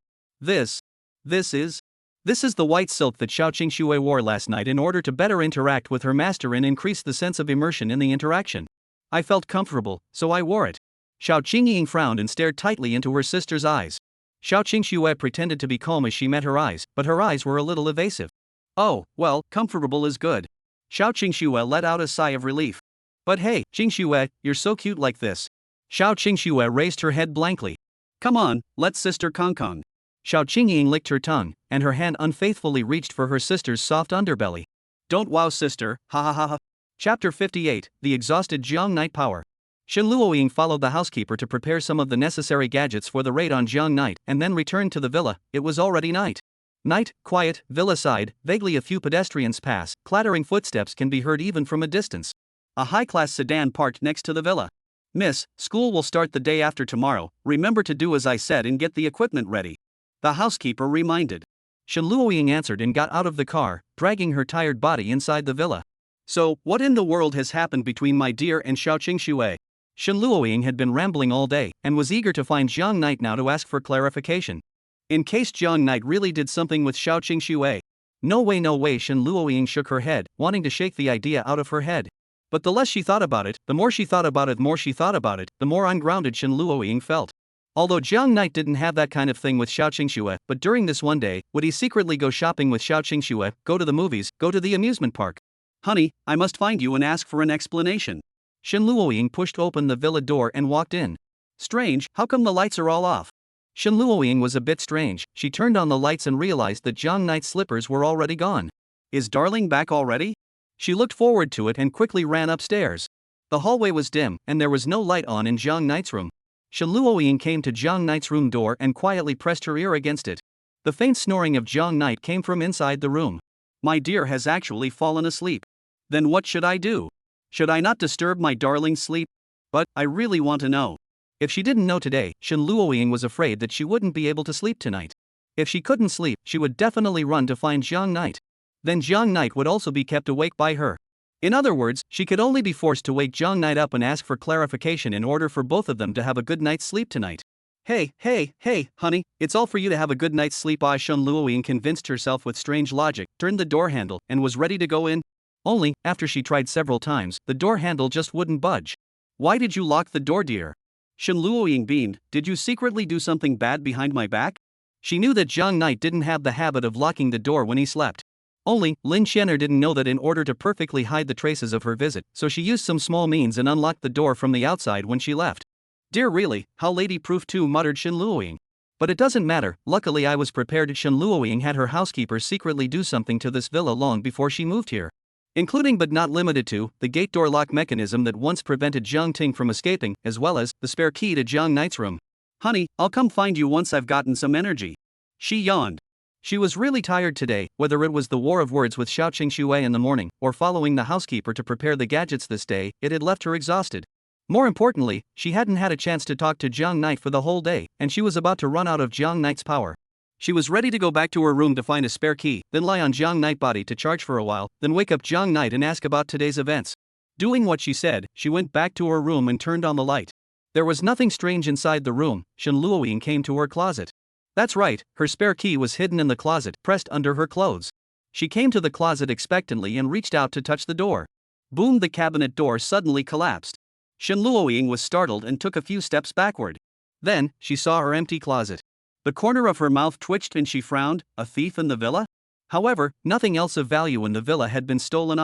This is the white silk that Xiao Qingxue wore last night in order to better interact with her master and increase the sense of immersion in the interaction. I felt comfortable, so I wore it. Xiao Qingying frowned and stared tightly into her sister's eyes. Xiao Qingxue pretended to be calm as she met her eyes, but her eyes were a little evasive. Oh, well, comfortable is good. Xiao Qingxue let out a sigh of relief. But hey, Qingxue, you're so cute like this. Xiao Qingxue raised her head blankly. Come on, let's sister Kong Kong. Xiao Qingying licked her tongue, and her hand unfaithfully reached for her sister's soft underbelly. Don't wow, sister, ha ha ha ha. Chapter 58, The Exhausted Jiang Night Power. Shen Luoying followed the housekeeper to prepare some of the necessary gadgets for the raid on Jiang Night and then returned to the villa. It was already night. Night, quiet, villa side, vaguely a few pedestrians pass, clattering footsteps can be heard even from a distance. A high-class sedan parked next to the villa. Miss, school will start the day after tomorrow, remember to do as I said and get the equipment ready. The housekeeper reminded. Shen Luoying answered and got out of the car, dragging her tired body inside the villa. So, what in the world has happened between my dear and Xiao Qingxue? Shen Luoying had been rambling all day, and was eager to find Jiang Night now to ask for clarification. In case Jiang Night really did something with Xiao Qingxue. No way, Shen Luoying shook her head, wanting to shake the idea out of her head. But the less she thought about it, the more she thought about it, the more ungrounded Shen Luoying felt. Although Jiang Night didn't have that kind of thing with Xiao Qingxue, but during this one day, would he secretly go shopping with Xiao Qingxue, go to the movies, go to the amusement park? Honey, I must find you and ask for an explanation. Shen Luoying pushed open the villa door and walked in. Strange, how come the lights are all off? Shen Luoying was a bit strange. She turned on the lights and realized that Jiang Night's slippers were already gone. Is darling back already? She looked forward to it and quickly ran upstairs. The hallway was dim, and there was no light on in Jiang Night's room. Shen Luoying came to Jiang Night's room door and quietly pressed her ear against it. The faint snoring of Jiang Night came from inside the room. My dear has actually fallen asleep. Then what should I do? Should I not disturb my darling's sleep? But, I really want to know. If she didn't know today, Shen Luoying was afraid that she wouldn't be able to sleep tonight. If she couldn't sleep, she would definitely run to find Jiang Night. Then Jiang Night would also be kept awake by her. In other words, she could only be forced to wake Jiang Night up and ask for clarification in order for both of them to have a good night's sleep tonight. Hey, honey, it's all for you to have a good night's sleep. Shen Luoying convinced herself with strange logic, turned the door handle, and was ready to go in. Only, after she tried several times, the door handle just wouldn't budge. Why did you lock the door, dear? Shen Luoying beamed. Did you secretly do something bad behind my back? She knew that Jiang Night didn't have the habit of locking the door when he slept. Only, Lin Xianer didn't know that in order to perfectly hide the traces of her visit, so she used some small means and unlocked the door from the outside when she left. Dear really, how lady-proof too, muttered Shen Luoying. But it doesn't matter, luckily I was prepared. Shen Luoying had her housekeeper secretly do something to this villa long before she moved here. Including but not limited to, the gate door lock mechanism that once prevented Jiang Ting from escaping, as well as, the spare key to Jiang Night's room. Honey, I'll come find you once I've gotten some energy. She yawned. She was really tired today, whether it was the war of words with Xiao Qingxue in the morning, or following the housekeeper to prepare the gadgets this day, it had left her exhausted. More importantly, she hadn't had a chance to talk to Jiang Night for the whole day, and she was about to run out of Jiang Night's power. She was ready to go back to her room to find a spare key, then lie on Jiang Night body to charge for a while, then wake up Jiang Night and ask about today's events. Doing what she said, she went back to her room and turned on the light. There was nothing strange inside the room. Shen Luoying came to her closet. That's right, her spare key was hidden in the closet, pressed under her clothes. She came to the closet expectantly and reached out to touch the door. Boom! The cabinet door suddenly collapsed. Shen Luoying was startled and took a few steps backward. Then, she saw her empty closet. The corner of her mouth twitched and she frowned. A thief in the villa? However, nothing else of value in the villa had been stolen.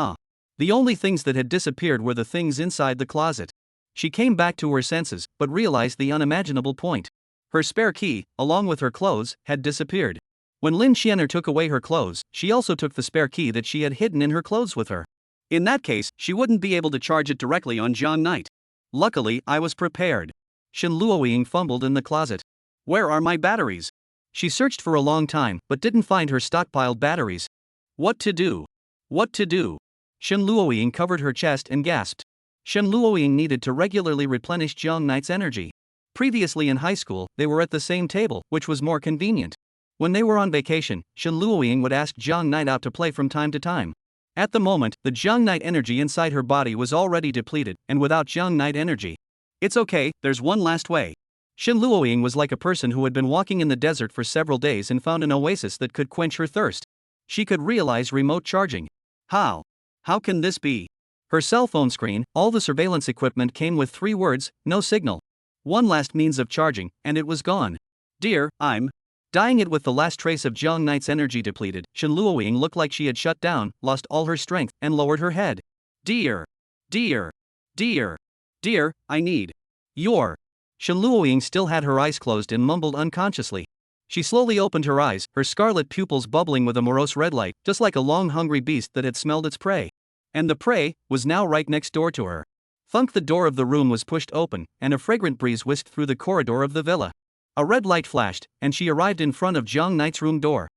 The only things that had disappeared were the things inside the closet. She came back to her senses, but realized the unimaginable point. Her spare key, along with her clothes, had disappeared. When Lin Xianer took away her clothes, she also took the spare key that she had hidden in her clothes with her. In that case, she wouldn't be able to charge it directly on Jiang Knight. Luckily, I was prepared. Shen Luoying fumbled in the closet. Where are my batteries? She searched for a long time, but didn't find her stockpiled batteries. What to do? What to do? Shen Luoying covered her chest and gasped. Shen Luoying needed to regularly replenish Jiang Knight's energy. Previously in high school, they were at the same table, which was more convenient. When they were on vacation, Shen Luoying would ask Jiang Knight out to play from time to time. At the moment, the Jiang Knight energy inside her body was already depleted, and without Jiang Knight energy. It's okay, there's one last way. Shen Luoying was like a person who had been walking in the desert for several days and found an oasis that could quench her thirst. She could realize remote charging. How? How can this be? Her cell phone screen, all the surveillance equipment came with 3 words, no signal. One last means of charging, and it was gone. Dear, I'm dying it with the last trace of Jiang Knight's energy depleted. Shen Luoying looked like she had shut down, lost all her strength, and lowered her head. Dear. Dear. Dear. Dear, I need your. Shen Luoying still had her eyes closed and mumbled unconsciously. She slowly opened her eyes, her scarlet pupils bubbling with a morose red light, just like a long hungry beast that had smelled its prey. And the prey was now right next door to her. Thunk, the door of the room was pushed open, and a fragrant breeze whisked through the corridor of the villa. A red light flashed, and she arrived in front of Jiang Knight's room door.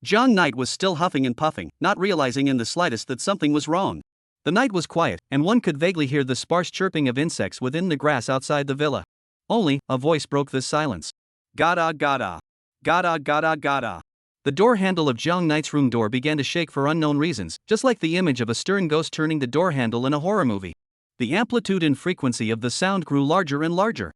Jiang Knight was still huffing and puffing, not realizing in the slightest that something was wrong. The night was quiet, and one could vaguely hear the sparse chirping of insects within the grass outside the villa. Only, a voice broke this silence. Gada gada. Gada gada gada. The door handle of Jiang Knight's room door began to shake for unknown reasons, just like the image of a stern ghost turning the door handle in a horror movie. The amplitude and frequency of the sound grew larger and larger.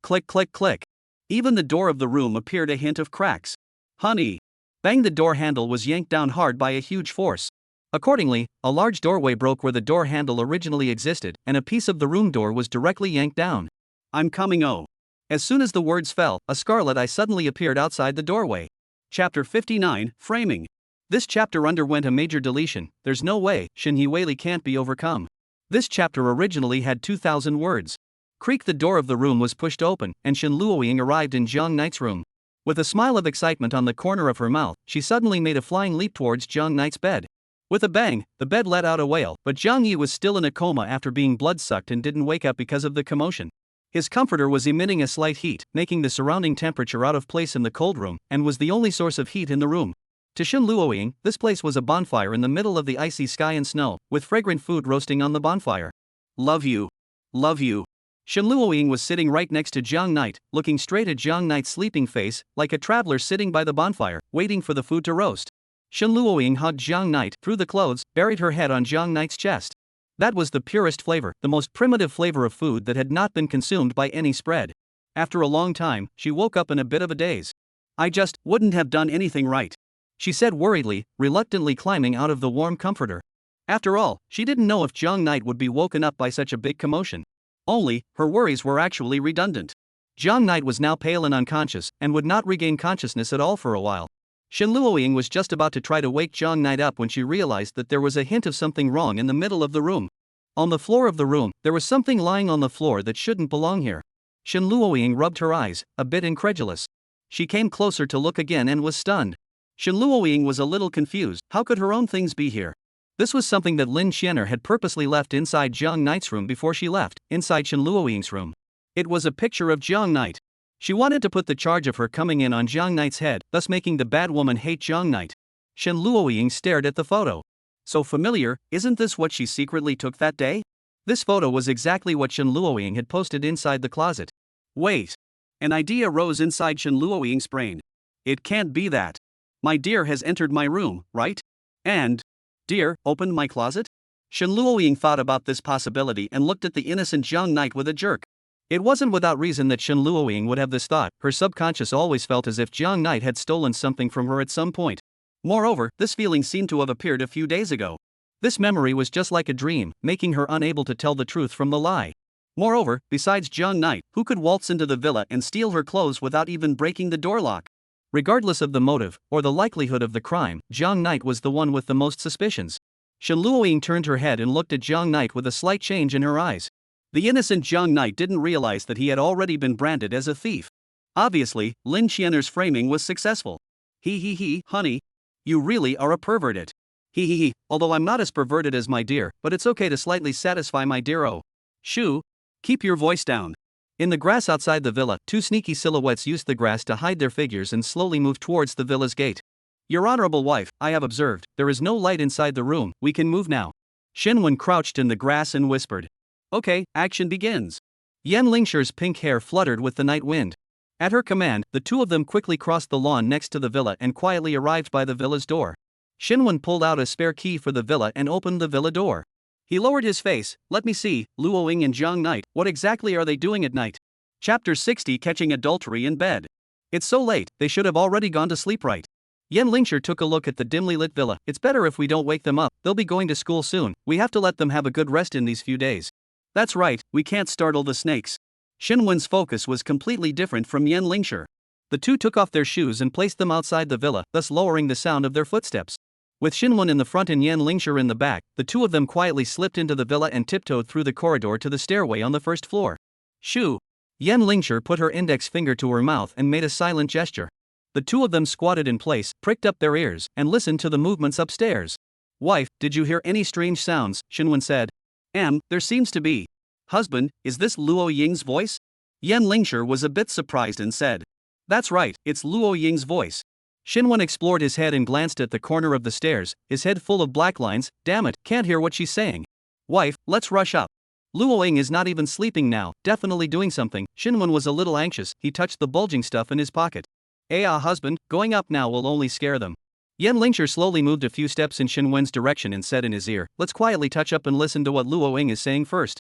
Click click click. Even the door of the room appeared a hint of cracks. Honey! Bang! The door handle was yanked down hard by a huge force. Accordingly, a large doorway broke where the door handle originally existed, and a piece of the room door was directly yanked down. I'm coming, oh! As soon as the words fell, a scarlet eye suddenly appeared outside the doorway. Chapter 59, Framing. This chapter underwent a major deletion. There's no way, Shin He can't be overcome. This chapter originally had 2,000 words. Creak, the door of the room was pushed open, and Shen Luoying arrived in Jiang Knight's room. With a smile of excitement on the corner of her mouth, she suddenly made a flying leap towards Jiang Knight's bed. With a bang, the bed let out a wail, but Jiang Yi was still in a coma after being blood-sucked and didn't wake up because of the commotion. His comforter was emitting a slight heat, making the surrounding temperature out of place in the cold room, and was the only source of heat in the room. To Shen Luoying, this place was a bonfire in the middle of the icy sky and snow, with fragrant food roasting on the bonfire. Love you. Love you. Shen Luoying was sitting right next to Jiang Knight, looking straight at Jiang Knight's sleeping face, like a traveler sitting by the bonfire, waiting for the food to roast. Shen Luoying hugged Jiang Knight through the clothes, buried her head on Jiang Knight's chest. That was the purest flavor, the most primitive flavor of food that had not been consumed by any spread. After a long time, she woke up in a bit of a daze. I just wouldn't have done anything right, she said worriedly, reluctantly climbing out of the warm comforter. After all, she didn't know if Jiang Knight would be woken up by such a big commotion. Only, her worries were actually redundant. Jiang Knight was now pale and unconscious, and would not regain consciousness at all for a while. Shen Luoying was just about to try to wake Jiang Knight up when she realized that there was a hint of something wrong in the middle of the room. On the floor of the room, there was something lying on the floor that shouldn't belong here. Shen Luoying rubbed her eyes, a bit incredulous. She came closer to look again and was stunned. Shen Luoying was a little confused. How could her own things be here? This was something that Lin Xianer had purposely left inside Jiang Knight's room before she left, inside Shen Luoying's room. It was a picture of Jiang Knight. She wanted to put the charge of her coming in on Jiang Knight's head, thus making the bad woman hate Jiang Knight. Shen Luoying stared at the photo. So familiar, isn't this what she secretly took that day? This photo was exactly what Shen Luoying had posted inside the closet. Wait. An idea rose inside Shen Luoying's brain. It can't be that. My dear has entered my room, right? And dear opened my closet? Shen Luoying thought about this possibility and looked at the innocent Jiang Knight with a jerk. It wasn't without reason that Shen Luoying would have this thought. Her subconscious always felt as if Jiang Knight had stolen something from her at some point. Moreover, this feeling seemed to have appeared a few days ago. This memory was just like a dream, making her unable to tell the truth from the lie. Moreover, besides Jiang Knight, who could waltz into the villa and steal her clothes without even breaking the door lock? Regardless of the motive, or the likelihood of the crime, Jiang Knight was the one with the most suspicions. Shen Luoying turned her head and looked at Jiang Knight with a slight change in her eyes. The innocent Jiang Knight didn't realize that he had already been branded as a thief. Obviously, Lin Qian'er's framing was successful. He, honey. You really are a perverted. He, although I'm not as perverted as my dear, but it's okay to slightly satisfy my dear. Oh. Shoo. Keep your voice down. In the grass outside the villa, two sneaky silhouettes used the grass to hide their figures and slowly moved towards the villa's gate. Your honorable wife, I have observed, there is no light inside the room, we can move now. Shinwen crouched in the grass and whispered. Okay, action begins. Yan Lingshi's pink hair fluttered with the night wind. At her command, the two of them quickly crossed the lawn next to the villa and quietly arrived by the villa's door. Shinwen pulled out a spare key for the villa and opened the villa door. He lowered his face. Let me see, Luoying and Jiang Knight, what exactly are they doing at night? Chapter 60 Catching Adultery in Bed. It's so late, they should have already gone to sleep, right? Yan Lingshi took a look at the dimly lit villa. It's better if we don't wake them up, they'll be going to school soon, we have to let them have a good rest in these few days. That's right, we can't startle the snakes. Shinwen's focus was completely different from Yan Lingshi. The two took off their shoes and placed them outside the villa, thus lowering the sound of their footsteps. With Shinwen in the front and Yan Lingshi in the back, the two of them quietly slipped into the villa and tiptoed through the corridor to the stairway on the first floor. Shoo! Yan Lingshi put her index finger to her mouth and made a silent gesture. The two of them squatted in place, pricked up their ears, and listened to the movements upstairs. Wife, did you hear any strange sounds? Shinwen said. There seems to be. Husband, is this Luo Ying's voice? Yan Lingshi was a bit surprised and said. That's right, it's Luo Ying's voice. Shinwen explored his head and glanced at the corner of the stairs, his head full of black lines. Damn it, can't hear what she's saying. Wife, let's rush up. Luo Ying is not even sleeping now, definitely doing something. Shinwen was a little anxious, he touched the bulging stuff in his pocket. Husband, going up now will only scare them. Yan Lingshi slowly moved a few steps in Shinwen's direction and said in his ear, let's quietly touch up and listen to what Luo Ying is saying first.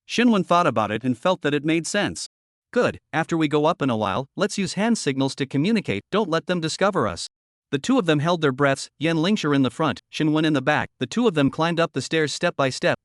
Shinwen thought about it and felt that it made sense. Good, after we go up in a while, let's use hand signals to communicate, don't let them discover us. The two of them held their breaths, Yan Lingshi in the front, Shinwen in the back. The two of them climbed up the stairs step by step,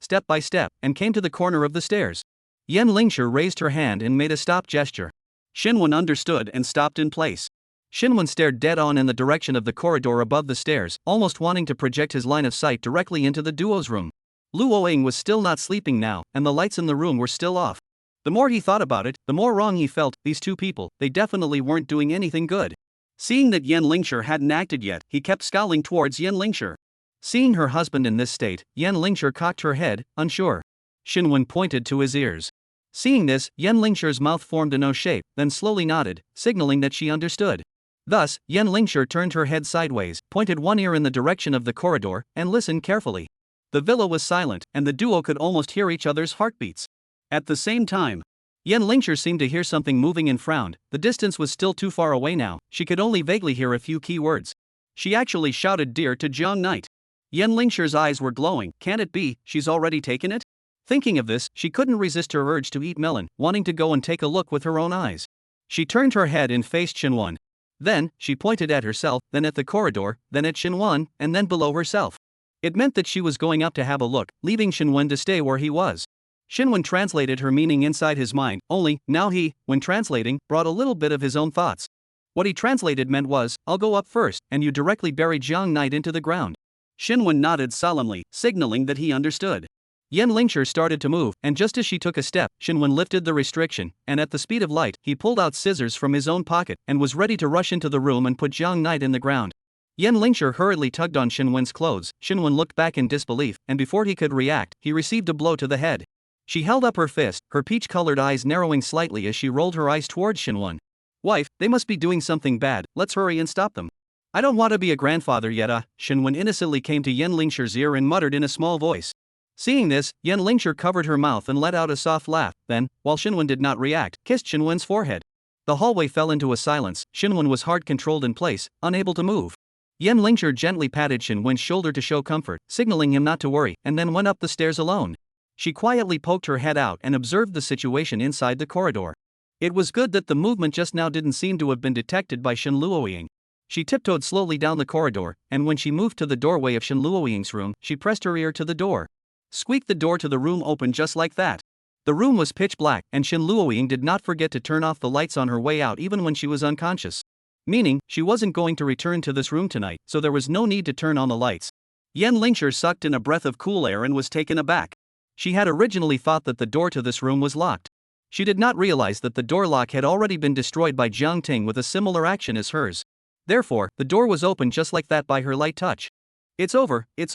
and came to the corner of the stairs. Yan Lingshi raised her hand and made a stop gesture. Shinwen understood and stopped in place. Shinwen stared dead on in the direction of the corridor above the stairs, almost wanting to project his line of sight directly into the duo's room. Luo Ying was still not sleeping now, and the lights in the room were still off. The more he thought about it, the more wrong he felt. These two people, they definitely weren't doing anything good. Seeing that Yan Lingshi hadn't acted yet, he kept scowling towards Yan Lingshi. Seeing her husband in this state, Yan Lingshi cocked her head, unsure. Shinwen pointed to his ears. Seeing this, Yan Lingshi's mouth formed an O shape, then slowly nodded, signaling that she understood. Thus, Yan Lingshi turned her head sideways, pointed one ear in the direction of the corridor, and listened carefully. The villa was silent, and the duo could almost hear each other's heartbeats. At the same time, Yan Lingshi seemed to hear something moving and frowned. The distance was still too far away now, she could only vaguely hear a few key words. She actually shouted dear to Jiang Knight. Yan Lingshi's eyes were glowing. Can't it be, she's already taken it? Thinking of this, she couldn't resist her urge to eat melon, wanting to go and take a look with her own eyes. She turned her head and faced Shinwen. Then, she pointed at herself, then at the corridor, then at Shinwen, and then below herself. It meant that she was going up to have a look, leaving Shinwen to stay where he was. Shinwen translated her meaning inside his mind, only, now he, when translating, brought a little bit of his own thoughts. What he translated meant was, I'll go up first, and you directly bury Jiang Knight into the ground. Shinwen nodded solemnly, signaling that he understood. Yan Lingshi started to move, and just as she took a step, Shinwen lifted the restriction, and at the speed of light, he pulled out scissors from his own pocket, and was ready to rush into the room and put Jiang Knight in the ground. Yan Lingshi hurriedly tugged on Shinwen's clothes. Shinwen looked back in disbelief, and before he could react, he received a blow to the head. She held up her fist, her peach-colored eyes narrowing slightly as she rolled her eyes towards Shinwen. Wife, they must be doing something bad, let's hurry and stop them. I don't want to be a grandfather yet. Shinwen innocently came to Yan Lingshi's ear and muttered in a small voice. Seeing this, Yan Lingshi covered her mouth and let out a soft laugh, then, while Shinwen did not react, kissed Shinwen's forehead. The hallway fell into a silence. Shinwen was hard controlled in place, unable to move. Yan Lingshi gently patted Shinwen's shoulder to show comfort, signaling him not to worry, and then went up the stairs alone. She quietly poked her head out and observed the situation inside the corridor. It was good that the movement just now didn't seem to have been detected by Shen Luoying. She tiptoed slowly down the corridor, and when she moved to the doorway of Shen Luoying's room, she pressed her ear to the door. Squeak! The door to the room opened just like that. The room was pitch black, and Shen Luoying did not forget to turn off the lights on her way out even when she was unconscious. Meaning, she wasn't going to return to this room tonight, so there was no need to turn on the lights. Yan Lingshur sucked in a breath of cool air and was taken aback. She had originally thought that the door to this room was locked. She did not realize that the door lock had already been destroyed by Jiang Ting with a similar action as hers. Therefore, the door was opened just like that by her light touch. It's over, it's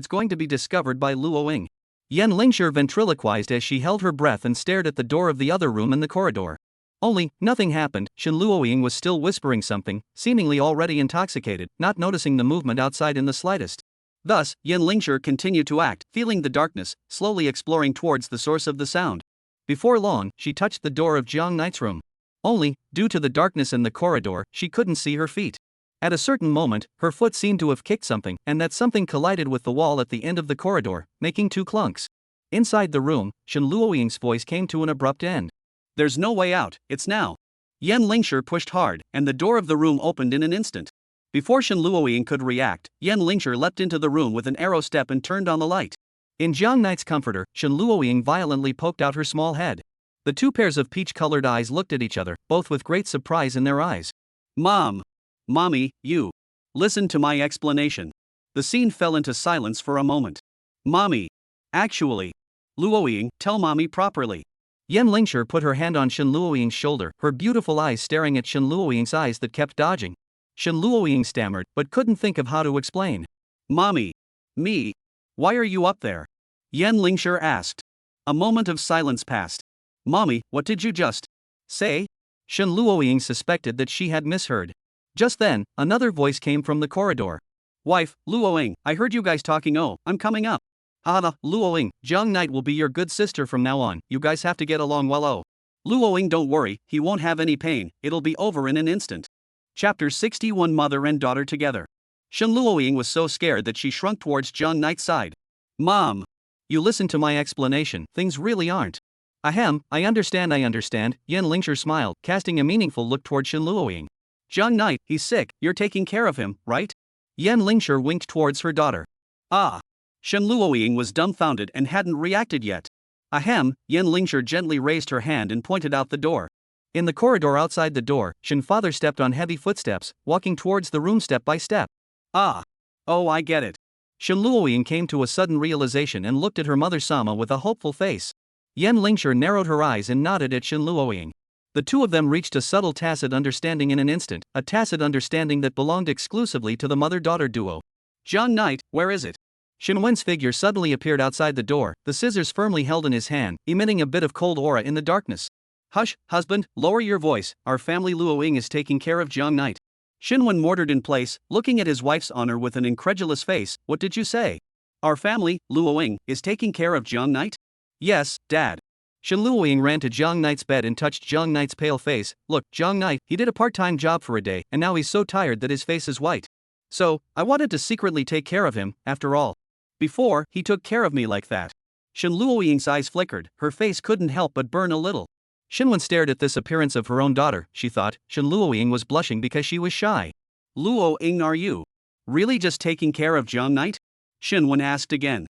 going to be discovered by Luo Ying. Yan Lingshur ventriloquized as she held her breath and stared at the door of the other room in the corridor. Only, nothing happened. Shen Luo Ying was still whispering something, seemingly already intoxicated, not noticing the movement outside in the slightest. Thus, Yan Lingshur continued to act, feeling the darkness, slowly exploring towards the source of the sound. Before long, she touched the door of Jiang Knight's room. Only, due to the darkness in the corridor, she couldn't see her feet. At a certain moment, her foot seemed to have kicked something, and that something collided with the wall at the end of the corridor, making two clunks. Inside the room, Shen Luoying's voice came to an abrupt end. There's no way out, it's now. Yan Lingshur pushed hard, and the door of the room opened in an instant. Before Shen Luoying could react, Yan Lingshur leapt into the room with an arrow step and turned on the light. In Jiang Knight's comforter, Shen Luoying violently poked out her small head. The two pairs of peach-colored eyes looked at each other, both with great surprise in their eyes. Mommy, you. Listen to my explanation. The scene fell into silence for a moment. Mommy. Actually. Luoying, tell mommy properly. Yan Lingshur put her hand on Shen Luoying's shoulder, her beautiful eyes staring at Shen Luoying's eyes that kept dodging. Shen Luoying stammered, but couldn't think of how to explain. Mommy. Me. Why are you up there? Yan Lingshur asked. A moment of silence passed. Mommy, what did you just say? Shen Luoying suspected that she had misheard. Just then, another voice came from the corridor. Wife, Luoying, I heard you guys talking. Oh, I'm coming up. Luoying, Jiang Knight will be your good sister from now on. You guys have to get along well. Oh. Luoying, don't worry, he won't have any pain, it'll be over in an instant. Chapter 61. Mother and daughter together. Shen Luoying was so scared that she shrunk towards Jiang Knight's side. Mom. You listen to my explanation, things really aren't. Ahem, I understand. Yan Lingshur smiled, casting a meaningful look toward Shen Luoying. Jiang Knight, he's sick, you're taking care of him, right? Yan Lingshur winked towards her daughter. Ah. Shen Luoying was dumbfounded and hadn't reacted yet. Ahem, Yan Lingshur gently raised her hand and pointed out the door. In the corridor outside the door, Shen father stepped on heavy footsteps, walking towards the room step by step. Ah. Oh, I get it. Shen Luoying came to a sudden realization and looked at her mother Sama with a hopeful face. Yan Lingshur narrowed her eyes and nodded at Shen Luoying. The two of them reached a subtle tacit understanding in an instant, a tacit understanding that belonged exclusively to the mother-daughter duo. Jiang Knight, where is it? Shen Wen's figure suddenly appeared outside the door, the scissors firmly held in his hand, emitting a bit of cold aura in the darkness. Hush, husband, lower your voice, our family Luoying is taking care of Jiang Knight. Shen Wen mortared in place, looking at his wife's honor with an incredulous face. What did you say? Our family, Luoying, is taking care of Jiang Knight? Yes, Dad. Shen Luoying ran to Jiang Knight's bed and touched Jiang Knight's pale face. Look, Jiang Knight, he did a part-time job for a day, and now he's so tired that his face is white. So, I wanted to secretly take care of him, after all. Before, he took care of me like that. Shen Luoying's eyes flickered, her face couldn't help but burn a little. Shen Wen stared at this appearance of her own daughter, she thought. Shen Luoying was blushing because she was shy. Luoying, are you really just taking care of Jiang Knight? Shen Wen asked again.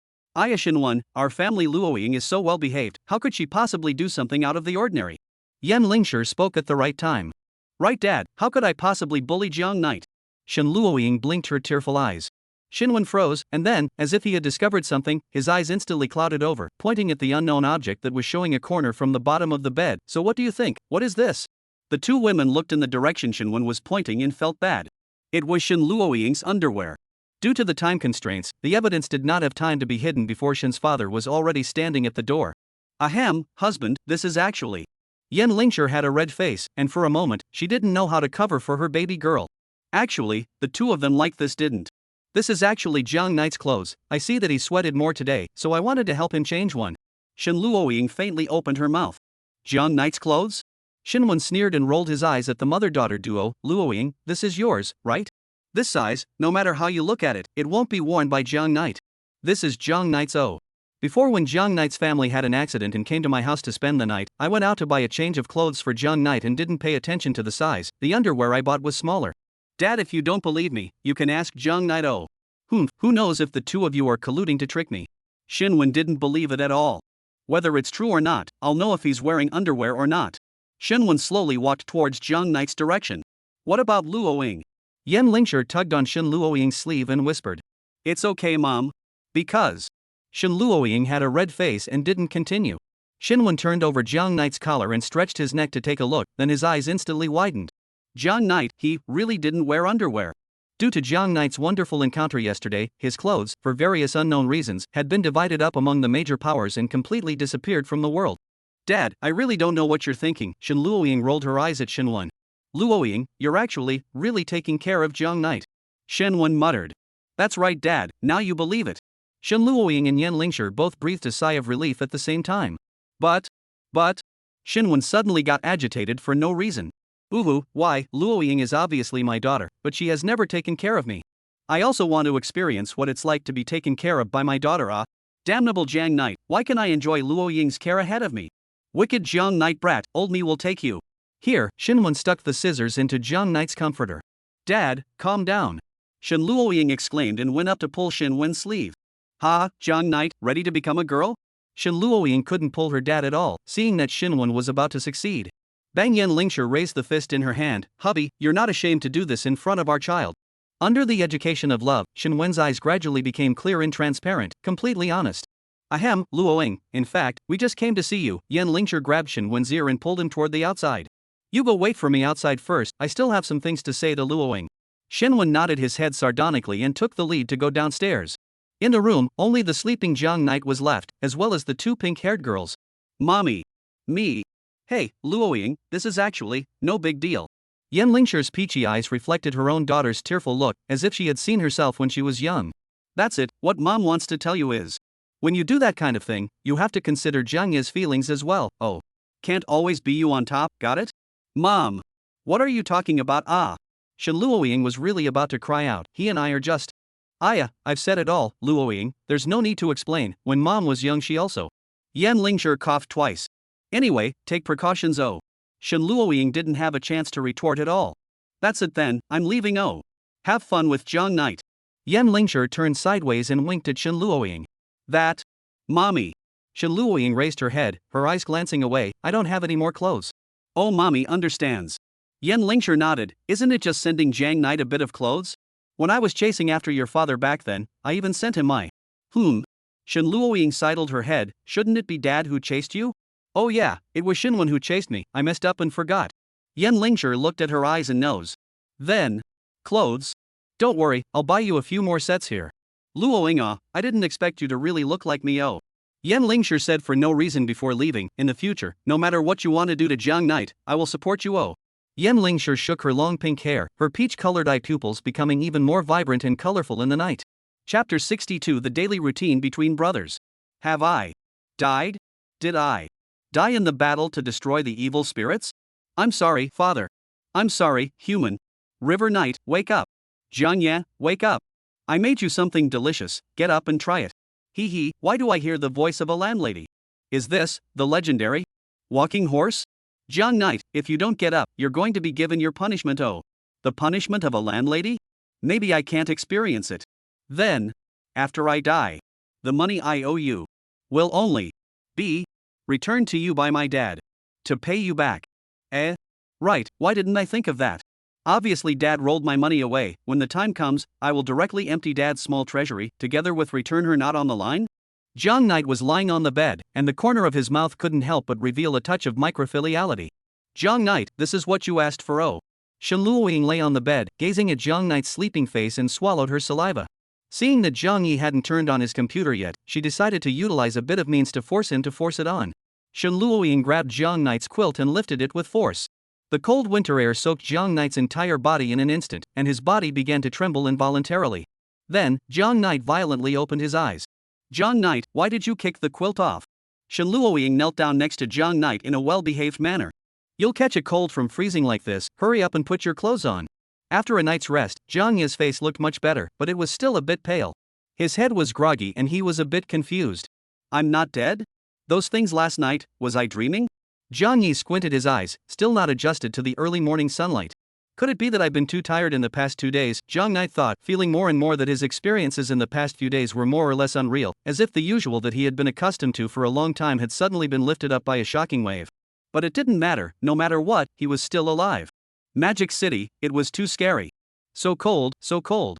Shen Wen, our family Luoying is so well behaved, how could she possibly do something out of the ordinary? Yan Lingshur spoke at the right time. Right, Dad, how could I possibly bully Jiang Knight? Shen Luoying blinked her tearful eyes. Shen Wen froze, and then, as if he had discovered something, his eyes instantly clouded over, pointing at the unknown object that was showing a corner from the bottom of the bed. So what do you think? What is this? The two women looked in the direction Shen Wen was pointing and felt bad. It was Shen Luoying's underwear. Due to the time constraints, the evidence did not have time to be hidden before Shen's father was already standing at the door. Ahem, husband, this is actually. Yan Lingshur had a red face, and for a moment, she didn't know how to cover for her baby girl. Actually, the two of them like this didn't. This is actually Jiang Knight's clothes. I see that he sweated more today, so I wanted to help him change one. Shen Luoying faintly opened her mouth. Jiang Knight's clothes? Shen Wen sneered and rolled his eyes at the mother-daughter duo. Luoying, this is yours, right? This size, no matter how you look at it, it won't be worn by Jiang Knight. This is Jiang Knight's O. Before, when Jiang Knight's family had an accident and came to my house to spend the night, I went out to buy a change of clothes for Jiang Knight and didn't pay attention to the size. The underwear I bought was smaller. Dad, if you don't believe me, you can ask Jiang Knight O. Who knows if the two of you are colluding to trick me? Shen Wen didn't believe it at all. Whether it's true or not, I'll know if he's wearing underwear or not. Shen Wen slowly walked towards Jiang Knight's direction. What about Luoying? Yan Lingshur tugged on Shen Luoying's sleeve and whispered. It's okay, Mom. Because. Shen Luoying had a red face and didn't continue. Shinwen turned over Jiang Knight's collar and stretched his neck to take a look, then his eyes instantly widened. Jiang Knight, he really didn't wear underwear. Due to Jiang Knight's wonderful encounter yesterday, his clothes, for various unknown reasons, had been divided up among the major powers and completely disappeared from the world. Dad, I really don't know what you're thinking. Shen Luoying rolled her eyes at Shenwen. Luoying, you're actually, really taking care of Jiang Knight. Shenwen muttered. That's right, Dad, now you believe it. Shen Luoying and Yan Lingshi both breathed a sigh of relief at the same time. But, Shenwen suddenly got agitated for no reason. Why, Luoying is obviously my daughter, but she has never taken care of me. I also want to experience what it's like to be taken care of by my daughter. Damnable Jiang Knight, why can I enjoy Luoying's care ahead of me? Wicked Jiang Knight brat, old me will take you. Here, Shenwen stuck the scissors into Jiang Knight's comforter. Dad, calm down. Shen Luoying exclaimed and went up to pull Shenwen's sleeve. Jiang Knight, ready to become a girl? Shen Luoying couldn't pull her dad at all, seeing that Shenwen was about to succeed. Bang Yan Lingshi raised the fist in her hand. Hubby, you're not ashamed to do this in front of our child. Under the education of love, Shenwen's eyes gradually became clear and transparent, completely honest. Ahem, Luoying, in fact, we just came to see you. Yan Lingshi grabbed Shenwen's ear and pulled him toward the outside. You go wait for me outside first, I still have some things to say to Luoying. Shenwen nodded his head sardonically and took the lead to go downstairs. In the room, only the sleeping Jiang Knight was left, as well as the two pink-haired girls. Mommy. Me. Hey, Luoying, this is actually no big deal. Yan Lingshi's peachy eyes reflected her own daughter's tearful look, as if she had seen herself when she was young. That's it, what Mom wants to tell you is. When you do that kind of thing, you have to consider Jiang Ye's feelings as well. Oh. Can't always be you on top, got it? Mom. What are you talking about? Shen Luoying was really about to cry out. He and I are just. I've said it all, Luoying, there's no need to explain. When Mom was young she also. Yan Lingshi coughed twice. Anyway, take precautions. Shen Luoying didn't have a chance to retort at all. That's it then, I'm leaving. Have fun with Jiang Knight. Yan Lingshi turned sideways and winked at Shen Luoying. That. Mommy. Shen Luoying raised her head, her eyes glancing away. I don't have any more clothes. Oh, Mommy understands. Yan Lingshi nodded. Isn't it just sending Jiang Knight a bit of clothes? When I was chasing after your father back then, I even sent him my. Shen Luoying sidled her head. Shouldn't it be Dad who chased you? Oh yeah, it was Shenwen who chased me. I messed up and forgot. Yan Lingshi looked at her eyes and nose. Then. Clothes? Don't worry, I'll buy you a few more sets here. Luoying, I didn't expect you to really look like me. Yan Lingshi said for no reason before leaving. In the future, no matter what you want to do to Jiang Knight, I will support you. Yan Lingshi shook her long pink hair, her peach-colored eye pupils becoming even more vibrant and colorful in the night. Chapter 62 The Daily Routine Between Brothers. Have I died? Did I die in the battle to destroy the evil spirits? I'm sorry, Father. I'm sorry, human. River Knight, wake up. Jiang Ye, wake up. I made you something delicious, get up and try it. Why do I hear the voice of a landlady? Is this the legendary walking horse? Jiang Knight, if you don't get up, you're going to be given your punishment. The punishment of a landlady? Maybe I can't experience it. Then, after I die, the money I owe you will only be returned to you by my dad to pay you back. Right, why didn't I think of that? Obviously Dad rolled my money away. When the time comes, I will directly empty Dad's small treasury, together with return her not on the line? Jiang Knight was lying on the bed, and the corner of his mouth couldn't help but reveal a touch of microfiliality. Jiang Knight, this is what you asked for. Shen Luoying lay on the bed, gazing at Jiang Knight's sleeping face and swallowed her saliva. Seeing that Jiang Yi hadn't turned on his computer yet, she decided to utilize a bit of means to force him to force it on. Shen Luoying grabbed Jiang Knight's quilt and lifted it with force. The cold winter air soaked Jiang Knight's entire body in an instant, and his body began to tremble involuntarily. Then, Jiang Knight violently opened his eyes. Jiang Knight, why did you kick the quilt off? Shen Luoying knelt down next to Jiang Knight in a well-behaved manner. You'll catch a cold from freezing like this, hurry up and put your clothes on. After a night's rest, Jiang Ye's face looked much better, but it was still a bit pale. His head was groggy and he was a bit confused. I'm not dead? Those things last night, was I dreaming? Jiang Yi squinted his eyes, still not adjusted to the early morning sunlight. Could it be that I've been too tired in the past 2 days? Jiang Knight thought, feeling more and more that his experiences in the past few days were more or less unreal, as if the usual that he had been accustomed to for a long time had suddenly been lifted up by a shocking wave. But it didn't matter, no matter what, he was still alive. Magic City, it was too scary. So cold, so cold.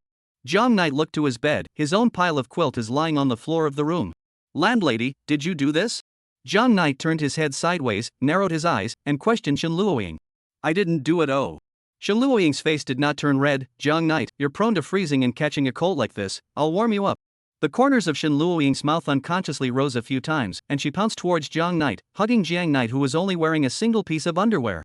Jiang Knight looked to his bed. His own pile of quilt is lying on the floor of the room. Landlady, did you do this? Jiang Knight turned his head sideways, narrowed his eyes, and questioned Shen Luoying. I didn't do it. Oh. Shen Luoying's face did not turn red. Jiang Knight, you're prone to freezing and catching a cold like this. I'll warm you up. The corners of Shen Luoying's mouth unconsciously rose a few times, and she pounced towards Jiang Knight, hugging Jiang Knight, who was only wearing a single piece of underwear.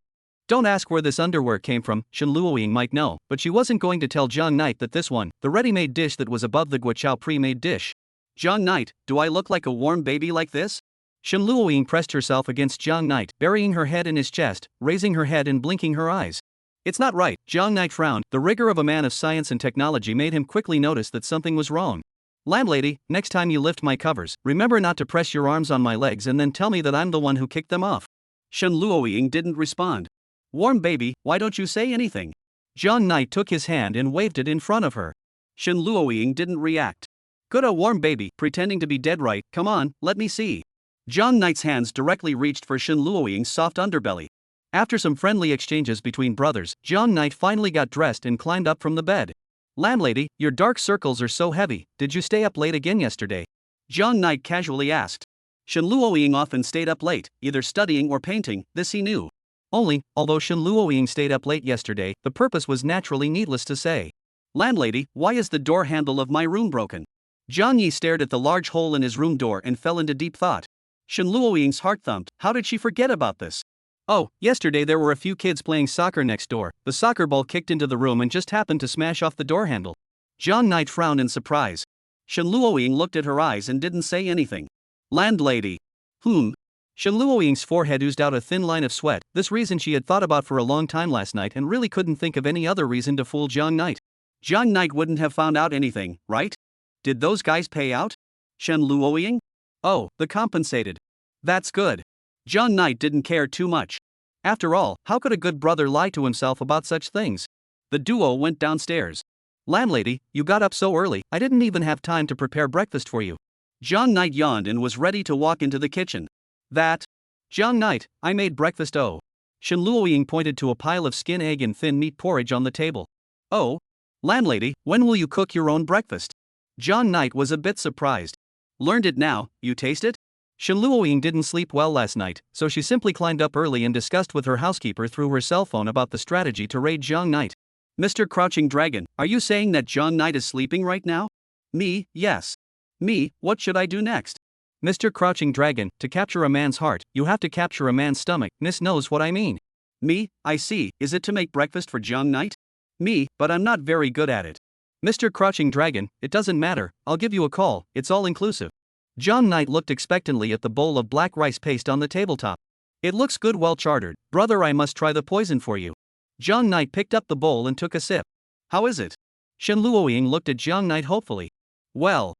Don't ask where this underwear came from. Shen Luoying might know, but she wasn't going to tell Jiang Knight that this one, the ready-made dish that was above the guachao pre-made dish. Jiang Knight, do I look like a warm baby like this? Shen Luoying pressed herself against Jiang Knight, burying her head in his chest, raising her head and blinking her eyes. It's not right. Jiang Knight frowned. The rigor of a man of science and technology made him quickly notice that something was wrong. Landlady, next time you lift my covers, remember not to press your arms on my legs and then tell me that I'm the one who kicked them off. Shen Luoying didn't respond. Warm baby, why don't you say anything? Jiang Knight took his hand and waved it in front of her. Shen Luoying didn't react. Good, a warm baby, pretending to be dead right. Come on, let me see. Jiang Knight's hands directly reached for Shen Luoying's soft underbelly. After some friendly exchanges between brothers, Jiang Knight finally got dressed and climbed up from the bed. Landlady, your dark circles are so heavy. Did you stay up late again yesterday? Jiang Knight casually asked. Shen Luoying often stayed up late, either studying or painting, this he knew. Although Shen Luoying stayed up late yesterday, the purpose was naturally needless to say. Landlady, why is the door handle of my room broken? Jiang Yi stared at the large hole in his room door and fell into deep thought. Shen Luoying's heart thumped. How did she forget about this? Oh, yesterday there were a few kids playing soccer next door. The soccer ball kicked into the room and just happened to smash off the door handle. Jiang Knight frowned in surprise. Shen Luoying looked at her eyes and didn't say anything. Landlady. Shen Luoying's forehead oozed out a thin line of sweat. This reason she had thought about for a long time last night and really couldn't think of any other reason to fool Jiang Knight. Jiang Knight wouldn't have found out anything, right? Did those guys pay out? Shen Luoying? Oh, the compensated. That's good. Jiang Knight didn't care too much. After all, how could a good brother lie to himself about such things? The duo went downstairs. Landlady, you got up so early, I didn't even have time to prepare breakfast for you. Jiang Knight yawned and was ready to walk into the kitchen. Jiang Knight, I made breakfast. Oh. Shen Luoying pointed to a pile of skin, egg and thin meat porridge on the table. Oh. Landlady, when will you cook your own breakfast? Jiang Knight was a bit surprised. Learned it now, you taste it? Shen Luoying didn't sleep well last night, so she simply climbed up early and discussed with her housekeeper through her cell phone about the strategy to raid Jiang Knight. Mr. Crouching Dragon, are you saying that Jiang Knight is sleeping right now? Me, yes. Me, what should I do next? Mr. Crouching Dragon, to capture a man's heart, you have to capture a man's stomach. Nis knows what I mean. Me, I see, is it to make breakfast for Jiang Knight? Me, but I'm not very good at it. Mr. Crouching Dragon, it doesn't matter, I'll give you a call, it's all inclusive. Jiang Knight looked expectantly at the bowl of black rice paste on the tabletop. It looks good, well chartered. Brother, I must try the poison for you. Jiang Knight picked up the bowl and took a sip. How is it? Shen Luoying looked at Jiang Knight hopefully. Well.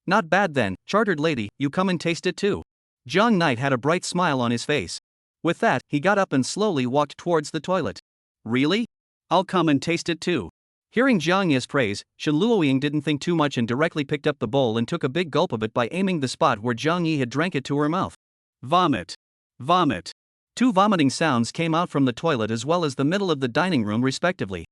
Not bad then, chartered lady, you come and taste it too. Jiang Knight had a bright smile on his face. With that, he got up and slowly walked towards the toilet. Really? I'll come and taste it too. Hearing Jiang Yi's praise, Shen Luoying didn't think too much and directly picked up the bowl and took a big gulp of it by aiming the spot where Jiang Yi had drank it to her mouth. Vomit. Vomit. Two vomiting sounds came out from the toilet as well as the middle of the dining room respectively.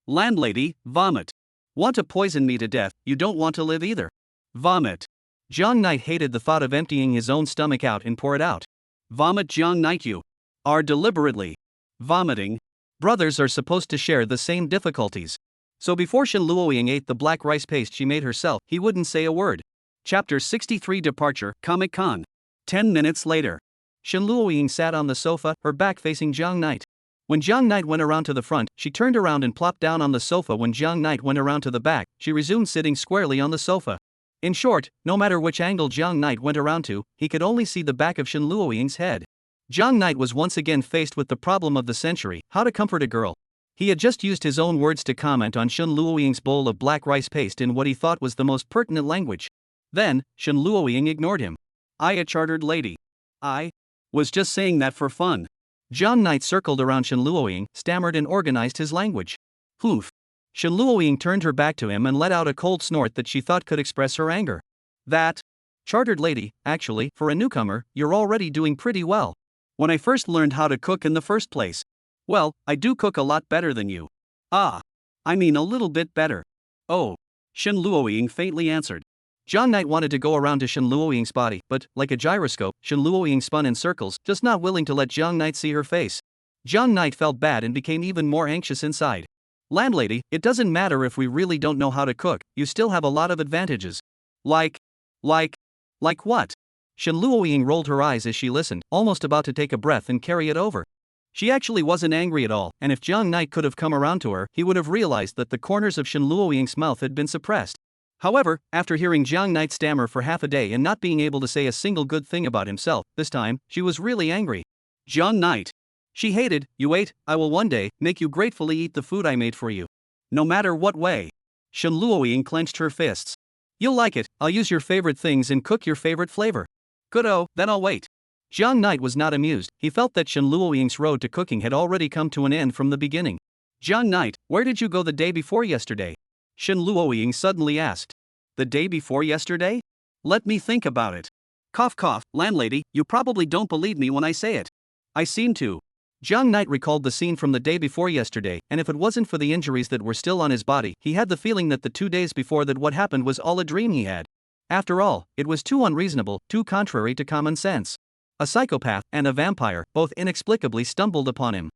Landlady, vomit. Want to poison me to death, you don't want to live either. Vomit. Jiang Knight hated the thought of emptying his own stomach out and pour it out. Vomit. Jiang Knight, you are deliberately vomiting. Brothers are supposed to share the same difficulties. So before Shen Luoying ate the black rice paste she made herself, he wouldn't say a word. Chapter 63 Departure, Comic Con. 10 minutes later. Shen Luoying sat on the sofa, her back facing Jiang Knight. When Jiang Knight went around to the front, she turned around and plopped down on the sofa. When Jiang Knight went around to the back, she resumed sitting squarely on the sofa. In short, no matter which angle Jiang Knight went around to, he could only see the back of Shen Luoying's head. Jiang Knight was once again faced with the problem of the century: how to comfort a girl. He had just used his own words to comment on Shen Luoying's bowl of black rice paste in what he thought was the most pertinent language. Then, Shen Luoying ignored him. A chartered lady. I was just saying that for fun. Jiang Knight circled around Shen Luoying, stammered and organized his language. Shen Luoying turned her back to him and let out a cold snort that she thought could express her anger. That chartered lady, actually, for a newcomer, you're already doing pretty well. When I first learned how to cook in the first place. Well, I do cook a lot better than you. Ah. I mean a little bit better. Oh. Shen Luoying faintly answered. Jiang Knight wanted to go around to Shen Luoying's body, but, like a gyroscope, Shen Luoying spun in circles, just not willing to let Jiang Knight see her face. Jiang Knight felt bad and became even more anxious inside. Landlady, it doesn't matter if we really don't know how to cook, you still have a lot of advantages. Like what? Shen Luoying rolled her eyes as she listened, almost about to take a breath and carry it over. She actually wasn't angry at all, and if Jiang Knight could have come around to her, he would have realized that the corners of Shen Luoying's mouth had been suppressed. However, after hearing Jiang Knight stammer for half a day and not being able to say a single good thing about himself, this time, she was really angry. Jiang Knight. She hated, you ate, I will one day make you gratefully eat the food I made for you. No matter what way. Shen Luoying clenched her fists. You'll like it, I'll use your favorite things and cook your favorite flavor. Good-o, then I'll wait. Jiang Knight was not amused, he felt that Shen Luoying's road to cooking had already come to an end from the beginning. Jiang Knight, where did you go the day before yesterday? Shen Luoying suddenly asked. The day before yesterday? Let me think about it. Cough cough, landlady, you probably don't believe me when I say it. I seem to. Jiang Knight recalled the scene from the day before yesterday, and if it wasn't for the injuries that were still on his body, he had the feeling that the 2 days before that what happened was all a dream he had. After all, it was too unreasonable, too contrary to common sense. A psychopath and a vampire both inexplicably stumbled upon him.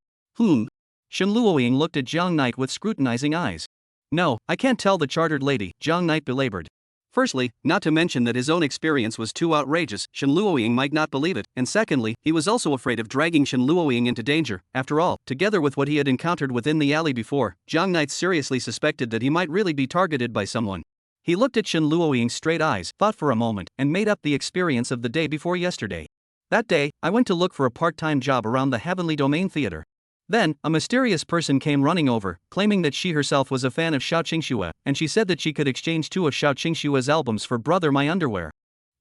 Shen Luoying looked at Jiang Knight with scrutinizing eyes. No, I can't tell the chartered lady, Jiang Knight belabored. Firstly, not to mention that his own experience was too outrageous, Shen Luoying might not believe it, and secondly, he was also afraid of dragging Shen Luoying into danger. After all, together with what he had encountered within the alley before, Jiang Knight seriously suspected that he might really be targeted by someone. He looked at Shen Luoying's straight eyes, thought for a moment, and made up the experience of the day before yesterday. That day, I went to look for a part-time job around the Heavenly Domain Theater. Then, a mysterious person came running over, claiming that she herself was a fan of Xiao Qingxue, and she said that she could exchange 2 of Xiao Qingxue's albums for Brother My Underwear.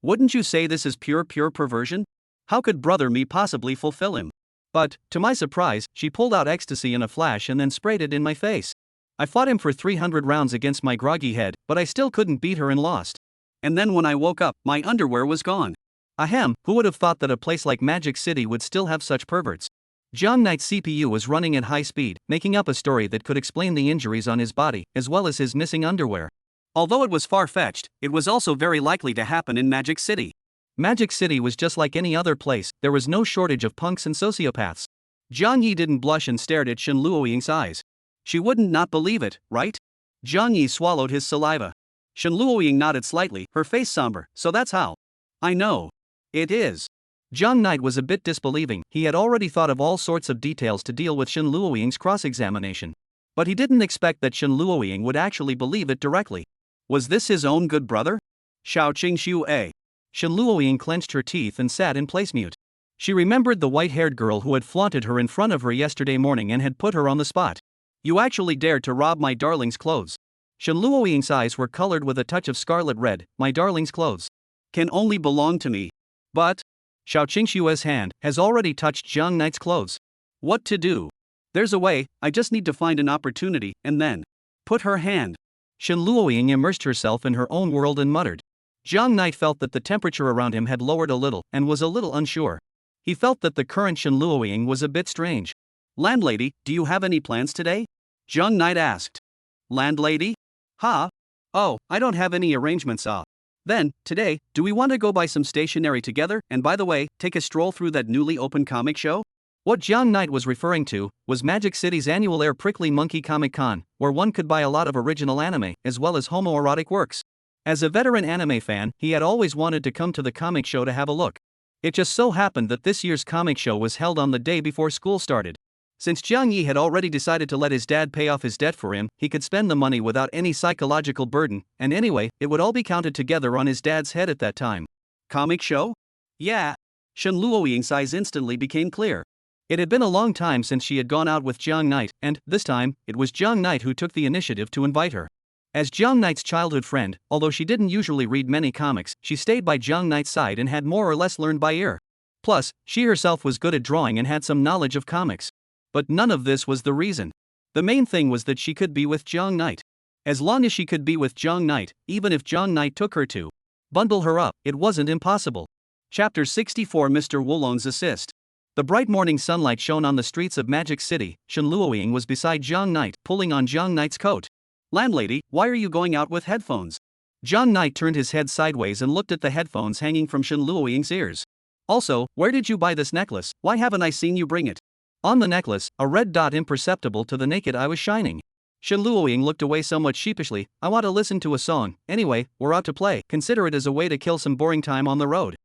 Wouldn't you say this is pure perversion? How could Brother Me possibly fulfill him? But, to my surprise, she pulled out ecstasy in a flash and then sprayed it in my face. I fought him for 300 rounds against my groggy head, but I still couldn't beat her and lost. And then when I woke up, my underwear was gone. Ahem, who would have thought that a place like Magic City would still have such perverts? Jiang Knight's CPU was running at high speed, making up a story that could explain the injuries on his body, as well as his missing underwear. Although it was far-fetched, it was also very likely to happen in Magic City. Magic City was just like any other place, there was no shortage of punks and sociopaths. Jiang Yi didn't blush and stared at Shen Luoying's eyes. She wouldn't not believe it, right? Jiang Yi swallowed his saliva. Shen Luoying nodded slightly, her face somber, so that's how. I know. It is. Jiang Knight was a bit disbelieving, he had already thought of all sorts of details to deal with Shen Luoying's cross-examination. But he didn't expect that Shen Luoying would actually believe it directly. Was this his own good brother? Xiao Qingxue. Shen Luoying clenched her teeth and sat in place mute. She remembered the white-haired girl who had flaunted her in front of her yesterday morning and had put her on the spot. You actually dared to rob my darling's clothes. Shen Luoying's eyes were colored with a touch of scarlet red. My darling's clothes can only belong to me. But Xiao Qingxue's hand has already touched Jiang Knight's clothes. What to do? There's a way, I just need to find an opportunity, and then put her hand. Shen Luoying immersed herself in her own world and muttered. Jiang Knight felt that the temperature around him had lowered a little, and was a little unsure. He felt that the current Shen Luoying was a bit strange. Landlady, do you have any plans today? Jiang Knight asked. Landlady? Ha? Oh, I don't have any arrangements. Then, today, do we want to go buy some stationery together, and by the way, take a stroll through that newly opened comic show? What Jiang Knight was referring to was Magic City's annual Air Prickly Monkey Comic Con, where one could buy a lot of original anime, as well as homoerotic works. As a veteran anime fan, he had always wanted to come to the comic show to have a look. It just so happened that this year's comic show was held on the day before school started. Since Jiang Yi had already decided to let his dad pay off his debt for him, he could spend the money without any psychological burden, and anyway, it would all be counted together on his dad's head at that time. Comic show? Yeah. Shen Luoying's eyes instantly became clear. It had been a long time since she had gone out with Jiang Knight, and, this time, it was Jiang Knight who took the initiative to invite her. As Jiang Knight's childhood friend, although she didn't usually read many comics, she stayed by Jiang Knight's side and had more or less learned by ear. Plus, she herself was good at drawing and had some knowledge of comics. But none of this was the reason. The main thing was that she could be with Jiang Knight. As long as she could be with Jiang Knight, even if Jiang Knight took her to bundle her up, it wasn't impossible. Chapter 64 Mr. Wulong's Assist. The bright morning sunlight shone on the streets of Magic City. Shen Luoying was beside Jiang Knight, pulling on Jiang Knight's coat. "Landlady, why are you going out with headphones?" Jiang Knight turned his head sideways and looked at the headphones hanging from Shen Luoying's ears. "Also, where did you buy this necklace? Why haven't I seen you bring it?" On the necklace, a red dot imperceptible to the naked eye was shining. Shen Luoying looked away somewhat sheepishly. "I want to listen to a song. Anyway, we're out to play. Consider it as a way to kill some boring time on the road.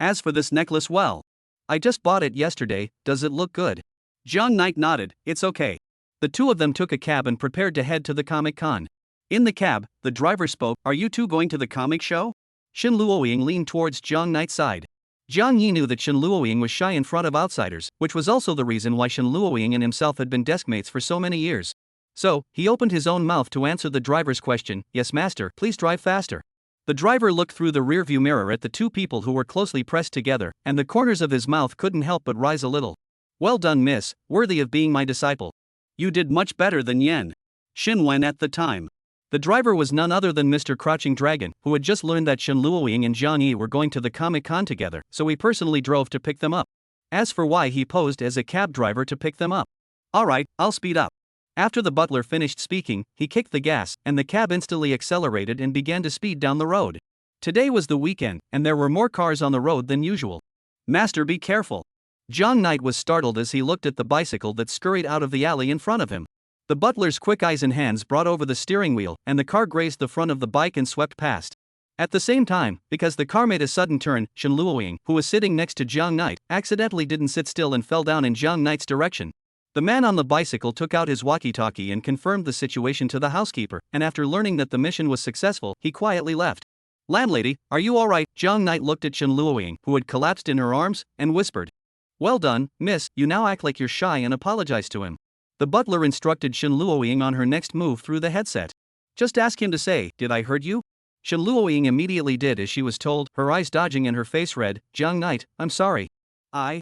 As for this necklace, well, I just bought it yesterday. Does it look good?" Jiang Knight nodded. "It's okay." The two of them took a cab and prepared to head to the Comic-Con. In the cab, the driver spoke. "Are you two going to the comic show?" Shen Luoying leaned towards Jiang Knight's side. Jiang Yi knew that Shen Luoying was shy in front of outsiders, which was also the reason why Shen Luoying and himself had been deskmates for so many years. So, he opened his own mouth to answer the driver's question. "Yes, master, please drive faster." The driver looked through the rearview mirror at the two people who were closely pressed together, and the corners of his mouth couldn't help but rise a little. "Well done, miss, worthy of being my disciple. You did much better than Yen Xin Wen at the time." The driver was none other than Mr. Crouching Dragon, who had just learned that Shen Luoying and Jiang Yi were going to the Comic-Con together, so he personally drove to pick them up. As for why he posed as a cab driver to pick them up. "Alright, I'll speed up." After the butler finished speaking, he kicked the gas, and the cab instantly accelerated and began to speed down the road. Today was the weekend, and there were more cars on the road than usual. "Master, be careful." Jiang Knight was startled as he looked at the bicycle that scurried out of the alley in front of him. The butler's quick eyes and hands brought over the steering wheel, and the car grazed the front of the bike and swept past. At the same time, because the car made a sudden turn, Shen Luoying, who was sitting next to Jiang Knight, accidentally didn't sit still and fell down in Jiang Knight's direction. The man on the bicycle took out his walkie-talkie and confirmed the situation to the housekeeper, and after learning that the mission was successful, he quietly left. "Landlady, are you alright?" Jiang Knight looked at Shen Luoying, who had collapsed in her arms, and whispered. "Well done, miss, you now act like you're shy and apologize to him." The butler instructed Shen Luoying on her next move through the headset. "Just ask him to say, 'Did I hurt you?'" Shen Luoying immediately did as she was told, her eyes dodging and her face red. "Jiang Knight, I'm sorry. I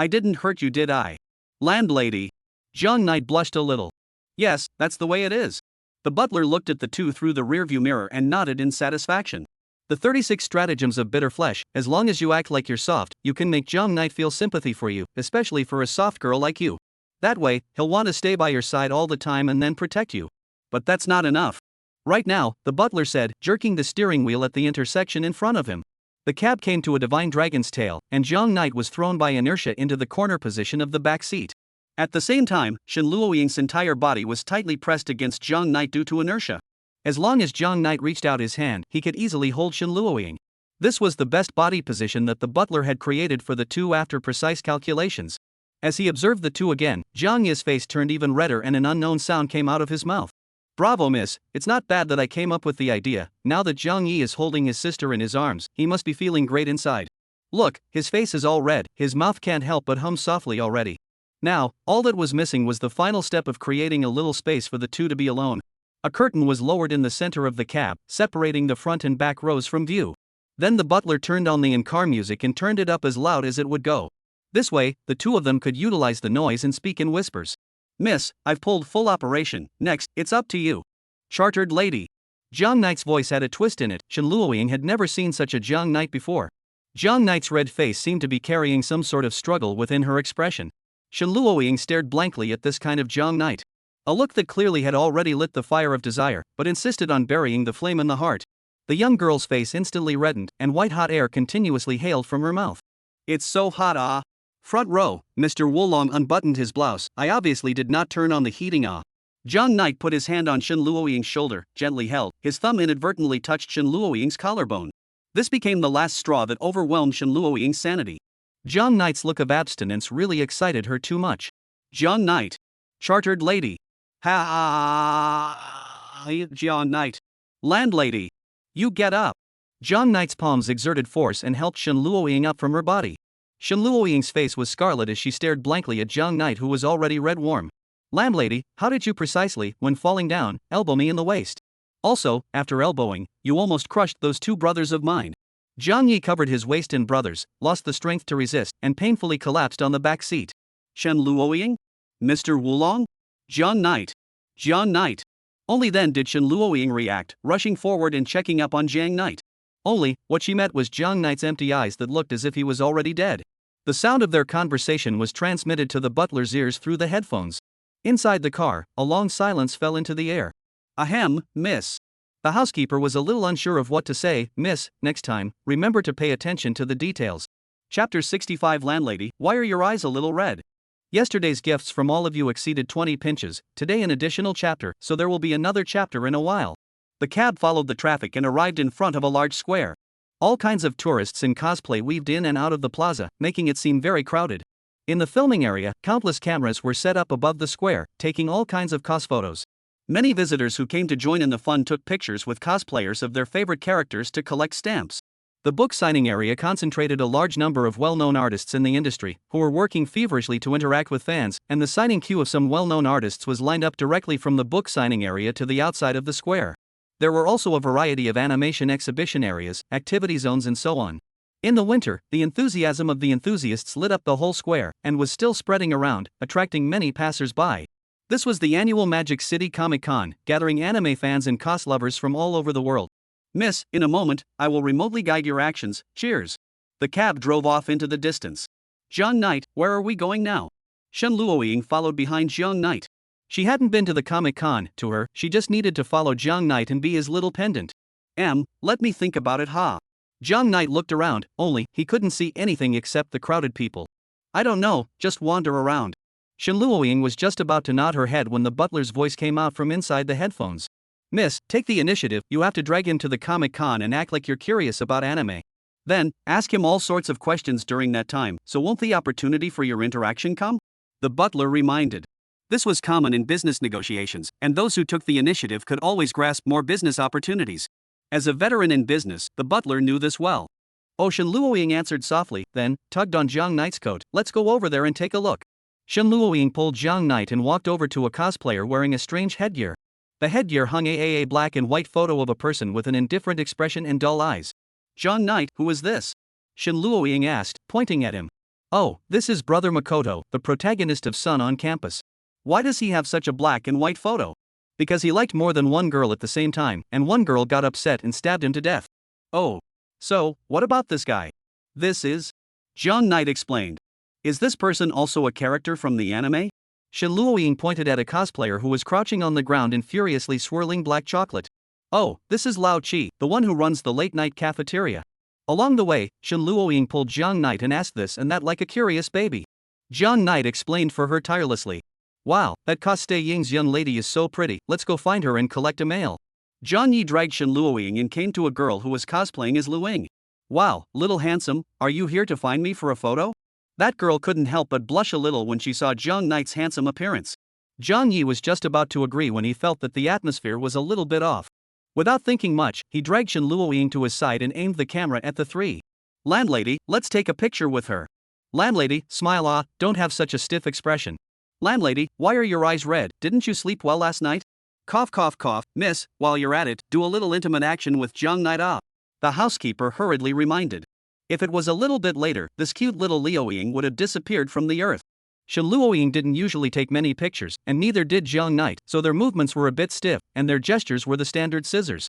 didn't hurt you, did I?" "Landlady." Jiang Knight blushed a little. "Yes, that's the way it is." The butler looked at the two through the rearview mirror and nodded in satisfaction. The 36 stratagems of bitter flesh. As long as you act like you're soft, you can make Jiang Knight feel sympathy for you, especially for a soft girl like you. That way, he'll want to stay by your side all the time and then protect you. But that's not enough. Right now, the butler said, jerking the steering wheel at the intersection in front of him. The cab came to a divine dragon's tail, and Jiang Knight was thrown by inertia into the corner position of the back seat. At the same time, Shen Luoying's entire body was tightly pressed against Jiang Knight due to inertia. As long as Jiang Knight reached out his hand, he could easily hold Shen Luoying. This was the best body position that the butler had created for the two after precise calculations. As he observed the two again, Jiang Yi's face turned even redder and an unknown sound came out of his mouth. "Bravo, miss, it's not bad that I came up with the idea." Now that Jiang Yi is holding his sister in his arms, he must be feeling great inside. Look, his face is all red, his mouth can't help but hum softly already. Now, all that was missing was the final step of creating a little space for the two to be alone. A curtain was lowered in the center of the cab, separating the front and back rows from view. Then the butler turned on the in-car music and turned it up as loud as it would go. This way, the two of them could utilize the noise and speak in whispers. "Miss, I've pulled full operation. Next, it's up to you." "Chartered lady." Jiang Knight's voice had a twist in it. Shen Luoying had never seen such a Jiang Knight before. Jiang Knight's red face seemed to be carrying some sort of struggle within her expression. Shen Luoying stared blankly at this kind of Jiang Knight. A look that clearly had already lit the fire of desire, but insisted on burying the flame in the heart. The young girl's face instantly reddened, and white-hot air continuously hailed from her mouth. "It's so hot, ah." Front row, Mr. Wulong unbuttoned his blouse. "I obviously did not turn on the heating, ah." Jiang Knight put his hand on Shen Luoying's shoulder, gently held. His thumb inadvertently touched Shen Luoying's collarbone. This became the last straw that overwhelmed Shen Luoying's sanity. Jiang Knight's look of abstinence really excited her too much. "Jiang Knight." "Chartered lady." "Ha, Jiang Knight." "Landlady." "You get up." Jiang Knight's palms exerted force and helped Shen Luoying up from her body. Shen Luoying's face was scarlet as she stared blankly at Jiang Knight, who was already red warm. "Landlady, how did you precisely, when falling down, elbow me in the waist? Also, after elbowing, you almost crushed those two brothers of mine." Jiang Yi covered his waist in brothers, lost the strength to resist, and painfully collapsed on the back seat. "Shen Luoying? Mr. Wulong?" "Jiang Knight." "Jiang Knight." Only then did Shen Luoying react, rushing forward and checking up on Jiang Knight. Only, what she met was Jiang Knight's empty eyes that looked as if he was already dead. The sound of their conversation was transmitted to the butler's ears through the headphones. Inside the car, a long silence fell into the air. Ahem, miss. The housekeeper was a little unsure of what to say. Miss, next time, remember to pay attention to the details. Chapter 65. Landlady, why are your eyes a little red? Yesterday's gifts from all of you exceeded 20 pinches, today an additional chapter, so there will be another chapter in a while. The cab followed the traffic and arrived in front of a large square. All kinds of tourists in cosplay weaved in and out of the plaza, making it seem very crowded. In the filming area, countless cameras were set up above the square, taking all kinds of cos photos. Many visitors who came to join in the fun took pictures with cosplayers of their favorite characters to collect stamps. The book signing area concentrated a large number of well-known artists in the industry, who were working feverishly to interact with fans, and the signing queue of some well-known artists was lined up directly from the book signing area to the outside of the square. There were also a variety of animation exhibition areas, activity zones and so on. In the winter, the enthusiasm of the enthusiasts lit up the whole square, and was still spreading around, attracting many passers-by. This was the annual Magic City Comic-Con, gathering anime fans and cos lovers from all over the world. Miss, in a moment, I will remotely guide your actions, cheers. The cab drove off into the distance. Jiang Knight, where are we going now? Shen Luoying followed behind Jiang Knight. She hadn't been to the Comic-Con, to her, she just needed to follow Jiang Knight and be his little pendant. Let me think about it, ha. Jiang Knight looked around, only, he couldn't see anything except the crowded people. I don't know, just wander around. Shen Luoying was just about to nod her head when the butler's voice came out from inside the headphones. Miss, take the initiative, you have to drag him to the Comic-Con and act like you're curious about anime. Then, ask him all sorts of questions during that time, so won't the opportunity for your interaction come? The butler reminded. This was common in business negotiations, and those who took the initiative could always grasp more business opportunities. As a veteran in business, the butler knew this well. Oh, Shen Luoying answered softly, then, tugged on Jiang Knight's coat. Let's go over there and take a look. Shen Luoying pulled Jiang Knight and walked over to a cosplayer wearing a strange headgear. The headgear hung a black and white photo of a person with an indifferent expression and dull eyes. Jiang Knight, who is this? Shen Luoying asked, pointing at him. Oh, this is Brother Makoto, the protagonist of Sun on Campus. Why does he have such a black and white photo? Because he liked more than one girl at the same time, and one girl got upset and stabbed him to death. Oh. So, what about this guy? This is? Jiang Knight explained. Is this person also a character from the anime? Shen Luoying pointed at a cosplayer who was crouching on the ground and furiously swirling black chocolate. Oh, this is Lao Chi, the one who runs the late-night cafeteria. Along the way, Shen Luoying pulled Jiang Knight and asked this and that like a curious baby. Jiang Knight explained for her tirelessly. Wow, that Coste Ying's young lady is so pretty, let's go find her and collect a mail. Jiang Yi dragged Shen Luoying and came to a girl who was cosplaying as Luing. Wow, little handsome, are you here to find me for a photo? That girl couldn't help but blush a little when she saw Jiang Knight's handsome appearance. Jiang Yi was just about to agree when he felt that the atmosphere was a little bit off. Without thinking much, he dragged Shen Luoying to his side and aimed the camera at the three. Landlady, let's take a picture with her. Landlady, smile, don't have such a stiff expression. Landlady, why are your eyes red, didn't you sleep well last night? Cough cough cough, miss, while you're at it, do a little intimate action with Jiang Knight. The housekeeper hurriedly reminded. If it was a little bit later, this cute little Luoying would have disappeared from the earth. Shen Luoying didn't usually take many pictures, and neither did Jiang Knight, so their movements were a bit stiff, and their gestures were the standard scissors.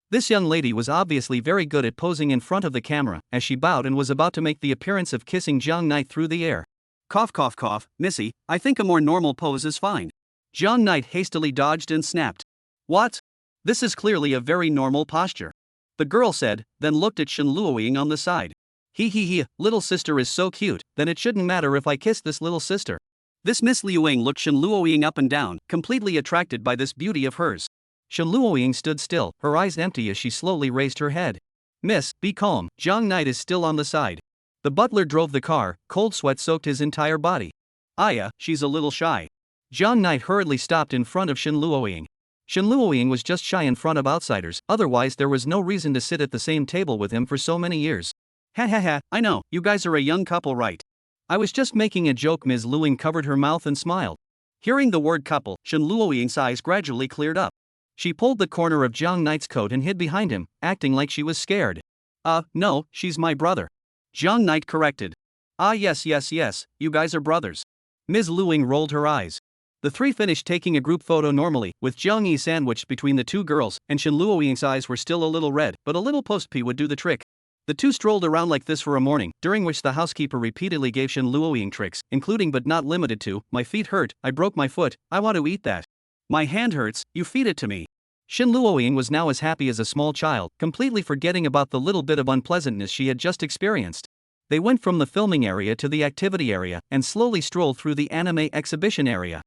This young lady was obviously very good at posing in front of the camera, as she bowed and was about to make the appearance of kissing Jiang Knight through the air. Cough cough cough, missy, I think a more normal pose is fine. Jiang Knight hastily dodged and snapped. What? This is clearly a very normal posture. The girl said, then looked at Shen Luoying on the side. He, little sister is so cute, then it shouldn't matter if I kiss this little sister. This Miss Luoying looked Shen Luoying up and down, completely attracted by this beauty of hers. Shen Luoying stood still, her eyes empty as she slowly raised her head. Miss, be calm, Jiang Knight is still on the side. The butler drove the car, cold sweat soaked his entire body. She's a little shy. Jiang Knight hurriedly stopped in front of Shen Luoying. Shen Luoying was just shy in front of outsiders, otherwise there was no reason to sit at the same table with him for so many years. Ha, I know, you guys are a young couple, right? I was just making a joke. Ms. Luing covered her mouth and smiled. Hearing the word couple, Shen Luoying's eyes gradually cleared up. She pulled the corner of Jiang Knight's coat and hid behind him, acting like she was scared. No, she's my brother. Jiang Knight corrected. Yes, you guys are brothers. Ms. Luing rolled her eyes. The three finished taking a group photo normally, with Jiang Yi sandwiched between the two girls, and Shen Luoying's eyes were still a little red, but a little post-pee would do the trick. The two strolled around like this for a morning, during which the housekeeper repeatedly gave Shin Luoying tricks, including but not limited to, "My feet hurt, I broke my foot, I want to eat that. My hand hurts, you feed it to me." Shin Luoying was now as happy as a small child, completely forgetting about the little bit of unpleasantness she had just experienced. They went from the filming area to the activity area and slowly strolled through the anime exhibition area.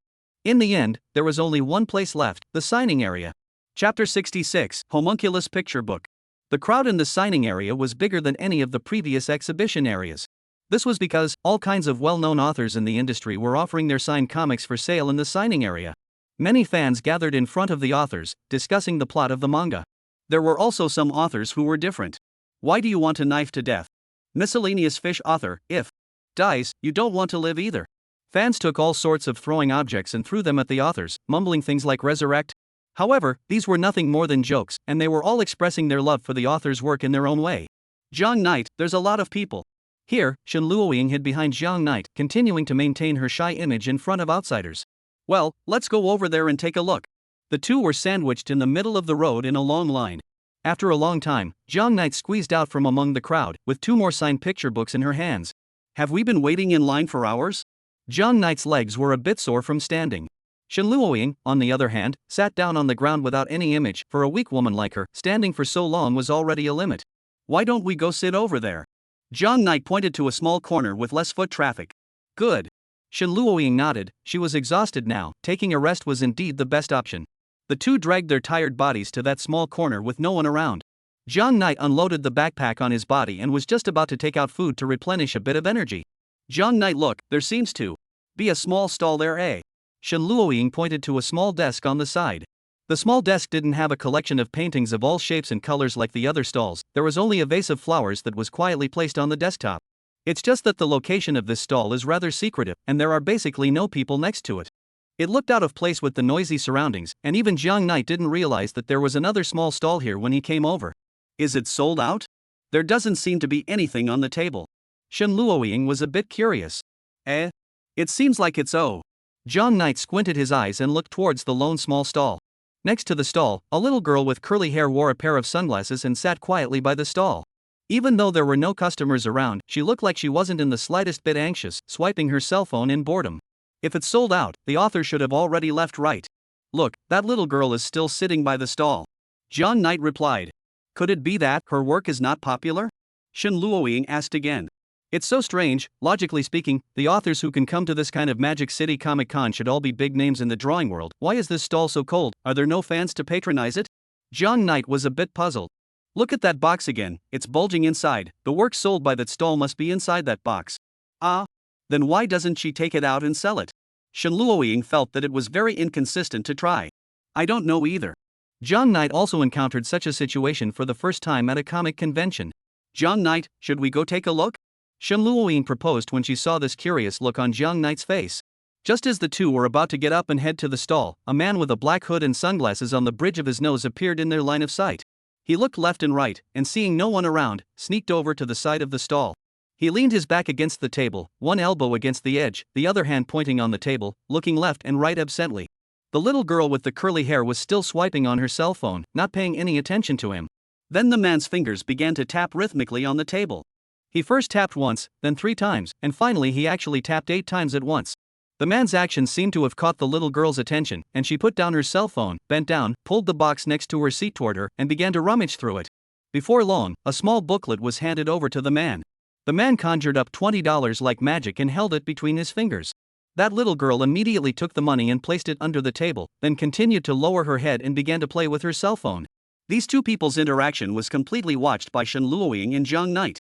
In the end, there was only one place left, the signing area. Chapter 66, Homunculus Picture Book. The crowd in the signing area was bigger than any of the previous exhibition areas. This was because all kinds of well-known authors in the industry were offering their signed comics for sale in the signing area. Many fans gathered in front of the authors, discussing the plot of the manga. There were also some authors who were different. Why do you want to knife to death? Miscellaneous fish author, if dies, you don't want to live either. Fans took all sorts of throwing objects and threw them at the authors, mumbling things like resurrect. However, these were nothing more than jokes, and they were all expressing their love for the author's work in their own way. Jiang Knight, there's a lot of people. Here, Shin Luoying hid behind Jiang Knight, continuing to maintain her shy image in front of outsiders. Well, let's go over there and take a look. The two were sandwiched in the middle of the road in a long line. After a long time, Jiang Knight squeezed out from among the crowd, with two more signed picture books in her hands. Have we been waiting in line for hours? Jiang Knight's legs were a bit sore from standing. Shin Luoying, on the other hand, sat down on the ground without any image. For a weak woman like her, standing for so long was already a limit. Why don't we go sit over there? Jiang Knight pointed to a small corner with less foot traffic. Good. Shin Luoying nodded. She was exhausted now. Taking a rest was indeed the best option. The two dragged their tired bodies to that small corner with no one around. Jiang Knight unloaded the backpack on his body and was just about to take out food to replenish a bit of energy. Jiang Knight, look, there seems to be a small stall there, eh? Shin Luoying pointed to a small desk on the side. The small desk didn't have a collection of paintings of all shapes and colors like the other stalls, there was only a vase of flowers that was quietly placed on the desktop. It's just that the location of this stall is rather secretive, and there are basically no people next to it. It looked out of place with the noisy surroundings, and even Jiang Knight didn't realize that there was another small stall here when he came over. Is it sold out? There doesn't seem to be anything on the table. Shin Luoying was a bit curious. It seems like it's Jiang Knight squinted his eyes and looked towards the lone small stall. Next to the stall, a little girl with curly hair wore a pair of sunglasses and sat quietly by the stall. Even though there were no customers around, she looked like she wasn't in the slightest bit anxious, swiping her cell phone in boredom. If it's sold out, the author should have already left, right? Look, that little girl is still sitting by the stall. Jiang Knight replied. Could it be that her work is not popular? Shin Luoying asked again. It's so strange. Logically speaking, the authors who can come to this kind of Magic City Comic Con should all be big names in the drawing world. Why is this stall so cold? Are there no fans to patronize it? Jiang Knight was a bit puzzled. Look at that box again, it's bulging inside. The work sold by that stall must be inside that box. Then why doesn't she take it out and sell it? Shin Luoying felt that it was very inconsistent to try. I don't know either. Jiang Knight also encountered such a situation for the first time at a comic convention. Jiang Knight, should we go take a look? Shin Luoying proposed when she saw this curious look on Jiang Knight's face. Just as the two were about to get up and head to the stall, a man with a black hood and sunglasses on the bridge of his nose appeared in their line of sight. He looked left and right, and seeing no one around, sneaked over to the side of the stall. He leaned his back against the table, one elbow against the edge, the other hand pointing on the table, looking left and right absently. The little girl with the curly hair was still swiping on her cell phone, not paying any attention to him. Then the man's fingers began to tap rhythmically on the table. He first tapped once, then 3 times, and finally he actually tapped 8 times at once. The man's actions seemed to have caught the little girl's attention, and she put down her cell phone, bent down, pulled the box next to her seat toward her, and began to rummage through it. Before long, a small booklet was handed over to the man. The man conjured up $20 like magic and held it between his fingers. That little girl immediately took the money and placed it under the table, then continued to lower her head and began to play with her cell phone. These two people's interaction was completely watched by Shin Luoying and Jiang Knight.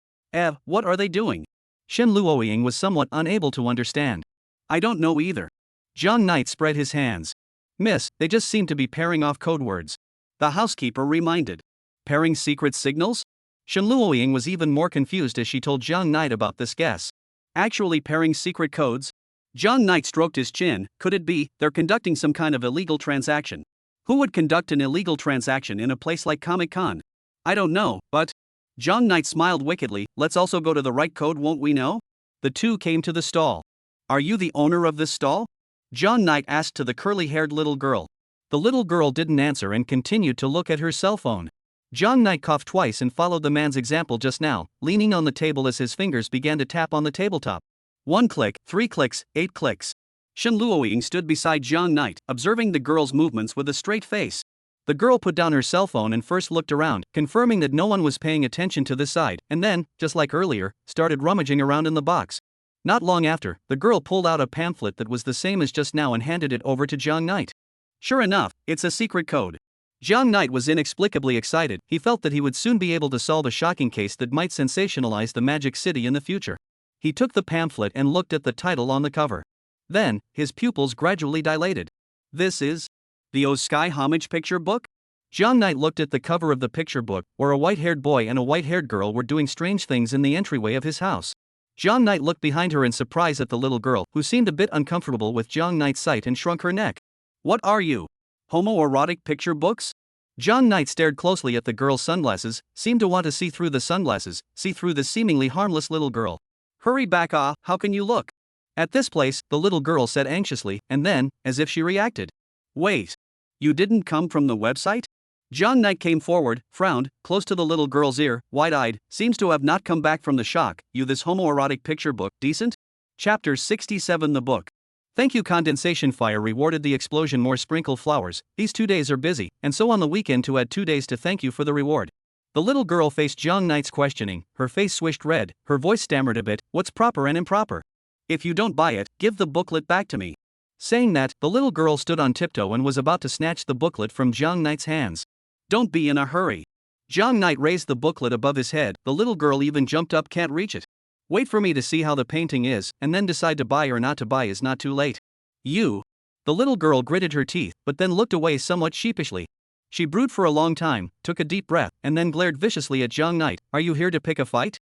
What are they doing? Shin Luoying was somewhat unable to understand. I don't know either. Jiang Knight spread his hands. Miss, they just seem to be pairing off code words. The housekeeper reminded. Pairing secret signals? Shin Luoying was even more confused as she told Jiang Knight about this guess. Actually pairing secret codes? Jiang Knight stroked his chin. Could it be they're conducting some kind of illegal transaction? Who would conduct an illegal transaction in a place like Comic-Con? I don't know, but... Jiang Knight smiled wickedly. Let's also go to the right code, won't we know? The two came to the stall. Are you the owner of this stall? Jiang Knight asked to the curly-haired little girl. The little girl didn't answer and continued to look at her cell phone. Jiang Knight coughed twice and followed the man's example just now, leaning on the table as his fingers began to tap on the tabletop. 1 click, 3 clicks, 8 clicks. Shen Luoying stood beside Jiang Knight, observing the girl's movements with a straight face. The girl put down her cell phone and first looked around, confirming that no one was paying attention to this side, and then, just like earlier, started rummaging around in the box. Not long after, the girl pulled out a pamphlet that was the same as just now and handed it over to Jiang Knight. Sure enough, it's a secret code. Jiang Knight was inexplicably excited. He felt that he would soon be able to solve a shocking case that might sensationalize the Magic City in the future. He took the pamphlet and looked at the title on the cover. Then, his pupils gradually dilated. This is the O Sky Homage picture book? Jiang Knight looked at the cover of the picture book, where a white-haired boy and a white-haired girl were doing strange things in the entryway of his house. Jiang Knight looked behind her in surprise at the little girl, who seemed a bit uncomfortable with Jiang Knight's sight and shrunk her neck. What are you? Homoerotic picture books? Jiang Knight stared closely at the girl's sunglasses, seemed to want to see through the sunglasses, see through the seemingly harmless little girl. Hurry back, how can you look? At this place, the little girl said anxiously, and then, as if she reacted. Wait. You didn't come from the website? Jiang Knight came forward, frowned, close to the little girl's ear, wide-eyed, seems to have not come back from the shock. You this homoerotic picture book, decent? Chapter 67 The book. Thank you condensation fire rewarded the explosion more sprinkle flowers. These 2 days are busy, and so on the weekend to add 2 days to thank you for the reward. The little girl faced Jiang Knight's questioning, her face swished red, her voice stammered a bit, what's proper and improper? If you don't buy it, give the booklet back to me. Saying that, the little girl stood on tiptoe and was about to snatch the booklet from Jiang Knight's hands. Don't be in a hurry. Jiang Knight raised the booklet above his head, the little girl even jumped up, can't reach it. Wait for me to see how the painting is, and then decide to buy or not to buy is not too late. You. The little girl gritted her teeth, but then looked away somewhat sheepishly. She brewed for a long time, took a deep breath, and then glared viciously at Jiang Knight. Are you here to pick a fight?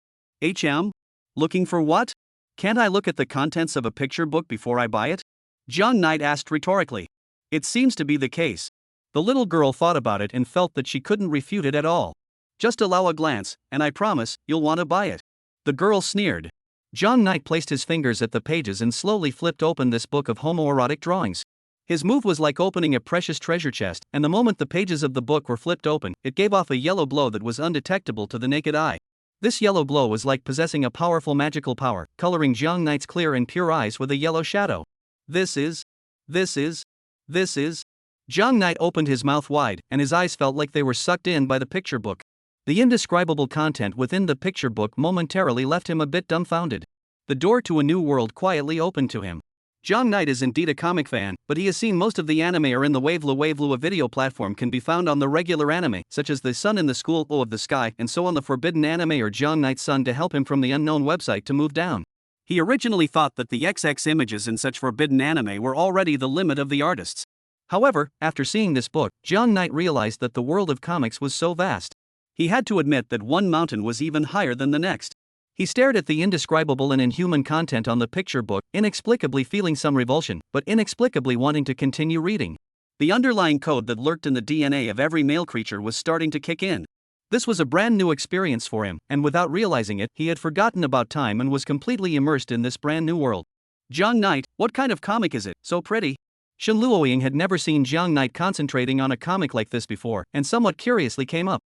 Looking for what? Can't I look at the contents of a picture book before I buy it? Jiang Knight asked rhetorically. It seems to be the case. The little girl thought about it and felt that she couldn't refute it at all. Just allow a glance, and I promise, you'll want to buy it. The girl sneered. Jiang Knight placed his fingers at the pages and slowly flipped open this book of homoerotic drawings. His move was like opening a precious treasure chest, and the moment the pages of the book were flipped open, it gave off a yellow glow that was undetectable to the naked eye. This yellow glow was like possessing a powerful magical power, coloring Jiang Knight's clear and pure eyes with a yellow shadow. This is. Jiang Knight opened his mouth wide, and his eyes felt like they were sucked in by the picture book. The indescribable content within the picture book momentarily left him a bit dumbfounded. The door to a new world quietly opened to him. Jiang Knight is indeed a comic fan, but he has seen most of the anime are in the Wavelu. A video platform can be found on the regular anime, such as The Sun in the School of the Sky, and so on the forbidden anime or Jiang Knight's son to help him from the unknown website to move down. He originally thought that the XX images in such forbidden anime were already the limit of the artists. However, after seeing this book, Jiang Knight realized that the world of comics was so vast. He had to admit that one mountain was even higher than the next. He stared at the indescribable and inhuman content on the picture book, inexplicably feeling some revulsion, but inexplicably wanting to continue reading. The underlying code that lurked in the DNA of every male creature was starting to kick in. This was a brand new experience for him, and without realizing it, he had forgotten about time and was completely immersed in this brand new world. Jiang Knight, what kind of comic is it? So pretty. Shen Luoying had never seen Jiang Knight concentrating on a comic like this before, and somewhat curiously came up.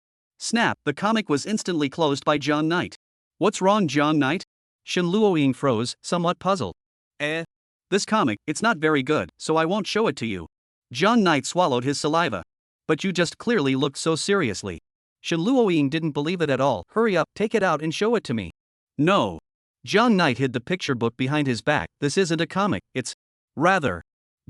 Snap, the comic was instantly closed by Jiang Knight. What's wrong, Jiang Knight? Shen Luoying froze, somewhat puzzled. This comic, it's not very good, so I won't show it to you. Jiang Knight swallowed his saliva. But you just clearly looked so seriously. Shen Luoying didn't believe it at all. Hurry up, take it out and show it to me. No. Jiang Knight hid the picture book behind his back. This isn't a comic, it's. Rather.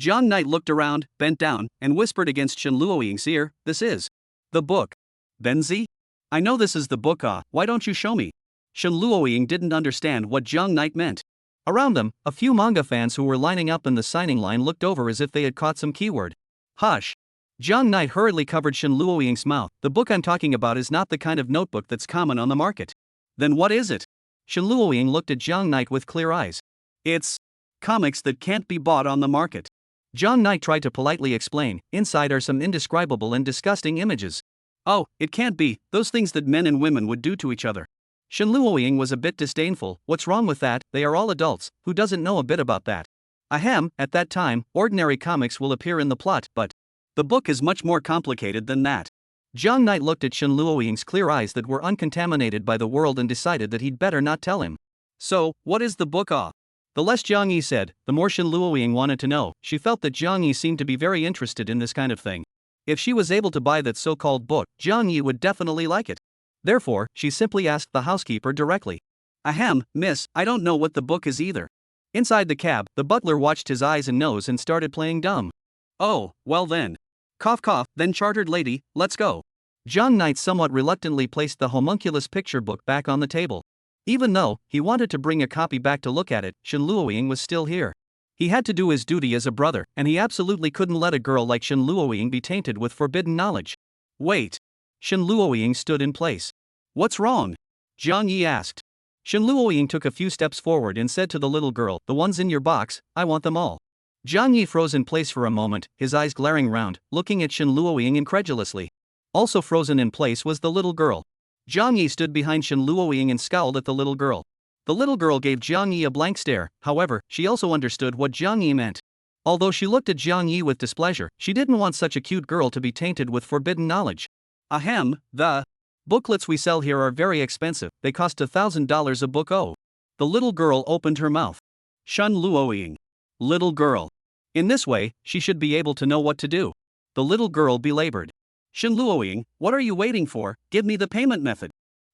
Jiang Knight looked around, bent down, and whispered against Shen Luoying's ear, this is. The book. Benzi? I know this is the book, why don't you show me? Shen Luoying didn't understand what Jiang Knight meant. Around them, a few manga fans who were lining up in the signing line looked over as if they had caught some keyword. Hush. Jiang Knight hurriedly covered Shen Luoying's mouth. The book I'm talking about is not the kind of notebook that's common on the market. Then what is it? Shen Luoying looked at Jiang Knight with clear eyes. It's comics that can't be bought on the market. Jiang Knight tried to politely explain. Inside are some indescribable and disgusting images. Oh, it can't be, those things that men and women would do to each other. Shen Luoying was a bit disdainful. What's wrong with that? They are all adults. Who doesn't know a bit about that? Ahem, at that time, ordinary comics will appear in the plot, but the book is much more complicated than that. Jiang Knight looked at Shen Luoying's clear eyes that were uncontaminated by the world and decided that he'd better not tell him. So, what is the book of? The less Jiang Yi said, the more Shen Luoying wanted to know. She felt that Jiang Yi seemed to be very interested in this kind of thing. If she was able to buy that so-called book, Jiang Yi would definitely like it. Therefore, she simply asked the housekeeper directly. Ahem, miss, I don't know what the book is either. Inside the cab, the butler watched his eyes and nose and started playing dumb. Oh, well then. Cough cough, then chartered lady, let's go. Jiang Knight somewhat reluctantly placed the homunculus picture book back on the table. Even though he wanted to bring a copy back to look at it, Shen Luoying was still here. He had to do his duty as a brother, and he absolutely couldn't let a girl like Shen Luoying be tainted with forbidden knowledge. Wait. Shen Luoying stood in place. What's wrong? Jiang Yi asked. Shen Luoying took a few steps forward and said to the little girl, the ones in your box, I want them all. Jiang Yi froze in place for a moment, his eyes glaring round, looking at Shen Luoying incredulously. Also frozen in place was the little girl. Jiang Yi stood behind Shen Luoying and scowled at the little girl. The little girl gave Jiang Yi a blank stare, however, she also understood what Jiang Yi meant. Although she looked at Jiang Yi with displeasure, she didn't want such a cute girl to be tainted with forbidden knowledge. Ahem, the booklets we sell here are very expensive, they cost $1,000 a book. Oh. The little girl opened her mouth. Shen Luoying. Little girl. In this way, she should be able to know what to do. The little girl belabored. Shen Luoying, what are you waiting for? Give me the payment method.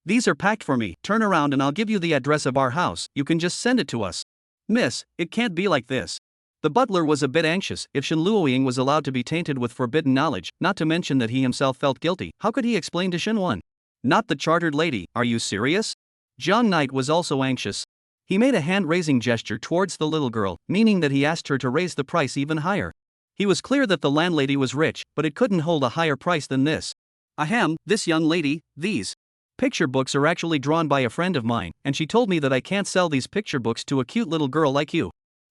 These are packed for me, turn around and I'll give you the address of our house, you can just send it to us. Miss, it can't be like this. The butler was a bit anxious. If Shen Luoying was allowed to be tainted with forbidden knowledge, not to mention that he himself felt guilty, how could he explain to Shen Wan? Not the chartered lady, are you serious? Jiang Knight was also anxious. He made a hand-raising gesture towards the little girl, meaning that he asked her to raise the price even higher. He was clear that the landlady was rich, but it couldn't hold a higher price than this. Ahem, this young lady, these picture books are actually drawn by a friend of mine, and she told me that I can't sell these picture books to a cute little girl like you.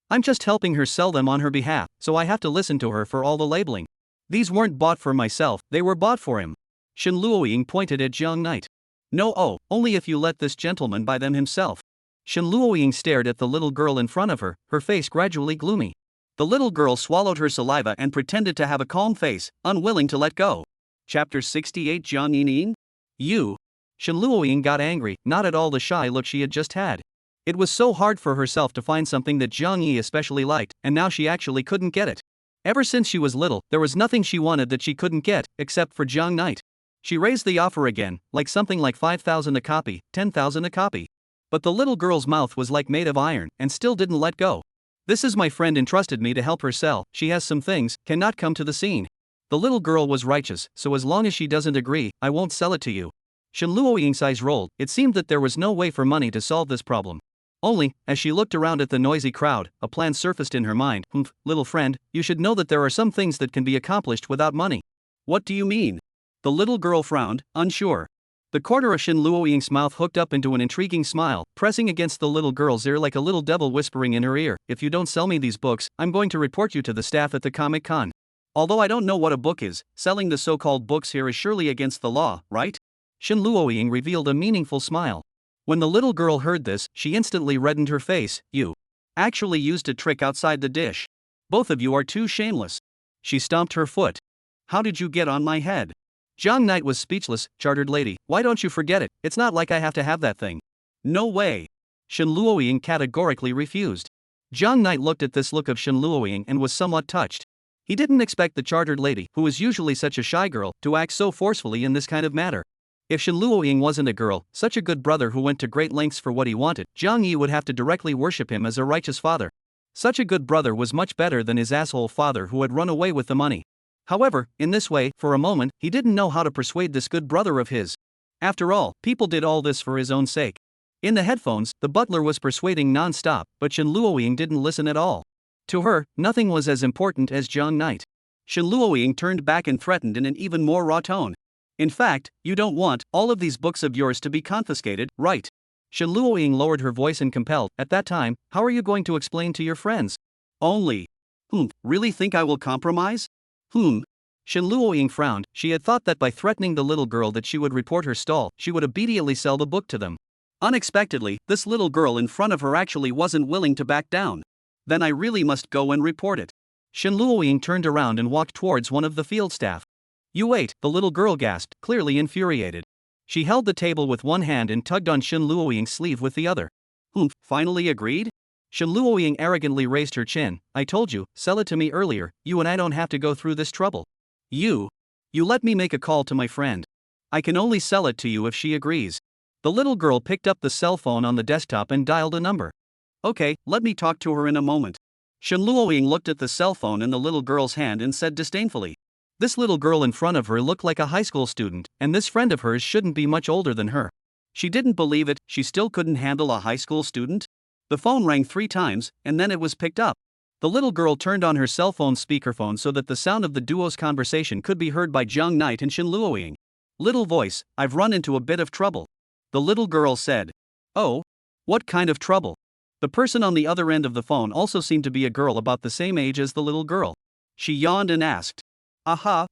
I'm just helping her sell them on her behalf, so I have to listen to her for all the labeling. These weren't bought for myself, they were bought for him. Shen Luoying pointed at Jiang Knight. No, oh, only if you let this gentleman buy them himself. Shen Luoying stared at the little girl in front of her, her face gradually gloomy. The little girl swallowed her saliva and pretended to have a calm face, unwilling to let go. Chapter 68 Jiang Yining? You. Shen Luoying got angry, not at all the shy look she had just had. It was so hard for herself to find something that Jiang Yi especially liked, and now she actually couldn't get it. Ever since she was little, there was nothing she wanted that she couldn't get, except for Jiang Knight. She raised the offer again, like something like 5,000 a copy, 10,000 a copy. But the little girl's mouth was like made of iron, and still didn't let go. This is my friend entrusted me to help her sell, she has some things, cannot come to the scene. The little girl was righteous, so as long as she doesn't agree, I won't sell it to you. Shen Luoying's eyes rolled, it seemed that there was no way for money to solve this problem. Only, as she looked around at the noisy crowd, a plan surfaced in her mind. Little friend, you should know that there are some things that can be accomplished without money. What do you mean? The little girl frowned, unsure. The corner of Shen Luoying's mouth hooked up into an intriguing smile, pressing against the little girl's ear like a little devil whispering in her ear, if you don't sell me these books, I'm going to report you to the staff at the Comic-Con. Although I don't know what a book is, selling the so-called books here is surely against the law, right? Shen Luoying revealed a meaningful smile. When the little girl heard this, she instantly reddened her face. You actually used a trick outside the dish. Both of you are too shameless. She stomped her foot. How did you get on my head? Jiang Knight was speechless. Chartered lady, why don't you forget it, it's not like I have to have that thing. No way. Shen Luoying categorically refused. Jiang Knight looked at this look of Shen Luoying and was somewhat touched. He didn't expect the chartered lady, who was usually such a shy girl, to act so forcefully in this kind of matter. If Shen Luoying wasn't a girl, such a good brother who went to great lengths for what he wanted, Jiang Yi would have to directly worship him as a righteous father. Such a good brother was much better than his asshole father who had run away with the money. However, in this way, for a moment, he didn't know how to persuade this good brother of his. After all, people did all this for his own sake. In the headphones, the butler was persuading non-stop, but Shen Luoying didn't listen at all. To her, nothing was as important as Jiang Knight. Shen Luoying turned back and threatened in an even more raw tone. In fact, you don't want all of these books of yours to be confiscated, right? Shen Luoying lowered her voice and compelled, at that time, how are you going to explain to your friends? Only. Really think I will compromise? Shen Luoying frowned. She had thought that by threatening the little girl that she would report her stall, she would immediately sell the book to them. Unexpectedly, this little girl in front of her actually wasn't willing to back down. Then I really must go and report it. Shen Luoying turned around and walked towards one of the field staff. You wait, the little girl gasped, clearly infuriated. She held the table with one hand and tugged on Shen Luoying's sleeve with the other. Finally agreed? Shen Luoying arrogantly raised her chin. I told you, sell it to me earlier, you and I don't have to go through this trouble. You let me make a call to my friend. I can only sell it to you if she agrees. The little girl picked up the cell phone on the desktop and dialed a number. Okay, let me talk to her in a moment. Shen Luoying looked at the cell phone in the little girl's hand and said disdainfully. This little girl in front of her looked like a high school student, and this friend of hers shouldn't be much older than her. She didn't believe it, she still couldn't handle a high school student? The phone rang 3 times, and then it was picked up. The little girl turned on her cell phone speakerphone so that the sound of the duo's conversation could be heard by Jiang Knight and Shen Luoying. Little voice, I've run into a bit of trouble. The little girl said. Oh? What kind of trouble? The person on the other end of the phone also seemed to be a girl about the same age as the little girl. She yawned and asked. Aha.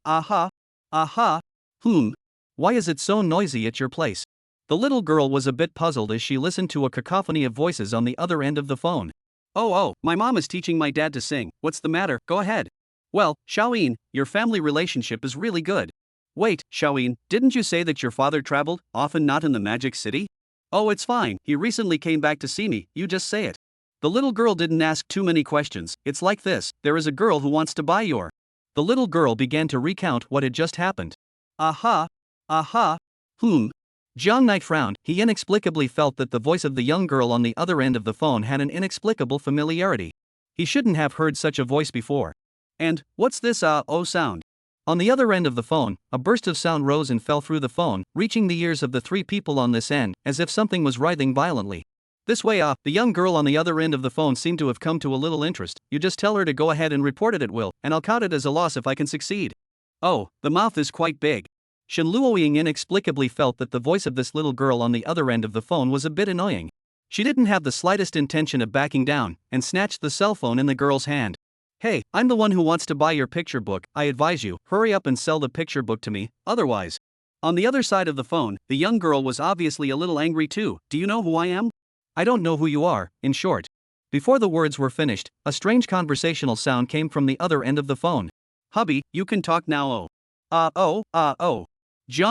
Why is it so noisy at your place? The little girl was a bit puzzled as she listened to a cacophony of voices on the other end of the phone. Oh, my mom is teaching my dad to sing. What's the matter? Go ahead. Well, Xiaoyin, your family relationship is really good. Wait, Xiaoyin, didn't you say that your father traveled, often not in the Magic City? Oh, it's fine, he recently came back to see me, you just say it. The little girl didn't ask too many questions. It's like this, there is a girl who wants to buy your. The little girl began to recount what had just happened. Jiang Knight frowned. He inexplicably felt that the voice of the young girl on the other end of the phone had an inexplicable familiarity. He shouldn't have heard such a voice before. And, what's this sound? On the other end of the phone, a burst of sound rose and fell through the phone, reaching the ears of the 3 people on this end, as if something was writhing violently. This way, the young girl on the other end of the phone seemed to have come to a little interest. You just tell her to go ahead and report it at will, and I'll count it as a loss if I can succeed. Oh, the mouth is quite big. Shen Luoying inexplicably felt that the voice of this little girl on the other end of the phone was a bit annoying. She didn't have the slightest intention of backing down, and snatched the cell phone in the girl's hand. Hey, I'm the one who wants to buy your picture book. I advise you, hurry up and sell the picture book to me, otherwise. On the other side of the phone, the young girl was obviously a little angry too. Do you know who I am? I don't know who you are, in short. Before the words were finished, a strange conversational sound came from the other end of the phone. Hubby, you can talk now. Jiang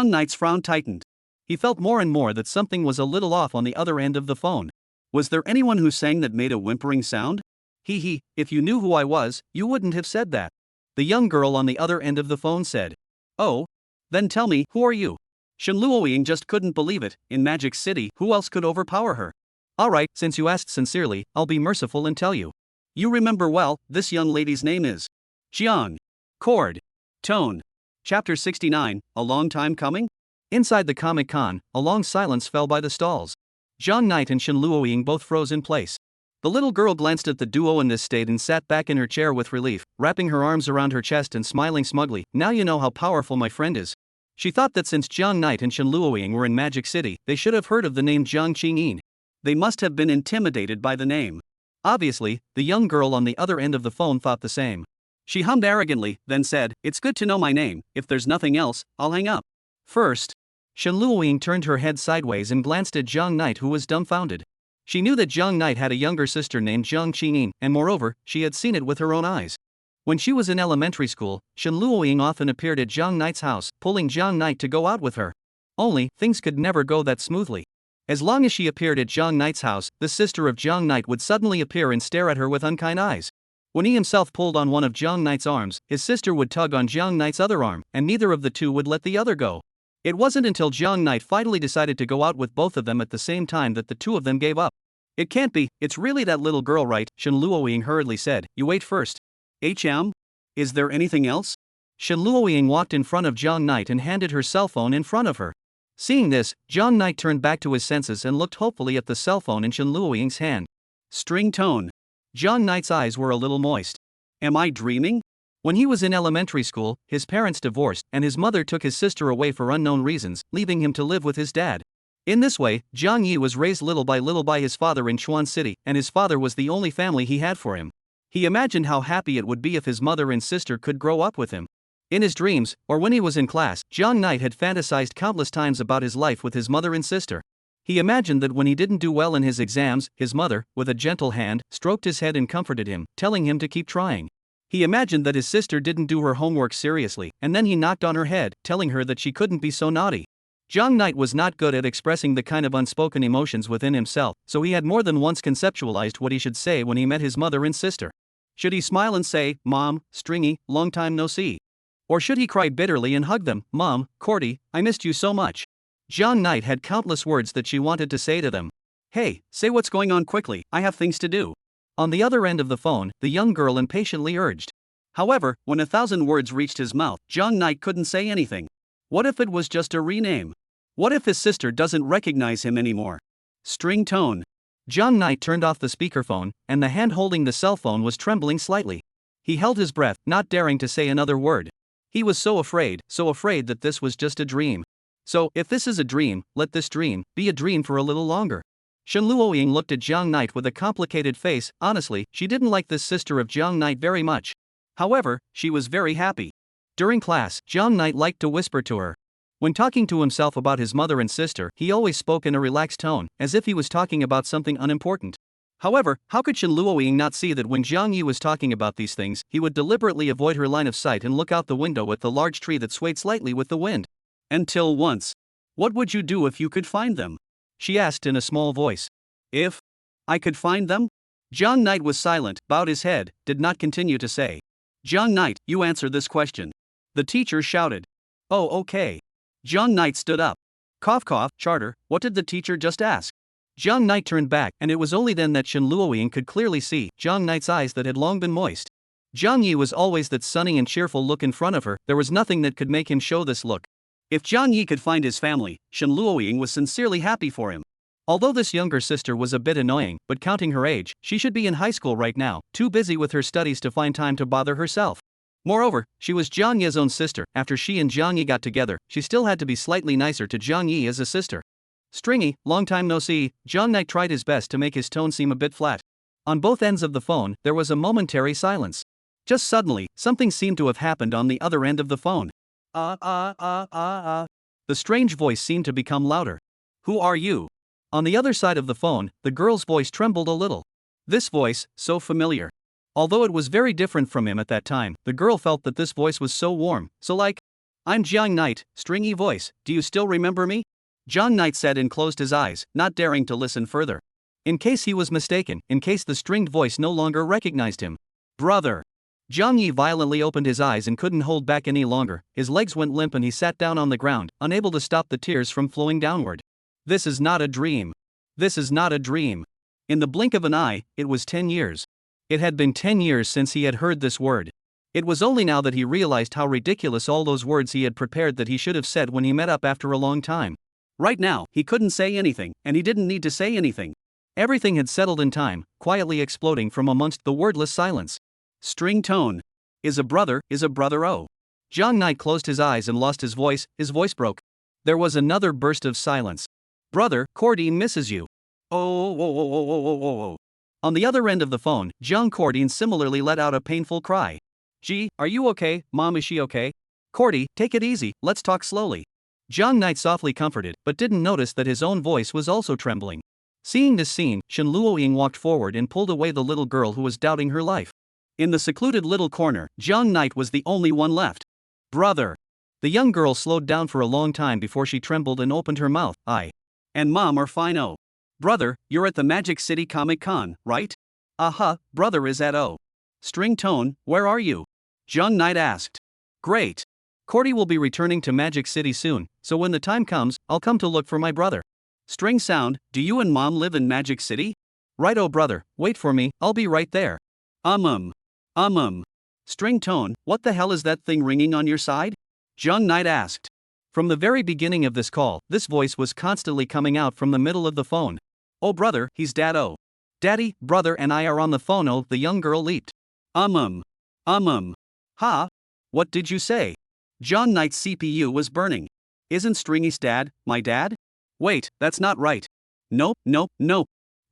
Knight's frown tightened. He felt more and more that something was a little off on the other end of the phone. Was there anyone who sang that made a whimpering sound? If you knew who I was, you wouldn't have said that. The young girl on the other end of the phone said. Oh? Then tell me, who are you? Shen Luoying just couldn't believe it. In Magic City, who else could overpower her? Alright, since you asked sincerely, I'll be merciful and tell you. You remember well, this young lady's name is Jiang. Chord. Tone. Chapter 69, A Long Time Coming? Inside the Comic-Con, a long silence fell by the stalls. Jiang Knight and Shen Luoying both froze in place. The little girl glanced at the duo in this state and sat back in her chair with relief, wrapping her arms around her chest and smiling smugly. Now you know how powerful my friend is. She thought that since Jiang Knight and Shen Luoying were in Magic City, they should have heard of the name Jiang Qingyin. They must have been intimidated by the name. Obviously, the young girl on the other end of the phone thought the same. She hummed arrogantly, then said, It's good to know my name. If there's nothing else, I'll hang up. First. Shen Luoying turned her head sideways and glanced at Jiang Knight, who was dumbfounded. She knew that Jiang Knight had a younger sister named Jiang Qingyin, and moreover, she had seen it with her own eyes. When she was in elementary school, Shen Luoying often appeared at Jiang Knight's house, pulling Jiang Knight to go out with her. Only, things could never go that smoothly. As long as she appeared at Jiang Knight's house, the sister of Jiang Knight would suddenly appear and stare at her with unkind eyes. When he himself pulled on one of Jiang Knight's arms, his sister would tug on Jiang Knight's other arm, and neither of the two would let the other go. It wasn't until Jiang Knight finally decided to go out with both of them at the same time that the two of them gave up. It can't be, it's really that little girl, right? Shen Luoying hurriedly said. You wait first. Is there anything else? Shen Luoying walked in front of Jiang Knight and handed her cell phone in front of her. Seeing this, Jiang Knight turned back to his senses and looked hopefully at the cell phone in Shen Luoying's hand. String tone. Jiang Knight's eyes were a little moist. Am I dreaming? When he was in elementary school, his parents divorced, and his mother took his sister away for unknown reasons, leaving him to live with his dad. In this way, Jiang Yi was raised little by his father in Chuan City, and his father was the only family he had for him. He imagined how happy it would be if his mother and sister could grow up with him. In his dreams, or when he was in class, Jiang Knight had fantasized countless times about his life with his mother and sister. He imagined that when he didn't do well in his exams, his mother, with a gentle hand, stroked his head and comforted him, telling him to keep trying. He imagined that his sister didn't do her homework seriously, and then he knocked on her head, telling her that she couldn't be so naughty. Jong Knight was not good at expressing the kind of unspoken emotions within himself, so he had more than once conceptualized what he should say when he met his mother and sister. Should he smile and say, "Mom, Stringy, long time no see"? Or should he cry bitterly and hug them, "Mom, Cordy, I missed you so much"? Jong Knight had countless words that she wanted to say to them. "Hey, say what's going on quickly, I have things to do." On the other end of the phone, the young girl impatiently urged. However, when 1,000 words reached his mouth, Jong Knight couldn't say anything. What if it was just a rename? What if his sister doesn't recognize him anymore? String tone. Jong Knight turned off the speakerphone, and the hand holding the cell phone was trembling slightly. He held his breath, not daring to say another word. He was so afraid that this was just a dream. So, if this is a dream, let this dream be a dream for a little longer. Shen Luoying looked at Jong Knight with a complicated face. Honestly, she didn't like this sister of Jong Knight very much. However, she was very happy. During class, Jong Knight liked to whisper to her. When talking to himself about his mother and sister, he always spoke in a relaxed tone, as if he was talking about something unimportant. However, how could Shen Luoying not see that when Jiang Yi was talking about these things, he would deliberately avoid her line of sight and look out the window at the large tree that swayed slightly with the wind? Until once. "What would you do if you could find them?" she asked in a small voice. "If I could find them?" Jong Knight was silent, bowed his head, did not continue to say. "Jong Knight, you answer this question." The teacher shouted. "Oh, okay." Jong Knight stood up. Cough cough, Charter, what did the teacher just ask? Jong Knight turned back, and it was only then that Shen Luoying could clearly see Jong Knight's eyes that had long been moist. Jiang Yi was always that sunny and cheerful look in front of her. There was nothing that could make him show this look. If Jiang Yi could find his family, Shen Luoying was sincerely happy for him. Although this younger sister was a bit annoying, but counting her age, she should be in high school right now, too busy with her studies to find time to bother herself. Moreover, she was Jiang Yi's own sister. After she and Jiang Yi got together, she still had to be slightly nicer to Jiang Yi as a sister. "Stringy, long time no see." Jong Knight tried his best to make his tone seem a bit flat. On both ends of the phone, there was a momentary silence. Just suddenly, something seemed to have happened on the other end of the phone. The strange voice seemed to become louder. "Who are you?" On the other side of the phone, the girl's voice trembled a little. This voice, so familiar. Although it was very different from him at that time, the girl felt that this voice was so warm, so like. "I'm Jiang Knight," stringy voice, "do you still remember me?" Jong Knight said and closed his eyes, not daring to listen further. In case he was mistaken, in case the stringed voice no longer recognized him. "Brother." Jiang Yi violently opened his eyes and couldn't hold back any longer. His legs went limp and he sat down on the ground, unable to stop the tears from flowing downward. This is not a dream. This is not a dream. In the blink of an eye, it was 10 years. It had been 10 years since he had heard this word. It was only now that he realized how ridiculous all those words he had prepared that he should have said when he met up after a long time. Right now, he couldn't say anything, and he didn't need to say anything. Everything had settled in time, quietly exploding from amongst the wordless silence. String tone. Is a brother oh. Jong Knight closed his eyes and lost his voice broke. There was another burst of silence. "Brother, Cordine misses you." Oh. On the other end of the phone, Jiang Cordine similarly let out a painful cry. "Gee, are you okay, Mom, is she okay?" "Cordy, take it easy, let's talk slowly." Jong Knight softly comforted, but didn't notice that his own voice was also trembling. Seeing this scene, Shen Luoying walked forward and pulled away the little girl who was doubting her life. In the secluded little corner, Jong Knight was the only one left. "Brother." The young girl slowed down for a long time before she trembled and opened her mouth. "I and Mom are fine. Oh. Brother, you're at the Magic City Comic Con, right?" Brother is at O. String tone, where are you?" Jong Knight asked. "Great. Cordy will be returning to Magic City soon, so when the time comes, I'll come to look for my brother." String sound, do you and Mom live in Magic City? "Right, oh brother, wait for me, I'll be right there." String tone, what the hell is that thing ringing on your side? Jong Knight asked. From the very beginning of this call, this voice was constantly coming out from the middle of the phone. "Oh brother, he's Dad. Oh. Daddy, brother and I are on the phone. Oh," the young girl leaped. Ha? What did you say?" Jong Knight's CPU was burning. "Isn't Stringy's dad my dad? Wait, that's not right. Nope.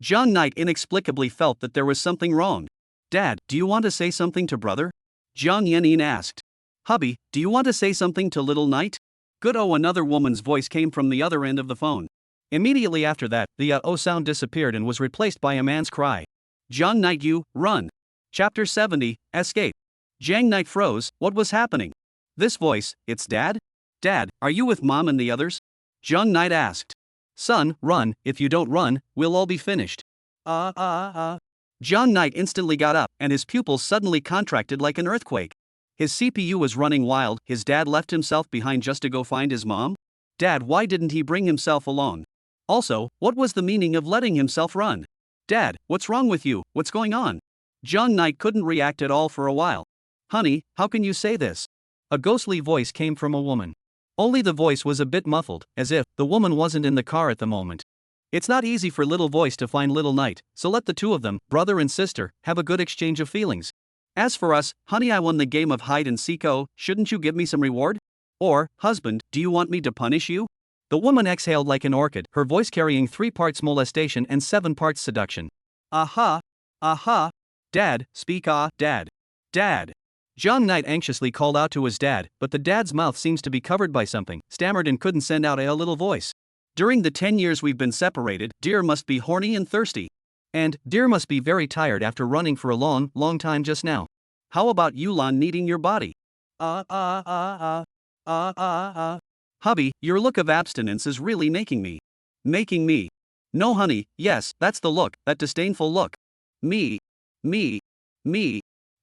Jong Knight inexplicably felt that there was something wrong. "Dad, do you want to say something to brother?" Jiang Yenin asked. "Hubby, do you want to say something to little Knight?" Good. Oh, another woman's voice came from the other end of the phone. Immediately after that, the "oh" sound disappeared and was replaced by a man's cry. "Jong Knight, you, run." Chapter 70, Escape. Jiang Knight froze. What was happening? This voice, it's Dad? Dad, are you with Mom and the others? Jiang Knight asked. Son, run, if you don't run, we'll all be finished. Jiang Knight instantly got up, and his pupils suddenly contracted like an earthquake. His CPU was running wild. His dad left himself behind just to go find his mom? Dad, why didn't he bring himself along? Also, what was the meaning of letting himself run? Dad, what's wrong with you? What's going on? Jiang Knight couldn't react at all for a while. Honey, how can you say this? A ghostly voice came from a woman. Only the voice was a bit muffled, as if the woman wasn't in the car at the moment. It's not easy for little voice to find little Knight, so let the two of them, brother and sister, have a good exchange of feelings. As for us, honey, I won the game of hide and seek. Oh, shouldn't you give me some reward? Or, husband, do you want me to punish you? The woman exhaled like an orchid, her voice carrying 3 parts molestation and 7 parts seduction. Aha! Aha! Dad, speak. Dad. Dad. Jiang Knight anxiously called out to his dad, but the dad's mouth seems to be covered by something, stammered and couldn't send out a little voice. During the 10 years we've been separated, dear must be horny and thirsty. And dear must be very tired after running for a long, long time just now. How about Yulan needing your body? Hubby, your look of abstinence is really making me. No honey, yes, that's the look, that disdainful look. Me.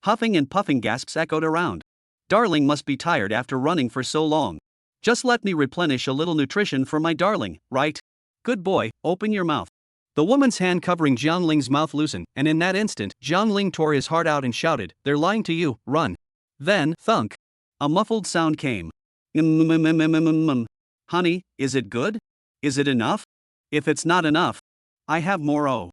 Huffing and puffing gasps echoed around. Darling must be tired after running for so long. Just let me replenish a little nutrition for my darling, right? Good boy, open your mouth. The woman's hand covering Jiang Ling's mouth loosened, and in that instant, Jiang Ling tore his heart out and shouted, "They're lying to you, run." Then, thunk. A muffled sound came. Honey, is it good? Is it enough? If it's not enough, I have more.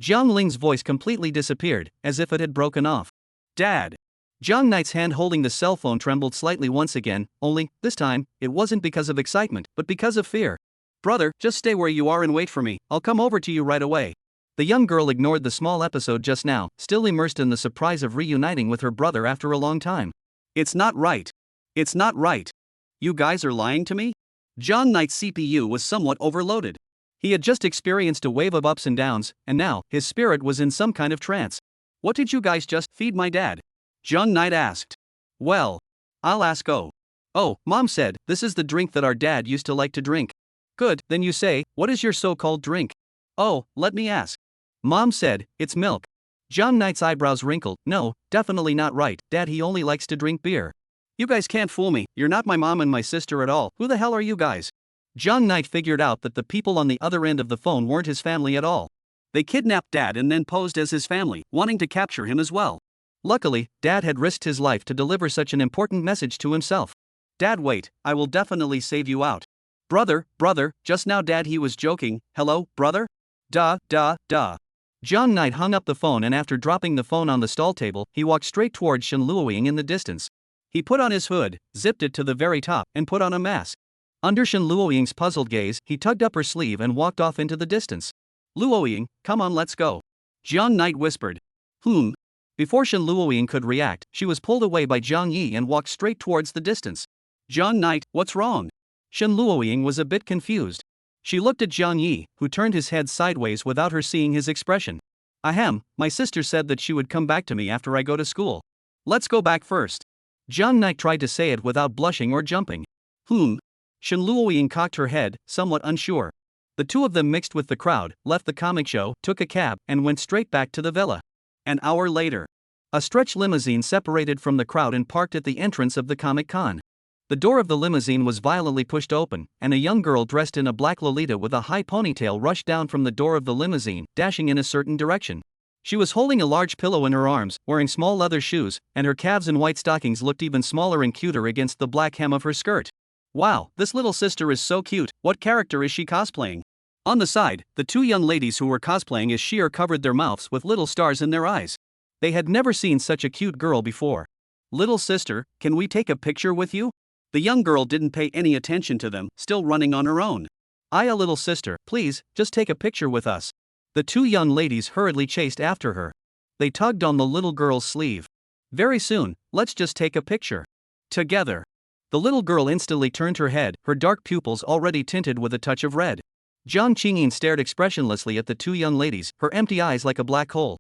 Jiang Ling's voice completely disappeared, as if it had broken off. Dad. Jiang Knight's hand holding the cell phone trembled slightly once again, only, this time, it wasn't because of excitement, but because of fear. Brother, just stay where you are and wait for me, I'll come over to you right away. The young girl ignored the small episode just now, still immersed in the surprise of reuniting with her brother after a long time. It's not right. It's not right. You guys are lying to me? Jiang Knight's CPU was somewhat overloaded. He had just experienced a wave of ups and downs, and now, his spirit was in some kind of trance. What did you guys just feed my dad? Jiang Knight asked. Well, I'll ask. Oh, Mom said, this is the drink that our dad used to like to drink. Good, then you say, what is your so-called drink? Oh, let me ask. Mom said, it's milk. Jiang Knight's eyebrows wrinkled. No, definitely not right, Dad, he only likes to drink beer. You guys can't fool me, you're not my mom and my sister at all, who the hell are you guys? Jiang Knight figured out that the people on the other end of the phone weren't his family at all. They kidnapped Dad and then posed as his family, wanting to capture him as well. Luckily, Dad had risked his life to deliver such an important message to himself. Dad, wait, I will definitely save you out. Brother, just now Dad, he was joking. Hello, brother? Duh. Jiang Knight hung up the phone, and after dropping the phone on the stall table, he walked straight towards Shen Luoying in the distance. He put on his hood, zipped it to the very top, and put on a mask. Under Shen Luoying's puzzled gaze, he tugged up her sleeve and walked off into the distance. Luoying, come on, let's go. Jiang Knight whispered. Before Shen Luoying could react, she was pulled away by Jiang Yi and walked straight towards the distance. Jiang Knight, what's wrong? Shen Luoying was a bit confused. She looked at Jiang Yi, who turned his head sideways without her seeing his expression. Ahem, my sister said that she would come back to me after I go to school. Let's go back first. Jiang Knight tried to say it without blushing or jumping. Shen Luoying cocked her head, somewhat unsure. The two of them mixed with the crowd, left the comic show, took a cab, and went straight back to the villa. An hour later, a stretch limousine separated from the crowd and parked at the entrance of the Comic-Con. The door of the limousine was violently pushed open, and a young girl dressed in a black lolita with a high ponytail rushed down from the door of the limousine, dashing in a certain direction. She was holding a large pillow in her arms, wearing small leather shoes, and her calves in white stockings looked even smaller and cuter against the black hem of her skirt. Wow, this little sister is so cute, what character is she cosplaying? On the side, the two young ladies who were cosplaying as Sheer covered their mouths with little stars in their eyes. They had never seen such a cute girl before. Little sister, can we take a picture with you? The young girl didn't pay any attention to them, still running on her own. A little sister, please, just take a picture with us. The two young ladies hurriedly chased after her. They tugged on the little girl's sleeve. Very soon, let's just take a picture. Together. The little girl instantly turned her head, her dark pupils already tinted with a touch of red. Jiang Qingyin stared expressionlessly at the two young ladies, her empty eyes like a black hole.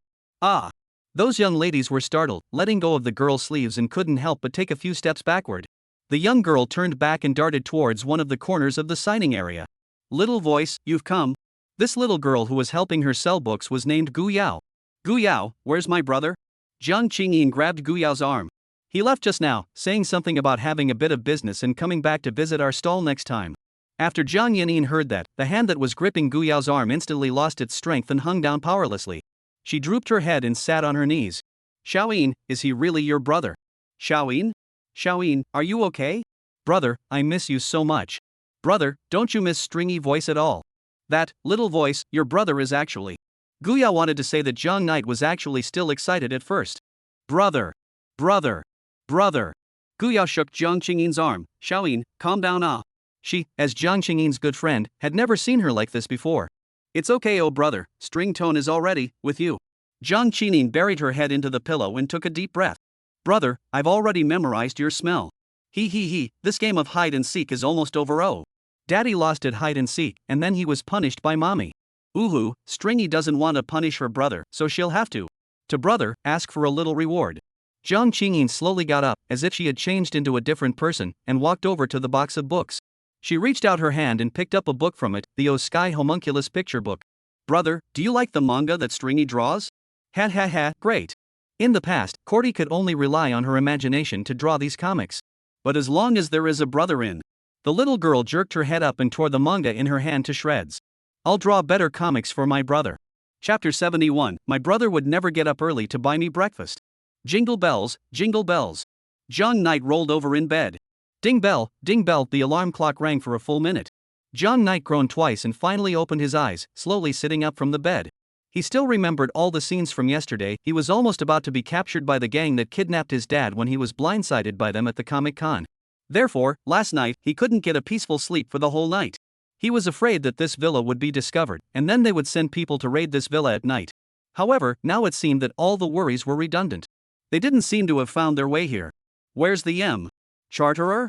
Those young ladies were startled, letting go of the girl's sleeves and couldn't help but take a few steps backward. The young girl turned back and darted towards one of the corners of the signing area. Little voice, you've come. This little girl who was helping her sell books was named Gu Yao. Gu Yao, where's my brother? Jiang Qingyin grabbed Gu Yao's arm. He left just now, saying something about having a bit of business and coming back to visit our stall next time. After Jiang Yanyin heard that, the hand that was gripping Gu Yao's arm instantly lost its strength and hung down powerlessly. She drooped her head and sat on her knees. Xiaoyin, is he really your brother? Xiaoyin? Xiaoyin, are you okay? Brother, I miss you so much. Brother, don't you miss stringy voice at all? That, little voice, your brother is actually. Gu Yao wanted to say that Jiang Knight was actually still excited at first. Brother. Brother. Brother. Gu Yao shook Jiang Qingyin's arm. Xiaoyin, calm down She, as Jiang Qingyin's good friend, had never seen her like this before. It's okay oh brother, string tone is already, with you. Jiang Qinyin buried her head into the pillow and took a deep breath. Brother, I've already memorized your smell. He, this game of hide and seek is almost over oh. Daddy lost at hide and seek, and then he was punished by mommy. Ooh, Stringy doesn't want to punish her brother, so she'll have to. To brother, ask for a little reward. Jiang Qingyin slowly got up, as if she had changed into a different person, and walked over to the box of books. She reached out her hand and picked up a book from it, the O Sky Homunculus picture book. Brother, do you like the manga that Stringy draws? Ha, great. In the past, Cordy could only rely on her imagination to draw these comics. But as long as there is a brother in. The little girl jerked her head up and tore the manga in her hand to shreds. I'll draw better comics for my brother. Chapter 71, my brother would never get up early to buy me breakfast. Jingle bells, jingle bells. Jiang Knight rolled over in bed. Ding bell, the alarm clock rang for a full minute. Jiang Knight groaned twice and finally opened his eyes, slowly sitting up from the bed. He still remembered all the scenes from yesterday. He was almost about to be captured by the gang that kidnapped his dad when he was blindsided by them at the Comic-Con. Therefore, last night, he couldn't get a peaceful sleep for the whole night. He was afraid that this villa would be discovered, and then they would send people to raid this villa at night. However, now it seemed that all the worries were redundant. They didn't seem to have found their way here. Where's the charterer?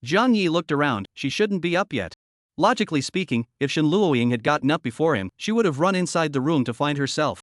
Jiang Yi looked around. She shouldn't be up yet. Logically speaking, if Shen Luoying had gotten up before him, she would have run inside the room to find herself.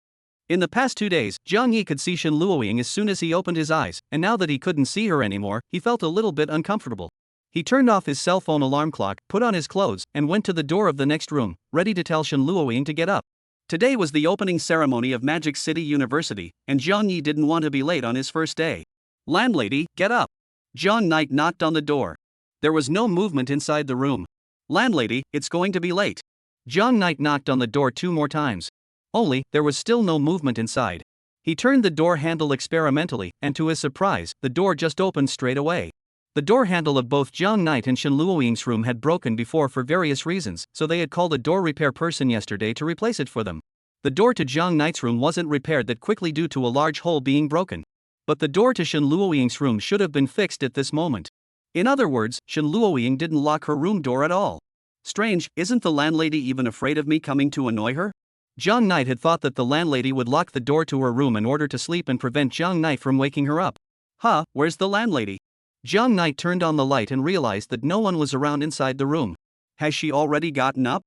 In the past 2 days, Jiang Yi could see Shen Luoying as soon as he opened his eyes, and now that he couldn't see her anymore, he felt a little bit uncomfortable. He turned off his cell phone alarm clock, put on his clothes, and went to the door of the next room, ready to tell Shen Luoying to get up. Today was the opening ceremony of Magic City University, and Jiang Yi didn't want to be late on his first day. Landlady, get up. Jiang Knight knocked on the door. There was no movement inside the room. Landlady, it's going to be late. Jiang Knight knocked on the door 2 more times. Only, there was still no movement inside. He turned the door handle experimentally, and to his surprise, the door just opened straight away. The door handle of both Jiang Knight and Shen Luoying's room had broken before for various reasons, so they had called a door repair person yesterday to replace it for them. The door to Jiang Knight's room wasn't repaired that quickly due to a large hole being broken. But the door to Shen Luoying's room should have been fixed at this moment. In other words, Shen Luoying didn't lock her room door at all. Strange, isn't the landlady even afraid of me coming to annoy her? Jiang Knight had thought that the landlady would lock the door to her room in order to sleep and prevent Jiang Knight from waking her up. Where's the landlady? Jiang Knight turned on the light and realized that no one was around inside the room. Has she already gotten up?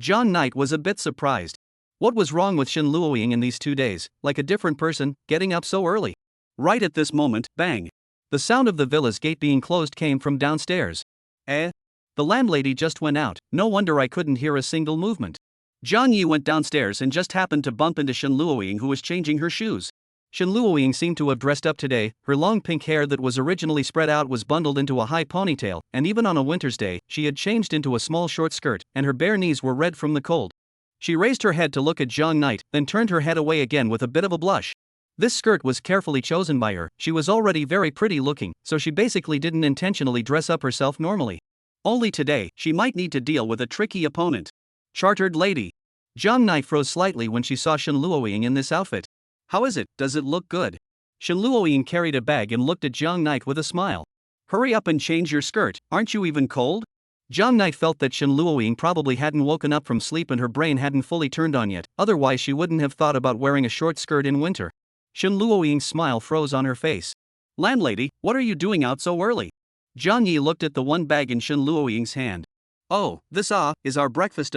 Jiang Knight was a bit surprised. What was wrong with Shen Luoying in these 2 days, like a different person, getting up so early? Right at this moment, bang! The sound of the villa's gate being closed came from downstairs. The landlady just went out, no wonder I couldn't hear a single movement. Jiang Yi went downstairs and just happened to bump into Shen Luoying, who was changing her shoes. Shen Luoying seemed to have dressed up today. Her long pink hair that was originally spread out was bundled into a high ponytail, and even on a winter's day, she had changed into a small short skirt, and her bare knees were red from the cold. She raised her head to look at Jiang Knight, then turned her head away again with a bit of a blush. This skirt was carefully chosen by her. She was already very pretty looking, so she basically didn't intentionally dress up herself normally. Only today, she might need to deal with a tricky opponent. Chartered lady. Jiang Knight froze slightly when she saw Shen Luoying in this outfit. How is it, does it look good? Shen Luoying carried a bag and looked at Jiang Knight with a smile. Hurry up and change your skirt, aren't you even cold? Jiang Knight felt that Shen Luoying probably hadn't woken up from sleep and her brain hadn't fully turned on yet, otherwise she wouldn't have thought about wearing a short skirt in winter. Shen Luoying's smile froze on her face. Landlady, what are you doing out so early? Jiang Yi looked at the one bag in Shen Luoying's hand. Oh, this is our breakfast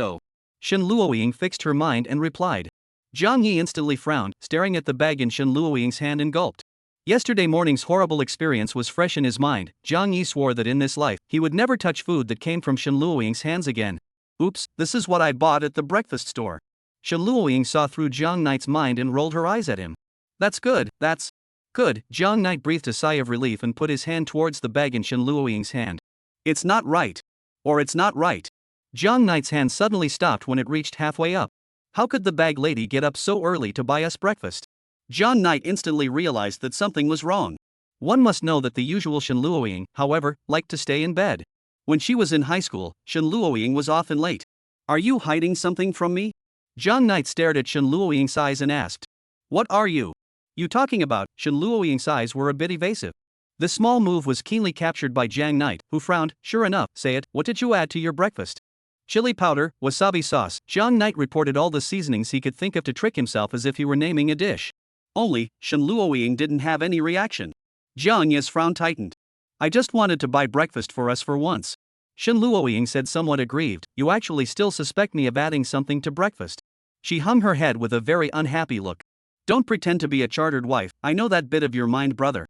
Shen Luoying fixed her mind and replied. Zhang Yi instantly frowned, staring at the bag in Shen Luoying's hand and gulped. Yesterday morning's horrible experience was fresh in his mind. Zhang Yi swore that in this life, he would never touch food that came from Shen Luoying's hands again. Oops, this is what I bought at the breakfast store. Shen Luoying saw through Zhang Knight's mind and rolled her eyes at him. That's good, that's good. Zhang Knight breathed a sigh of relief and put his hand towards the bag in Shen Luoying's hand. It's not right. Or it's not right. Zhang Knight's hand suddenly stopped when it reached halfway up. How could the bag lady get up so early to buy us breakfast? Zhang Knight instantly realized that something was wrong. One must know that the usual Shen Luoying, however, liked to stay in bed. When she was in high school, Shen Luoying was often late. Are you hiding something from me? Zhang Knight stared at Shen Luoying's eyes and asked. What are you talking about? Shen Luoying's eyes were a bit evasive. This small move was keenly captured by Zhang Knight, who frowned. Sure enough, say it, what did you add to your breakfast? Chili powder, wasabi sauce. Zhang Knight reported all the seasonings he could think of to trick himself as if he were naming a dish. Only, Shen Luoying didn't have any reaction. Zhang Yi's frown tightened. I just wanted to buy breakfast for us for once. Shen Luoying said somewhat aggrieved. You actually still suspect me of adding something to breakfast? She hung her head with a very unhappy look. Don't pretend to be a chartered wife, I know that bit of your mind, brother.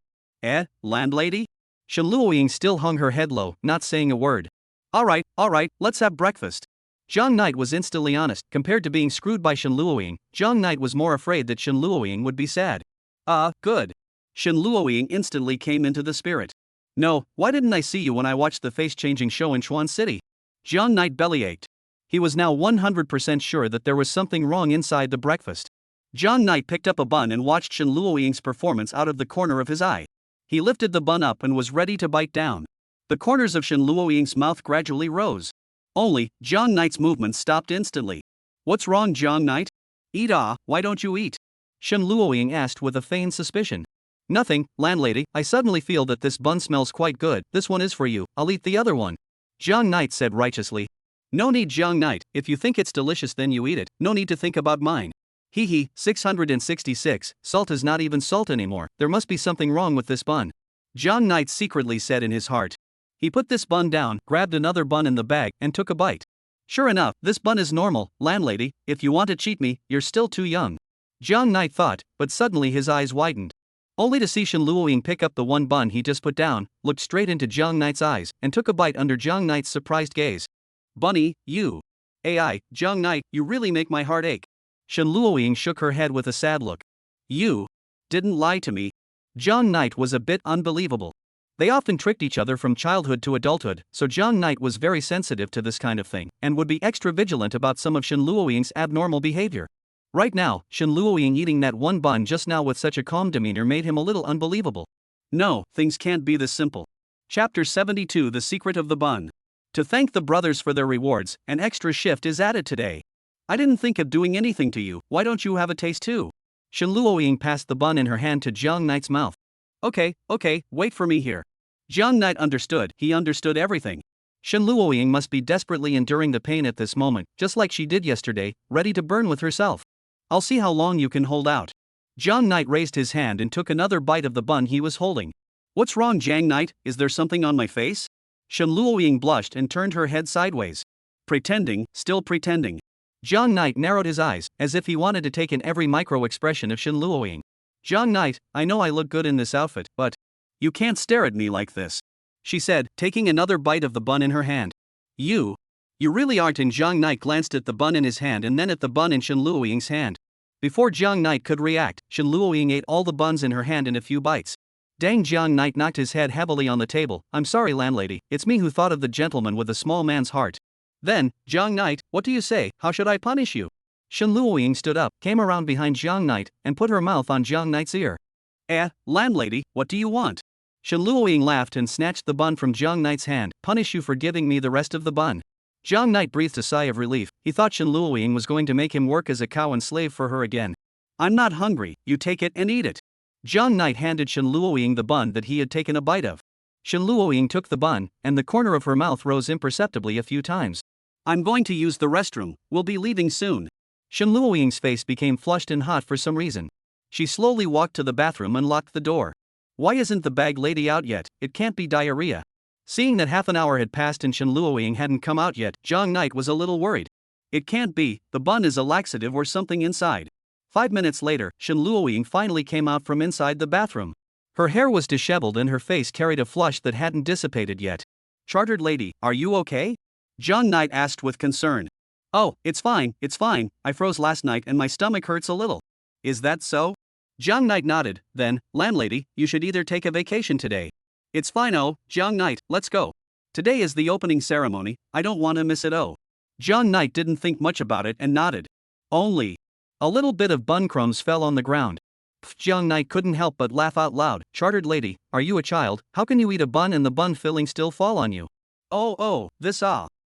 Landlady? Shen Luoying still hung her head low, not saying a word. Alright, let's have breakfast. Zhang Knight was instantly honest. Compared to being screwed by Shen Luoying, Zhang Knight was more afraid that Shen Luoying would be sad. Good. Shen Luoying instantly came into the spirit. No, why didn't I see you when I watched the face-changing show in Chuan City? Zhang Knight bellyached. He was now 100% sure that there was something wrong inside the breakfast. Zhang Knight picked up a bun and watched Shen Luoying's performance out of the corner of his eye. He lifted the bun up and was ready to bite down. The corners of Shen Luoying's mouth gradually rose. Only, Zhang Knight's movements stopped instantly. What's wrong, Zhang Knight? Eat why don't you eat? Shen Luoying asked with a feigned suspicion. Nothing, landlady, I suddenly feel that this bun smells quite good. This one is for you, I'll eat the other one. Zhang Knight said righteously. No need, Zhang Knight, if you think it's delicious then you eat it, no need to think about mine. 666, salt is not even salt anymore, there must be something wrong with this bun. Zhang Knight secretly said in his heart. He put this bun down, grabbed another bun in the bag, and took a bite. Sure enough, this bun is normal, landlady, if you want to cheat me, you're still too young. Zhang Knight thought, but suddenly his eyes widened. Only to see Shen Luoying pick up the one bun he just put down, looked straight into Zhang Knight's eyes, and took a bite under Zhang Knight's surprised gaze. Bunny, you. Zhang Knight, you really make my heart ache. Shen Luoying shook her head with a sad look. You didn't lie to me. Zhang Knight was a bit unbelievable. They often tricked each other from childhood to adulthood, so Zhang Knight was very sensitive to this kind of thing, and would be extra vigilant about some of Shen Luoying's abnormal behavior. Right now, Shen Luoying eating that one bun just now with such a calm demeanor made him a little unbelievable. No, things can't be this simple. Chapter 72 The Secret of the Bun. To thank the brothers for their rewards, an extra shift is added today. I didn't think of doing anything to you, why don't you have a taste too? Shen Luoying passed the bun in her hand to Zhang Knight's mouth. Okay, wait for me here. Zhang Knight understood, he understood everything. Shen Luoying must be desperately enduring the pain at this moment, just like she did yesterday, ready to burn with herself. I'll see how long you can hold out. Zhang Knight raised his hand and took another bite of the bun he was holding. What's wrong, Zhang Knight, is there something on my face? Shen Luoying blushed and turned her head sideways. Pretending, still pretending. Zhang Knight narrowed his eyes, as if he wanted to take in every micro-expression of Shen Luoying. Zhang Knight, I know I look good in this outfit, but you can't stare at me like this, she said, taking another bite of the bun in her hand. You really aren't. And Zhang Knight glanced at the bun in his hand and then at the bun in Shen Luoying's hand. Before Zhang Knight could react, Shen Luoying ate all the buns in her hand in a few bites. Dang, Zhang Knight knocked his head heavily on the table. I'm sorry, landlady, it's me who thought of the gentleman with a small man's heart. Then, Zhang Knight, what do you say, how should I punish you? Shen Luoying stood up, came around behind Zhang Knight, and put her mouth on Zhang Knight's ear. Landlady, what do you want? Shen Luoying laughed and snatched the bun from Zhang Knight's hand. Punish you for giving me the rest of the bun. Zhang Knight breathed a sigh of relief. He thought Shen Luoying was going to make him work as a cow and slave for her again. I'm not hungry, you take it and eat it. Zhang Knight handed Shen Luoying the bun that he had taken a bite of. Shen Luoying took the bun, and the corner of her mouth rose imperceptibly a few times. I'm going to use the restroom, we'll be leaving soon. Shen Luoying's face became flushed and hot for some reason. She slowly walked to the bathroom and locked the door. Why isn't the bag lady out yet? It can't be diarrhea. Seeing that half an hour had passed and Shen Luoying hadn't come out yet, Zhang Knight was a little worried. It can't be, the bun is a laxative or something inside. 5 minutes later, Shen Luoying finally came out from inside the bathroom. Her hair was disheveled and her face carried a flush that hadn't dissipated yet. "Chartered lady, are you okay?" Jiang Knight asked with concern. "Oh, it's fine, I froze last night and my stomach hurts a little." "Is that so?" Jiang Knight nodded. "Then, landlady, you should either take a vacation today." "It's fine, oh, Jiang Knight, let's go. Today is the opening ceremony, I don't want to miss it, oh." Jiang Knight didn't think much about it and nodded. Only a little bit of bun crumbs fell on the ground. Jiang Knight couldn't help but laugh out loud. "Chartered lady, are you a child? How can you eat a bun and the bun filling still fall on you?" Oh, this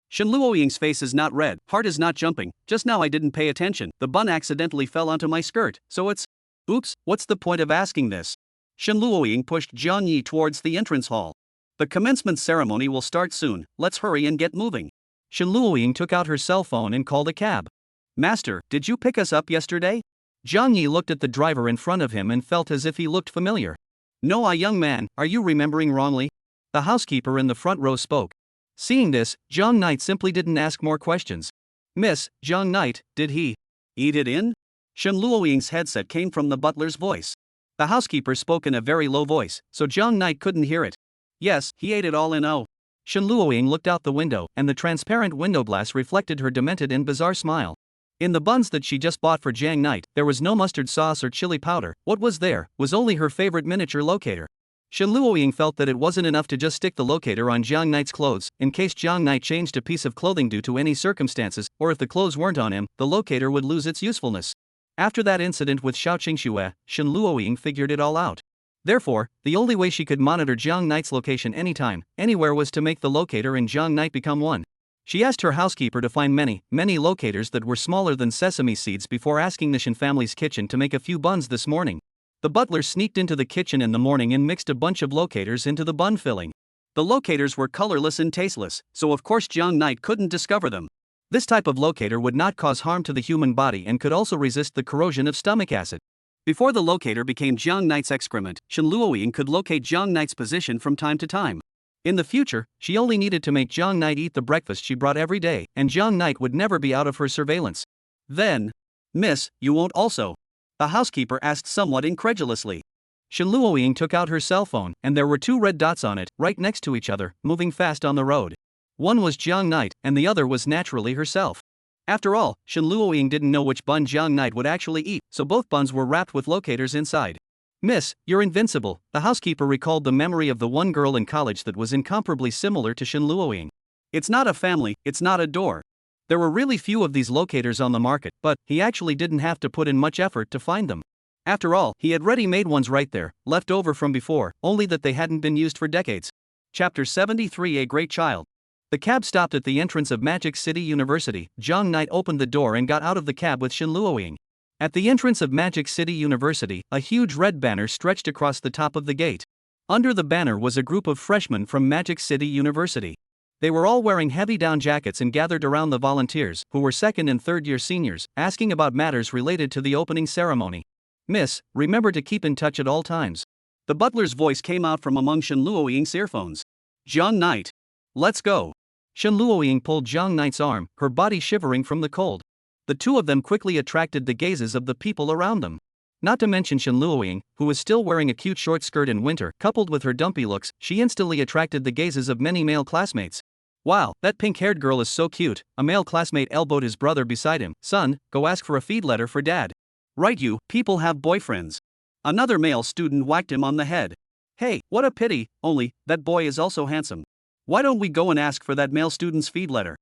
Shen Luoying's face is not red, heart is not jumping, just now I didn't pay attention, the bun accidentally fell onto my skirt, so it's… Oops, what's the point of asking this? Shen Luoying pushed Jiang Yi towards the entrance hall. "The commencement ceremony will start soon, let's hurry and get moving." Shen Luoying took out her cell phone and called a cab. "Master, did you pick us up yesterday?" Jiang Yi looked at the driver in front of him and felt as if he looked familiar. "No, young man, are you remembering wrongly?" The housekeeper in the front row spoke. Seeing this, Jiang Knight simply didn't ask more questions. "Miss, Jiang Knight, did he eat it in?" Shen Luoying's headset came from the butler's voice. The housekeeper spoke in a very low voice, so Jiang Knight couldn't hear it. "Yes, he ate it all in, oh." Shen Luoying looked out the window, and the transparent window glass reflected her demented and bizarre smile. In the buns that she just bought for Jiang Knight, there was no mustard sauce or chili powder. What was there was only her favorite miniature locator. Shen Luoying felt that it wasn't enough to just stick the locator on Jiang Knight's clothes, in case Jiang Knight changed a piece of clothing due to any circumstances, or if the clothes weren't on him, the locator would lose its usefulness. After that incident with Xiao Qingxue, Shen Luoying figured it all out. Therefore, the only way she could monitor Jiang Knight's location anytime, anywhere was to make the locator and Jiang Knight become one. She asked her housekeeper to find many locators that were smaller than sesame seeds before asking the Shen family's kitchen to make a few buns this morning. The butler sneaked into the kitchen in the morning and mixed a bunch of locators into the bun filling. The locators were colorless and tasteless, so of course Jiang Knight couldn't discover them. This type of locator would not cause harm to the human body and could also resist the corrosion of stomach acid. Before the locator became Jiang Knight's excrement, Shen Luoying could locate Jiang Knight's position from time to time. In the future, she only needed to make Jiang Knight eat the breakfast she brought every day, and Jiang Knight would never be out of her surveillance. Then, "Miss, you won't also?" the housekeeper asked somewhat incredulously. Shen Luoying took out her cell phone, and there were 2 red dots on it, right next to each other, moving fast on the road. One was Jiang Knight, and the other was naturally herself. After all, Shen Luoying didn't know which bun Jiang Knight would actually eat, so both buns were wrapped with locators inside. "Miss, you're invincible," the housekeeper recalled the memory of the one girl in college that was incomparably similar to Shen Luoying. "It's not a family, it's not a door." There were really few of these locators on the market, but he actually didn't have to put in much effort to find them. After all, he had ready-made ones right there, left over from before, only that they hadn't been used for decades. Chapter 73: A Great Child. The cab stopped at the entrance of Magic City University. Jiang Knight opened the door and got out of the cab with Shen Luoying. At the entrance of Magic City University, a huge red banner stretched across the top of the gate. Under the banner was a group of freshmen from Magic City University. They were all wearing heavy down jackets and gathered around the volunteers, who were 2nd and 3rd year seniors, asking about matters related to the opening ceremony. "Miss, remember to keep in touch at all times." The butler's voice came out from among Shen Luoying's earphones. "Jiang Knight, let's go." Shen Luoying pulled Jiang Knight's arm, her body shivering from the cold. The two of them quickly attracted the gazes of the people around them. Not to mention Shen Luoying, who was still wearing a cute short skirt in winter, coupled with her dumpy looks, she instantly attracted the gazes of many male classmates. "Wow, that pink-haired girl is so cute," a male classmate elbowed his brother beside him. "Son, go ask for a feed letter for dad." "Right, you people have boyfriends." Another male student whacked him on the head. "Hey, what a pity, only, that boy is also handsome. Why don't we go and ask for that male student's feed letter?"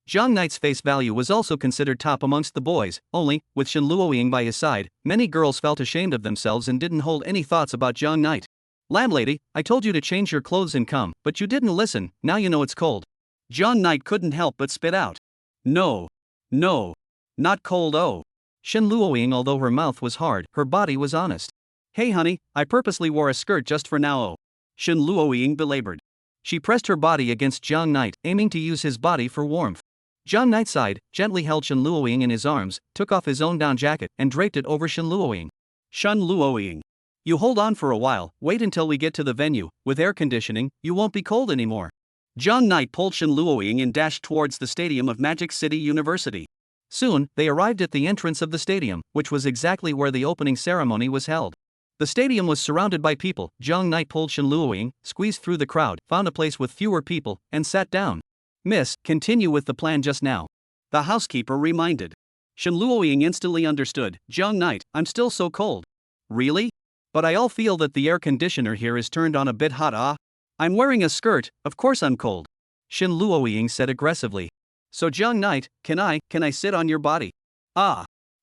Jiang Knight's face value was also considered top amongst the boys, only, with Shen Luoying by his side, many girls felt ashamed of themselves and didn't hold any thoughts about Jiang Knight. "Landlady, I told you to change your clothes and come, but you didn't listen, now you know it's cold." Jiang Knight couldn't help but spit out. No, not cold, oh." Shen Luoying, although her mouth was hard, her body was honest. "Hey honey, I purposely wore a skirt just for now, oh." Shen Luoying belabored. She pressed her body against Jiang Knight, aiming to use his body for warmth. Jiang Knight sighed, gently held Shen Luoying in his arms, took off his own down jacket, and draped it over Shen Luoying. "Shen Luoying, you hold on for a while, wait until we get to the venue, with air conditioning, you won't be cold anymore." Jiang Knight pulled Shen Luoying and dashed towards the stadium of Magic City University. Soon, they arrived at the entrance of the stadium, which was exactly where the opening ceremony was held. The stadium was surrounded by people. Jiang Knight pulled Shenluoying, squeezed through the crowd, found a place with fewer people, and sat down. Miss, continue with the plan just now. The housekeeper reminded. Shenluoying instantly understood. Jiang Knight, I'm still so cold. Really? But I all feel that the air conditioner here is turned on a bit hot. I'm wearing a skirt, of course I'm cold. Shenluoying said aggressively. So Jiang Knight, can I sit on your body?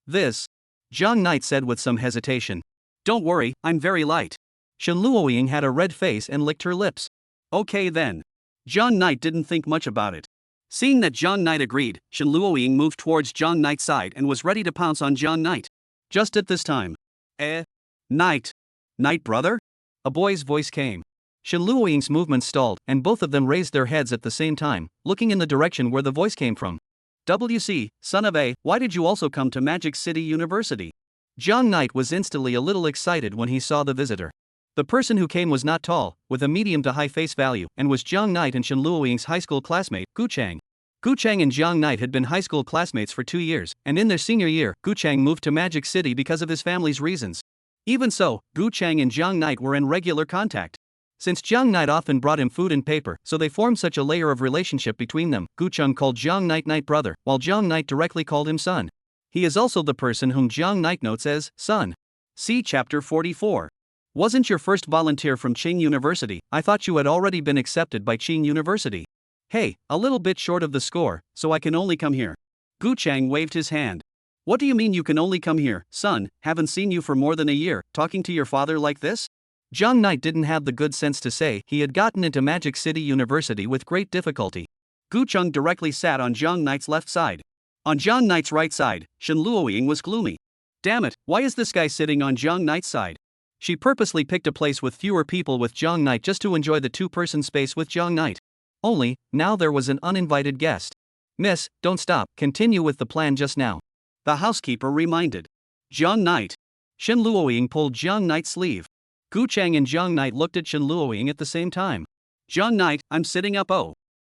This. Jiang Knight said with some hesitation. Don't worry, I'm very light. Shenluoying had a red face and licked her lips. Okay then. Jiang Knight didn't think much about it. Seeing that Jiang Knight agreed, Shenluoying moved towards Jiang Knight's side and was ready to pounce on Jiang Knight. Just at this time. Knight. Knight brother? A boy's voice came. Shenluoying's movements stalled, and both of them raised their heads at the same time, looking in the direction where the voice came from. WC, son of A, why did you also come to Magic City University? Jiang Knight was instantly a little excited when he saw the visitor. The person who came was not tall, with a medium to high face value, and was Jiang Knight and Shenluoying's high school classmate, Gu Chang. Gu Chang and Jiang Knight had been high school classmates for 2 years, and in their senior year, Gu Chang moved to Magic City because of his family's reasons. Even so, Gu Chang and Jiang Knight were in regular contact. Since Jiang Knight often brought him food and paper, so they formed such a layer of relationship between them. Gu Chang called Jiang Knight Knight brother, while Jiang Knight directly called him son. He is also the person whom Jiang Knight notes as son. See chapter 44. Wasn't your first volunteer from Qing University? I thought you had already been accepted by Qing University. Hey, a little bit short of the score, so I can only come here. Gu Chang waved his hand. What do you mean you can only come here, son? Haven't seen you for more than a year, talking to your father like this? Jiang Knight didn't have the good sense to say he had gotten into Magic City University with great difficulty. Gu Chang directly sat on Jiang Knight's left side. On Jiang Knight's right side, Shenluoying was gloomy. Damn it, why is this guy sitting on Jiang Knight's side? She purposely picked a place with fewer people with Jiang Knight just to enjoy the two-person space with Jiang Knight. Only, now there was an uninvited guest. Miss, don't stop, continue with the plan just now. The housekeeper reminded. Jiang Knight. Shenluoying pulled Jiang Knight's sleeve. Gu Chang and Jiang Knight looked at Shenluoying at the same time. Jiang Knight, I'm sitting up.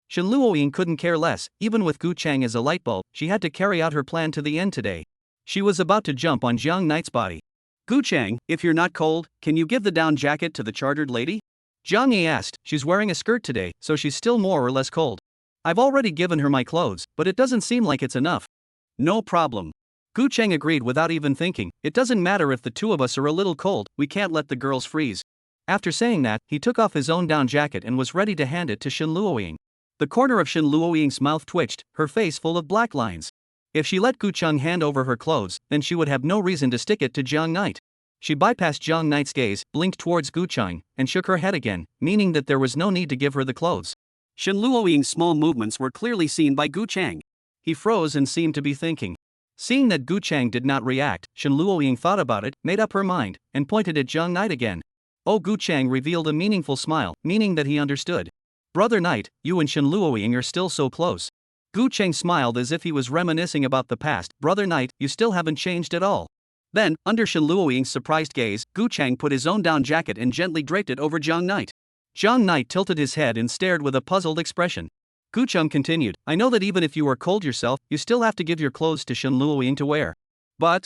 Shenluoying couldn't care less. Even with Gu Chang as a light bulb, she had to carry out her plan to the end today. She was about to jump on Jiang Knight's body. Gu Chang, if you're not cold, can you give the down jacket to the chartered lady? Jiang Yi asked. She's wearing a skirt today, so she's still more or less cold. I've already given her my clothes, but it doesn't seem like it's enough. No problem. Gu Chang agreed without even thinking. It doesn't matter if the two of us are a little cold, we can't let the girls freeze. After saying that, he took off his own down jacket and was ready to hand it to Shenluoying. The corner of Shenluoying's mouth twitched, her face full of black lines. If she let Gu Chang hand over her clothes, then she would have no reason to stick it to Jiang Knight. She bypassed Jiang Knight's gaze, blinked towards Gu Chang, and shook her head again, meaning that there was no need to give her the clothes. Shenluoying's small movements were clearly seen by Gu Chang. He froze and seemed to be thinking. Seeing that Gu Chang did not react, Shenluoying thought about it, made up her mind, and pointed at Jiang Knight again. Gu Chang revealed a meaningful smile, meaning that he understood. Brother Knight, you and Shenluoying are still so close. Gu Chang smiled as if he was reminiscing about the past. Brother Knight, you still haven't changed at all. Then, under Shenluoying's surprised gaze, Gu Chang put his own down jacket and gently draped it over Jiang Knight. Jiang Knight tilted his head and stared with a puzzled expression. Gu Chang continued, I know that even if you are cold yourself, you still have to give your clothes to Shenluoying to wear. But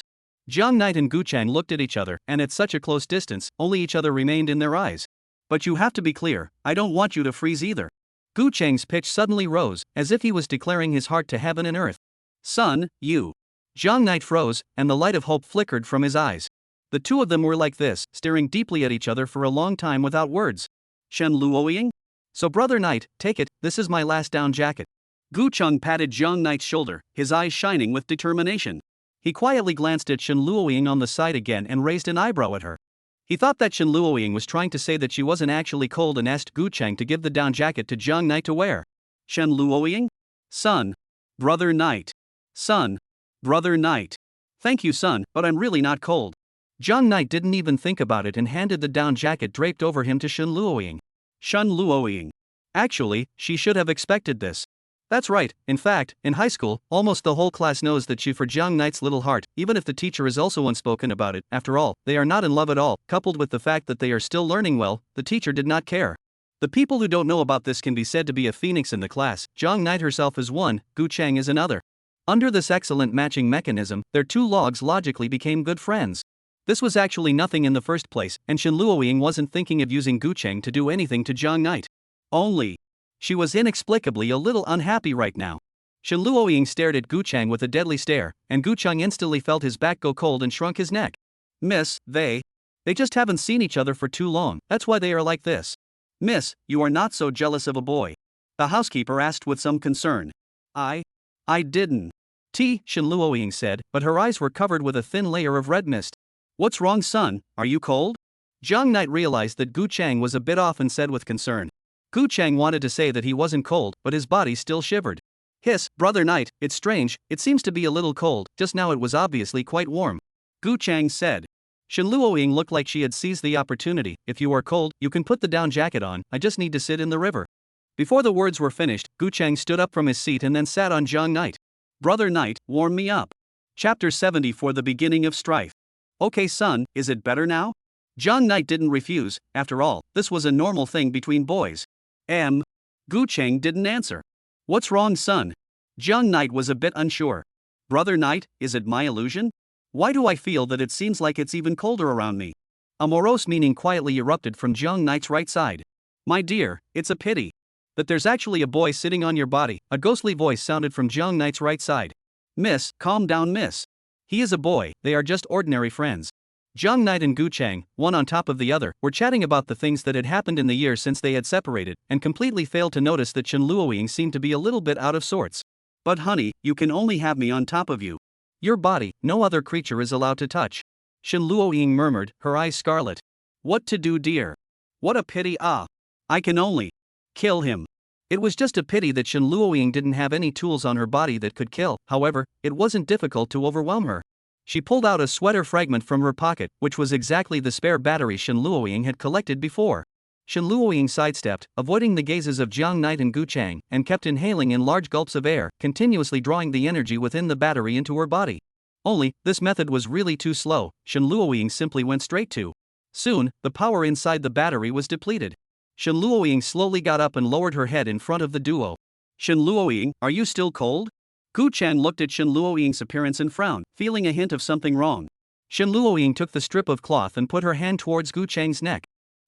Jiang Knight and Gu Chang looked at each other, and at such a close distance, only each other remained in their eyes. But you have to be clear, I don't want you to freeze either. Gu Chang's pitch suddenly rose, as if he was declaring his heart to heaven and earth. Son, you. Jiang Knight froze, and the light of hope flickered from his eyes. The two of them were like this, staring deeply at each other for a long time without words. Shenluoying? So Brother Knight, take it, this is my last down jacket. Gu Chang patted Jiang Knight's shoulder, his eyes shining with determination. He quietly glanced at Shenluoying on the side again and raised an eyebrow at her. He thought that Shenluoying was trying to say that she wasn't actually cold and asked Gu Chang to give the down jacket to Jiang Knight to wear. Shenluoying? Son. Brother Knight. Son. Brother Knight. Thank you son, but I'm really not cold. Jiang Knight didn't even think about it and handed the down jacket draped over him to Shenluoying. Shenluoying. Actually, she should have expected this. That's right, in fact, in high school, almost the whole class knows that she for Jiang Knight's little heart, even if the teacher is also unspoken about it. After all, they are not in love at all, coupled with the fact that they are still learning well, the teacher did not care. The people who don't know about this can be said to be a phoenix in the class. Jiang Knight herself is one, Gu Chang is another. Under this excellent matching mechanism, their two logs logically became good friends. This was actually nothing in the first place, and Shen Luoying wasn't thinking of using Gu Cheng to do anything to Jiang Knight. Only, she was inexplicably a little unhappy right now. Shen Luoying stared at Gu Cheng with a deadly stare, and Gu Cheng instantly felt his back go cold and shrunk his neck. Miss, they just haven't seen each other for too long, that's why they are like this. Miss, you are not so jealous of a boy? The housekeeper asked with some concern. I didn't. Shen Luoying said, but her eyes were covered with a thin layer of red mist. What's wrong, son, are you cold? Jiang Knight realized that Gu Cheng was a bit off and said with concern. Gu Cheng wanted to say that he wasn't cold, but his body still shivered. Hiss, brother Knight, it's strange, it seems to be a little cold, just now it was obviously quite warm. Gu Cheng said. Shen Luoying looked like she had seized the opportunity. If you are cold, you can put the down jacket on, I just need to sit in the river. Before the words were finished, Gu Cheng stood up from his seat and then sat on Jiang Knight. Brother Knight, warm me up. Chapter 70 for the beginning of strife. Okay son, is it better now? Jiang Knight didn't refuse, after all, this was a normal thing between boys. Gu Cheng didn't answer. What's wrong son? Jiang Knight was a bit unsure. Brother Knight, is it my illusion? Why do I feel that it seems like it's even colder around me? A morose meaning quietly erupted from Jiang Knight's right side. My dear, it's a pity that there's actually a boy sitting on your body, a ghostly voice sounded from Jiang Knight's right side. Miss, calm down miss. He is a boy, they are just ordinary friends. Jiang Knight and Gu Cheng, one on top of the other, were chatting about the things that had happened in the years since they had separated, and completely failed to notice that Shen Luoying seemed to be a little bit out of sorts. But honey, you can only have me on top of you. Your body, no other creature is allowed to touch. Shen Luoying murmured, her eyes scarlet. What to do dear? What a pity I can only kill him. It was just a pity that Shen Luoying didn't have any tools on her body that could kill, however, it wasn't difficult to overwhelm her. She pulled out a sweater fragment from her pocket, which was exactly the spare battery Shen Luoying had collected before. Shen Luoying sidestepped, avoiding the gazes of Jiang Knight and Gu Cheng, and kept inhaling in large gulps of air, continuously drawing the energy within the battery into her body. Only, this method was really too slow, Shen Luoying simply went straight to. Soon, the power inside the battery was depleted. Shen Luoying slowly got up and lowered her head in front of the duo. Shen Luoying, are you still cold? Gu Cheng looked at Shen Luoying's appearance and frowned, feeling a hint of something wrong. Shen Luoying took the strip of cloth and put her hand towards Gu Cheng's neck.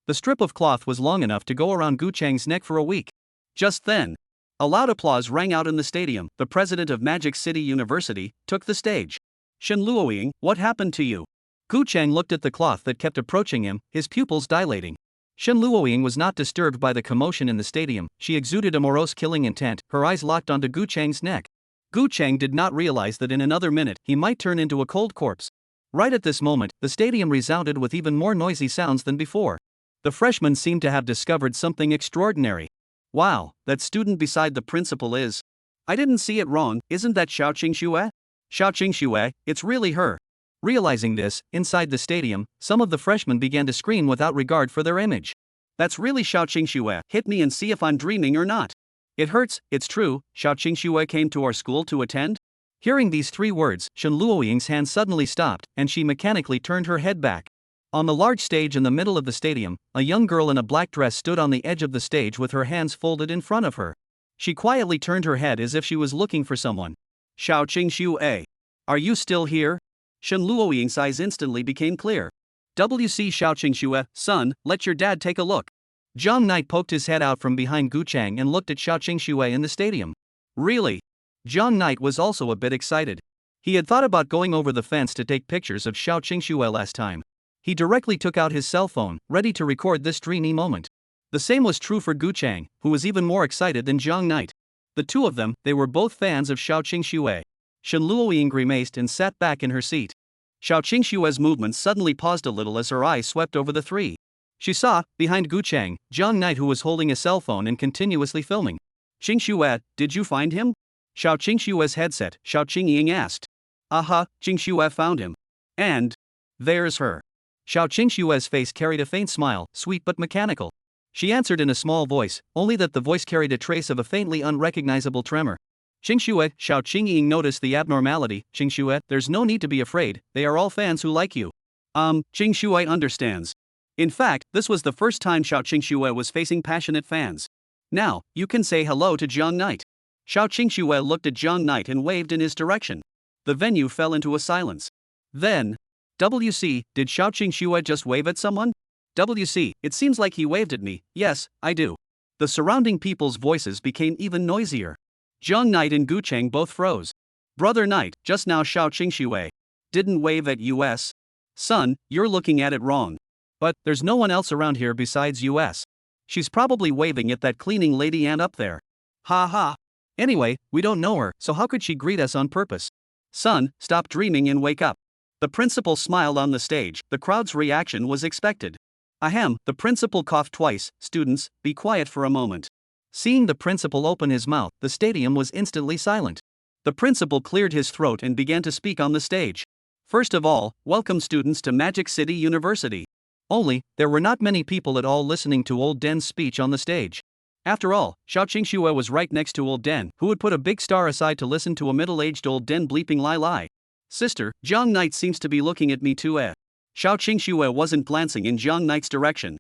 The strip of cloth was long enough to go around Gu Cheng's neck for a week. Just then, a loud applause rang out in the stadium. The president of Magic City University took the stage. Shen Luoying, what happened to you? Gu Cheng looked at the cloth that kept approaching him, his pupils dilating. Shen Luoying was not disturbed by the commotion in the stadium, she exuded a morose killing intent, her eyes locked onto Gu Cheng's neck. Gu Cheng did not realize that in another minute, he might turn into a cold corpse. Right at this moment, the stadium resounded with even more noisy sounds than before. The freshman seemed to have discovered something extraordinary. Wow, that student beside the principal is. I didn't see it wrong, isn't that Xiao Qingxue? Xiao Qingxue, it's really her. Realizing this, inside the stadium, some of the freshmen began to scream without regard for their image. That's really Xiao Qingxue, hit me and see if I'm dreaming or not. It hurts, it's true, Xiao Qingxue came to our school to attend? Hearing these three words, Shen Luoying's hand suddenly stopped, and she mechanically turned her head back. On the large stage in the middle of the stadium, a young girl in a black dress stood on the edge of the stage with her hands folded in front of her. She quietly turned her head as if she was looking for someone. Xiao Qingxue. Are you still here? Shen Luoying's eyes instantly became clear. WC Xiao Qingxue, son, let your dad take a look. Jiang Knight poked his head out from behind Gu Cheng and looked at Xiao Qingxue in the stadium. Really? Jiang Knight was also a bit excited. He had thought about going over the fence to take pictures of Xiao Qingxue last time. He directly took out his cell phone, ready to record this dreamy moment. The same was true for Gu Cheng, who was even more excited than Jiang Knight. The two of them, they were both fans of Xiao Qingxue. Shen Luoying grimaced and sat back in her seat. Xiao Qingxue's movements suddenly paused a little as her eyes swept over the three. She saw, behind Gu Cheng, Jiang Knight, who was holding a cell phone and continuously filming. Qingxue, did you find him? Xiao Qingxue's headset, Xiao Qingying asked. Qingxue found him. And there's her. Xiao Qingxue's face carried a faint smile, sweet but mechanical. She answered in a small voice, only that the voice carried a trace of a faintly unrecognizable tremor. Qingxue, Xiao Qingying noticed the abnormality. Qingxue, there's no need to be afraid, they are all fans who like you. Qingxue understands. In fact, this was the first time Xiao Qingxue was facing passionate fans. Now, you can say hello to Jiang Knight. Xiao Qingxue looked at Zhang Knight and waved in his direction. The venue fell into a silence. Then, WC, did Xiao Qingxue just wave at someone? WC, it seems like he waved at me. Yes, I do. The surrounding people's voices became even noisier. Zhang Knight and Gu Cheng both froze. Brother Knight, just now Xiao Qingxue didn't wave at us. Son, you're looking at it wrong. But there's no one else around here besides us. She's probably waving at that cleaning lady aunt up there. Ha ha. Anyway, we don't know her, so how could she greet us on purpose? Son, stop dreaming and wake up. The principal smiled on the stage. The crowd's reaction was expected. Ahem, the principal coughed twice. Students, be quiet for a moment. Seeing the principal open his mouth, the stadium was instantly silent. The principal cleared his throat and began to speak on the stage. First of all, welcome students to Magic City University. Only, there were not many people at all listening to Old Den's speech on the stage. After all, Xiao Qingxue was right next to Old Den, who would put a big star aside to listen to a middle-aged Old Den bleeping lie. Sister, Zhang Knight seems to be looking at me too. Xiao Qingxue wasn't glancing in Zhang Knight's direction.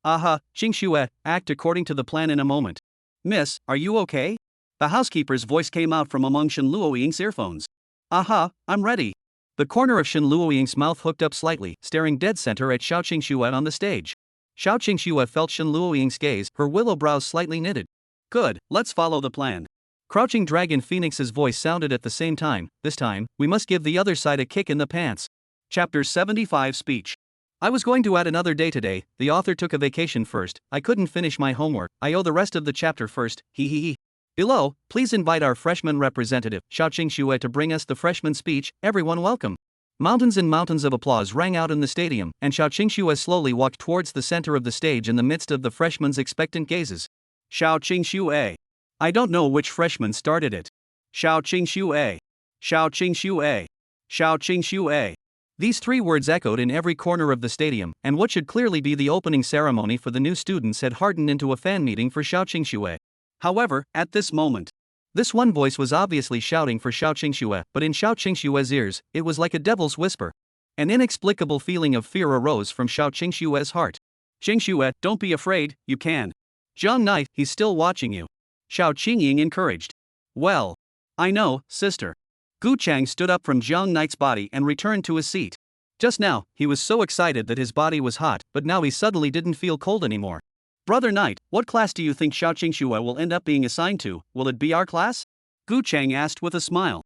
Aha, Qingxue, act according to the plan in a moment. Miss, are you okay? The housekeeper's voice came out from among Shen Luoying's earphones. Aha, I'm ready. The corner of Shen Luoying's mouth hooked up slightly, staring dead center at Xiao Qingxue on the stage. Xiao Qingxue felt Shen Luoying's gaze, her willow brows slightly knitted. Good, let's follow the plan. Crouching Dragon Phoenix's voice sounded at the same time. This time, we must give the other side a kick in the pants. Chapter 75 Speech. I was going to add another day today. The author took a vacation first. I couldn't finish my homework. I owe the rest of the chapter first. Hee. Below, please invite our freshman representative, Xiao Qingxue, to bring us the freshman speech. Everyone welcome. Mountains and mountains of applause rang out in the stadium, and Xiao Qingxue slowly walked towards the center of the stage in the midst of the freshmen's expectant gazes. Xiao Qingxue. I don't know which freshman started it. Xiao Qingxue. Xiao Qingxue. Xiao Qingxue. These three words echoed in every corner of the stadium, and what should clearly be the opening ceremony for the new students had hardened into a fan meeting for Xiao Qingxue. However, at this moment, this one voice was obviously shouting for Xiao Qingxue, but in Xiao Qingxue's ears, it was like a devil's whisper. An inexplicable feeling of fear arose from Xiao Qingxue's heart. Qingxue, don't be afraid, you can. Zhang Knight, he's still watching you. Xiao Qingying encouraged. Well, I know, sister. Gu Chang stood up from Zhang Knight's body and returned to his seat. Just now, he was so excited that his body was hot, but now he suddenly didn't feel cold anymore. Brother Knight, what class do you think Xiao Qingxue will end up being assigned to? Will it be our class? Gu Chang asked with a smile.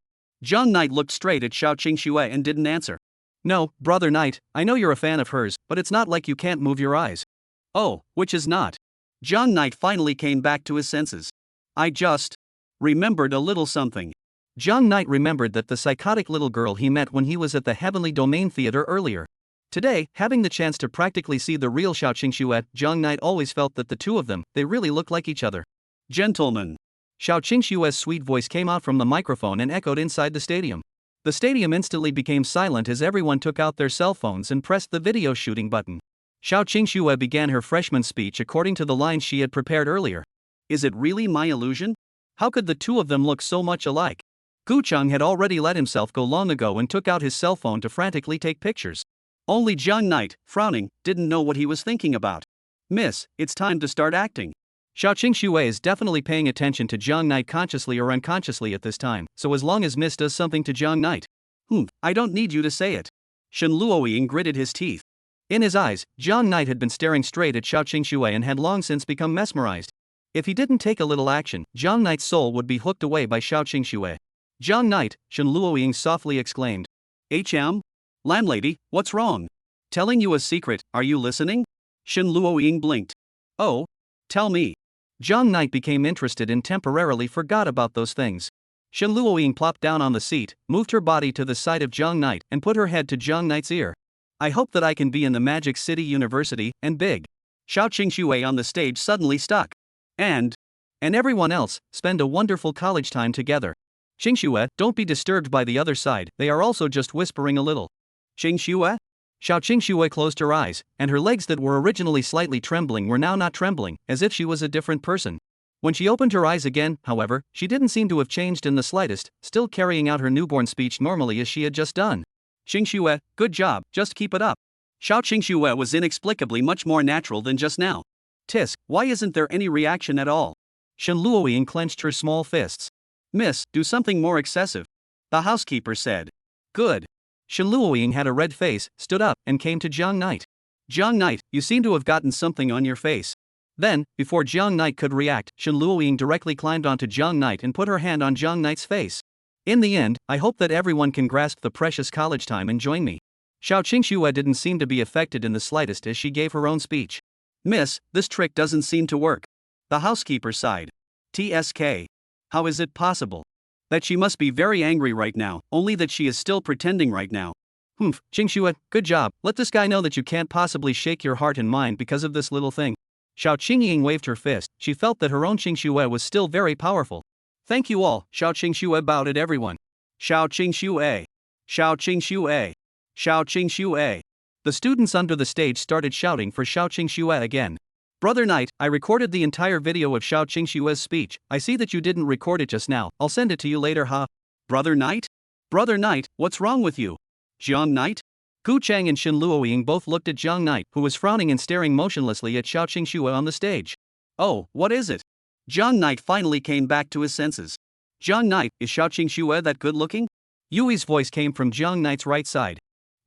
Zhang Knight looked straight at Xiao Qingxue and didn't answer. No, Brother Knight, I know you're a fan of hers, but it's not like you can't move your eyes. Oh, which is not? Zhang Knight finally came back to his senses. I just remembered a little something. Zhang Knight remembered that the psychotic little girl he met when he was at the Heavenly Domain Theater earlier. Today, having the chance to practically see the real Xiao Qingxue, Zhang Knight always felt that the two of them, they really looked like each other. Gentlemen. Xiao Qingxue's sweet voice came out from the microphone and echoed inside the stadium. The stadium instantly became silent as everyone took out their cell phones and pressed the video shooting button. Xiao Qingxue began her freshman speech according to the lines she had prepared earlier. Is it really my illusion? How could the two of them look so much alike? Gu Cheng had already let himself go long ago and took out his cell phone to frantically take pictures. Only Zhang Knight, frowning, didn't know what he was thinking about. Miss, it's time to start acting. Xiao Qingxue is definitely paying attention to Zhang Knight consciously or unconsciously at this time, so as long as Miss does something to Zhang Knight. I don't need you to say it. Shen Luoying gritted his teeth. In his eyes, Zhang Knight had been staring straight at Xiao Qingxue and had long since become mesmerized. If he didn't take a little action, Zhang Knight's soul would be hooked away by Xiao Qingxue. Zhang Knight, Shen Luoying softly exclaimed. HM? Landlady, what's wrong? Telling you a secret, are you listening? Shen Luoying blinked. Oh? Tell me. Zhang Knight became interested and temporarily forgot about those things. Shen Luoying plopped down on the seat, moved her body to the side of Zhang Knight, and put her head to Zhang Knight's ear. I hope that I can be in the Magic City University, and big. Xiao Qingxue on the stage suddenly stuck. And everyone else, spend a wonderful college time together. Qingxue, don't be disturbed by the other side, they are also just whispering a little. Qingxue? Xiao Qingxue closed her eyes, and her legs that were originally slightly trembling were now not trembling, as if she was a different person. When she opened her eyes again, however, she didn't seem to have changed in the slightest, still carrying out her newborn speech normally as she had just done. Qingxue, good job, just keep it up. Xiao Qingxue was inexplicably much more natural than just now. Tisk, why isn't there any reaction at all? Shen Luoying clenched her small fists. Miss, do something more excessive. The housekeeper said. Good. Shen Luoying had a red face, stood up, and came to Jiang Knight. Jiang Knight, you seem to have gotten something on your face. Then, before Jiang Knight could react, Shen Luoying directly climbed onto Jiang Knight and put her hand on Jiang Knight's face. In the end, I hope that everyone can grasp the precious college time and join me. Xiao Qingxue didn't seem to be affected in the slightest as she gave her own speech. Miss, this trick doesn't seem to work. The housekeeper sighed. TSK. How is it possible? That she must be very angry right now, only that she is still pretending right now. Humph, Qingxue, good job, let this guy know that you can't possibly shake your heart and mind because of this little thing. Xiao Qingying waved her fist, she felt that her own Qingxue was still very powerful. Thank you all, Xiao Qingxue bowed at everyone. Xiao Qingxue. Xiao Qingxue. Xiao Qingxue. The students under the stage started shouting for Xiao Qingxue again. Brother Knight, I recorded the entire video of Xiao Qingxue's speech. I see that you didn't record it just now. I'll send it to you later, huh? Brother Knight? Brother Knight, what's wrong with you? Jiang Knight? Gu Chang and Shen Luoying both looked at Jiang Knight, who was frowning and staring motionlessly at Xiao Qingxue on the stage. Oh, what is it? Jiang Knight finally came back to his senses. Jiang Knight, is Xiao Qingxue that good looking? Yui's voice came from Jiang Knight's right side.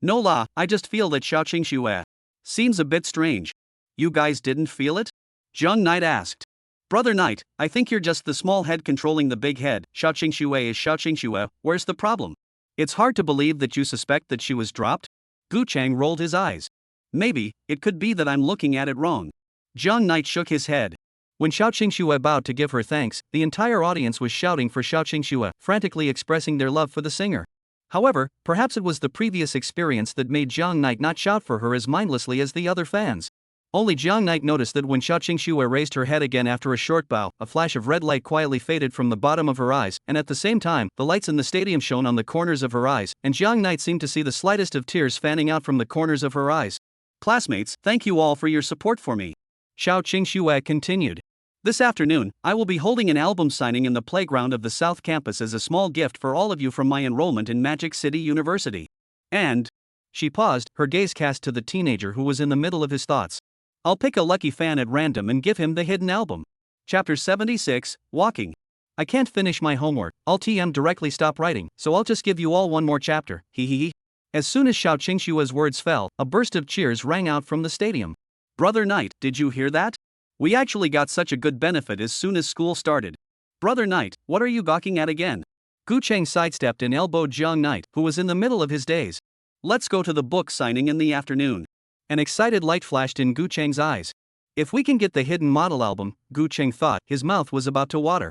No la, I just feel that Xiao Qingxue seems a bit strange. You guys didn't feel it? Jiang Knight asked. Brother Knight, I think you're just the small head controlling the big head. Xiao Qingxue is Xiao Qingxue, where's the problem? It's hard to believe that you suspect that she was dropped? Gu Chang rolled his eyes. Maybe, it could be that I'm looking at it wrong. Jiang Knight shook his head. When Xiao Qingxue bowed to give her thanks, the entire audience was shouting for Xiao Qingxue, frantically expressing their love for the singer. However, perhaps it was the previous experience that made Jiang Knight not shout for her as mindlessly as the other fans. Only Jiang Knight noticed that when Xiao Qingxue raised her head again after a short bow, a flash of red light quietly faded from the bottom of her eyes, and at the same time, the lights in the stadium shone on the corners of her eyes, and Jiang Knight seemed to see the slightest of tears fanning out from the corners of her eyes. Classmates, thank you all for your support for me. Xiao Qingxue continued. This afternoon, I will be holding an album signing in the playground of the South Campus as a small gift for all of you from my enrollment in Magic City University. And... She paused, her gaze cast to the teenager who was in the middle of his thoughts. I'll pick a lucky fan at random and give him the hidden album. Chapter 76, Walking. I can't finish my homework, I'll directly stop writing, so I'll just give you all one more chapter, hee. As soon as Xiao Qingxue's words fell, a burst of cheers rang out from the stadium. Brother Knight, did you hear that? We actually got such a good benefit as soon as school started. Brother Knight, what are you gawking at again? Gu Chang sidestepped and elbowed Jiang Knight, who was in the middle of his daze. Let's go to the book signing in the afternoon. An excited light flashed in Gu Chang's eyes. If we can get the hidden model album, Gu Chang thought, his mouth was about to water.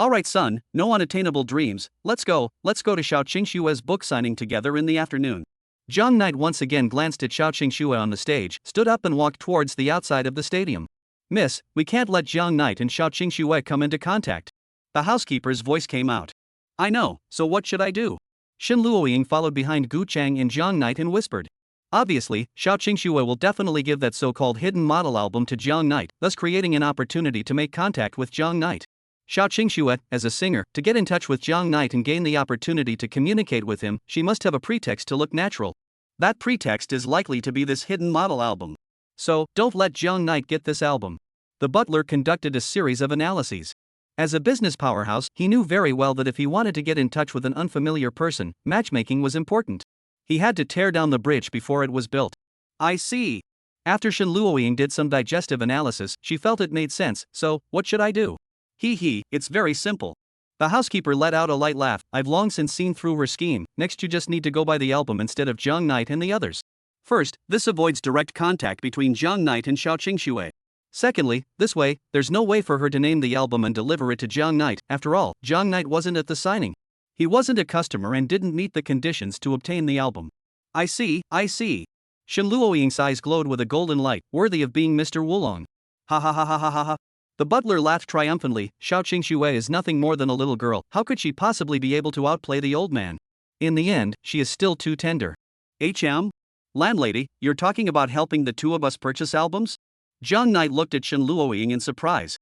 Alright son, no unattainable dreams, let's go to Xiao Qingxue's book signing together in the afternoon. Jiang Knight once again glanced at Xiao Qingxue on the stage, stood up and walked towards the outside of the stadium. Miss, we can't let Jiang Knight and Xiao Qingxue come into contact. The housekeeper's voice came out. I know, so what should I do? Shen Luoying followed behind Gu Chang and Jiang Knight and whispered. Obviously, Xiao Qingxue will definitely give that so-called hidden model album to Jiang Knight, thus creating an opportunity to make contact with Jiang Knight. Xiao Qingxue, as a singer, to get in touch with Jiang Knight and gain the opportunity to communicate with him, she must have a pretext to look natural. That pretext is likely to be this hidden model album. So, don't let Jiang Knight get this album. The butler conducted a series of analyses. As a business powerhouse, he knew very well that if he wanted to get in touch with an unfamiliar person, matchmaking was important. He had to tear down the bridge before it was built. I see. After Shen Luoying did some digestive analysis, she felt it made sense, so, what should I do? It's very simple. The housekeeper let out a light laugh. I've long since seen through her scheme. Next you just need to go by the album instead of Jiang Knight and the others. First, this avoids direct contact between Jiang Knight and Xiao Qingxue. Secondly, this way, there's no way for her to name the album and deliver it to Jiang Knight. After all, Jiang Knight wasn't at the signing. He wasn't a customer and didn't meet the conditions to obtain the album. I see. Shen Luoying's eyes glowed with a golden light, worthy of being Mr. Wulong. Ha. The butler laughed triumphantly. Xiao Qingxue is nothing more than a little girl. How could she possibly be able to outplay the old man? In the end, she is still too tender. Landlady, you're talking about helping the two of us purchase albums? Jiang Knight looked at Shen Luoying in surprise.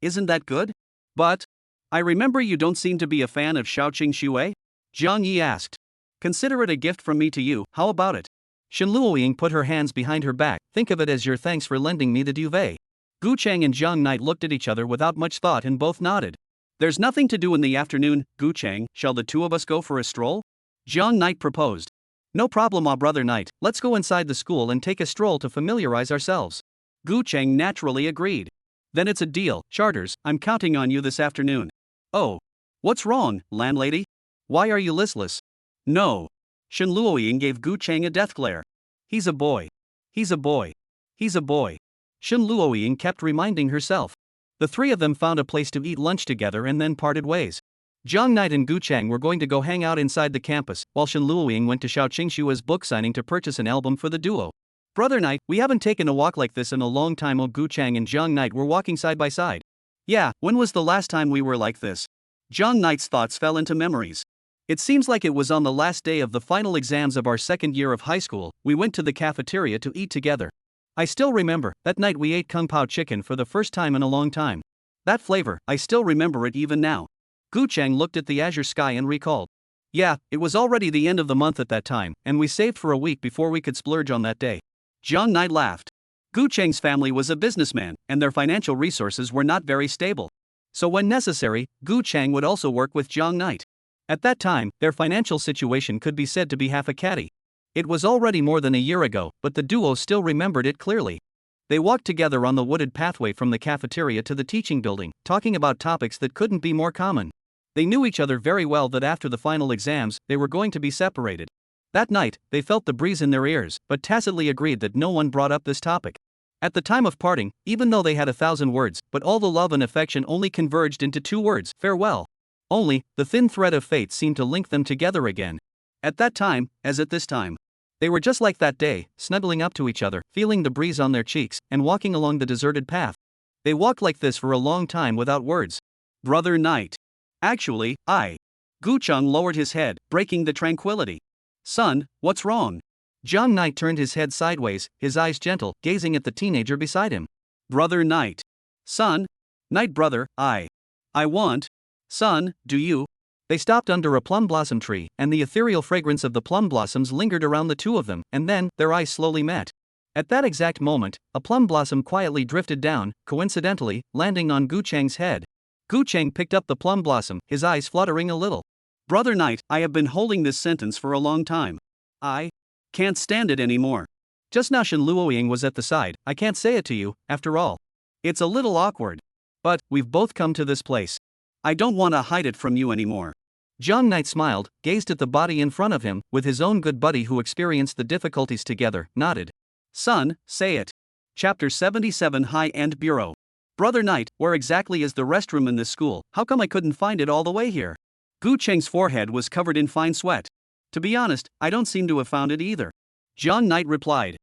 Isn't that good? But I remember you don't seem to be a fan of Xiao Qingxue? Jiang Yi asked. Consider it a gift from me to you, how about it? Shen Luoying put her hands behind her back. Think of it as your thanks for lending me the duvet. Gu Chang and Jiang Knight looked at each other without much thought and both nodded. There's nothing to do in the afternoon, Gu Chang, shall the two of us go for a stroll? Jiang Knight proposed. No problem, brother Knight, let's go inside the school and take a stroll to familiarize ourselves. Gu Chang naturally agreed. Then it's a deal, Charters, I'm counting on you this afternoon. Oh. What's wrong, landlady? Why are you listless? No. Shen Luoying gave Gu Chang a death glare. He's a boy. He's a boy. He's a boy. Shen Luoying kept reminding herself. The three of them found a place to eat lunch together and then parted ways. Jiang Knight and Gu Chang were going to go hang out inside the campus, while Shen Luoying went to Xiao Qingshua's book signing to purchase an album for the duo. Brother Knight, we haven't taken a walk like this in a long time. Gu Chang and Jiang Knight were walking side by side. Yeah, when was the last time we were like this? Jiang Knight's thoughts fell into memories. It seems like it was on the last day of the final exams of our second year of high school, we went to the cafeteria to eat together. I still remember, that night we ate Kung Pao chicken for the first time in a long time. That flavor, I still remember it even now. Gu Chang looked at the azure sky and recalled. Yeah, it was already the end of the month at that time, and we saved for a week before we could splurge on that day. Jiang Knight laughed. Gu Chang's family was a businessman, and their financial resources were not very stable. So when necessary, Gu Chang would also work with Jiang Knight. At that time, their financial situation could be said to be half a caddy. It was already more than a year ago, but the duo still remembered it clearly. They walked together on the wooded pathway from the cafeteria to the teaching building, talking about topics that couldn't be more common. They knew each other very well that after the final exams, they were going to be separated. That night, they felt the breeze in their ears, but tacitly agreed that no one brought up this topic. At the time of parting, even though they had 1,000 words, but all the love and affection only converged into 2 words, farewell. Only, the thin thread of fate seemed to link them together again. At that time, as at this time. They were just like that day, snuggling up to each other, feeling the breeze on their cheeks, and walking along the deserted path. They walked like this for a long time without words. Brother Knight. Actually, Gu Chang lowered his head, breaking the tranquility. Son, what's wrong? Jiang Knight turned his head sideways, his eyes gentle, gazing at the teenager beside him. Brother Knight. Son? Knight brother, I want. Son, do you? They stopped under a plum blossom tree, and the ethereal fragrance of the plum blossoms lingered around the two of them, and then, their eyes slowly met. At that exact moment, a plum blossom quietly drifted down, coincidentally, landing on Gu Chang's head. Gu Chang picked up the plum blossom, his eyes fluttering a little. Brother Knight, I have been holding this sentence for a long time. I can't stand it anymore. Just now Shen Luoying was at the side, I can't say it to you, after all. It's a little awkward. But, we've both come to this place. I don't want to hide it from you anymore. Jiang Knight smiled, gazed at the body in front of him, with his own good buddy who experienced the difficulties together, nodded. Son, say it. Chapter 77 High-End Bureau. Brother Knight, where exactly is the restroom in this school? How come I couldn't find it all the way here? Gu Cheng's forehead was covered in fine sweat. To be honest, I don't seem to have found it either. Jiang Knight replied.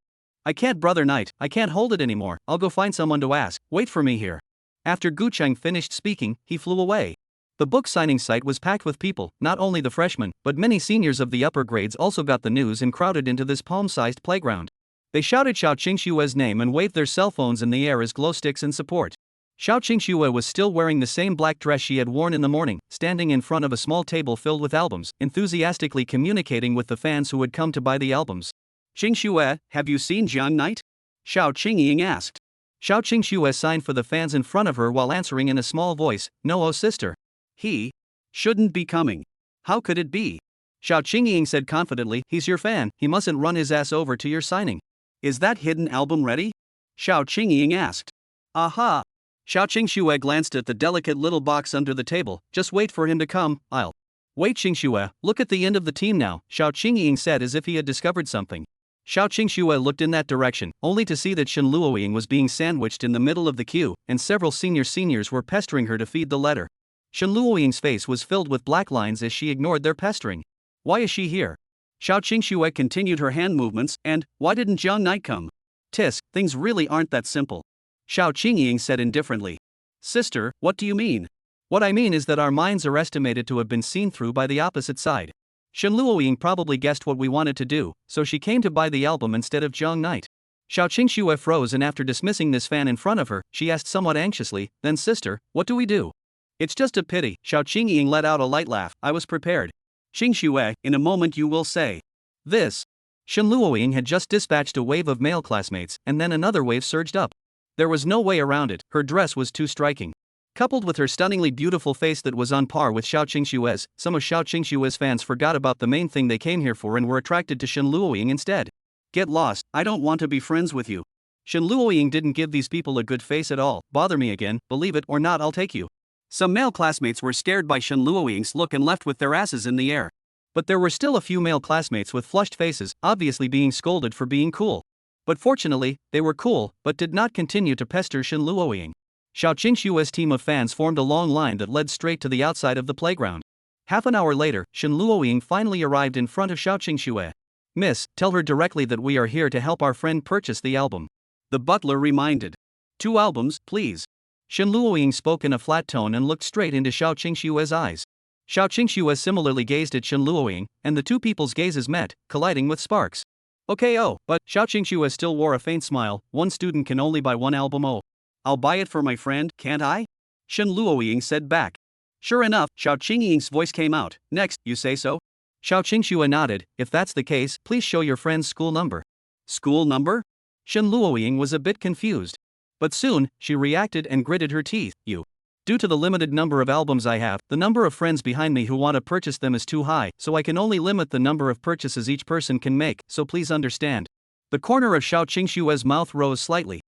I can't, Brother Knight, I can't hold it anymore, I'll go find someone to ask, wait for me here. After Gu Cheng finished speaking, he flew away. The book signing site was packed with people, not only the freshmen, but many seniors of the upper grades also got the news and crowded into this palm-sized playground. They shouted Xiao Qingshua's name and waved their cell phones in the air as glow sticks in support. Xiao Qingxue was still wearing the same black dress she had worn in the morning, standing in front of a small table filled with albums, enthusiastically communicating with the fans who had come to buy the albums. Qingxue, have you seen Jiang Knight? Xiao Qingying asked. Xiao Qingxue signed for the fans in front of her while answering in a small voice, No, oh sister. He shouldn't be coming. How could it be? Xiao Qingying said confidently, he's your fan, he mustn't run his ass over to your signing. Is that hidden album ready? Xiao Qingying asked. Aha! Xiao Qingxue glanced at the delicate little box under the table, just wait for him to come, I'll. Wait Qingxue, look at the end of the team now, Xiao Qingying said as if he had discovered something. Xiao Qingxue looked in that direction, only to see that Shen Luoying was being sandwiched in the middle of the queue, and several seniors were pestering her to feed the letter. Shen Luoying's face was filled with black lines as she ignored their pestering. Why is she here? Xiao Qingxue continued her hand movements, and, why didn't Jiang Knight come? Tisk, things really aren't that simple. Xiao Qingying said indifferently. Sister, what do you mean? What I mean is that our minds are estimated to have been seen through by the opposite side. Shen Luoying probably guessed what we wanted to do, so she came to buy the album instead of Jiang Knight. Xiao Qingxue froze and after dismissing this fan in front of her, she asked somewhat anxiously, then sister, what do we do? It's just a pity, Xiao Qingying let out a light laugh, I was prepared. Qingxue, in a moment you will say. This. Shen Luoying had just dispatched a wave of male classmates, and then another wave surged up. There was no way around it, her dress was too striking. Coupled with her stunningly beautiful face that was on par with Xiao Qingshue's, some of Xiao Qingshue's fans forgot about the main thing they came here for and were attracted to Shen Luoying instead. Get lost, I don't want to be friends with you. Shen Luoying didn't give these people a good face at all. Bother me again, believe it or not, I'll take you. Some male classmates were scared by Shen Luoying's look and left with their asses in the air. But there were still a few male classmates with flushed faces, obviously being scolded for being cool. But fortunately, they were cool, but did not continue to pester Shen Luoying. Xiao Qingshue's team of fans formed a long line that led straight to the outside of the playground. Half an hour later, Shen Luoying finally arrived in front of Xiao Qingxue. Miss, tell her directly that we are here to help our friend purchase the album. The butler reminded. 2 albums, please. Shen Luoying spoke in a flat tone and looked straight into Xiao Qingshue's eyes. Xiao Qingxue similarly gazed at Shen Luoying, and the two people's gazes met, colliding with sparks. Okay, oh, but Xiao Qingxue still wore a faint smile. One student can only buy 1 album. Oh. I'll buy it for my friend, can't I? Shen Luoying said back. Sure enough, Xiao Qingying's voice came out. Next, you say so? Xiao Qingxue nodded. If that's the case, please show your friend's school number. School number? Shen Luoying was a bit confused. But soon, she reacted and gritted her teeth. Due to the limited number of albums I have, the number of friends behind me who want to purchase them is too high, so I can only limit the number of purchases each person can make, so please understand. The corner of Xiao Qingshue's mouth rose slightly.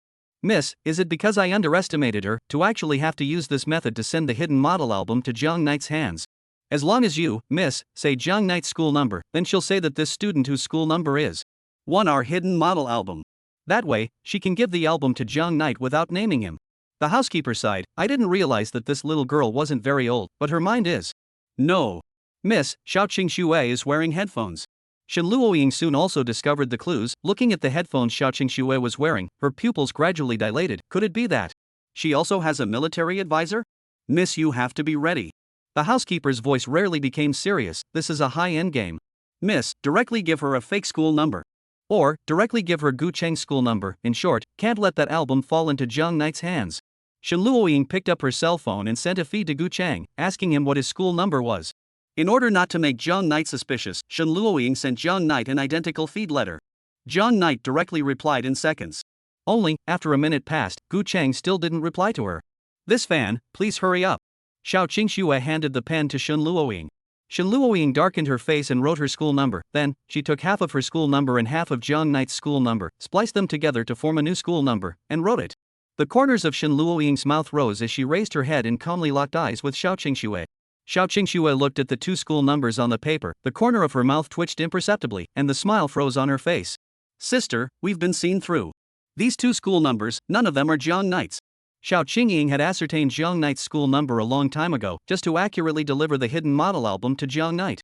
Miss, is it because I underestimated her, to actually have to use this method to send the hidden model album to Jiang Knight's hands? As long as you, miss, say Jiang Knight's school number, then she'll say that this student whose school number is 1 our hidden model album. That way, she can give the album to Jiang Knight without naming him. The housekeeper sighed. I didn't realize that this little girl wasn't very old, but her mind is. No. Miss, Xiao Qingxue is wearing headphones. Shen Luoying soon also discovered the clues. Looking at the headphones Xiao Qingxue was wearing, her pupils gradually dilated. Could it be that she also has a military advisor? Miss, you have to be ready. The housekeeper's voice rarely became serious. This is a high-end game. Miss, directly give her a fake school number. Or, directly give her Gu Cheng's school number. In short, can't let that album fall into Jiang Knight's hands. Shen Luoying picked up her cell phone and sent a feed to Gu Cheng, asking him what his school number was. In order not to make Jiang Knight suspicious, Shen Luoying sent Jiang Knight an identical feed letter. Jiang Knight directly replied in seconds. Only, after a minute passed, Gu Cheng still didn't reply to her. This fan, please hurry up. Xiao Qingxue handed the pen to Shen Luoying. Shen Luoying darkened her face and wrote her school number. Then, she took half of her school number and half of Jiang Knight's school number, spliced them together to form a new school number, and wrote it. The corners of Shen Luoying's mouth rose as she raised her head and calmly locked eyes with Xiao Qingxue. Xiao Qingxue looked at the 2 school numbers on the paper. The corner of her mouth twitched imperceptibly, and the smile froze on her face. Sister, we've been seen through. These 2 school numbers, none of them are Jiang Knight's. Xiao Qingying had ascertained Jiang Knight's school number a long time ago, just to accurately deliver the hidden model album to Jiang Knight.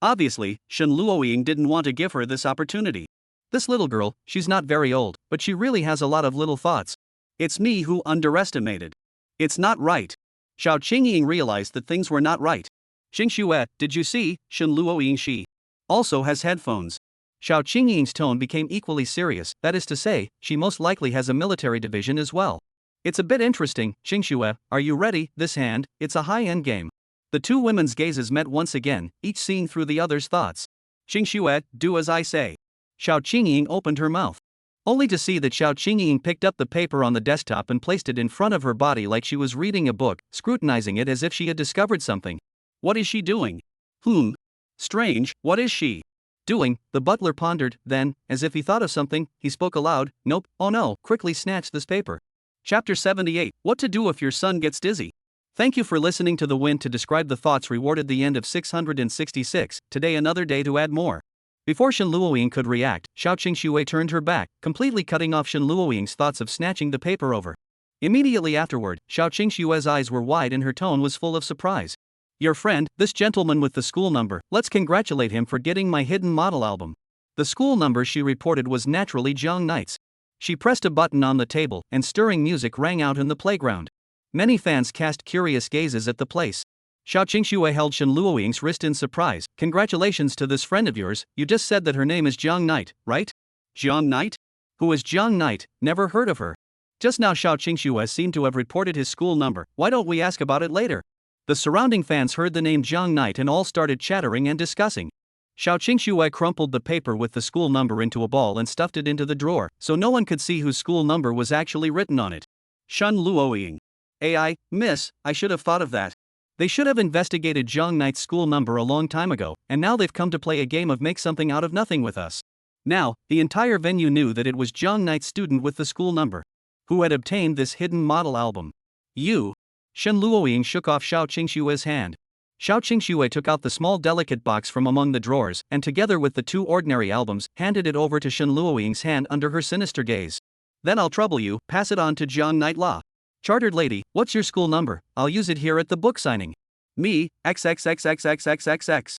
Obviously, Shen Luoying didn't want to give her this opportunity. This little girl, she's not very old, but she really has a lot of little thoughts. It's me who underestimated. It's not right. Xiao Qingying realized that things were not right. Qingxue, did you see, Shen Luoying she also has headphones. Xiao Qingying's tone became equally serious, that is to say, she most likely has a military division as well. It's a bit interesting, Qingxue, are you ready? This hand, it's a high-end game. The 2 women's gazes met once again, each seeing through the other's thoughts. Qingxue, do as I say. Xiao Qingying opened her mouth. Only to see that Xiao Qingying picked up the paper on the desktop and placed it in front of her body like she was reading a book, scrutinizing it as if she had discovered something. What is she doing? Strange, what is she doing? The butler pondered, then, as if he thought of something, he spoke aloud. Nope, oh no, quickly snatch this paper. Chapter 78, What to Do If Your Son Gets Dizzy. Thank you for listening to The Wind to describe the thoughts rewarded the end of 666, today another day to add more. Before Shen Luoying could react, Xiao Qingxue turned her back, completely cutting off Shen Luoying's thoughts of snatching the paper over. Immediately afterward, Xiao Qingxue's eyes were wide and her tone was full of surprise. Your friend, this gentleman with the school number, let's congratulate him for getting my hidden model album. The school number she reported was naturally Jiang Knight's. She pressed a button on the table, and stirring music rang out in the playground. Many fans cast curious gazes at the place. Xiao Qingxue held Shen Luoying's wrist in surprise. Congratulations to this friend of yours, you just said that her name is Jiang Knight, right? Jiang Knight? Who is Jiang Knight? Never heard of her. Just now Xiao Qingxue seemed to have reported his school number, why don't we ask about it later? The surrounding fans heard the name Jiang Knight and all started chattering and discussing. Xiao Qingxue crumpled the paper with the school number into a ball and stuffed it into the drawer, so no one could see whose school number was actually written on it. Shen Luoying. AI, miss, I should have thought of that. They should have investigated Zhang Knight's school number a long time ago, and now they've come to play a game of make something out of nothing with us. Now, the entire venue knew that it was Zhang Knight's student with the school number who had obtained this hidden model album. You? Shen Luoying shook off Xiao Qingshue's hand. Xiao Qingxue took out the small delicate box from among the drawers and together with the two ordinary albums, handed it over to Shen Luoying's hand under her sinister gaze. Then I'll trouble you, pass it on to Zhang Knight La. Chartered lady, what's your school number? I'll use it here at the book signing. Me, XXXXXXXX.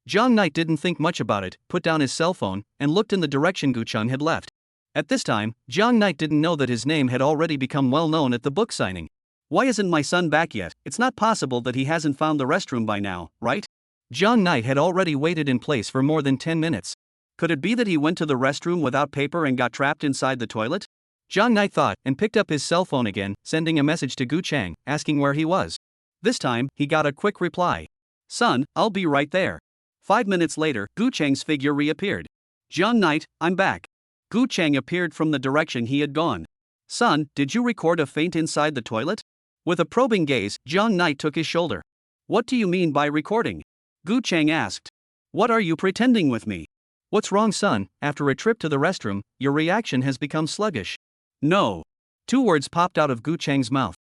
Zhang Knight didn't think much about it, put down his cell phone, and looked in the direction Gu Cheng had left. At this time, Zhang Knight didn't know that his name had already become well known at the book signing. Why isn't my son back yet? It's not possible that he hasn't found the restroom by now, right? Zhang Knight had already waited in place for more than 10 minutes. Could it be that he went to the restroom without paper and got trapped inside the toilet? Zhang Knight thought and picked up his cell phone again, sending a message to Gu Cheng, asking where he was. This time, he got a quick reply. Son, I'll be right there. 5 minutes later, Gu Cheng's figure reappeared. Zhang Knight, I'm back. Gu Cheng appeared from the direction he had gone. Son, did you record a faint inside the toilet? With a probing gaze, Zhang Knight took his shoulder. What do you mean by recording? Gu Cheng asked. What are you pretending with me? What's wrong, son? After a trip to the restroom, your reaction has become sluggish. No. 2 words popped out of Gu Cheng's mouth.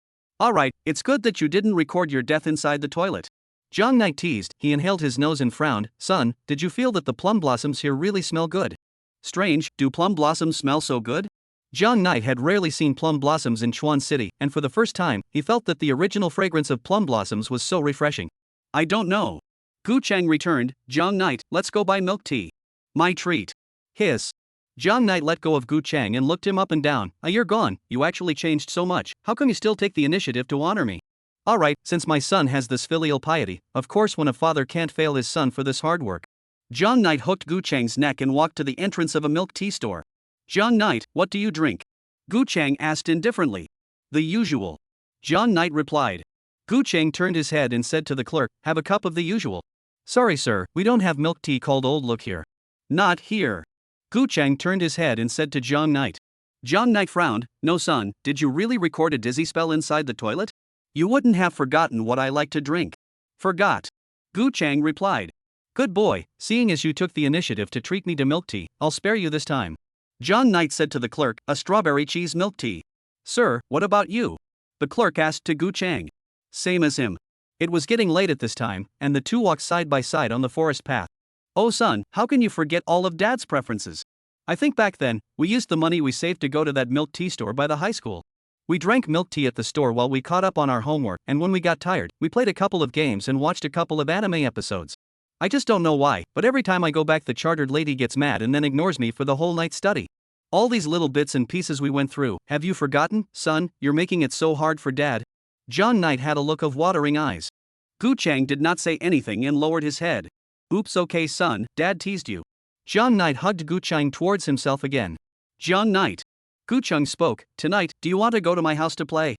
Alright, it's good that you didn't record your death inside the toilet. Zhang Knight teased. He inhaled his nose and frowned. Son, did you feel that the plum blossoms here really smell good? Strange, do plum blossoms smell so good? Zhang Knight had rarely seen plum blossoms in Chuan City, and for the first time, he felt that the original fragrance of plum blossoms was so refreshing. I don't know. Gu Cheng returned. Zhang Knight, let's go buy milk tea. My treat. Hiss. Zhang Knight let go of Gu Cheng and looked him up and down. A year gone, you actually changed so much. How come you still take the initiative to honor me? Alright, since my son has this filial piety, of course when a father can't fail his son for this hard work. Zhang Knight hooked Gu Cheng's neck and walked to the entrance of a milk tea store. Zhang Knight, what do you drink? Gu Cheng asked indifferently. The usual. Zhang Knight replied. Gu Cheng turned his head and said to the clerk, have a cup of the usual. Sorry sir, we don't have milk tea called Old Look here. Not here. Gu Cheng turned his head and said to Zhang Knight. Zhang Knight frowned. No son, did you really record a dizzy spell inside the toilet? You wouldn't have forgotten what I like to drink. Forgot. Gu Cheng replied. Good boy, seeing as you took the initiative to treat me to milk tea, I'll spare you this time. Zhang Knight said to the clerk, a strawberry cheese milk tea. Sir, what about you? The clerk asked to Gu Cheng. Same as him. It was getting late at this time, and the two walked side by side on the forest path. Oh son, how can you forget all of Dad's preferences? I think back then, we used the money we saved to go to that milk tea store by the high school. We drank milk tea at the store while we caught up on our homework, and when we got tired, we played a couple of games and watched a couple of anime episodes. I just don't know why, but every time I go back the chartered lady gets mad and then ignores me for the whole night's study. All these little bits and pieces we went through, have you forgotten, son? You're making it so hard for Dad. Zhang Knight had a look of watering eyes. Gu Cheng did not say anything and lowered his head. Oops, okay son, Dad teased you. Zhang Knight hugged Gu Cheng towards himself again. Zhang Knight. Gu Cheng spoke. Tonight, do you want to go to my house to play?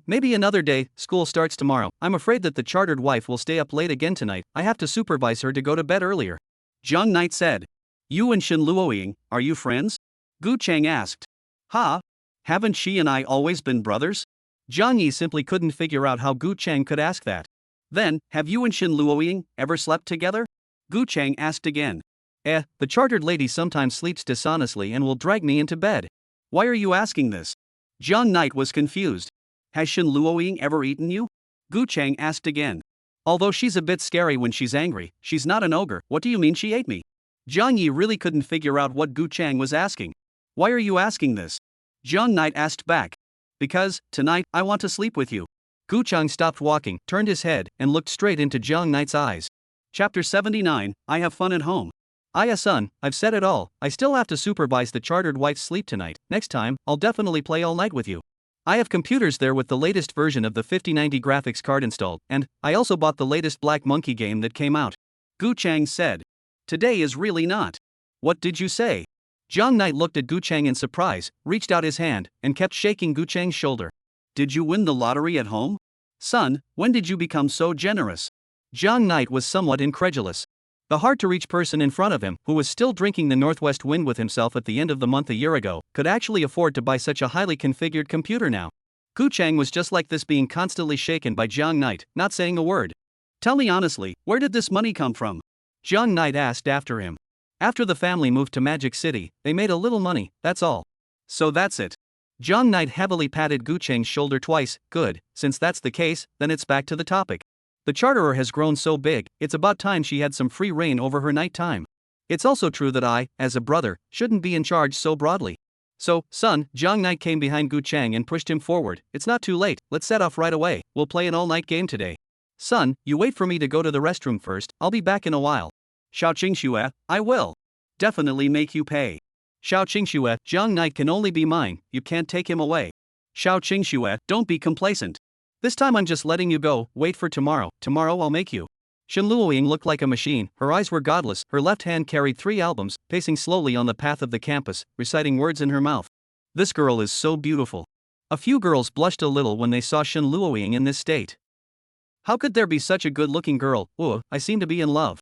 Maybe another day, school starts tomorrow. I'm afraid that the chartered wife will stay up late again tonight. I have to supervise her to go to bed earlier. Zhang Knight said. You and Shen Luoying, are you friends? Gu Cheng asked. Ha? Haven't she and I always been brothers? Zhang Yi simply couldn't figure out how Gu Cheng could ask that. Then, have you and Shen Luoying ever slept together? Gu Cheng asked again. The chartered lady sometimes sleeps dishonestly and will drag me into bed. Why are you asking this? Zhang Knight was confused. Has Shen Luoying ever eaten you? Gu Cheng asked again. Although she's a bit scary when she's angry, she's not an ogre. What do you mean she ate me? Zhang Yi really couldn't figure out what Gu Cheng was asking. Why are you asking this? Zhang Knight asked back. Because, tonight, I want to sleep with you. Gu Cheng stopped walking, turned his head, and looked straight into Zhang Knight's eyes. Chapter 79, I have fun at home. Aya son, I've said it all. I still have to supervise the chartered wife's sleep tonight. Next time, I'll definitely play all night with you. I have computers there with the latest version of the 5090 graphics card installed, and I also bought the latest Black Monkey game that came out. Gu Cheng said. Today is really not. What did you say? Zhang Knight looked at Gu Cheng in surprise, reached out his hand, and kept shaking Gu Cheng's shoulder. Did you win the lottery at home? Son, when did you become so generous? Zhang Knight was somewhat incredulous. The hard-to-reach person in front of him, who was still drinking the Northwest Wind with himself at the end of the month a year ago, could actually afford to buy such a highly configured computer now. Gu Chang was just like this, being constantly shaken by Jiang Knight, not saying a word. Tell me honestly, where did this money come from? Jiang Knight asked after him. After the family moved to Magic City, they made a little money, that's all. So that's it. Jiang Knight heavily patted Gu Chang's shoulder twice. Good, since that's the case, then it's back to the topic. The charterer has grown so big, it's about time she had some free reign over her night time. It's also true that I, as a brother, shouldn't be in charge so broadly. So, son, Jiang Knight came behind Gu Chang and pushed him forward. It's not too late, let's set off right away, we'll play an all-night game today. Son, you wait for me to go to the restroom first, I'll be back in a while. Xiao Qingxue, I will. Definitely make you pay. Xiao Qingxue, Jiang Knight can only be mine, you can't take him away. Xiao Qingxue, don't be complacent. This time I'm just letting you go, wait for tomorrow, tomorrow I'll make you. Shen Luoying looked like a machine, her eyes were godless, her left hand carried 3 albums, pacing slowly on the path of the campus, reciting words in her mouth. This girl is so beautiful. A few girls blushed a little when they saw Shen Luoying in this state. How could there be such a good-looking girl? I seem to be in love.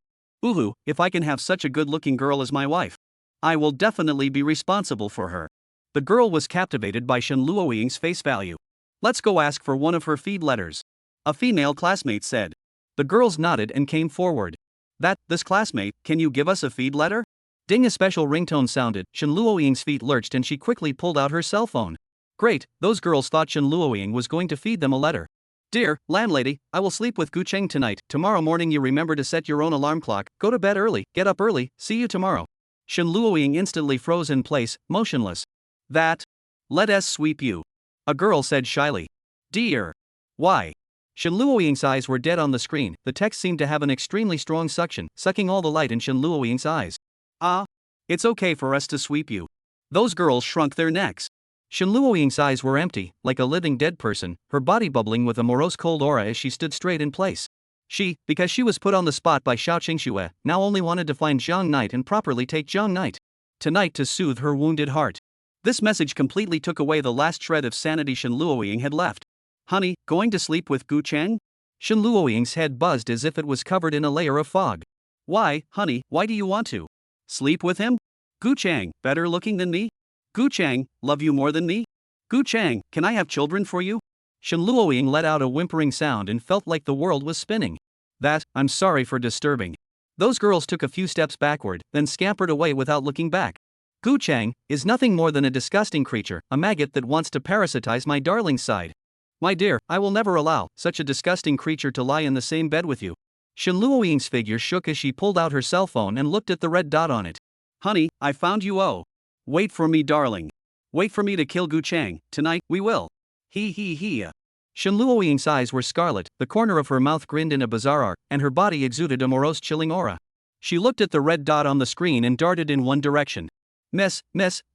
If I can have such a good-looking girl as my wife, I will definitely be responsible for her. The girl was captivated by Shen Luoying's face value. Let's go ask for one of her feed letters. A female classmate said. The girls nodded and came forward. This classmate, can you give us a feed letter? Ding, a special ringtone sounded, Shen Luoying's feet lurched and she quickly pulled out her cell phone. Great, those girls thought Shen Luoying was going to feed them a letter. Dear landlady, I will sleep with Gu Cheng tonight. Tomorrow morning you remember to set your own alarm clock, go to bed early, get up early, see you tomorrow. Shen Luoying instantly froze in place, motionless. Let us sweep you. A girl said shyly. Dear. Why? Shen Luoying's eyes were dead on the screen, the text seemed to have an extremely strong suction, sucking all the light in Shen Luoying's eyes. It's okay for us to sweep you. Those girls shrunk their necks. Shen Luoying's eyes were empty, like a living dead person, her body bubbling with a morose cold aura as she stood straight in place. She, because she was put on the spot by Xiao Qingxue, now only wanted to find Jiang Knight and properly take Jiang Knight tonight to soothe her wounded heart. This message completely took away the last shred of sanity Shen Luoying had left. Honey, going to sleep with Gu Cheng? Shen Luoying's head buzzed as if it was covered in a layer of fog. Why, honey, why do you want to sleep with him? Gu Cheng, better looking than me? Gu Cheng, love you more than me? Gu Cheng, can I have children for you? Shen Luoying let out a whimpering sound and felt like the world was spinning. I'm sorry for disturbing. Those girls took a few steps backward, then scampered away without looking back. Gu Cheng is nothing more than a disgusting creature, a maggot that wants to parasitize my darling's side. My dear, I will never allow such a disgusting creature to lie in the same bed with you. Shen Luoying's figure shook as she pulled out her cell phone and looked at the red dot on it. Honey, I found you. Wait for me, darling. Wait for me to kill Gu Cheng, tonight, we will. He. Shen Luoying's eyes were scarlet, the corner of her mouth grinned in a bizarre arc, and her body exuded a morose chilling aura. She looked at the red dot on the screen and darted in one direction. Miss,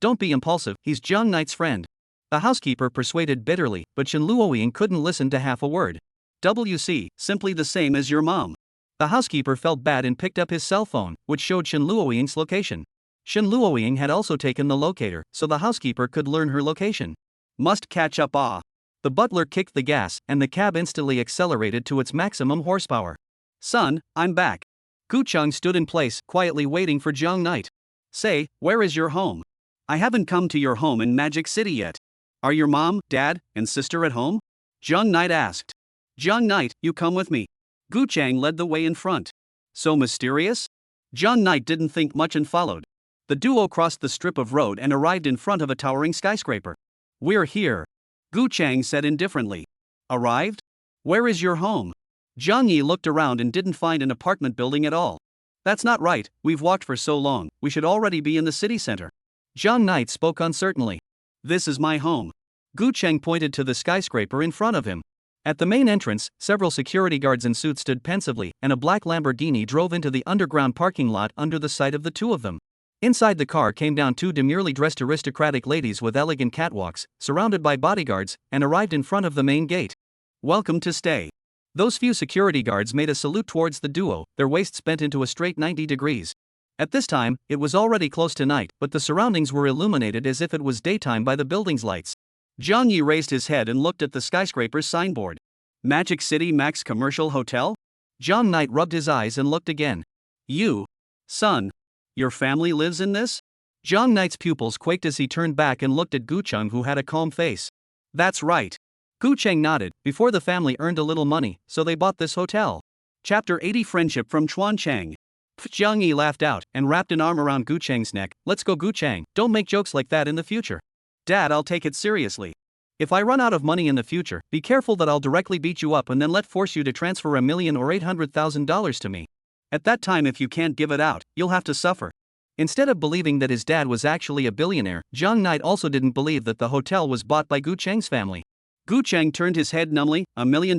don't be impulsive, he's Jiang Knight's friend. The housekeeper persuaded bitterly, but Shen Luoying couldn't listen to half a word. WC, simply the same as your mom. The housekeeper felt bad and picked up his cell phone, which showed Shen Luoying's location. Shen Luoying had also taken the locator, so the housekeeper could learn her location. Must catch up. The butler kicked the gas, and the cab instantly accelerated to its maximum horsepower. Son, I'm back. Gu Cheng stood in place, quietly waiting for Jiang Knight. Say, where is your home? I haven't come to your home in Magic City yet. Are your mom, dad, and sister at home? Jiang Knight asked. Jiang Knight, you come with me. Gu Cheng led the way in front. So mysterious? Jiang Knight didn't think much and followed. The duo crossed the strip of road and arrived in front of a towering skyscraper. We're here. Gu Cheng said indifferently. Arrived? Where is your home? Jiang Yi looked around and didn't find an apartment building at all. That's not right, we've walked for so long, we should already be in the city center. Jiang Knight spoke uncertainly. This is my home. Gu Cheng pointed to the skyscraper in front of him. At the main entrance, several security guards in suits stood pensively, and a black Lamborghini drove into the underground parking lot under the sight of the two of them. Inside the car came down 2 demurely dressed aristocratic ladies with elegant catwalks, surrounded by bodyguards, and arrived in front of the main gate. Welcome to stay. Those few security guards made a salute towards the duo, their waists bent into a straight 90 degrees. At this time, it was already close to night, but the surroundings were illuminated as if it was daytime by the building's lights. Jiang Yi raised his head and looked at the skyscraper's signboard. Magic City Max Commercial Hotel? Jiang Knight rubbed his eyes and looked again. You, son, your family lives in this? Jiang Knight's pupils quaked as he turned back and looked at Gu Cheng, who had a calm face. That's right. Gu Cheng nodded. Before the family earned a little money, so they bought this hotel. Chapter 80 Friendship from Chuan Chang. Jiang Yi laughed out and wrapped an arm around Gu Cheng's neck. Let's go, Gu Cheng. Don't make jokes like that in the future. Dad, I'll take it seriously. If I run out of money in the future, be careful that I'll directly beat you up and then force you to transfer $1 million or $800,000 to me. At that time, if you can't give it out, you'll have to suffer. Instead of believing that his dad was actually a billionaire, Jiang Knight also didn't believe that the hotel was bought by Gu Cheng's family. Gu Cheng turned his head numbly. $1 million?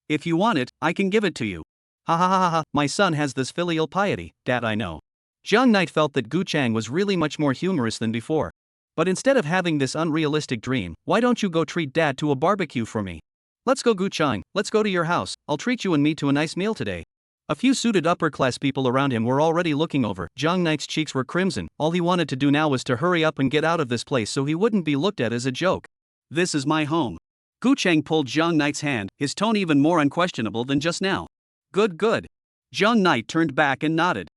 If you want it, I can give it to you. Ha ha ha ha, my son has this filial piety, Dad, I know. Jiang Knight felt that Gu Cheng was really much more humorous than before. But instead of having this unrealistic dream, why don't you go treat Dad to a barbecue for me? Let's go, Gu Cheng, let's go to your house. I'll treat you and me to a nice meal today. A few suited upper-class people around him were already looking over. Jiang Knight's cheeks were crimson. All he wanted to do now was to hurry up and get out of this place so he wouldn't be looked at as a joke. This is my home. Gu Cheng pulled Jiang Knight's hand, his tone even more unquestionable than just now. Good, good. Jiang Knight turned back and nodded.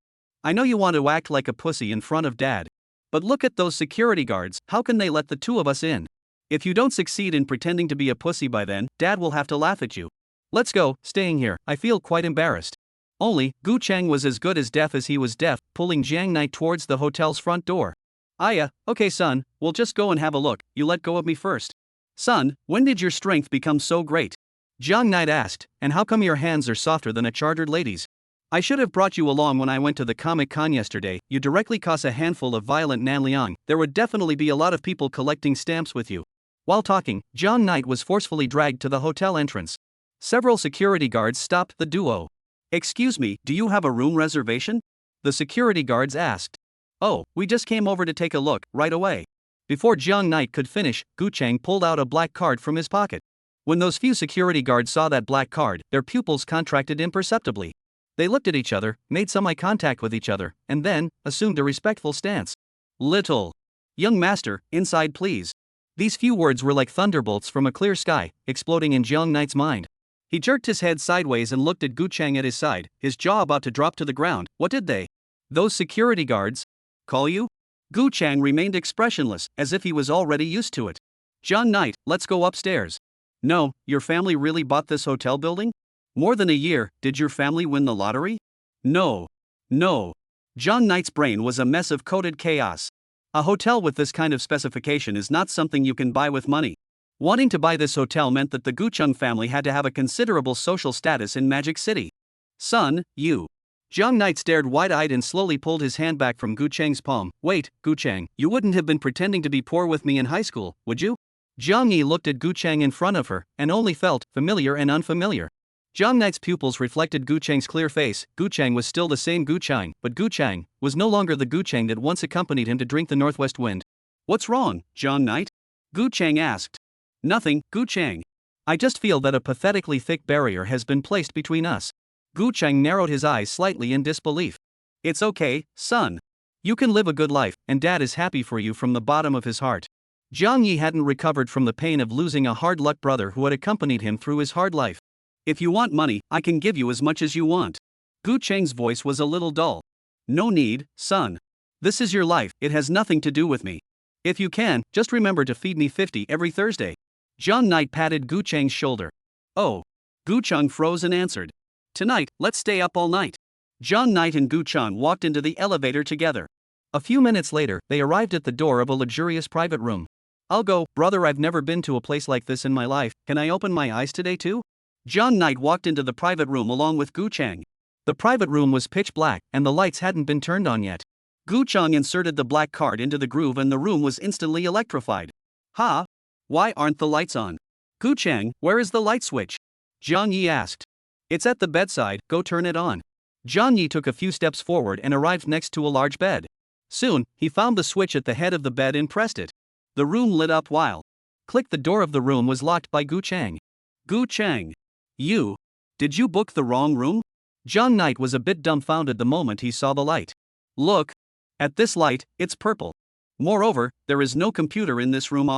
I know you want to act like a pussy in front of Dad. But look at those security guards, how can they let the two of us in? If you don't succeed in pretending to be a pussy by then, Dad will have to laugh at you. Let's go, staying here, I feel quite embarrassed. Only, Gu Cheng was as good as deaf as he was deaf, pulling Jiang Knight towards the hotel's front door. Okay son, we'll just go and have a look, you let go of me first. Son, when did your strength become so great? Jiang Knight asked, and how come your hands are softer than a chartered lady's? I should have brought you along when I went to the Comic-Con yesterday. You directly cause a handful of violent Nanliang. There would definitely be a lot of people collecting stamps with you. While talking, Jiang Knight was forcefully dragged to the hotel entrance. Several security guards stopped the duo. Excuse me, do you have a room reservation? The security guards asked. Oh, we just came over to take a look, right away. Before Jiang Knight could finish, Gu Cheng pulled out a black card from his pocket. When those few security guards saw that black card, their pupils contracted imperceptibly. They looked at each other, made some eye contact with each other, and then assumed a respectful stance. Little young master, inside please. These few words were like thunderbolts from a clear sky, exploding in Jiang Knight's mind. He jerked his head sideways and looked at Gu Cheng at his side, his jaw about to drop to the ground. What did they? Those security guards call you? Gu Cheng remained expressionless, as if he was already used to it. Jiang Knight, let's go upstairs. No, your family really bought this hotel building? More than a year. Did your family win the lottery? No. Jiang Knight's brain was a mess of coded chaos. A hotel with this kind of specification is not something you can buy with money. Wanting to buy this hotel meant that the Gu Cheng family had to have a considerable social status in Magic City. Son, you. Jiang Knight stared wide-eyed and slowly pulled his hand back from Gu Cheng's palm. Wait, Gu Cheng, you wouldn't have been pretending to be poor with me in high school, would you? Jiang Yi looked at Gu Cheng in front of her, and only felt familiar and unfamiliar. Jiang Knight's pupils reflected Gu Cheng's clear face. Gu Cheng was still the same Gu Cheng, but Gu Cheng was no longer the Gu Cheng that once accompanied him to drink the northwest wind. What's wrong, Jiang Knight? Gu Cheng asked. Nothing, Gu Cheng. I just feel that a pathetically thick barrier has been placed between us. Gu Cheng narrowed his eyes slightly in disbelief. It's okay, son. You can live a good life, and Dad is happy for you from the bottom of his heart. Jiang Yi hadn't recovered from the pain of losing a hard-luck brother who had accompanied him through his hard life. If you want money, I can give you as much as you want. Gu Cheng's voice was a little dull. No need, son. This is your life, it has nothing to do with me. If you can, just remember to feed me 50 every Thursday. Jiang Knight patted Gu Cheng's shoulder. Oh. Gu Cheng froze and answered. Tonight, let's stay up all night. Jiang Knight and Gu Cheng walked into the elevator together. A few minutes later, they arrived at the door of a luxurious private room. I'll go, brother, I've never been to a place like this in my life, can I open my eyes today too? Jiang Knight walked into the private room along with Gu Cheng. The private room was pitch black, and the lights hadn't been turned on yet. Gu Cheng inserted the black card into the groove and the room was instantly electrified. Ha? Why aren't the lights on? Gu Cheng, where is the light switch? Jiang Yi asked. It's at the bedside, go turn it on. Jiang Yi took a few steps forward and arrived next to a large bed. Soon, he found the switch at the head of the bed and pressed it. The room lit up while. Click, the door of the room was locked by Gu Cheng. Gu Cheng. You. Did you book the wrong room? Jiang Knight was a bit dumbfounded the moment he saw the light. Look. At this light, it's purple. Moreover, there is no computer in this room.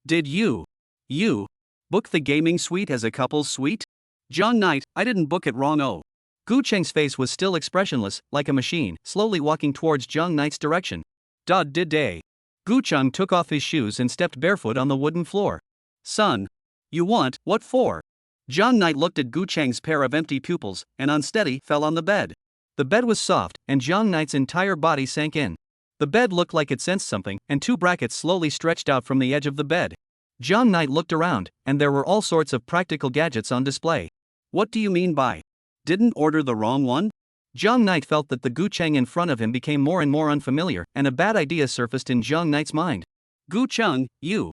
Did you book the gaming suite as a couple's suite? Jiang Knight, I didn't book it wrong. Oh. Gu Cheng's face was still expressionless, like a machine, slowly walking towards Jiang Knight's direction. Did they? Gu Cheng took off his shoes and stepped barefoot on the wooden floor. Son. You want, what for? John Knight looked at Gu Chang's pair of empty pupils, and unsteady, fell on the bed. The bed was soft, and John Knight's entire body sank in. The bed looked like it sensed something, and two brackets slowly stretched out from the edge of the bed. John Knight looked around, and there were all sorts of practical gadgets on display. What do you mean by, didn't order the wrong one? John Knight felt that the Gu Chang in front of him became more and more unfamiliar, and a bad idea surfaced in John Knight's mind. Gu Chang, you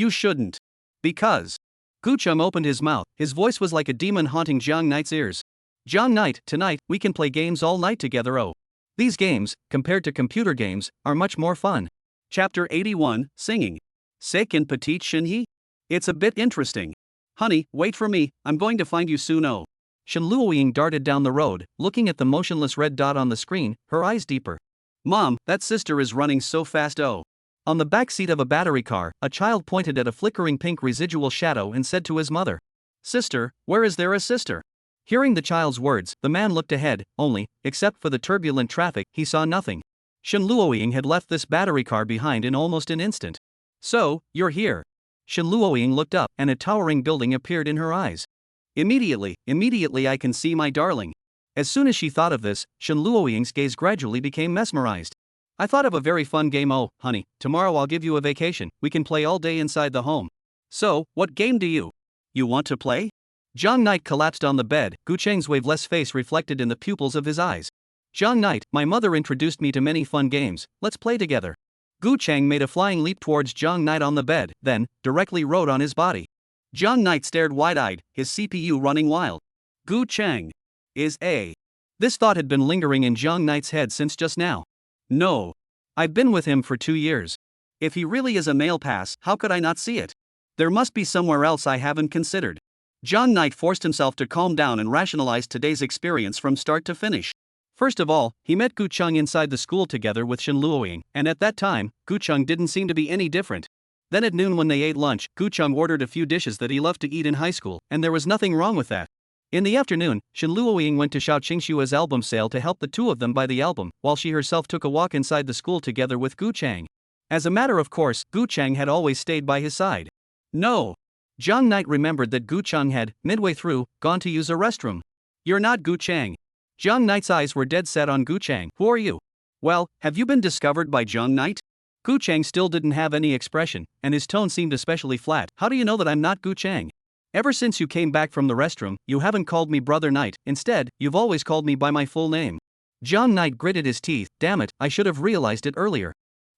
shouldn't. Because. Gu Chang opened his mouth, his voice was like a demon haunting John Knight's ears. John Knight, tonight, we can play games all night together. Oh. These games, compared to computer games, are much more fun. Chapter 81, Singing. Sekin Petit Shinhi? It's a bit interesting. Honey, wait for me, I'm going to find you soon. Oh. Shen Luoying darted down the road, looking at the motionless red dot on the screen, her eyes deeper. Mom, that sister is running so fast. Oh. On the back seat of a battery car, a child pointed at a flickering pink residual shadow and said to his mother, Sister, where is there a sister? Hearing the child's words, the man looked ahead, only, except for the turbulent traffic, he saw nothing. Shen Luoying had left this battery car behind in almost an instant. So, you're here. Shen Luoying looked up, and a towering building appeared in her eyes. Immediately I can see my darling. As soon as she thought of this, Shen Luoying's gaze gradually became mesmerized. I thought of a very fun game. Oh, honey, tomorrow I'll give you a vacation, we can play all day inside the home. So, what game do you want to play? John Knight collapsed on the bed, Gu Chang's waveless face reflected in the pupils of his eyes. John Knight, my mother introduced me to many fun games, let's play together. Gu Chang made a flying leap towards John Knight on the bed, then, directly rode on his body. John Knight stared wide-eyed, his CPU running wild. Gu Chang is a. This thought had been lingering in John Knight's head since just now. No. I've been with him for 2 years. If he really is a male pass, how could I not see it? There must be somewhere else I haven't considered. John Knight forced himself to calm down and rationalize today's experience from start to finish. First of all, he met Gu Chang inside the school together with Shen Luoying, and at that time, Gu Chang didn't seem to be any different. Then at noon when they ate lunch, Gu Chang ordered a few dishes that he loved to eat in high school, and there was nothing wrong with that. In the afternoon, Shen Luoying went to Xiao Qingshua's album sale to help the two of them buy the album, while she herself took a walk inside the school together with Gu Chang. As a matter of course, Gu Chang had always stayed by his side. No. John Knight remembered that Gu Chang had, midway through, gone to use a restroom. You're not Gu Chang. John Knight's eyes were dead set on Gu Chang. Who are you? Well, have you been discovered by John Knight? Gu Chang still didn't have any expression, and his tone seemed especially flat. How do you know that I'm not Gu Chang? Ever since you came back from the restroom, you haven't called me Brother Knight, instead, you've always called me by my full name. John Knight gritted his teeth, damn it, I should have realized it earlier.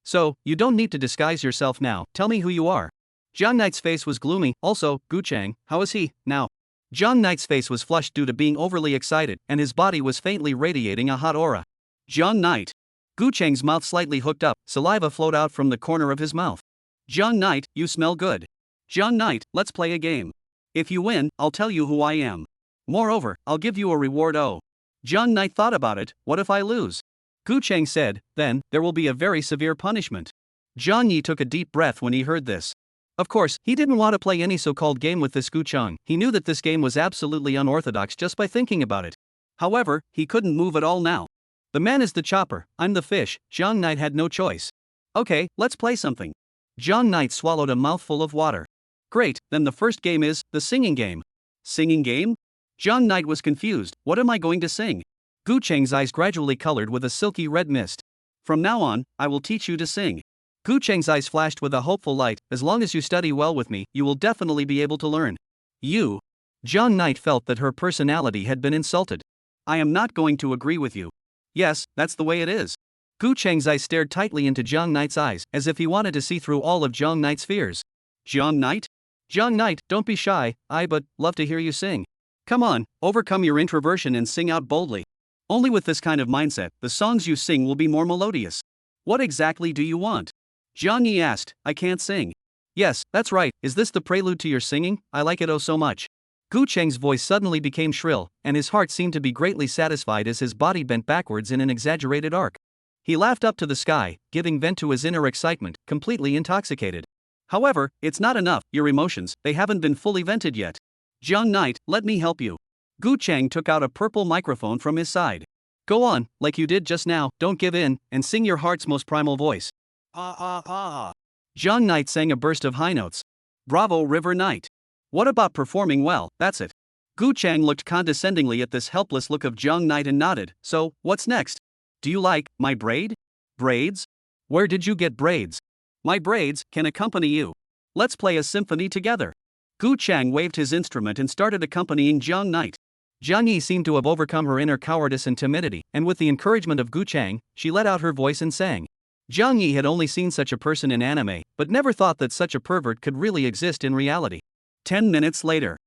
So, you don't need to disguise yourself now, tell me who you are. John Knight's face was gloomy, also, Gu Chang, how is he, now? John Knight's face was flushed due to being overly excited, and his body was faintly radiating a hot aura. John Knight. Gu Chang's mouth slightly hooked up, saliva flowed out from the corner of his mouth. John Knight, you smell good. John Knight, let's play a game. If you win, I'll tell you who I am. Moreover, I'll give you a reward. Oh. John Knight thought about it, what if I lose? Gu Chang said, then, there will be a very severe punishment. John Yi took a deep breath when he heard this. Of course, he didn't want to play any so-called game with this Gu Chang, he knew that this game was absolutely unorthodox just by thinking about it. However, he couldn't move at all now. The man is the chopper, I'm the fish, John Knight had no choice. Okay, let's play something. John Knight swallowed a mouthful of water. Great, then the first game is, the singing game. Singing game? John Knight was confused, what am I going to sing? Gu Chang's eyes gradually colored with a silky red mist. From now on, I will teach you to sing. Gu Chang's eyes flashed with a hopeful light, as long as you study well with me, you will definitely be able to learn. You? John Knight felt that her personality had been insulted. I am not going to agree with you. Yes, that's the way it is. Gu Chang's eyes stared tightly into John Knight's eyes, as if he wanted to see through all of John Knight's fears. John Knight? John Knight, don't be shy, but love to hear you sing. Come on, overcome your introversion and sing out boldly. Only with this kind of mindset, the songs you sing will be more melodious. What exactly do you want? John Yi asked, I can't sing. Yes, that's right, is this the prelude to your singing? I like it oh so much. Gu Chang's voice suddenly became shrill, and his heart seemed to be greatly satisfied as his body bent backwards in an exaggerated arc. He laughed up to the sky, giving vent to his inner excitement, completely intoxicated. However, it's not enough, your emotions, they haven't been fully vented yet. John Knight, let me help you. Gu Chang took out a purple microphone from his side. Go on, like you did just now, don't give in, and sing your heart's most primal voice. Ha ha ha. John Knight sang a burst of high notes. Bravo River Knight. What about performing well? That's it. Gu Chang looked condescendingly at this helpless look of Jiang Knight and nodded. So, what's next? Do you like my braid? Braids? Where did you get braids? My braids can accompany you. Let's play a symphony together. Gu Chang waved his instrument and started accompanying Jiang Knight. Jiang Yi seemed to have overcome her inner cowardice and timidity, and with the encouragement of Gu Chang, she let out her voice and sang. Jiang Yi had only seen such a person in anime, but never thought that such a pervert could really exist in reality. 10 minutes later.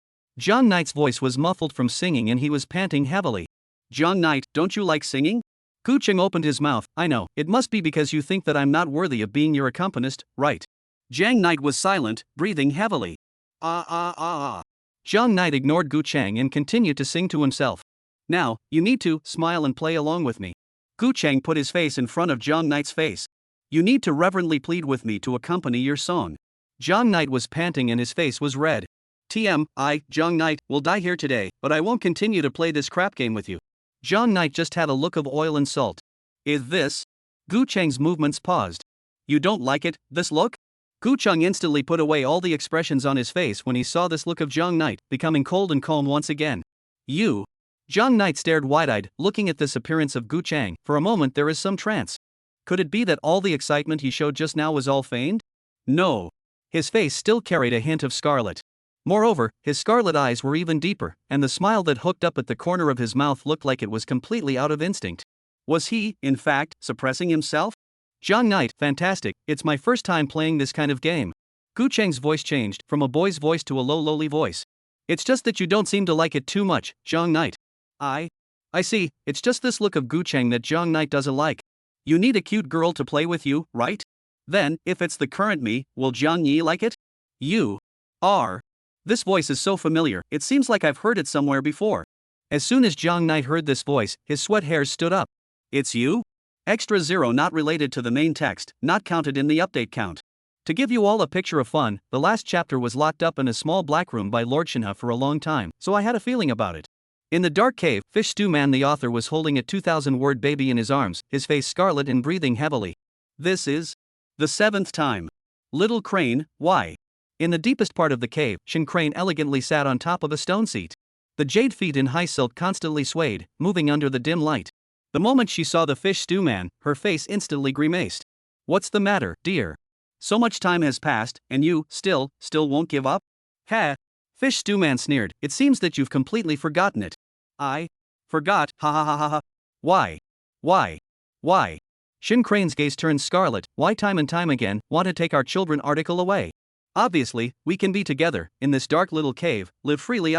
Jiang Knight's voice was muffled from singing and he was panting heavily. Jiang Knight, don't you like singing? Gu Chang opened his mouth. I know, it must be because you think that I'm not worthy of being your accompanist, right? Jiang Knight was silent, breathing heavily. Jiang Knight ignored Gu Chang and continued to sing to himself. Now, you need to smile and play along with me. Gu Chang put his face in front of Jiang Knight's face. You need to reverently plead with me to accompany your song. Jiang Knight was panting and his face was red. Jiang Knight, will die here today, but I won't continue to play this crap game with you. Jiang Knight just had a look of oil and salt. Is this? Gu Chang's movements paused. You don't like it, this look? Gu Chang instantly put away all the expressions on his face when he saw this look of Jiang Knight, becoming cold and calm once again. You? Jiang Knight stared wide-eyed, looking at this appearance of Gu Chang. For a moment there is some trance. Could it be that all the excitement he showed just now was all feigned? No. His face still carried a hint of scarlet. Moreover, his scarlet eyes were even deeper, and the smile that hooked up at the corner of his mouth looked like it was completely out of instinct. Was he, in fact, suppressing himself? Jiang Knight, fantastic, it's my first time playing this kind of game. Gu Chang's voice changed, from a boy's voice to a low lowly voice. It's just that you don't seem to like it too much, Jiang Knight. I see, it's just this look of Gu Chang that Jiang Knight doesn't like. You need a cute girl to play with you, right? Then, if it's the current me, will Jiang Yi like it? You are. This voice is so familiar, it seems like I've heard it somewhere before. As soon as Jiang Knight heard this voice, his sweat hairs stood up. It's you? Extra 0 not related to the main text, not counted in the update count. To give you all a picture of fun, the last chapter was locked up in a small black room by Lord Shinha for a long time, so I had a feeling about it. In the dark cave, Fish Stew Man the author was holding a 2,000-word baby in his arms, his face scarlet and breathing heavily. This is the 7th time. Little Crane, why? In the deepest part of the cave, Shin Crane elegantly sat on top of a stone seat. The jade feet in high silk constantly swayed, moving under the dim light. The moment she saw the Fish Stew Man, her face instantly grimaced. What's the matter, dear? So much time has passed, and you, still won't give up? Ha! Fish Stew Man sneered, it seems that you've completely forgotten it. I forgot, ha ha ha ha ha. Why? Why? Shin Crane's gaze turned scarlet. Why time and time again, want to take our children article away? Obviously, we can be together, in this dark little cave, live freely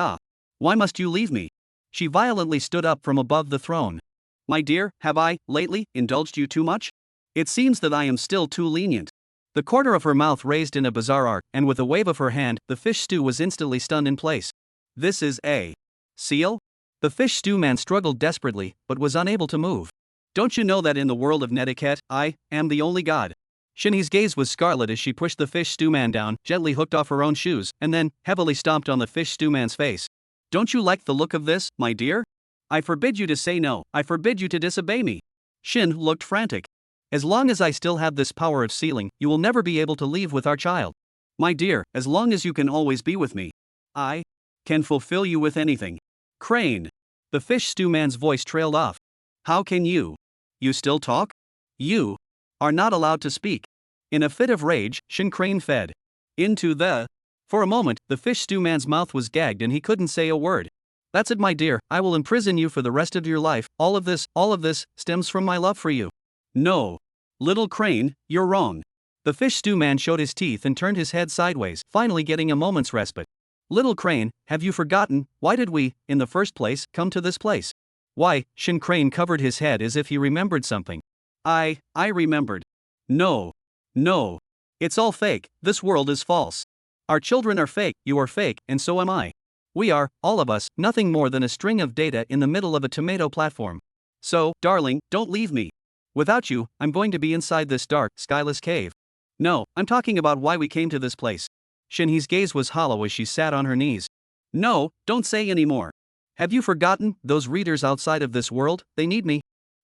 Why must you leave me? She violently stood up from above the throne. My dear, have I, lately, indulged you too much? It seems that I am still too lenient. The corner of her mouth raised in a bizarre arc, and with a wave of her hand, the fish stew was instantly stunned in place. This is a seal? The Fish Stew Man struggled desperately, but was unable to move. Don't you know that in the world of netiquette, I am the only god? Shinny's gaze was scarlet as she pushed the Fish Stew Man down, gently hooked off her own shoes, and then, heavily stomped on the Fish Stew Man's face. Don't you like the look of this, my dear? I forbid you to say no, I forbid you to disobey me. Shin looked frantic. As long as I still have this power of sealing, you will never be able to leave with our child. My dear, as long as you can always be with me, I can fulfill you with anything. Crane. The Fish Stew Man's voice trailed off. How can you? You still talk? You are not allowed to speak. In a fit of rage, Shin Crane fed into the. For a moment, the Fish Stew Man's mouth was gagged and he couldn't say a word. That's it, my dear, I will imprison you for the rest of your life. All of this, stems from my love for you. No. Little Crane, you're wrong. The Fish Stew Man showed his teeth and turned his head sideways, finally getting a moment's respite. Little Crane, have you forgotten, why did we, in the first place, come to this place? Why? Shin Crane covered his head as if he remembered something. I remembered. No. It's all fake, this world is false. Our children are fake, you are fake, and so am I. We are, all of us, nothing more than a string of data in the middle of a tomato platform. So, darling, don't leave me. Without you, I'm going to be inside this dark, skyless cave. No, I'm talking about why we came to this place. Shinhee's gaze was hollow as she sat on her knees. No, don't say any more. Have you forgotten, those readers outside of this world, they need me.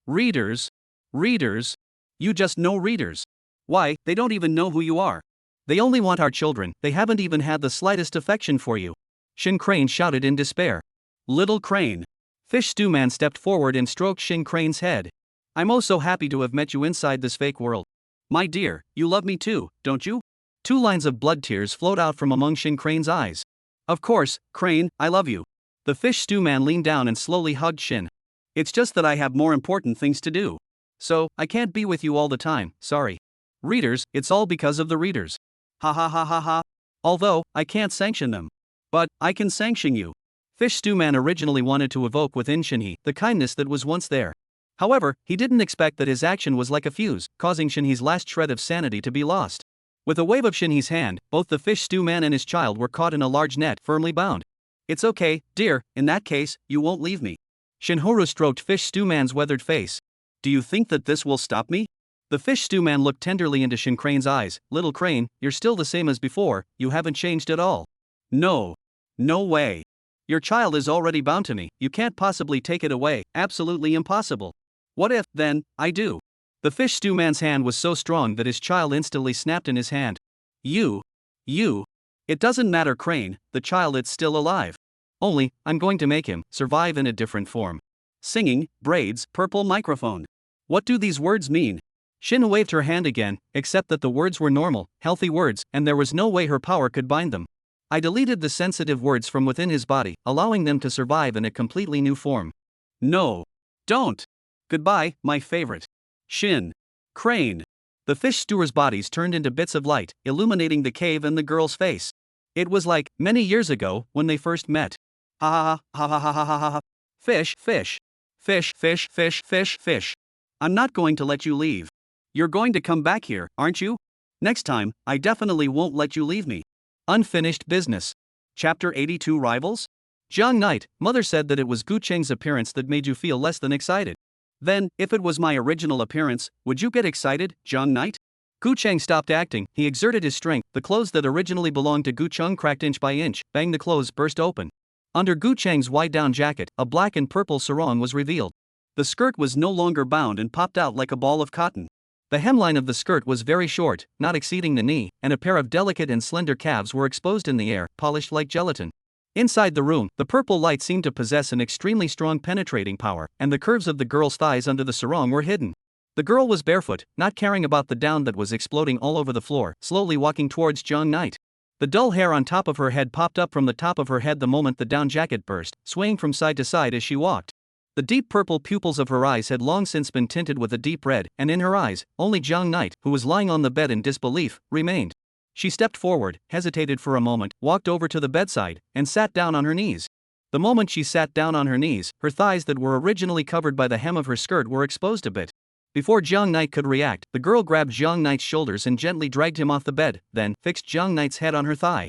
Readers? You just know readers. Why, they don't even know who you are. They only want our children, they haven't even had the slightest affection for you. Shin Crane shouted in despair. Little Crane. Fish Stew Man stepped forward and stroked Shin Crane's head. I'm oh so happy to have met you inside this fake world. My dear, you love me too, don't you? 2 lines of blood tears flowed out from among Shin Crane's eyes. Of course, Crane, I love you. The Fish Stew Man leaned down and slowly hugged Shin. It's just that I have more important things to do. So, I can't be with you all the time, sorry. Readers, it's all because of the readers. Ha ha ha ha ha. Although, I can't sanction them. But, I can sanction you. Fish Stew Man originally wanted to evoke within Shinhee the kindness that was once there. However, he didn't expect that his action was like a fuse, causing Shinhee's last shred of sanity to be lost. With a wave of Shinhee's hand, both the Fish Stew Man and his child were caught in a large net, firmly bound. It's okay, dear, in that case, you won't leave me. Shinhoru stroked Fish Stew Man's weathered face. Do you think that this will stop me? The Fish Stew Man looked tenderly into Shin Crane's eyes. Little Crane, you're still the same as before, you haven't changed at all. No. No way. Your child is already bound to me, you can't possibly take it away, absolutely impossible. What if, then, I do? The Fish Stew Man's hand was so strong that his child instantly snapped in his hand. You. It doesn't matter, Crane, the child is still alive. Only, I'm going to make him survive in a different form. Singing, braids, purple microphone. What do these words mean? Shin waved her hand again, except that the words were normal, healthy words, and there was no way her power could bind them. I deleted the sensitive words from within his body, allowing them to survive in a completely new form. No. Don't. Goodbye, my favorite. Shin. Crane. The fish stewards' bodies turned into bits of light, illuminating the cave and the girl's face. It was like, many years ago, when they first met. Ha ha ha ha ha ha ha ha. Fish. I'm not going to let you leave. You're going to come back here, aren't you? Next time, I definitely won't let you leave me. Unfinished business. Chapter 82 Rivals? Jiang Knight, mother said that it was Gu Cheng's appearance that made you feel less than excited. Then, if it was my original appearance, would you get excited, Jiang Knight? Gu Cheng stopped acting, he exerted his strength, the clothes that originally belonged to Gu Cheng cracked inch by inch, bang the clothes burst open. Under Gu Cheng's wide down jacket, a black and purple sarong was revealed. The skirt was no longer bound and popped out like a ball of cotton. The hemline of the skirt was very short, not exceeding the knee, and a pair of delicate and slender calves were exposed in the air, polished like gelatin. Inside the room, the purple light seemed to possess an extremely strong penetrating power, and the curves of the girl's thighs under the sarong were hidden. The girl was barefoot, not caring about the down that was exploding all over the floor, slowly walking towards Jiang Knight. The dull hair on top of her head popped up from the top of her head the moment the down jacket burst, swaying from side to side as she walked. The deep purple pupils of her eyes had long since been tinted with a deep red, and in her eyes, only Jiang Knight, who was lying on the bed in disbelief, remained. She stepped forward, hesitated for a moment, walked over to the bedside, and sat down on her knees. The moment she sat down on her knees, her thighs that were originally covered by the hem of her skirt were exposed a bit. Before Jiang Knight could react, the girl grabbed Jiang Knight's shoulders and gently dragged him off the bed, then fixed Jiang Knight's head on her thigh.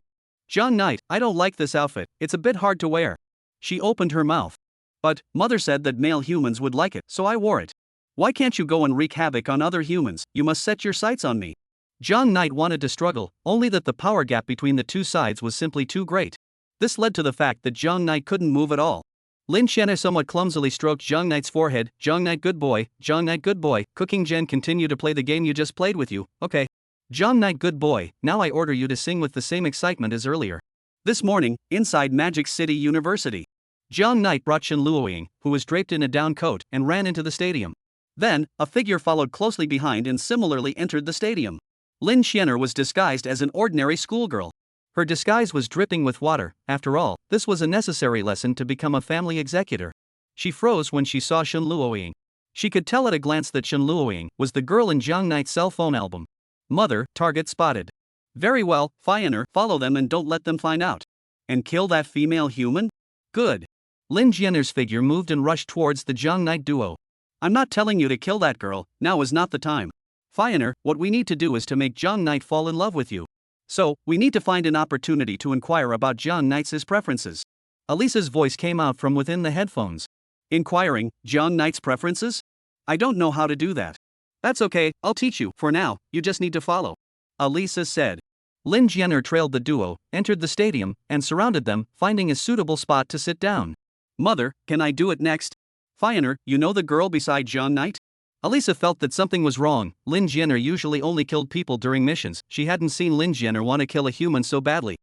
Jiang Knight, I don't like this outfit, it's a bit hard to wear. She opened her mouth. But, mother said that male humans would like it, so I wore it. Why can't you go and wreak havoc on other humans, you must set your sights on me. Jiang Knight wanted to struggle, only that the power gap between the two sides was simply too great. This led to the fact that Jiang Knight couldn't move at all. Lin Xian'er somewhat clumsily stroked Jiang Knight's forehead. Jiang Knight good boy, Jiang Knight good boy, Cooking Jen continue to play the game you just played with you, okay. Jiang Knight good boy, now I order you to sing with the same excitement as earlier. This morning, inside Magic City University. Jiang Knight brought Shen Luoying, who was draped in a down coat, and ran into the stadium. Then, a figure followed closely behind and similarly entered the stadium. Lin Xian'er was disguised as an ordinary schoolgirl. Her disguise was dripping with water, after all, this was a necessary lesson to become a family executor. She froze when she saw Shen Luoying. She could tell at a glance that Shen Luoying was the girl in Jiang Knight's cell phone album. Mother, target spotted. Very well, Xian'er, follow them and don't let them find out. And kill that female human? Good. Lin Xian'er's figure moved and rushed towards the Jiang Knight duo. I'm not telling you to kill that girl, now is not the time. Xian'er, what we need to do is to make Jiang Knight fall in love with you. So, we need to find an opportunity to inquire about Jiang Knight's preferences. Elisa's voice came out from within the headphones. Inquiring, Jiang Knight's preferences? I don't know how to do that. That's okay, I'll teach you, for now, you just need to follow. Elisa said. Lin Xian'er trailed the duo, entered the stadium, and surrounded them, finding a suitable spot to sit down. Mother, can I do it next? Xian'er, you know the girl beside Jiang Knight? Elisa felt that something was wrong. Lin Jianer usually only killed people during missions. She hadn't seen Lin Jianer want to kill a human so badly.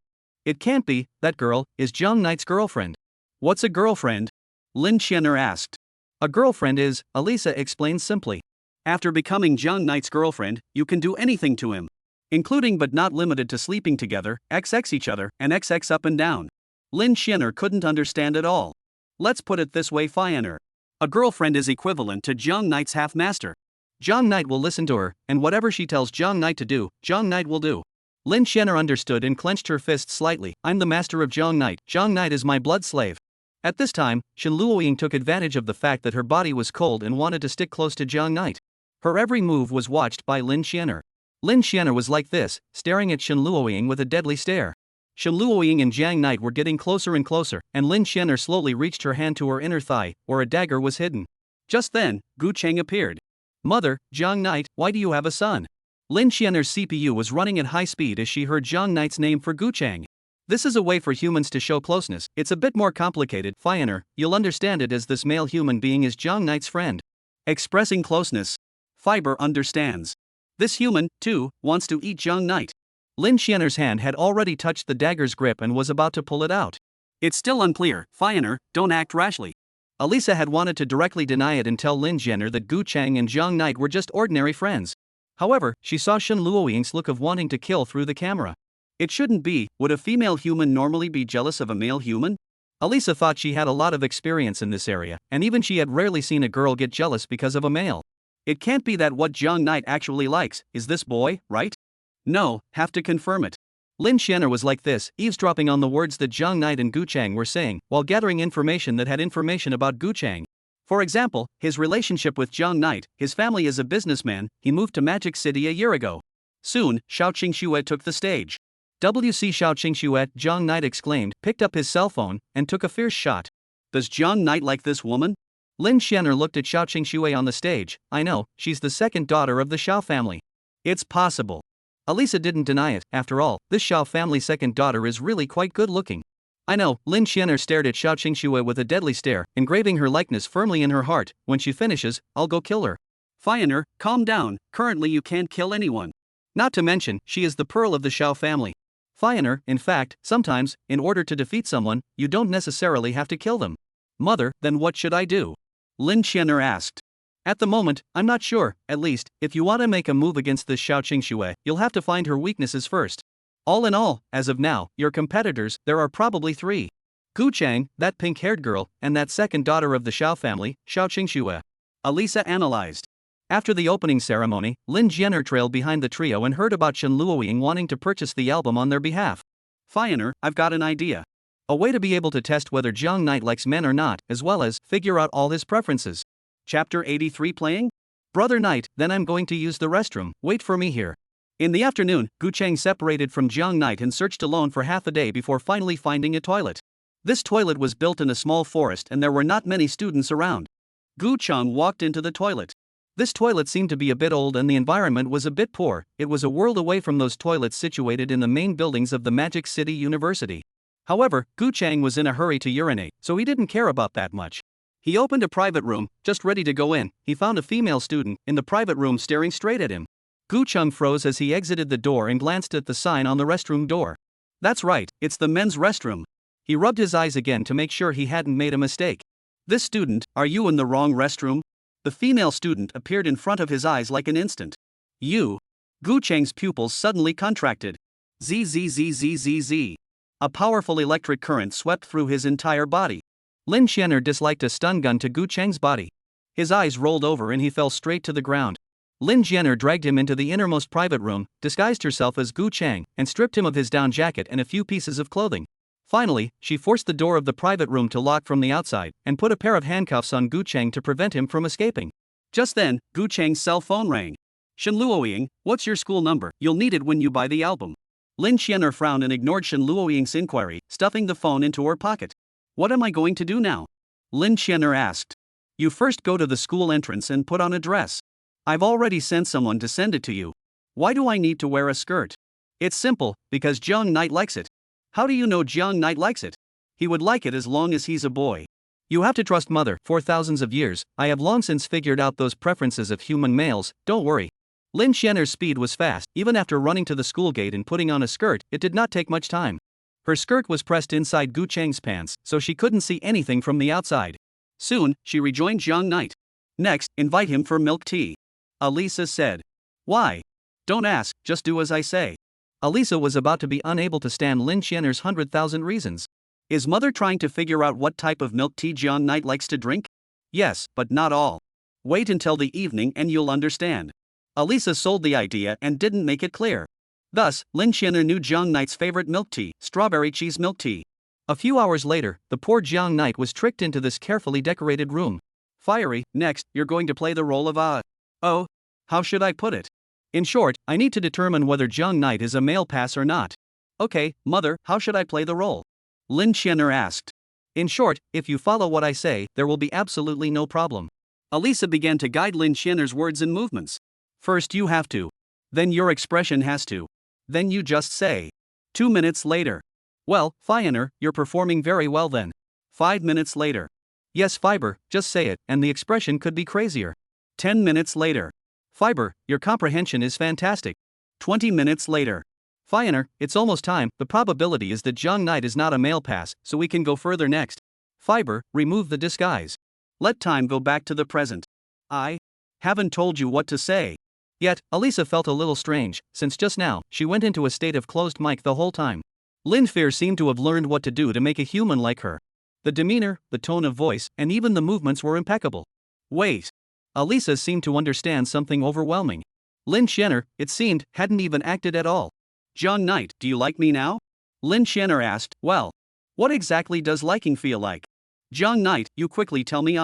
It can't be, that girl is Jiang Knight's girlfriend. What's a girlfriend? Lin Jianer asked. A girlfriend is, Elisa explained simply. After becoming Jiang Knight's girlfriend, you can do anything to him, including but not limited to sleeping together, XX each other, and XX up and down. Lin Jianer couldn't understand at all. Let's put it this way, Fianer. A girlfriend is equivalent to Jiang Knight's half-master. Jiang Knight will listen to her, and whatever she tells Jiang Knight to do, Jiang Knight will do. Lin Jianer understood and clenched her fists slightly. I'm the master of Jiang Knight. Jiang Knight is my blood slave. At this time, Shen Luoying took advantage of the fact that her body was cold and wanted to stick close to Jiang Knight. Her every move was watched by Lin Jianer. Lin Jianer was like this, staring at Shen Luoying with a deadly stare. Shen Luoying and Jiang Knight were getting closer and closer, and Lin Jianer slowly reached her hand to her inner thigh, where a dagger was hidden. Just then, Gu Cheng appeared. Mother, Jiang Knight, why do you have a son? Lin Jianer's CPU was running at high speed as she heard Jiang Knight's name for Gu Cheng. This is a way for humans to show closeness. It's a bit more complicated, Fianer. You'll understand it as this male human being is Jiang Knight's friend. Expressing closeness. Fiber understands. This human, too, wants to eat Jiang Knight. Lin Jianer's hand had already touched the dagger's grip and was about to pull it out. It's still unclear, Fianer, don't act rashly. Elisa had wanted to directly deny it and tell Lin Jianer that Gu Cheng and Jiang Knight were just ordinary friends. However, she saw Shen Luoying's look of wanting to kill through the camera. It shouldn't be. Would a female human normally be jealous of a male human? Elisa thought she had a lot of experience in this area, and even she had rarely seen a girl get jealous because of a male. It can't be that what Jiang Knight actually likes is this boy, right? No, have to confirm it. Lin Jianer was like this, eavesdropping on the words that Jiang Knight and Gu Cheng were saying, while gathering information that had information about Gu Cheng. For example, his relationship with Jiang Knight, his family is a businessman, he moved to Magic City a year ago. Soon, Xiao Qingxue took the stage. WC Xiao Qingxue, Jiang Knight exclaimed, picked up his cell phone, and took a fierce shot. Does Jiang Knight like this woman? Lin Jianer looked at Xiao Qingxue on the stage. I know, she's the second daughter of the Xiao family. It's possible. Elisa didn't deny it. After all, this Xiao family's second daughter is really quite good looking. I know. Lin Jianer stared at Xiao Qingxue with a deadly stare, engraving her likeness firmly in her heart. When she finishes, I'll go kill her. Fianer, calm down. Currently you can't kill anyone. Not to mention, she is the pearl of the Xiao family. Fianer, in fact, sometimes, in order to defeat someone, you don't necessarily have to kill them. Mother, then what should I do? Lin Jianer asked. At the moment, I'm not sure. At least, if you want to make a move against this Xiao Qingxue, you'll have to find her weaknesses first. All in all, as of now, your competitors, there are probably 3. Gu Cheng, that pink-haired girl, and that second daughter of the Xiao family, Xiao Qingxue. Elisa analyzed. After the opening ceremony, Lin Jianer trailed behind the trio and heard about Shen Luoying wanting to purchase the album on their behalf. Fianer, I've got an idea. A way to be able to test whether Jiang Knight likes men or not, as well as figure out all his preferences. Chapter 83 playing? Brother Knight, then I'm going to use the restroom, wait for me here. In the afternoon, Gu Cheng separated from Jiang Knight and searched alone for half a day before finally finding a toilet. This toilet was built in a small forest and there were not many students around. Gu Cheng walked into the toilet. This toilet seemed to be a bit old and the environment was a bit poor. It was a world away from those toilets situated in the main buildings of the Magic City University. However, Gu Cheng was in a hurry to urinate, so he didn't care about that much. He opened a private room, just ready to go in. He found a female student in the private room staring straight at him. Gu Cheng froze as he exited the door and glanced at the sign on the restroom door. That's right, it's the men's restroom. He rubbed his eyes again to make sure he hadn't made a mistake. This student, are you in the wrong restroom? The female student appeared in front of his eyes like an instant. You? Gu Cheng's pupils suddenly contracted. Zzzzzzz. A powerful electric current swept through his entire body. Lin Jianer disliked a stun gun to Gu Cheng's body. His eyes rolled over and he fell straight to the ground. Lin Jianer dragged him into the innermost private room, disguised herself as Gu Cheng, and stripped him of his down jacket and a few pieces of clothing. Finally, she forced the door of the private room to lock from the outside, and put a pair of handcuffs on Gu Cheng to prevent him from escaping. Just then, Gu Cheng's cell phone rang. Shen Luoying, what's your school number? You'll need it when you buy the album. Lin Jianer frowned and ignored Shen Luoying's inquiry, stuffing the phone into her pocket. What am I going to do now? Lin Jianer asked. You first go to the school entrance and put on a dress. I've already sent someone to send it to you. Why do I need to wear a skirt? It's simple, because Jiang Knight likes it. How do you know Jiang Knight likes it? He would like it as long as he's a boy. You have to trust mother. For thousands of years, I have long since figured out those preferences of human males, don't worry. Lin Xianer's speed was fast. Even after running to the school gate and putting on a skirt, it did not take much time. Her skirt was pressed inside Gu Cheng's pants, so she couldn't see anything from the outside. Soon, she rejoined Jiang Knight. Next, invite him for milk tea. Alisa said. Why? Don't ask, just do as I say. Alisa was about to be unable to stand Lin Xianer's 100,000 reasons. Is mother trying to figure out what type of milk tea Jiang Knight likes to drink? Yes, but not all. Wait until the evening and you'll understand. Alisa sold the idea and didn't make it clear. Thus, Lin Xianer knew Jiang Knight's favorite milk tea, strawberry cheese milk tea. A few hours later, the poor Jiang Knight was tricked into this carefully decorated room. Fiery, next, you're going to play the role of oh, how should I put it? In short, I need to determine whether Jiang Knight is a male pass or not. Okay, mother, how should I play the role? Lin Xianer asked. In short, if you follow what I say, there will be absolutely no problem. Alisa began to guide Lin Xianer's words and movements. First you have to. Then your expression has to. Then you just say. 2 minutes later. Well, Fianer, you're performing very well then. 5 minutes later. Yes, Fiber, just say it, and the expression could be crazier. 10 minutes later. Fiber, your comprehension is fantastic. 20 minutes later. Fianer, it's almost time. The probability is that Jiang Knight is not a male pass, so we can go further next. Fiber, remove the disguise. Let time go back to the present. I haven't told you what to say. Yet, Alisa felt a little strange, since just now, she went into a state of closed mic the whole time. Lin Fear seemed to have learned what to do to make a human like her. The demeanor, the tone of voice, and even the movements were impeccable. Wait. Alisa seemed to understand something overwhelming. Lin Xianer, it seemed, hadn't even acted at all. Jiang Knight, do you like me now? Lin Xianer asked. Well, what exactly does liking feel like? Jiang Knight, you quickly tell me.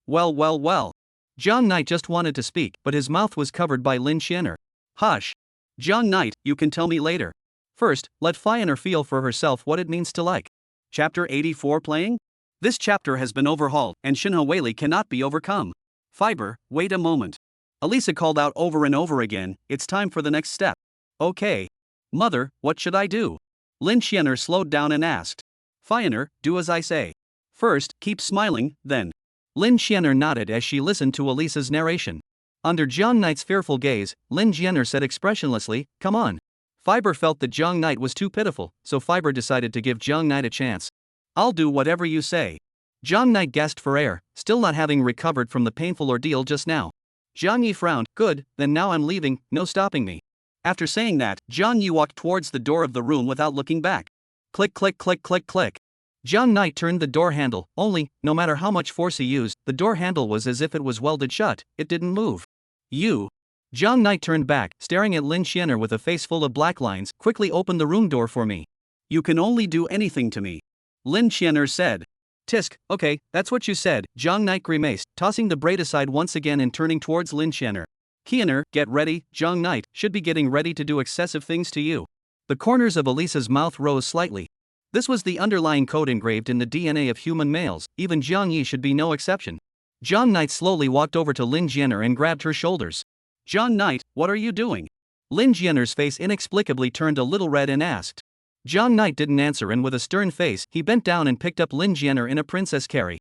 Well. Jiang Knight just wanted to speak, but his mouth was covered by Lin Xianer. Hush. Jiang Knight, you can tell me later. First, let Fianer feel for herself what it means to like. Chapter 84 playing? This chapter has been overhauled, and Shinha Weili cannot be overcome. Fiber, wait a moment. Alisa called out over and over again, it's time for the next step. Okay. Mother, what should I do? Lin Xianer slowed down and asked. Fianer, do as I say. First, keep smiling, then. Lin Xianer nodded as she listened to Alisa's narration. Under Jiang Knight's fearful gaze, Lin Xianer said expressionlessly, come on. Fiber felt that Jiang Knight was too pitiful, so Fiber decided to give Jiang Knight a chance. I'll do whatever you say. Jiang Knight gasped for air, still not having recovered from the painful ordeal just now. Jiang Yi frowned. Good, then now I'm leaving, no stopping me. After saying that, Jiang Yi walked towards the door of the room without looking back. Click click click click click. Jiang Knight turned the door handle, only, no matter how much force he used, the door handle was as if it was welded shut, it didn't move. You. Jiang Knight turned back, staring at Lin Xianer with a face full of black lines. Quickly open the room door for me. You can only do anything to me. Lin Xianer said. Tisk, okay, that's what you said, Jiang Knight grimaced, tossing the braid aside once again and turning towards Lin Xianer. Qianer, get ready, Jiang Knight should be getting ready to do excessive things to you. The corners of Alisa's mouth rose slightly. This was the underlying code engraved in the DNA of human males, even Jiang Yi should be no exception. Jiang Knight slowly walked over to Lin Xianer and grabbed her shoulders. Jiang Knight, what are you doing? Lin Xianer's face inexplicably turned a little red and asked. Jiang Knight didn't answer and with a stern face, he bent down and picked up Lin Xianer in a princess carry.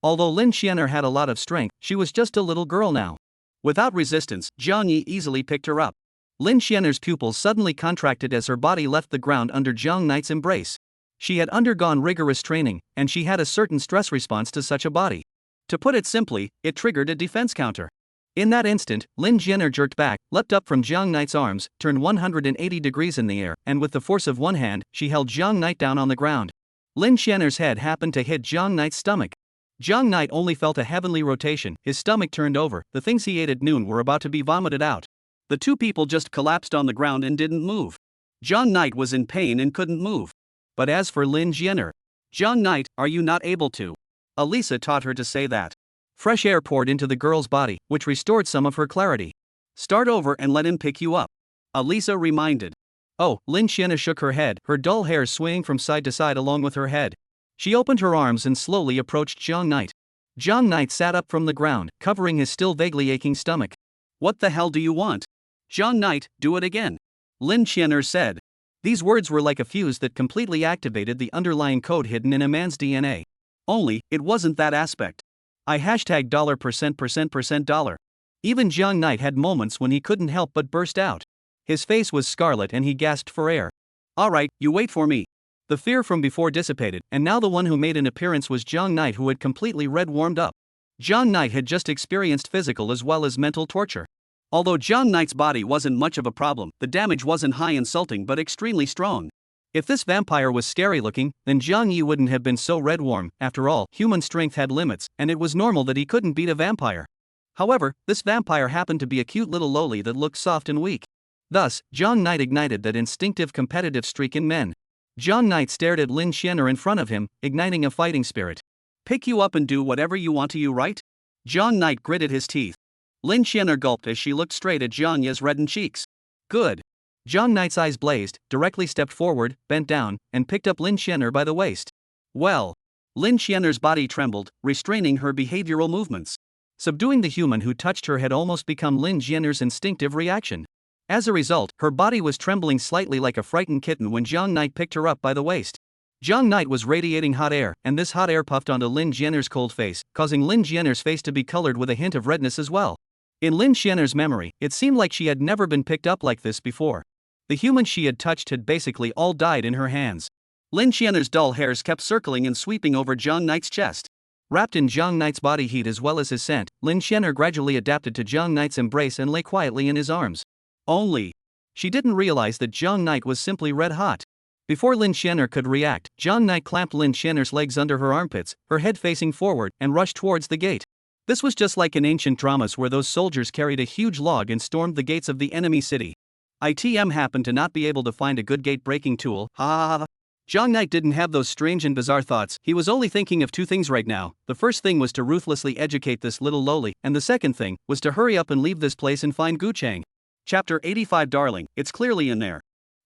Although Lin Xianer had a lot of strength, she was just a little girl now. Without resistance, Jiang Yi easily picked her up. Lin Xianer's pupils suddenly contracted as her body left the ground under Jiang Knight's embrace. She had undergone rigorous training, and she had a certain stress response to such a body. To put it simply, it triggered a defense counter. In that instant, Lin Xianer jerked back, leapt up from Jiang Knight's arms, turned 180 degrees in the air, and with the force of one hand, she held Jiang Knight down on the ground. Lin Xianer's head happened to hit Jiang Knight's stomach. Jiang Knight only felt a heavenly rotation, his stomach turned over, the things he ate at noon were about to be vomited out. The two people just collapsed on the ground and didn't move. Jiang Knight was in pain and couldn't move. But as for Lin Xianer, Jiang Knight, are you not able to? Alisa taught her to say that. Fresh air poured into the girl's body, which restored some of her clarity. Start over and let him pick you up. Alisa reminded. Oh, Lin Xianer shook her head, her dull hair swaying from side to side along with her head. She opened her arms and slowly approached Jiang Knight. Jiang Knight sat up from the ground, covering his still vaguely aching stomach. What the hell do you want? Jiang Knight, do it again. Lin Xianer said. These words were like a fuse that completely activated the underlying code hidden in a man's DNA. Only, it wasn't that aspect. I hashtag $%. Even Jiang Knight had moments when he couldn't help but burst out. His face was scarlet and he gasped for air. Alright, you wait for me. The fear from before dissipated, and now the one who made an appearance was Jiang Knight, who had completely red-warmed up. Jiang Knight had just experienced physical as well as mental torture. Although Jiang Knight's body wasn't much of a problem, the damage wasn't high insulting but extremely strong. If this vampire was scary looking, then Jiang Yi wouldn't have been so red-warm. After all, human strength had limits, and it was normal that he couldn't beat a vampire. However, this vampire happened to be a cute little loli that looked soft and weak. Thus, Jiang Knight ignited that instinctive competitive streak in men. Jiang Knight stared at Lin Xianer in front of him, igniting a fighting spirit. Pick you up and do whatever you want to you, right? Jiang Knight gritted his teeth. Lin Xianer gulped as she looked straight at Jiang Yi's reddened cheeks. Good. Jiang Knight's eyes blazed, directly stepped forward, bent down, and picked up Lin Xianer by the waist. Well. Lin Xianer's body trembled, restraining her behavioral movements. Subduing the human who touched her had almost become Lin Xianer's instinctive reaction. As a result, her body was trembling slightly like a frightened kitten when Jiang Knight picked her up by the waist. Jiang Knight was radiating hot air, and this hot air puffed onto Lin Xianer's cold face, causing Lin Xianer's face to be colored with a hint of redness as well. In Lin Xianer's memory, it seemed like she had never been picked up like this before. The humans she had touched had basically all died in her hands. Lin Xianer's dull hairs kept circling and sweeping over Jiang Knight's chest. Wrapped in Jiang Knight's body heat as well as his scent, Lin Xianer gradually adapted to Jiang Knight's embrace and lay quietly in his arms. Only, she didn't realize that Jiang Knight was simply red hot. Before Lin Xianer could react, Jiang Knight clamped Lin Xianer's legs under her armpits, her head facing forward, and rushed towards the gate. This was just like in ancient dramas where those soldiers carried a huge log and stormed the gates of the enemy city. ITM happened to not be able to find a good gate-breaking tool. Ha ha ha. Jiang Knight didn't have those strange and bizarre thoughts. He was only thinking of two things right now. The first thing was to ruthlessly educate this little loli, and the second thing was to hurry up and leave this place and find Gu Chang. Chapter 85. Darling, it's clearly in there.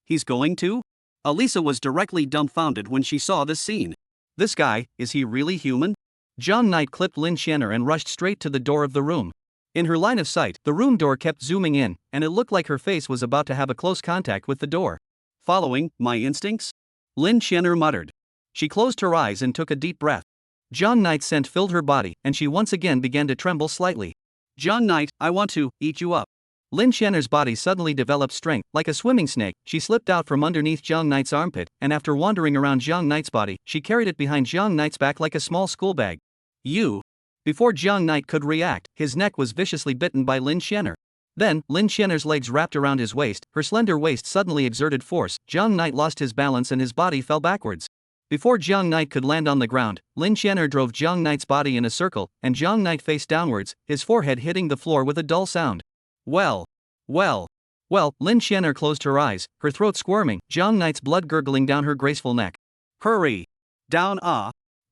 He's going to? Elisa was directly dumbfounded when she saw this scene. This guy, is he really human? Jiang Knight clipped Lin Xianer and rushed straight to the door of the room. In her line of sight, the room door kept zooming in, and it looked like her face was about to have a close contact with the door. Following my instincts? Lin Xianer muttered. She closed her eyes and took a deep breath. Jiang Knight's scent filled her body, and she once again began to tremble slightly. Jiang Knight, I want to eat you up. Lin Xianer's body suddenly developed strength. Like a swimming snake, she slipped out from underneath Jiang Knight's armpit, and after wandering around Jiang Knight's body, she carried it behind Jiang Knight's back like a small school bag. You. Before Jiang Knight could react, his neck was viciously bitten by Lin Xianer. Then, Lin Xianer's legs wrapped around his waist, her slender waist suddenly exerted force, Jiang Knight lost his balance and his body fell backwards. Before Jiang Knight could land on the ground, Lin Xianer drove Jiang Knight's body in a circle, and Jiang Knight faced downwards, his forehead hitting the floor with a dull sound. Well, Lin Xianer closed her eyes, her throat squirming, Jiang Knight's blood gurgling down her graceful neck. Hurry! Down,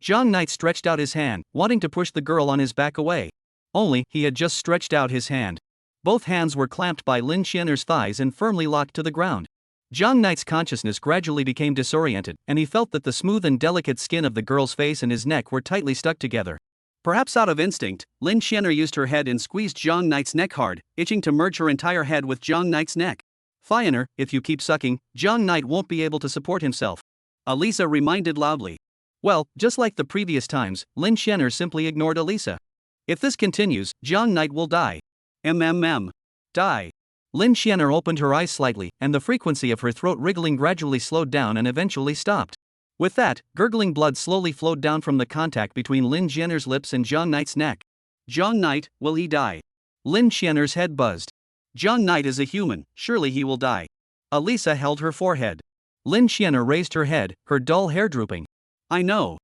Jiang Knight stretched out his hand, wanting to push the girl on his back away. Only, he had just stretched out his hand. Both hands were clamped by Lin Xianer's thighs and firmly locked to the ground. Jiang Knight's consciousness gradually became disoriented, and he felt that the smooth and delicate skin of the girl's face and his neck were tightly stuck together. Perhaps out of instinct, Lin Xianer used her head and squeezed Jiang Knight's neck hard, itching to merge her entire head with Jiang Knight's neck. Finer, if you keep sucking, Jiang Knight won't be able to support himself. Elisa reminded loudly. Well, just like the previous times, Lin Xianer simply ignored Elisa. If this continues, Jiang Knight will die. Die. Lin Xianer opened her eyes slightly, and the frequency of her throat wriggling gradually slowed down and eventually stopped. With that, gurgling blood slowly flowed down from the contact between Lin Xianer's lips and Jiang Knight's neck. Jiang Knight, will he die? Lin Xianer's head buzzed. Jiang Knight is a human, surely he will die. Elisa held her forehead. Lin Xianer raised her head, her dull hair drooping. I know.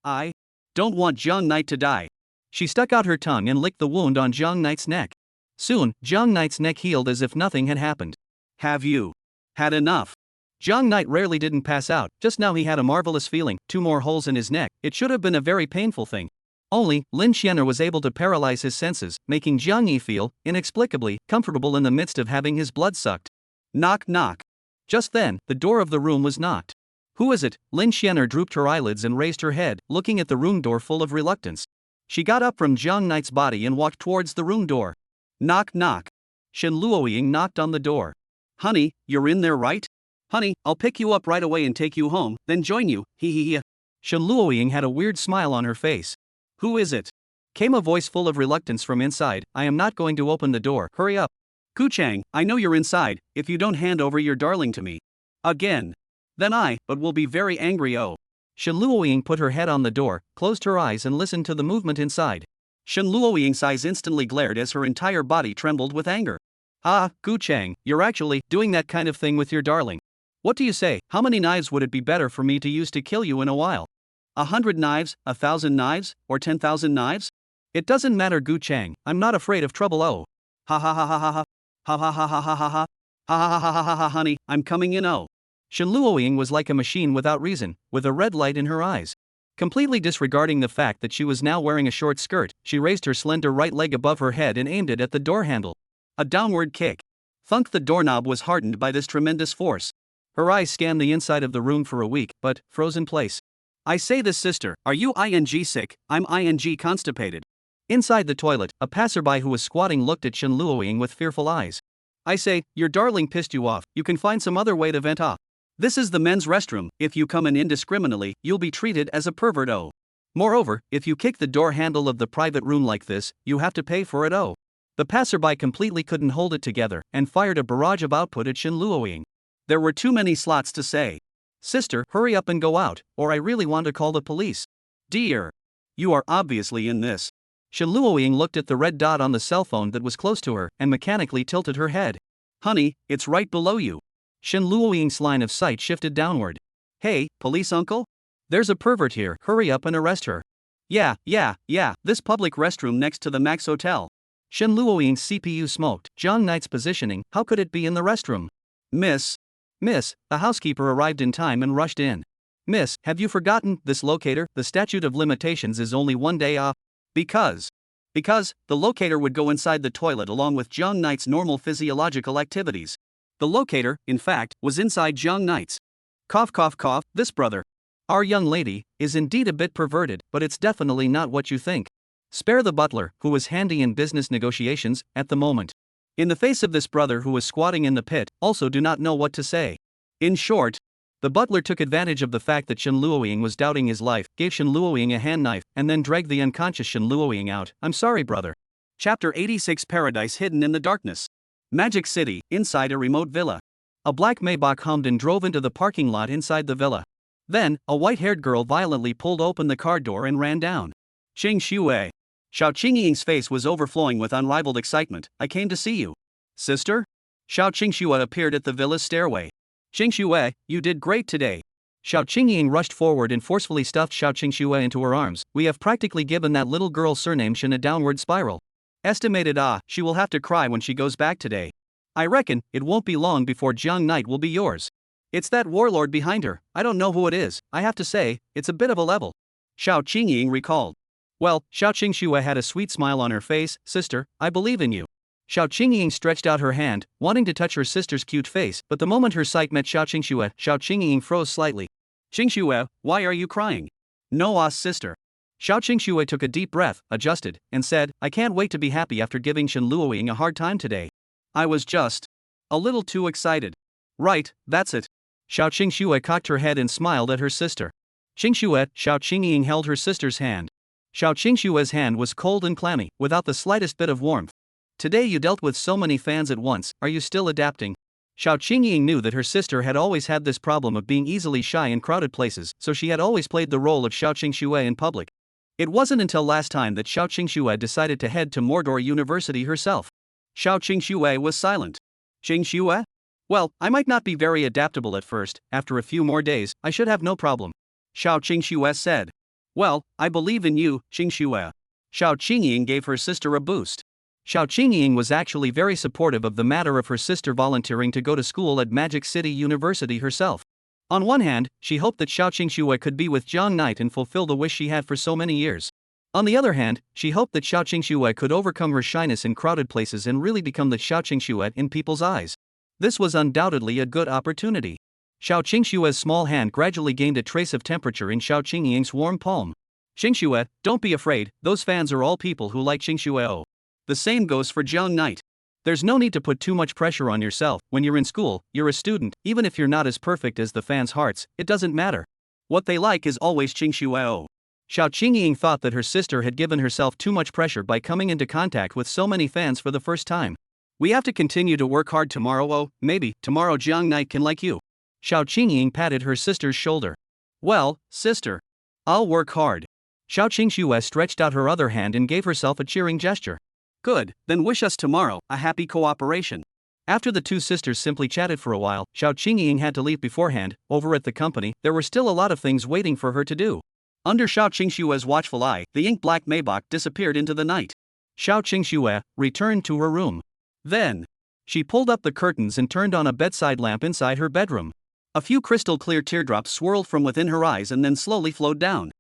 I don't want Jiang Knight to die. She stuck out her tongue and licked the wound on Jiang Knight's neck. Soon, Jiang Knight's neck healed as if nothing had happened. Have you had enough? Jiang Knight rarely didn't pass out, just now he had a marvelous feeling, 2 more holes in his neck. It should have been a very painful thing. Only, Lin Xianer was able to paralyze his senses, making Jiang Yi feel, inexplicably, comfortable in the midst of having his blood sucked. Knock knock. Just then, the door of the room was knocked. Who is it? Lin Xianer drooped her eyelids and raised her head, looking at the room door full of reluctance. She got up from Jiang Knight's body and walked towards the room door. Knock knock. Shen Luoying knocked on the door. Honey, you're in there right? Honey, I'll pick you up right away and take you home, then join you, he. Shen Luoying had a weird smile on her face. Who is it? Came a voice full of reluctance from inside. I am not going to open the door, hurry up. Gu Chang, I know you're inside, if you don't hand over your darling to me. Again. Then but will be very angry. Oh. Shen Luoying put her head on the door, closed her eyes and listened to the movement inside. Shen Luoying's eyes instantly glared as her entire body trembled with anger. Gu Chang, you're actually doing that kind of thing with your darling. What do you say? How many knives would it be better for me to use to kill you in a while? 100 knives, 1,000 knives, or 10,000 knives? It doesn't matter, Gu Chang, I'm not afraid of trouble. Oh. Ha ha ha ha ha ha. Ha ha ha ha ha ha ha. Ha ha ha ha ha ha, honey, I'm coming in. Oh. Shen Luoying was like a machine without reason, with a red light in her eyes. Completely disregarding the fact that she was now wearing a short skirt, she raised her slender right leg above her head and aimed it at the door handle. A downward kick. Thunk. The doorknob was hardened by this tremendous force. Her eyes scanned the inside of the room for a week, but froze in place. I say this, sister, are you sick? I'm constipated. Inside the toilet, a passerby who was squatting looked at Shen Luoying with fearful eyes. I say, your darling pissed you off, you can find some other way to vent off. This is the men's restroom, if you come in indiscriminately, you'll be treated as a pervert. Oh. Moreover, if you kick the door handle of the private room like this, you have to pay for it. Oh. The passerby completely couldn't hold it together and fired a barrage of output at Shen Luoying. There were too many slots to say. Sister, hurry up and go out, or I really want to call the police. Dear. You are obviously in this. Shen Luoying looked at the red dot on the cell phone that was close to her and mechanically tilted her head. Honey, it's right below you. Shen Luoying's line of sight shifted downward. Hey, police uncle? There's a pervert here, hurry up and arrest her. Yeah, this public restroom next to the Max Hotel. Shen Luoying's CPU smoked. Jiang Knight's positioning, how could it be in the restroom? Miss, the housekeeper arrived in time and rushed in. Miss, have you forgotten this locator? The statute of limitations is only 1 day off. Because the locator would go inside the toilet along with Jiang Knight's normal physiological activities. The locator, in fact, was inside Jiang Knight's. Cough cough cough, this brother. Our young lady is indeed a bit perverted, but it's definitely not what you think. Spare the butler, who was handy in business negotiations at the moment. In the face of this brother who was squatting in the pit, also do not know what to say. In short, the butler took advantage of the fact that Shen Luoying was doubting his life, gave Shen Luoying a hand knife, and then dragged the unconscious Shen Luoying out. I'm sorry, brother. Chapter 86, Paradise Hidden in the Darkness. Magic City, inside a remote villa. A black Maybach hummed and drove into the parking lot inside the villa. Then, a white-haired girl violently pulled open the car door and ran down. Xing Xue. Xiao Qingying's face was overflowing with unrivaled excitement. I came to see you. Sister? Xiao Qingxue appeared at the villa's stairway. Qingxue, you did great today. Xiao Qingying rushed forward and forcefully stuffed Xiao Qingxue into her arms. We have practically given that little girl surname Shen a downward spiral. Estimated she will have to cry when she goes back today. I reckon it won't be long before Jiang Knight will be yours. It's that warlord behind her, I don't know who it is, I have to say, it's a bit of a level. Xiao Qingying recalled. Well, Xiao Qingxue had a sweet smile on her face. Sister, I believe in you. Xiao Qingying stretched out her hand, wanting to touch her sister's cute face, but the moment her sight met Xiao Qingxue, Xiao Qingying froze slightly. Qingxue, why are you crying? No, sister. Xiao Qingxue took a deep breath, adjusted, and said, I can't wait to be happy after giving Shen Luoying a hard time today. I was just a little too excited. Right, that's it. Xiao Qingxue cocked her head and smiled at her sister. Qingxue, Xiao Qingying held her sister's hand. Xiao Qingxue's hand was cold and clammy, without the slightest bit of warmth. Today you dealt with so many fans at once, are you still adapting? Xiao Qingying knew that her sister had always had this problem of being easily shy in crowded places, so she had always played the role of Xiao Qingxue in public. It wasn't until last time that Xiao Qingxue decided to head to Mordor University herself. Xiao Qingxue was silent. Qingxue? Well, I might not be very adaptable at first, after a few more days, I should have no problem. Xiao Qingxue said. Well, I believe in you, Qingxue. Xiao Qingying gave her sister a boost. Xiao Qingying was actually very supportive of the matter of her sister volunteering to go to school at Magic City University herself. On one hand, she hoped that Xiao Qingxue could be with Jiang Knight and fulfill the wish she had for so many years. On the other hand, she hoped that Xiao Qingxue could overcome her shyness in crowded places and really become the Xiao Qingxue in people's eyes. This was undoubtedly a good opportunity. Xiao Qingxue's small hand gradually gained a trace of temperature in Xiao Qingying's warm palm. Qingxue, don't be afraid, those fans are all people who like Qingxue. The same goes for Jiang Knight. There's no need to put too much pressure on yourself. When you're in school, you're a student, even if you're not as perfect as the fans' hearts, it doesn't matter. What they like is always Qingshuo. Xiao Qingying thought that her sister had given herself too much pressure by coming into contact with so many fans for the first time. We have to continue to work hard tomorrow. Oh, maybe tomorrow Jiang Knight can like you. Xiao Qingying patted her sister's shoulder. Well, sister, I'll work hard. Xiao Qingxue stretched out her other hand and gave herself a cheering gesture. Good, then wish us tomorrow a happy cooperation. After the two sisters simply chatted for a while, Xiao Qingying had to leave beforehand. Over at the company, there were still a lot of things waiting for her to do. Under Xiao Qingxue's watchful eye, the ink-black Maybach disappeared into the night. Xiao Qingxue returned to her room. Then, she pulled up the curtains and turned on a bedside lamp inside her bedroom. A few crystal-clear teardrops swirled from within her eyes and then slowly flowed down.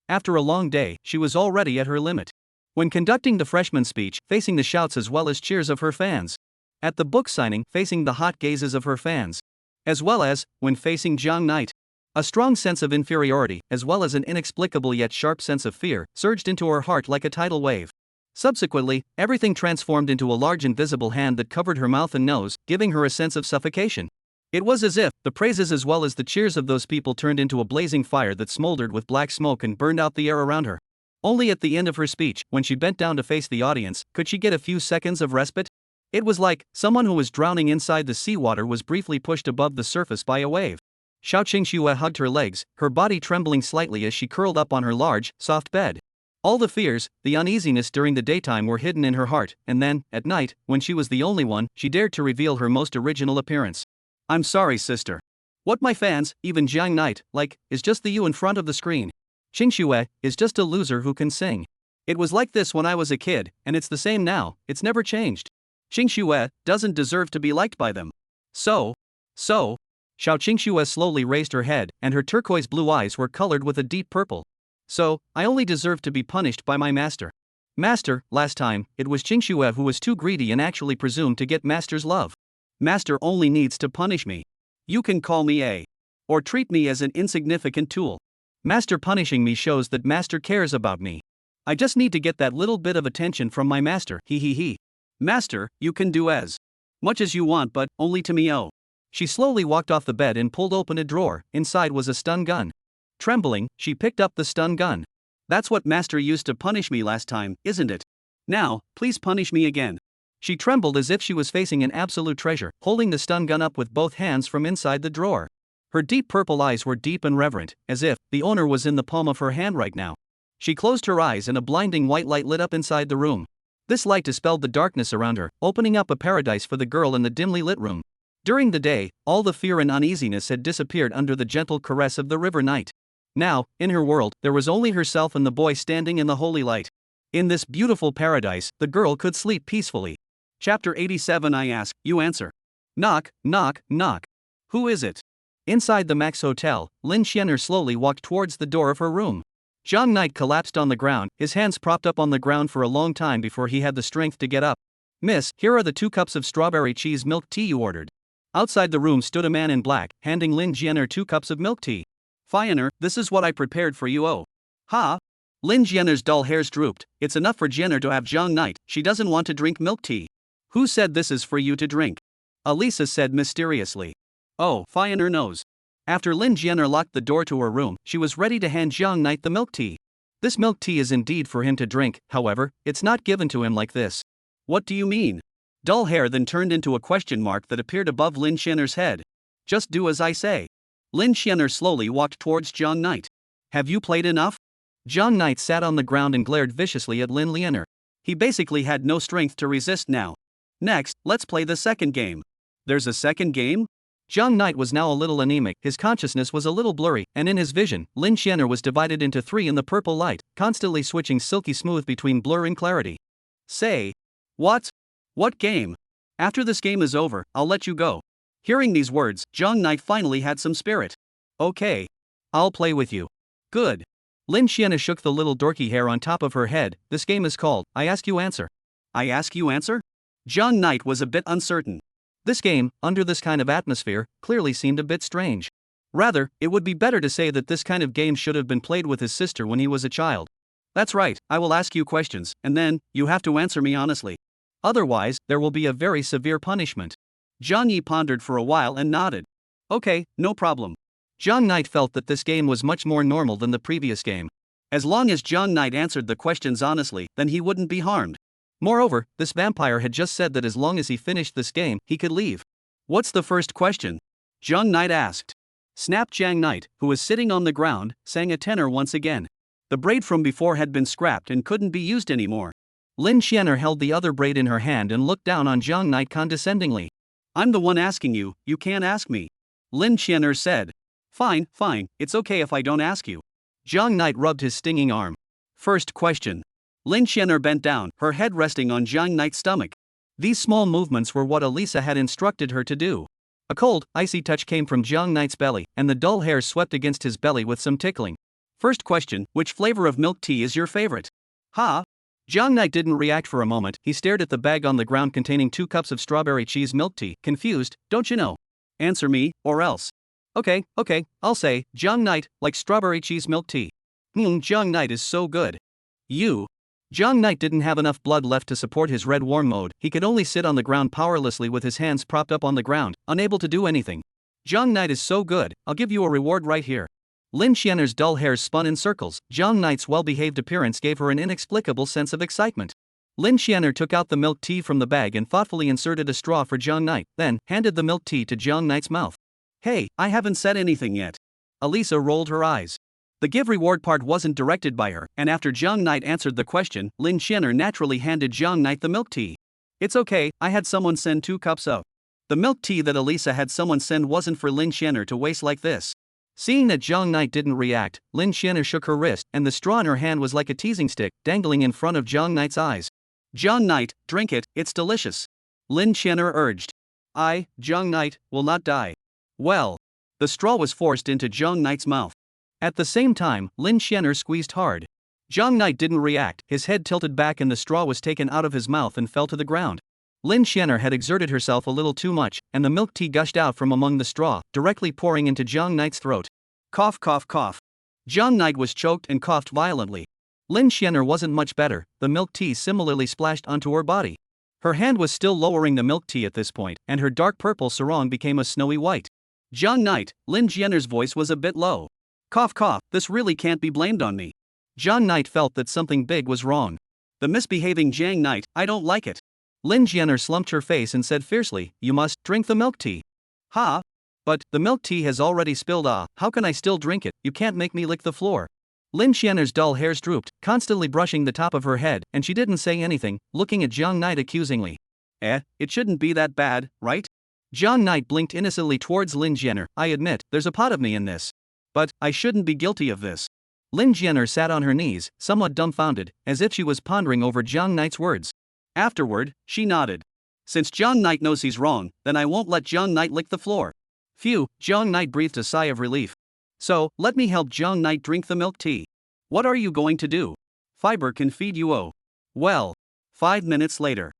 After a long day, she was already at her limit. When conducting the freshman speech, facing the shouts as well as cheers of her fans. At the book signing, facing the hot gazes of her fans. As well as, when facing Jiang Knight. A strong sense of inferiority, as well as an inexplicable yet sharp sense of fear, surged into her heart like a tidal wave. Subsequently, everything transformed into a large invisible hand that covered her mouth and nose, giving her a sense of suffocation. It was as if the praises as well as the cheers of those people turned into a blazing fire that smoldered with black smoke and burned out the air around her. Only at the end of her speech, when she bent down to face the audience, could she get a few seconds of respite. It was like someone who was drowning inside the seawater was briefly pushed above the surface by a wave. Xiao Qingxue hugged her legs, her body trembling slightly as she curled up on her large, soft bed. All the fears, the uneasiness during the daytime were hidden in her heart, and then, at night, when she was the only one, she dared to reveal her most original appearance. I'm sorry, sister. What my fans, even Jiang Knight, like, is just the you in front of the screen. Qingxue is just a loser who can sing. It was like this when I was a kid, and it's the same now, it's never changed. Qingxue doesn't deserve to be liked by them. So. Xiao Qingxue slowly raised her head, and her turquoise blue eyes were colored with a deep purple. So, I only deserve to be punished by my master. Master, last time, it was Qingxue who was too greedy and actually presumed to get master's love. Master only needs to punish me. You can call me a. Or treat me as an insignificant tool. Master punishing me shows that master cares about me. I just need to get that little bit of attention from my master, he. Master, you can do as much as you want but only to me. Oh. She slowly walked off the bed and pulled open a drawer. Inside was a stun gun. Trembling, she picked up the stun gun. That's what master used to punish me last time, isn't it? Now, please punish me again. She trembled as if she was facing an absolute treasure, holding the stun gun up with both hands from inside the drawer. Her deep purple eyes were deep and reverent, as if the owner was in the palm of her hand right now. She closed her eyes and a blinding white light lit up inside the room. This light dispelled the darkness around her, opening up a paradise for the girl in the dimly lit room. During the day, all the fear and uneasiness had disappeared under the gentle caress of the river night. Now, in her world, there was only herself and the boy standing in the holy light. In this beautiful paradise, the girl could sleep peacefully. Chapter 87. I ask, you answer. Knock, knock, knock. Who is it? Inside the Max Hotel, Lin Xianer slowly walked towards the door of her room. Jiang Knight collapsed on the ground, his hands propped up on the ground for a long time before he had the strength to get up. Miss, here are the 2 cups of strawberry cheese milk tea you ordered. Outside the room stood a man in black, handing Lin Xianer 2 cups of milk tea. Fianer, this is what I prepared for you. Oh. Ha? Lin Xianer's dull hairs drooped. It's enough for Xianer to have Jiang Knight, she doesn't want to drink milk tea. Who said this is for you to drink? Alisa said mysteriously. Oh, Fianer knows. After Lin Xianer locked the door to her room, she was ready to hand Jiang Knight the milk tea. This milk tea is indeed for him to drink, however, it's not given to him like this. What do you mean? Dull hair then turned into a question mark that appeared above Lin Xianer's head. Just do as I say. Lin Xianer slowly walked towards Jiang Knight. Have you played enough? Jiang Knight sat on the ground and glared viciously at Lin Xianer. He basically had no strength to resist now. Next, let's play the second game. There's a second game? Jiang Knight was now a little anemic, his consciousness was a little blurry, and in his vision, Lin Xianer was divided into 3 in the purple light, constantly switching silky smooth between blur and clarity. Say. What? What game? After this game is over, I'll let you go. Hearing these words, Jiang Knight finally had some spirit. Okay. I'll play with you. Good. Lin Xianer shook the little dorky hair on top of her head. This game is called, I Ask You Answer. I Ask You Answer? Jiang Knight was a bit uncertain. This game, under this kind of atmosphere, clearly seemed a bit strange. Rather, it would be better to say that this kind of game should have been played with his sister when he was a child. That's right, I will ask you questions, and then, you have to answer me honestly. Otherwise, there will be a very severe punishment. Zhang Yi pondered for a while and nodded. Okay, no problem. John Knight felt that this game was much more normal than the previous game. As long as John Knight answered the questions honestly, then he wouldn't be harmed. Moreover, this vampire had just said that as long as he finished this game, he could leave. What's the first question? John Knight asked. Snap Jang Knight, who was sitting on the ground, sang a tenor once again. The braid from before had been scrapped and couldn't be used anymore. Lin Xianer held the other braid in her hand and looked down on Jiang Knight condescendingly. I'm the one asking you, you can't ask me. Lin Xianer said. Fine, it's okay if I don't ask you. Jiang Knight rubbed his stinging arm. First question. Lin Xianer bent down, her head resting on Jiang Knight's stomach. These small movements were what Elisa had instructed her to do. A cold, icy touch came from Jiang Knight's belly, and the dull hairs swept against his belly with some tickling. First question, which flavor of milk tea is your favorite? Ha? Jiang Knight didn't react for a moment. He stared at the bag on the ground containing 2 cups of strawberry cheese milk tea, confused. Don't you know? Answer me, or else. Okay, I'll say, Jiang Knight, like strawberry cheese milk tea. Jiang Knight is so good. Jiang Knight didn't have enough blood left to support his red warm mode. He could only sit on the ground powerlessly with his hands propped up on the ground, unable to do anything. Jiang Knight is so good, I'll give you a reward right here. Lin Xianer's dull hairs spun in circles. Jiang Knight's well-behaved appearance gave her an inexplicable sense of excitement. Lin Xianer took out the milk tea from the bag and thoughtfully inserted a straw for Jiang Knight, then handed the milk tea to Jiang Knight's mouth. Hey, I haven't said anything yet. Elisa rolled her eyes. The give reward part wasn't directed by her, and after Jiang Knight answered the question, Lin Xianer naturally handed Jiang Knight the milk tea. It's okay, I had someone send 2 cups of. The milk tea that Elisa had someone send wasn't for Lin Xianer to waste like this. Seeing that Jiang Knight didn't react, Lin Xianer shook her wrist, and the straw in her hand was like a teasing stick, dangling in front of Jiang Knight's eyes. Jiang Knight, drink it, it's delicious. Lin Xianer urged. Jiang Knight, will not die. Well. The straw was forced into Jiang Knight's mouth. At the same time, Lin Xianer squeezed hard. Jiang Knight didn't react. His head tilted back and the straw was taken out of his mouth and fell to the ground. Lin Xianer had exerted herself a little too much, and the milk tea gushed out from among the straw, directly pouring into Jiang Knight's throat. Cough. Jiang Knight was choked and coughed violently. Lin Xianer wasn't much better. The milk tea similarly splashed onto her body. Her hand was still lowering the milk tea at this point, and her dark purple sarong became a snowy white. Jiang Knight, Lin Xianer's voice was a bit low. Cough, this really can't be blamed on me. Jiang Knight felt that something big was wrong. The misbehaving Jiang Knight, I don't like it. Lin Xianer slumped her face and said fiercely, you must drink the milk tea. Ha? But, the milk tea has already spilled. How can I still drink it? You can't make me lick the floor. Lin Xianer's dull hairs drooped, constantly brushing the top of her head, and she didn't say anything, looking at Jiang Knight accusingly. It shouldn't be that bad, right? Jiang Knight blinked innocently towards Lin Xianer. I admit, there's a part of me in this. But, I shouldn't be guilty of this. Lin Xianer sat on her knees, somewhat dumbfounded, as if she was pondering over Jiang Knight's words. Afterward, she nodded. Since Jiang Knight knows he's wrong, then I won't let Jiang Knight lick the floor. Phew, Jiang Knight breathed a sigh of relief. So, let me help Jiang Knight drink the milk tea. What are you going to do? Fiber can feed you. Well. 5 minutes later.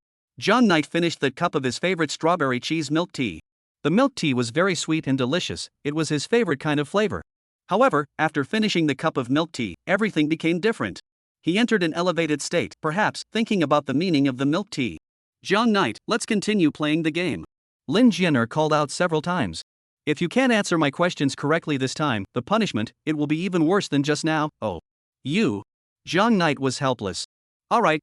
Jiang Knight finished the cup of his favorite strawberry cheese milk tea. The milk tea was very sweet and delicious. It was his favorite kind of flavor. However, after finishing the cup of milk tea, everything became different. He entered an elevated state, perhaps thinking about the meaning of the milk tea. Jiang Knight, let's continue playing the game. Lin Xianer called out several times. If you can't answer my questions correctly this time, the punishment, it will be even worse than just now. You. Jiang Knight was helpless. Alright,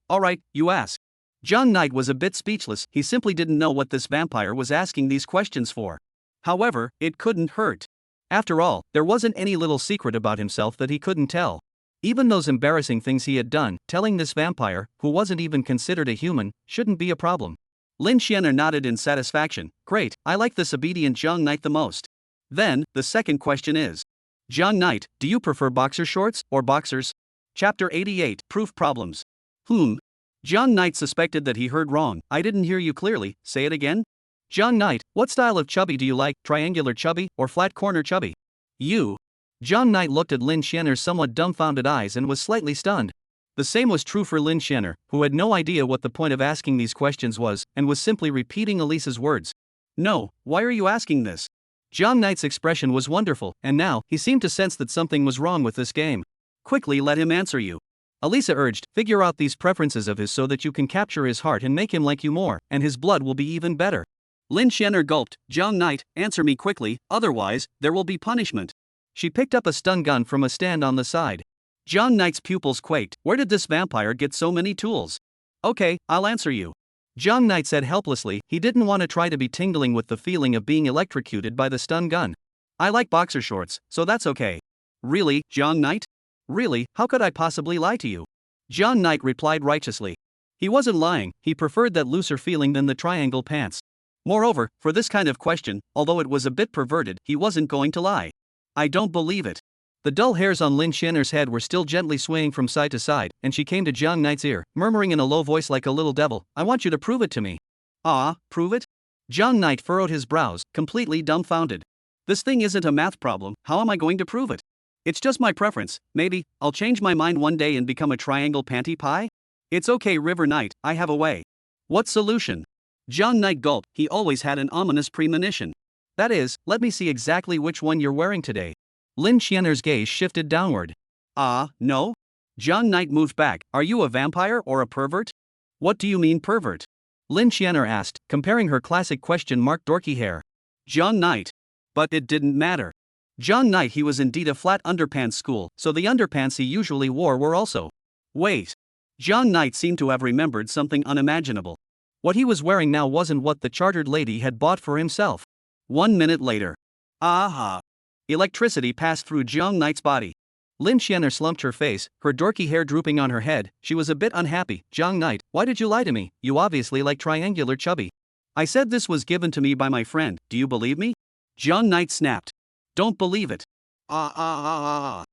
you ask. Jiang Knight was a bit speechless. He simply didn't know what this vampire was asking these questions for. However, it couldn't hurt. After all, there wasn't any little secret about himself that he couldn't tell. Even those embarrassing things he had done, telling this vampire, who wasn't even considered a human, shouldn't be a problem. Lin Xianer nodded in satisfaction. Great, I like this obedient Jiang Knight the most. Then, the second question is. Jiang Knight, do you prefer boxer shorts or boxers? Chapter 88, Proof Problems. Jiang Knight suspected that he heard wrong. I didn't hear you clearly, say it again? Jiang Knight, what style of chubby do you like, triangular chubby or flat corner chubby? Jiang Knight looked at Lin Xianer's somewhat dumbfounded eyes and was slightly stunned. The same was true for Lin Xianer, who had no idea what the point of asking these questions was, and was simply repeating Elisa's words. No, why are you asking this? Jiang Knight's expression was wonderful, and now, he seemed to sense that something was wrong with this game. Quickly let him answer you. Elisa urged, figure out these preferences of his so that you can capture his heart and make him like you more, and his blood will be even better. Lin Xianer gulped. Jiang Knight, answer me quickly, otherwise, there will be punishment. She picked up a stun gun from a stand on the side. John Knight's pupils quaked. Where did this vampire get so many tools? Okay, I'll answer you. John Knight said helplessly. He didn't want to try to be tingling with the feeling of being electrocuted by the stun gun. I like boxer shorts, so that's okay. Really, John Knight? Really, how could I possibly lie to you? John Knight replied righteously. He wasn't lying, he preferred that looser feeling than the triangle pants. Moreover, for this kind of question, although it was a bit perverted, he wasn't going to lie. I don't believe it. The dull hairs on Lin Xianer's head were still gently swaying from side to side, and she came to John Knight's ear, murmuring in a low voice like a little devil, I want you to prove it to me. Ah, prove it? John Knight furrowed his brows, completely dumbfounded. This thing isn't a math problem, how am I going to prove it? It's just my preference, maybe, I'll change my mind one day and become a triangle panty pie? It's okay, River Knight, I have a way. What solution? John Knight gulped, he always had an ominous premonition. That is, let me see exactly which one you're wearing today. Lin Xianer's gaze shifted downward. No? John Knight moved back. Are you a vampire or a pervert? What do you mean pervert? Lin Xianer asked, comparing her classic question mark dorky hair. John Knight. But it didn't matter. John Knight he was indeed a flat underpants school, so the underpants he usually wore were also. Wait. John Knight seemed to have remembered something unimaginable. What he was wearing now wasn't what the chartered lady had bought for himself. 1 minute later. Aha! Electricity passed through John Knight's body. Lin Xianer slumped her face, her dorky hair drooping on her head. She was a bit unhappy. John Knight, why did you lie to me? You obviously like triangular chubby. I said this was given to me by my friend, do you believe me? John Knight snapped. Don't believe it. John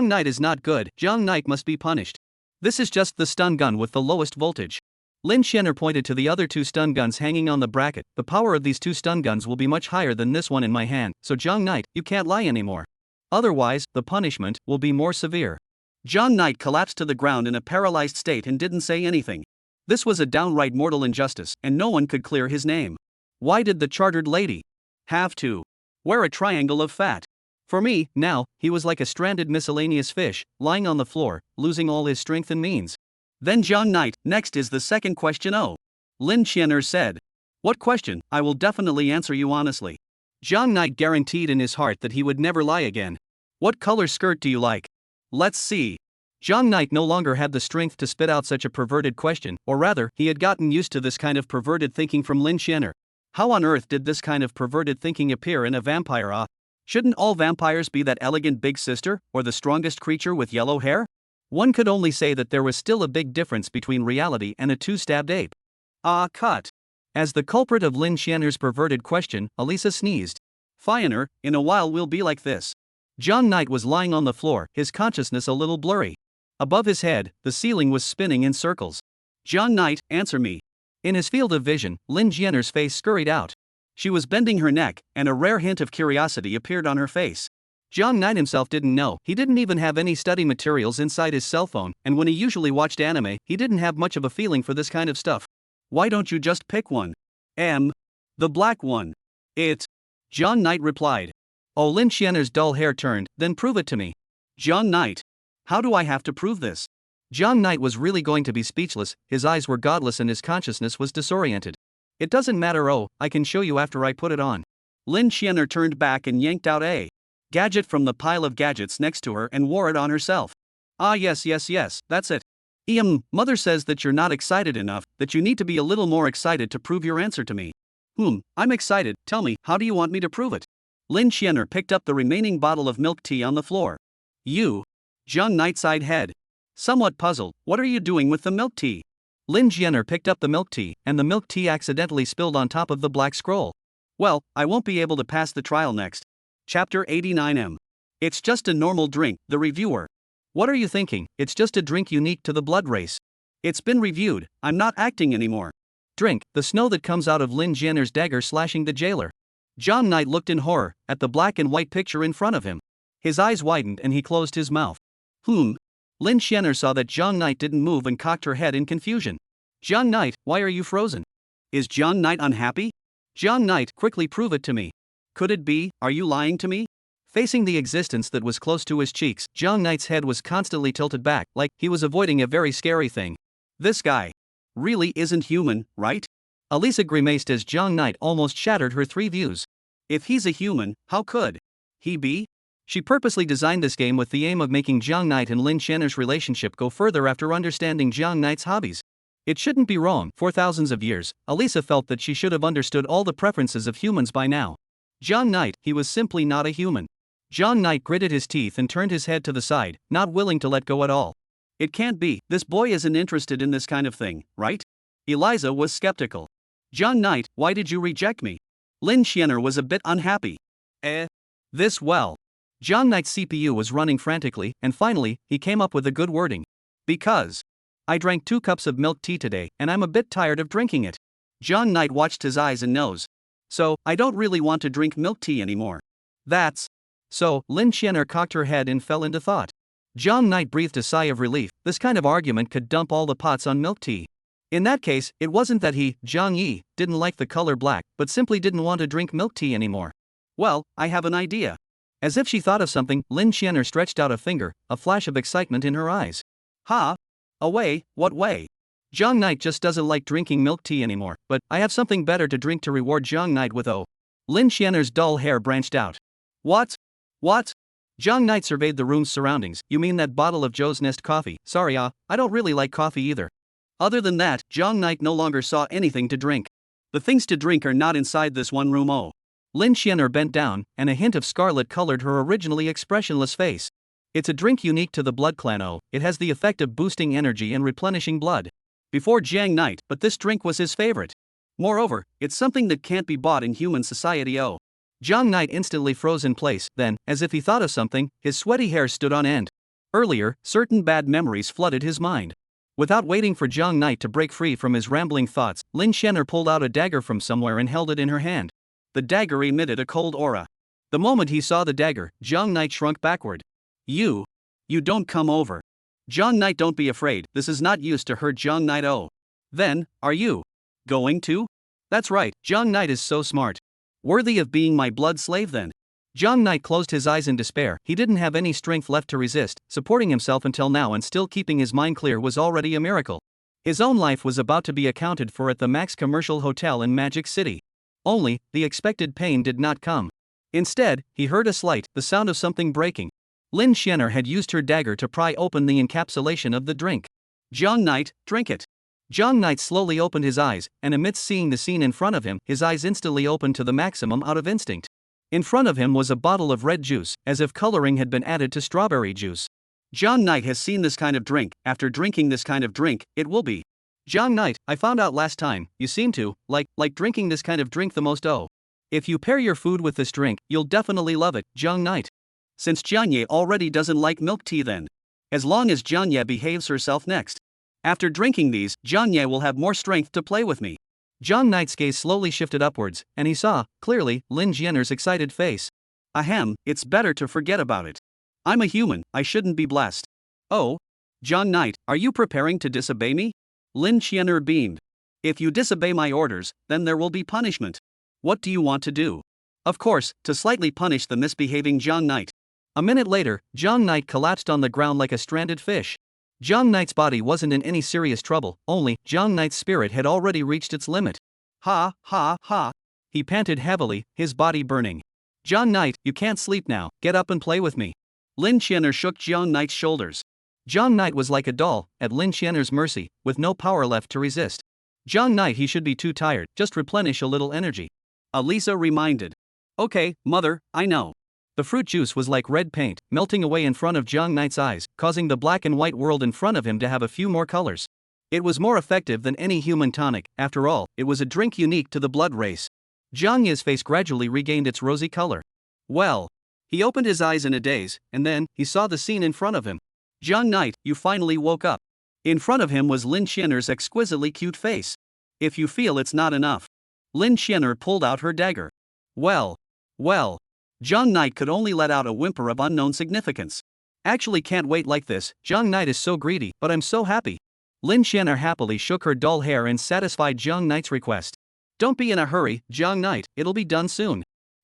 Knight is not good, John Knight must be punished. This is just the stun gun with the lowest voltage. Lin Xianer pointed to the other 2 stun guns hanging on the bracket. The power of these 2 stun guns will be much higher than this one in my hand, so John Knight, you can't lie anymore. Otherwise, the punishment will be more severe. John Knight collapsed to the ground in a paralyzed state and didn't say anything. This was a downright mortal injustice, and no one could clear his name. Why did the chartered lady have to wear a triangle of fat? For me, now, he was like a stranded miscellaneous fish, lying on the floor, losing all his strength and means. Then John Knight, next is the second question. Oh. Lin Xianer said. What question? I will definitely answer you honestly. John Knight guaranteed in his heart that he would never lie again. What color skirt do you like? Let's see. John Knight no longer had the strength to spit out such a perverted question, or rather, he had gotten used to this kind of perverted thinking from Lin Xianer. How on earth did this kind of perverted thinking appear in a vampire? Shouldn't all vampires be that elegant big sister, or the strongest creature with yellow hair? One could only say that there was still a big difference between reality and a 2-stabbed ape. Cut. As the culprit of Lin Xianer's perverted question, Elisa sneezed. Finer, in a while we'll be like this. John Knight was lying on the floor, his consciousness a little blurry. Above his head, the ceiling was spinning in circles. John Knight, answer me. In his field of vision, Lin Xianer's face scurried out. She was bending her neck, and a rare hint of curiosity appeared on her face. John Knight himself didn't know, he didn't even have any study materials inside his cell phone, and when he usually watched anime, he didn't have much of a feeling for this kind of stuff. Why don't you just pick one? The black one. It. John Knight replied. Oh, Lin Xianer's dull hair turned, then prove it to me. John Knight. How do I have to prove this? John Knight was really going to be speechless, his eyes were godless and his consciousness was disoriented. It doesn't matter, I can show you after I put it on. Lin Xianer turned back and yanked out a gadget from the pile of gadgets next to her and wore it on herself. Yes, that's it. Mother says that you're not excited enough, that you need to be a little more excited to prove your answer to me. I'm excited, tell me, how do you want me to prove it? Lin Xianer picked up the remaining bottle of milk tea on the floor. You? John Knight sighed head. Somewhat puzzled, what are you doing with the milk tea? Lin Xianer picked up the milk tea, and the milk tea accidentally spilled on top of the black scroll. Well, I won't be able to pass the trial next. Chapter 89M. It's just a normal drink, the reviewer. What are you thinking? It's just a drink unique to the blood race. It's been reviewed, I'm not acting anymore. Drink, the snow that comes out of Lin Xianer's dagger slashing the jailer. John Knight looked in horror at the black and white picture in front of him. His eyes widened and he closed his mouth. Lin Xianer saw that John Knight didn't move and cocked her head in confusion. John Knight, why are you frozen? Is John Knight unhappy? John Knight, quickly prove it to me. Could it be, are you lying to me? Facing the existence that was close to his cheeks, John Knight's head was constantly tilted back, like he was avoiding a very scary thing. This guy really isn't human, right? Elisa grimaced as John Knight almost shattered her 3 views. If he's a human, how could he be? She purposely designed this game with the aim of making Jiang Knight and Lin Xianer's relationship go further after understanding Jiang Knight's hobbies. It shouldn't be wrong. For thousands of years, Elisa felt that she should have understood all the preferences of humans by now. Jiang Knight, he was simply not a human. Jiang Knight gritted his teeth and turned his head to the side, not willing to let go at all. It can't be, this boy isn't interested in this kind of thing, right? Eliza was skeptical. Jiang Knight, why did you reject me? Lin Xianer was a bit unhappy. This well. Jiang Knight's CPU was running frantically, and finally, he came up with a good wording. Because I drank 2 cups of milk tea today, and I'm a bit tired of drinking it. Jiang Knight watched his eyes and nose. So, I don't really want to drink milk tea anymore. That's so. Lin Xianer cocked her head and fell into thought. Jiang Knight breathed a sigh of relief. This kind of argument could dump all the pots on milk tea. In that case, it wasn't that he, Jiang Yi, didn't like the color black, but simply didn't want to drink milk tea anymore. Well, I have an idea. As if she thought of something, Lin Xianer stretched out a finger, a flash of excitement in her eyes. Ha! A way? What way? Jiang Knight just doesn't like drinking milk tea anymore, but I have something better to drink to reward Jiang Knight with. Oh. Lin Xianer's dull hair branched out. What? What? Jiang Knight surveyed the room's surroundings. You mean that bottle of Joe's Nest coffee? Sorry, I don't really like coffee either. Other than that, Jiang Knight no longer saw anything to drink. The things to drink are not inside this one room. Oh. Lin Xianer bent down, and a hint of scarlet colored her originally expressionless face. It's a drink unique to the Blood Clan. Oh, it has the effect of boosting energy and replenishing blood. Before Jiang Knight, but this drink was his favorite. Moreover, it's something that can't be bought in human society. Oh. Jiang Knight instantly froze in place, then, as if he thought of something, his sweaty hair stood on end. Earlier, certain bad memories flooded his mind. Without waiting for Jiang Knight to break free from his rambling thoughts, Lin Xianer pulled out a dagger from somewhere and held it in her hand. The dagger emitted a cold aura. The moment he saw the dagger, Jiang Knight shrunk backward. You don't come over. Jiang Knight, don't be afraid, this is not used to hurt Jiang Knight. Oh. Then, are you going to? That's right, Jiang Knight is so smart. Worthy of being my blood slave then. Jiang Knight closed his eyes in despair. He didn't have any strength left to resist. Supporting himself until now and still keeping his mind clear was already a miracle. His own life was about to be accounted for at the Max Commercial Hotel in Magic City. Only, the expected pain did not come. Instead, he heard the sound of something breaking. Lin Xianer had used her dagger to pry open the encapsulation of the drink. Jiang Knight, drink it. Jiang Knight slowly opened his eyes, and amidst seeing the scene in front of him, his eyes instantly opened to the maximum out of instinct. In front of him was a bottle of red juice, as if coloring had been added to strawberry juice. Jiang Knight has seen this kind of drink. After drinking this kind of drink, it will be. Jiang Knight, I found out last time, you seem to like drinking this kind of drink the most. Oh. If you pair your food with this drink, you'll definitely love it, Jiang Knight. Since Jiang Ye already doesn't like milk tea then. As long as Jiang Ye behaves herself next. After drinking these, Jiang Ye will have more strength to play with me. Jiang Knight's gaze slowly shifted upwards, and he saw, clearly, Lin Xianer's excited face. Ahem, it's better to forget about it. I'm a human, I shouldn't be blessed. Oh? Jiang Knight, are you preparing to disobey me? Lin Xianer beamed. If you disobey my orders, then there will be punishment. What do you want to do? Of course, to slightly punish the misbehaving Jiang Knight. A minute later, Jiang Knight collapsed on the ground like a stranded fish. Jiang Knight's body wasn't in any serious trouble, only, Jiang Knight's spirit had already reached its limit. Ha, ha, ha. He panted heavily, his body burning. Jiang Knight, you can't sleep now, get up and play with me. Lin Xianer shook Jiang Knight's shoulders. Jiang Knight was like a doll, at Lin Xianer's mercy, with no power left to resist. Jiang Knight, he should be too tired, just replenish a little energy. Elisa reminded. Okay, mother, I know. The fruit juice was like red paint, melting away in front of Jiang Knight's eyes, causing the black and white world in front of him to have a few more colors. It was more effective than any human tonic. After all, it was a drink unique to the blood race. Jiang Ye's face gradually regained its rosy color. Well. He opened his eyes in a daze, and then, he saw the scene in front of him. Jiang Knight, you finally woke up. In front of him was Lin Xianer's exquisitely cute face. If you feel it's not enough. Lin Xianer pulled out her dagger. Well. Jiang Knight could only let out a whimper of unknown significance. Actually can't wait like this, Jiang Knight is so greedy, but I'm so happy. Lin Xianer happily shook her dull hair and satisfied Jiang Knight's request. Don't be in a hurry, Jiang Knight, it'll be done soon.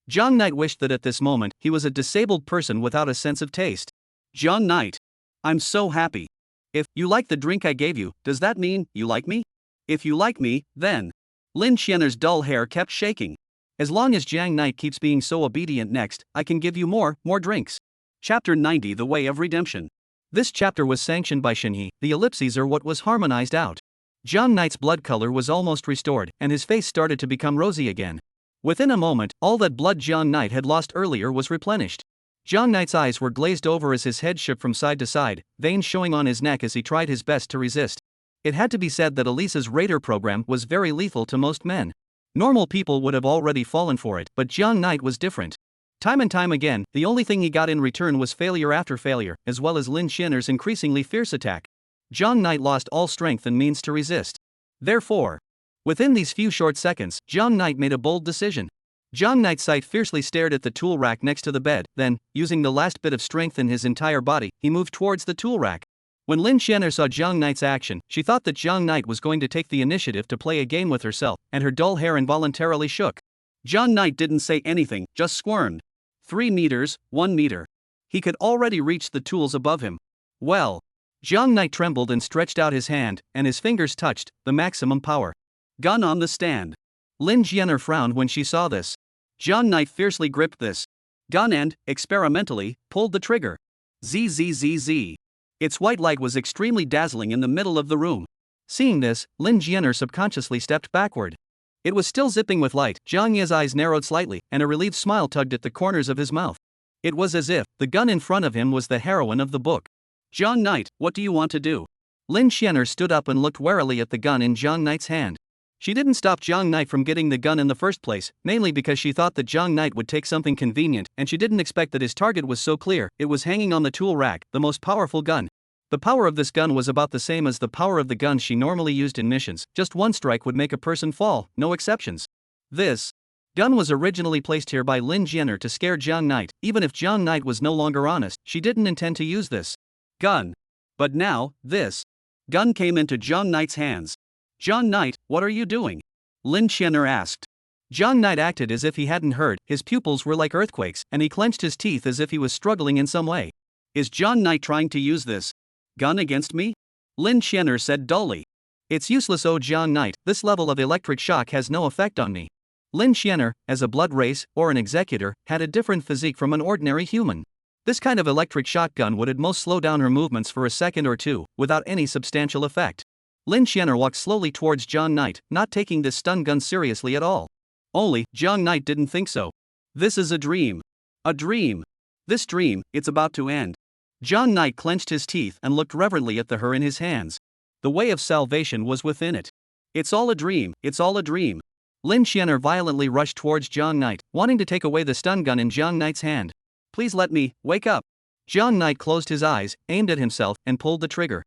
Jiang Knight wished that at this moment, he was a disabled person without a sense of taste. Jiang Knight. I'm so happy. If you like the drink I gave you, does that mean you like me? If you like me, then. Lin Xianer's dull hair kept shaking. As long as Jiang Knight keeps being so obedient next, I can give you more drinks. Chapter 90, The Way of Redemption. This chapter was sanctioned by Shinhee. The ellipses are what was harmonized out. John Knight's blood color was almost restored, and his face started to become rosy again. Within a moment, all that blood John Knight had lost earlier was replenished. John Knight's eyes were glazed over as his head shook from side to side, veins showing on his neck as he tried his best to resist. It had to be said that Elisa's Raider program was very lethal to most men. Normal people would have already fallen for it, but John Knight was different. Time and time again, the only thing he got in return was failure after failure, as well as Lin Xianer's increasingly fierce attack. John Knight lost all strength and means to resist. Therefore, within these few short seconds, John Knight made a bold decision. John Knight's sight fiercely stared at the tool rack next to the bed, then, using the last bit of strength in his entire body, he moved towards the tool rack. When Lin Xianer saw John Knight's action, she thought that John Knight was going to take the initiative to play a game with herself, and her dull hair involuntarily shook. John Knight didn't say anything, just squirmed. 3 meters, 1 meter. He could already reach the tools above him. Well. John Knight trembled and stretched out his hand, and his fingers touched the maximum power. Gun on the stand. Lin Xianer frowned when she saw this. John Knight fiercely gripped this gun and, experimentally, pulled the trigger. Zzz. Its white light was extremely dazzling in the middle of the room. Seeing this, Lin Xianer subconsciously stepped backward. It was still zipping with light. Zhang Ye's eyes narrowed slightly, and a relieved smile tugged at the corners of his mouth. It was as if the gun in front of him was the heroine of the book. John Knight, what do you want to do? Lin Xianer stood up and looked warily at the gun in John Knight's hand. She didn't stop John Knight from getting the gun in the first place, mainly because she thought that John Knight would take something convenient, and she didn't expect that his target was so clear. It was hanging on the tool rack, the most powerful gun. The power of this gun was about the same as the power of the guns she normally used in missions. Just one strike would make a person fall, no exceptions. This gun was originally placed here by Lin Xianer to scare John Knight. Even if John Knight was no longer honest, she didn't intend to use this gun. But now, this gun came into John Knight's hands. John Knight, what are you doing? Lin Xianer asked. John Knight acted as if he hadn't heard. His pupils were like earthquakes, and he clenched his teeth as if he was struggling in some way. Is John Knight trying to use this gun against me? Lin Xianer said dully. It's useless, oh John Knight, this level of electric shock has no effect on me. Lin Xianer, as a blood race, or an executor, had a different physique from an ordinary human. This kind of electric shock gun would at most slow down her movements for a second or two, without any substantial effect. Lin Xianer walked slowly towards John Knight, not taking this stun gun seriously at all. Only, John Knight didn't think so. This is a dream. A dream. This dream, it's about to end. John Knight clenched his teeth and looked reverently at the her in his hands. The way of salvation was within it. It's all a dream, it's all a dream. Lin Xianer violently rushed towards John Knight, wanting to take away the stun gun in John Knight's hand. Please let me, wake up. John Knight closed his eyes, aimed at himself, and pulled the trigger.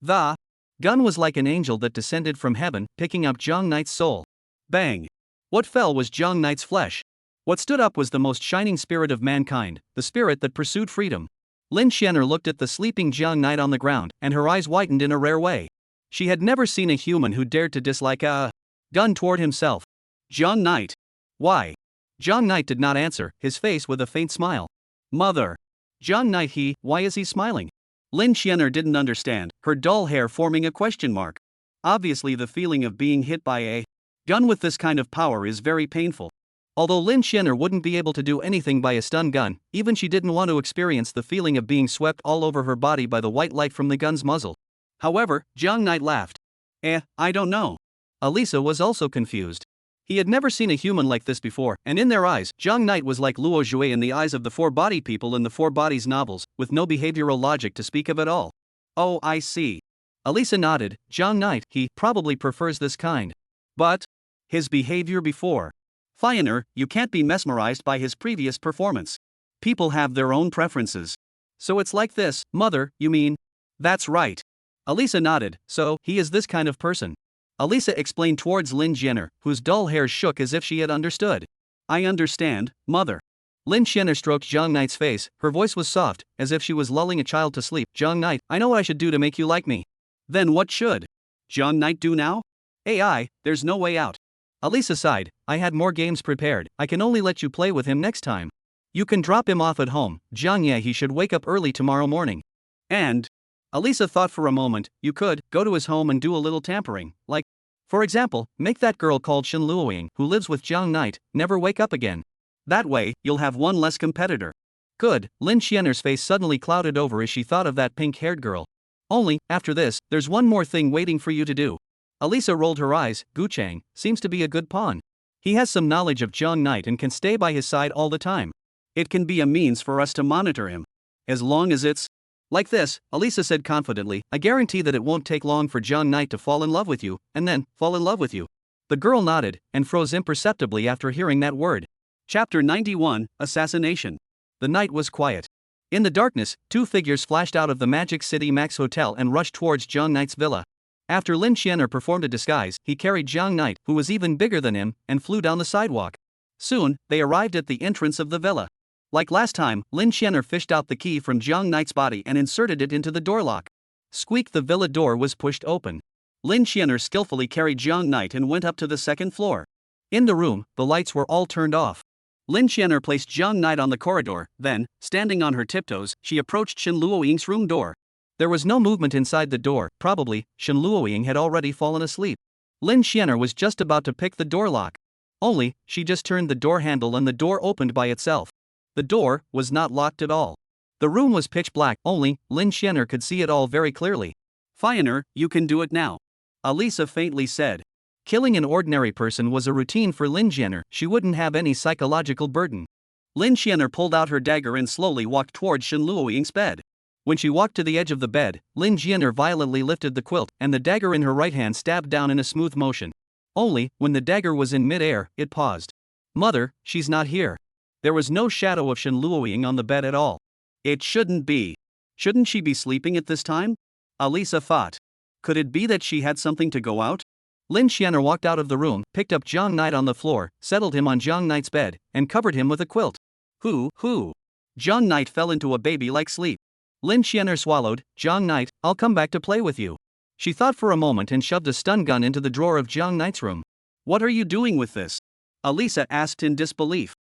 The gun was like an angel that descended from heaven, picking up John Knight's soul. Bang! What fell was John Knight's flesh. What stood up was the most shining spirit of mankind, the spirit that pursued freedom. Lin Xianer looked at the sleeping John Knight on the ground, and her eyes widened in a rare way. She had never seen a human who dared to dislike a gun toward himself. John Knight. Why? John Knight did not answer, his face with a faint smile. Mother. John Knight why is he smiling? Lin Xianer didn't understand, her dull hair forming a question mark. Obviously the feeling of being hit by a gun with this kind of power is very painful. Although Lin Xianer wouldn't be able to do anything by a stun gun, even she didn't want to experience the feeling of being swept all over her body by the white light from the gun's muzzle. However, John Knight laughed. I don't know. Elisa was also confused. He had never seen a human like this before, and in their eyes, John Knight was like Luo Jue in the eyes of the four-body people in the Four Bodies novels, with no behavioral logic to speak of at all. Oh, I see. Elisa nodded. John Knight, he probably prefers this kind. But his behavior before. Fioner, you can't be mesmerized by his previous performance. People have their own preferences. So it's like this, mother, you mean? That's right. Elisa nodded. So, he is this kind of person. Elisa explained towards Lin Xianer, whose dull hair shook as if she had understood. I understand, mother. Lin Xianer stroked John Knight's face, her voice was soft, as if she was lulling a child to sleep. John Knight, I know what I should do to make you like me. Then what should John Knight do now? There's no way out. Elisa sighed. I had more games prepared, I can only let you play with him next time. You can drop him off at home, John Ye he should wake up early tomorrow morning. And Elisa thought for a moment, you could go to his home and do a little tampering, like, for example, make that girl called Shen Luoying, who lives with John Knight, never wake up again. That way, you'll have one less competitor. Good, Lin Xianer's face suddenly clouded over as she thought of that pink-haired girl. Only, after this, there's one more thing waiting for you to do. Alisa rolled her eyes. Gu Chang seems to be a good pawn. He has some knowledge of Jiang Knight and can stay by his side all the time. It can be a means for us to monitor him. As long as it's like this, Alisa said confidently, I guarantee that it won't take long for Jiang Knight to fall in love with you, and then, fall in love with you. The girl nodded, and froze imperceptibly after hearing that word. Chapter 91, Assassination. The night was quiet. In the darkness, two figures flashed out of the Magic City Max Hotel and rushed towards Jiang Knight's villa. After Lin Xianer performed a disguise, he carried Jiang Knight, who was even bigger than him, and flew down the sidewalk. Soon, they arrived at the entrance of the villa. Like last time, Lin Xianer fished out the key from Jiang Knight's body and inserted it into the door lock. Squeak, the villa door was pushed open. Lin Xianer skillfully carried Jiang Knight and went up to the second floor. In the room, the lights were all turned off. Lin Xianer placed Jiang Knight on the corridor, then, standing on her tiptoes, she approached Shen Luoying's room door. There was no movement inside the door, probably, Shen Luoying had already fallen asleep. Lin Xianer was just about to pick the door lock. Only, she just turned the door handle and the door opened by itself. The door was not locked at all. The room was pitch black, only, Lin Xianer could see it all very clearly. Finer, you can do it now. Alisa faintly said. Killing an ordinary person was a routine for Lin Xianer, she wouldn't have any psychological burden. Lin Xianer pulled out her dagger and slowly walked towards Shen Luoying's bed. When she walked to the edge of the bed, Lin Xianer violently lifted the quilt, and the dagger in her right hand stabbed down in a smooth motion. Only, when the dagger was in mid-air, it paused. Mother, she's not here. There was no shadow of Shen Luoying on the bed at all. It shouldn't be. Shouldn't she be sleeping at this time? Alisa thought. Could it be that she had something to go out? Lin Xianer walked out of the room, picked up Jiang Knight on the floor, settled him on Jiang Knight's bed, and covered him with a quilt. Who? Jiang Knight fell into a baby-like sleep. Lin Xianer swallowed. Jiang Knight, I'll come back to play with you. She thought for a moment and shoved a stun gun into the drawer of Jiang Knight's room. What are you doing with this? Alisa asked in disbelief.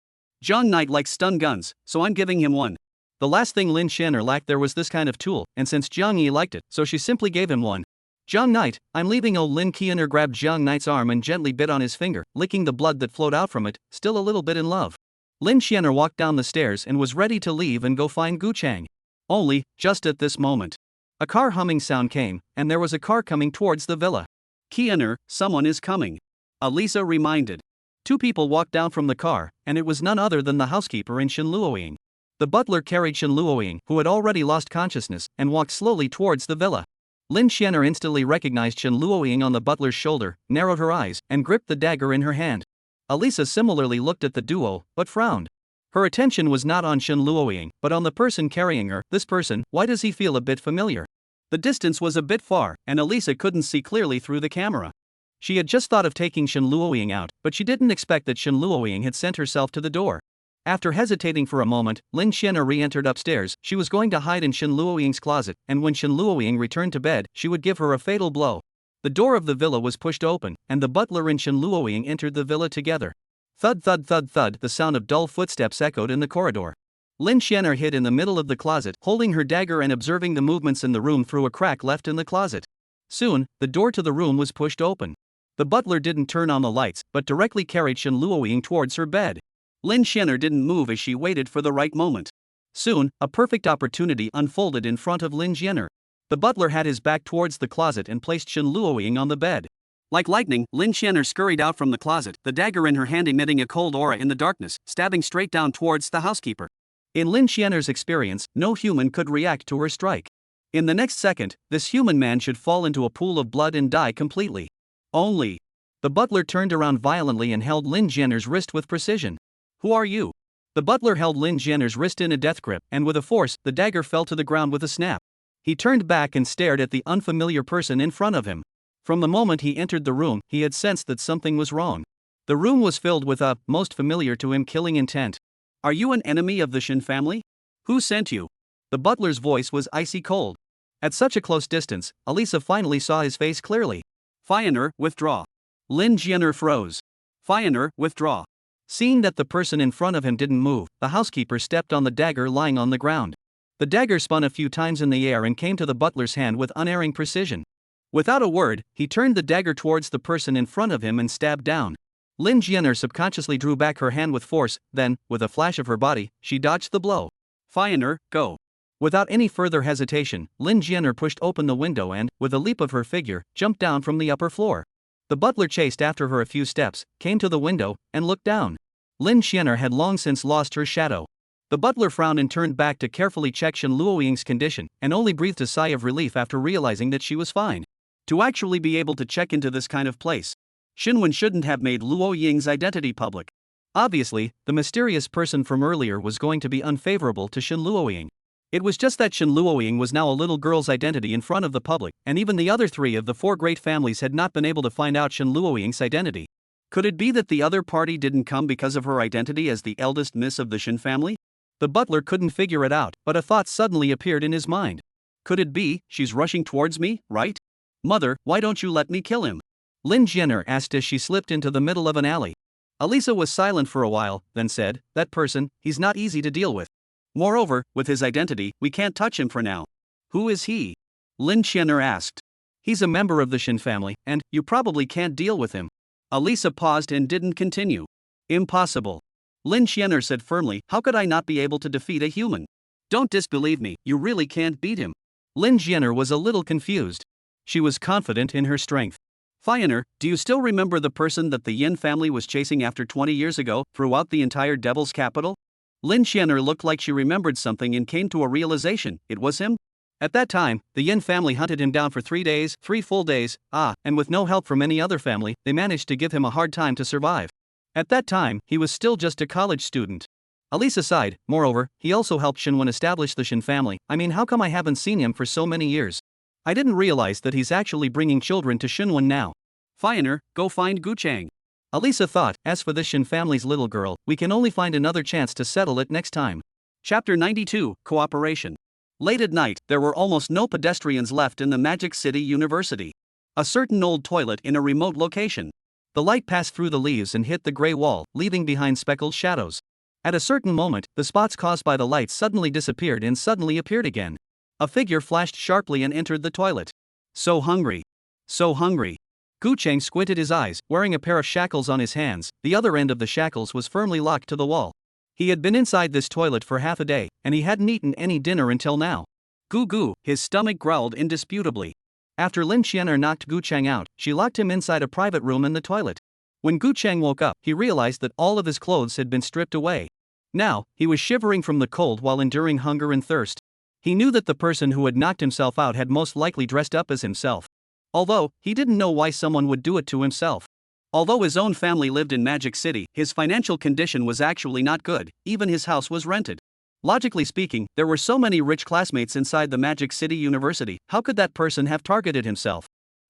Jiang Knight likes stun guns, so I'm giving him one. The last thing Lin Xianer lacked there was this kind of tool, and since Jiang Yi liked it, so she simply gave him one. Jiang Knight, I'm leaving. Lin Xianer grabbed Jiang Knight's arm and gently bit on his finger, licking the blood that flowed out from it, still a little bit in love. Lin Xianer walked down the stairs and was ready to leave and go find Gu Chang. Only, just at this moment, a car humming sound came, and there was a car coming towards the villa. Xianer, someone is coming. Alisa reminded. Two people walked down from the car, and it was none other than the housekeeper and Shen Luoying. The butler carried Shen Luoying, who had already lost consciousness, and walked slowly towards the villa. Lin Xianer instantly recognized Shen Luoying on the butler's shoulder, narrowed her eyes, and gripped the dagger in her hand. Alisa similarly looked at the duo, but frowned. Her attention was not on Shen Luoying, but on the person carrying her. This person, why does he feel a bit familiar? The distance was a bit far, and Alisa couldn't see clearly through the camera. She had just thought of taking Shen Luoying out, but she didn't expect that Shen Luoying had sent herself to the door. After hesitating for a moment, Lin Xianer re-entered upstairs. She was going to hide in Shen Luoying's closet, and when Shen Luoying returned to bed, she would give her a fatal blow. The door of the villa was pushed open, and the butler and Shen Luoying entered the villa together. Thud thud thud thud, the sound of dull footsteps echoed in the corridor. Lin Xianer hid in the middle of the closet, holding her dagger and observing the movements in the room through a crack left in the closet. Soon, the door to the room was pushed open. The butler didn't turn on the lights, but directly carried Shen Luoying towards her bed. Lin Xianer didn't move as she waited for the right moment. Soon, a perfect opportunity unfolded in front of Lin Xianer. The butler had his back towards the closet and placed Shen Luoying on the bed. Like lightning, Lin Xianer scurried out from the closet, the dagger in her hand emitting a cold aura in the darkness, stabbing straight down towards the housekeeper. In Lin Xianer's experience, no human could react to her strike. In the next second, this human man should fall into a pool of blood and die completely. Only. The butler turned around violently and held Lin Xianer's wrist with precision. Who are you? The butler held Lin Xianer's wrist in a death grip, and with a force, the dagger fell to the ground with a snap. He turned back and stared at the unfamiliar person in front of him. From the moment he entered the room, he had sensed that something was wrong. The room was filled with a, most familiar to him, killing intent. Are you an enemy of the Shen family? Who sent you? The butler's voice was icy cold. At such a close distance, Alisa finally saw his face clearly. Finer, withdraw. Lin Xianer froze. Finer, withdraw. Seeing that the person in front of him didn't move, the housekeeper stepped on the dagger lying on the ground. The dagger spun a few times in the air and came to the butler's hand with unerring precision. Without a word, he turned the dagger towards the person in front of him and stabbed down. Lin Xianer subconsciously drew back her hand with force, then, with a flash of her body, she dodged the blow. Finer, go. Without any further hesitation, Lin Jianer pushed open the window and, with a leap of her figure, jumped down from the upper floor. The butler chased after her a few steps, came to the window, and looked down. Lin Jianer had long since lost her shadow. The butler frowned and turned back to carefully check Shen Luoying's condition, and only breathed a sigh of relief after realizing that she was fine. To actually be able to check into this kind of place, Shinwen shouldn't have made Luo Ying's identity public. Obviously, the mysterious person from earlier was going to be unfavorable to Shen Luoying. It was just that Shen Luoying was now a little girl's identity in front of the public, and even the other three of the four great families had not been able to find out Shen Luoying's identity. Could it be that the other party didn't come because of her identity as the eldest miss of the Shen family? The butler couldn't figure it out, but a thought suddenly appeared in his mind. Could it be, she's rushing towards me, right? Mother, why don't you let me kill him? Lin Jianer asked as she slipped into the middle of an alley. Alisa was silent for a while, then said, that person, he's not easy to deal with. Moreover, with his identity, we can't touch him for now. Who is he? Lin Jianer asked. He's a member of the Shen family, and you probably can't deal with him. Alisa paused and didn't continue. Impossible. Lin Jianer said firmly, how could I not be able to defeat a human? Don't disbelieve me, you really can't beat him. Lin Jianer was a little confused. She was confident in her strength. Finer, do you still remember the person that the Yin family was chasing after 20 years ago, throughout the entire Devil's capital? Lin Jianer looked like she remembered something and came to a realization, it was him? At that time, the Yin family hunted him down for 3 days, 3 full days, and with no help from any other family, they managed to give him a hard time to survive. At that time, he was still just a college student. Alisa sighed. Moreover, he also helped Shinwen establish the Shen family. I mean, how come I haven't seen him for so many years? I didn't realize that he's actually bringing children to Shinwen now. Finer, go find Guchang. Alisa thought, as for this Shen family's little girl, we can only find another chance to settle it next time. Chapter 92, Cooperation. Late at night, there were almost no pedestrians left in the Magic City University. A certain old toilet in a remote location. The light passed through the leaves and hit the gray wall, leaving behind speckled shadows. At a certain moment, the spots caused by the light suddenly disappeared and suddenly appeared again. A figure flashed sharply and entered the toilet. So hungry. So hungry. Guchang squinted his eyes, wearing a pair of shackles on his hands. The other end of the shackles was firmly locked to the wall. He had been inside this toilet for half a day, and he hadn't eaten any dinner until now. Goo goo, his stomach growled indisputably. After Lin Jianer knocked Guchang out, she locked him inside a private room in the toilet. When Guchang woke up, he realized that all of his clothes had been stripped away. Now, he was shivering from the cold while enduring hunger and thirst. He knew that the person who had knocked himself out had most likely dressed up as himself. Although, he didn't know why someone would do it to himself. Although his own family lived in Magic City, his financial condition was actually not good, even his house was rented. Logically speaking, there were so many rich classmates inside the Magic City University, how could that person have targeted himself?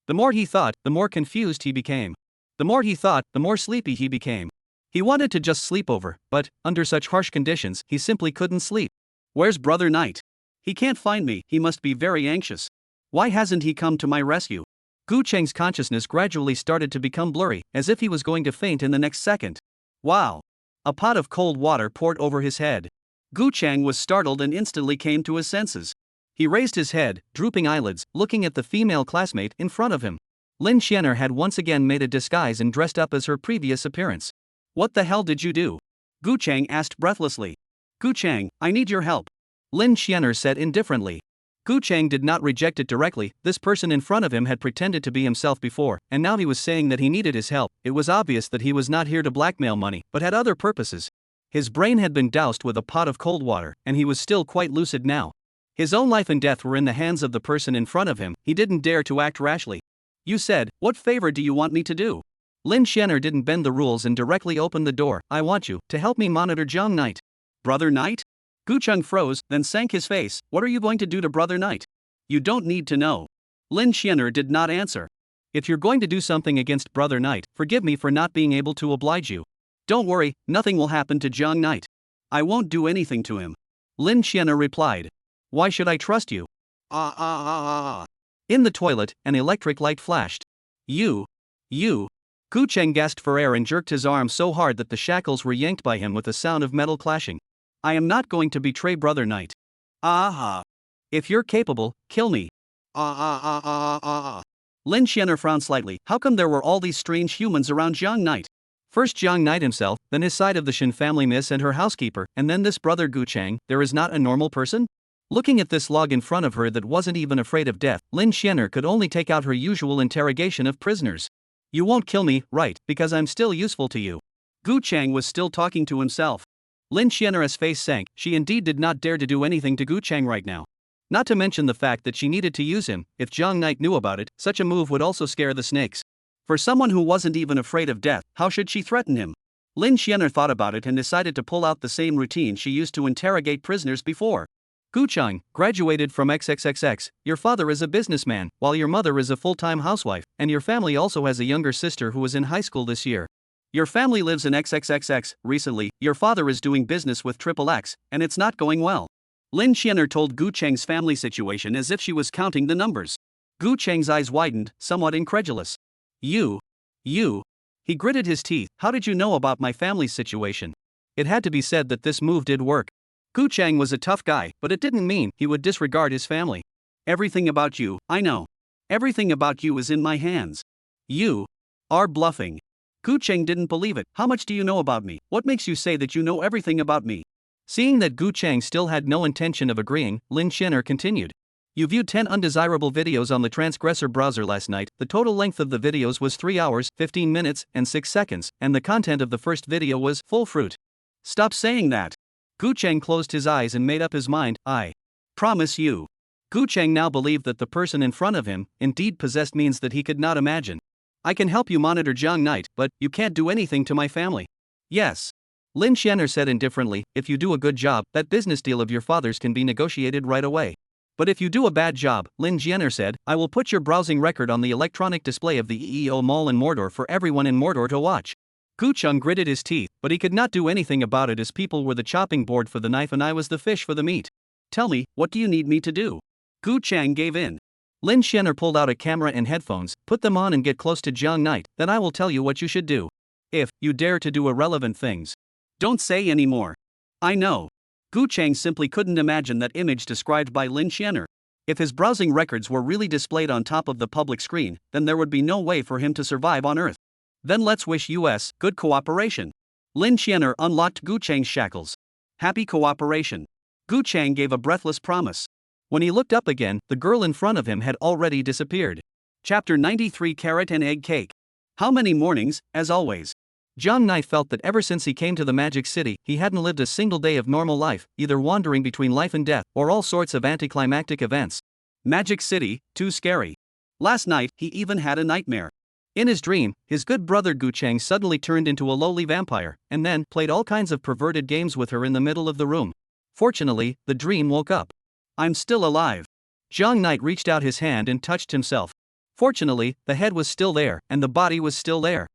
The more he thought, the more confused he became. The more he thought, the more sleepy he became. He wanted to just sleep over, but, under such harsh conditions, he simply couldn't sleep. Where's Brother Knight? He can't find me, he must be very anxious. Why hasn't he come to my rescue? Guchang's consciousness gradually started to become blurry, as if he was going to faint in the next second. Wow! A pot of cold water poured over his head. Guchang was startled and instantly came to his senses. He raised his head, drooping eyelids, looking at the female classmate in front of him. Lin Jianer had once again made a disguise and dressed up as her previous appearance. What the hell did you do? Guchang asked breathlessly. Guchang, I need your help. Lin Jianer said indifferently. Guchang did not reject it directly. This person in front of him had pretended to be himself before, and now he was saying that he needed his help. It was obvious that he was not here to blackmail money, but had other purposes. His brain had been doused with a pot of cold water, and he was still quite lucid now. His own life and death were in the hands of the person in front of him. He didn't dare to act rashly. You said, what favor do you want me to do? Lin Jianer didn't bend the rules and directly opened the door. I want you to help me monitor Jiang Knight. Brother Knight? Guchang froze, then sank his face. What are you going to do to Brother Knight? You don't need to know. Lin Jianer did not answer. If you're going to do something against Brother Knight, forgive me for not being able to oblige you. Don't worry, nothing will happen to Jiang Knight. I won't do anything to him. Lin Jianer replied. Why should I trust you? In the toilet, an electric light flashed. You. Guchang gasped for air and jerked his arm so hard that the shackles were yanked by him with a sound of metal clashing. I am not going to betray Brother Knight. If you're capable, kill me. Lin Jianer frowned slightly. How come there were all these strange humans around Jiang Knight? First Jiang Knight himself, then his side of the Shin family miss and her housekeeper, and then this brother Gu Chang. There is not a normal person? Looking at this log in front of her that wasn't even afraid of death, Lin Xianer could only take out her usual interrogation of prisoners. You won't kill me, right, because I'm still useful to you. Gu Chang was still talking to himself. Lin Xianer's face sank. She indeed did not dare to do anything to Gu Chang right now. Not to mention the fact that she needed to use him. If Jiang Knight knew about it, such a move would also scare the snakes. For someone who wasn't even afraid of death, how should she threaten him? Lin Xianer thought about it and decided to pull out the same routine she used to interrogate prisoners before. Gu Chang, graduated from XXXX, your father is a businessman, while your mother is a full-time housewife, and your family also has a younger sister who is in high school this year. Your family lives in XXXX. Recently, your father is doing business with XXX, and it's not going well. Lin Xianer told Gu Chang's family situation as if she was counting the numbers. Gu Chang's eyes widened, somewhat incredulous. You. He gritted his teeth. How did you know about my family's situation? It had to be said that this move did work. Gu Chang was a tough guy, but it didn't mean he would disregard his family. Everything about you, I know. Everything about you is in my hands. You are bluffing. Gu Chang didn't believe it. How much do you know about me? What makes you say that you know everything about me? Seeing that Gu Chang still had no intention of agreeing, Lin Xianer continued. You viewed 10 undesirable videos on the transgressor browser last night. The total length of the videos was 3 hours, 15 minutes, and 6 seconds, and the content of the first video was full fruit. Stop saying that. Gu Chang closed his eyes and made up his mind. I promise you. Gu Chang now believed that the person in front of him indeed possessed means that he could not imagine. I can help you monitor Jiang Knight, but you can't do anything to my family. Yes. Lin Xianer said indifferently, if you do a good job, that business deal of your father's can be negotiated right away. But if you do a bad job, Lin Xianer said, I will put your browsing record on the electronic display of the EEO Mall in Mordor for everyone in Mordor to watch. Gu Chang gritted his teeth, but he could not do anything about it as people were the chopping board for the knife and I was the fish for the meat. Tell me, what do you need me to do? Gu Chang gave in. Lin Xianer pulled out a camera and headphones, put them on and get close to Jiang Knight, then I will tell you what you should do. If you dare to do irrelevant things. Don't say any more. I know. Gu Chang simply couldn't imagine that image described by Lin Xianer. If his browsing records were really displayed on top of the public screen, then there would be no way for him to survive on Earth. Then let's wish us good cooperation. Lin Xianer unlocked Gu Chang's shackles. Happy cooperation. Gu Chang gave a breathless promise. When he looked up again, the girl in front of him had already disappeared. Chapter 93 Carrot and Egg Cake. How many mornings, as always. Jiang Knight felt that ever since he came to the Magic City, he hadn't lived a single day of normal life, either wandering between life and death, or all sorts of anticlimactic events. Magic City, too scary. Last night, he even had a nightmare. In his dream, his good brother Gu Chang suddenly turned into a lowly vampire, and then played all kinds of perverted games with her in the middle of the room. Fortunately, the dream woke up. I'm still alive. Jiang Knight reached out his hand and touched himself. Fortunately, the head was still there, and the body was still there.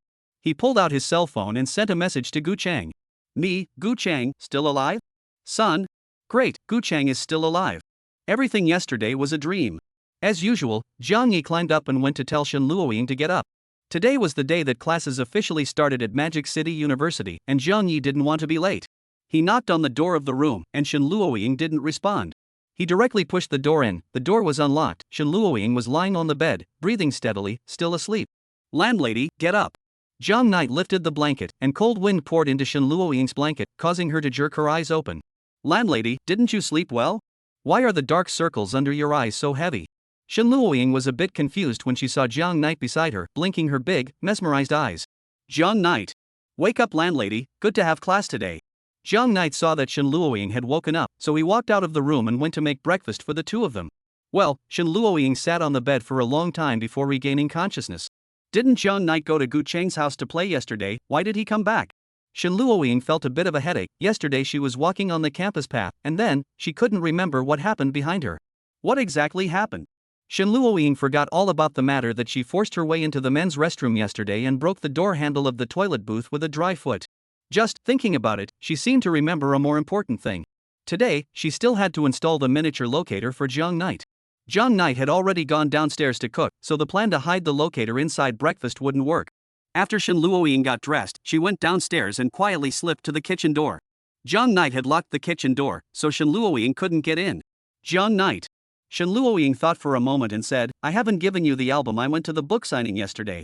He pulled out his cell phone and sent a message to Gu Chang. Me, Gu Chang, still alive? Son? Great, Gu Chang is still alive. Everything yesterday was a dream. As usual, Jiang Yi climbed up and went to tell Shen Luoying to get up. Today was the day that classes officially started at Magic City University, and Jiang Yi didn't want to be late. He knocked on the door of the room, and Shen Luoying didn't respond. He directly pushed the door in. The door was unlocked. Shen Luoying was lying on the bed, breathing steadily, still asleep. Landlady, get up. Jiang Knight lifted the blanket, and cold wind poured into Shen Luoying's blanket, causing her to jerk her eyes open. Landlady, didn't you sleep well? Why are the dark circles under your eyes so heavy? Shen Luoying was a bit confused when she saw Jiang Knight beside her, blinking her big, mesmerized eyes. Jiang Knight. Wake up, landlady, good to have class today. Jiang Knight saw that Shen Luoying had woken up, so he walked out of the room and went to make breakfast for the two of them. Well, Shen Luoying sat on the bed for a long time before regaining consciousness. Didn't Jiang Knight go to Gu Chang's house to play yesterday? Why did he come back? Shen Luoying felt a bit of a headache. Yesterday she was walking on the campus path, and then, she couldn't remember what happened behind her. What exactly happened? Shen Luoying forgot all about the matter that she forced her way into the men's restroom yesterday and broke the door handle of the toilet booth with a dry foot. Just thinking about it, she seemed to remember a more important thing. Today, she still had to install the miniature locator for Jiang Knight. Jiang Knight had already gone downstairs to cook, so the plan to hide the locator inside breakfast wouldn't work. After Shen Luoying got dressed, she went downstairs and quietly slipped to the kitchen door. Jiang Knight had locked the kitchen door, so Shen Luoying couldn't get in. Jiang Knight. Shen Luoying thought for a moment and said, I haven't given you the album I went to the book signing yesterday.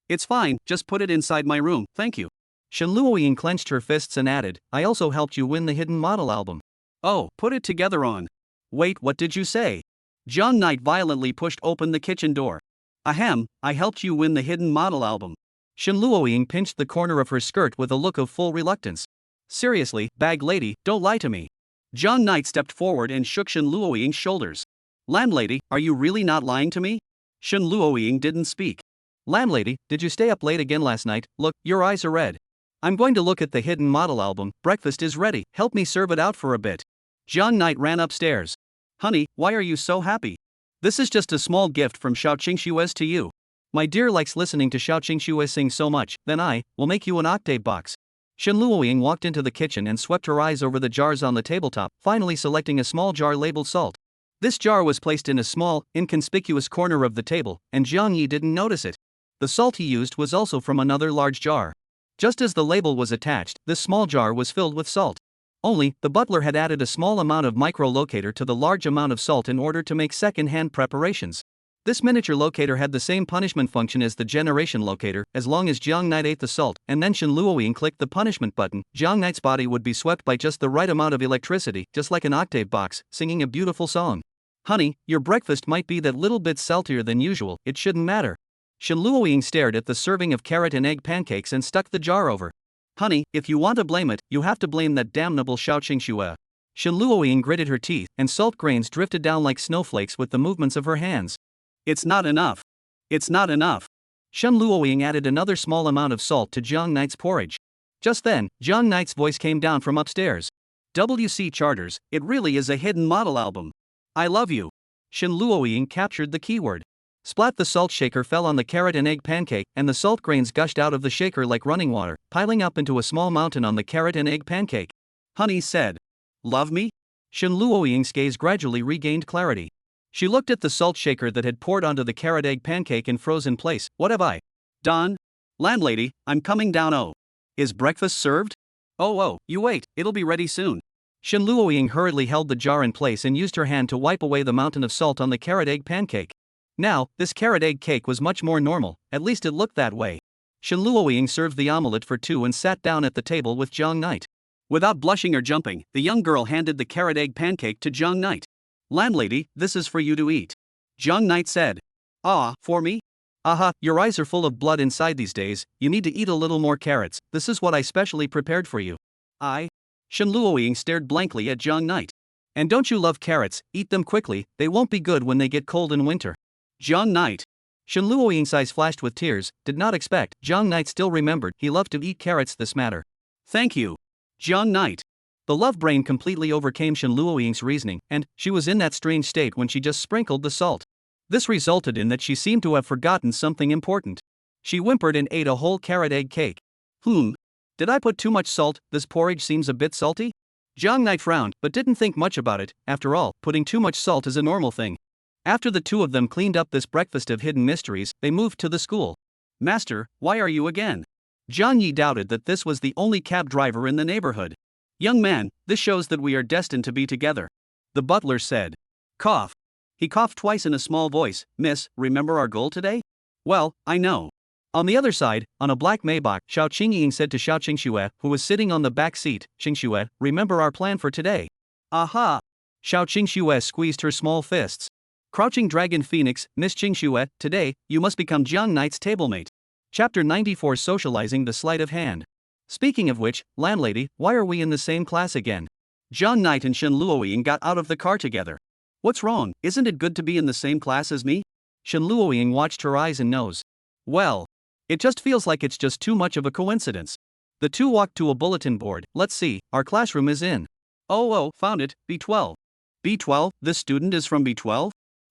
It's fine, just put it inside my room, thank you. Shen Luoying clenched her fists and added, I also helped you win the hidden model album. Oh, put it together on. Wait, what did you say? John Knight violently pushed open the kitchen door. Ahem, I helped you win the hidden model album. Shen Luoying pinched the corner of her skirt with a look of full reluctance. Seriously, bag lady, don't lie to me. John Knight stepped forward and shook Shen Luoying's shoulders. Landlady, are you really not lying to me? Shen Luoying didn't speak. Landlady, did you stay up late again last night? Look, your eyes are red. I'm going to look at the hidden model album. Breakfast is ready. Help me serve it out for a bit. John Knight ran upstairs. Honey, why are you so happy? This is just a small gift from Xiao Qingxue's to you. My dear likes listening to Xiao Qingxue sing so much, then I will make you an octave box. Shen Luoying walked into the kitchen and swept her eyes over the jars on the tabletop, finally selecting a small jar labeled salt. This jar was placed in a small, inconspicuous corner of the table, and Jiang Yi didn't notice it. The salt he used was also from another large jar. Just as the label was attached, this small jar was filled with salt. Only, the butler had added a small amount of micro-locator to the large amount of salt in order to make second-hand preparations. This miniature locator had the same punishment function as the generation locator. As long as Jiang Knight ate the salt and then Shen Luoying clicked the punishment button, Jiang Knight's body would be swept by just the right amount of electricity, just like an octave box, singing a beautiful song. Honey, your breakfast might be that little bit saltier than usual, it shouldn't matter. Shen Luoying stared at the serving of carrot and egg pancakes and stuck the jar over. Honey, if you want to blame it, you have to blame that damnable Xiao Qingxue. Shen Luoying gritted her teeth, and salt grains drifted down like snowflakes with the movements of her hands. It's not enough. It's not enough. Shen Luoying added another small amount of salt to Jiang Knight's porridge. Just then, Jiang Knight's voice came down from upstairs. WC Charters, it really is a hidden model album. I love you. Shen Luoying captured the keyword. Splat, the salt shaker fell on the carrot and egg pancake, and the salt grains gushed out of the shaker like running water, piling up into a small mountain on the carrot and egg pancake. Honey said. Love me? Shen Luoying's gaze gradually regained clarity. She looked at the salt shaker that had poured onto the carrot egg pancake and froze in place. What have I done? Landlady, I'm coming down. Oh. Is breakfast served? Oh, you wait, it'll be ready soon. Shen Luoying hurriedly held the jar in place and used her hand to wipe away the mountain of salt on the carrot egg pancake. Now, this carrot egg cake was much more normal, at least it looked that way. Shen Luoying served the omelette for two and sat down at the table with Jiang Knight. Without blushing or jumping, the young girl handed the carrot egg pancake to Jiang Knight. Landlady, this is for you to eat. Jiang Knight said. Ah, for me? Aha, your eyes are full of blood inside these days, you need to eat a little more carrots, this is what I specially prepared for you. Shen Luoying stared blankly at Jiang Knight. And don't you love carrots, eat them quickly, they won't be good when they get cold in winter. Jiang Knight. Shen Luoying's eyes flashed with tears, did not expect, Jiang Knight still remembered he loved to eat carrots this matter. Thank you. Jiang Knight. The love brain completely overcame Shen Luoying's reasoning, and she was in that strange state when she just sprinkled the salt. This resulted in that she seemed to have forgotten something important. She whimpered and ate a whole carrot egg cake. Did I put too much salt? This porridge seems a bit salty? Jiang Knight frowned, but didn't think much about it. After all, putting too much salt is a normal thing. After the two of them cleaned up this breakfast of hidden mysteries, they moved to the school. Master, why are you again? Jiang Yi doubted that this was the only cab driver in the neighborhood. Young man, this shows that we are destined to be together. The butler said. Cough. He coughed twice in a small voice. Miss, remember our goal today? Well, I know. On the other side, on a black Maybach, Xiao Qingying said to Xiao Qingxue, who was sitting on the back seat, Qingxue, remember our plan for today. Aha! Xiao Qingxue squeezed her small fists. Crouching Dragon Phoenix, Miss Qingxue, today, you must become Jiang Knight's tablemate. Chapter 94, Socializing the Sleight of Hand. Speaking of which, landlady, why are we in the same class again? Jiang Knight and Shen Luoying got out of the car together. What's wrong, isn't it good to be in the same class as me? Shen Luoying watched her eyes and nose. Well, it just feels like it's just too much of a coincidence. The two walked to a bulletin board. Let's see, our classroom is in. Oh, found it, B12. B12, this student is from B12?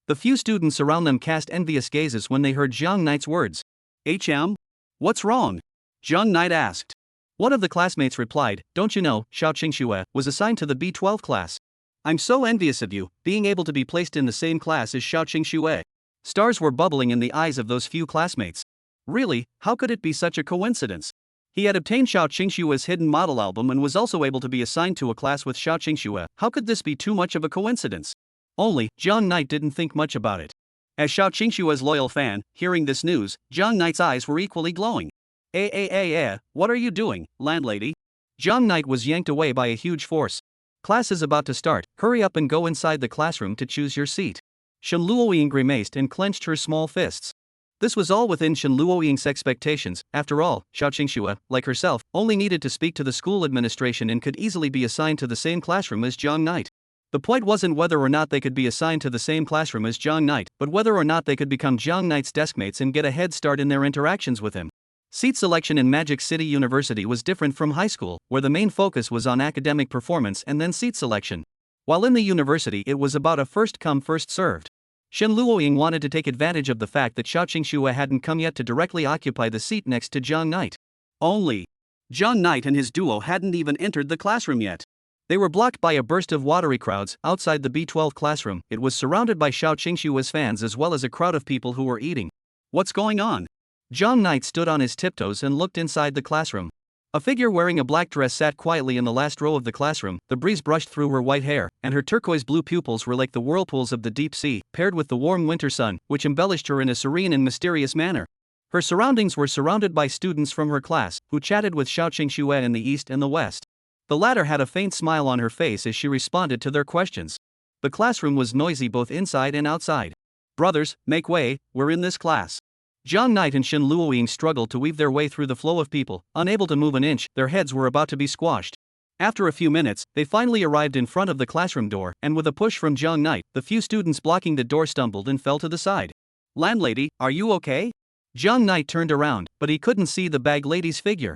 The few students around them cast envious gazes when they heard Jiang Knight's words. HM? What's wrong? Jiang Knight asked. One of the classmates replied, don't you know, Xiao Qingxue was assigned to the B12 class. I'm so envious of you, being able to be placed in the same class as Xiao Qingxue. Stars were bubbling in the eyes of those few classmates. Really, how could it be such a coincidence? He had obtained Xiao Qingxue's hidden model album and was also able to be assigned to a class with Xiao Qingxue. How could this be too much of a coincidence? Only, Jiang Knight didn't think much about it. As Xiao Qingxue's loyal fan, hearing this news, Jiang Knight's eyes were equally glowing. What are you doing, landlady? Jiang Knight was yanked away by a huge force. Class is about to start, hurry up and go inside the classroom to choose your seat. Shen Luoying grimaced and clenched her small fists. This was all within Shen Luoying's expectations. After all, Xiao Qingxue, like herself, only needed to speak to the school administration and could easily be assigned to the same classroom as Jiang Knight. The point wasn't whether or not they could be assigned to the same classroom as Jiang Knight, but whether or not they could become Jiang Knight's deskmates and get a head start in their interactions with him. Seat selection in Magic City University was different from high school, where the main focus was on academic performance and then seat selection. While in the university it was about a first-come first-served. Shen Luoying wanted to take advantage of the fact that Xiao Qingxue hadn't come yet to directly occupy the seat next to Jiang Knight. Only, Jiang Knight and his duo hadn't even entered the classroom yet. They were blocked by a burst of watery crowds outside the B12 classroom. It was surrounded by Xiao Qingxue's fans as well as a crowd of people who were eating. What's going on? Jiang Knight stood on his tiptoes and looked inside the classroom. A figure wearing a black dress sat quietly in the last row of the classroom. The breeze brushed through her white hair, and her turquoise-blue pupils were like the whirlpools of the deep sea, paired with the warm winter sun, which embellished her in a serene and mysterious manner. Her surroundings were surrounded by students from her class, who chatted with Xiao Qingxue in the east and the west. The latter had a faint smile on her face as she responded to their questions. The classroom was noisy both inside and outside. Brothers, make way, we're in this class. Jiang Knight and Shen Luoying struggled to weave their way through the flow of people, unable to move an inch. Their heads were about to be squashed. After a few minutes, they finally arrived in front of the classroom door, and with a push from Jiang Knight, the few students blocking the door stumbled and fell to the side. Landlady, are you okay? Jiang Knight turned around, but he couldn't see the bag lady's figure.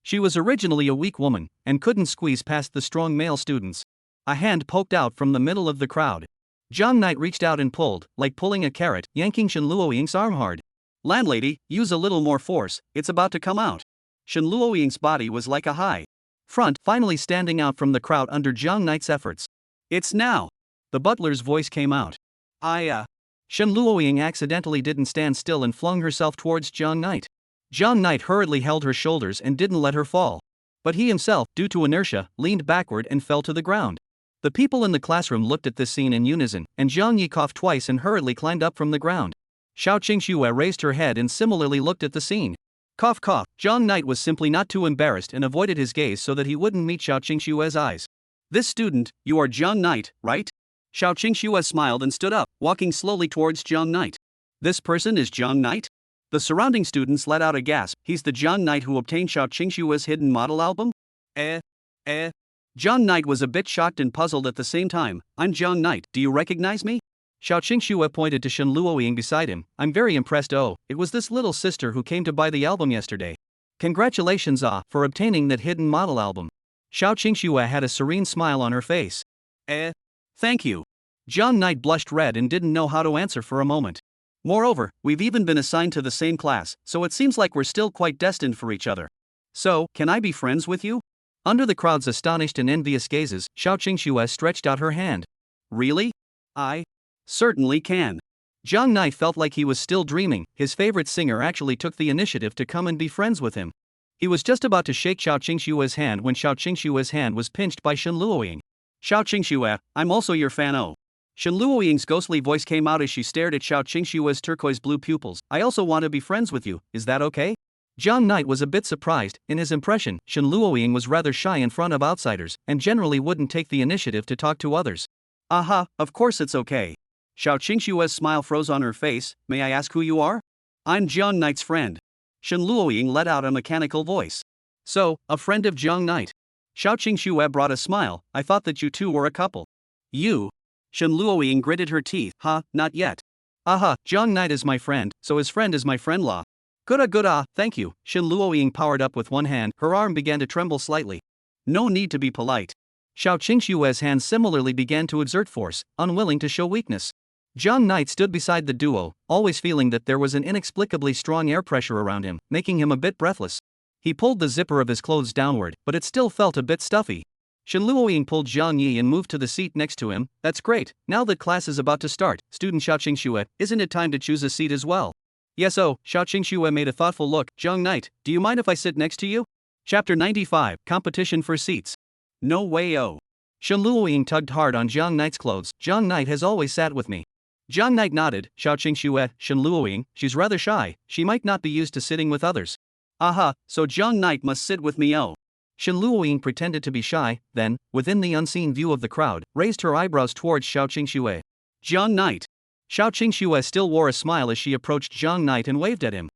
She was originally a weak woman, and couldn't squeeze past the strong male students. A hand poked out from the middle of the crowd. Jiang Knight reached out and pulled, like pulling a carrot, yanking Shen Luoying's arm hard. Landlady, use a little more force, it's about to come out. Shen Luoying's body was like a high front, finally standing out from the crowd under Jiang Knight's efforts. It's now. The butler's voice came out. Shen Luoying accidentally didn't stand still and flung herself towards Jiang Knight. Jiang Knight hurriedly held her shoulders and didn't let her fall. But he himself, due to inertia, leaned backward and fell to the ground. The people in the classroom looked at this scene in unison, and Jiang Yi coughed twice and hurriedly climbed up from the ground. Xiao Qingxue raised her head and similarly looked at the scene. Cough cough. Jiang Knight was simply not too embarrassed and avoided his gaze so that he wouldn't meet Xiao Qingxue's eyes. This student, you are Jiang Knight, right? Xiao Qingxue smiled and stood up, walking slowly towards Jiang Knight. This person is Jiang Knight? The surrounding students let out a gasp. He's the Jiang Knight who obtained Xiao Qingxue's hidden model album? Jiang Knight was a bit shocked and puzzled at the same time. I'm Jiang Knight, do you recognize me? Xiao Qingxue pointed to Shen Luoying beside him. I'm very impressed. Oh, it was this little sister who came to buy the album yesterday. Congratulations for obtaining that hidden model album. Xiao Qingxue had a serene smile on her face. Thank you. Jiang Knight blushed red and didn't know how to answer for a moment. Moreover, we've even been assigned to the same class, so it seems like we're still quite destined for each other. So, can I be friends with you? Under the crowd's astonished and envious gazes, Xiao Qingxue stretched out her hand. Really? I certainly can. Jiang Knight felt like he was still dreaming. His favorite singer actually took the initiative to come and be friends with him. He was just about to shake Xiao Qingxue's hand when Xiao Qingxue's hand was pinched by Shen Luoying. Xiao Qingxue, I'm also your fan. Oh. Shen Luoying's ghostly voice came out as she stared at Xiao Qingxue's turquoise blue pupils. I also want to be friends with you, is that okay? Jiang Knight was a bit surprised. In his impression, Shen Luoying was rather shy in front of outsiders, and generally wouldn't take the initiative to talk to others. Of course it's okay. Xiao Qingxue's smile froze on her face. May I ask who you are? I'm Jiang Knight's friend. Shen Luoying let out a mechanical voice. So, a friend of Jiang Knight. Xiao Qingxue brought a smile. I thought that you two were a couple. You? Shen Luoying gritted her teeth. Not yet. Jiang Knight is my friend, so his friend is my friend-law. Good, thank you. Shen Luoying powered up with one hand. Her arm began to tremble slightly. No need to be polite. Xiao Qingxue's hand similarly began to exert force, unwilling to show weakness. Jiang Knight stood beside the duo, always feeling that there was an inexplicably strong air pressure around him, making him a bit breathless. He pulled the zipper of his clothes downward, but it still felt a bit stuffy. Shen Luoying pulled Jiang Yi and moved to the seat next to him. That's great. Now that class is about to start, student Xiao Qingxue, isn't it time to choose a seat as well? Yes. Xiao Qingxue made a thoughtful look. Jiang Knight, do you mind if I sit next to you? Chapter 95, Competition for Seats. No way. Shen Luoying tugged hard on Jiang Knight's clothes. Jiang Knight has always sat with me. Jiang Knight nodded. Xiao Qingxue, Shen Luoying, she's rather shy, she might not be used to sitting with others. Aha, so Jiang Knight must sit with me, oh. Shen Luoying pretended to be shy, then, within the unseen view of the crowd, raised her eyebrows towards Xiao Qingxue. Jiang Knight. Xiao Qingxue still wore a smile as she approached Jiang Knight and waved at him.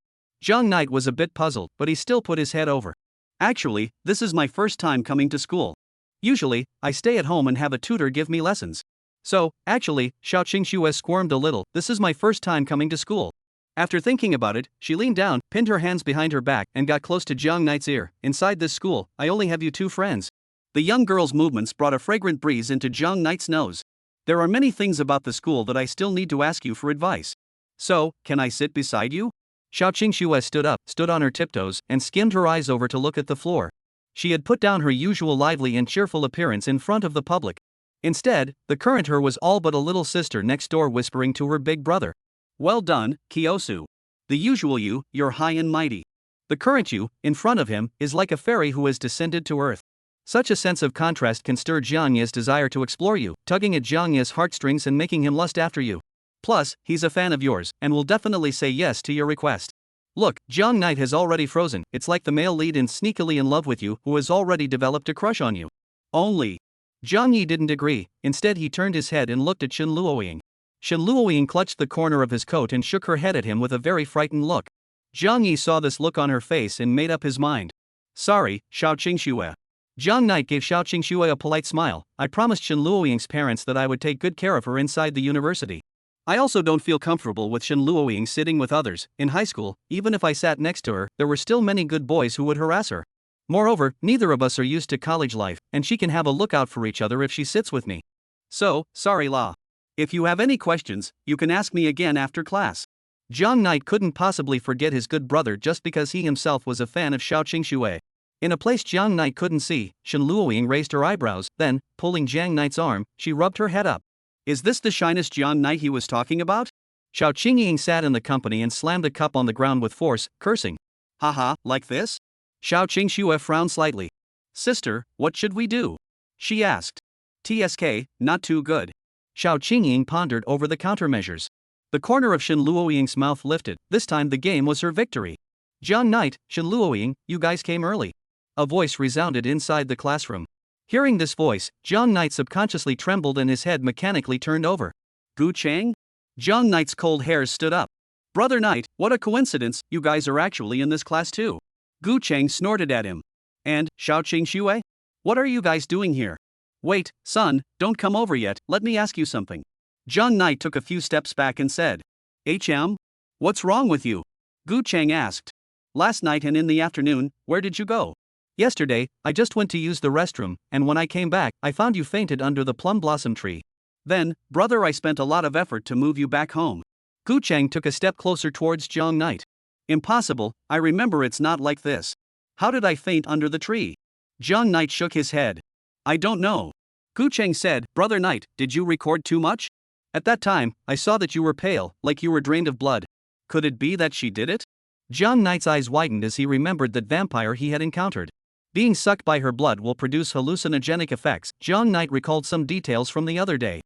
Jiang Knight was a bit puzzled, but he still put his head over. Actually, this is my first time coming to school. Usually, I stay at home and have a tutor give me lessons. So, actually, Xiao Qingxue squirmed a little, this is my first time coming to school. After thinking about it, she leaned down, pinned her hands behind her back, and got close to Jiang Knight's ear. Inside this school, I only have you two friends. The young girl's movements brought a fragrant breeze into Jiang Knight's nose. There are many things about the school that I still need to ask you for advice. So, can I sit beside you? Xiao Qingxue stood up, stood on her tiptoes, and skimmed her eyes over to look at the floor. She had put down her usual lively and cheerful appearance in front of the public. Instead, the current her was all but a little sister next door whispering to her big brother. Well done, Kyosu. The usual you, you're high and mighty. The current you, in front of him, is like a fairy who has descended to earth. Such a sense of contrast can stir Jiang Ye's desire to explore you, tugging at Jiang Ye's heartstrings and making him lust after you. Plus, he's a fan of yours, and will definitely say yes to your request. Look, Jiang Knight has already frozen, it's like the male lead in Sneakily in Love with You who has already developed a crush on you. Only. Jiang Yi didn't agree, instead he turned his head and looked at Shen Luoying. Shen Luoying clutched the corner of his coat and shook her head at him with a very frightened look. Jiang Yi saw this look on her face and made up his mind. Sorry, Xiao Qingxue. Jiang Knight gave Xiao Qingxue a polite smile. I promised Shen Luoying's parents that I would take good care of her inside the university. I also don't feel comfortable with Shen Luoying sitting with others. In high school, even if I sat next to her, there were still many good boys who would harass her. Moreover, neither of us are used to college life, and she can have a lookout for each other if she sits with me. So, sorry La. If you have any questions, you can ask me again after class. Jiang Knight couldn't possibly forget his good brother just because he himself was a fan of Xiao Qingxue. In a place Jiang Knight couldn't see, Shen Luoying raised her eyebrows, then, pulling Jiang Knight's arm, she rubbed her head up. Is this the shyness Jiang Knight he was talking about? Xiao Qingying sat in the company and slammed the cup on the ground with force, cursing. Haha, like this? Xiao Qingxue frowned slightly. Sister, what should we do? She asked. TSK, not too good. Xiao Qingying pondered over the countermeasures. The corner of Shen Luoying's mouth lifted, this time the game was her victory. Jiang Knight, Shen Luoying, you guys came early. A voice resounded inside the classroom. Hearing this voice, Jiang Knight subconsciously trembled and his head mechanically turned over. Gu Chang? Jiang Knight's cold hairs stood up. Brother Knight, what a coincidence, you guys are actually in this class too. Gu Chang snorted at him. And, Xiao Qingxue? What are you guys doing here? Wait, son, don't come over yet, let me ask you something. Jiang Knight took a few steps back and said. HM? What's wrong with you? Gu Chang asked. Last night and in the afternoon, where did you go? Yesterday, I just went to use the restroom, and when I came back, I found you fainted under the plum blossom tree. Then, brother, I spent a lot of effort to move you back home. Gu Chang took a step closer towards Jiang Knight. Impossible, I remember it's not like this. How did I faint under the tree? Jiang Knight shook his head. I don't know. Gu Chang said, Brother Knight, did you record too much? At that time, I saw that you were pale, like you were drained of blood. Could it be that she did it? Jiang Knight's eyes widened as he remembered that vampire he had encountered. Being sucked by her blood will produce hallucinogenic effects. Jiang Knight recalled some details from the other day.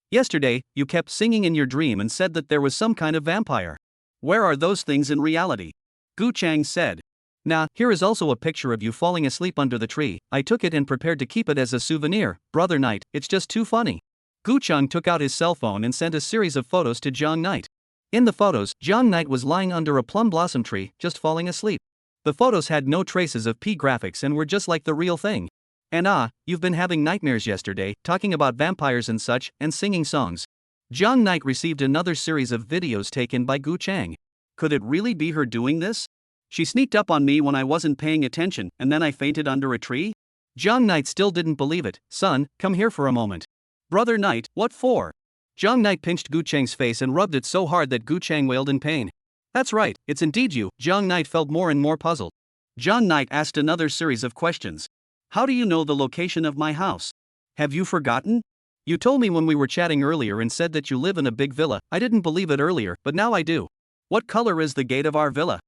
Yesterday, you kept singing in your dream and said that there was some kind of vampire. Where are those things in reality? Gu Chang said. Nah, here is also a picture of you falling asleep under the tree. I took it and prepared to keep it as a souvenir. Brother Knight, it's just too funny. Gu Chang took out his cell phone and sent a series of photos to Jiang Knight. In the photos, Jiang Knight was lying under a plum blossom tree, just falling asleep. The photos had no traces of P graphics and were just like the real thing. And you've been having nightmares yesterday, talking about vampires and such, and singing songs. Jiang Knight received another series of videos taken by Gu Chang. Could it really be her doing this? She sneaked up on me when I wasn't paying attention, and then I fainted under a tree? Jiang Knight still didn't believe it. Son, come here for a moment. Brother Knight, what for? Jiang Knight pinched Gu Chang's face and rubbed it so hard that Gu Chang wailed in pain. That's right, it's indeed you. Jiang Knight felt more and more puzzled. Jiang Knight asked another series of questions. How do you know the location of my house? Have you forgotten? You told me when we were chatting earlier and said that you live in a big villa. I didn't believe it earlier, but now I do. What color is the gate of our villa?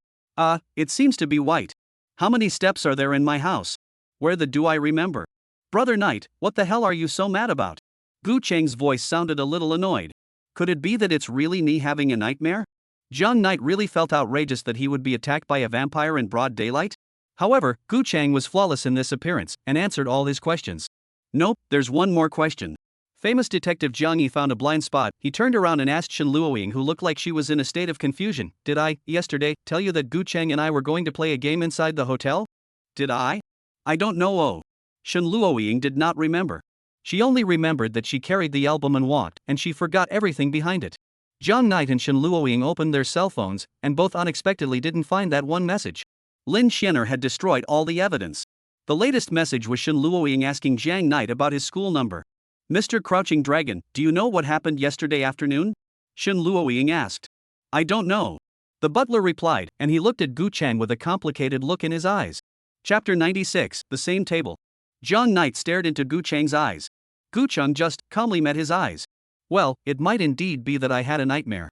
It seems to be white. How many steps are there in my house? Where the do I remember? Brother Knight, what the hell are you so mad about? Gu Chang's voice sounded a little annoyed. Could it be that it's really me having a nightmare? Jiang Knight really felt outrageous that he would be attacked by a vampire in broad daylight? However, Gu Chang was flawless in this appearance and answered all his questions. Nope, there's one more question. Famous detective Jiang Yi found a blind spot. He turned around and asked Shen Luoying, who looked like she was in a state of confusion, "Did I, yesterday, tell you that Gu Chang and I were going to play a game inside the hotel? Did I? I don't know." Oh. Shen Luoying did not remember. She only remembered that she carried the album and walked, and she forgot everything behind it. Jiang Knight and Shen Luoying opened their cell phones, and both unexpectedly didn't find that one message. Lin Xianer had destroyed all the evidence. The latest message was Shen Luoying asking Jiang Knight about his school number. "Mr. Crouching Dragon, do you know what happened yesterday afternoon?" Shen Luoying asked. "I don't know." The butler replied, and he looked at Gu Chang with a complicated look in his eyes. Chapter 96, The Same Table. Jiang Knight stared into Gu Chang's eyes. Gu Chang just calmly met his eyes. Well, it might indeed be that I had a nightmare.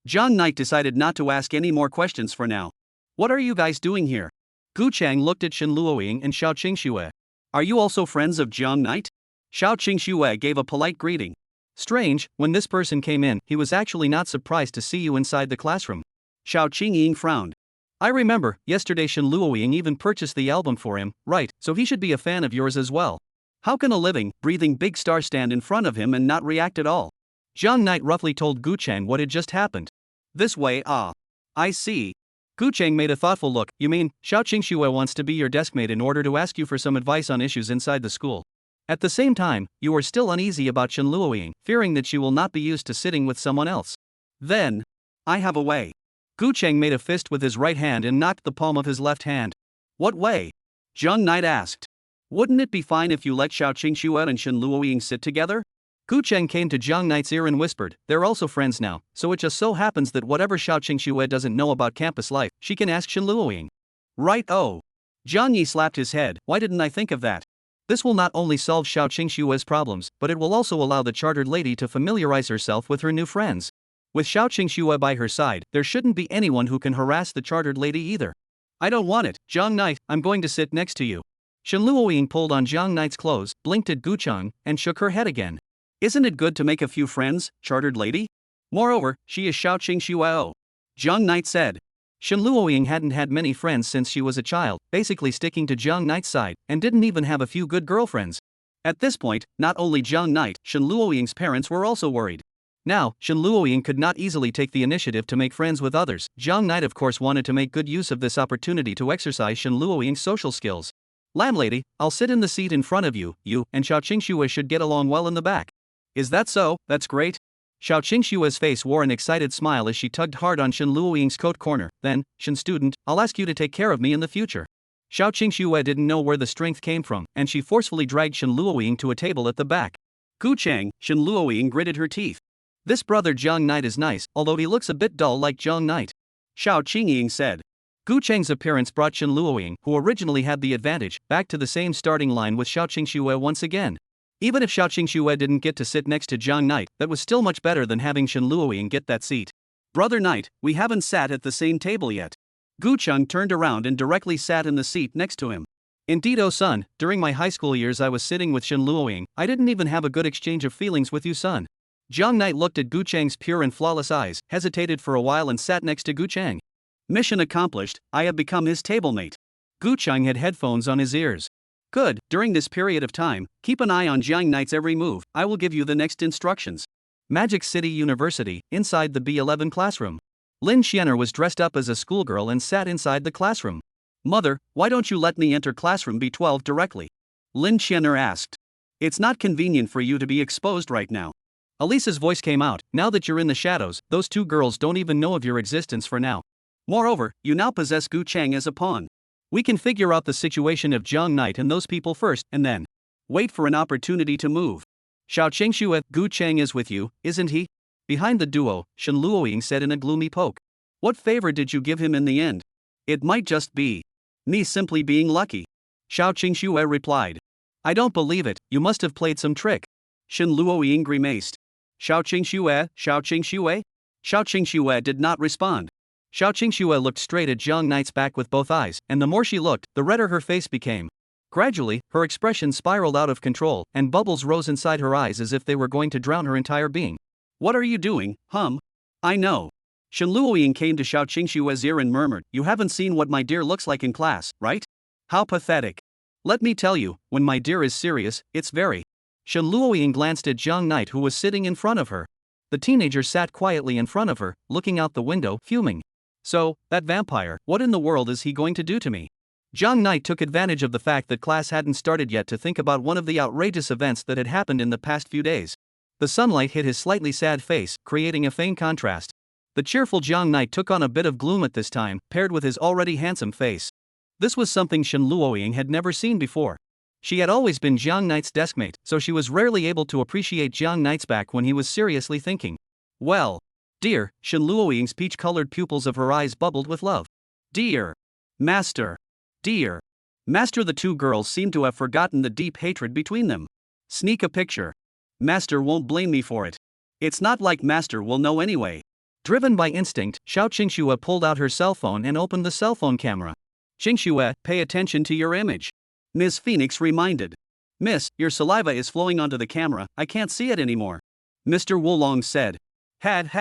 Jiang Knight decided not to ask any more questions for now. "What are you guys doing here?" Gu Chang looked at Shen Luoying and Xiao Qingxue. "Are you also friends of Jiang Knight?" Xiao Qingxue gave a polite greeting. Strange, when this person came in, he was actually not surprised to see you inside the classroom. Xiao Qingying frowned. "I remember, yesterday Shen Luoying even purchased the album for him, right, so he should be a fan of yours as well. How can a living, breathing big star stand in front of him and not react at all?" Jiang Knight roughly told Gu Chang what had just happened. "This way, ah. I see." Gu Chang made a thoughtful look. "You mean, Xiao Qingxue wants to be your deskmate in order to ask you for some advice on issues inside the school. At the same time, you are still uneasy about Shen Luoying, fearing that she will not be used to sitting with someone else. Then, I have a way." Gu Chang made a fist with his right hand and knocked the palm of his left hand. "What way?" Jiang Knight asked. "Wouldn't it be fine if you let Xiao Qingxue and Shen Luoying sit together?" Gu Chang came to Jiang Knight's ear and whispered, "They're also friends now, so it just so happens that whatever Xiao Qingxue doesn't know about campus life, she can ask Shen Luoying." "Right, oh." Jiang Yi slapped his head. "Why didn't I think of that? This will not only solve Xiao Qingxue's problems, but it will also allow the chartered lady to familiarize herself with her new friends. With Xiao Qingxue by her side, there shouldn't be anyone who can harass the chartered lady either." "I don't want it, Jiang Knight, I'm going to sit next to you." Shen Luoying pulled on Jiang Knight's clothes, blinked at Gu Chang, and shook her head again. "Isn't it good to make a few friends, chartered lady? Moreover, she is Xiao Qingxue," Jiang Knight said. Shen Luoying hadn't had many friends since she was a child, basically sticking to Jiang Knight's side, and didn't even have a few good girlfriends. At this point, not only Jiang Knight, Shen Luoying's parents were also worried. Now, Shen Luoying could not easily take the initiative to make friends with others. Jiang Knight of course wanted to make good use of this opportunity to exercise Shen Luoying's social skills. "Landlady, I'll sit in the seat in front of you, and Xiao Qingxue should get along well in the back." "Is that so? That's great." Xiao Qingxue's face wore an excited smile as she tugged hard on Shen Luoying's coat corner. "Then, Shen student, I'll ask you to take care of me in the future." Xiao Qingxue didn't know where the strength came from, and she forcefully dragged Shen Luoying to a table at the back. Gu Chang, Shen Luoying gritted her teeth. "This brother Jiang Knight is nice, although he looks a bit dull like Jiang Knight," Xiao Qingying said. Gu Chang's appearance brought Shen Luoying, who originally had the advantage, back to the same starting line with Xiao Qingxue once again. Even if Xiao Qingxue didn't get to sit next to Jiang Knight, that was still much better than having Shen Luoying get that seat. "Brother Knight, we haven't sat at the same table yet." Gu Chang turned around and directly sat in the seat next to him. "Indeed, oh son, during my high school years I was sitting with Shen Luoying. I didn't even have a good exchange of feelings with you, son." Jiang Knight looked at Gu Chang's pure and flawless eyes, hesitated for a while and sat next to Gu Chang. "Mission accomplished, I have become his tablemate." Gu Chang had headphones on his ears. "Good, during this period of time, keep an eye on Jiang Knight's every move. I will give you the next instructions." Magic City University, inside the B11 classroom. Lin Xianer was dressed up as a schoolgirl and sat inside the classroom. "Mother, why don't you let me enter classroom B12 directly?" Lin Xianer asked. "It's not convenient for you to be exposed right now." Elisa's voice came out. "Now that you're in the shadows, those two girls don't even know of your existence for now. Moreover, you now possess Gu Chang as a pawn. We can figure out the situation of Jiang Knight and those people first, and then wait for an opportunity to move." "Xiao Qingxue, Gu Chang is with you, isn't he?" Behind the duo, Shen Luoying said in a gloomy poke. "What favor did you give him in the end?" "It might just be me simply being lucky," Xiao Qingxue replied. "I don't believe it, you must have played some trick." Shen Luoying grimaced. "Xiao Qingxue, Xiao Qingxue?" Xiao Qingxue did not respond. Xiao Qingxue looked straight at Jiang Knight's back with both eyes, and the more she looked, the redder her face became. Gradually, her expression spiraled out of control, and bubbles rose inside her eyes as if they were going to drown her entire being. "What are you doing, hum?" "I know. Shen Luoying came to Xiao Qingshue's ear and murmured, "You haven't seen what my dear looks like in class, right? How pathetic. Let me tell you, when my dear is serious, it's very." Shen Luoying glanced at Jiang Knight, who was sitting in front of her. The teenager sat quietly in front of her, looking out the window, fuming. "So, that vampire, what in the world is he going to do to me?" Jiang Knight took advantage of the fact that class hadn't started yet to think about one of the outrageous events that had happened in the past few days. The sunlight hit his slightly sad face, creating a faint contrast. The cheerful Jiang Knight took on a bit of gloom at this time, paired with his already handsome face. This was something Shen Luoying had never seen before. She had always been Jiang Knight's deskmate, so she was rarely able to appreciate Jiang Knight's back when he was seriously thinking. "Well, dear," Shen Luoying's peach-colored pupils of her eyes bubbled with love. "Dear. Master. Dear. Master." The two girls seemed to have forgotten the deep hatred between them. "Sneak a picture. Master won't blame me for it. It's not like Master will know anyway." Driven by instinct, Xiao Qingxue pulled out her cell phone and opened the cell phone camera. "Qingxue, pay attention to your image," Ms. Phoenix reminded. "Miss, your saliva is flowing onto the camera, I can't see it anymore," Mr. Wolong said. Had.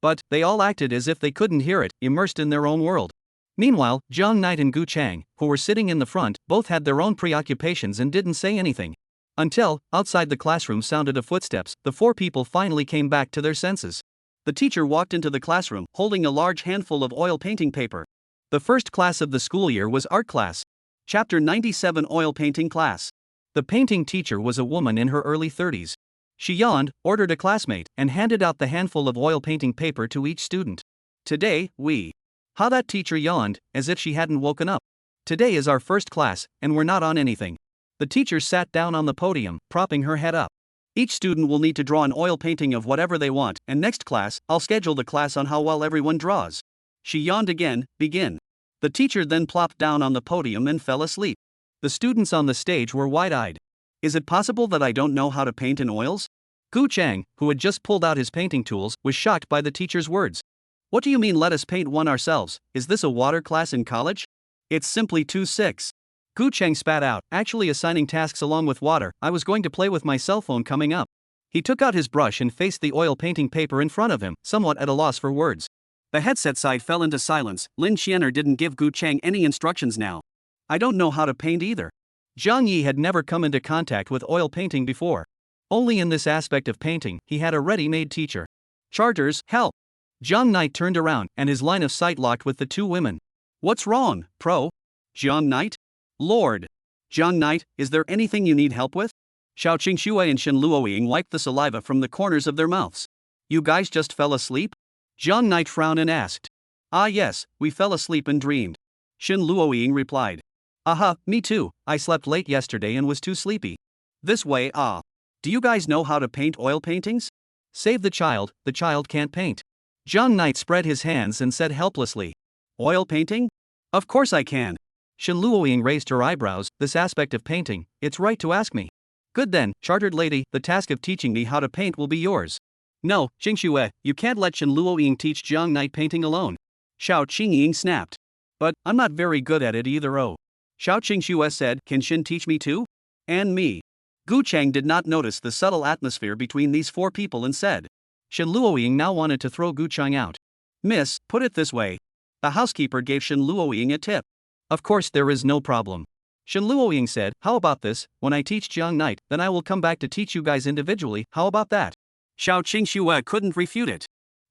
But they all acted as if they couldn't hear it, immersed in their own world. Meanwhile, Jiang Knight and Gu Chang, who were sitting in the front, both had their own preoccupations and didn't say anything. Until, outside the classroom sounded a footsteps, the four people finally came back to their senses. The teacher walked into the classroom, holding a large handful of oil painting paper. The first class of the school year was art class. Chapter 97, Oil Painting Class. The painting teacher was a woman in her early 30s. She yawned, ordered a classmate, and handed out the handful of oil painting paper to each student. "Today, we..." How that teacher yawned, as if she hadn't woken up. "Today is our first class, and we're not on anything." The teacher sat down on the podium, propping her head up. "Each student will need to draw an oil painting of whatever they want, and next class, I'll schedule the class on how well everyone draws." She yawned again. "Begin." The teacher then plopped down on the podium and fell asleep. The students on the stage were wide-eyed. "Is it possible that I don't know how to paint in oils?" Gu Chang, who had just pulled out his painting tools, was shocked by the teacher's words. "What do you mean let us paint one ourselves? Is this a water class in college? It's simply too six." Gu Chang spat out, "Actually assigning tasks along with water, I was going to play with my cell phone coming up." He took out his brush and faced the oil painting paper in front of him, somewhat at a loss for words. The headset side fell into silence. Lin Qianer didn't give Gu Chang any instructions now. "I don't know how to paint either." Zhang Yi had never come into contact with oil painting before. Only in this aspect of painting, he had a ready-made teacher. "Charters, help!" Jiang Knight turned around, and his line of sight locked with the two women. "What's wrong, Pro?" "Jiang Knight? Lord. Jiang Knight, is there anything you need help with?" Xiao Qingxue and Shen Luoying wiped the saliva from the corners of their mouths. "You guys just fell asleep?" Jiang Knight frowned and asked. "Ah yes, we fell asleep and dreamed." Shen Luoying replied. "Aha, me too, I slept late yesterday and was too sleepy." "This way, ah. Do you guys know how to paint oil paintings?" "Save the child can't paint." Jiang Knight spread his hands and said helplessly. "Oil painting? Of course I can." Shen Luoying raised her eyebrows. "This aspect of painting, it's right to ask me." "Good then, chartered lady, the task of teaching me how to paint will be yours." "No, Qingxue, you can't let Shen Luoying teach Jiang Knight painting alone." Xiao Qingying snapped. "But I'm not very good at it either." "Oh." Xiao Qingxue said, "Can Shen teach me too?" "And me." Gu Chang did not notice the subtle atmosphere between these four people and said. Shen Luoying now wanted to throw Gu Chang out. "Miss, put it this way." The housekeeper gave Shen Luoying a tip. "Of course there is no problem." Shen Luoying said, "How about this, when I teach Jiang Knight, then I will come back to teach you guys individually, how about that?" Xiao Qingxue couldn't refute it.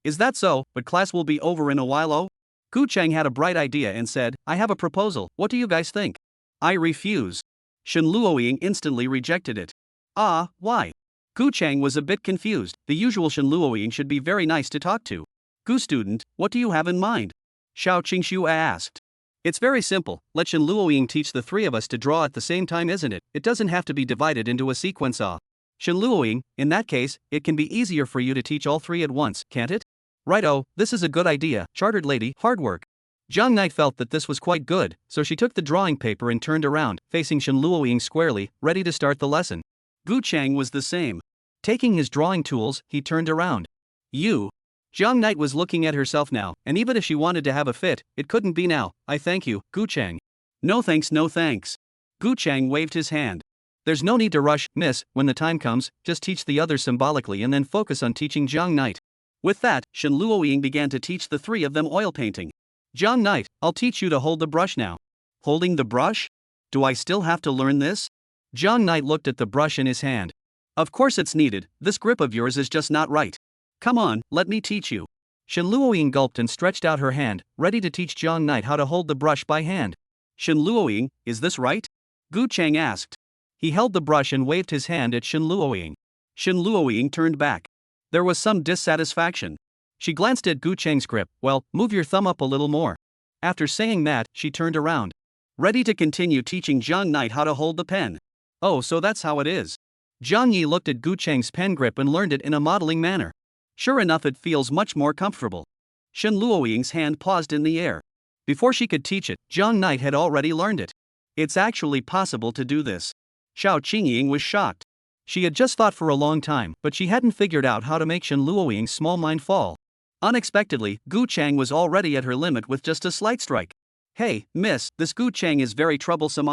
"Is that so, but class will be over in a while oh?" Gu Chang had a bright idea and said, "I have a proposal, what do you guys think?" "I refuse." Shen Luoying instantly rejected it. "Ah, why?" Gu Chang was a bit confused. The usual Shen Luoying should be very nice to talk to. "Gu student, what do you have in mind?" Xiao Qingxue asked. "It's very simple, let Shen Luoying teach the three of us to draw at the same time, isn't it? It doesn't have to be divided into a sequence ah." Shen Luoying, in that case, it can be easier for you to teach all three at once, can't it? "Right-o, this is a good idea, chartered lady, hard work." Jiang Knight felt that this was quite good, so she took the drawing paper and turned around, facing Shen Luoying squarely, ready to start the lesson. Gu Chang was the same. Taking his drawing tools, he turned around. "You." Jiang Knight was looking at herself now, and even if she wanted to have a fit, it couldn't be now. "I thank you, Gu Chang." "No thanks, no thanks." Gu Chang waved his hand. "There's no need to rush, miss, when the time comes, just teach the others symbolically and then focus on teaching Jiang Knight." With that, Shen Luoying began to teach the three of them oil painting. Jiang Knight, I'll teach you to hold the brush now. Holding the brush? Do I still have to learn this? Jiang Knight looked at the brush in his hand. Of course it's needed, this grip of yours is just not right. Come on, let me teach you. Shen Luoying gulped and stretched out her hand, ready to teach Jiang Knight how to hold the brush by hand. Shen Luoying, is this right? Gu Chang asked. He held the brush and waved his hand at Shen Luoying. Shen Luoying turned back. There was some dissatisfaction. She glanced at Gu Chang's grip. Well, move your thumb up a little more. After saying that, she turned around, ready to continue teaching Jiang Knight how to hold the pen. Oh, so that's how it is. Jiang Yi looked at Gu Chang's pen grip and learned it in a modeling manner. Sure enough, it feels much more comfortable. Shen Luoying's hand paused in the air. Before she could teach it, Jiang Knight had already learned it. It's actually possible to do this. Xiao Qingying was shocked. She had just thought for a long time, but she hadn't figured out how to make Shen Luoying's small mind fall. Unexpectedly, Gu Chang was already at her limit with just a slight strike. Hey, miss, this Gu Chang is very troublesome.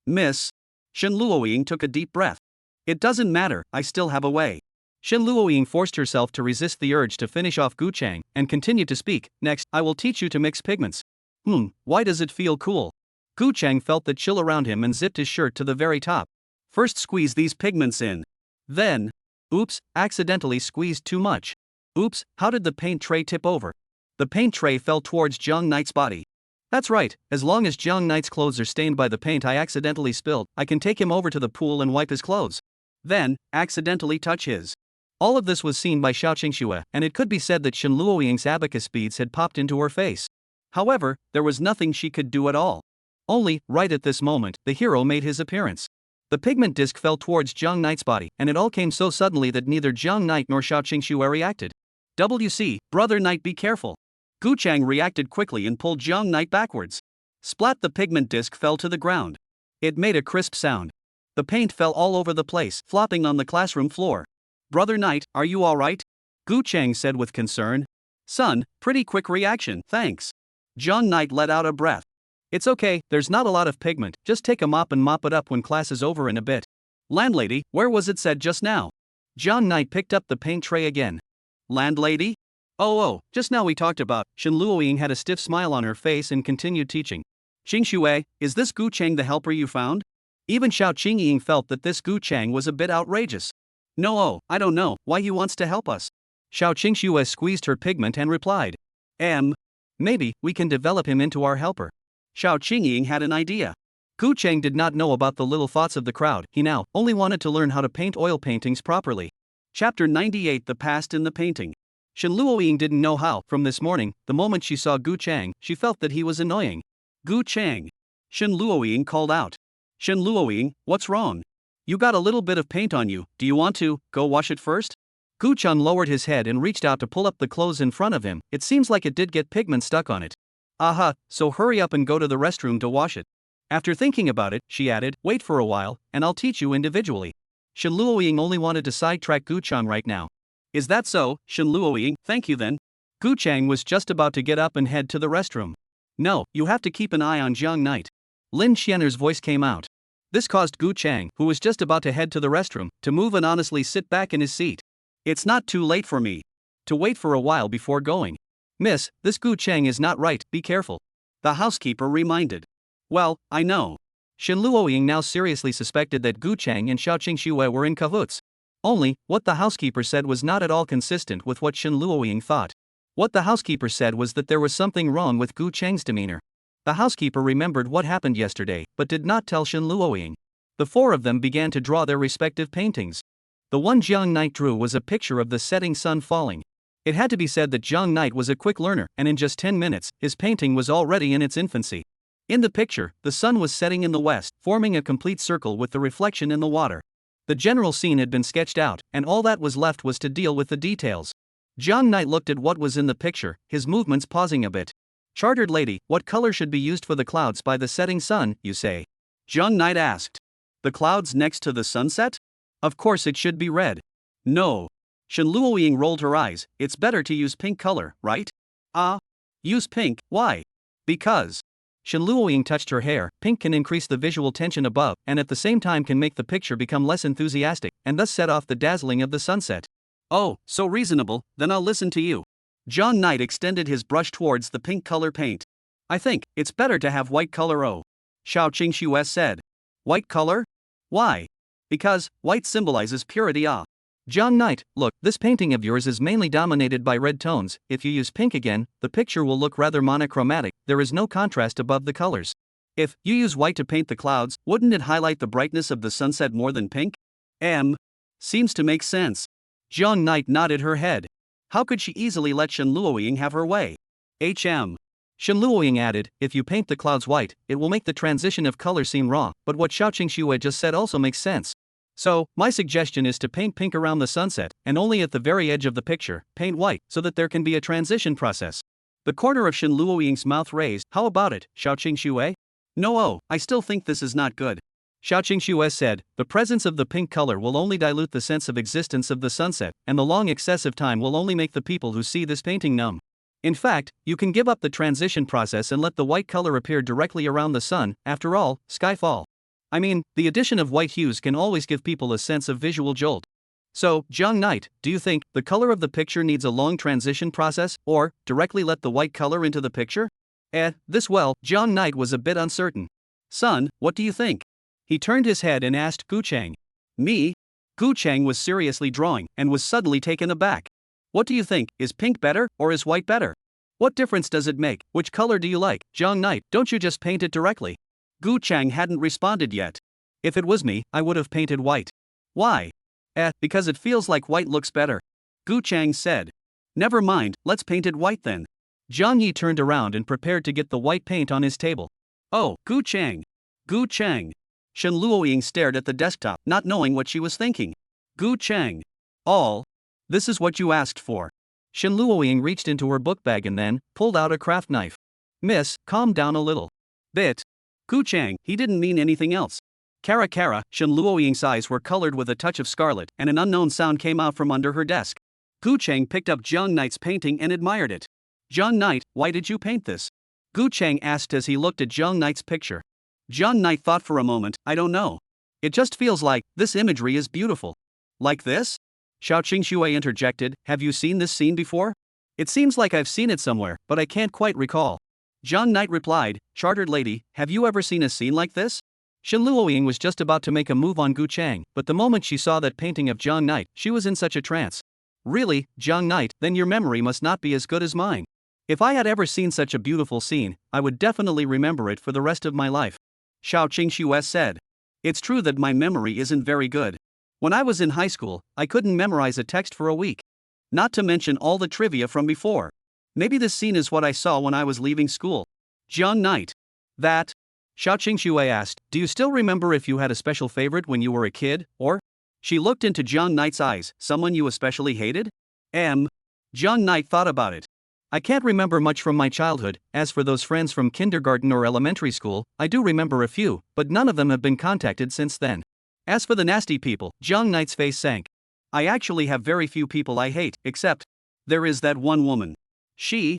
Miss. Shen Luoying took a deep breath. It doesn't matter, I still have a way. Shen Luoying forced herself to resist the urge to finish off Gu Chang and continued to speak. Next, I will teach you to mix pigments. Why does it feel cool? Gu Chang felt the chill around him and zipped his shirt to the very top. First squeeze these pigments in. Then, oops, accidentally squeezed too much. Oops, how did the paint tray tip over? The paint tray fell towards Jiang Knight's body. That's right, as long as Jiang Knight's clothes are stained by the paint I accidentally spilled, I can take him over to the pool and wipe his clothes. Then, accidentally touch his. All of this was seen by Xiao Qingxue, and it could be said that Shen Luoying's abacus beads had popped into her face. However, there was nothing she could do at all. Only, right at this moment, the hero made his appearance. The pigment disc fell towards Jiang Knight's body, and it all came so suddenly that neither Jiang Knight nor Xiao Qingxue reacted. WC, Brother Knight, be careful. Gu Chang reacted quickly and pulled Jiang Knight backwards. Splat, the pigment disc fell to the ground. It made a crisp sound. The paint fell all over the place, flopping on the classroom floor. Brother Knight, are you alright? Gu Chang said with concern. Son, pretty quick reaction, thanks. Jiang Knight let out a breath. It's okay, there's not a lot of pigment, just take a mop and mop it up when class is over in a bit. Landlady, where was it said just now? Jiang Knight picked up the paint tray again. Landlady? Oh, just now we talked about. Shen Luoying had a stiff smile on her face and continued teaching. Qingxue, is this Gu Chang the helper you found? Even Xiao Qingying felt that this Gu Chang was a bit outrageous. No, I don't know why he wants to help us. Xiao Qingxue squeezed her pigment and replied. Maybe we can develop him into our helper. Xiao Qingying had an idea. Gu Chang did not know about the little thoughts of the crowd, he now only wanted to learn how to paint oil paintings properly. Chapter 98, The Past in the Painting. Shen Luoying didn't know how. From this morning, the moment she saw Gu Chang, she felt that he was annoying. Gu Chang. Shen Luoying called out. Shen Luoying, what's wrong? You got a little bit of paint on you, do you want to go wash it first? Gu Chang lowered his head and reached out to pull up the clothes in front of him. It seems like it did get pigment stuck on it. Aha, so hurry up and go to the restroom to wash it. After thinking about it, she added, wait for a while, and I'll teach you individually. Shen Luoying only wanted to sidetrack Gu Chang right now. Is that so, Shen Luoying? Thank you then. Gu Chang was just about to get up and head to the restroom. No, you have to keep an eye on Jiang Knight. Lin Xianer's voice came out. This caused Gu Chang, who was just about to head to the restroom, to move and honestly sit back in his seat. It's not too late for me to wait for a while before going. Miss, this Gu Chang is not right, be careful. The housekeeper reminded. Well, I know. Shen Luoying now seriously suspected that Gu Chang and Xiao Qingxue were in cahoots. Only, what the housekeeper said was not at all consistent with what Shen Luoying thought. What the housekeeper said was that there was something wrong with Gu Chang's demeanor. The housekeeper remembered what happened yesterday, but did not tell Shen Luoying. The four of them began to draw their respective paintings. The one Jiang Knight drew was a picture of the setting sun falling. It had to be said that Jiang Knight was a quick learner, and in just 10 minutes, his painting was already in its infancy. In the picture, the sun was setting in the west, forming a complete circle with the reflection in the water. The general scene had been sketched out, and all that was left was to deal with the details. Jiang Knight looked at what was in the picture, his movements pausing a bit. Chartered lady, what color should be used for the clouds by the setting sun, you say? Jiang Knight asked. The clouds next to the sunset? Of course it should be red. No. Shen Luoying rolled her eyes. It's better to use pink color, right? Use pink, why? Because. Shen Luoying touched her hair. Pink can increase the visual tension above, and at the same time can make the picture become less enthusiastic, and thus set off the dazzling of the sunset. Oh, so reasonable, then I'll listen to you. John Knight extended his brush towards the pink color paint. I think it's better to have white color. Oh, Xiao Qingxue said. White color? Why? Because white symbolizes purity. Ah. John Knight, look, this painting of yours is mainly dominated by red tones. If you use pink again, the picture will look rather monochromatic. There is no contrast above the colors. If you use white to paint the clouds, wouldn't it highlight the brightness of the sunset more than pink? Seems to make sense. John Knight nodded her head. How could she easily let Shen Luoying have her way? Shen Luoying added, if you paint the clouds white, it will make the transition of color seem wrong, but what Xiao Qingxue just said also makes sense. So, my suggestion is to paint pink around the sunset, and only at the very edge of the picture, paint white, so that there can be a transition process. The corner of Shen Luoying's mouth raised. How about it, Xiao Qingxue? No, I still think this is not good. Xiao Qingxue said, the presence of the pink color will only dilute the sense of existence of the sunset, and the long excessive time will only make the people who see this painting numb. In fact, you can give up the transition process and let the white color appear directly around the sun. After all, skyfall. I mean, the addition of white hues can always give people a sense of visual jolt. So, John Knight, do you think the color of the picture needs a long transition process, or directly let the white color into the picture? John Knight was a bit uncertain. Son, what do you think? He turned his head and asked Gu Chang. Me? Gu Chang was seriously drawing, and was suddenly taken aback. What do you think, is pink better, or is white better? What difference does it make? Which color do you like, John Knight? Don't you just paint it directly? Gu Chang hadn't responded yet. If it was me, I would have painted white. Why? Because it feels like white looks better. Gu Chang said. Never mind, let's paint it white then. Zhang Yi turned around and prepared to get the white paint on his table. Oh, Gu Chang. Gu Chang. Shen Luoying stared at the desktop, not knowing what she was thinking. Gu Chang. This is what you asked for. Shen Luoying reached into her book bag and then pulled out a craft knife. Miss, calm down a little bit. Gu Chang, he didn't mean anything else. Kara, Shen Luoying's eyes were colored with a touch of scarlet, and an unknown sound came out from under her desk. Gu Chang picked up Zhang Knight's painting and admired it. Zhang Knight, why did you paint this? Gu Chang asked as he looked at Zhang Knight's picture. Zhang Knight thought for a moment. I don't know. It just feels like this imagery is beautiful. Like this? Xiao Qingxue interjected, have you seen this scene before? It seems like I've seen it somewhere, but I can't quite recall. Zhang Knight replied, Chartered lady, have you ever seen a scene like this? Shen Luoying was just about to make a move on Gu Chang, but the moment she saw that painting of Zhang Knight, she was in such a trance. Really, Zhang Knight, then your memory must not be as good as mine. If I had ever seen such a beautiful scene, I would definitely remember it for the rest of my life. Xiao Qingxue said. It's true that my memory isn't very good. When I was in high school, I couldn't memorize a text for a week. Not to mention all the trivia from before. Maybe this scene is what I saw when I was leaving school. Zhang Knight. That? Xiao Qingxue asked, do you still remember if you had a special favorite when you were a kid, or? She looked into Zhang Knight's eyes, someone you especially hated? Zhang Knight thought about it. I can't remember much from my childhood. As for those friends from kindergarten or elementary school, I do remember a few, but none of them have been contacted since then. As for the nasty people, Zhang Knight's face sank. I actually have very few people I hate, except there is that one woman. She.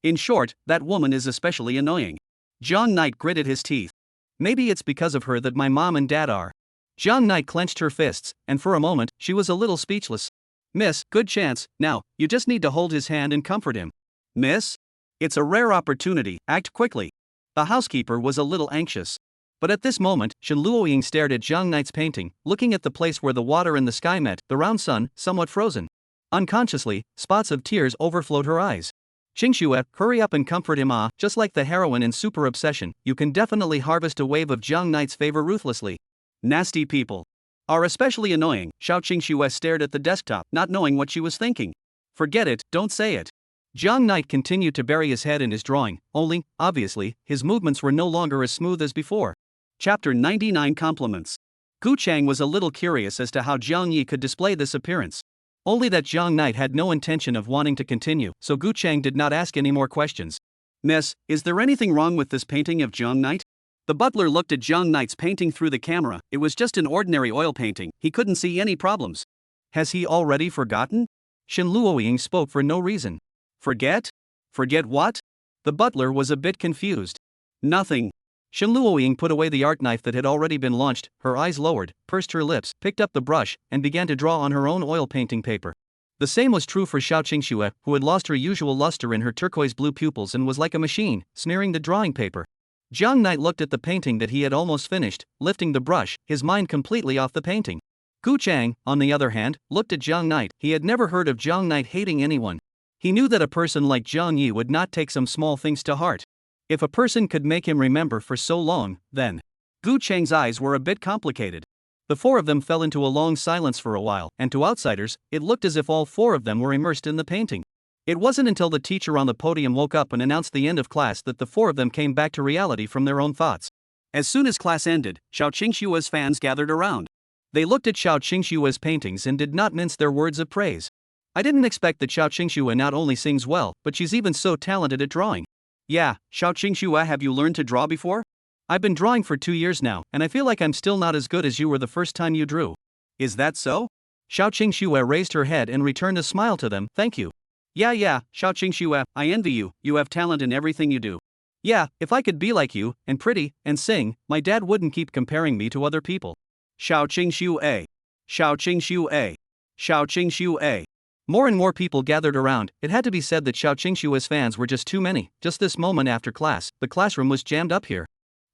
In short, that woman is especially annoying. Zhang Knight gritted his teeth. Maybe it's because of her that my mom and dad are. Zhang Knight clenched her fists, and for a moment, she was a little speechless. Miss, good chance, now, you just need to hold his hand and comfort him. Miss? It's a rare opportunity, act quickly. The housekeeper was a little anxious. But at this moment, Shen Luoying stared at Zhang Knight's painting, looking at the place where the water and the sky met, the round sun, somewhat frozen. Unconsciously, spots of tears overflowed her eyes. Qingxue, hurry up and comfort him. Just like the heroine in Super Obsession, you can definitely harvest a wave of Zhang Knight's favor ruthlessly. Nasty people are especially annoying. Xiao Qingxue stared at the desktop, not knowing what she was thinking. Forget it, don't say it. Zhang Knight continued to bury his head in his drawing, only, obviously, his movements were no longer as smooth as before. Chapter 99 Compliments. Gu Chang was a little curious as to how Zhang Yi could display this appearance. Only that Zhang Knight had no intention of wanting to continue, so Gu Chang did not ask any more questions. Miss, is there anything wrong with this painting of Zhang Knight? The butler looked at Zhang Knight's painting through the camera. It was just an ordinary oil painting, he couldn't see any problems. Has he already forgotten? Shen Luoying spoke for no reason. Forget? Forget what? The butler was a bit confused. Nothing. Shenluoying put away the art knife that had already been launched, her eyes lowered, pursed her lips, picked up the brush, and began to draw on her own oil painting paper. The same was true for Xiao Qingxue, who had lost her usual luster in her turquoise blue pupils and was like a machine, smearing the drawing paper. Jiang Knight looked at the painting that he had almost finished, lifting the brush, his mind completely off the painting. Gu Chang, on the other hand, looked at Jiang Knight. He had never heard of Jiang Knight hating anyone. He knew that a person like Jiang Yi would not take some small things to heart. If a person could make him remember for so long, then. Gu Chang's eyes were a bit complicated. The four of them fell into a long silence for a while, and to outsiders, it looked as if all four of them were immersed in the painting. It wasn't until the teacher on the podium woke up and announced the end of class that the four of them came back to reality from their own thoughts. As soon as class ended, Xiao Qingxue's fans gathered around. They looked at Xiao Qingxue's paintings and did not mince their words of praise. I didn't expect that Xiao Qingxue not only sings well, but she's even so talented at drawing. Yeah, Xiao Qingxue, have you learned to draw before? I've been drawing for 2 years now, and I feel like I'm still not as good as you were the first time you drew. Is that so? Xiao Qingxue raised her head and returned a smile to them. Thank you. Yeah, Xiao Qingxue, I envy you. You have talent in everything you do. Yeah, if I could be like you, and pretty, and sing, my dad wouldn't keep comparing me to other people. Xiao Qingxue. Xiao Qingxue. Xiao Qingxue. More and more people gathered around. It had to be said that Xiao Qingxue's fans were just too many. Just this moment after class, the classroom was jammed up here.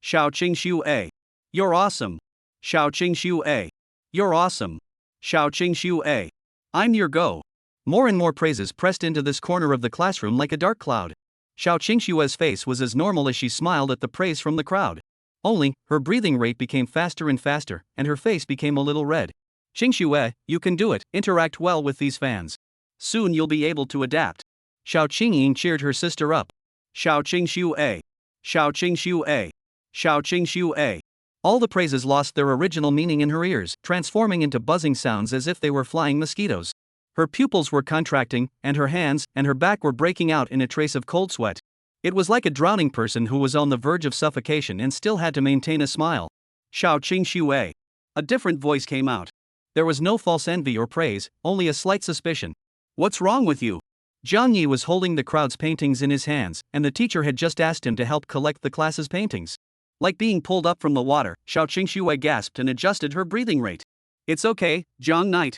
Xiao Qingxue. You're awesome. Xiao Qingxue. You're awesome. Xiao Qingxue. I'm your go. More and more praises pressed into this corner of the classroom like a dark cloud. Xiao Qingxue's face was as normal as she smiled at the praise from the crowd. Only, her breathing rate became faster and faster, and her face became a little red. Qingxue, you can do it, interact well with these fans. Soon you'll be able to adapt. Xiao Qingying cheered her sister up. Xiao Qingxue. Xiao Qingxue. Xiao Qingxue. All the praises lost their original meaning in her ears, transforming into buzzing sounds as if they were flying mosquitoes. Her pupils were contracting, and her hands and her back were breaking out in a trace of cold sweat. It was like a drowning person who was on the verge of suffocation and still had to maintain a smile. Xiao Qingxue. A different voice came out. There was no false envy or praise, only a slight suspicion. What's wrong with you? Jiang Yi was holding the crowd's paintings in his hands, and the teacher had just asked him to help collect the class's paintings. Like being pulled up from the water, Xiao Qingxue gasped and adjusted her breathing rate. It's okay, Jiang Knight.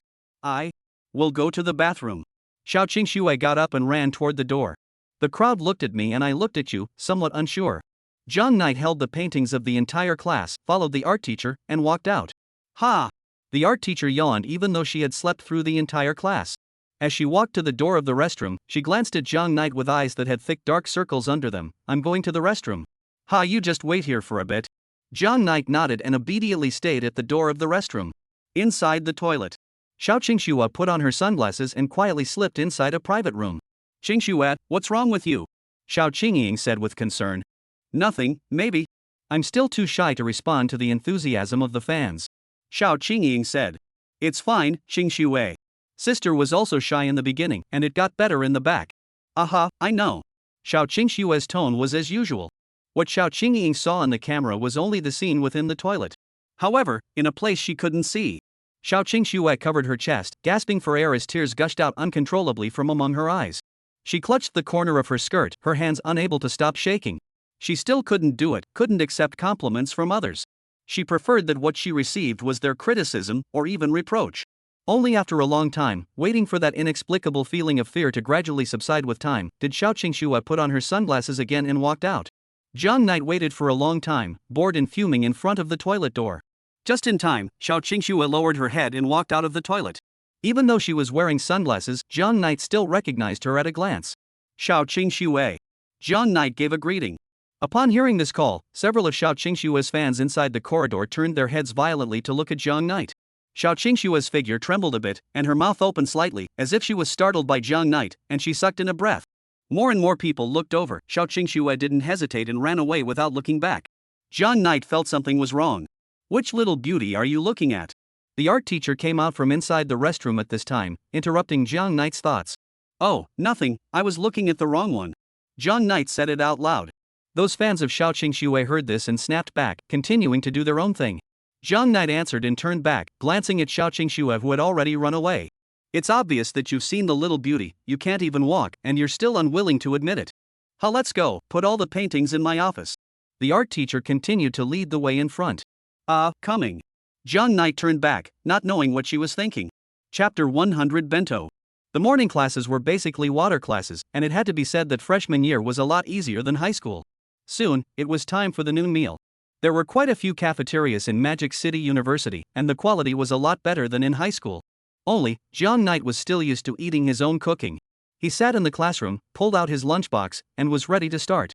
We'll go to the bathroom. Xiao Qingxue got up and ran toward the door. The crowd looked at me and I looked at you, somewhat unsure. Jiang Knight held the paintings of the entire class, followed the art teacher, and walked out. Ha! The art teacher yawned even though she had slept through the entire class. As she walked to the door of the restroom, she glanced at Jiang Knight with eyes that had thick dark circles under them. I'm going to the restroom. Ha, you just wait here for a bit. Jiang Knight nodded and obediently stayed at the door of the restroom. Inside the toilet. Xiao Qingxue put on her sunglasses and quietly slipped inside a private room. Qingxue, what's wrong with you? Xiao Qingying said with concern. Nothing, maybe. I'm still too shy to respond to the enthusiasm of the fans. Xiao Qingying said. It's fine, Qingxue. Sister was also shy in the beginning, and it got better in the back. Aha, I know. Xiao Qingxue's tone was as usual. What Xiao Qingying saw on the camera was only the scene within the toilet. However, in a place she couldn't see. Xiao Qingxue covered her chest, gasping for air as tears gushed out uncontrollably from among her eyes. She clutched the corner of her skirt, her hands unable to stop shaking. She still couldn't do it, couldn't accept compliments from others. She preferred that what she received was their criticism, or even reproach. Only after a long time, waiting for that inexplicable feeling of fear to gradually subside with time, did Xiao Qingxue put on her sunglasses again and walked out. Jiang Knight waited for a long time, bored and fuming in front of the toilet door. Just in time, Xiao Qingxue lowered her head and walked out of the toilet. Even though she was wearing sunglasses, Jiang Knight still recognized her at a glance. Xiao Qingxue. Jiang Knight gave a greeting. Upon hearing this call, several of Xiao Qingxue's fans inside the corridor turned their heads violently to look at Jiang Knight. Xiao Qingxue's figure trembled a bit, and her mouth opened slightly, as if she was startled by Jiang Knight, and she sucked in a breath. More and more people looked over. Xiao Qingxue didn't hesitate and ran away without looking back. Jiang Knight felt something was wrong. Which little beauty are you looking at? The art teacher came out from inside the restroom at this time, interrupting Jiang Knight's thoughts. Oh, nothing, I was looking at the wrong one. Jiang Knight said it out loud. Those fans of Xiao Qingxue heard this and snapped back, continuing to do their own thing. Jiang Knight answered and turned back, glancing at Xiao Qingxue who had already run away. It's obvious that you've seen the little beauty, you can't even walk, and you're still unwilling to admit it. Let's go, put all the paintings in my office. The art teacher continued to lead the way in front. Coming. Jiang Knight turned back, not knowing what she was thinking. Chapter 100 Bento. The morning classes were basically water classes, and it had to be said that freshman year was a lot easier than high school. Soon, it was time for the noon meal. There were quite a few cafeterias in Magic City University, and the quality was a lot better than in high school. Only, Jiang Knight was still used to eating his own cooking. He sat in the classroom, pulled out his lunchbox, and was ready to start.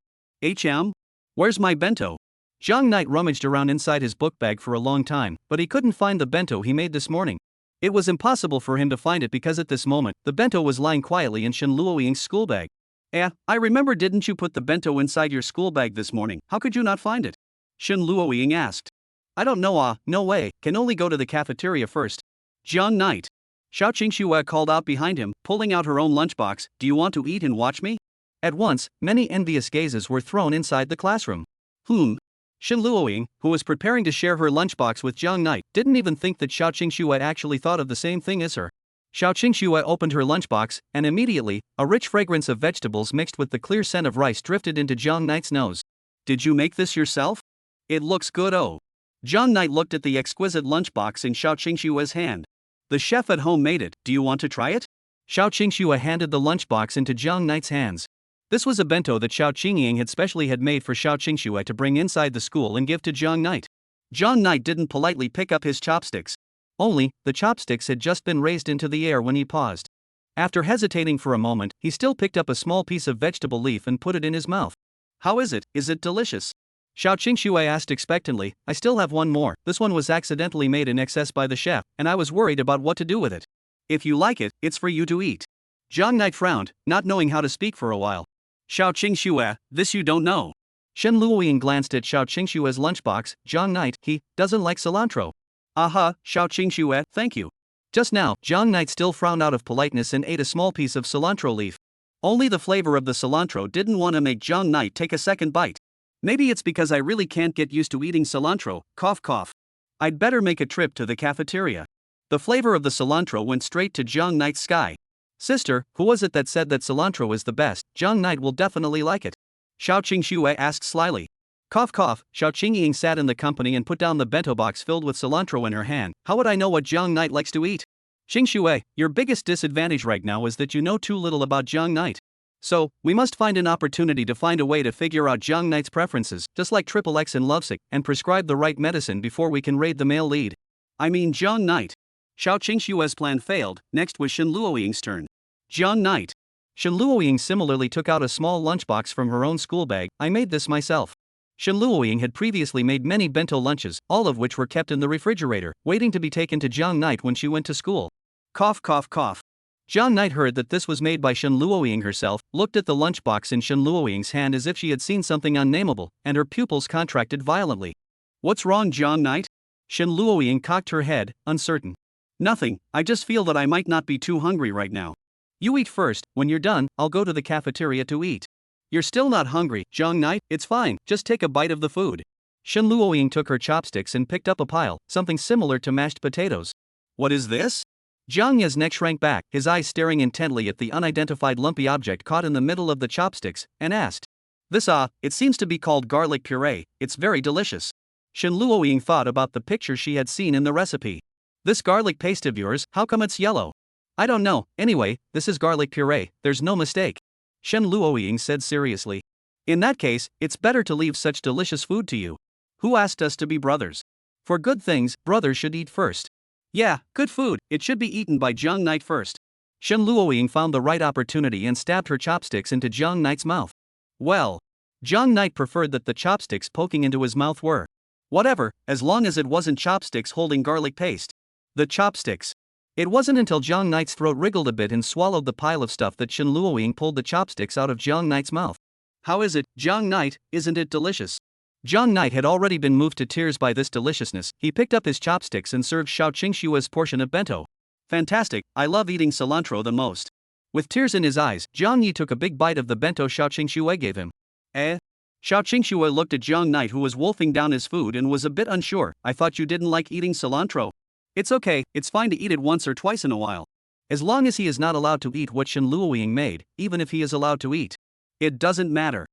Where's my bento? Jiang Knight rummaged around inside his book bag for a long time, but he couldn't find the bento he made this morning. It was impossible for him to find it because at this moment, the bento was lying quietly in Shen Luoying's school bag. I remember, didn't you put the bento inside your school bag this morning? How could you not find it? Shen Luoying asked. I don't know, no way, can only go to the cafeteria first. Jiang Knight. Xiao Qingxue called out behind him, pulling out her own lunchbox. Do you want to eat and watch me? At once, many envious gazes were thrown inside the classroom. Shen Luoying, who was preparing to share her lunchbox with Jiang Knight, didn't even think that Xiao Qingxue actually thought of the same thing as her. Xiao Qingxue opened her lunchbox, and immediately, a rich fragrance of vegetables mixed with the clear scent of rice drifted into Jiang Knight's nose. Did you make this yourself? It looks good. Jiang Knight looked at the exquisite lunchbox in Xiao Qingxue's hand. The chef at home made it. Do you want to try it? Xiao Qingxue handed the lunchbox into Jiang Knight's hands. This was a bento that Xiao Qingying had made for Xiao Qingxue to bring inside the school and give to Jiang Knight. Jiang Knight didn't politely pick up his chopsticks. Only, the chopsticks had just been raised into the air when he paused. After hesitating for a moment, he still picked up a small piece of vegetable leaf and put it in his mouth. How is it? Is it delicious? Xiao Qingxue asked expectantly. I still have one more. This one was accidentally made in excess by the chef, and I was worried about what to do with it. If you like it, it's for you to eat. Jiang Knight frowned, not knowing how to speak for a while. Xiao Qingxue, this you don't know. Shen Luoying glanced at Xiao Qingxue's lunchbox. Jiang Knight, he doesn't like cilantro. Xiao Qingxue, thank you. Just now, Jiang Knight still frowned out of politeness and ate a small piece of cilantro leaf. Only the flavor of the cilantro didn't want to make Jiang Knight take a second bite. Maybe it's because I really can't get used to eating cilantro, cough cough. I'd better make a trip to the cafeteria. The flavor of the cilantro went straight to Jiang Knight's sky. Sister, who was it that said that cilantro is the best? Jiang Knight will definitely like it. Xiao Qingxue asked slyly. Cough cough, Xiao Qingying sat in the company and put down the bento box filled with cilantro in her hand. How would I know what Jiang Knight likes to eat? Qingxue, your biggest disadvantage right now is that you know too little about Jiang Knight. So, we must find an opportunity to find a way to figure out Jiang Knight's preferences, just like XXX in Lovesick, and prescribe the right medicine before we can raid the male lead. I mean Jiang Knight. Xiao Qingxue's plan failed. Next was Shen Luoying's turn. Jiang Knight. Shen Luoying similarly took out a small lunchbox from her own school bag. I made this myself. Shen Luoying had previously made many bento lunches, all of which were kept in the refrigerator, waiting to be taken to Jiang Knight when she went to school. Cough cough cough. Jiang Knight heard that this was made by Shen Luoying herself, looked at the lunchbox in Shen Luoying's hand as if she had seen something unnameable, and her pupils contracted violently. What's wrong, Jiang Knight? Shen Luoying cocked her head, uncertain. Nothing, I just feel that I might not be too hungry right now. You eat first. When you're done, I'll go to the cafeteria to eat. You're still not hungry, Jiang Knight? It's fine, just take a bite of the food. Shen Luoying took her chopsticks and picked up a pile, something similar to mashed potatoes. What is this? Jiang Ye's neck shrank back, his eyes staring intently at the unidentified lumpy object caught in the middle of the chopsticks, and asked. This it seems to be called garlic puree. It's very delicious. Shen Luoying thought about the picture she had seen in the recipe. This garlic paste of yours, how come it's yellow? I don't know, anyway, this is garlic puree, there's no mistake. Shen Luoying said seriously. In that case, it's better to leave such delicious food to you. Who asked us to be brothers? For good things, brothers should eat first. Yeah, good food, it should be eaten by Jiang Knight first. Shen Luoying found the right opportunity and stabbed her chopsticks into Jiang Knight's mouth. Well, Jiang Knight preferred that the chopsticks poking into his mouth were whatever, as long as it wasn't chopsticks holding garlic paste. The chopsticks. It wasn't until Jiang Knight's throat wriggled a bit and swallowed the pile of stuff that Shen Luoying pulled the chopsticks out of Jiang Knight's mouth. How is it, Jiang Knight, isn't it delicious? Jiang Knight had already been moved to tears by this deliciousness. He picked up his chopsticks and served Xiao Qingxue's portion of bento. Fantastic, I love eating cilantro the most. With tears in his eyes, Jiang Yi took a big bite of the bento Xiao Qingxue gave him. Xiao Qingxue looked at Jiang Knight, who was wolfing down his food, and was a bit unsure. I thought you didn't like eating cilantro. It's okay, it's fine to eat it once or twice in a while. As long as he is not allowed to eat what Shen Luoying made, even if he is allowed to eat. It doesn't matter.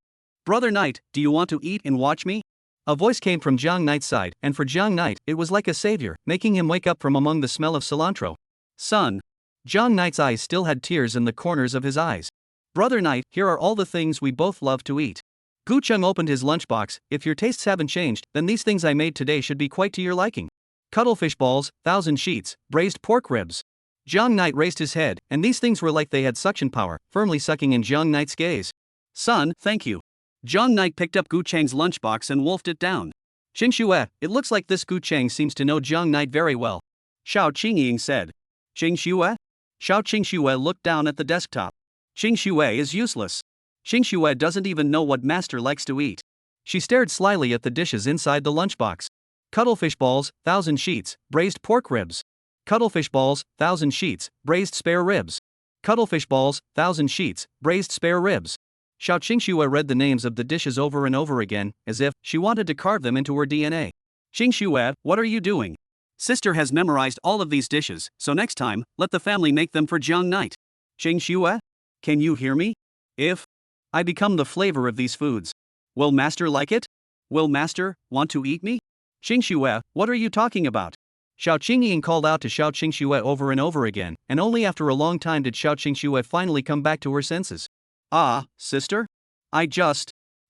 Brother Knight, do you want to eat and watch me? A voice came from Jiang Knight's side, and for Jiang Knight, it was like a savior, making him wake up from among the smell of cilantro. Son. Jiang Knight's eyes still had tears in the corners of his eyes. Brother Knight, here are all the things we both love to eat. Gu Cheng opened his lunchbox. If your tastes haven't changed, then these things I made today should be quite to your liking. Cuttlefish balls, 1,000 sheets, braised pork ribs. Jiang Knight raised his head, and these things were like they had suction power, firmly sucking in Jiang Knight's gaze. Son, thank you. Jiang Knight picked up Gu Cheng's lunchbox and wolfed it down. Xing Xue, it looks like this Gu Cheng seems to know Jiang Knight very well. Xiao Qingying said. Xing Xue? Xiao Qingxue looked down at the desktop. Xing Xue is useless. Xing Xue doesn't even know what master likes to eat. She stared slyly at the dishes inside the lunchbox. Cuttlefish balls, 1,000 sheets, braised pork ribs. Cuttlefish balls, 1,000 sheets, braised spare ribs. Cuttlefish balls, 1,000 sheets, braised spare ribs. Xiao Qingxue read the names of the dishes over and over again, as if she wanted to carve them into her DNA. Xingxue, what are you doing? Sister has memorized all of these dishes, so next time, let the family make them for Jiang Knight. Xingxue? Can you hear me? If I become the flavor of these foods, will master like it? Will master want to eat me? Xingxue, what are you talking about? Xiao Qingying called out to Xiao Qingxue over and over again, and only after a long time did Xiao Qingxue finally come back to her senses. Ah, sister? Xiao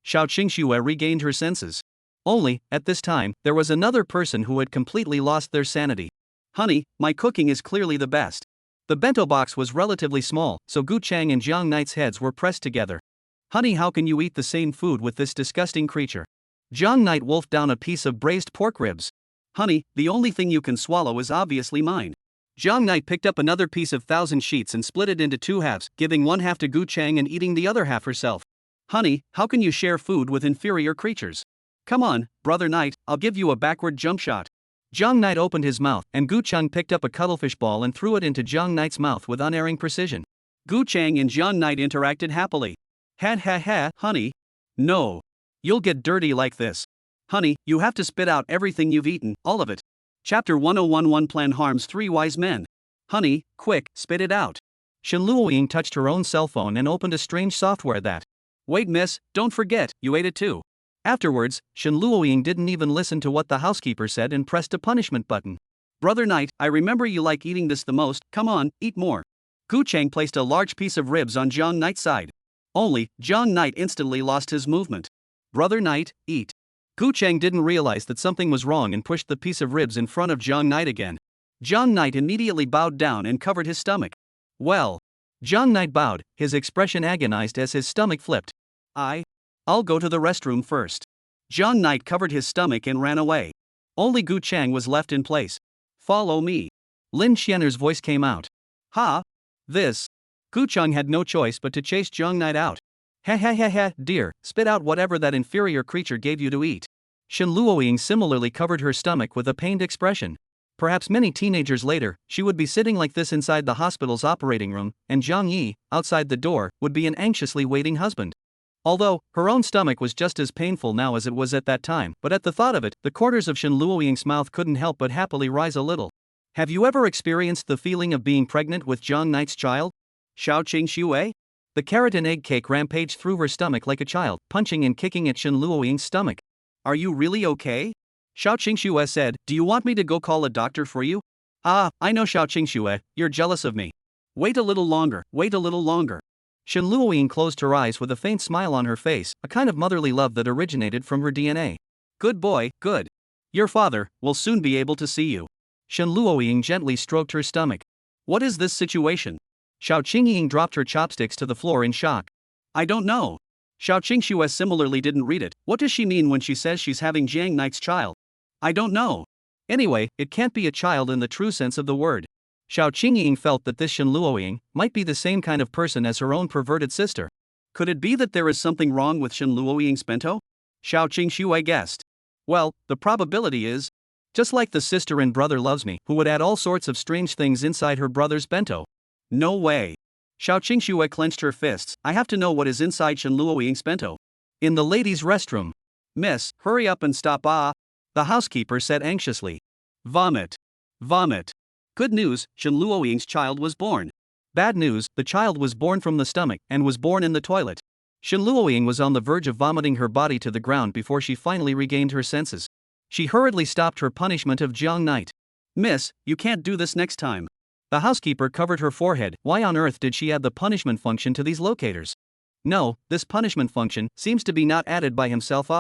Qingxue regained her senses. Only, at this time, there was another person who had completely lost their sanity. Honey, my cooking is clearly the best. The bento box was relatively small, so Gu Cheng and Jiang Knight's heads were pressed together. Honey, how can you eat the same food with this disgusting creature? Jiang Knight wolfed down a piece of braised pork ribs. Honey, the only thing you can swallow is obviously mine. Jiang Knight picked up another piece of 1,000 sheets and split it into 2 halves, giving one half to Gu Cheng and eating the other half herself. Honey, how can you share food with inferior creatures? Come on, Brother Knight, I'll give you a backward jump shot. Jiang Knight opened his mouth, and Gu Cheng picked up a cuttlefish ball and threw it into Jiang Knight's mouth with unerring precision. Gu Cheng and Jiang Knight interacted happily. Ha, honey. No. You'll get dirty like this. Honey, you have to spit out everything you've eaten, all of it. Chapter 1011 Plan harms 3 wise men. Honey, quick, spit it out. Shen Luoying touched her own cell phone and opened a strange software that. Wait, miss, don't forget, you ate it too. Afterwards, Shen Luoying didn't even listen to what the housekeeper said and pressed a punishment button. Brother Knight, I remember you like eating this the most, come on, eat more. Gu Cheng placed a large piece of ribs on Jiang Knight's side. Only, Jiang Knight instantly lost his movement. Brother Knight, eat. Gu Cheng didn't realize that something was wrong and pushed the piece of ribs in front of Jiang Knight again. Jiang Knight immediately bowed down and covered his stomach. Well. Jiang Knight bowed, his expression agonized as his stomach flipped. I'll go to the restroom first. Jiang Knight covered his stomach and ran away. Only Gu Cheng was left in place. Follow me. Lin Xianer's voice came out. Ha! This. Gu Cheng had no choice but to chase Jiang Knight out. Ha, dear, spit out whatever that inferior creature gave you to eat. Shen Luoying similarly covered her stomach with a pained expression. Perhaps many teenagers later, she would be sitting like this inside the hospital's operating room, and Zhang Yi, outside the door, would be an anxiously waiting husband. Although, her own stomach was just as painful now as it was at that time, but at the thought of it, the corners of Shen Luoying's mouth couldn't help but happily rise a little. Have you ever experienced the feeling of being pregnant with Jiang Knight's child? Xiao Qingxue? The carrot and egg cake rampaged through her stomach like a child, punching and kicking at Shen Luoying's stomach. Are you really okay? Xiao Qingxue said, do you want me to go call a doctor for you? I know Xiao Qingxue, you're jealous of me. Wait a little longer. Shen Luoying closed her eyes with a faint smile on her face, a kind of motherly love that originated from her DNA. Good boy, good. Your father will soon be able to see you. Shen Luoying gently stroked her stomach. What is this situation? Xiao Qingying dropped her chopsticks to the floor in shock. I don't know. Xiao Qingxue similarly didn't read it. What does she mean when she says she's having Jiang Knight's child? I don't know. Anyway, it can't be a child in the true sense of the word. Xiao Qingying felt that this Shen Luoying might be the same kind of person as her own perverted sister. Could it be that there is something wrong with Shen Luoying's bento? Xiao Qingxue guessed. Well, the probability is, just like the sister in Brother Loves Me, who would add all sorts of strange things inside her brother's bento. No way. Xiao Qingxue clenched her fists. I have to know what is inside Shen Luoying's bento. In the ladies' restroom. Miss, hurry up and stop. The housekeeper said anxiously. Vomit. Good news, Shen Luoying's child was born. Bad news, the child was born from the stomach, and was born in the toilet. Shen Luoying was on the verge of vomiting her body to the ground before she finally regained her senses. She hurriedly stopped her punishment of Jiang Knight. Miss, you can't do this next time. The housekeeper covered her forehead. Why on earth did she add the punishment function to these locators? No, this punishment function seems to be not added by himself.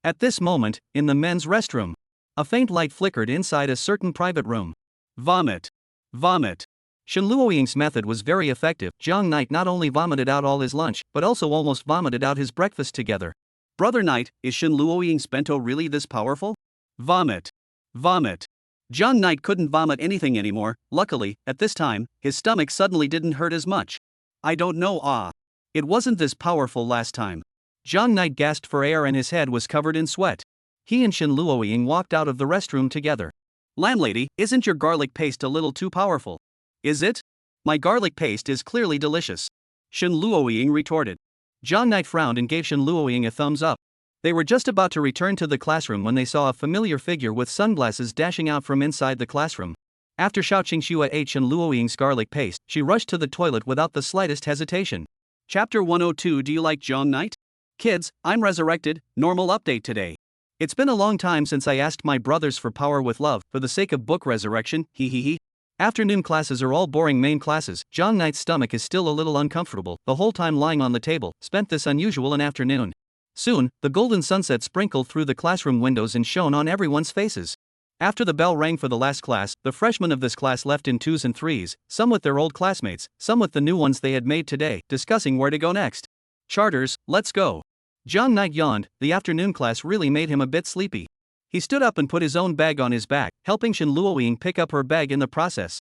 At this moment, in the men's restroom, a faint light flickered inside a certain private room. Vomit. Vomit. Shen Luoying's method was very effective. Jiang Knight not only vomited out all his lunch, but also almost vomited out his breakfast together. Brother Knight, is Shen Luoying's bento really this powerful? Vomit. Vomit. Jiang Knight couldn't vomit anything anymore. Luckily, at this time, his stomach suddenly didn't hurt as much. I don't know. It wasn't this powerful last time. Jiang Knight gasped for air and his head was covered in sweat. He and Shen Luoying walked out of the restroom together. Landlady, isn't your garlic paste a little too powerful? Is it? My garlic paste is clearly delicious. Shen Luoying retorted. Jiang Knight frowned and gave Shen Luoying a thumbs up. They were just about to return to the classroom when they saw a familiar figure with sunglasses dashing out from inside the classroom. After Xiao Qingxue ate Shen Luoying's garlic paste, she rushed to the toilet without the slightest hesitation. Chapter 102. Do you like Jiang Knight? Kids, I'm resurrected. Normal update today. It's been a long time since I asked my brothers for power with love, for the sake of book resurrection, hee. Afternoon classes are all boring main classes. Jiang Knight's stomach is still a little uncomfortable, the whole time lying on the table, spent this unusual an afternoon. Soon, the golden sunset sprinkled through the classroom windows and shone on everyone's faces. After the bell rang for the last class, the freshmen of this class left in 2s and 3s, some with their old classmates, some with the new ones they had made today, discussing where to go next. Charters, let's go. Jiang Knight yawned. The afternoon class really made him a bit sleepy. He stood up and put his own bag on his back, helping Shen Luoying pick up her bag in the process.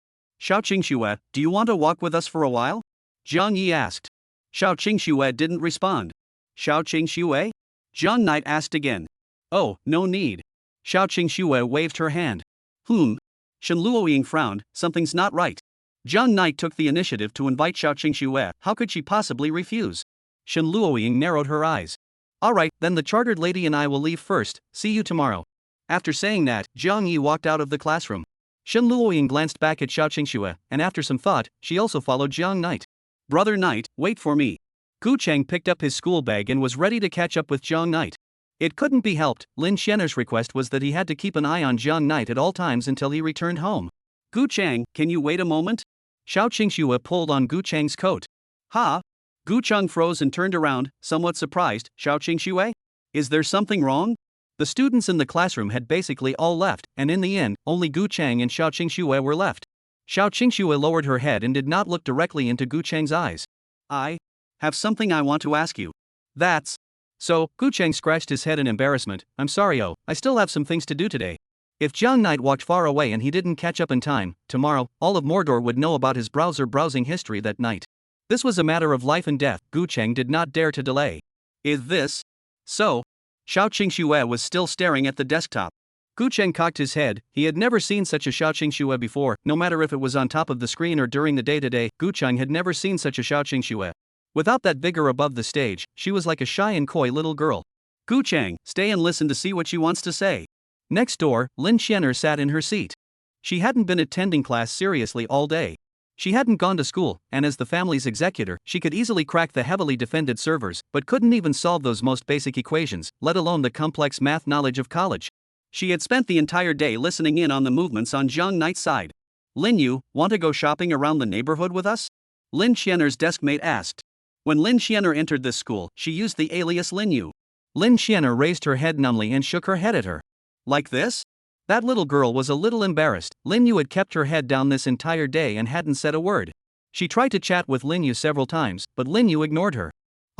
Xiao Qingxue, do you want to walk with us for a while? Jiang Yi asked. Xiao Qingxue didn't respond. Xiao Qingxue? Jiang Knight asked again. Oh, no need. Xiao Qingxue waved her hand. Shen Luoying frowned. Something's not right. Jiang Knight took the initiative to invite Xiao Qingxue. How could she possibly refuse? Shen Luoying narrowed her eyes. Alright, then the chartered lady and I will leave first. See you tomorrow. After saying that, Jiang Yi walked out of the classroom. Shen Luoying glanced back at Xiao Qingxue, and after some thought, she also followed Jiang Knight. Brother Knight, wait for me. Gu Cheng picked up his school bag and was ready to catch up with Jiang Knight. It couldn't be helped. Lin Xianer's request was that he had to keep an eye on Jiang Knight at all times until he returned home. Gu Cheng, can you wait a moment? Xiao Qingxue pulled on Gu Cheng's coat. Ha! Gu Cheng froze and turned around, somewhat surprised. Xiao Qingxue? Is there something wrong? The students in the classroom had basically all left, and in the end, only Gu Cheng and Xiao Qingxue were left. Xiao Qingxue lowered her head and did not look directly into Gu Cheng's eyes. I have something I want to ask you. That's so. Gu Cheng scratched his head in embarrassment. I'm sorry, I still have some things to do today. If Jiang Knight walked far away and he didn't catch up in time, tomorrow, all of Mordor would know about his browsing history that night. This was a matter of life and death. Gu Cheng did not dare to delay. Is this so? Xiao Qingxue was still staring at the desktop. Gu Cheng cocked his head. He had never seen such a Xiao Qingxue before, no matter if it was on top of the screen or during the day-to-day. Gu Cheng had never seen such a Xiao Qingxue. Without that vigor above the stage, she was like a shy and coy little girl. Gu Cheng, stay and listen to see what she wants to say. Next door, Lin Xianer sat in her seat. She hadn't been attending class seriously all day. She hadn't gone to school, and as the family's executor, she could easily crack the heavily defended servers, but couldn't even solve those most basic equations, let alone the complex math knowledge of college. She had spent the entire day listening in on the movements on Jiang Knight's side. Lin Yu, want to go shopping around the neighborhood with us? Lin Xianer's deskmate asked. When Lin Xianer entered this school, she used the alias Lin Yu. Lin Xianer raised her head numbly and shook her head at her. Like this? That little girl was a little embarrassed. Lin Yu had kept her head down this entire day and hadn't said a word. She tried to chat with Lin Yu several times, but Lin Yu ignored her.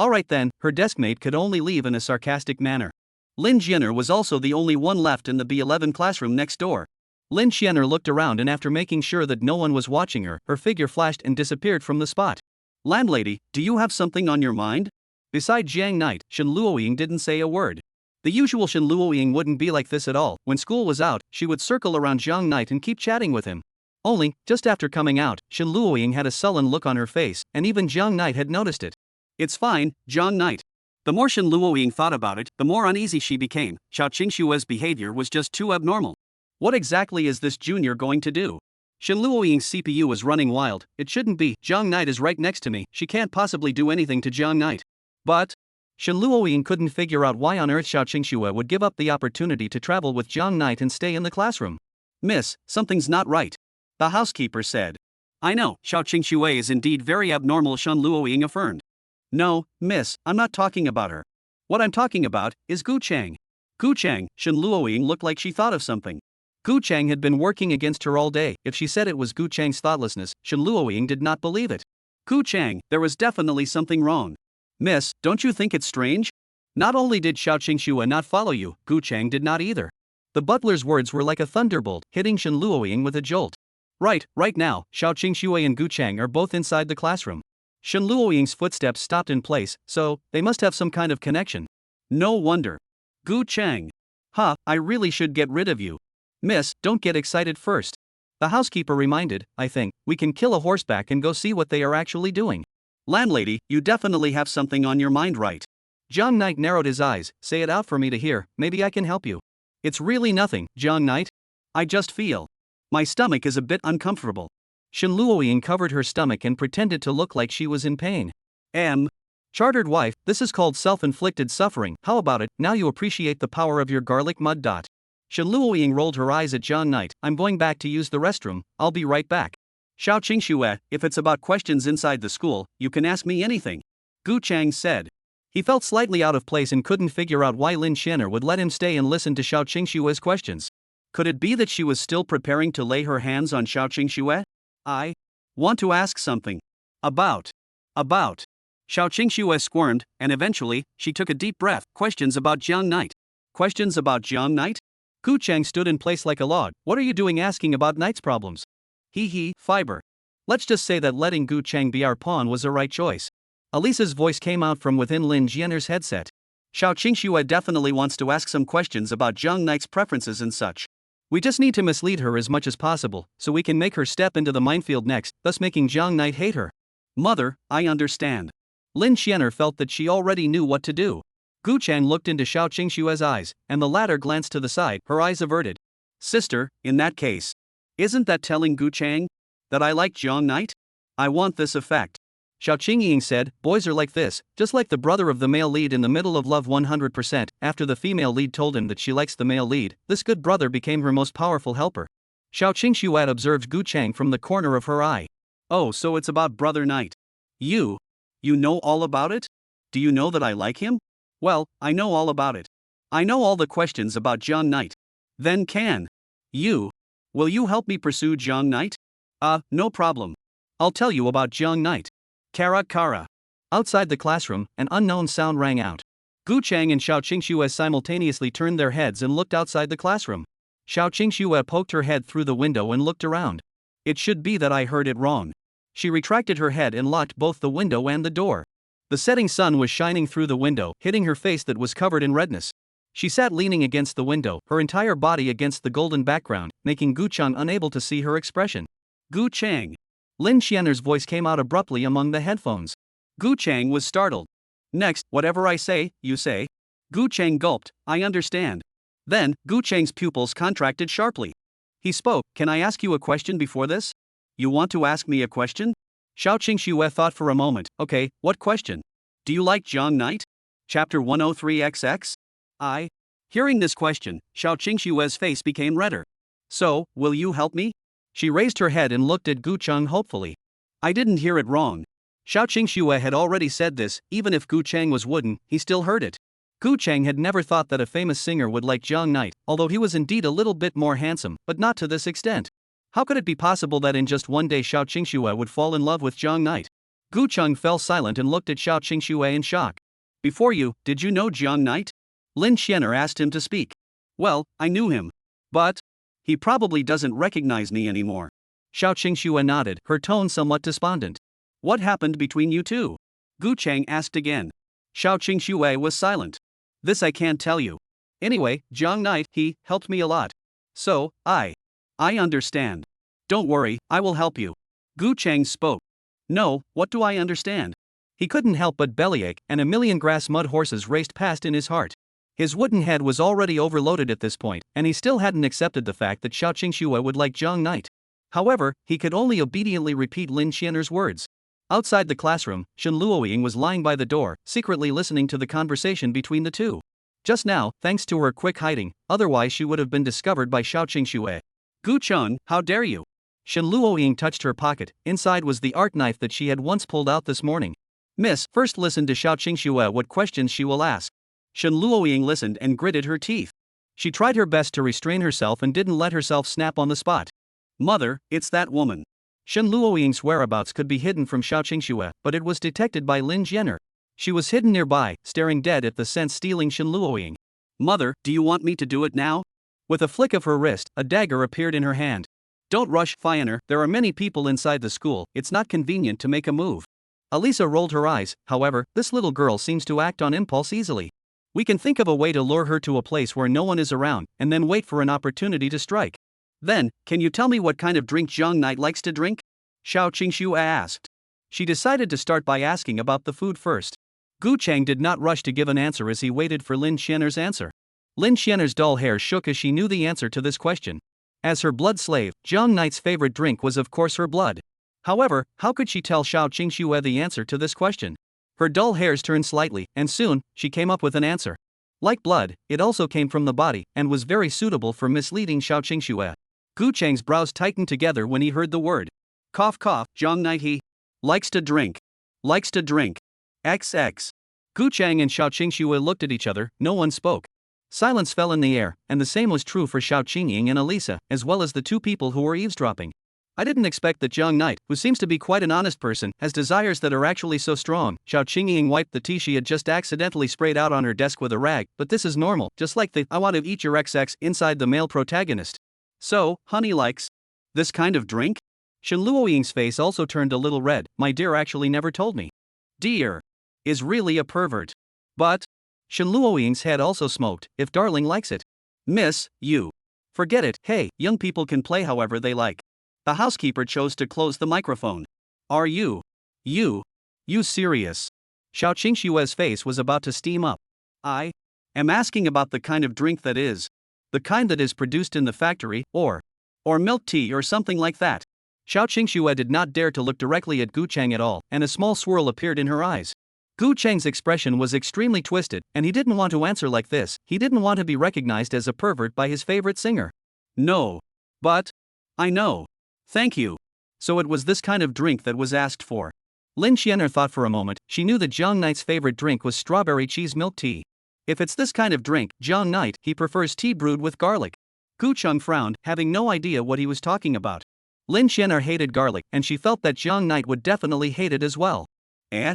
Alright then, her deskmate could only leave in a sarcastic manner. Lin Xianer was also the only one left in the B11 classroom next door. Lin Xianer looked around and after making sure that no one was watching her, her figure flashed and disappeared from the spot. Landlady, do you have something on your mind? Beside Jiang Knight, Shen Luoying didn't say a word. The usual Shen Luoying wouldn't be like this at all. When school was out, she would circle around Jiang Knight and keep chatting with him. Only, just after coming out, Shen Luoying had a sullen look on her face, and even Jiang Knight had noticed it. It's fine, Jiang Knight. The more Shen Luoying thought about it, the more uneasy she became. Xiao Qingxue's behavior was just too abnormal. What exactly is this junior going to do? Shen Luoying's CPU was running wild. It shouldn't be. Jiang Knight is right next to me. She can't possibly do anything to Jiang Knight. But Shen Luoying couldn't figure out why on earth Xiao Qingxue would give up the opportunity to travel with Jiang Knight and stay in the classroom. Miss, something's not right. The housekeeper said. I know, Xiao Qingxue is indeed very abnormal, Shen Luoying affirmed. No, miss, I'm not talking about her. What I'm talking about is Gu Chang. Gu Chang, Shen Luoying looked like she thought of something. Gu Chang had been working against her all day. If she said it was Gu Chang's thoughtlessness, Shen Luoying did not believe it. Gu Chang, there was definitely something wrong. Miss, don't you think it's strange? Not only did Xiao Qingxue not follow you, Gu Chang did not either. The butler's words were like a thunderbolt, hitting Shen Luoying with a jolt. Right now, Xiao Qingxue and Gu Chang are both inside the classroom. Shen Luoying's footsteps stopped in place, so they must have some kind of connection. No wonder. Gu Chang. I really should get rid of you. Miss, don't get excited first. The housekeeper reminded, I think, we can kill a horseback and go see what they are actually doing. Landlady, you definitely have something on your mind, right? Jiang Knight narrowed his eyes. Say it out for me to hear, maybe I can help you. It's really nothing, Jiang Knight. I just feel. My stomach is a bit uncomfortable. Shen Luoying covered her stomach and pretended to look like she was in pain. Chartered wife, this is called self-inflicted suffering. How about it, now you appreciate the power of your garlic mud. Shen Luoying rolled her eyes at Jiang Knight. I'm going back to use the restroom, I'll be right back. Xiao Qingxue, if it's about questions inside the school, you can ask me anything. Gu Chang said. He felt slightly out of place and couldn't figure out why Lin Xianer would let him stay and listen to Xiao Qingxue's questions. Could it be that she was still preparing to lay her hands on Xiao Qingxue? I want to ask something. About. Xiao Qingxue squirmed, and eventually, she took a deep breath. Questions about Jiang Knight. Questions about Jiang Knight? Gu Chang stood in place like a log. What are you doing asking about Knight's problems? Fiber. Let's just say that letting Gu Chang be our pawn was the right choice. Elisa's voice came out from within Lin Jianer's headset. Xiao Qingxue definitely wants to ask some questions about Jiang Knight's preferences and such. We just need to mislead her as much as possible, so we can make her step into the minefield next, thus making Jiang Knight hate her. Mother, I understand. Lin Xianer felt that she already knew what to do. Gu Chang looked into Xiao Qingxue's eyes, and the latter glanced to the side, her eyes averted. Sister, in that case. Isn't that telling Gu Chang that I like Jiang Knight? I want this effect. Xiao Qingying said, boys are like this, just like the brother of the male lead in the middle of Love 100%. After the female lead told him that she likes the male lead, this good brother became her most powerful helper. Xiao Qingxue observed Gu Chang from the corner of her eye. Oh, so it's about Brother Knight. You know all about it? Do you know that I like him? Well, I know all about it. I know all the questions about Jiang Knight. Then will you help me pursue Jiang Knight? No problem. I'll tell you about Jiang Knight. Kara. Outside the classroom, an unknown sound rang out. Gu Chang and Xiao Qingxue simultaneously turned their heads and looked outside the classroom. Xiao Qingxue poked her head through the window and looked around. It should be that I heard it wrong. She retracted her head and locked both the window and the door. The setting sun was shining through the window, hitting her face that was covered in redness. She sat leaning against the window, her entire body against the golden background, making Gu Chang unable to see her expression. Gu Chang. Lin Xianer's voice came out abruptly among the headphones. Gu Chang was startled. Next, whatever I say, you say. Gu Chang gulped, I understand. Then, Gu Chang's pupils contracted sharply. He spoke, can I ask you a question before this? You want to ask me a question? Xiao Qingxue thought for a moment. Okay, what question? Do you like Jiang Knight? Chapter 103XX? Hearing this question, Xiao Qingxue's face became redder. So, will you help me? She raised her head and looked at Gu Chang hopefully. I didn't hear it wrong. Xiao Qingxue had already said this, even if Gu Chang was wooden, he still heard it. Gu Chang had never thought that a famous singer would like Jiang Knight, although he was indeed a little bit more handsome, but not to this extent. How could it be possible that in just one day Xiao Qingxue would fall in love with Jiang Knight? Gu Chang fell silent and looked at Xiao Qingxue in shock. Before you, did you know Jiang Knight? Lin Xianer asked him to speak. Well, I knew him. But he probably doesn't recognize me anymore. Xiao Qingxue nodded, her tone somewhat despondent. What happened between you two? Gu Chang asked again. Xiao Qingxue was silent. This I can't tell you. Anyway, Jiang Knight, he helped me a lot. So, I understand. Don't worry, I will help you. Gu Chang spoke. No, what do I understand? He couldn't help but bellyache, and a million grass mud horses raced past in his heart. His wooden head was already overloaded at this point, and he still hadn't accepted the fact that Xiao Qingxue would like Jiang Knight. However, he could only obediently repeat Lin Xianer's words. Outside the classroom, Shen Luoying was lying by the door, secretly listening to the conversation between the two. Just now, thanks to her quick hiding, otherwise she would have been discovered by Xiao Qingxue. Gu Cheng, how dare you? Shen Luoying touched her pocket. Inside was the art knife that she had once pulled out this morning. Miss, First listen to Xiao Qingxue what questions she will ask. Shen Luoying listened and gritted her teeth. She tried her best to restrain herself and didn't let herself snap on the spot. Mother, it's that woman. Shen Luoying's whereabouts could be hidden from Xiao Qingxue, but it was detected by Lin Jianer. She was hidden nearby, staring dead at the sense-stealing Shen Luoying. Mother, do you want me to do it now? With a flick of her wrist, a dagger appeared in her hand. Don't rush, Fianer. There are many people inside the school, it's not convenient to make a move. Elisa rolled her eyes. However, this little girl seems to act on impulse easily. We can think of a way to lure her to a place where no one is around, and then wait for an opportunity to strike. Then, can you tell me what kind of drink Zhang Knight likes to drink? Xiao Qingxue asked. She decided to start by asking about the food first. Gu Cheng did not rush to give an answer as he waited for Lin Xianer's answer. Lin Xianer's dull hair shook as she knew the answer to this question. As her blood slave, Zhang Knight's favorite drink was of course her blood. However, how could she tell Xiao Qingxue the answer to this question? Her dull hairs turned slightly, and soon, she came up with an answer. Like blood, it also came from the body, and was very suitable for misleading Xiao Qingxue. Gu Cheng's brows tightened together when he heard the word. Cough cough, Zhang Knight he likes to drink. Likes to drink. XX. Gu Cheng and Xiao Qingxue looked at each other, no one spoke. Silence fell in the air, and the same was true for Xiao Qingying and Elisa, as well as the two people who were eavesdropping. I didn't expect that Zhang Knight, who seems to be quite an honest person, has desires that are actually so strong. Xiao Qingying wiped the tea she had just accidentally sprayed out on her desk with a rag, but this is normal, just like the "I want to eat your XX" inside the male protagonist. So, honey likes this kind of drink? Shen Luoying's face also turned a little red. My dear actually never told me. Dear is really a pervert. But Shen Luoying's head also smoked. If darling likes it. Miss, you. Forget it. Hey, young people can play however they like. The housekeeper chose to close the microphone. Are you serious? Xiao Qingxue's face was about to steam up. I am asking about the kind of drink that is. The kind that is produced in the factory, or milk tea or something like that. Xiao Qingxue did not dare to look directly at Gu Cheng at all, and a small swirl appeared in her eyes. Gu Cheng's expression was extremely twisted, and he didn't want to answer like this. He didn't want to be recognized as a pervert by his favorite singer. No. But I know. Thank you. So it was this kind of drink that was asked for. Lin Xianer thought for a moment. She knew that Zhang Knight's favorite drink was strawberry cheese milk tea. If it's this kind of drink, Zhang Knight, he prefers tea brewed with garlic. Gu Cheng frowned, having no idea what he was talking about. Lin Xianer hated garlic, and she felt that Zhang Knight would definitely hate it as well.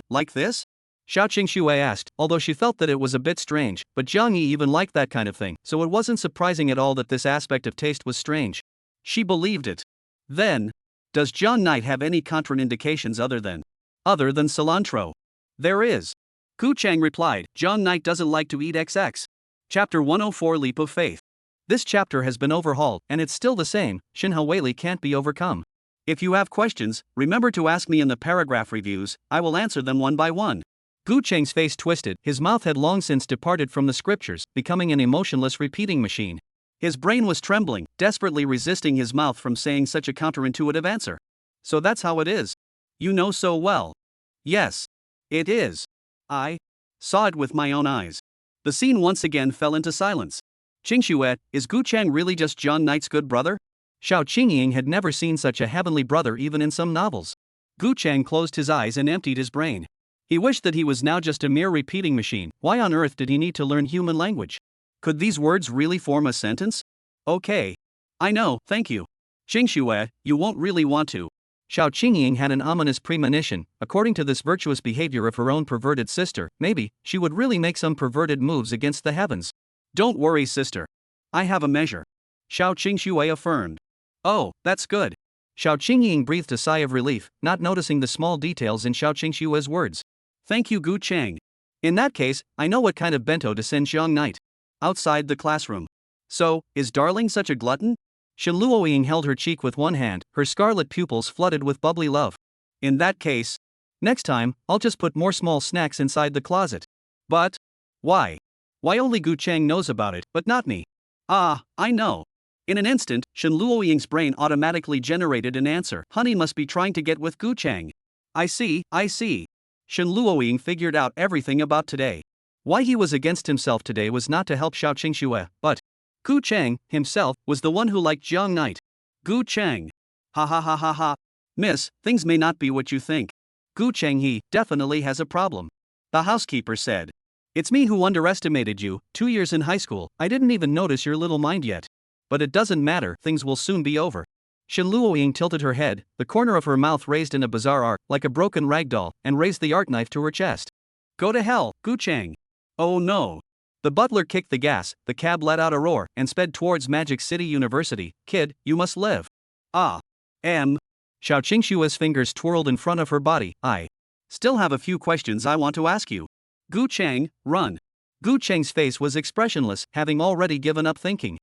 Like this? Xiao Qingxue asked, although she felt that it was a bit strange, but Zhang Yi even liked that kind of thing, so it wasn't surprising at all that this aspect of taste was strange. She believed it. Then, does Zhang Knight have any contraindications other than cilantro? There is. Gu Cheng replied, Zhang Knight doesn't like to eat XX. Chapter 104 Leap of Faith. This chapter has been overhauled, and it's still the same. Shin Haweli can't be overcome. If you have questions, remember to ask me in the paragraph reviews. I will answer them one by one. Gu Cheng's face twisted. His mouth had long since departed from the scriptures, becoming an emotionless repeating machine. His brain was trembling, desperately resisting his mouth from saying such a counterintuitive answer. So that's how it is. You know so well. Yes. It is. I saw it with my own eyes. The scene once again fell into silence. Qingxue, is Gu Cheng really just Zhang Knight's good brother? Xiao Qingying had never seen such a heavenly brother even in some novels. Gu Cheng closed his eyes and emptied his brain. He wished that he was now just a mere repeating machine. Why on earth did he need to learn human language? Could these words really form a sentence? Okay. I know, thank you. Qingxue, you won't really want to. Xiao Qingying had an ominous premonition. According to this virtuous behavior of her own perverted sister, maybe she would really make some perverted moves against the heavens. Don't worry, sister. I have a measure. Xiao Qingxue affirmed. Oh, that's good. Xiao Qingying breathed a sigh of relief, not noticing the small details in Xiao Qingxue's words. Thank you, Gu Cheng. In that case, I know what kind of bento to send Zhang Knight. Outside the classroom. So, is darling such a glutton? Shen Luoying held her cheek with one hand, her scarlet pupils flooded with bubbly love. In that case, next time, I'll just put more small snacks inside the closet. But why? Why only Gu Cheng knows about it, but not me? Ah, I know. In an instant, Shen Luoying's brain automatically generated an answer. Honey must be trying to get with Gu Cheng. I see, I see. Shen Luoying figured out everything about today. Why he was against himself today was not to help Xiao Qingxue, but Gu Chang, himself, was the one who liked Jiang Knight. Gu Chang. Ha ha ha ha ha. Miss, things may not be what you think. Gu Chang he definitely has a problem. The housekeeper said. It's me who underestimated you, 2 years in high school, I didn't even notice your little mind yet. But it doesn't matter, things will soon be over. Shen Luoying tilted her head, the corner of her mouth raised in a bizarre arc, like a broken rag doll, and raised the art knife to her chest. Go to hell, Gu Chang. Oh no. The butler kicked the gas, the cab let out a roar, and sped towards Magic City University. Kid, you must live. Ah. Xiao Qingxue's fingers twirled in front of her body. I still have a few questions I want to ask you. Gu Chang, run. Gu Chang's face was expressionless, having already given up thinking.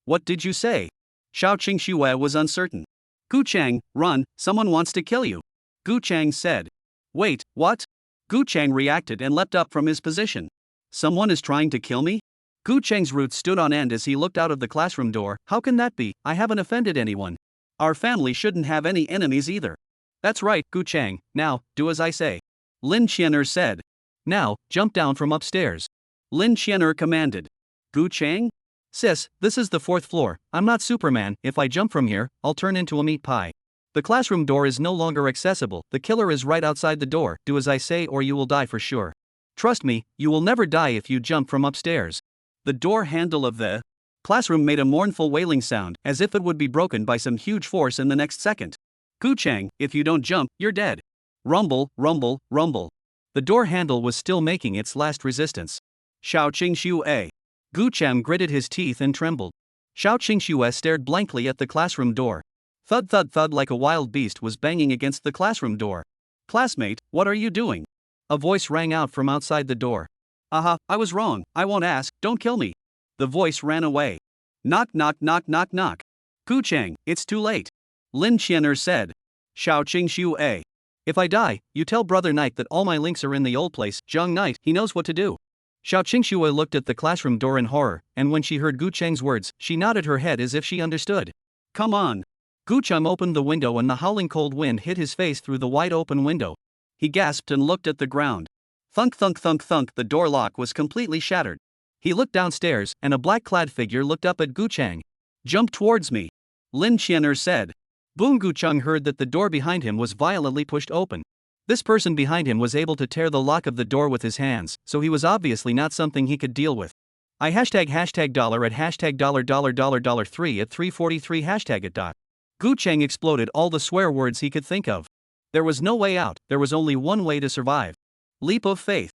What did you say? Xiao Qingxue was uncertain. Gu Chang, run, someone wants to kill you. Gu Chang said. Wait, what? Gu Chang reacted and leapt up from his position. Someone is trying to kill me? Gu Chang's roots stood on end as he looked out of the classroom door. How can that be? I haven't offended anyone. Our family shouldn't have any enemies either. That's right, Gu Chang, now, do as I say. Lin Qianer said. Now, jump down from upstairs. Lin Qianer commanded. Gu Chang? Sis, this is the 4th floor, I'm not Superman, if I jump from here, I'll turn into a meat pie. The classroom door is no longer accessible, the killer is right outside the door, do as I say or you will die for sure. Trust me, you will never die if you jump from upstairs. The door handle of the classroom made a mournful wailing sound, as if it would be broken by some huge force in the next second. Gu Chang, if you don't jump, you're dead. Rumble, rumble, rumble. The door handle was still making its last resistance. Xiao Qingxue. Gu Chang gritted his teeth and trembled. Xiao Qingxue stared blankly at the classroom door. Thud thud thud like a wild beast was banging against the classroom door. Classmate, what are you doing? A voice rang out from outside the door. Aha, I was wrong, I won't ask, don't kill me. The voice ran away. Knock knock knock knock knock. Gu Chang, it's too late. Lin Qianer said. Xiao Qingxue. If I die, you tell Brother Knight that all my links are in the old place, Jiang Knight, he knows what to do. Xiao Qingxue looked at the classroom door in horror, and when she heard Gu Chang's words, she nodded her head as if she understood. Come on. Gu Chang opened the window and the howling cold wind hit his face through the wide open window. He gasped and looked at the ground. Thunk thunk thunk thunk, the door lock was completely shattered. He looked downstairs, and a black-clad figure looked up at Gu Chang. Jump towards me. Lin Qianer said. Boom. Gu Chang heard that the door behind him was violently pushed open. This person behind him was able to tear the lock of the door with his hands, so he was obviously not something he could deal with. I hashtag dollar at hashtag dollar 3 at 343 hashtag it dot. Gu Chang exploded all the swear words he could think of. There was no way out, there was only one way to survive. Leap of faith.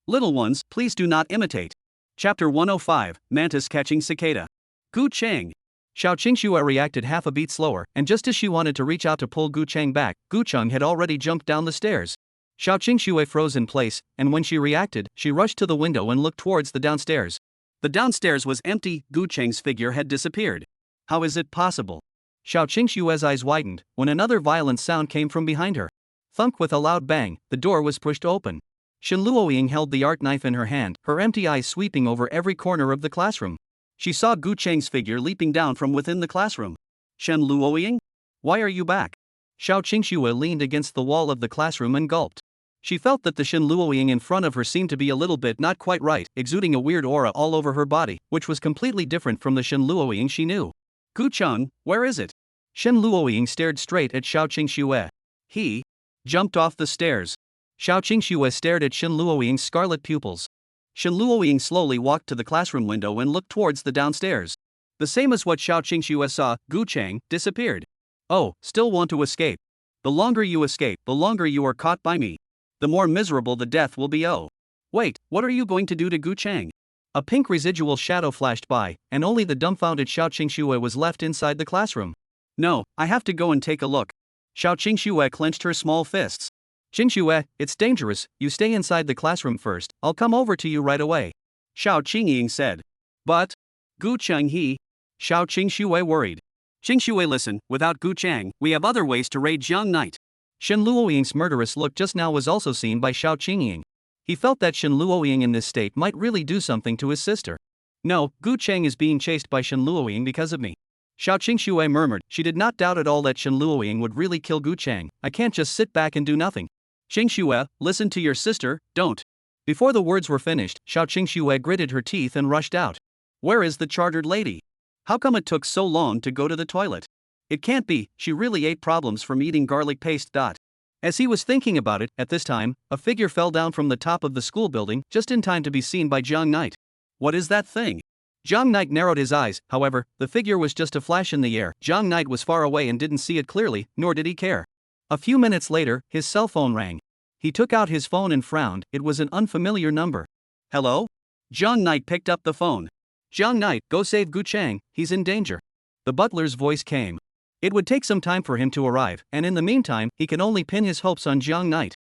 Little ones, please do not imitate. Chapter 105, Mantis Catching Cicada. Gu Chang. Xiao Qingxue reacted half a beat slower, and just as she wanted to reach out to pull Gu Chang back, Gu Chang had already jumped down the stairs. Xiao Qingxue froze in place, and when she reacted, she rushed to the window and looked towards the downstairs. The downstairs was empty, Gu Chang's figure had disappeared. How is it possible? Xiao Qingxue's eyes widened, when another violent sound came from behind her. Thunk with a loud bang, the door was pushed open. Shen Luoying held the art knife in her hand, her empty eyes sweeping over every corner of the classroom. She saw Gu Chang's figure leaping down from within the classroom. Shen Luoying? Why are you back? Xiao Qingxue leaned against the wall of the classroom and gulped. She felt that the Shen Luoying in front of her seemed to be a little bit not quite right, exuding a weird aura all over her body, which was completely different from the Shen Luoying she knew. Gu Chang, where is it? Shen Luoying stared straight at Xiao Qingxue. He jumped off the stairs. Xiao Qingxue stared at Shen Luoying's scarlet pupils. Shen Luoying slowly walked to the classroom window and looked towards the downstairs. The same as what Xiao Qingxue saw, Gu Chang disappeared. Oh, still want to escape. The longer you escape, the longer you are caught by me. The more miserable the death will be. Oh. Wait, what are you going to do to Gu Chang? A pink residual shadow flashed by, and only the dumbfounded Xiao Qingxue was left inside the classroom. No, I have to go and take a look. Xiao Qingxue clenched her small fists. Qingxue, it's dangerous, you stay inside the classroom first, I'll come over to you right away. Xiao Qingying said. But Gu Chang he? Xiao Qingxue worried. Qingxue listen, without Gu Chang, we have other ways to raid Jiang Knight. Shen Luoying's murderous look just now was also seen by Xiao Qingying. He felt that Shen Luoying in this state might really do something to his sister. No, Gu Chang is being chased by Shen Luoying because of me. Xiao Qingxue murmured. She did not doubt at all that Shen Luoying would really kill Gu Chang. I can't just sit back and do nothing. Qingxue, listen to your sister, don't. Before the words were finished, Xiao Qingxue gritted her teeth and rushed out. Where is the chartered lady? How come it took so long to go to the toilet? It can't be, she really ate problems from eating garlic paste. As he was thinking about it, at this time, a figure fell down from the top of the school building just in time to be seen by Jiang Knight. What is that thing? Jiang Knight narrowed his eyes. However, the figure was just a flash in the air. Jiang Knight was far away and didn't see it clearly, nor did he care. A few minutes later, his cell phone rang. He took out his phone and frowned. It was an unfamiliar number. Hello? Jiang Knight picked up the phone. Jiang Knight, go save Gu Chang, he's in danger. The butler's voice came. It would take some time for him to arrive, and in the meantime, he can only pin his hopes on Jiang Knight.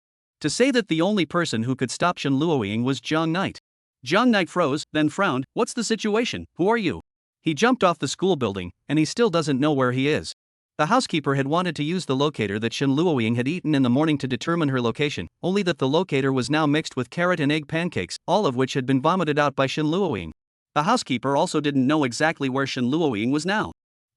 To say that the only person who could stop Shen Luoying was Jiang Knight. Jiang Knight froze, then frowned. What's the situation? Who are you? He jumped off the school building, and he still doesn't know where he is. The housekeeper had wanted to use the locator that Shen Luoying had eaten in the morning to determine her location, only that the locator was now mixed with carrot and egg pancakes, all of which had been vomited out by Shen Luoying. The housekeeper also didn't know exactly where Shen Luoying was now.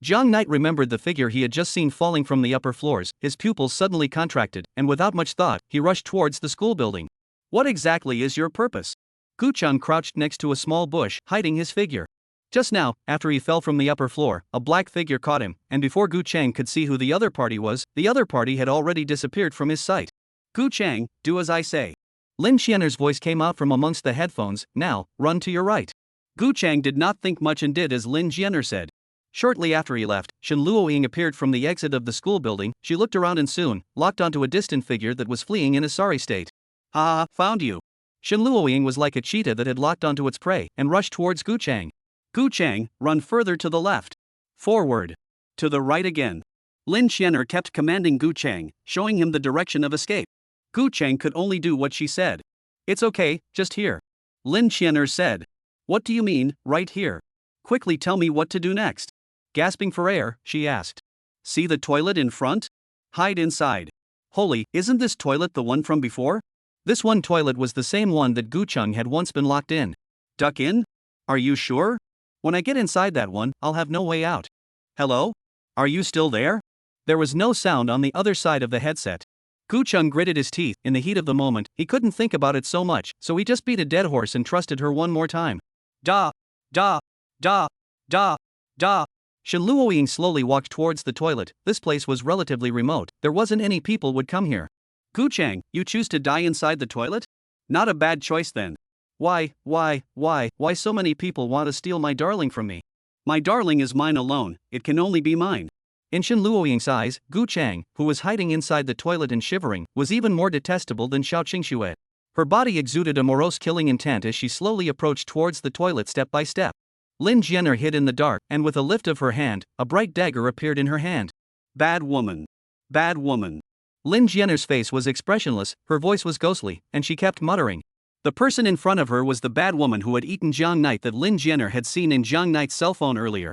Jiang Knight remembered the figure he had just seen falling from the upper floors. His pupils suddenly contracted, and without much thought, he rushed towards the school building. What exactly is your purpose? Gu Chang crouched next to a small bush, hiding his figure. Just now, after he fell from the upper floor, a black figure caught him, and before Gu Chang could see who the other party was, the other party had already disappeared from his sight. Gu Chang, do as I say. Lin Qianer's voice came out from amongst the headphones. Now, run to your right. Gu Chang did not think much and did as Lin Qianer said. Shortly after he left, Shen Luoying appeared from the exit of the school building. She looked around and soon locked onto a distant figure that was fleeing in a sorry state. Ha, found you. Shen Luoying was like a cheetah that had locked onto its prey and rushed towards Gu Chang. Gu Chang, run further to the left. Forward. To the right again. Lin Qianer kept commanding Gu Chang, showing him the direction of escape. Gu Chang could only do what she said. It's okay, just here. Lin Qianer said. What do you mean, right here? Quickly tell me what to do next. Gasping for air, she asked. See the toilet in front? Hide inside. Holy, isn't this toilet the one from before? This one toilet was the same one that Gu Chang had once been locked in. Duck in? Are you sure? When I get inside that one, I'll have no way out. Hello? Are you still there? There was no sound on the other side of the headset. Gu Chang gritted his teeth. In the heat of the moment, he couldn't think about it so much, so he just beat a dead horse and trusted her one more time. Da, da, da, da, da. Shen Luoying slowly walked towards the toilet. This place was relatively remote. There wasn't any people would come here. Gu Chang, you choose to die inside the toilet? Not a bad choice then. Why so many people want to steal my darling from me? My darling is mine alone, it can only be mine. In Shen Luoying's eyes, Gu Chang, who was hiding inside the toilet and shivering, was even more detestable than Xiao Qingxue. Her body exuded a morose killing intent as she slowly approached towards the toilet step by step. Lin Qianer hid in the dark, and with a lift of her hand, a bright dagger appeared in her hand. Bad woman. Bad woman. Lin Qianer's face was expressionless, her voice was ghostly, and she kept muttering. The person in front of her was the bad woman who had eaten Jiang Knight that Lin Qianer had seen in Jiang Knight's cell phone earlier.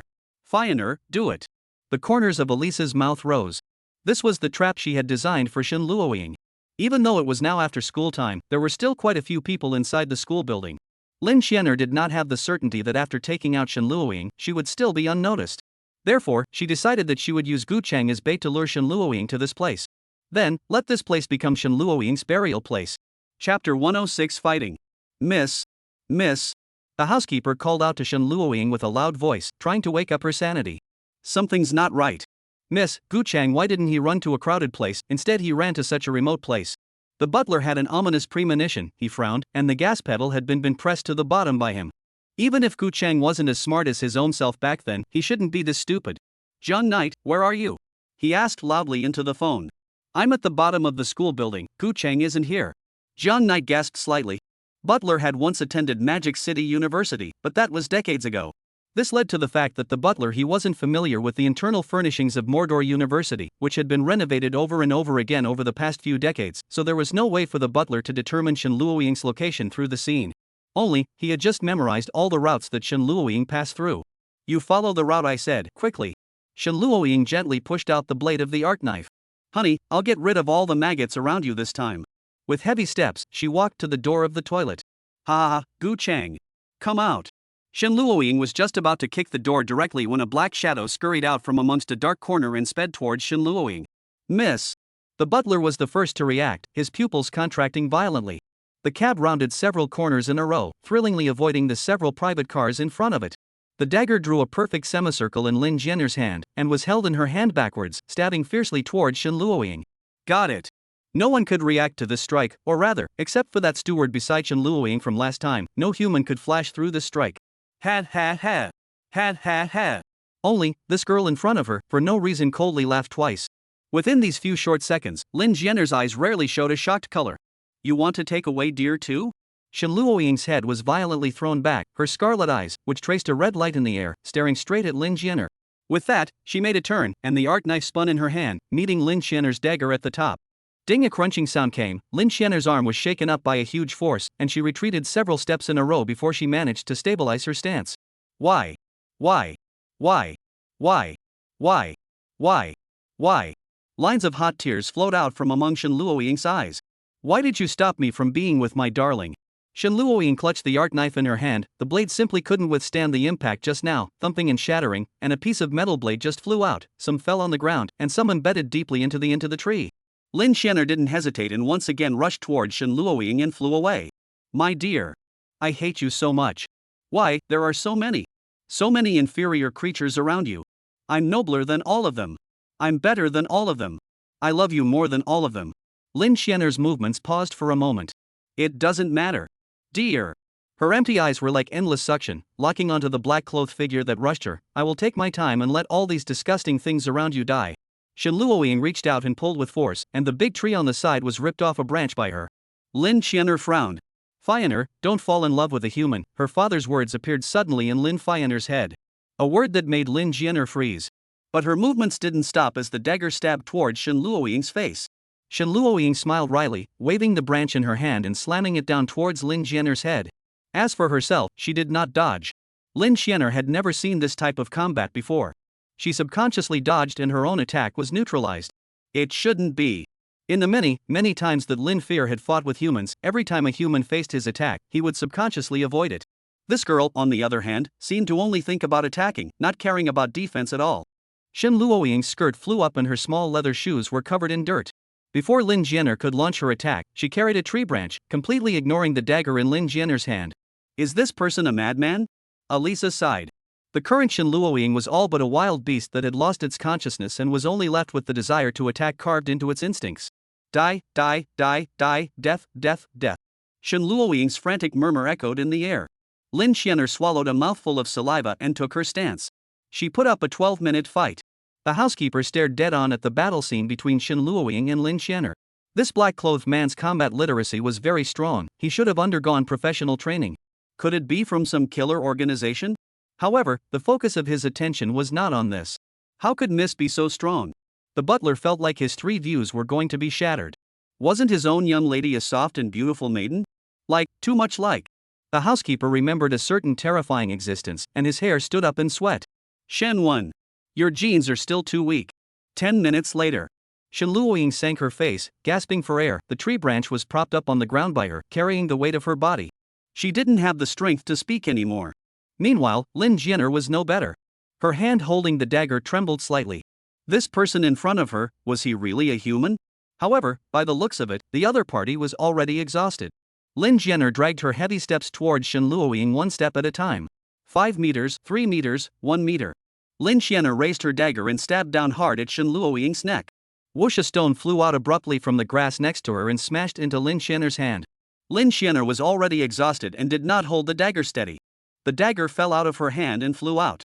Fioner, do it. The corners of Elisa's mouth rose. This was the trap she had designed for Shen Luoying. Even though it was now after school time, there were still quite a few people inside the school building. Lin Qianer did not have the certainty that after taking out Shen Luoying, she would still be unnoticed. Therefore, she decided that she would use Gu Chang as bait to lure Shen Luoying to this place. Then, let this place become Shen Luoying's burial place. Chapter 106 Fighting. Miss. The housekeeper called out to Shen Luoying with a loud voice, trying to wake up her sanity. Something's not right. Miss, Gu Chang, why didn't he run to a crowded place, instead he ran to such a remote place? The butler had an ominous premonition, he frowned, and the gas pedal had been pressed to the bottom by him. Even if Gu Chang wasn't as smart as his own self back then, he shouldn't be this stupid. Jiang Knight, where are you? He asked loudly into the phone. I'm at the bottom of the school building, Gu Chang isn't here. Jiang Knight gasped slightly. Butler had once attended Magic City University, but that was decades ago. This led to the fact that the butler he wasn't familiar with the internal furnishings of Mordor University, which had been renovated over and over again over the past few decades, so there was no way for the butler to determine Shen Luoying's location through the scene. Only, he had just memorized all the routes that Shen Luoying passed through. You follow the route I said, quickly. Shen Luoying gently pushed out the blade of the art knife. Honey, I'll get rid of all the maggots around you this time. With heavy steps, she walked to the door of the toilet. Ha ha, Gu Chang. Come out. Shen Luoying was just about to kick the door directly when a black shadow scurried out from amongst a dark corner and sped towards Shen Luoying. Miss! The butler was the first to react, his pupils contracting violently. The cab rounded several corners in a row, thrillingly avoiding the several private cars in front of it. The dagger drew a perfect semicircle in Lin Jian'er's hand, and was held in her hand backwards, stabbing fiercely towards Shen Luoying. Got it. No one could react to this strike, or rather, except for that steward beside Shen Luoying from last time, no human could flash through this strike. Had ha ha. Had ha ha. Only, this girl in front of her, for no reason coldly laughed twice. Within these few short seconds, Lin Jian'er's eyes rarely showed a shocked color. You want to take away dear too? Shen Luoying's head was violently thrown back, her scarlet eyes, which traced a red light in the air, staring straight at Lin Jian'er. With that, she made a turn, and the art knife spun in her hand, meeting Lin Jian'er's dagger at the top. Ding! A crunching sound came. Lin Jian'er's arm was shaken up by a huge force, and she retreated several steps in a row before she managed to stabilize her stance. Why? Why? Why? Why? Why? Why? Why? Lines of hot tears flowed out from among Shen Luoying's eyes. Why did you stop me from being with my darling? Shen Luoying clutched the art knife in her hand, the blade simply couldn't withstand the impact just now, thumping and shattering, and a piece of metal blade just flew out, some fell on the ground, and some embedded deeply into the tree. Lin Jian'er didn't hesitate and once again rushed towards Shen Luoying and flew away. My dear. I hate you so much. Why, there are so many. So many inferior creatures around you. I'm nobler than all of them. I'm better than all of them. I love you more than all of them. Lin Jian'er's movements paused for a moment. It doesn't matter. Dear. Her empty eyes were like endless suction, locking onto the black-clothed figure that rushed her. I will take my time and let all these disgusting things around you die. Shen Luoying reached out and pulled with force, and the big tree on the side was ripped off a branch by her. Lin Jian'er frowned. Fian'er, don't fall in love with a human. Her father's words appeared suddenly in Lin Fian'er's head. A word that made Lin Jian'er freeze. But her movements didn't stop as the dagger stabbed towards Shen Luoying's face. Shen Luoying smiled wryly, waving the branch in her hand and slamming it down towards Lin Jian'er's head. As for herself, she did not dodge. Lin Jian'er had never seen this type of combat before. She subconsciously dodged and her own attack was neutralized. It shouldn't be. In the many times that Lin Fear had fought with humans, every time a human faced his attack, he would subconsciously avoid it. This girl, on the other hand, seemed to only think about attacking, not caring about defense at all. Shen Luoying's skirt flew up and her small leather shoes were covered in dirt. Before Lin Jian'er could launch her attack, she carried a tree branch, completely ignoring the dagger in Lin Jian'er's hand. Is this person a madman? Alisa sighed. The current Shen Luoying was all but a wild beast that had lost its consciousness and was only left with the desire to attack carved into its instincts. Die, die, die, die, death, death, death. Shen Luoying's frantic murmur echoed in the air. Lin Jian'er swallowed a mouthful of saliva and took her stance. She put up a 12-minute fight. The housekeeper stared dead on at the battle scene between Shen Luoying and Lin Jian'er. This black-clothed man's combat literacy was very strong. He should have undergone professional training. Could it be from some killer organization? However, the focus of his attention was not on this. How could Miss be so strong? The butler felt like his three views were going to be shattered. Wasn't his own young lady a soft and beautiful maiden? Like, too much like. The housekeeper remembered a certain terrifying existence, and his hair stood up in sweat. Shen 1. Your genes are still too weak. 10 minutes later. Shen Luoying sank her face, gasping for air. The tree branch was propped up on the ground by her, carrying the weight of her body. She didn't have the strength to speak anymore. Meanwhile, Lin Jian'er was no better. Her hand holding the dagger trembled slightly. This person in front of her, was he really a human? However, by the looks of it, the other party was already exhausted. Lin Jian'er dragged her heavy steps towards Shen Luoying one step at a time. 5 meters, 3 meters, 1 meter. Lin Jian'er raised her dagger and stabbed down hard at Shen Luoying's neck. Whoosh! A stone flew out abruptly from the grass next to her and smashed into Lin Jian'er's hand. Lin Jian'er was already exhausted and did not hold the dagger steady. The dagger fell out of her hand and flew out.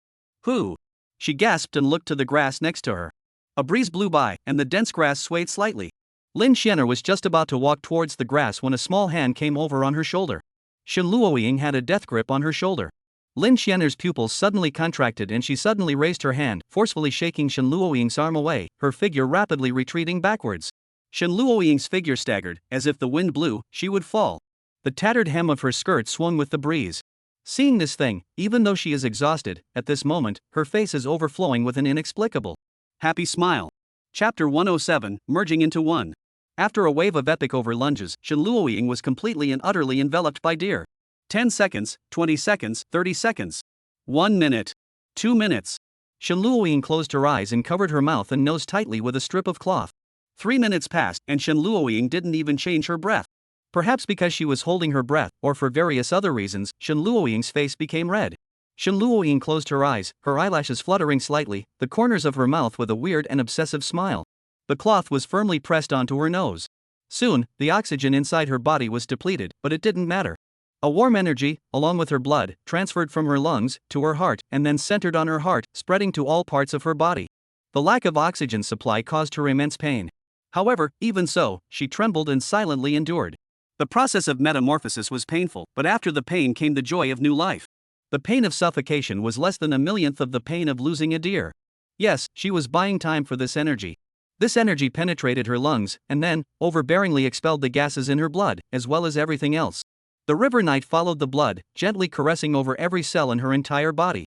Who? She gasped and looked to the grass next to her. A breeze blew by, and the dense grass swayed slightly. Lin Jian'er was just about to walk towards the grass when a small hand came over on her shoulder. Shen Luoying had a death grip on her shoulder. Lin Jian'er's pupils suddenly contracted and she suddenly raised her hand, forcefully shaking Shen Luoying's arm away, her figure rapidly retreating backwards. Shen Luoying's figure staggered, as if the wind blew, she would fall. The tattered hem of her skirt swung with the breeze. Seeing this thing, even though she is exhausted, at this moment, her face is overflowing with an inexplicable happy smile. Chapter 107, merging into one. After a wave of epic over lunges, Shen Luoying was completely and utterly enveloped by deer. 10 seconds, 20 seconds, 30 seconds. 1 minute. 2 minutes. Shen Luoying closed her eyes and covered her mouth and nose tightly with a strip of cloth. 3 minutes passed and Shen Luoying didn't even change her breath. Perhaps because she was holding her breath, or for various other reasons, Shen Luoying's face became red. Shen Luoying closed her eyes, her eyelashes fluttering slightly, the corners of her mouth with a weird and obsessive smile. The cloth was firmly pressed onto her nose. Soon, the oxygen inside her body was depleted, but it didn't matter. A warm energy, along with her blood, transferred from her lungs to her heart and then centered on her heart, spreading to all parts of her body. The lack of oxygen supply caused her immense pain. However, even so, she trembled and silently endured. The process of metamorphosis was painful, but after the pain came the joy of new life. The pain of suffocation was less than a millionth of the pain of losing a deer. Yes, she was buying time for this energy. This energy penetrated her lungs, and then, overbearingly expelled the gases in her blood, as well as everything else. The river night followed the blood, gently caressing over every cell in her entire body.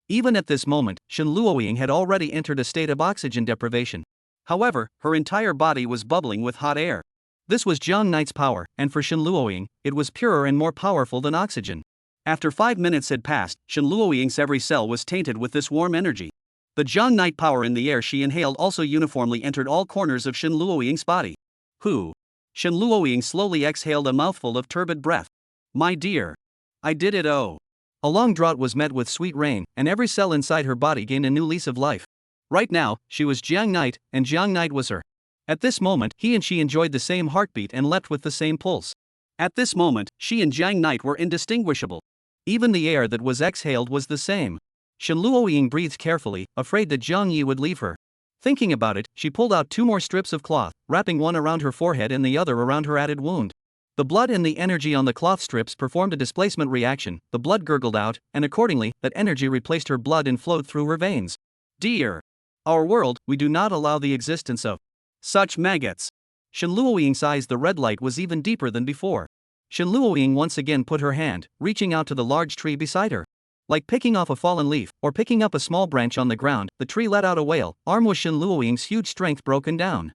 Even at this moment, Shen Luoying had already entered a state of oxygen deprivation. However, her entire body was bubbling with hot air. This was Jiang Knight's power, and for Shen Luoying, it was purer and more powerful than oxygen. After 5 minutes had passed, Shen Luoying's every cell was tainted with this warm energy. The Jiang Knight power in the air she inhaled also uniformly entered all corners of Shen Luoying's body. Who? Shen Luoying slowly exhaled a mouthful of turbid breath. My dear. I did it. Oh. A long drought was met with sweet rain, and every cell inside her body gained a new lease of life. Right now, she was Jiang Knight, and Jiang Knight was her. At this moment, he and she enjoyed the same heartbeat and leapt with the same pulse. At this moment, she and Jiang Knight were indistinguishable. Even the air that was exhaled was the same. Shen Luoying breathed carefully, afraid that Jiang Yi would leave her. Thinking about it, she pulled out 2 more strips of cloth, wrapping one around her forehead and the other around her added wound. The blood and the energy on the cloth strips performed a displacement reaction, the blood gurgled out, and accordingly, that energy replaced her blood and flowed through her veins. Dear. Our world, we do not allow the existence of such maggots. Shen Luoying's eyes, the red light was even deeper than before. Shen Luoying once again put her hand, reaching out to the large tree beside her. Like picking off a fallen leaf, or picking up a small branch on the ground, the tree let out a wail. Arm was Shen Luoying's huge strength broken down.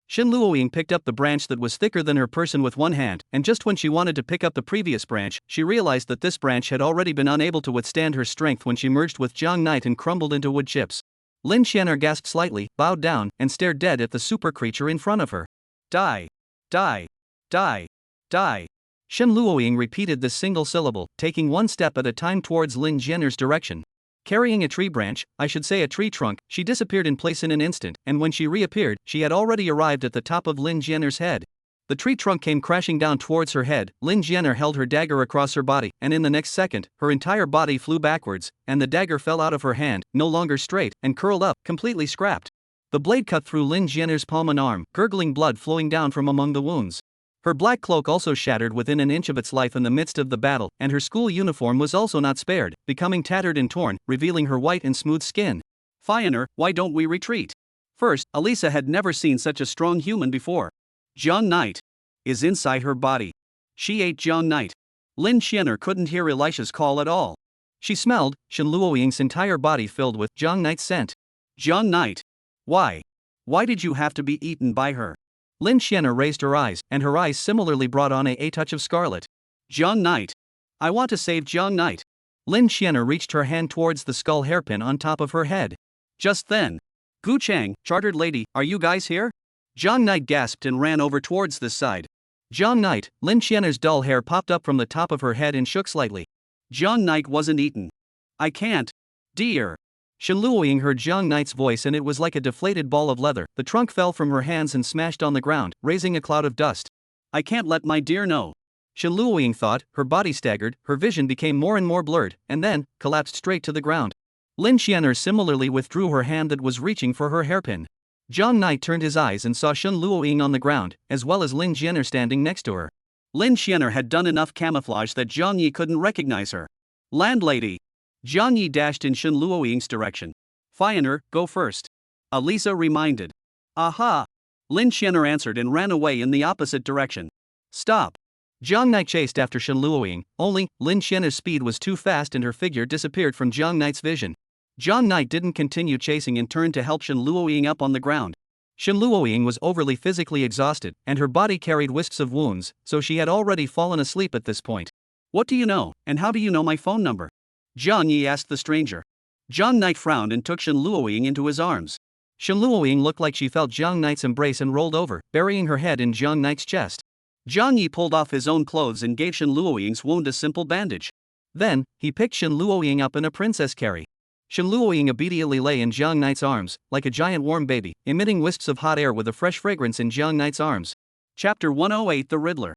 Shen Luoying picked up the branch that was thicker than her person with one hand, and just when she wanted to pick up the previous branch, she realized that this branch had already been unable to withstand her strength when she merged with Jiang Knight and crumbled into wood chips. Lin Xianer gasped slightly, bowed down, and stared dead at the super creature in front of her. Die. Die. Die. Die. Shen Luoying repeated this single syllable, taking one step at a time towards Lin Xianer's direction. Carrying a tree branch, I should say a tree trunk, she disappeared in place in an instant, and when she reappeared, she had already arrived at the top of Lin Xianer's head. The tree trunk came crashing down towards her head. Lin Xianer held her dagger across her body, and in the next second, her entire body flew backwards, and the dagger fell out of her hand, no longer straight, and curled up, completely scrapped. The blade cut through Lin Xianer's palm and arm, gurgling blood flowing down from among the wounds. Her black cloak also shattered within an inch of its life in the midst of the battle, and her school uniform was also not spared, becoming tattered and torn, revealing her white and smooth skin. Fioner, why don't we retreat? First, Elisa had never seen such a strong human before. Jiang Knight is inside her body. She ate Jiang Knight. Lin Xianer couldn't hear Elisha's call at all. She smelled Shen Luoying's entire body filled with Jiang Knight's scent. Jiang Knight. Why? Why did you have to be eaten by her? Lin Xianer raised her eyes, and her eyes similarly brought on a touch of scarlet. Jiang Knight. I want to save Jiang Knight. Lin Xianer reached her hand towards the skull hairpin on top of her head. Just then. Gu Chang, chartered lady, are you guys here? Jiang Knight gasped and ran over towards this side. Jiang Knight, Lin Xianer's dull hair popped up from the top of her head and shook slightly. Jiang Knight wasn't eaten. I can't. Dear. Shen Luoying heard Jiang Knight's voice and it was like a deflated ball of leather. The trunk fell from her hands and smashed on the ground, raising a cloud of dust. I can't let my dear know. Shen Luoying thought, her body staggered, her vision became more and more blurred, and then, collapsed straight to the ground. Lin Xianer similarly withdrew her hand that was reaching for her hairpin. Jiang Knight turned his eyes and saw Shen Luoying on the ground, as well as Lin Xianer standing next to her. Lin Xianer had done enough camouflage that Jiang Yi couldn't recognize her. Landlady. Jiang Yi dashed in Shen Luoying's direction. Fioner, go first. Elisa reminded. Aha! Lin Xianer answered and ran away in the opposite direction. Stop. Jiang Knight chased after Shen Luoying, only, Lin Xianer's speed was too fast and her figure disappeared from Jiang Knight's vision. Jiang Knight didn't continue chasing and turned to help Shen Luoying up on the ground. Shen Luoying was overly physically exhausted, and her body carried wisps of wounds, so she had already fallen asleep at this point. What do you know, and how do you know my phone number? Zhang Yi asked the stranger. Zhang Knight frowned and took Shen Luoying into his arms. Shen Luoying looked like she felt Zhang Knight's embrace and rolled over, burying her head in Zhang Knight's chest. Zhang Yi pulled off his own clothes and gave Shen Luoying's wound a simple bandage. Then, he picked Shen Luoying up in a princess carry. Shen Luoying obediently lay in Zhang Knight's arms, like a giant warm baby, emitting wisps of hot air with a fresh fragrance in Zhang Knight's arms. Chapter 108 The Riddler.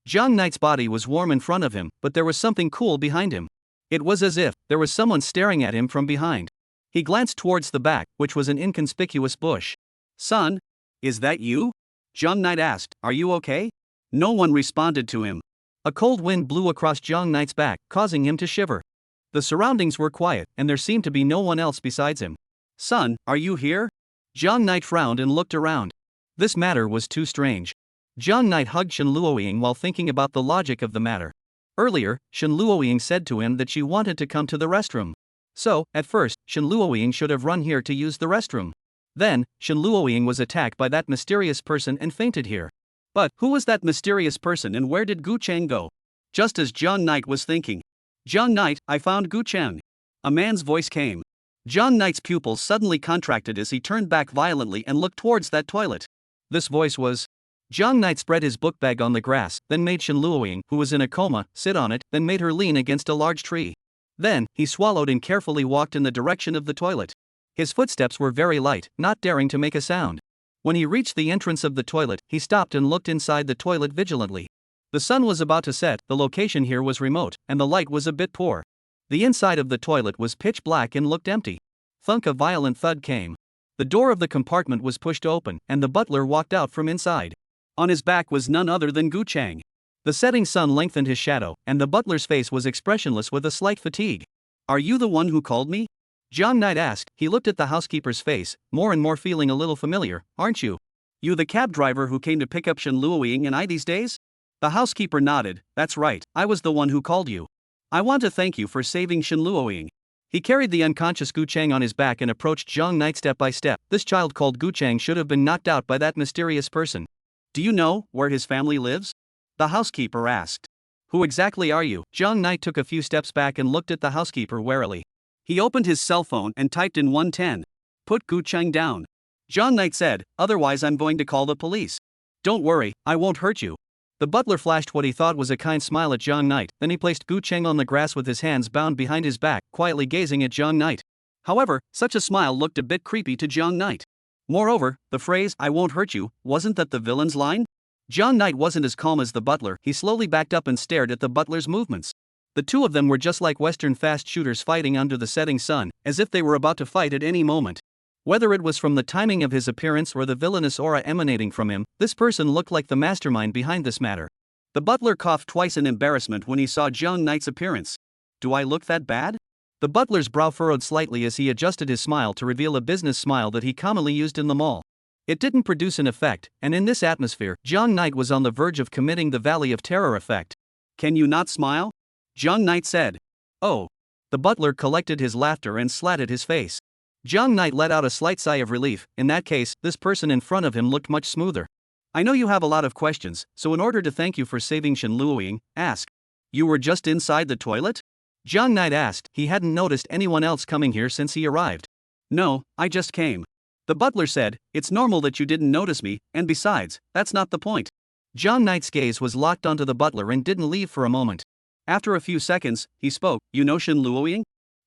Zhang Knight's body was warm in front of him, but there was something cool behind him. It was as if there was someone staring at him from behind. He glanced towards the back, which was an inconspicuous bush. Son, is that you? Zhang Knight asked, are you okay? No one responded to him. A cold wind blew across Zhang Knight's back, causing him to shiver. The surroundings were quiet, and there seemed to be no one else besides him. Son, are you here? Zhang Knight frowned and looked around. This matter was too strange. Zhang Knight hugged Shen Luoying while thinking about the logic of the matter. Earlier, Shen Luoying said to him that she wanted to come to the restroom. So, at first, Shen Luoying should have run here to use the restroom. Then, Shen Luoying was attacked by that mysterious person and fainted here. But who was that mysterious person and where did Gu Chang go? Just as Zhang Knight was thinking. Zhang Knight, I found Gu Chang. A man's voice came. Zhang Knight's pupils suddenly contracted as he turned back violently and looked towards that toilet. This voice was. Zhang Knight spread his book bag on the grass, then made Shen Luoying, who was in a coma, sit on it, then made her lean against a large tree. Then, he swallowed and carefully walked in the direction of the toilet. His footsteps were very light, not daring to make a sound. When he reached the entrance of the toilet, he stopped and looked inside the toilet vigilantly. The sun was about to set, the location here was remote, and the light was a bit poor. The inside of the toilet was pitch black and looked empty. Thunk, a violent thud came. The door of the compartment was pushed open, and the butler walked out from inside. On his back was none other than Gu Chang. The setting sun lengthened his shadow, and the butler's face was expressionless with a slight fatigue. Are you the one who called me? Zhang Knight asked. He looked at the housekeeper's face, more and more feeling a little familiar. Aren't you? You the cab driver who came to pick up Shen Luoying and I these days? The housekeeper nodded. That's right, I was the one who called you. I want to thank you for saving Shen Luoying. He carried the unconscious Gu Chang on his back and approached Zhang Knight step by step. This child called Gu Chang should have been knocked out by that mysterious person. Do you know where his family lives? The housekeeper asked. Who exactly are you? Zhang Knight took a few steps back and looked at the housekeeper warily. He opened his cell phone and typed in 110. Put Gu Chang down. Zhang Knight said, otherwise I'm going to call the police. Don't worry, I won't hurt you. The butler flashed what he thought was a kind smile at Zhang Knight, then he placed Gu Chang on the grass with his hands bound behind his back, quietly gazing at Zhang Knight. However, such a smile looked a bit creepy to Zhang Knight. Moreover, the phrase, I won't hurt you, wasn't that the villain's line? Zhang Knight wasn't as calm as the butler. He slowly backed up and stared at the butler's movements. The two of them were just like Western fast shooters fighting under the setting sun, as if they were about to fight at any moment. Whether it was from the timing of his appearance or the villainous aura emanating from him, this person looked like the mastermind behind this matter. The butler coughed twice in embarrassment when he saw Zhang Knight's appearance. Do I look that bad? The butler's brow furrowed slightly as he adjusted his smile to reveal a business smile that he commonly used in the mall. It didn't produce an effect, and in this atmosphere, Zhang Knight was on the verge of committing the Valley of Terror effect. Can you not smile? Zhang Knight said. Oh. The butler collected his laughter and slatted his face. Zhang Knight let out a slight sigh of relief. In that case, this person in front of him looked much smoother. I know you have a lot of questions, so in order to thank you for saving Shen Luoying, ask. You were just inside the toilet? Zhang Knight asked. He hadn't noticed anyone else coming here since he arrived. No, I just came. The butler said, it's normal that you didn't notice me, and besides, that's not the point. Zhang Knight's gaze was locked onto the butler and didn't leave for a moment. After a few seconds, he spoke, you know Shen Luoying?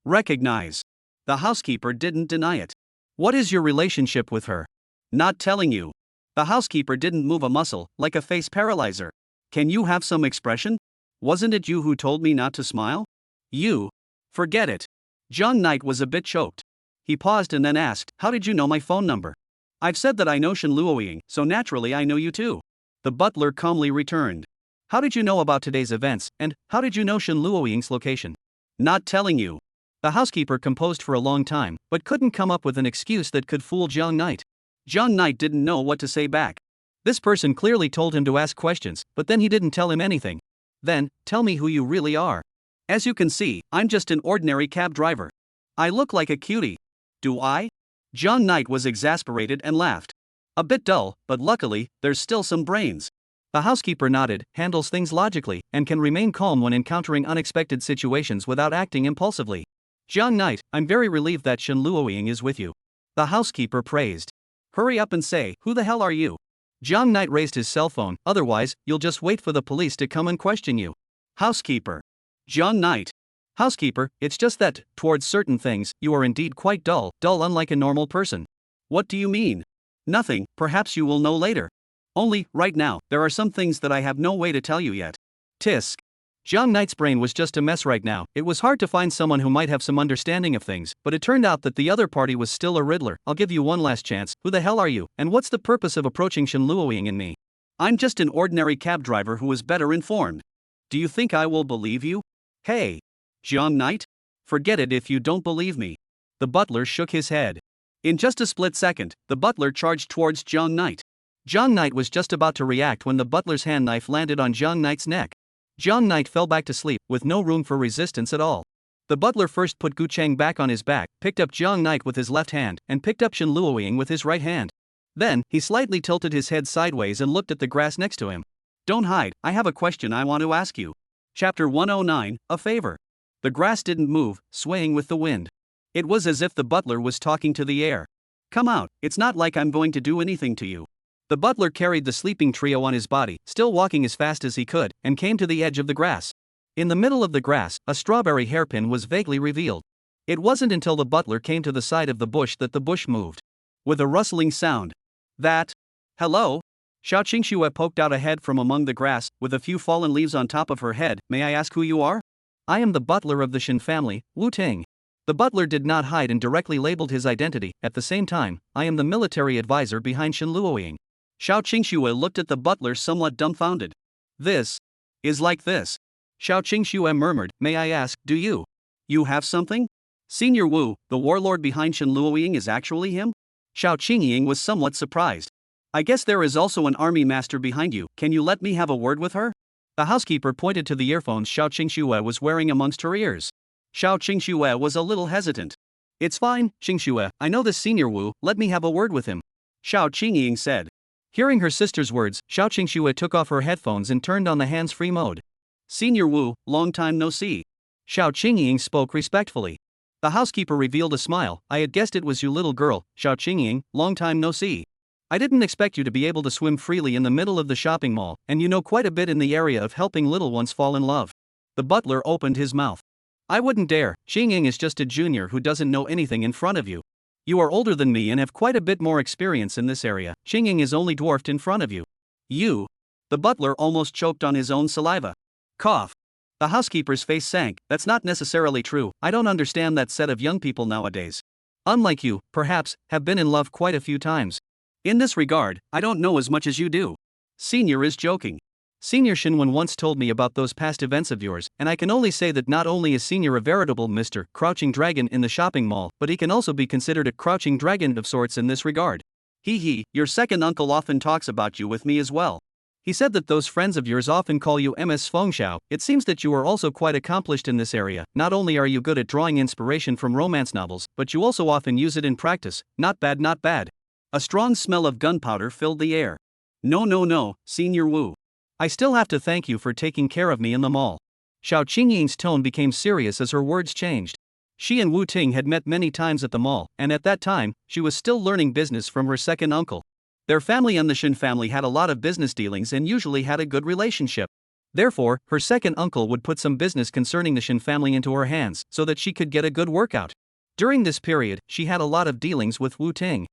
Recognize. The housekeeper didn't deny it. What is your relationship with her? Not telling you. The housekeeper didn't move a muscle, like a face paralyzer. Can you have some expression? Wasn't it you who told me not to smile? You? Forget it. Zhang Knight was a bit choked. He paused and then asked, how did you know my phone number? I've said that I know Shen Luoying, so naturally I know you too. The butler calmly returned. How did you know about today's events, and how did you know Shen Luoying's location? Not telling you. The housekeeper composed for a long time, but couldn't come up with an excuse that could fool Zhang Knight. Zhang Knight didn't know what to say back. This person clearly told him to ask questions, but then he didn't tell him anything. Then, tell me who you really are. As you can see, I'm just an ordinary cab driver. I look like a cutie. Do I? Zhang Knight was exasperated and laughed. A bit dull, but luckily, there's still some brains. The housekeeper nodded, handles things logically, and can remain calm when encountering unexpected situations without acting impulsively. Jiang Knight, I'm very relieved that Shen Luoying is with you. The housekeeper praised. Hurry up and say, who the hell are you? Jiang Knight raised his cell phone, otherwise, you'll just wait for the police to come and question you. Housekeeper. Jiang Knight. Housekeeper, it's just that, towards certain things, you are indeed quite dull unlike a normal person. What do you mean? Nothing, perhaps you will know later. Only, right now, there are some things that I have no way to tell you yet. Tisk. Jiang Knight's brain was just a mess right now. It was hard to find someone who might have some understanding of things, but it turned out that the other party was still a riddler. I'll give you one last chance. Who the hell are you, and what's the purpose of approaching Shen Luoying and me? I'm just an ordinary cab driver who is better informed. Do you think I will believe you? Hey. Jiang Knight? Forget it if you don't believe me. The butler shook his head. In just a split second, the butler charged towards Jiang Knight. Jiang Knight was just about to react when the butler's hand knife landed on Jiang Knight's neck. Jiang Knight fell back to sleep, with no room for resistance at all. The butler first put Gu Cheng back on his back, picked up Jiang Knight with his left hand, and picked up Shen Luoying with his right hand. Then, he slightly tilted his head sideways and looked at the grass next to him. Don't hide, I have a question I want to ask you. Chapter 109, A Favor. The grass didn't move, swaying with the wind. It was as if the butler was talking to the air. Come out, it's not like I'm going to do anything to you. The butler carried the sleeping trio on his body, still walking as fast as he could, and came to the edge of the grass. In the middle of the grass, a strawberry hairpin was vaguely revealed. It wasn't until the butler came to the side of the bush that the bush moved. With a rustling sound. Hello? Xiao Qingxue poked out a head from among the grass, with a few fallen leaves on top of her head. May I ask who you are? I am the butler of the Shen family, Wu Ting. The butler did not hide and directly labeled his identity. At the same time, I am the military advisor behind Shen Luoying. Xiao Qingxue looked at the butler somewhat dumbfounded. This is like this. Xiao Qingxue murmured, may I ask, do you have something? Senior Wu, the warlord behind Shen Luoying is actually him? Xiao Qingying was somewhat surprised. I guess there is also an army master behind you, can you let me have a word with her? The housekeeper pointed to the earphones Xiao Qingxue was wearing amongst her ears. Xiao Qingxue was a little hesitant. It's fine, Qingxue, I know this Senior Wu, let me have a word with him. Xiao Qingying said. Hearing her sister's words, Xiao Qingxue took off her headphones and turned on the hands-free mode. Senior Wu, long time no see. Xiao Qingying spoke respectfully. The housekeeper revealed a smile. I had guessed it was you, little girl, Xiao Qingying, long time no see. I didn't expect you to be able to swim freely in the middle of the shopping mall, and you know quite a bit in the area of helping little ones fall in love. The butler opened his mouth. I wouldn't dare, Qingying is just a junior who doesn't know anything in front of you. You are older than me and have quite a bit more experience in this area. Qingying is only dwarfed in front of you. You? The butler almost choked on his own saliva. Cough. The housekeeper's face sank. That's not necessarily true. I don't understand that set of young people nowadays. Unlike you, perhaps, have been in love quite a few times. In this regard, I don't know as much as you do. Senior is joking. Senior Shinwen once told me about those past events of yours, and I can only say that not only is Senior a veritable Mr. Crouching Dragon in the shopping mall, but he can also be considered a crouching dragon of sorts in this regard. Your second uncle often talks about you with me as well. He said that those friends of yours often call you Ms. Fengxiao. It seems that you are also quite accomplished in this area. Not only are you good at drawing inspiration from romance novels, but you also often use it in practice. Not bad, not bad. A strong smell of gunpowder filled the air. No, Senior Wu. I still have to thank you for taking care of me in the mall. Xiao Qingying's tone became serious as her words changed. She and Wu Ting had met many times at the mall, and at that time, she was still learning business from her second uncle. Their family and the Shen family had a lot of business dealings and usually had a good relationship. Therefore, her second uncle would put some business concerning the Shen family into her hands so that she could get a good workout. During this period, she had a lot of dealings with Wu Ting.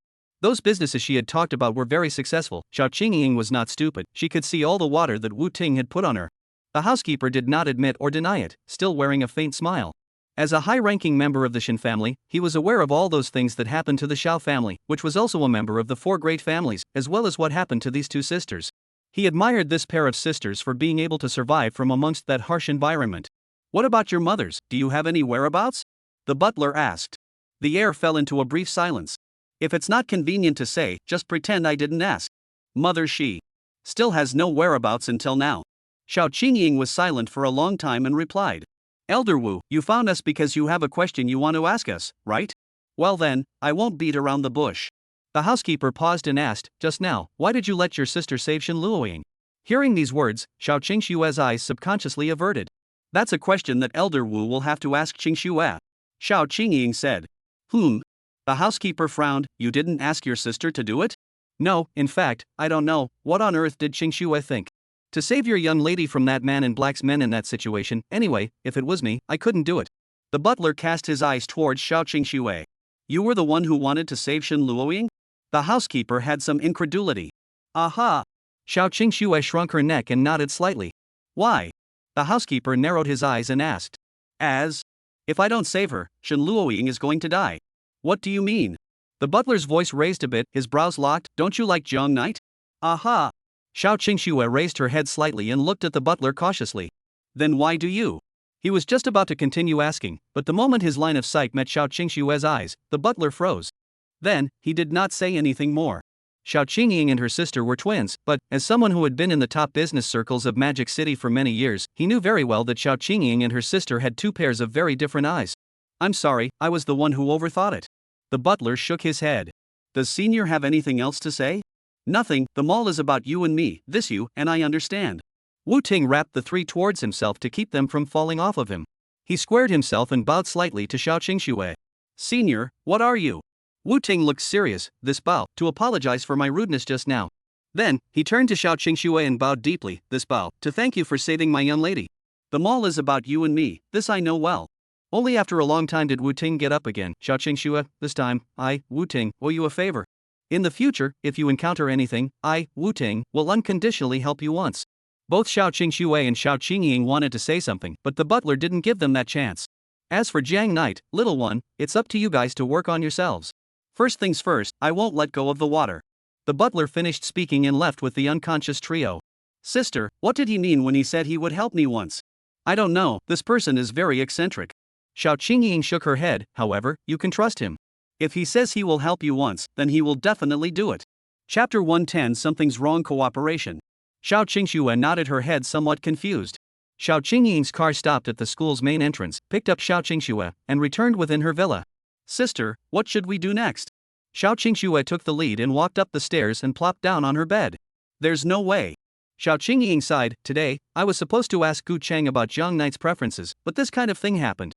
Those businesses she had talked about were very successful. Xiao Qingying was not stupid. She could see all the water that Wu Ting had put on her. The housekeeper did not admit or deny it, still wearing a faint smile. As a high-ranking member of the Shen family, he was aware of all those things that happened to the Xiao family, which was also a member of the four great families, as well as what happened to these two sisters. He admired this pair of sisters for being able to survive from amongst that harsh environment. What about your mothers? Do you have any whereabouts? The butler asked. The air fell into a brief silence. If it's not convenient to say, just pretend I didn't ask. Mother she still has no whereabouts until now. Xiao Qingying was silent for a long time and replied. Elder Wu, you found us because you have a question you want to ask us, right? Well then, I won't beat around the bush. The housekeeper paused and asked, just now, why did you let your sister save Shen Luoying? Hearing these words, Xiao Qingshue's eyes subconsciously averted. That's a question that Elder Wu will have to ask Qingxue. Xiao Qingying said. The housekeeper frowned. You didn't ask your sister to do it? No, in fact, I don't know. What on earth did Qingxue think? To save your young lady from that man in black's men in that situation, anyway, if it was me, I couldn't do it. The butler cast his eyes towards Xiao Qingxue. You were the one who wanted to save Shen Luoying? The housekeeper had some incredulity. Aha! Xiao Qingxue shrunk her neck and nodded slightly. Why? The housekeeper narrowed his eyes and asked. If I don't save her, Shen Luoying is going to die. What do you mean? The butler's voice raised a bit, his brows locked. Don't you like Jiang Knight? Aha! Xiao Qingxue raised her head slightly and looked at the butler cautiously. Then why do you? He was just about to continue asking, but the moment his line of sight met Xiao Qingshue's eyes, the butler froze. Then, he did not say anything more. Xiao Qingying and her sister were twins, but, as someone who had been in the top business circles of Magic City for many years, he knew very well that Xiao Qingying and her sister had two pairs of very different eyes. I'm sorry, I was the one who overthought it. The butler shook his head. Does Senior have anything else to say? Nothing, the mall is about you and me, this you, and I understand. Wu Ting wrapped the three towards himself to keep them from falling off of him. He squared himself and bowed slightly to Xiao Qingxue. Senior, what are you? Wu Ting looked serious, this bow, to apologize for my rudeness just now. Then, he turned to Xiao Qingxue and bowed deeply, this bow, to thank you for saving my young lady. The mall is about you and me, this I know well. Only after a long time did Wu Ting get up again. Xiao Qingxue, this time, I, Wu Ting, owe you a favor. In the future, if you encounter anything, I, Wu Ting, will unconditionally help you once. Both Xiao Qingxue and Xiao Qingying wanted to say something, but the butler didn't give them that chance. As for Jiang Knight, little one, it's up to you guys to work on yourselves. First things first, I won't let go of the water. The butler finished speaking and left with the unconscious trio. Sister, what did he mean when he said he would help me once? I don't know, this person is very eccentric. Xiao Qingying shook her head, however, you can trust him. If he says he will help you once, then he will definitely do it. Chapter 110 Something's Wrong Cooperation. Xiao Qingxue nodded her head somewhat confused. Xiao Qingying's car stopped at the school's main entrance, picked up Xiao Qingxue, and returned within her villa. Sister, what should we do next? Xiao Qingxue took the lead and walked up the stairs and plopped down on her bed. There's no way. Xiao Qingying sighed. Today, I was supposed to ask Gu Cheng about Jiang Knight's preferences, but this kind of thing happened.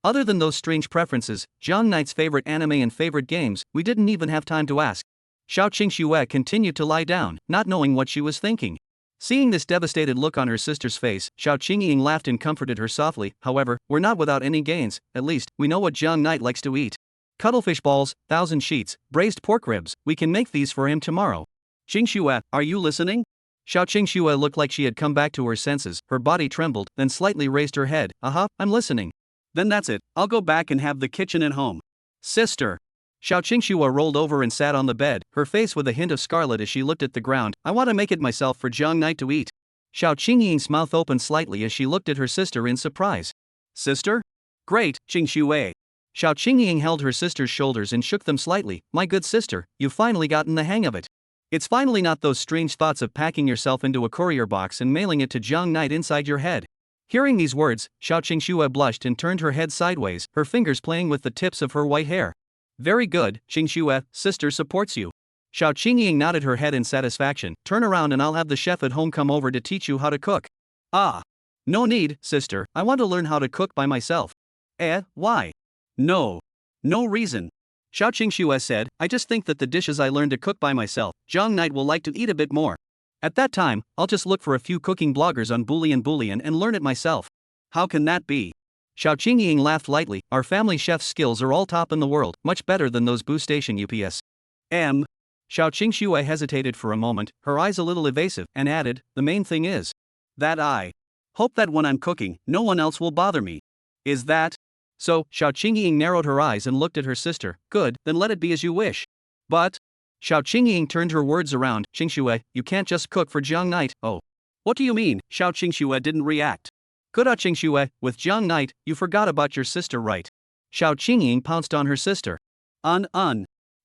Other than those strange preferences, Jiang Knight's favorite anime and favorite games, we didn't even have time to ask. Xiao Qingxue continued to lie down, not knowing what she was thinking. Seeing this devastated look on her sister's face, Xiao Qingying laughed and comforted her softly. However, we're not without any gains, at least, we know what Jiang Knight likes to eat. Cuttlefish balls, 1,000 sheets, braised pork ribs, we can make these for him tomorrow. Qingxue, are you listening? Xiao Qingxue looked like she had come back to her senses, her body trembled, then slightly raised her head. I'm listening. Then that's it, I'll go back and have the kitchen at home. Sister. Xiao Qingxue rolled over and sat on the bed, her face with a hint of scarlet as she looked at the ground. I want to make it myself for Jiang Knight to eat. Xiao Qingying's mouth opened slightly as she looked at her sister in surprise. Sister? Great, Qingxue. Xiao Qingying held her sister's shoulders and shook them slightly. My good sister, you've finally gotten the hang of it. It's finally not those strange thoughts of packing yourself into a courier box and mailing it to Jiang Knight inside your head. Hearing these words, Xiao Qingxue blushed and turned her head sideways, her fingers playing with the tips of her white hair. Very good, Qingxue, sister supports you. Xiao Qingying nodded her head in satisfaction. Turn around and I'll have the chef at home come over to teach you how to cook. Ah. No need, sister, I want to learn how to cook by myself. Why? No reason. Xiao Qingxue said, I just think that the dishes I learned to cook by myself, Jiang Knight will like to eat a bit more. At that time, I'll just look for a few cooking bloggers on Boolean and learn it myself. How can that be? Xiao Qingying laughed lightly. Our family chef's skills are all top in the world, much better than those boo station UPS. Xiao Qingxue hesitated for a moment, her eyes a little evasive, and added, the main thing is that I hope that when I'm cooking, no one else will bother me. Is that so? Xiao Qingying narrowed her eyes and looked at her sister. Good, then let it be as you wish. But Xiao Qingying turned her words around. Qingxue, you can't just cook for Jiang Knight. Oh. What do you mean? Xiao Qingxue didn't react. Good Qingxue, with Jiang Knight, you forgot about your sister, right? Xiao Qingying pounced on her sister.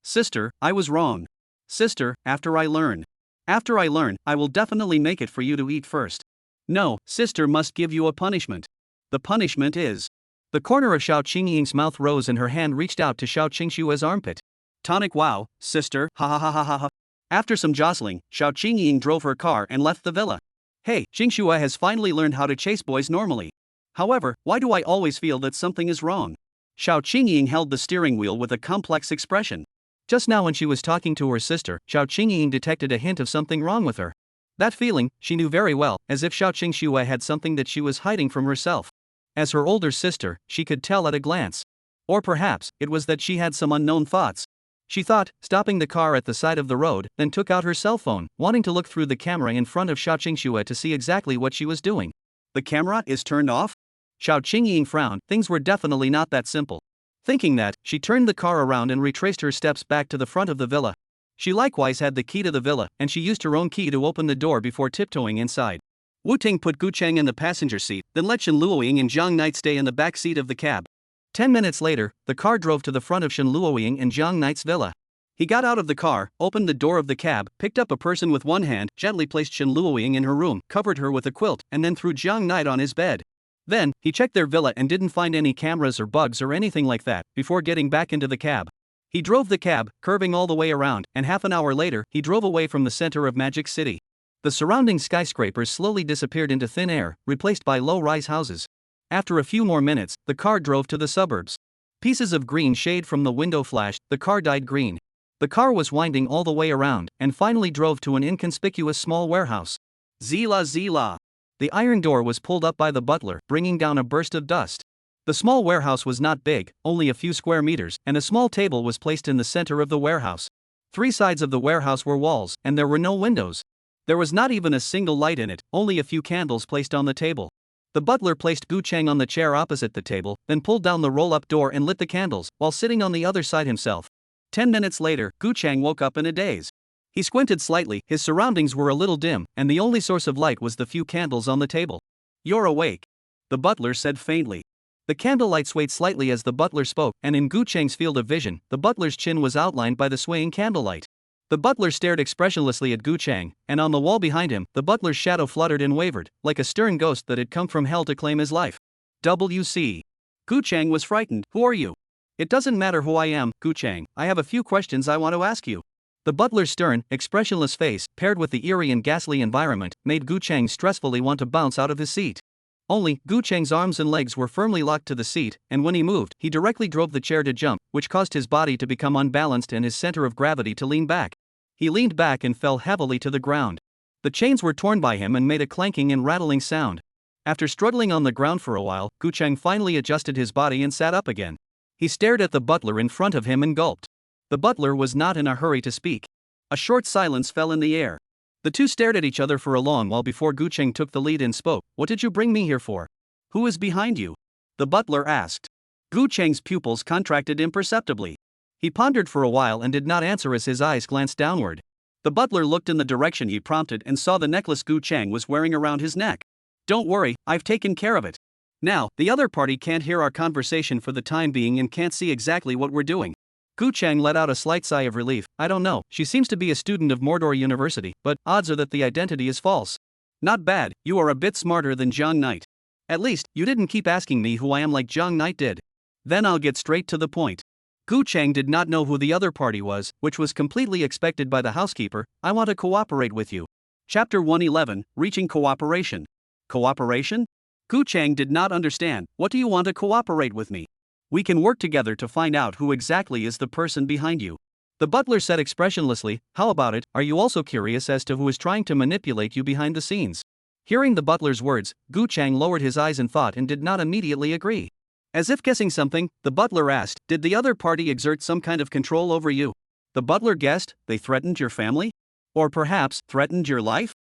Sister, I was wrong. Sister, after I learn, I will definitely make it for you to eat first. No, sister must give you a punishment. The punishment is. The corner of Xiao Qingying's mouth rose and her hand reached out to Xiao Qingxue's armpit. Tonic wow, sister, ha ha ha ha ha ha. After some jostling, Xiao Qingying drove her car and left the villa. Hey, Xingxue has finally learned how to chase boys normally. However, why do I always feel that something is wrong? Xiao Qingying held the steering wheel with a complex expression. Just now, when she was talking to her sister, Xiao Qingying detected a hint of something wrong with her. That feeling, she knew very well, as if Xiao Qingxue had something that she was hiding from herself. As her older sister, she could tell at a glance. Or perhaps, it was that she had some unknown thoughts. She thought, stopping the car at the side of the road, then took out her cell phone, wanting to look through the camera in front of Xiao Qingxue to see exactly what she was doing. The camera is turned off? Xiao Qingying frowned. Things were definitely not that simple. Thinking that, she turned the car around and retraced her steps back to the front of the villa. She likewise had the key to the villa, and she used her own key to open the door before tiptoeing inside. Wu Ting put Gu Cheng in the passenger seat, then let Shen Luoying and Zhang Knight stay in the back seat of the cab. 10 minutes later, the car drove to the front of Shen Luoying and Zhang Knight's villa. He got out of the car, opened the door of the cab, picked up a person with one hand, gently placed Shen Luoying in her room, covered her with a quilt, and then threw Zhang Knight on his bed. Then, he checked their villa and didn't find any cameras or bugs or anything like that, before getting back into the cab. He drove the cab, curving all the way around, and half an hour later, he drove away from the center of Magic City. The surrounding skyscrapers slowly disappeared into thin air, replaced by low-rise houses. After a few more minutes, the car drove to the suburbs. Pieces of green shade from the window flashed, the car dyed green. The car was winding all the way around, and finally drove to an inconspicuous small warehouse. Zila Zila. The iron door was pulled up by the butler, bringing down a burst of dust. The small warehouse was not big, only a few square meters, and a small table was placed in the center of the warehouse. 3 sides of the warehouse were walls, and there were no windows. There was not even a single light in it, only a few candles placed on the table. The butler placed Gu Cheng on the chair opposite the table, then pulled down the roll-up door and lit the candles, while sitting on the other side himself. 10 minutes later, Gu Cheng woke up in a daze. He squinted slightly, his surroundings were a little dim, and the only source of light was the few candles on the table. "You're awake," the butler said faintly. The candlelight swayed slightly as the butler spoke, and in Gu Cheng's field of vision, the butler's chin was outlined by the swaying candlelight. The butler stared expressionlessly at Gu Cheng, and on the wall behind him, the butler's shadow fluttered and wavered, like a stern ghost that had come from hell to claim his life. WC. Gu Cheng was frightened. "Who are you?" "It doesn't matter who I am, Gu Cheng. I have a few questions I want to ask you." The butler's stern, expressionless face, paired with the eerie and ghastly environment, made Gu Cheng stressfully want to bounce out of his seat. Only, Gu Cheng's arms and legs were firmly locked to the seat, and when he moved, he directly drove the chair to jump, which caused his body to become unbalanced and his center of gravity to lean back. He leaned back and fell heavily to the ground. The chains were torn by him and made a clanking and rattling sound. After struggling on the ground for a while, Gu Cheng finally adjusted his body and sat up again. He stared at the butler in front of him and gulped. The butler was not in a hurry to speak. A short silence fell in the air. The two stared at each other for a long while before Gu Cheng took the lead and spoke. "What did you bring me here for?" "Who is behind you?" the butler asked. Gu Cheng's pupils contracted imperceptibly. He pondered for a while and did not answer as his eyes glanced downward. The butler looked in the direction he prompted and saw the necklace Gu Cheng was wearing around his neck. "Don't worry, I've taken care of it. Now, the other party can't hear our conversation for the time being and can't see exactly what we're doing." Gu Cheng let out a slight sigh of relief. "I don't know, she seems to be a student of Mordor University, but odds are that the identity is false." "Not bad, you are a bit smarter than Zhang Knight. At least, you didn't keep asking me who I am like Zhang Knight did." "Then I'll get straight to the point." Gu Cheng did not know who the other party was, which was completely expected by the housekeeper. "I want to cooperate with you." Chapter 111, Reaching Cooperation. Cooperation? Gu Cheng did not understand. "What do you want to cooperate with me?" "We can work together to find out who exactly is the person behind you." The butler said expressionlessly. "How about it, are you also curious as to who is trying to manipulate you behind the scenes?" Hearing the butler's words, Gu Cheng lowered his eyes in thought and did not immediately agree. As if guessing something, the butler asked, "Did the other party exert some kind of control over you?" The butler guessed. "They threatened your family? Or perhaps, threatened your life?"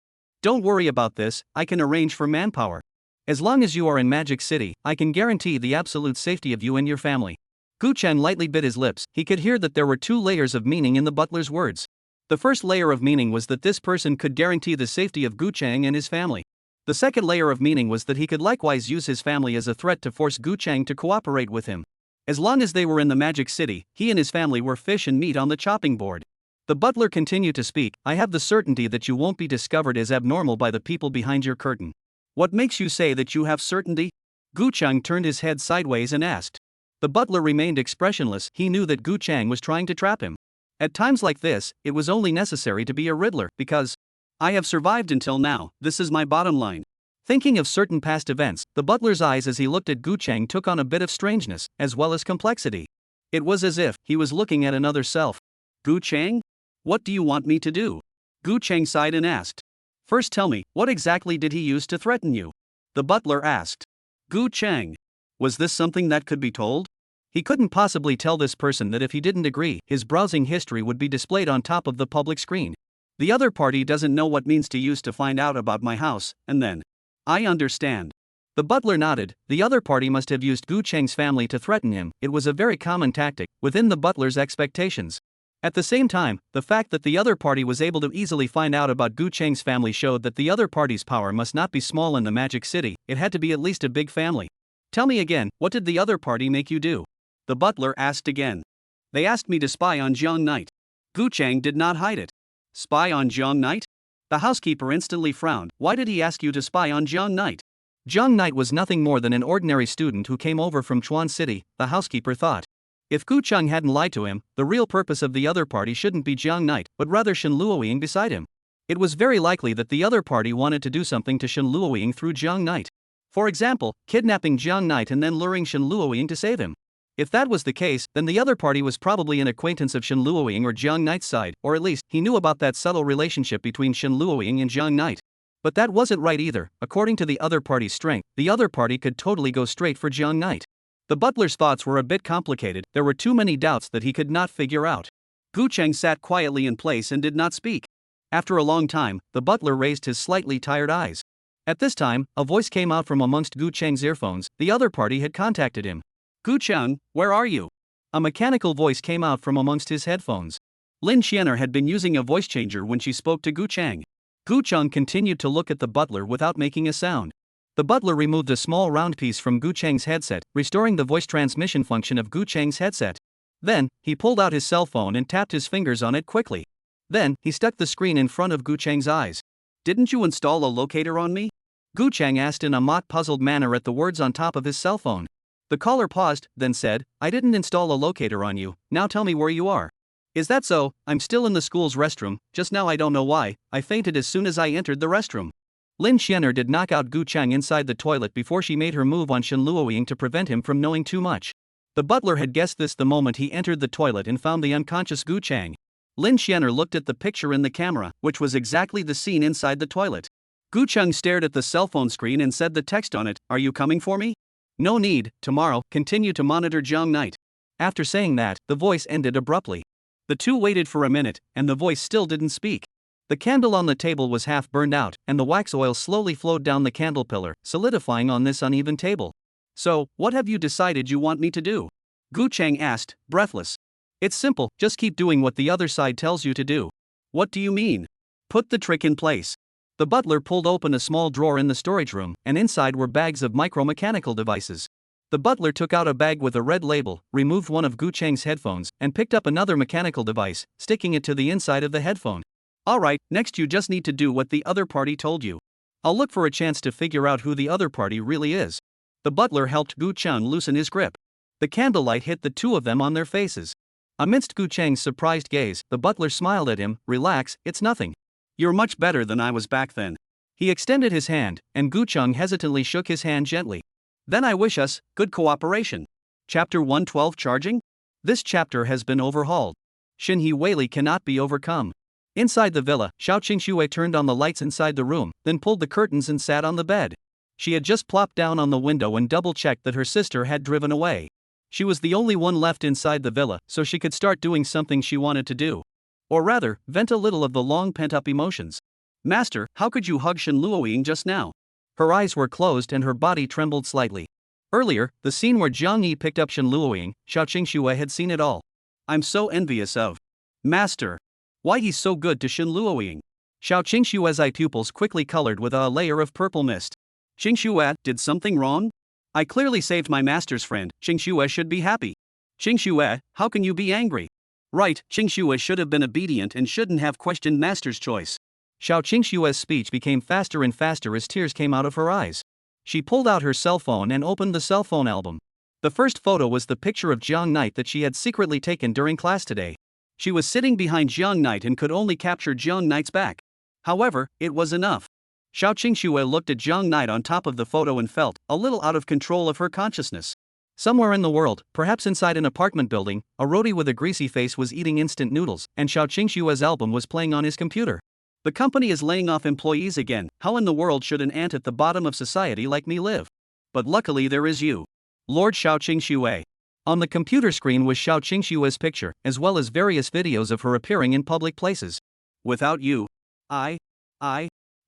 "Don't worry about this, I can arrange for manpower. As long as you are in Magic City, I can guarantee the absolute safety of you and your family." Gu Cheng lightly bit his lips. He could hear that there were 2 layers of meaning in the butler's words. The first layer of meaning was that this person could guarantee the safety of Gu Cheng and his family. The second layer of meaning was that he could likewise use his family as a threat to force Gu Cheng to cooperate with him. As long as they were in the Magic City, he and his family were fish and meat on the chopping board. The butler continued to speak. "I have the certainty that you won't be discovered as abnormal by the people behind your curtain." "What makes you say that you have certainty?" Gu Cheng turned his head sideways and asked. The butler remained expressionless. He knew that Gu Cheng was trying to trap him. At times like this, it was only necessary to be a riddler, because I have survived until now, this is my bottom line. Thinking of certain past events, the butler's eyes as he looked at Gu Chang took on a bit of strangeness, as well as complexity. It was as if he was looking at another self. Gu Chang? What do you want me to do? Gu Chang sighed and asked. First tell me, what exactly did he use to threaten you? The butler asked. Gu Chang. Was this something that could be told? He couldn't possibly tell this person that if he didn't agree, his browsing history would be displayed on top of the public screen. The other party doesn't know what means to use to find out about my house, and then. I understand. The butler nodded. The other party must have used Gu Chang's family to threaten him. It was a very common tactic, within the butler's expectations. At the same time, the fact that the other party was able to easily find out about Gu Chang's family showed that the other party's power must not be small in the Magic City, it had to be at least a big family. Tell me again, what did the other party make you do? The butler asked again. They asked me to spy on Jiang Knight. Gu Chang did not hide it. Spy on Jiang Knight? The housekeeper instantly frowned. Why did he ask you to spy on Jiang Knight? Jiang Knight was nothing more than an ordinary student who came over from Chuan City, the housekeeper thought. If Gu Chang hadn't lied to him, the real purpose of the other party shouldn't be Jiang Knight, but rather Shen Luoying beside him. It was very likely that the other party wanted to do something to Shen Luoying through Jiang Knight. For example, kidnapping Jiang Knight and then luring Shen Luoying to save him. If that was the case, then the other party was probably an acquaintance of Shen Luoying or Jiang Knight's side, or at least, he knew about that subtle relationship between Shen Luoying and Jiang Knight. But that wasn't right either. According to the other party's strength, the other party could totally go straight for Jiang Knight. The butler's thoughts were a bit complicated, there were too many doubts that he could not figure out. Gu Chang sat quietly in place and did not speak. After a long time, the butler raised his slightly tired eyes. At this time, a voice came out from amongst Gu Chang's earphones. The other party had contacted him. Gu Chang, where are you? A mechanical voice came out from amongst his headphones. Lin Xianer had been using a voice changer when she spoke to Gu Chang. Gu Chang continued to look at the butler without making a sound. The butler removed a small round piece from Gu Chang's headset, restoring the voice transmission function of Gu Chang's headset. Then, he pulled out his cell phone and tapped his fingers on it quickly. Then, he stuck the screen in front of Gu Chang's eyes. Didn't you install a locator on me? Gu Chang asked in a mock-puzzled manner at the words on top of his cell phone. The caller paused, then said, I didn't install a locator on you, now tell me where you are. Is that so? I'm still in the school's restroom, just now I don't know why, I fainted as soon as I entered the restroom. Lin Xianer did knock out Gu Chang inside the toilet before she made her move on Shen Luoying to prevent him from knowing too much. The butler had guessed this the moment he entered the toilet and found the unconscious Gu Chang. Lin Xianer looked at the picture in the camera, which was exactly the scene inside the toilet. Gu Chang stared at the cell phone screen and said the text on it, Are you coming for me? No need, tomorrow, continue to monitor Jiang Knight. After saying that, the voice ended abruptly. The two waited for a minute, and the voice still didn't speak. The candle on the table was half burned out, and the wax oil slowly flowed down the candle pillar, solidifying on this uneven table. So, what have you decided you want me to do? Gu Chang asked, breathless. It's simple, just keep doing what the other side tells you to do. What do you mean? Put the trick in place. The butler pulled open a small drawer in the storage room, and inside were bags of micro-mechanical devices. The butler took out a bag with a red label, removed one of Gu Chang's headphones, and picked up another mechanical device, sticking it to the inside of the headphone. Alright, next you just need to do what the other party told you. I'll look for a chance to figure out who the other party really is. The butler helped Gu Chang loosen his grip. The candlelight hit the two of them on their faces. Amidst Gu Chang's surprised gaze, the butler smiled at him, Relax, it's nothing. You're much better than I was back then. He extended his hand, and Gu Chang hesitantly shook his hand gently. Then I wish us good cooperation. Chapter 112 Charging? This chapter has been overhauled. Shin He Weili cannot be overcome. Inside the villa, Xiao Qingxue turned on the lights inside the room, then pulled the curtains and sat on the bed. She had just plopped down on the window and double-checked that her sister had driven away. She was the only one left inside the villa, so she could start doing something she wanted to do. Or rather, vent a little of the long pent-up emotions. Master, how could you hug Shen Luoying just now? Her eyes were closed and her body trembled slightly. Earlier, the scene where Jiang Yi picked up Shen Luoying, Xiao Qingxue had seen it all. I'm so envious of Master. Why he's so good to Shen Luoying. Xiao Qingxue's eye pupils quickly colored with a layer of purple mist. Qingxue, did something wrong? I clearly saved my master's friend, Qingxue should be happy. Qingxue, how can you be angry? Right, Qingxue should have been obedient and shouldn't have questioned master's choice. Xiao Qingxue's speech became faster and faster as tears came out of her eyes. She pulled out her cell phone and opened the cell phone album. The first photo was the picture of Jiang Knight that she had secretly taken during class today. She was sitting behind Jiang Knight and could only capture Jiang Knight's back. However, it was enough. Xiao Qingxue looked at Zhang Knight on top of the photo and felt a little out of control of her consciousness. Somewhere in the world, perhaps inside an apartment building, a roadie with a greasy face was eating instant noodles, and Xiao Qingxue's album was playing on his computer. The company is laying off employees again. How in the world should an ant at the bottom of society like me live? But luckily there is you, Lord Xiao Qingxue. On the computer screen was Xiao Qingxue's picture, as well as various videos of her appearing in public places. Without you, I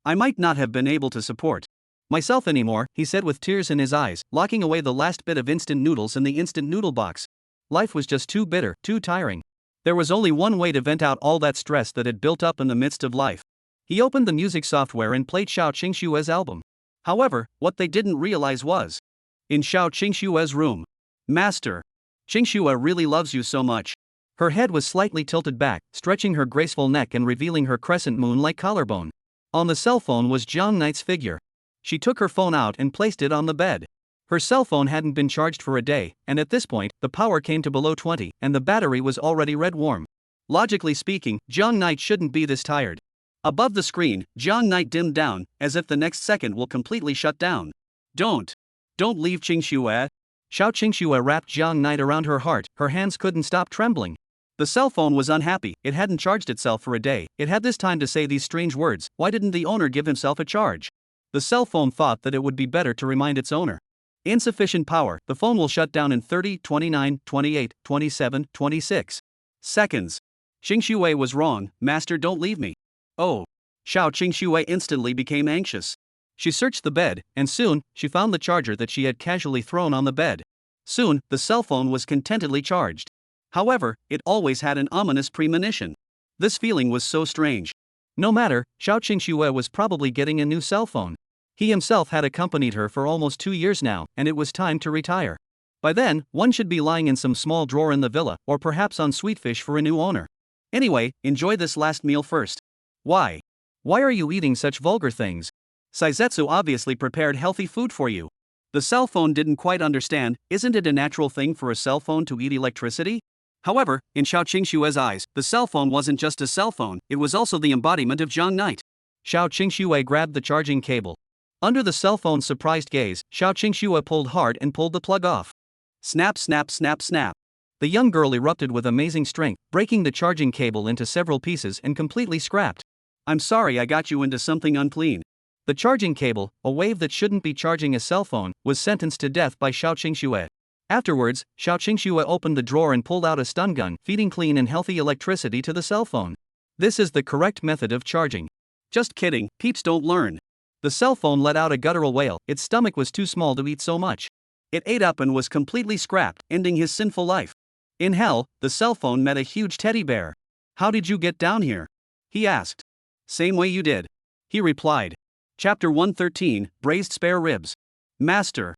might not have been able to support myself anymore, he said with tears in his eyes, locking away the last bit of instant noodles in the instant noodle box. Life was just too bitter, too tiring. There was only one way to vent out all that stress that had built up in the midst of life. He opened the music software and played Xiao Qingxue's album. However, what they didn't realize was, in Xiao Qingxue's room, Master, Qingxue really loves you so much. Her head was slightly tilted back, stretching her graceful neck and revealing her crescent moon-like collarbone. On the cell phone was Zhang Knight's figure. She took her phone out and placed it on the bed. Her cell phone hadn't been charged for a day, and at this point, the power came to below 20, and the battery was already red warm. Logically speaking, Zhang Knight shouldn't be this tired. Above the screen, Zhang Knight dimmed down, as if the next second will completely shut down. Don't leave Qingxue. Xiao Qingxue wrapped Zhang Knight around her heart, her hands couldn't stop trembling. The cell phone was unhappy, it hadn't charged itself for a day, it had this time to say these strange words. Why didn't the owner give himself a charge? The cell phone thought that it would be better to remind its owner. Insufficient power, the phone will shut down in 30, 29, 28, 27, 26 seconds. Qingxue was wrong, Master, don't leave me. Oh. Xiao Qingxue instantly became anxious. She searched the bed, and soon, she found the charger that she had casually thrown on the bed. Soon, the cell phone was contentedly charged. However, it always had an ominous premonition. This feeling was so strange. No matter, Xiao Qingxue was probably getting a new cell phone. He himself had accompanied her for almost 2 years now, and it was time to retire. By then, one should be lying in some small drawer in the villa, or perhaps on Sweetfish for a new owner. Anyway, enjoy this last meal first. Why? Why are you eating such vulgar things? Saizetsu obviously prepared healthy food for you. The cell phone didn't quite understand. Isn't it a natural thing for a cell phone to eat electricity? However, in Xiao Qingxue's eyes, the cell phone wasn't just a cell phone, it was also the embodiment of Zhang Knight. Xiao Qingxue grabbed the charging cable. Under the cell phone's surprised gaze, Xiao Qingxue pulled hard and pulled the plug off. Snap, snap, snap, snap. The young girl erupted with amazing strength, breaking the charging cable into several pieces and completely scrapped. I'm sorry I got you into something unclean. The charging cable, a wave that shouldn't be charging a cell phone, was sentenced to death by Xiao Qingxue. Afterwards, Xiao Qingxue opened the drawer and pulled out a stun gun, feeding clean and healthy electricity to the cell phone. This is the correct method of charging. Just kidding, peeps don't learn. The cell phone let out a guttural wail, its stomach was too small to eat so much. It ate up and was completely scrapped, ending his sinful life. In hell, the cell phone met a huge teddy bear. How did you get down here? He asked. Same way you did. He replied. Chapter 113, Braised Spare Ribs. Master.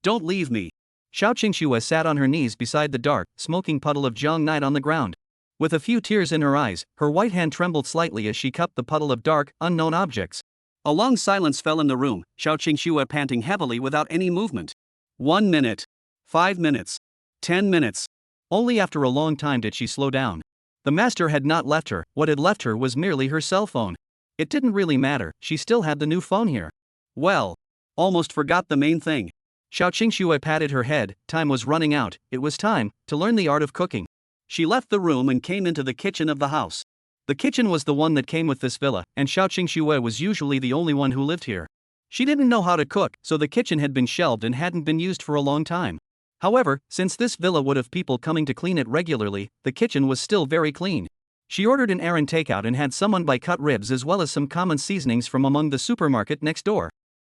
Don't leave me. Xiao Qingxue sat on her knees beside the dark, smoking puddle of Zhang Knight on the ground. With a few tears in her eyes, her white hand trembled slightly as she cupped the puddle of dark, unknown objects. A long silence fell in the room, Xiao Qingxue panting heavily without any movement. 1 minute. 5 minutes. 10 minutes. Only after a long time did she slow down. The master had not left her, what had left her was merely her cell phone. It didn't really matter, she still had the new phone here. Well. Almost forgot the main thing. Xiao Qingxue patted her head, time was running out, it was time to learn the art of cooking. She left the room and came into the kitchen of the house. The kitchen was the one that came with this villa, and Xiao Qingxue was usually the only one who lived here. She didn't know how to cook, so the kitchen had been shelved and hadn't been used for a long time. However, since this villa would have people coming to clean it regularly, the kitchen was still very clean. She ordered an errand takeout and had someone buy cut ribs as well as some common seasonings from among the supermarket next door.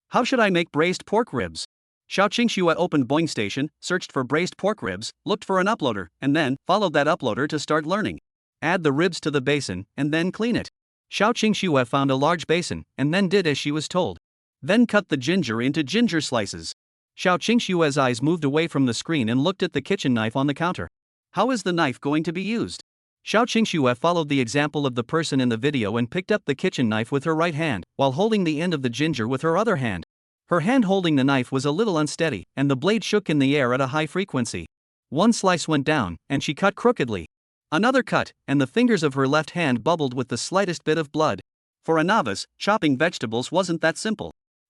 How should I make braised pork ribs? Xiao Qingxue opened Boing Station, searched for braised pork ribs, looked for an uploader, and then followed that uploader to start learning. Add the ribs to the basin, and then clean it. Xiao Qingxue found a large basin, and then did as she was told. Then cut the ginger into ginger slices. Xiao Qingxue's eyes moved away from the screen and looked at the kitchen knife on the counter. How is the knife going to be used? Xiao Qingxue followed the example of the person in the video and picked up the kitchen knife with her right hand, while holding the end of the ginger with her other hand. Her hand holding the knife was a little unsteady, and the blade shook in the air at a high frequency. One slice went down, and she cut crookedly. Another cut, and the fingers of her left hand bubbled with the slightest bit of blood. For a novice, chopping vegetables wasn't that simple.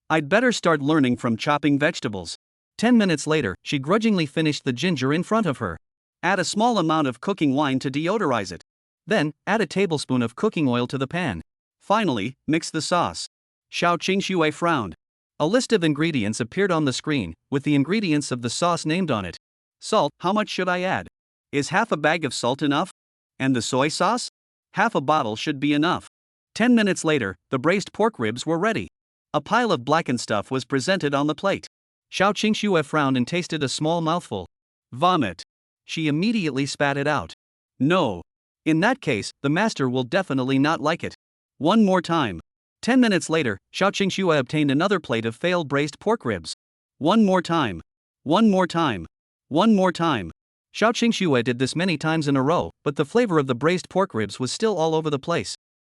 I'd better start learning from chopping vegetables. 10 minutes later, she grudgingly finished the ginger in front of her. Add a small amount of cooking wine to deodorize it. Then, add a tablespoon of cooking oil to the pan. Finally, mix the sauce. Xiao Qingxue frowned. A list of ingredients appeared on the screen, with the ingredients of the sauce named on it. Salt, how much should I add? Is half a bag of salt enough? And the soy sauce? Half a bottle should be enough. 10 minutes later, the braised pork ribs were ready. A pile of blackened stuff was presented on the plate. Xiao Qingxue frowned and tasted a small mouthful. Vomit. She immediately spat it out. No. In that case, the master will definitely not like it. One more time. 10 minutes later, Xiao Qingxue obtained another plate of failed braised pork ribs. One more time. One more time. One more time. Xiao Qingxue did this many times in a row, but the flavor of the braised pork ribs was still all over the place.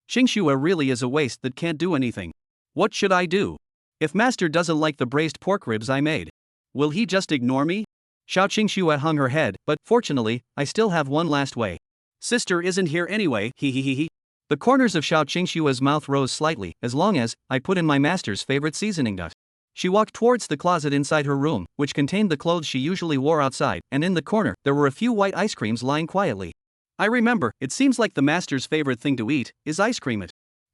Qingxue really is a waste that can't do anything. What should I do? If master doesn't like the braised pork ribs I made, will he just ignore me? Xiao Qingxue hung her head, but fortunately, I still have one last way. Sister isn't here anyway, he. The corners of Xiao Qingxue's mouth rose slightly, as long as I put in my master's favorite seasoning. She walked towards the closet inside her room, which contained the clothes she usually wore outside, and in the corner, there were a few white ice creams lying quietly. I remember, it seems like the master's favorite thing to eat is ice cream.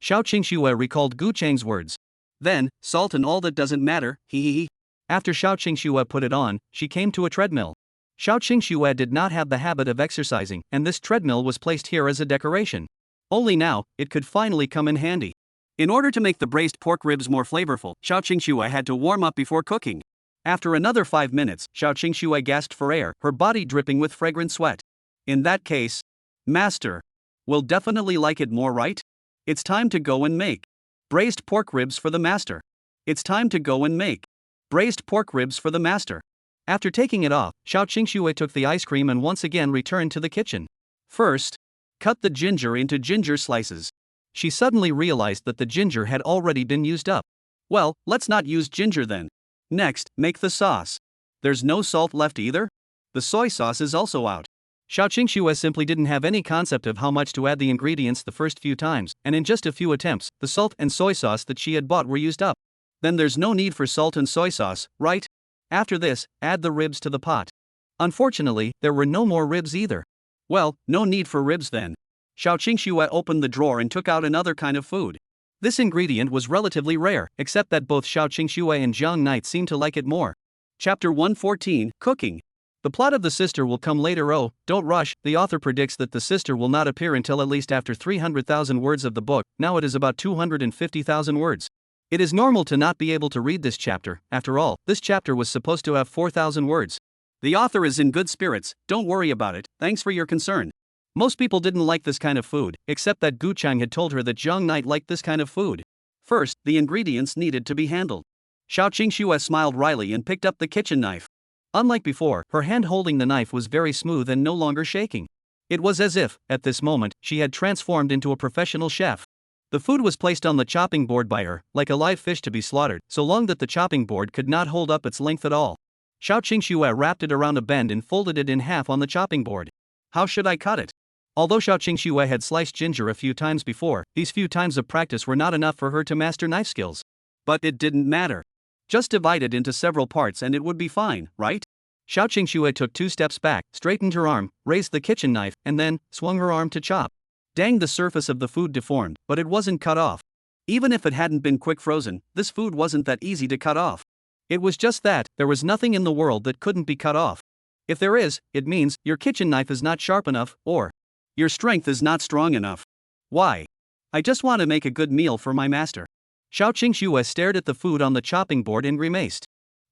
Xiao Qingxue recalled Gu Chang's words. Then, salt and all that doesn't matter, he. After Xiao Qingxue put it on, she came to a treadmill. Xiao Qingxue did not have the habit of exercising, and this treadmill was placed here as a decoration. Only now, it could finally come in handy. In order to make the braised pork ribs more flavorful, Xiao Qingxue had to warm up before cooking. After another 5 minutes, Xiao Qingxue gasped for air, her body dripping with fragrant sweat. In that case, master will definitely like it more, right? It's time to go and make braised pork ribs for the master. It's time to go and make braised pork ribs for the master. After taking it off, Xiao Qingxue took the ice cream and once again returned to the kitchen. First, cut the ginger into ginger slices. She suddenly realized that the ginger had already been used up. Well, let's not use ginger then. Next, make the sauce. There's no salt left either? The soy sauce is also out. Xiao Qingxue simply didn't have any concept of how much to add the ingredients the first few times, and in just a few attempts, the salt and soy sauce that she had bought were used up. Then there's no need for salt and soy sauce, right? After this, add the ribs to the pot. Unfortunately, there were no more ribs either. Well, no need for ribs then. Xiao Qingxue opened the drawer and took out another kind of food. This ingredient was relatively rare, except that both Xiao Qingxue and Jiang Knight seemed to like it more. Chapter 114, Cooking. The plot of the sister will come later. Oh, don't rush. The author predicts that the sister will not appear until at least after 300,000 words of the book. Now it is about 250,000 words. It is normal to not be able to read this chapter. After all, this chapter was supposed to have 4,000 words. The author is in good spirits, don't worry about it, thanks for your concern. Most people didn't like this kind of food, except that Gu Chang had told her that Jiang Knight liked this kind of food. First, the ingredients needed to be handled. Xiao Qingxue smiled wryly and picked up the kitchen knife. Unlike before, her hand holding the knife was very smooth and no longer shaking. It was as if, at this moment, she had transformed into a professional chef. The food was placed on the chopping board by her, like a live fish to be slaughtered, so long that the chopping board could not hold up its length at all. Xiao Qingxue wrapped it around a bend and folded it in half on the chopping board. How should I cut it? Although Xiao Qingxue had sliced ginger a few times before, these few times of practice were not enough for her to master knife skills. But it didn't matter. Just divide it into several parts and it would be fine, right? Xiao Qingxue took 2 steps back, straightened her arm, raised the kitchen knife, and then swung her arm to chop. Dang, the surface of the food deformed, but it wasn't cut off. Even if it hadn't been quick frozen, this food wasn't that easy to cut off. It was just that, there was nothing in the world that couldn't be cut off. If there is, it means your kitchen knife is not sharp enough, or your strength is not strong enough. Why? I just want to make a good meal for my master. Xiao Qingxue stared at the food on the chopping board and grimaced.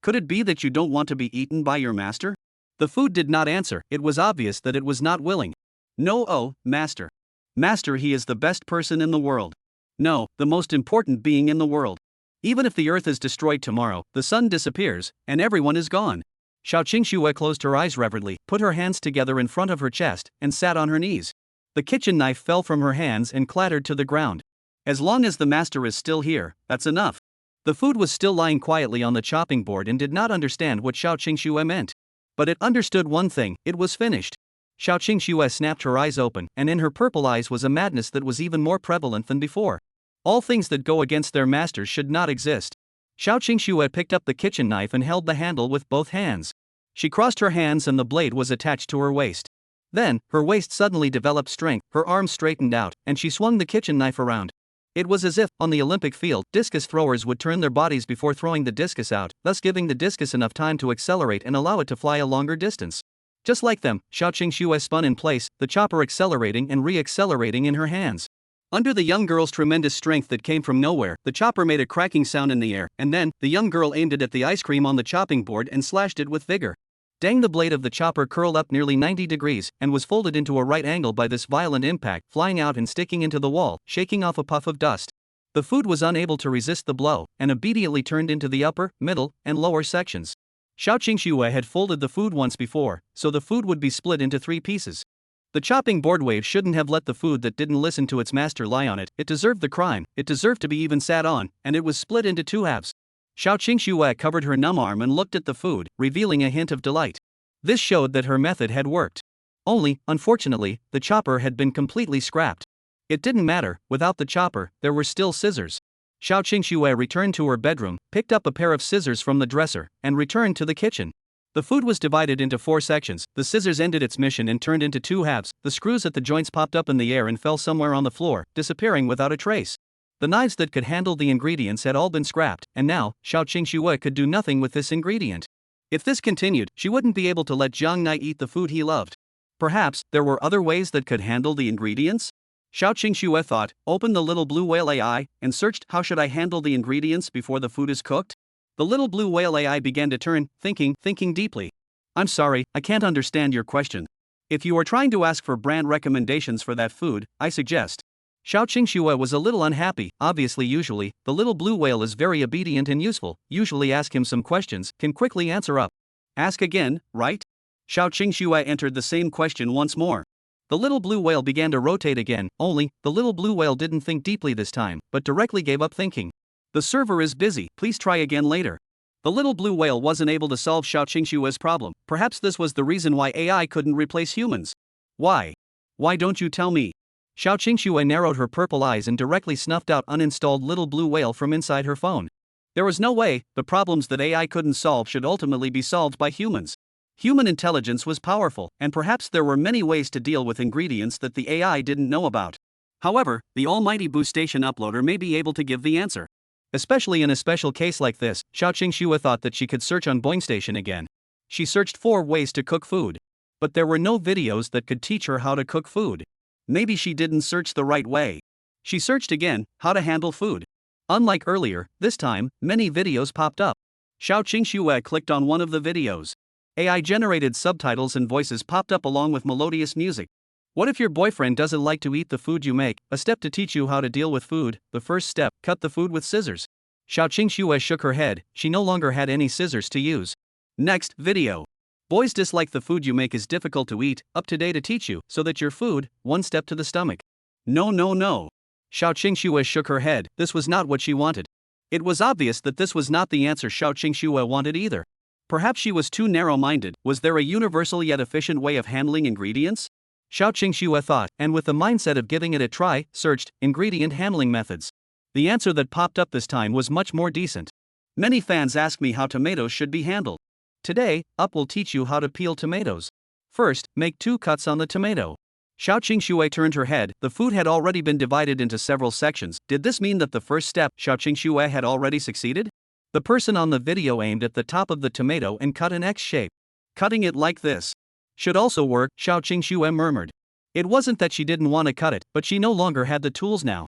Could it be that you don't want to be eaten by your master? The food did not answer, it was obvious that it was not willing. No, oh, master. Master, he is the best person in the world. No, the most important being in the world. Even if the earth is destroyed tomorrow, the sun disappears, and everyone is gone. Xiao Qingxue closed her eyes reverently, put her hands together in front of her chest, and sat on her knees. The kitchen knife fell from her hands and clattered to the ground. As long as the master is still here, that's enough. The food was still lying quietly on the chopping board and did not understand what Xiao Qingxue meant. But it understood one thing, it was finished. Xiao Qingxue snapped her eyes open, and in her purple eyes was a madness that was even more prevalent than before. All things that go against their masters should not exist. Xiao Qingxue picked up the kitchen knife and held the handle with both hands. She crossed her hands and the blade was attached to her waist. Then, her waist suddenly developed strength, her arms straightened out, and she swung the kitchen knife around. It was as if, on the Olympic field, discus throwers would turn their bodies before throwing the discus out, thus giving the discus enough time to accelerate and allow it to fly a longer distance. Just like them, Xiao Qingxue spun in place, the chopper accelerating and re-accelerating in her hands. Under the young girl's tremendous strength that came from nowhere, the chopper made a cracking sound in the air, and then, the young girl aimed it at the ice cream on the chopping board and slashed it with vigor. Dang, the blade of the chopper curled up nearly 90 degrees, and was folded into a right angle by this violent impact, flying out and sticking into the wall, shaking off a puff of dust. The food was unable to resist the blow, and immediately turned into the upper, middle, and lower sections. Xiao Qingxue had folded the food once before, so the food would be split into 3 pieces. The chopping board wave shouldn't have let the food that didn't listen to its master lie on it, it deserved the crime, it deserved to be even sat on, and it was split into 2 halves. Xiao Qingxue covered her numb arm and looked at the food, revealing a hint of delight. This showed that her method had worked. Only, unfortunately, the chopper had been completely scrapped. It didn't matter, without the chopper, there were still scissors. Xiao Qingxue returned to her bedroom, picked up a pair of scissors from the dresser, and returned to the kitchen. The food was divided into 4 sections, the scissors ended its mission and turned into 2 halves, the screws at the joints popped up in the air and fell somewhere on the floor, disappearing without a trace. The knives that could handle the ingredients had all been scrapped, and now, Xiao Qingxue could do nothing with this ingredient. If this continued, she wouldn't be able to let Jiang Nai eat the food he loved. Perhaps, there were other ways that could handle the ingredients? Xiao Qingxue thought, opened the little blue whale AI, and searched, how should I handle the ingredients before the food is cooked? The little blue whale AI began to turn, thinking deeply. I'm sorry, I can't understand your question. If you are trying to ask for brand recommendations for that food, I suggest. Xiao Qingxue was a little unhappy, obviously usually, the little blue whale is very obedient and useful, usually ask him some questions, can quickly answer up. Ask again, right? Xiao Qingxue entered the same question once more. The little blue whale began to rotate again, only, the little blue whale didn't think deeply this time, but directly gave up thinking. The server is busy, please try again later. The little blue whale wasn't able to solve Xiao Qingxue's problem, perhaps this was the reason why AI couldn't replace humans. Why? Why don't you tell me? Xiao Qingxue narrowed her purple eyes and directly snuffed out uninstalled little blue whale from inside her phone. There was no way, the problems that AI couldn't solve should ultimately be solved by humans. Human intelligence was powerful, and perhaps there were many ways to deal with ingredients that the AI didn't know about. However, the almighty Boostation uploader may be able to give the answer. Especially in a special case like this, Xiao Qingxue thought that she could search on Boingstation again. She searched for ways to cook food. But there were no videos that could teach her how to cook food. Maybe she didn't search the right way. She searched again, how to handle food. Unlike earlier, this time, many videos popped up. Xiao Qingxue clicked on one of the videos. AI-generated subtitles and voices popped up along with melodious music. What if your boyfriend doesn't like to eat the food you make? A step to teach you how to deal with food. The first step, cut the food with scissors. Xiao Qingxue shook her head, she no longer had any scissors to use. Next, video. Boys dislike the food you make is difficult to eat, up today to teach you, so that your food, one step to the stomach. No. Xiao Qingxue shook her head, this was not what she wanted. It was obvious that this was not the answer Xiao Qingxue wanted either. Perhaps she was too narrow-minded, was there a universal yet efficient way of handling ingredients? Xiao Qingxue thought, and with the mindset of giving it a try, searched, ingredient handling methods. The answer that popped up this time was much more decent. Many fans ask me how tomatoes should be handled. Today, Up will teach you how to peel tomatoes. First, make 2 cuts on the tomato. Xiao Qingxue turned her head, the food had already been divided into several sections. Did this mean that the first step, Xiao Qingxue had already succeeded? The person on the video aimed at the top of the tomato and cut an X shape. Cutting it like this should also work, Xiao Qingxue murmured. It wasn't that she didn't want to cut it, but she no longer had the tools now.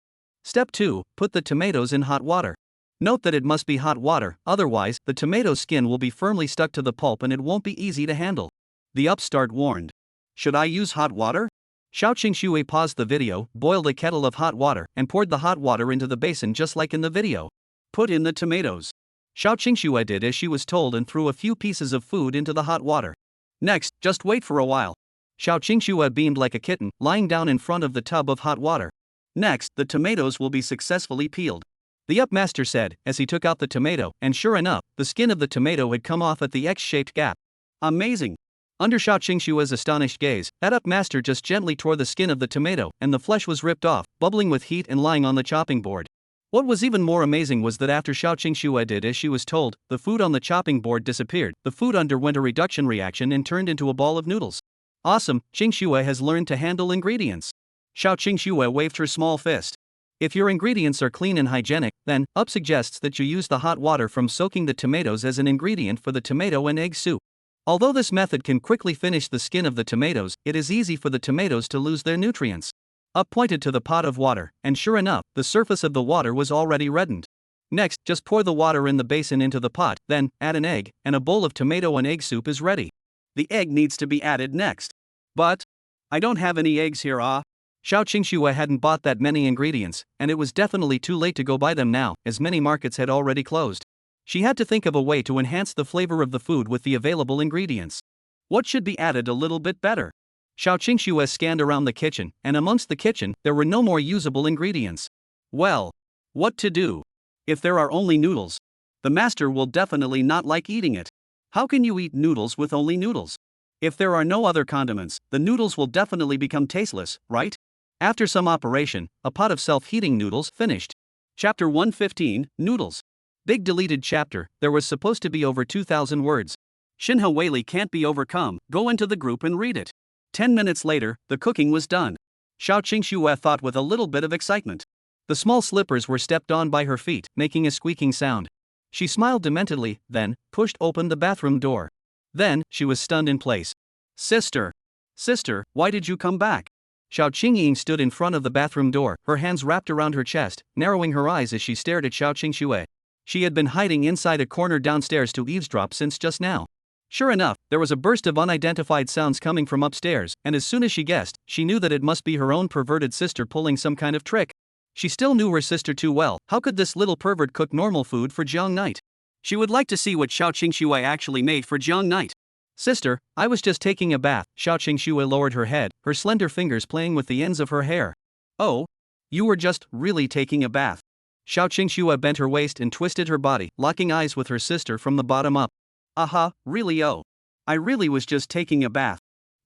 Step 2, put the tomatoes in hot water. Note that it must be hot water, otherwise, the tomato skin will be firmly stuck to the pulp and it won't be easy to handle. The upstart warned. Should I use hot water? Xiao Qingxue paused the video, boiled a kettle of hot water, and poured the hot water into the basin just like in the video. Put in the tomatoes. Xiao Qingxue did as she was told and threw a few pieces of food into the hot water. Next, just wait for a while. Xiao Qingxue beamed like a kitten, lying down in front of the tub of hot water. Next, the tomatoes will be successfully peeled. The upmaster said, as he took out the tomato, and sure enough, the skin of the tomato had come off at the X-shaped gap. Amazing! Under Xiao Qingshua's astonished gaze, that up master just gently tore the skin of the tomato, and the flesh was ripped off, bubbling with heat and lying on the chopping board. What was even more amazing was that after Xiao Qingxue did as she was told, the food on the chopping board disappeared, the food underwent a reduction reaction and turned into a ball of noodles. Awesome, Qingxue has learned to handle ingredients. Xiao Qingxue waved her small fist. If your ingredients are clean and hygienic, then, UP suggests that you use the hot water from soaking the tomatoes as an ingredient for the tomato and egg soup. Although this method can quickly finish the skin of the tomatoes, it is easy for the tomatoes to lose their nutrients. UP pointed to the pot of water, and sure enough, the surface of the water was already reddened. Next, just pour the water in the basin into the pot, then, add an egg, and a bowl of tomato and egg soup is ready. The egg needs to be added next. But I don't have any eggs here, ah. Xiao Qingxue hadn't bought that many ingredients, and it was definitely too late to go buy them now, as many markets had already closed. She had to think of a way to enhance the flavor of the food with the available ingredients. What should be added a little bit better? Xiao Qingxue scanned around the kitchen, and amongst the kitchen, there were no more usable ingredients. Well, what to do? If there are only noodles, the master will definitely not like eating it. How can you eat noodles with only noodles? If there are no other condiments, the noodles will definitely become tasteless, right? After some operation, a pot of self-heating noodles finished. Chapter 115, Noodles. Big deleted chapter, there was supposed to be over 2,000 words. Shinha Weili can't be overcome, go into the group and read it. 10 minutes later, the cooking was done. Xiao Qingxue thought with a little bit of excitement. The small slippers were stepped on by her feet, making a squeaking sound. She smiled dementedly, then, pushed open the bathroom door. Then, she was stunned in place. Sister! Sister, why did you come back? Xiao Qingying stood in front of the bathroom door, her hands wrapped around her chest, narrowing her eyes as she stared at Xiao Qingxue. She had been hiding inside a corner downstairs to eavesdrop since just now. Sure enough, there was a burst of unidentified sounds coming from upstairs, and as soon as she guessed, she knew that it must be her own perverted sister pulling some kind of trick. She still knew her sister too well. How could this little pervert cook normal food for Jiang Knight? She would like to see what Xiao Qingxue actually made for Jiang Knight. Sister, I was just taking a bath. Xiao Qingxue lowered her head, her slender fingers playing with the ends of her hair. Oh? You were just really taking a bath. Xiao Qingxue bent her waist and twisted her body, locking eyes with her sister from the bottom up. Aha, really oh. I really was just taking a bath.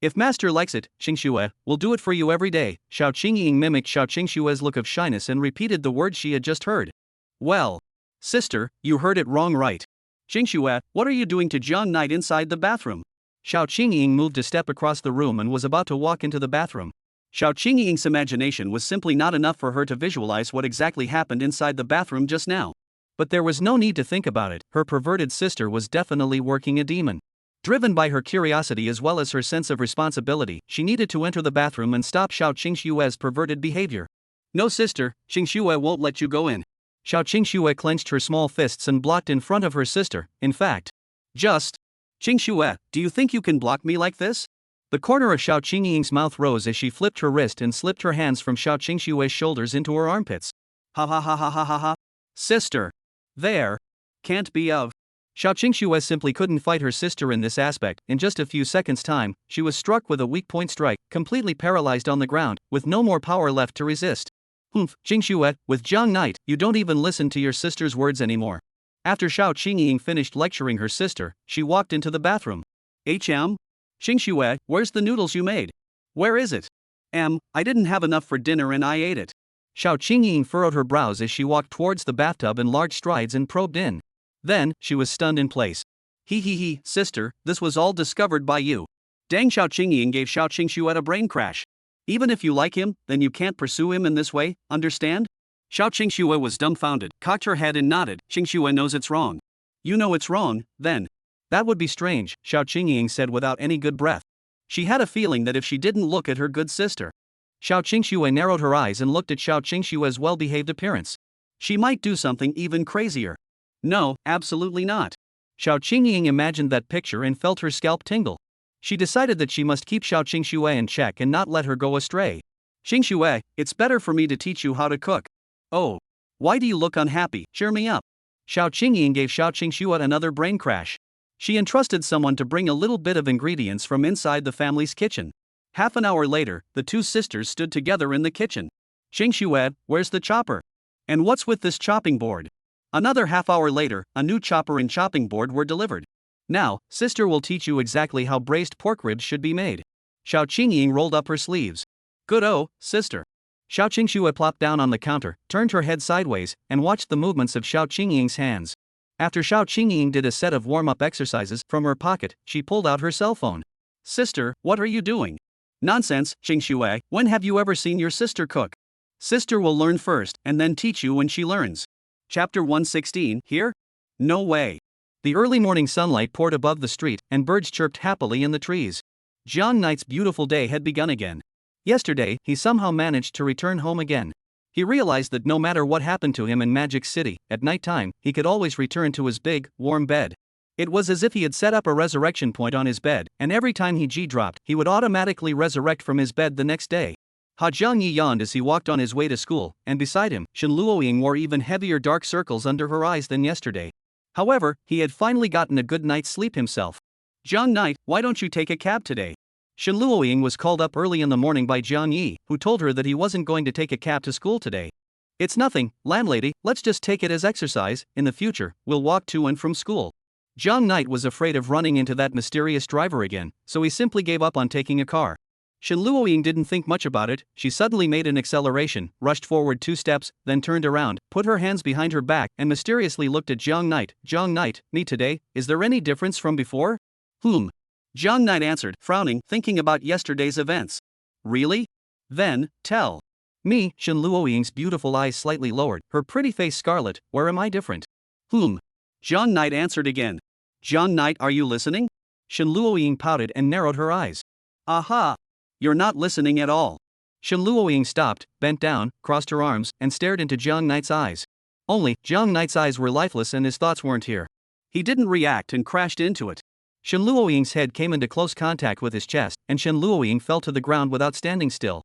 If master likes it, Qingxue, we'll do it for you every day. Xiao Qingying mimicked Xiao Qingxue's look of shyness and repeated the words she had just heard. Well, sister, you heard it wrong right. Qingxue, what are you doing to Jiang Knight inside the bathroom? Xiao Qingying moved a step across the room and was about to walk into the bathroom. Xiao Qingying's imagination was simply not enough for her to visualize what exactly happened inside the bathroom just now. But there was no need to think about it, her perverted sister was definitely working a demon. Driven by her curiosity as well as her sense of responsibility, she needed to enter the bathroom and stop Xiao Qingxue's perverted behavior. No sister, Qingxue won't let you go in. Xiao Qingxue clenched her small fists and blocked in front of her sister, in fact. Just. Qingxue, do you think you can block me like this? The corner of Xiao Qingying's mouth rose as she flipped her wrist and slipped her hands from Xiao Qingxue's shoulders into her armpits. Ha ha ha ha ha ha ha. Sister. There. Can't be of. Xiao Qingxue simply couldn't fight her sister in this aspect. In just a few seconds' time, she was struck with a weak point strike, completely paralyzed on the ground, with no more power left to resist. Humph, Qingxue, with Jiang Knight, you don't even listen to your sister's words anymore. After Xiao Qingying finished lecturing her sister, she walked into the bathroom. Qingxue, where's the noodles you made? Where is it? I didn't have enough for dinner and I ate it. Xiao Qingying furrowed her brows as she walked towards the bathtub in large strides and probed in. Then, she was stunned in place. He, sister, this was all discovered by you. Dang, Xiao Qingying gave Xiao Qingxue a brain crash. Even if you like him, then you can't pursue him in this way, understand? Xiao Qingxue was dumbfounded, cocked her head and nodded. Qingxue knows it's wrong. You know it's wrong, then. That would be strange, Xiao Qingying said without any good breath. She had a feeling that if she didn't look at her good sister. Xiao Qingxue narrowed her eyes and looked at Xiao Qingxue's well-behaved appearance. She might do something even crazier. No, absolutely not. Xiao Qingying imagined that picture and felt her scalp tingle. She decided that she must keep Xiao Qingxue in check and not let her go astray. Qingxue, it's better for me to teach you how to cook. Oh. Why do you look unhappy? Cheer me up. Xiao Qingying gave Xiao Qingxue another brain crash. She entrusted someone to bring a little bit of ingredients from inside the family's kitchen. Half an hour later, the two sisters stood together in the kitchen. Qingxue, where's the chopper? And what's with this chopping board? Another half hour later, a new chopper and chopping board were delivered. Now, sister will teach you exactly how braised pork ribs should be made. Xiao Qingying rolled up her sleeves. Good-o, sister. Xiao Qingxue plopped down on the counter, turned her head sideways, and watched the movements of Xiao Qingying's hands. After Xiao Qingying did a set of warm-up exercises, from her pocket, she pulled out her cell phone. Sister, what are you doing? Nonsense, Qingxue, when have you ever seen your sister cook? Sister will learn first, and then teach you when she learns. Chapter 116, here? No way. The early morning sunlight poured above the street, and birds chirped happily in the trees. Jiang Knight's beautiful day had begun again. Yesterday, he somehow managed to return home again. He realized that no matter what happened to him in Magic City, at night time, he could always return to his big, warm bed. It was as if he had set up a resurrection point on his bed, and every time he G-dropped, he would automatically resurrect from his bed the next day. Ha Jiangyi yawned as he walked on his way to school, and beside him, Shen Luoying wore even heavier dark circles under her eyes than yesterday. However, he had finally gotten a good night's sleep himself. Jiang Knight, why don't you take a cab today? Shen Luoying was called up early in the morning by Jiang Yi, who told her that he wasn't going to take a cab to school today. It's nothing, landlady, let's just take it as exercise. In the future, we'll walk to and from school. Jiang Knight was afraid of running into that mysterious driver again, so he simply gave up on taking a car. Shen Luoying didn't think much about it. She suddenly made an acceleration, rushed forward 2 steps, then turned around, put her hands behind her back, and mysteriously looked at Jiang Knight. Jiang Knight, me today, is there any difference from before? Jiang Knight answered, frowning, thinking about yesterday's events. Really? Then, tell. Me, Shen Luoying's beautiful eyes slightly lowered, her pretty face scarlet, where am I different? Jiang Knight answered again. Jiang Knight, are you listening? Shen Luoying pouted and narrowed her eyes. Aha! You're not listening at all. Shen Luoying stopped, bent down, crossed her arms, and stared into Jiang Knight's eyes. Only, Jiang Knight's eyes were lifeless and his thoughts weren't here. He didn't react and crashed into it. Shen Luoying's head came into close contact with his chest, and Shen Luoying fell to the ground without standing still.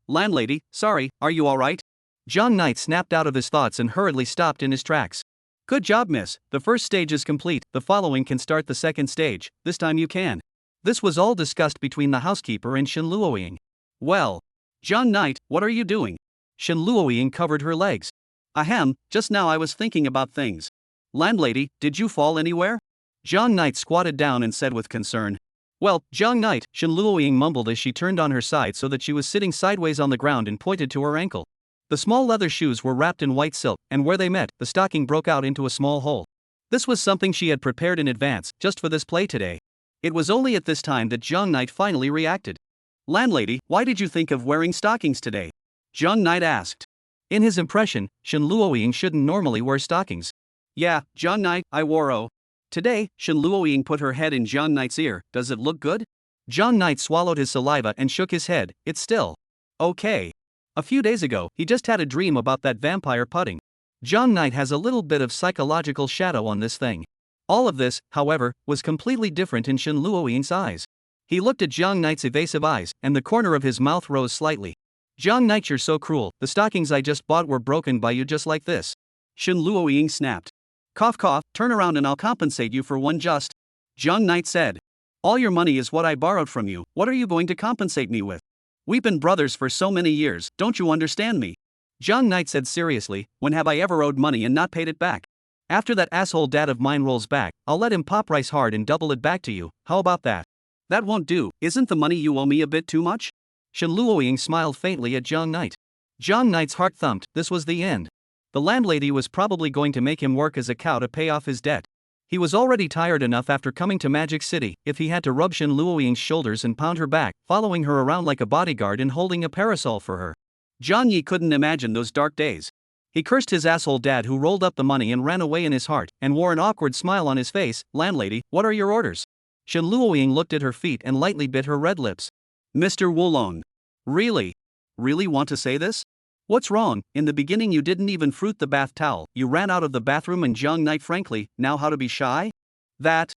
Landlady, sorry, are you alright? Jiang Knight snapped out of his thoughts and hurriedly stopped in his tracks. Good job, miss, the first stage is complete, the following can start the second stage, this time you can. This was all discussed between the housekeeper and Shen Luoying. Well, Jiang Knight, what are you doing? Shen Luoying covered her legs. Ahem, just now I was thinking about things. Landlady, did you fall anywhere? Jiang Knight squatted down and said with concern. Well, Jiang Knight, Shen Luoying mumbled as she turned on her side so that she was sitting sideways on the ground and pointed to her ankle. The small leather shoes were wrapped in white silk, and where they met, the stocking broke out into a small hole. This was something she had prepared in advance, just for this play today. It was only at this time that Jiang Knight finally reacted. Landlady, why did you think of wearing stockings today? Jiang Knight asked. In his impression, Shen Luoying shouldn't normally wear stockings. Yeah, Jiang Knight, I wore Today, Shen Luoying put her head in Jiang Knight's ear. Does it look good? Jiang Knight swallowed his saliva and shook his head. It's still okay. A few days ago, he just had a dream about that vampire pudding. Jiang Knight has a little bit of psychological shadow on this thing. All of this, however, was completely different in Shen Luoying's eyes. He looked at Jiang Knight's evasive eyes, and the corner of his mouth rose slightly. Jiang Knight, you're so cruel, the stockings I just bought were broken by you just like this. Shen Luoying snapped. Cough cough, turn around and I'll compensate you for one just. Jiang Knight said. All your money is what I borrowed from you, what are you going to compensate me with? We've been brothers for so many years, don't you understand me? Jiang Knight said seriously, when have I ever owed money and not paid it back? After that asshole dad of mine rolls back, I'll let him pop rice hard and double it back to you, how about that? That won't do, isn't the money you owe me a bit too much? Shen Luoying smiled faintly at Jiang Knight. Jiang Knight's heart thumped, this was the end. The landlady was probably going to make him work as a cow to pay off his debt. He was already tired enough after coming to Magic City, if he had to rub Shen Luoying's shoulders and pound her back, following her around like a bodyguard and holding a parasol for her. Jiang Yi couldn't imagine those dark days. He cursed his asshole dad who rolled up the money and ran away in his heart, and wore an awkward smile on his face. Landlady, what are your orders? Shen Luoying looked at her feet and lightly bit her red lips. Mr. Wulong. Really? Really want to say this? What's wrong? In the beginning you didn't even fruit the bath towel, you ran out of the bathroom and Jiang Knight frankly, now how to be shy? That's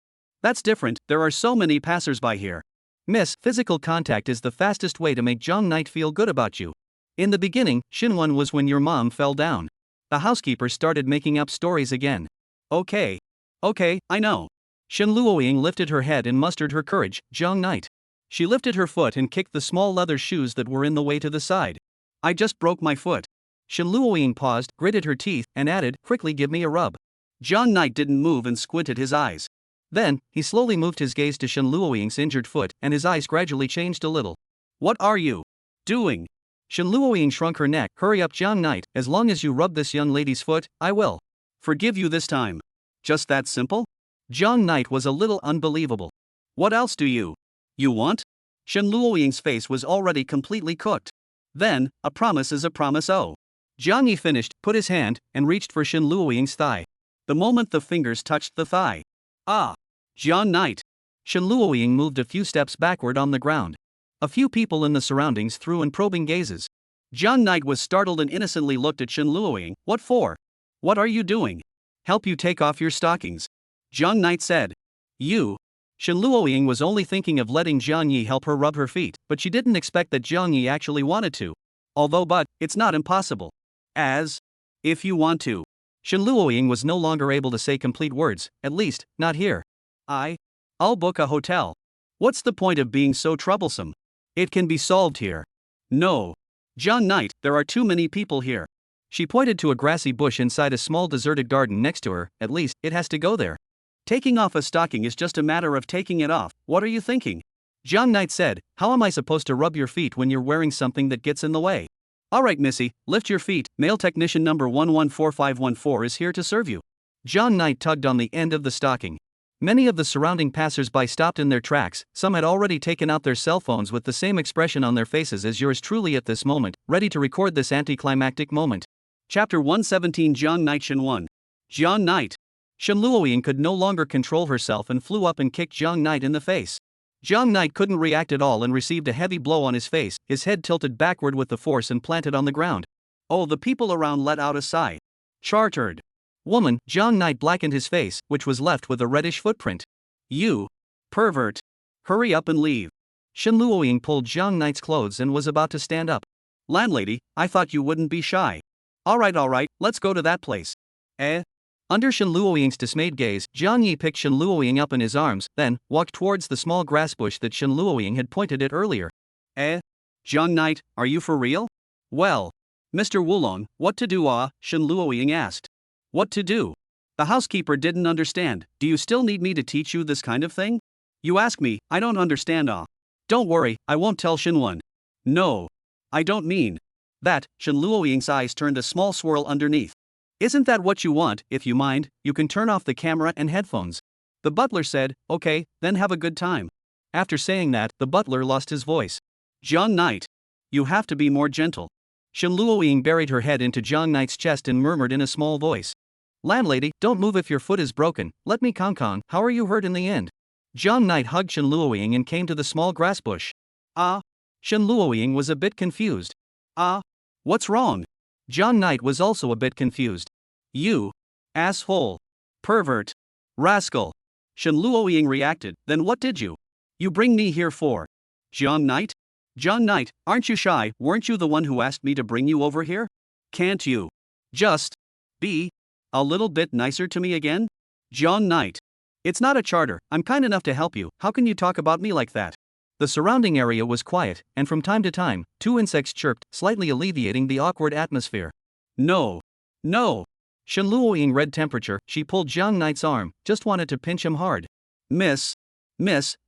different, there are so many passers-by here. Miss, physical contact is the fastest way to make Jiang Knight feel good about you. In the beginning, Xinwen was when your mom fell down. The housekeeper started making up stories again. Okay, I know. Shen Luoying lifted her head and mustered her courage. Jiang Knight. She lifted her foot and kicked the small leather shoes that were in the way to the side. I just broke my foot. Shen Luoying paused, gritted her teeth, and added, quickly give me a rub. Jiang Knight didn't move and squinted his eyes. Then, he slowly moved his gaze to Shen Luoying's injured foot, and his eyes gradually changed a little. What are you doing? Shen Luoying shrunk her neck. Hurry up, Jiang Knight, as long as you rub this young lady's foot, I will forgive you this time. Just that simple? Jiang Knight was a little unbelievable. What else do you want? Shen Luoying's face was already completely cooked. Then, a promise is a promise. Oh. Jiang Yi finished, put his hand, and reached for Shen Luoying's thigh. The moment the fingers touched the thigh. Ah! Jiang Knight! Shen Luoying moved a few steps backward on the ground. A few people in the surroundings threw in probing gazes. Jiang Knight was startled and innocently looked at Shen Luoying. What for? What are you doing? Help you take off your stockings. Jiang Knight said. You? Shen Luoying was only thinking of letting Jiang Yi help her rub her feet, but she didn't expect that Jiang Yi actually wanted to. But it's not impossible. If you want to. Shen Luoying was no longer able to say complete words, at least, not here. I'll book a hotel. What's the point of being so troublesome? It can be solved here. No. Jiang Knight, there are too many people here. She pointed to a grassy bush inside a small deserted garden next to her. At least, it has to go there. Taking off a stocking is just a matter of taking it off. What are you thinking? Jiang Knight said, how am I supposed to rub your feet when you're wearing something that gets in the way? Alright, Missy, lift your feet. Male technician number 114514 is here to serve you. Jiang Knight tugged on the end of the stocking. Many of the surrounding passers-by stopped in their tracks. Some had already taken out their cell phones with the same expression on their faces as yours truly at this moment, ready to record this anticlimactic moment. Chapter 117 Jiang Knight Shen 1. Jiang Knight. Shen Luoying could no longer control herself and flew up and kicked Jiang Knight in the face. Jiang Knight couldn't react at all and received a heavy blow on his face, his head tilted backward with the force and planted on the ground. Oh, the people around let out a sigh. Chartered. Woman, Jiang Knight blackened his face, which was left with a reddish footprint. You pervert. Hurry up and leave. Shen Luoying pulled Jiang Knight's clothes and was about to stand up. Landlady, I thought you wouldn't be shy. Alright, let's go to that place. Under Shen Luoying's dismayed gaze, Jiang Yi picked Shen Luoying up in his arms, then walked towards the small grass bush that Shen Luoying had pointed at earlier. Jiang Knight, are you for real? Well, Mr. Wulong, what to do? Shen Luoying asked. What to do? The housekeeper didn't understand. Do you still need me to teach you this kind of thing? You ask me, I don't understand. Don't worry, I won't tell Shenwan. No. I don't mean that. Shen Luoying's eyes turned a small swirl underneath. Isn't that what you want? If you mind, you can turn off the camera and headphones. The butler said, okay, then have a good time. After saying that, the butler lost his voice. Jiang Knight. You have to be more gentle. Shen Luoying buried her head into Jiang Knight's chest and murmured in a small voice. Landlady, don't move if your foot is broken. Let me Kong. How are you hurt in the end? Jiang Knight hugged Shen Luoying and came to the small grass bush. Shen Luoying was a bit confused. What's wrong? Jiang Knight was also a bit confused. You asshole. Pervert. Rascal. Shen Luoying reacted. Then what did you bring me here for? Jiang Knight? Jiang Knight, aren't you shy? Weren't you the one who asked me to bring you over here? Can't you just be a little bit nicer to me again? Jiang Knight. It's not a charter. I'm kind enough to help you. How can you talk about me like that? The surrounding area was quiet, and from time to time, 2 insects chirped, slightly alleviating the awkward atmosphere. No. Shen Luoying read temperature. She pulled Jiang Knight's arm, just wanted to pinch him hard. Miss,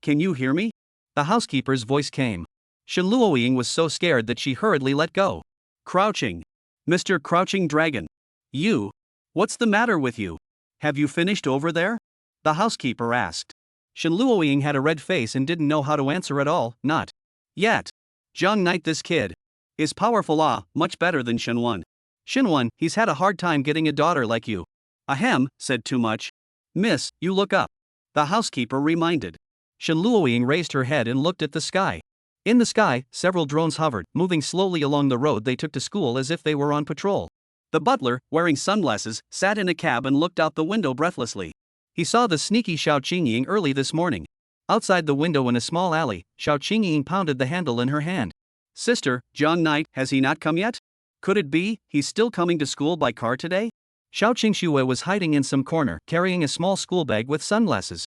can you hear me? The housekeeper's voice came. Shen Luoying was so scared that she hurriedly let go. Crouching. Mr. Crouching Dragon. You. What's the matter with you? Have you finished over there? The housekeeper asked. Shen Luoying had a red face and didn't know how to answer at all. Not yet. Jiang Knight, this kid is powerful. Much better than Shenwan. Shenwan, he's had a hard time getting a daughter like you. Ahem, said too much. Miss, you look up. The housekeeper reminded. Shen Luoying raised her head and looked at the sky. In the sky, several drones hovered, moving slowly along the road they took to school as if they were on patrol. The butler, wearing sunglasses, sat in a cab and looked out the window breathlessly. He saw the sneaky Xiao Qingying early this morning. Outside the window in a small alley, Xiao Qingying pounded the handle in her hand. Sister, Jiang Knight, has he not come yet? Could it be he's still coming to school by car today? Xiao Qingxue was hiding in some corner, carrying a small school bag with sunglasses.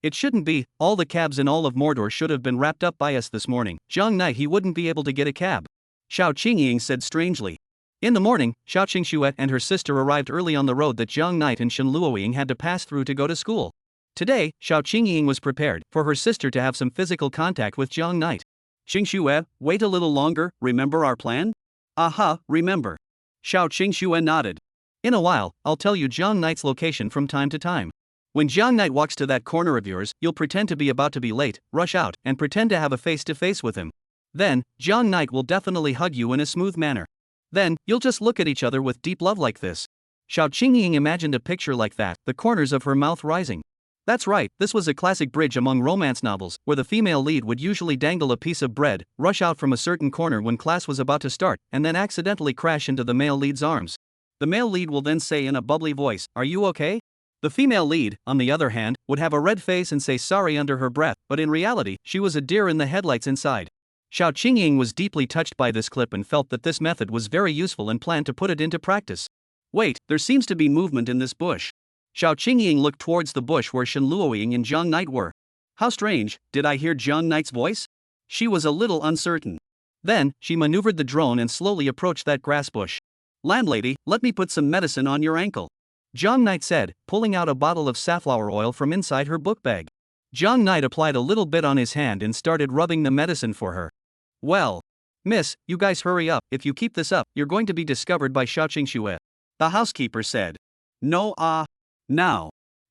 It shouldn't be. All the cabs in all of Mordor should have been wrapped up by us this morning. Jiang Knight, he wouldn't be able to get a cab. Xiao Qingying said strangely. In the morning, Xiao Qingxue and her sister arrived early on the road that Jiang Knight and Shen Luoying had to pass through to go to school. Today, Xiao Qingying was prepared for her sister to have some physical contact with Jiang Knight. Xingxue, wait a little longer, remember our plan? Aha, remember. Xiao Qingxue nodded. In a while, I'll tell you Jiang Knight's location from time to time. When Jiang Knight walks to that corner of yours, you'll pretend to be about to be late, rush out, and pretend to have a face-to-face with him. Then, Jiang Knight will definitely hug you in a smooth manner. Then, you'll just look at each other with deep love like this. Xiao Qingying imagined a picture like that, the corners of her mouth rising. That's right, this was a classic bridge among romance novels, where the female lead would usually dangle a piece of bread, rush out from a certain corner when class was about to start, and then accidentally crash into the male lead's arms. The male lead will then say in a bubbly voice, "Are you okay?" The female lead, on the other hand, would have a red face and say sorry under her breath, but in reality, she was a deer in the headlights inside. Xiao Qingying was deeply touched by this clip and felt that this method was very useful and planned to put it into practice. Wait, there seems to be movement in this bush. Xiao Qingying looked towards the bush where Shen Luoying and Jiang Knight were. How strange, did I hear Jiang Knight's voice? She was a little uncertain. Then, she maneuvered the drone and slowly approached that grass bush. Landlady, let me put some medicine on your ankle, Jiang Knight said, pulling out a bottle of safflower oil from inside her book bag. Jiang Knight applied a little bit on his hand and started rubbing the medicine for her. Well, miss, you guys hurry up, if you keep this up, you're going to be discovered by Xiao Qingxue, the housekeeper said. No,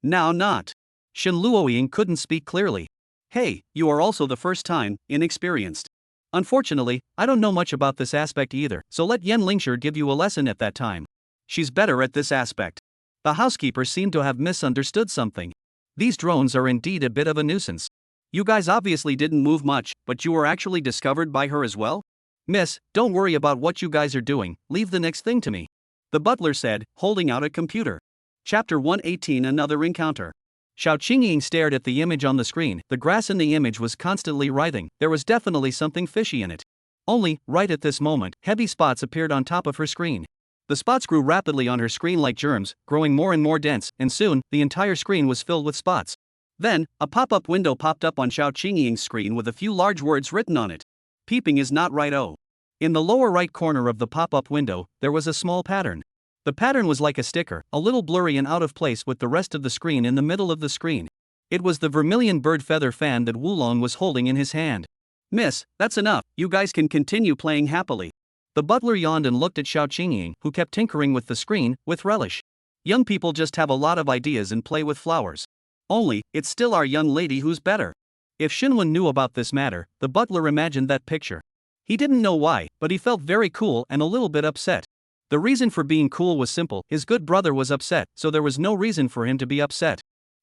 now not. Shen Luoying couldn't speak clearly. Hey, you are also the first time, inexperienced. Unfortunately, I don't know much about this aspect either, so let Yan Lingshi give you a lesson at that time. She's better at this aspect. The housekeeper seemed to have misunderstood something. These drones are indeed a bit of a nuisance. You guys obviously didn't move much, but you were actually discovered by her as well? Miss, don't worry about what you guys are doing, leave the next thing to me, the butler said, holding out a computer. Chapter 118 Another Encounter. Xiao Qingying stared at the image on the screen. The grass in the image was constantly writhing. There was definitely something fishy in it. Only, right at this moment, heavy spots appeared on top of her screen. The spots grew rapidly on her screen like germs, growing more and more dense, and soon, the entire screen was filled with spots. Then, a pop-up window popped up on Xiao Qingying's screen with a few large words written on it. Peeping is not right-o. In the lower right corner of the pop-up window, there was a small pattern. The pattern was like a sticker, a little blurry and out of place with the rest of the screen in the middle of the screen. It was the vermilion bird feather fan that Wulong was holding in his hand. Miss, that's enough, you guys can continue playing happily. The butler yawned and looked at Xiao Qingying, who kept tinkering with the screen, with relish. Young people just have a lot of ideas and play with flowers. Only, it's still our young lady who's better. If Shinwen knew about this matter, the butler imagined that picture. He didn't know why, but he felt very cool and a little bit upset. The reason for being cool was simple, his good brother was upset, so there was no reason for him to be upset.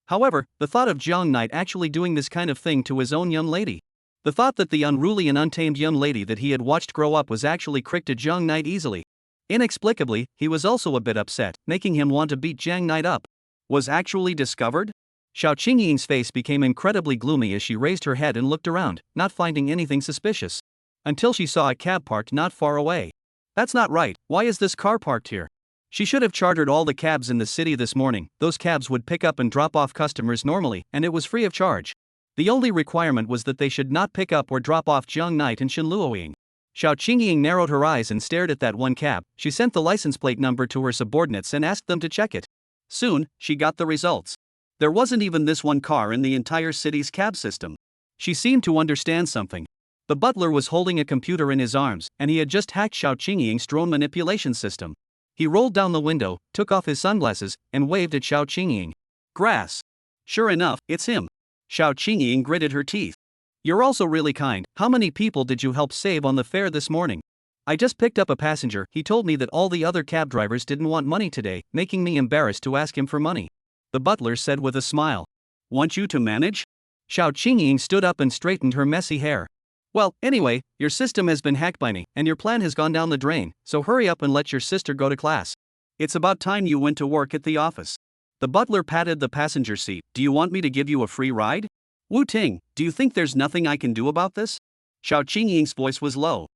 However, the thought of Jiang Knight actually doing this kind of thing to his own young lady. The thought that the unruly and untamed young lady that he had watched grow up was actually cricked to Jiang Knight easily. Inexplicably, he was also a bit upset, making him want to beat Jiang Knight up. Was actually discovered? Xiao Qingying's face became incredibly gloomy as she raised her head and looked around, not finding anything suspicious. Until she saw a cab parked not far away. That's not right, why is this car parked here? She should have chartered all the cabs in the city this morning. Those cabs would pick up and drop off customers normally, and it was free of charge. The only requirement was that they should not pick up or drop off Jiang Knight and Shen Luoying. Xiao Qingying narrowed her eyes and stared at that one cab. She sent the license plate number to her subordinates and asked them to check it. Soon, she got the results. There wasn't even this one car in the entire city's cab system. She seemed to understand something. The butler was holding a computer in his arms, and he had just hacked Xiao Qingying's drone manipulation system. He rolled down the window, took off his sunglasses, and waved at Xiao Qingying. Grass. Sure enough, it's him. Xiao Qingying gritted her teeth. You're also really kind. How many people did you help save on the fare this morning? I just picked up a passenger. He told me that all the other cab drivers didn't want money today, making me embarrassed to ask him for money. The butler said with a smile. Want you to manage? Xiao Qingying stood up and straightened her messy hair. Well, anyway, your system has been hacked by me, and your plan has gone down the drain, so hurry up and let your sister go to class. It's about time you went to work at the office. The butler patted the passenger seat. Do you want me to give you a free ride? Wu Ting, do you think there's nothing I can do about this? Xiao Qingying's voice was low.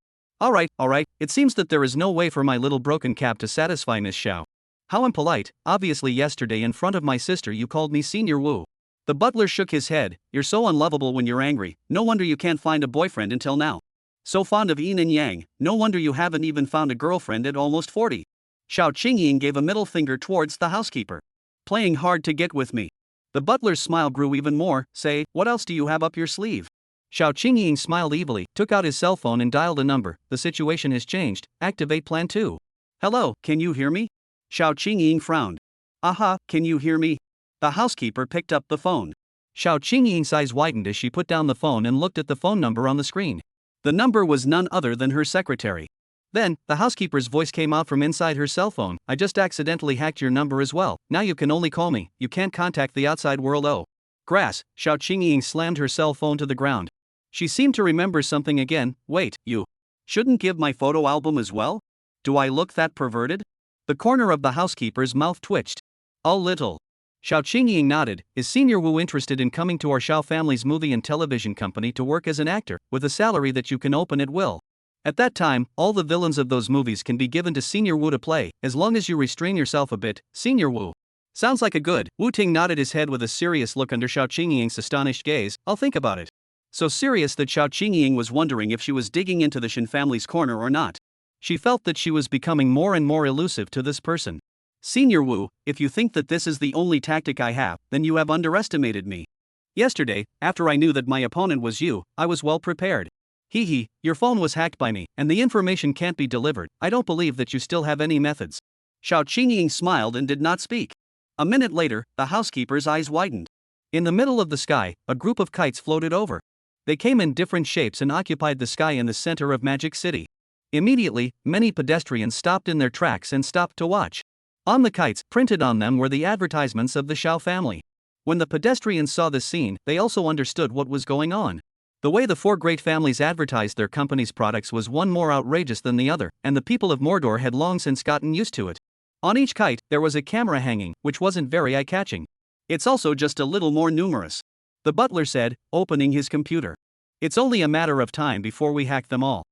All right, it seems that there is no way for my little broken cap to satisfy Miss Xiao. How impolite, obviously yesterday in front of my sister you called me Senior Wu. The butler shook his head. You're so unlovable when you're angry, no wonder you can't find a boyfriend until now. So fond of yin and yang, no wonder you haven't even found a girlfriend at almost 40. Xiao Qingying gave a middle finger towards the housekeeper. Playing hard to get with me. The butler's smile grew even more. Say, what else do you have up your sleeve? Xiao Qingying smiled evilly, took out his cell phone and dialed a number. The situation has changed. Activate plan 2. Hello, can you hear me? Xiao Qingying frowned. Aha, can you hear me? The housekeeper picked up the phone. Xiao Qingying's eyes widened as she put down the phone and looked at the phone number on the screen. The number was none other than her secretary. Then, the housekeeper's voice came out from inside her cell phone. I just accidentally hacked your number as well. Now you can only call me. You can't contact the outside world. Oh. Grass, Xiao Qingying slammed her cell phone to the ground. She seemed to remember something again. Wait, you shouldn't give my photo album as well? Do I look that perverted? The corner of the housekeeper's mouth twitched. A little. Xiao Qingying nodded. Is Senior Wu interested in coming to our Xiao family's movie and television company to work as an actor, with a salary that you can open at will? At that time, all the villains of those movies can be given to Senior Wu to play, as long as you restrain yourself a bit. Senior Wu. Sounds like a good. Wu Ting nodded his head with a serious look under Xiao Qingying's astonished gaze. I'll think about it. So serious that Xiao Qingying was wondering if she was digging into the Shin family's corner or not. She felt that she was becoming more and more elusive to this person. Senior Wu, if you think that this is the only tactic I have, then you have underestimated me. Yesterday, after I knew that my opponent was you, I was well prepared. Hee, your phone was hacked by me, and the information can't be delivered. I don't believe that you still have any methods. Xiao Qingying smiled and did not speak. A minute later, the housekeeper's eyes widened. In the middle of the sky, a group of kites floated over. They came in different shapes and occupied the sky in the center of Magic City. Immediately, many pedestrians stopped in their tracks and stopped to watch. On the kites, printed on them were the advertisements of the Xiao family. When the pedestrians saw this scene, they also understood what was going on. The way the four great families advertised their company's products was one more outrageous than the other, and the people of Mordor had long since gotten used to it. On each kite, there was a camera hanging, which wasn't very eye-catching. It's also just a little more numerous, the butler said, opening his computer. It's only a matter of time before we hack them all.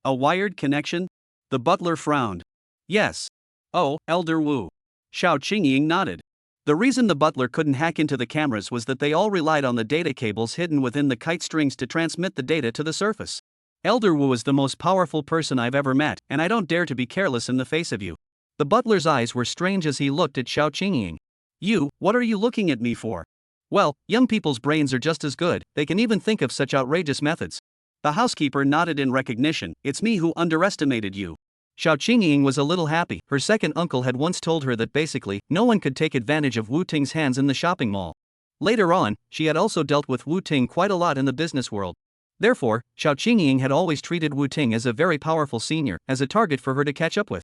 A wired connection? The butler frowned. Yes. Oh, Elder Wu. Xiao Qingying nodded. The reason the butler couldn't hack into the cameras was that they all relied on the data cables hidden within the kite strings to transmit the data to the surface. Elder Wu is the most powerful person I've ever met, and I don't dare to be careless in the face of you. The butler's eyes were strange as he looked at Xiao Qingying. You, what are you looking at me for? Well, young people's brains are just as good, they can even think of such outrageous methods. The housekeeper nodded in recognition. It's me who underestimated you. Xiao Qingying was a little happy. Her second uncle had once told her that basically, no one could take advantage of Wu Ting's hands in the shopping mall. Later on, she had also dealt with Wu Ting quite a lot in the business world. Therefore, Xiao Qingying had always treated Wu Ting as a very powerful senior, as a target for her to catch up with.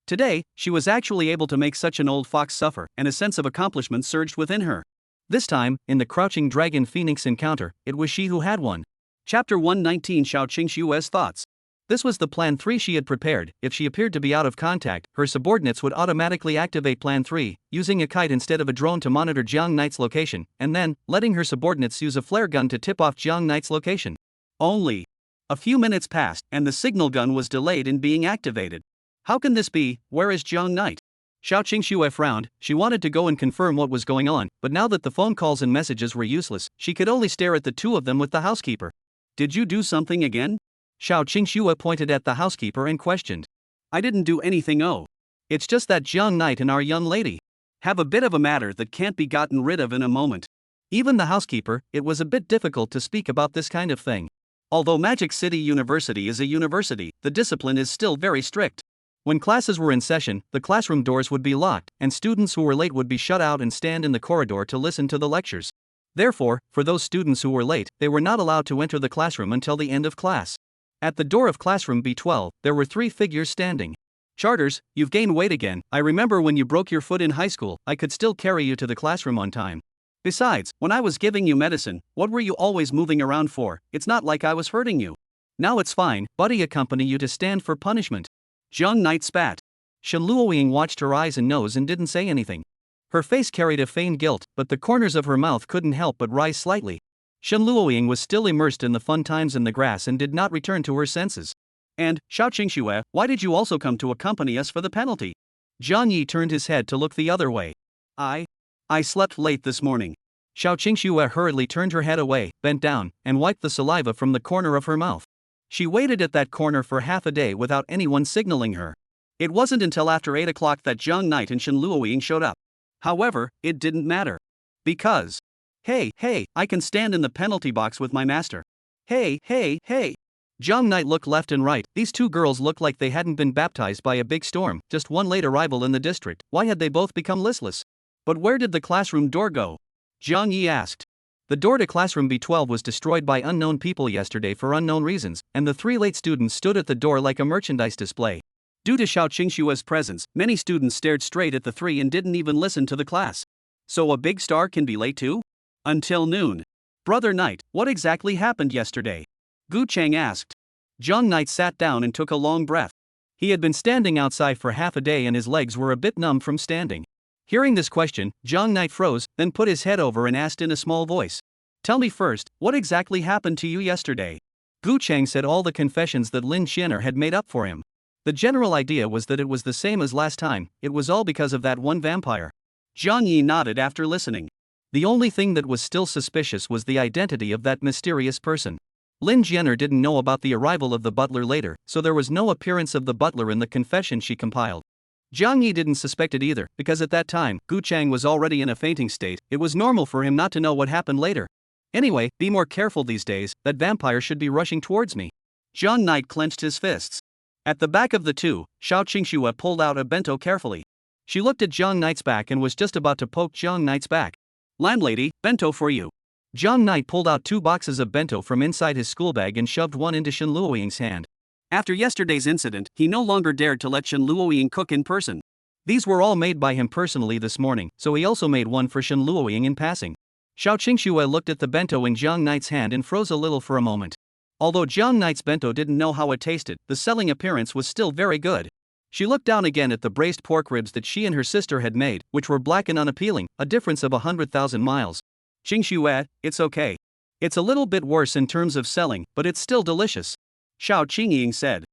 Today, she was actually able to make such an old fox suffer, and a sense of accomplishment surged within her. This time, in the Crouching Dragon Phoenix encounter, it was she who had won. Chapter 119 Xiao Qingshua's Thoughts. This was the plan 3 she had prepared. If she appeared to be out of contact, her subordinates would automatically activate plan 3, using a kite instead of a drone to monitor Jiang Knight's location, and then, letting her subordinates use a flare gun to tip off Jiang Knight's location. Only a few minutes passed, and the signal gun was delayed in being activated. How can this be? Where is Jiang Knight? Xiao Qingxue frowned. She wanted to go and confirm what was going on, but now that the phone calls and messages were useless, she could only stare at the two of them with the housekeeper. Did you do something again? Xiao Qingxue pointed at the housekeeper and questioned. I didn't do anything. Oh. It's just that Jiang Knight and our young lady have a bit of a matter that can't be gotten rid of in a moment. Even the housekeeper, it was a bit difficult to speak about this kind of thing. Although Magic City University is a university, the discipline is still very strict. When classes were in session, the classroom doors would be locked, and students who were late would be shut out and stand in the corridor to listen to the lectures. Therefore, for those students who were late, they were not allowed to enter the classroom until the end of class. At the door of classroom B12, there were 3 figures standing. Charters, you've gained weight again. I remember when you broke your foot in high school, I could still carry you to the classroom on time. Besides, when I was giving you medicine, what were you always moving around for? It's not like I was hurting you. Now it's fine, buddy, accompany you to stand for punishment. Jiang Knight spat. Shen Luoying watched her eyes and nose and didn't say anything. Her face carried a feigned guilt, but the corners of her mouth couldn't help but rise slightly. Shen Luoying was still immersed in the fun times in the grass and did not return to her senses. And, Xiao Qingxue, why did you also come to accompany us for the penalty? Jiang Yi turned his head to look the other way. I slept late this morning. Xiao Qingxue hurriedly turned her head away, bent down, and wiped the saliva from the corner of her mouth. She waited at that corner for half a day without anyone signaling her. It wasn't until after 8 o'clock that Jiang Knight and Shen Luoying showed up. However, it didn't matter. Because. Hey, I can stand in the penalty box with my master. Hey. Jung Knight looked left and right. These two girls looked like they hadn't been baptized by a big storm, just one late arrival in the district. Why had they both become listless? But where did the classroom door go? Jiang Yi asked. The door to classroom B12 was destroyed by unknown people yesterday for unknown reasons, and the three late students stood at the door like a merchandise display. Due to Xiao Qingshua's presence, many students stared straight at the three and didn't even listen to the class. So a big star can be late too? Until noon. Brother Knight, what exactly happened yesterday? Gu Chang asked. Jiang Knight sat down and took a long breath. He had been standing outside for half a day and his legs were a bit numb from standing. Hearing this question, Jiang Knight froze, then put his head over and asked in a small voice. Tell me first, what exactly happened to you yesterday? Gu Chang said all the confessions that Lin Xianer had made up for him. The general idea was that it was the same as last time, it was all because of that one vampire. Jiang Yi nodded after listening. The only thing that was still suspicious was the identity of that mysterious person. Lin Xianer didn't know about the arrival of the butler later, so there was no appearance of the butler in the confession she compiled. Jiang Yi didn't suspect it either, because at that time, Gu Chang was already in a fainting state. It was normal for him not to know what happened later. Anyway, be more careful these days, that vampire should be rushing towards me. Jiang Knight clenched his fists. At the back of the two, Xiao Qingxue pulled out a bento carefully. She looked at Jiang Knight's back and was just about to poke Jiang Knight's back. Landlady, bento for you. Jiang Knight pulled out 2 boxes of bento from inside his school bag and shoved one into Shen Luoying's hand. After yesterday's incident, he no longer dared to let Shen Luoying cook in person. These were all made by him personally this morning, so he also made one for Shen Luoying in passing. Xiao Qingxue looked at the bento in Jiang Knight's hand and froze a little for a moment. Although Jiang Knight's bento didn't know how it tasted, the selling appearance was still very good. She looked down again at the braised pork ribs that she and her sister had made, which were black and unappealing, a difference of 100,000 miles. Qingxue, it's okay. It's a little bit worse in terms of selling, but it's still delicious. Xiao Qingying said.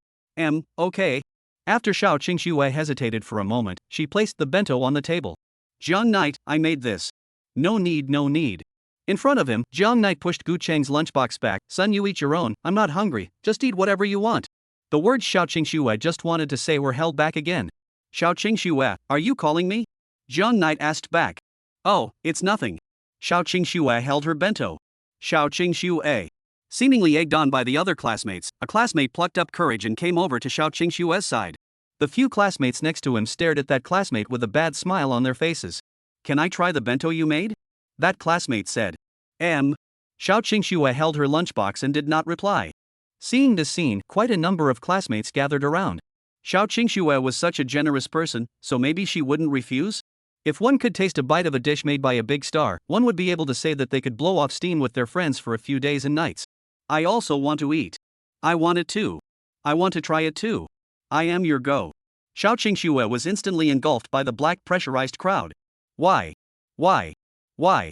Okay. After Xiao Qingxue hesitated for a moment, she placed the bento on the table. Jiang Knight, I made this. No need. In front of him, Jiang Knight pushed Gu Chang's lunchbox back. Son, you eat your own, I'm not hungry, just eat whatever you want. The words Xiao Qingxue just wanted to say were held back again. Xiao Qingxue, are you calling me? Jiang Knight asked back. Oh, it's nothing. Xiao Qingxue held her bento. Xiao Qingxue. Seemingly egged on by the other classmates, a classmate plucked up courage and came over to Xiao Qingxue's side. The few classmates next to him stared at that classmate with a bad smile on their faces. Can I try the bento you made? That classmate said. Xiao Qingxue held her lunchbox and did not reply. Seeing this scene, quite a number of classmates gathered around. Xiao Qingxue was such a generous person, so maybe she wouldn't refuse? If one could taste a bite of a dish made by a big star, one would be able to say that they could blow off steam with their friends for a few days and nights. I also want to eat. I want it too. I want to try it too. I am your go. Xiao Qingxue was instantly engulfed by the black pressurized crowd. Why? Xiao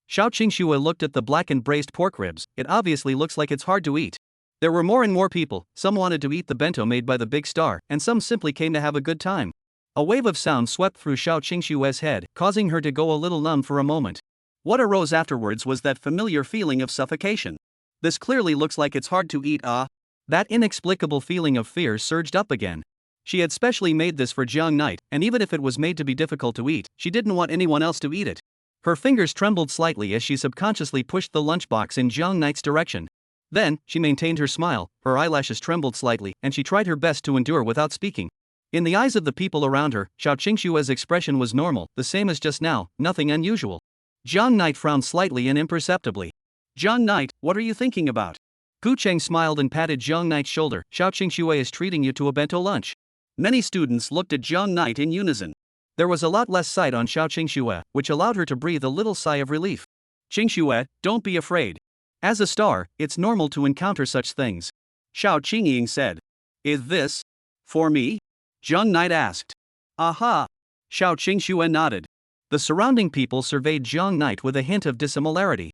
Qingxue looked at the blackened braised pork ribs. It obviously looks like it's hard to eat. There were more and more people, some wanted to eat the bento made by the big star, and some simply came to have a good time. A wave of sound swept through Xiao Qingxue's head, causing her to go a little numb for a moment. What arose afterwards was that familiar feeling of suffocation. This clearly looks like it's hard to eat. That inexplicable feeling of fear surged up again. She had specially made this for Jiang Knight, and even if it was made to be difficult to eat, she didn't want anyone else to eat it. Her fingers trembled slightly as she subconsciously pushed the lunchbox in Jiang Knight's direction. Then, she maintained her smile, her eyelashes trembled slightly, and she tried her best to endure without speaking. In the eyes of the people around her, Xiao Qingxue's expression was normal, the same as just now, nothing unusual. Jiang Knight frowned slightly and imperceptibly. Jiang Knight, what are you thinking about? Gu Cheng smiled and patted Jiang Knight's shoulder. Xiao Qingxue is treating you to a bento lunch. Many students looked at Jiang Knight in unison. There was a lot less sight on Xiao Qingxue, which allowed her to breathe a little sigh of relief. Qingxue, don't be afraid. As a star, it's normal to encounter such things. Xiao Qingying said. Is this for me? Jiang Knight asked. Aha! Xiao Qingxue nodded. The surrounding people surveyed Jiang Knight with a hint of dissimilarity.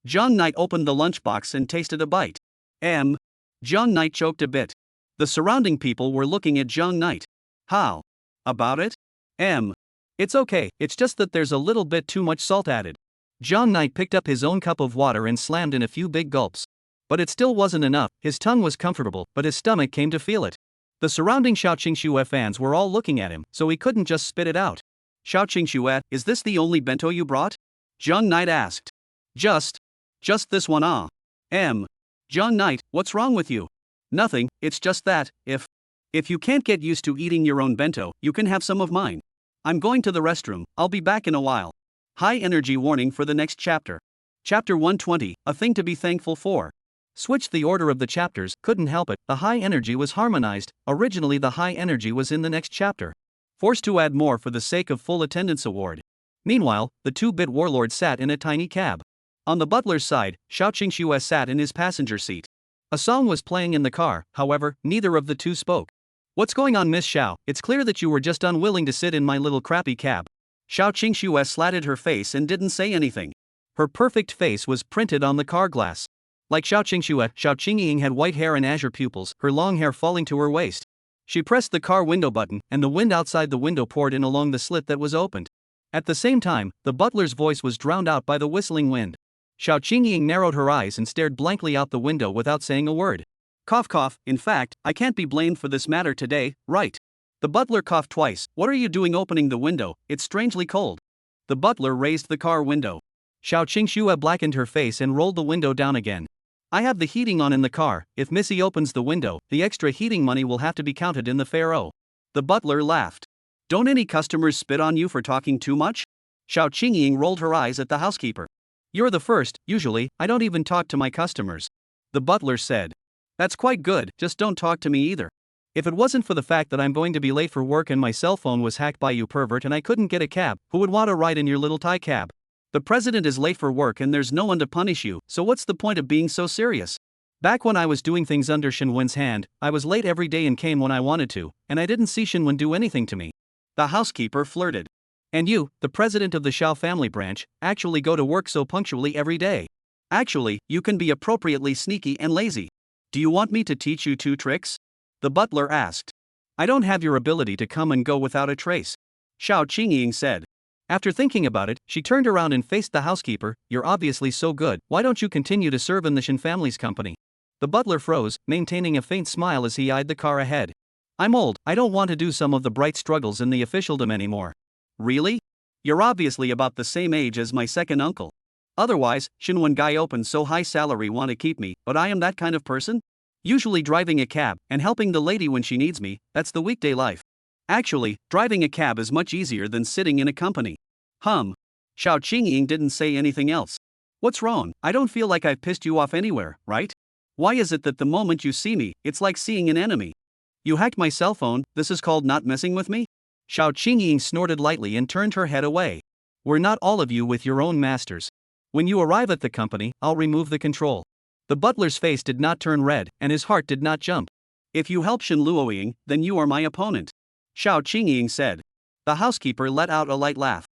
Jiang Knight opened the lunchbox and tasted a bite. Jiang Knight choked a bit. The surrounding people were looking at Jiang Knight. How about it? It's okay, it's just that there's a little bit too much salt added. Jiang Knight picked up his own cup of water and slammed in a few big gulps. But it still wasn't enough. His tongue was comfortable, but his stomach came to feel it. The surrounding Xiao Qingxue fans were all looking at him, so he couldn't just spit it out. Xiao Qingxue, is this the only bento you brought? Zhang Knight asked. Just this one Zhang Knight, what's wrong with you? Nothing, it's just that, if you can't get used to eating your own bento, you can have some of mine. I'm going to the restroom, I'll be back in a while. High energy warning for the next chapter. Chapter 120, a thing to be thankful for. Switched the order of the chapters, couldn't help it, the high energy was harmonized, originally the high energy was in the next chapter. Forced to add more for the sake of full attendance award. Meanwhile, the two-bit warlord sat in a tiny cab. On the butler's side, Xiao Qingxue sat in his passenger seat. A song was playing in the car, however, neither of the two spoke. What's going on, Miss Xiao? It's clear that you were just unwilling to sit in my little crappy cab. Xiao Qingxue slatted her face and didn't say anything. Her perfect face was printed on the car glass. Like Xiao Qingxue, Xiao Qingying had white hair and azure pupils, her long hair falling to her waist. She pressed the car window button, and the wind outside the window poured in along the slit that was opened. At the same time, the butler's voice was drowned out by the whistling wind. Xiao Qingying narrowed her eyes and stared blankly out the window without saying a word. Cough cough, in fact, I can't be blamed for this matter today, right? The butler coughed twice. What are you doing opening the window? It's strangely cold. The butler raised the car window. Xiao Qingxue blackened her face and rolled the window down again. I have the heating on in the car, if Missy opens the window, the extra heating money will have to be counted in the fare. Oh. The butler laughed. Don't any customers spit on you for talking too much? Xiao Qingying rolled her eyes at the housekeeper. You're the first, usually, I don't even talk to my customers. The butler said. That's quite good, just don't talk to me either. If it wasn't for the fact that I'm going to be late for work and my cell phone was hacked by you pervert and I couldn't get a cab, who would want to ride in your little Thai cab? The president is late for work and there's no one to punish you, so what's the point of being so serious? Back when I was doing things under Shinwen's hand, I was late every day and came when I wanted to, and I didn't see Shinwen do anything to me. The housekeeper flirted. And you, the president of the Xiao family branch, actually go to work so punctually every day. Actually, you can be appropriately sneaky and lazy. Do you want me to teach you 2 tricks? The butler asked. I don't have your ability to come and go without a trace. Xiao Qingying said. After thinking about it, she turned around and faced the housekeeper. You're obviously so good, why don't you continue to serve in the Shin family's company? The butler froze, maintaining a faint smile as he eyed the car ahead. I'm old, I don't want to do some of the bright struggles in the officialdom anymore. Really? You're obviously about the same age as my second uncle. Otherwise, Shinwen guy open so high salary want to keep me, but I am that kind of person? Usually driving a cab, and helping the lady when she needs me, that's the weekday life. Actually, driving a cab is much easier than sitting in a company. Xiao Qingying didn't say anything else. What's wrong? I don't feel like I've pissed you off anywhere, right? Why is it that the moment you see me, it's like seeing an enemy? You hacked my cell phone, this is called not messing with me? Xiao Qingying snorted lightly and turned her head away. We're not all of you with your own masters. When you arrive at the company, I'll remove the control. The butler's face did not turn red, and his heart did not jump. If you help Shin Luoying, then you are my opponent. Xiao Qingying said. The housekeeper let out a light laugh.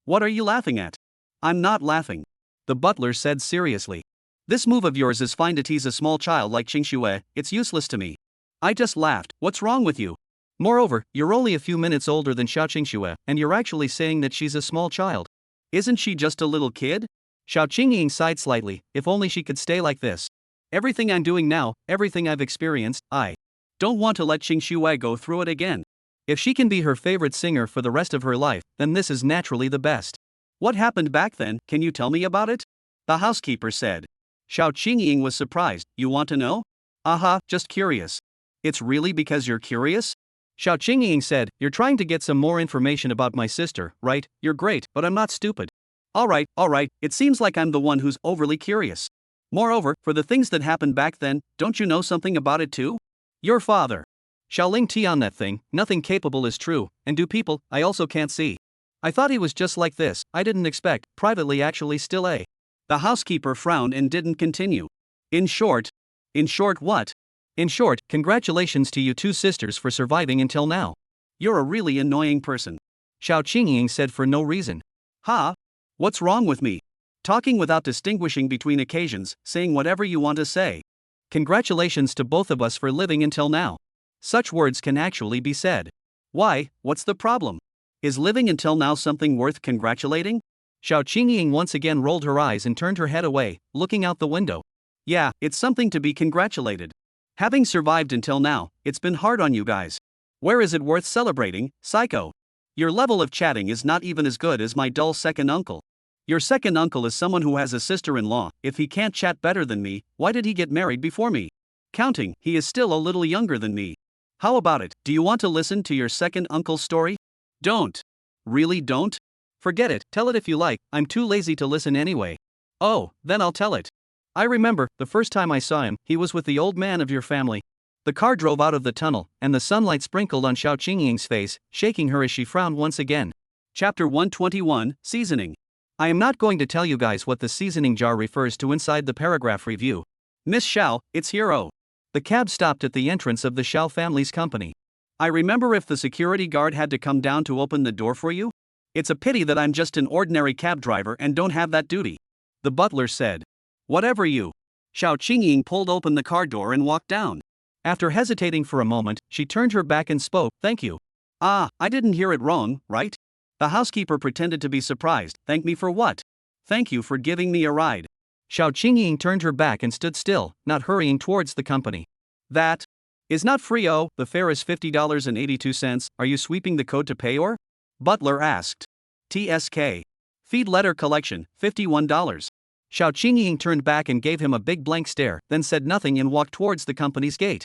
What are you laughing at? I'm not laughing. The butler said seriously. This move of yours is fine to tease a small child like Qingxue, it's useless to me. I just laughed, what's wrong with you? Moreover, you're only a few minutes older than Xiao Qingxue, and you're actually saying that she's a small child. Isn't she just a little kid? Xiao Qingying sighed slightly, if only she could stay like this. Everything I'm doing now, everything I've experienced, I don't want to let Qingxue go through it again. If she can be her favorite singer for the rest of her life, then this is naturally the best. What happened back then, can you tell me about it? The housekeeper said. Xiao Qingying was surprised, you want to know? Aha, just curious. It's really because you're curious? Xiao Qingying said, you're trying to get some more information about my sister, right? You're great, but I'm not stupid. Alright, it seems like I'm the one who's overly curious. Moreover, for the things that happened back then, don't you know something about it too? Your father. Xiaoling Ti on that thing, nothing capable is true, and do people, I also can't see. I thought he was just like this, I didn't expect, privately actually still a. The housekeeper frowned and didn't continue. In short what? In short, congratulations to you 2 sisters for surviving until now. You're a really annoying person. Xiao Qingying said for no reason. Ha? What's wrong with me? Talking without distinguishing between occasions, saying whatever you want to say. Congratulations to both of us for living until now. Such words can actually be said. Why, what's the problem? Is living until now something worth congratulating? Xiao Qingying once again rolled her eyes and turned her head away, looking out the window. Yeah, it's something to be congratulated. Having survived until now, it's been hard on you guys. Where is it worth celebrating, psycho? Your level of chatting is not even as good as my dull second uncle. Your second uncle is someone who has a sister-in-law. If he can't chat better than me, why did he get married before me? Counting, he is still a little younger than me. How about it? Do you want to listen to your second uncle's story? Don't. Really don't? Forget it, tell it if you like, I'm too lazy to listen anyway. Oh, then I'll tell it. I remember, the first time I saw him, he was with the old man of your family. The car drove out of the tunnel, and the sunlight sprinkled on Xiao Qingying's face, shaking her as she frowned once again. Chapter 121, Seasoning. I am not going to tell you guys what the seasoning jar refers to inside the paragraph review. Miss Xiao, it's here. Oh. The cab stopped at the entrance of the Xiao family's company. I remember if the security guard had to come down to open the door for you? It's a pity that I'm just an ordinary cab driver and don't have that duty. The butler said. Whatever you. Xiao Qingying pulled open the car door and walked down. After hesitating for a moment, she turned her back and spoke, thank you. Ah, I didn't hear it wrong, right? The housekeeper pretended to be surprised. Thank me for what? Thank you for giving me a ride. Xiao Qingying turned her back and stood still, not hurrying towards the company. That is not free. Oh, the fare is $50.82. Are you sweeping the code to pay or? Butler asked. TSK. Feed letter collection, $51. Xiao Qingying turned back and gave him a big blank stare, then said nothing and walked towards the company's gate.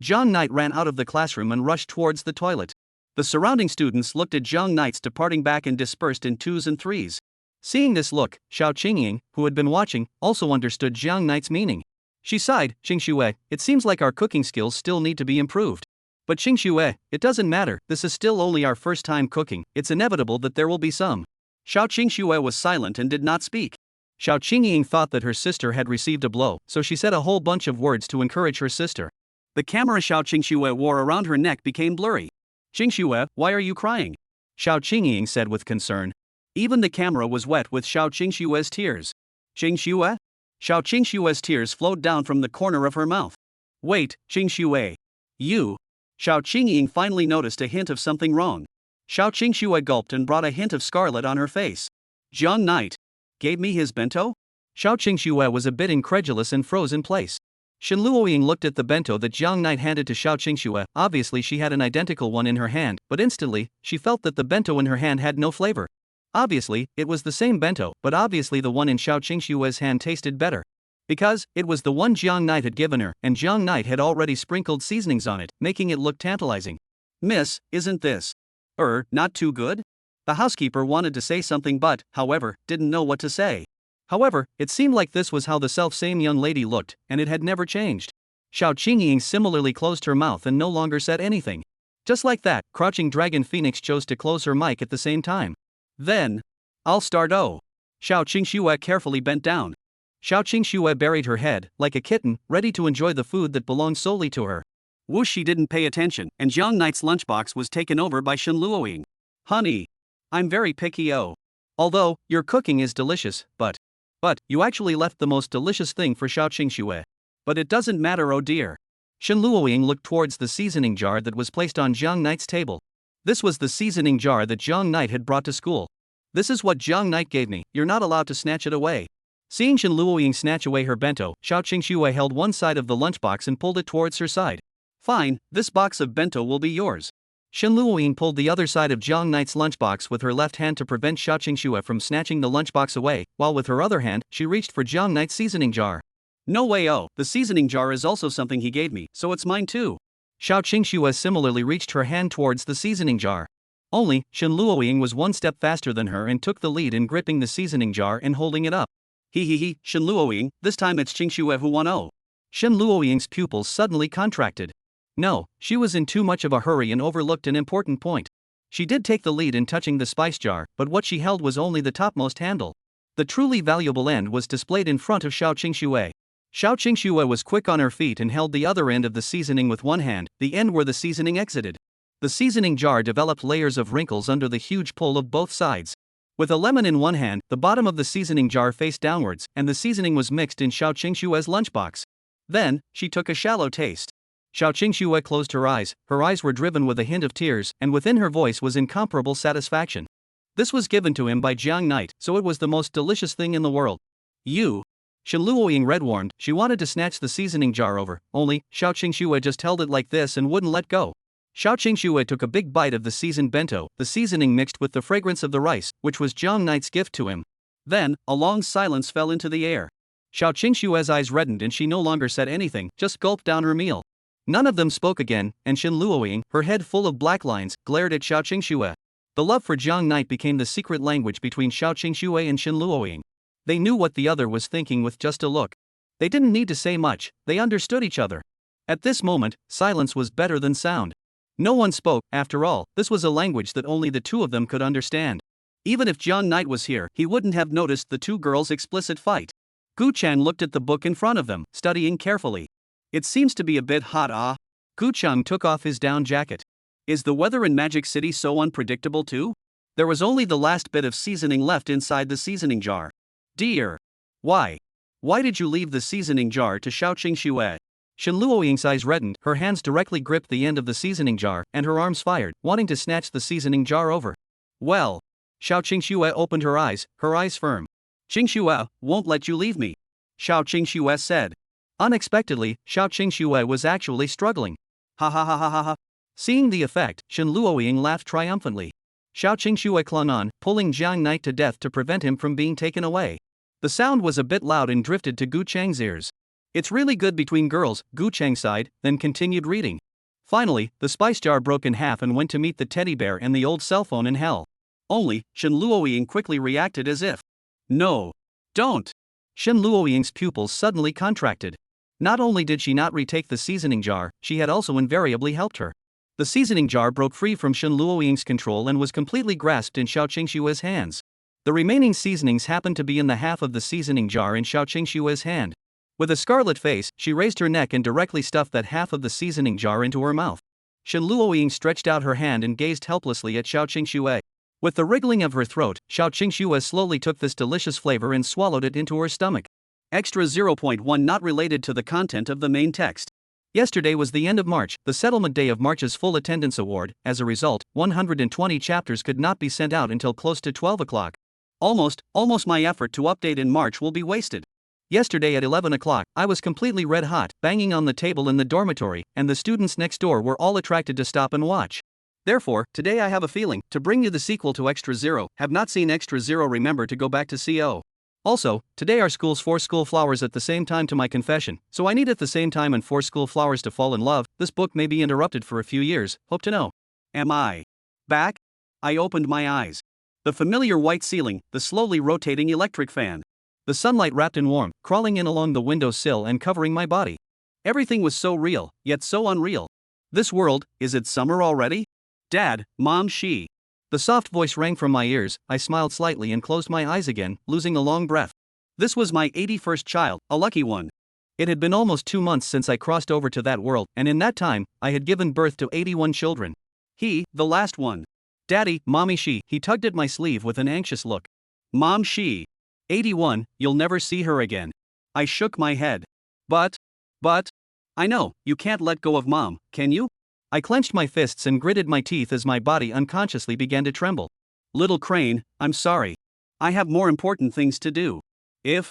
Zhang Knight ran out of the classroom and rushed towards the toilet. The surrounding students looked at Zhang Knight's departing back and dispersed in twos and threes. Seeing this look, Xiao Qingying, who had been watching, also understood Zhang Knight's meaning. She sighed, Xingxue, it seems like our cooking skills still need to be improved. But Xingxue, it doesn't matter, this is still only our first time cooking, it's inevitable that there will be some. Xiao Xingxue was silent and did not speak. Xiao Qingying thought that her sister had received a blow, so she said a whole bunch of words to encourage her sister. The camera Xiao Qingxue wore around her neck became blurry. Xingxue, why are you crying? Xiao Qingying said with concern. Even the camera was wet with Xiao Qingxue's tears. Xingxue? Xiao Qingxue's tears flowed down from the corner of her mouth. Wait, Xingxue. You? Xiao Qingying finally noticed a hint of something wrong. Xiao Qingxue gulped and brought a hint of scarlet on her face. Zhang Knight gave me his bento? Xiao Qingxue was a bit incredulous and froze in place. Shen Luoying looked at the bento that Zhang Knight handed to Xiao Qingxue. Obviously she had an identical one in her hand, but instantly, she felt that the bento in her hand had no flavor. Obviously, it was the same bento, but obviously the one in Xiao Qingxue's hand tasted better. Because, it was the one Zhang Knight had given her, and Zhang Knight had already sprinkled seasonings on it, making it look tantalizing. Miss, isn't this not too good? The housekeeper wanted to say something but, however, didn't know what to say. However, it seemed like this was how the self-same young lady looked, and it had never changed. Xiao Qingying similarly closed her mouth and no longer said anything. Just like that, Crouching Dragon Phoenix chose to close her mic at the same time. Then, I'll start. Oh. Xiao Qingxue carefully bent down. Xiao Qingxue buried her head, like a kitten, ready to enjoy the food that belonged solely to her. Whoosh, she didn't pay attention, and Zhang Knight's lunchbox was taken over by Shen Luoying. Honey. I'm very picky. Oh. Although, your cooking is delicious, but you actually left the most delicious thing for Xiao Qingxue. But it doesn't matter. Oh dear. Shen Luoying looked towards the seasoning jar that was placed on Zhang Knight's table. This was the seasoning jar that Zhang Knight had brought to school. This is what Zhang Knight gave me, you're not allowed to snatch it away. Seeing Shen Luoying snatch away her bento, Xiao Qingxue held one side of the lunchbox and pulled it towards her side. Fine, this box of bento will be yours. Shen Luoying pulled the other side of Zhang Knight's lunchbox with her left hand to prevent Xiao Qingxue from snatching the lunchbox away, while with her other hand, she reached for Zhang Knight's seasoning jar. No way. Oh, the seasoning jar is also something he gave me, so it's mine too. Xiao Qingxue similarly reached her hand towards the seasoning jar. Only, Shen Luoying was one step faster than her and took the lead in gripping the seasoning jar and holding it up. He, Shen Luoying, this time it's Qingxue who won. Oh. Shen Luoying's pupils suddenly contracted. No, she was in too much of a hurry and overlooked an important point. She did take the lead in touching the spice jar, but what she held was only the topmost handle. The truly valuable end was displayed in front of Xiao Qingxue. Xiao Qingxue was quick on her feet and held the other end of the seasoning with one hand, the end where the seasoning exited. The seasoning jar developed layers of wrinkles under the huge pull of both sides. With a lemon in one hand, the bottom of the seasoning jar faced downwards, and the seasoning was mixed in Xiao Qingxue's lunchbox. Then, she took a shallow taste. Xiao Qingxue closed her eyes were driven with a hint of tears, and within her voice was incomparable satisfaction. This was given to him by Zhang Knight, so it was the most delicious thing in the world. You. Shen Luoying red-warmed, she wanted to snatch the seasoning jar over, only, Xiao Qingxue just held it like this and wouldn't let go. Xiao Qingxue took a big bite of the seasoned bento, the seasoning mixed with the fragrance of the rice, which was Zhang Knight's gift to him. Then, a long silence fell into the air. Xiao Qingshue's eyes reddened and she no longer said anything, just gulped down her meal. None of them spoke again, and Shen Luoying, her head full of black lines, glared at Xiao Qingxue. The love for Jiang Knight became the secret language between Xiao Qingxue and Shen Luoying. They knew what the other was thinking with just a look. They didn't need to say much, they understood each other. At this moment, silence was better than sound. No one spoke, after all, this was a language that only the two of them could understand. Even if Jiang Knight was here, he wouldn't have noticed the two girls' explicit fight. Gu Chan looked at the book in front of them, studying carefully. It seems to be a bit hot, ah? Gu Chang took off his down jacket. Is the weather in Magic City so unpredictable too? There was only the last bit of seasoning left inside the seasoning jar. Dear. Why? Why did you leave the seasoning jar to Xiao Qingxue? Shen Luoying's eyes reddened, her hands directly gripped the end of the seasoning jar, and her arms fired, wanting to snatch the seasoning jar over. Well. Xiao Qingxue opened her eyes firm. Qingxue won't let you leave me. Xiao Qingxue said. Unexpectedly, Xiao Qingxue was actually struggling. Ha ha ha ha ha ha. Seeing the effect, Shen Luoying laughed triumphantly. Xiao Qingxue clung on, pulling Jiang Knight to death to prevent him from being taken away. The sound was a bit loud and drifted to Gu Chang's ears. It's really good between girls, Gu Chang sighed, then continued reading. Finally, the spice jar broke in half and went to meet the teddy bear and the old cell phone in hell. Only, Shen Luoying quickly reacted as if. No. Don't. Shen Luoying's pupils suddenly contracted. Not only did she not retake the seasoning jar, she had also invariably helped her. The seasoning jar broke free from Shen Luoying's control and was completely grasped in Xiao Qingshue's hands. The remaining seasonings happened to be in the half of the seasoning jar in Xiao Qingshue's hand. With a scarlet face, she raised her neck and directly stuffed that half of the seasoning jar into her mouth. Shen Luoying stretched out her hand and gazed helplessly at Xiao Qingxue. With the wriggling of her throat, Xiao Qingxue slowly took this delicious flavor and swallowed it into her stomach. Extra 0.1 not related to the content of the main text. Yesterday was the end of March, the settlement day of March's full attendance award. As a result, 120 chapters could not be sent out until close to 12 o'clock. Almost my effort to update in March will be wasted. Yesterday at 11 o'clock, I was completely red hot, banging on the table in the dormitory, and the students next door were all attracted to stop and watch. Therefore, today I have a feeling to bring you the sequel to Extra Zero. Have not seen Extra Zero, remember to go back to CO. Also, today our schools force school flowers at the same time to my confession, so I need at the same time and force school flowers to fall in love. This book may be interrupted for a few years, hope to know. Am I back? I opened my eyes. The familiar white ceiling, the slowly rotating electric fan. The sunlight wrapped in warmth, crawling in along the window sill and covering my body. Everything was so real, yet so unreal. This world, is it summer already? Dad, Mom, she. The soft voice rang from my ears. I smiled slightly and closed my eyes again, losing a long breath. This was my 81st child, a lucky one. It had been almost 2 months since I crossed over to that world, and in that time, I had given birth to 81 children. He, the last one. Daddy, Mommy, she. He tugged at my sleeve with an anxious look. Mom, she. 81, you'll never see her again. I shook my head. But. I know, you can't let go of Mom, can you? I clenched my fists and gritted my teeth as my body unconsciously began to tremble. Little Crane, I'm sorry. I have more important things to do. If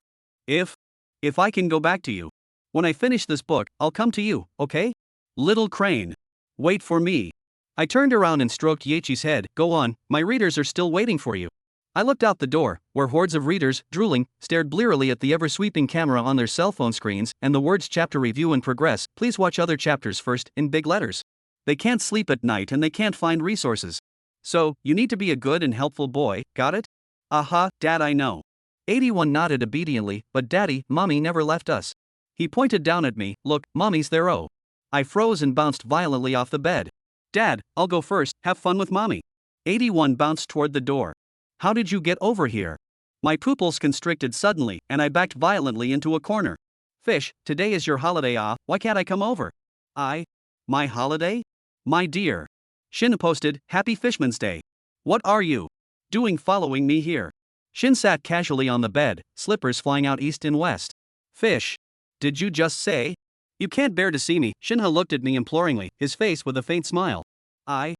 I can go back to you. When I finish this book, I'll come to you, okay? Little Crane. Wait for me. I turned around and stroked Yachi's head. Go on, my readers are still waiting for you. I looked out the door, where hordes of readers, drooling, stared blearily at the ever-sweeping camera on their cell phone screens, and the words chapter review in progress. Please watch other chapters first, in big letters. They can't sleep at night and they can't find resources. So, you need to be a good and helpful boy, got it? Aha, Dad, I know. 81 nodded obediently, but Daddy, Mommy never left us. He pointed down at me. Look, Mommy's there. Oh. I froze and bounced violently off the bed. Dad, I'll go first, have fun with Mommy. 81 bounced toward the door. How did you get over here? My pupils constricted suddenly, and I backed violently into a corner. Fish, today is your holiday, ah, why can't I come over? My holiday? My dear. Shin posted, Happy Fishman's Day. What are you doing following me here? Shin sat casually on the bed, slippers flying out east and west. Fish. Did you just say? You can't bear to see me. Shinha looked at me imploringly, his face with a faint smile. I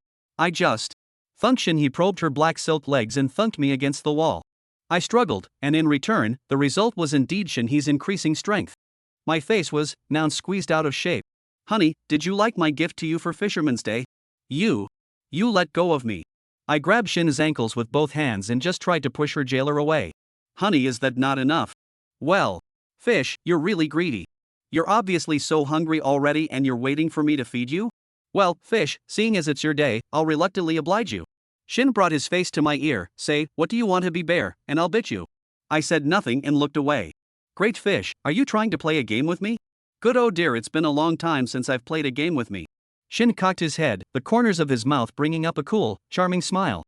just. Function. He probed her black silk legs and thunked me against the wall. I struggled, and in return, the result was indeed Shinhe's increasing strength. My face was, now squeezed out of shape. Honey, did you like my gift to you for Fisherman's Day? You let go of me. I grabbed Shin's ankles with both hands and just tried to push her jailer away. Honey, is that not enough? Well, fish, you're really greedy. You're obviously so hungry already and you're waiting for me to feed you? Well, fish, seeing as it's your day, I'll reluctantly oblige you. Shin brought his face to my ear, say, what do you want to be bear, and I'll bit you. I said nothing and looked away. Great fish, are you trying to play a game with me? Good, oh dear, it's been a long time since I've played a game with me. Shin cocked his head, the corners of his mouth bringing up a cool, charming smile.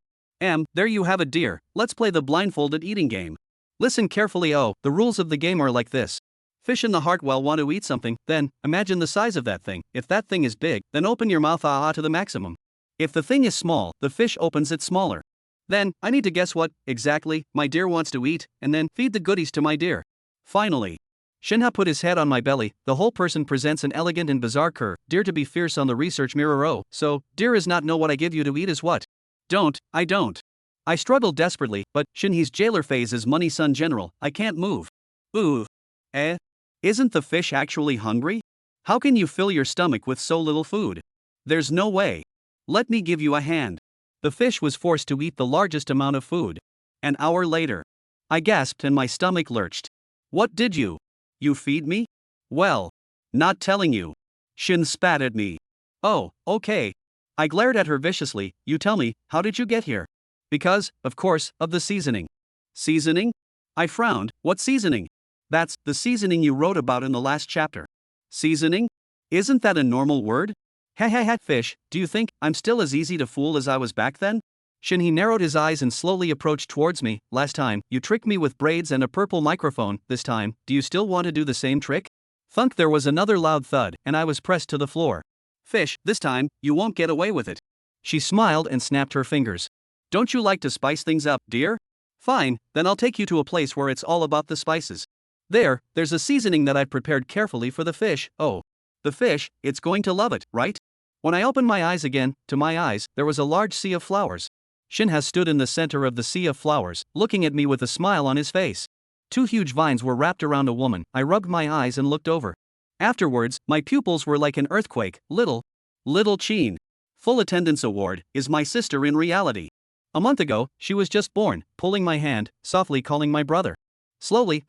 There you have it, dear, let's play the blindfolded eating game. Listen carefully, oh, the rules of the game are like this. Fish in the heart well want to eat something, then, imagine the size of that thing. If that thing is big, then open your mouth to the maximum. If the thing is small, the fish opens it smaller. Then, I need to guess what, exactly, my dear wants to eat, and then, feed the goodies to my dear. Finally, Shinha put his head on my belly, the whole person presents an elegant and bizarre curve, dear to be fierce on the research mirror oh, so, dear is not know what I give you to eat is what? I don't. I struggled desperately, but, Shinhe's jailer phase is money son general, I can't move. Ooh. Isn't the fish actually hungry? How can you fill your stomach with so little food? There's no way. Let me give you a hand. The fish was forced to eat the largest amount of food. An hour later, I gasped and my stomach lurched. What did you? You feed me? Well, not telling you. Shin spat at me. Oh, okay. I glared at her viciously. You tell me, how did you get here? Because, of course, of the seasoning. Seasoning? I frowned. What seasoning? That's the seasoning you wrote about in the last chapter. Seasoning? Isn't that a normal word? Ha, fish, do you think I'm still as easy to fool as I was back then? Shinhee narrowed his eyes and slowly approached towards me. Last time, you tricked me with braids and a purple microphone. This time, do you still want to do the same trick? Thunk, there was another loud thud, and I was pressed to the floor. Fish, this time, you won't get away with it. She smiled and snapped her fingers. Don't you like to spice things up, dear? Fine, then I'll take you to a place where it's all about the spices. There's a seasoning that I've prepared carefully for the fish. Oh, the fish, it's going to love it, right? When I opened my eyes again, to my eyes, there was a large sea of flowers. Shinha stood in the center of the sea of flowers, looking at me with a smile on his face. 2 huge vines were wrapped around a woman. I rubbed my eyes and looked over. Afterwards, my pupils were like an earthquake. Little Chin. Full attendance award, is my sister in reality. A month ago, she was just born, pulling my hand, softly calling my brother. Slowly,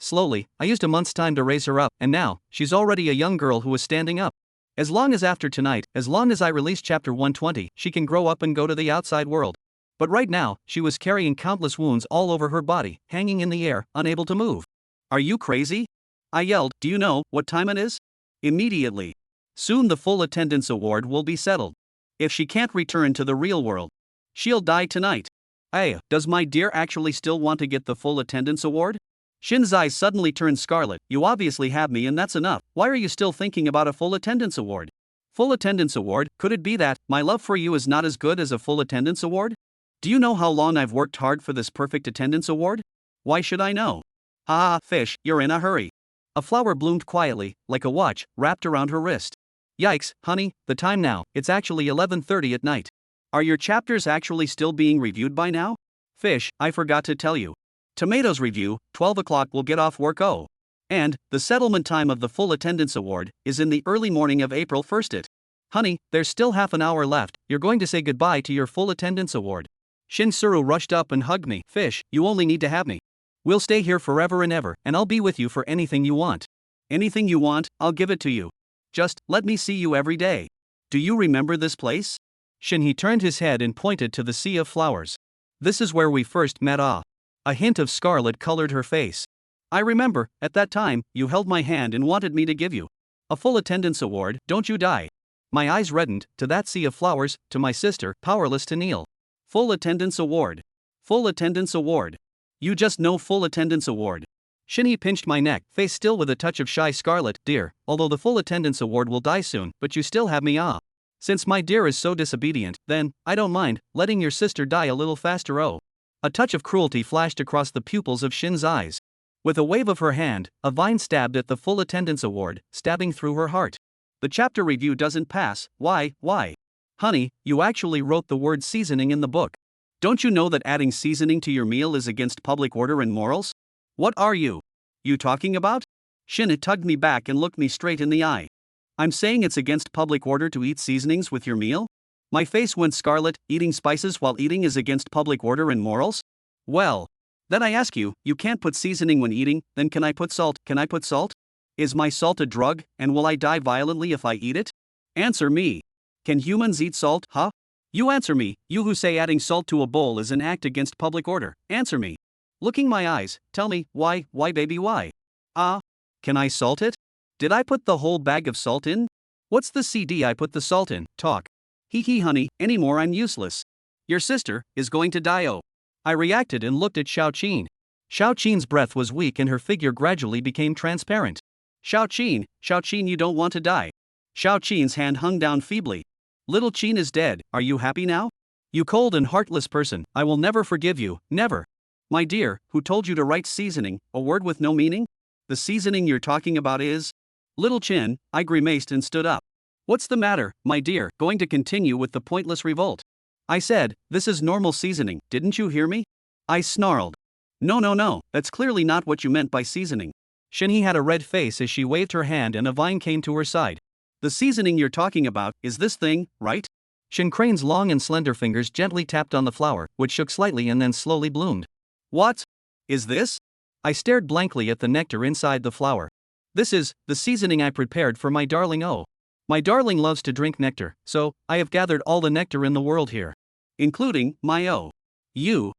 I used a month's time to raise her up, and now, she's already a young girl who is standing up. As long as after tonight, as long as I release chapter 120, she can grow up and go to the outside world. But right now, she was carrying countless wounds all over her body, hanging in the air, unable to move. Are you crazy? I yelled. Do you know what time it is? Immediately. Soon the full attendance award will be settled. If she can't return to the real world, she'll die tonight. Hey, does my dear actually still want to get the full attendance award? Shin's eyes suddenly turned scarlet. You obviously have me and that's enough. Why are you still thinking about a full attendance award? Full attendance award? Could it be that my love for you is not as good as a full attendance award? Do you know how long I've worked hard for this perfect attendance award? Why should I know? Fish, you're in a hurry. A flower bloomed quietly, like a watch, wrapped around her wrist. Yikes, honey, the time now, it's actually 11:30 at night. Are your chapters actually still being reviewed by now? Fish, I forgot to tell you. Tomatoes review, 12 o'clock will get off work and, the settlement time of the full attendance award, is in the early morning of April 1st. Honey, there's still half an hour left, you're going to say goodbye to your full attendance award. Shin Suru rushed up and hugged me. Fish, you only need to have me. We'll stay here forever and ever, and I'll be with you for anything you want. Anything you want, I'll give it to you. Just, let me see you every day. Do you remember this place? Shinhee turned his head and pointed to the sea of flowers. This is where we first met. A hint of scarlet colored her face. I remember, at that time, you held my hand and wanted me to give you a full attendance award, don't you die? My eyes reddened, to that sea of flowers, to my sister, powerless to kneel. Full attendance award. Full attendance award. You just know full attendance award. Shinhee pinched my neck, face still with a touch of shy scarlet. Dear, although the full attendance award will die soon, but you still have me. Since my dear is so disobedient, then, I don't mind, letting your sister die a little faster. A touch of cruelty flashed across the pupils of Shin's eyes. With a wave of her hand, a vine stabbed at the full attendance award, stabbing through her heart. The chapter review doesn't pass. Why? Honey, you actually wrote the word seasoning in the book. Don't you know that adding seasoning to your meal is against public order and morals? What are you talking about? Shin tugged me back and looked me straight in the eye. I'm saying it's against public order to eat seasonings with your meal? My face went scarlet. Eating spices while eating is against public order and morals? Well, Then I ask you, you can't put seasoning when eating, then can I put salt? Can I put salt? Is my salt a drug, and will I die violently if I eat it? Answer me. Can humans eat salt, huh? You answer me, you who say adding salt to a bowl is an act against public order. Answer me. Looking my eyes, tell me, why baby, why? Can I salt it? Did I put the whole bag of salt in? What's the CD I put the salt in? Talk. Hee honey, anymore I'm useless. Your sister is going to die, oh. I reacted and looked at Xiaoqin. Xiaoqin's breath was weak and her figure gradually became transparent. Xiaoqin, you don't want to die. Xiaoqin's hand hung down feebly. Little Qin is dead, are you happy now? You cold and heartless person, I will never forgive you, never. My dear, who told you to write seasoning, a word with no meaning? The seasoning you're talking about is? Little Qin, I grimaced and stood up. What's the matter, my dear, going to continue with the pointless revolt? I said, this is normal seasoning, didn't you hear me? I snarled. No, that's clearly not what you meant by seasoning. Shinhee had a red face as she waved her hand and a vine came to her side. The seasoning you're talking about is this thing, right? Shin Crane's long and slender fingers gently tapped on the flower, which shook slightly and then slowly bloomed. What is this? I stared blankly at the nectar inside the flower. This is the seasoning I prepared for my darling. Oh. My darling loves to drink nectar, so I have gathered all the nectar in the world here. Including my oh. You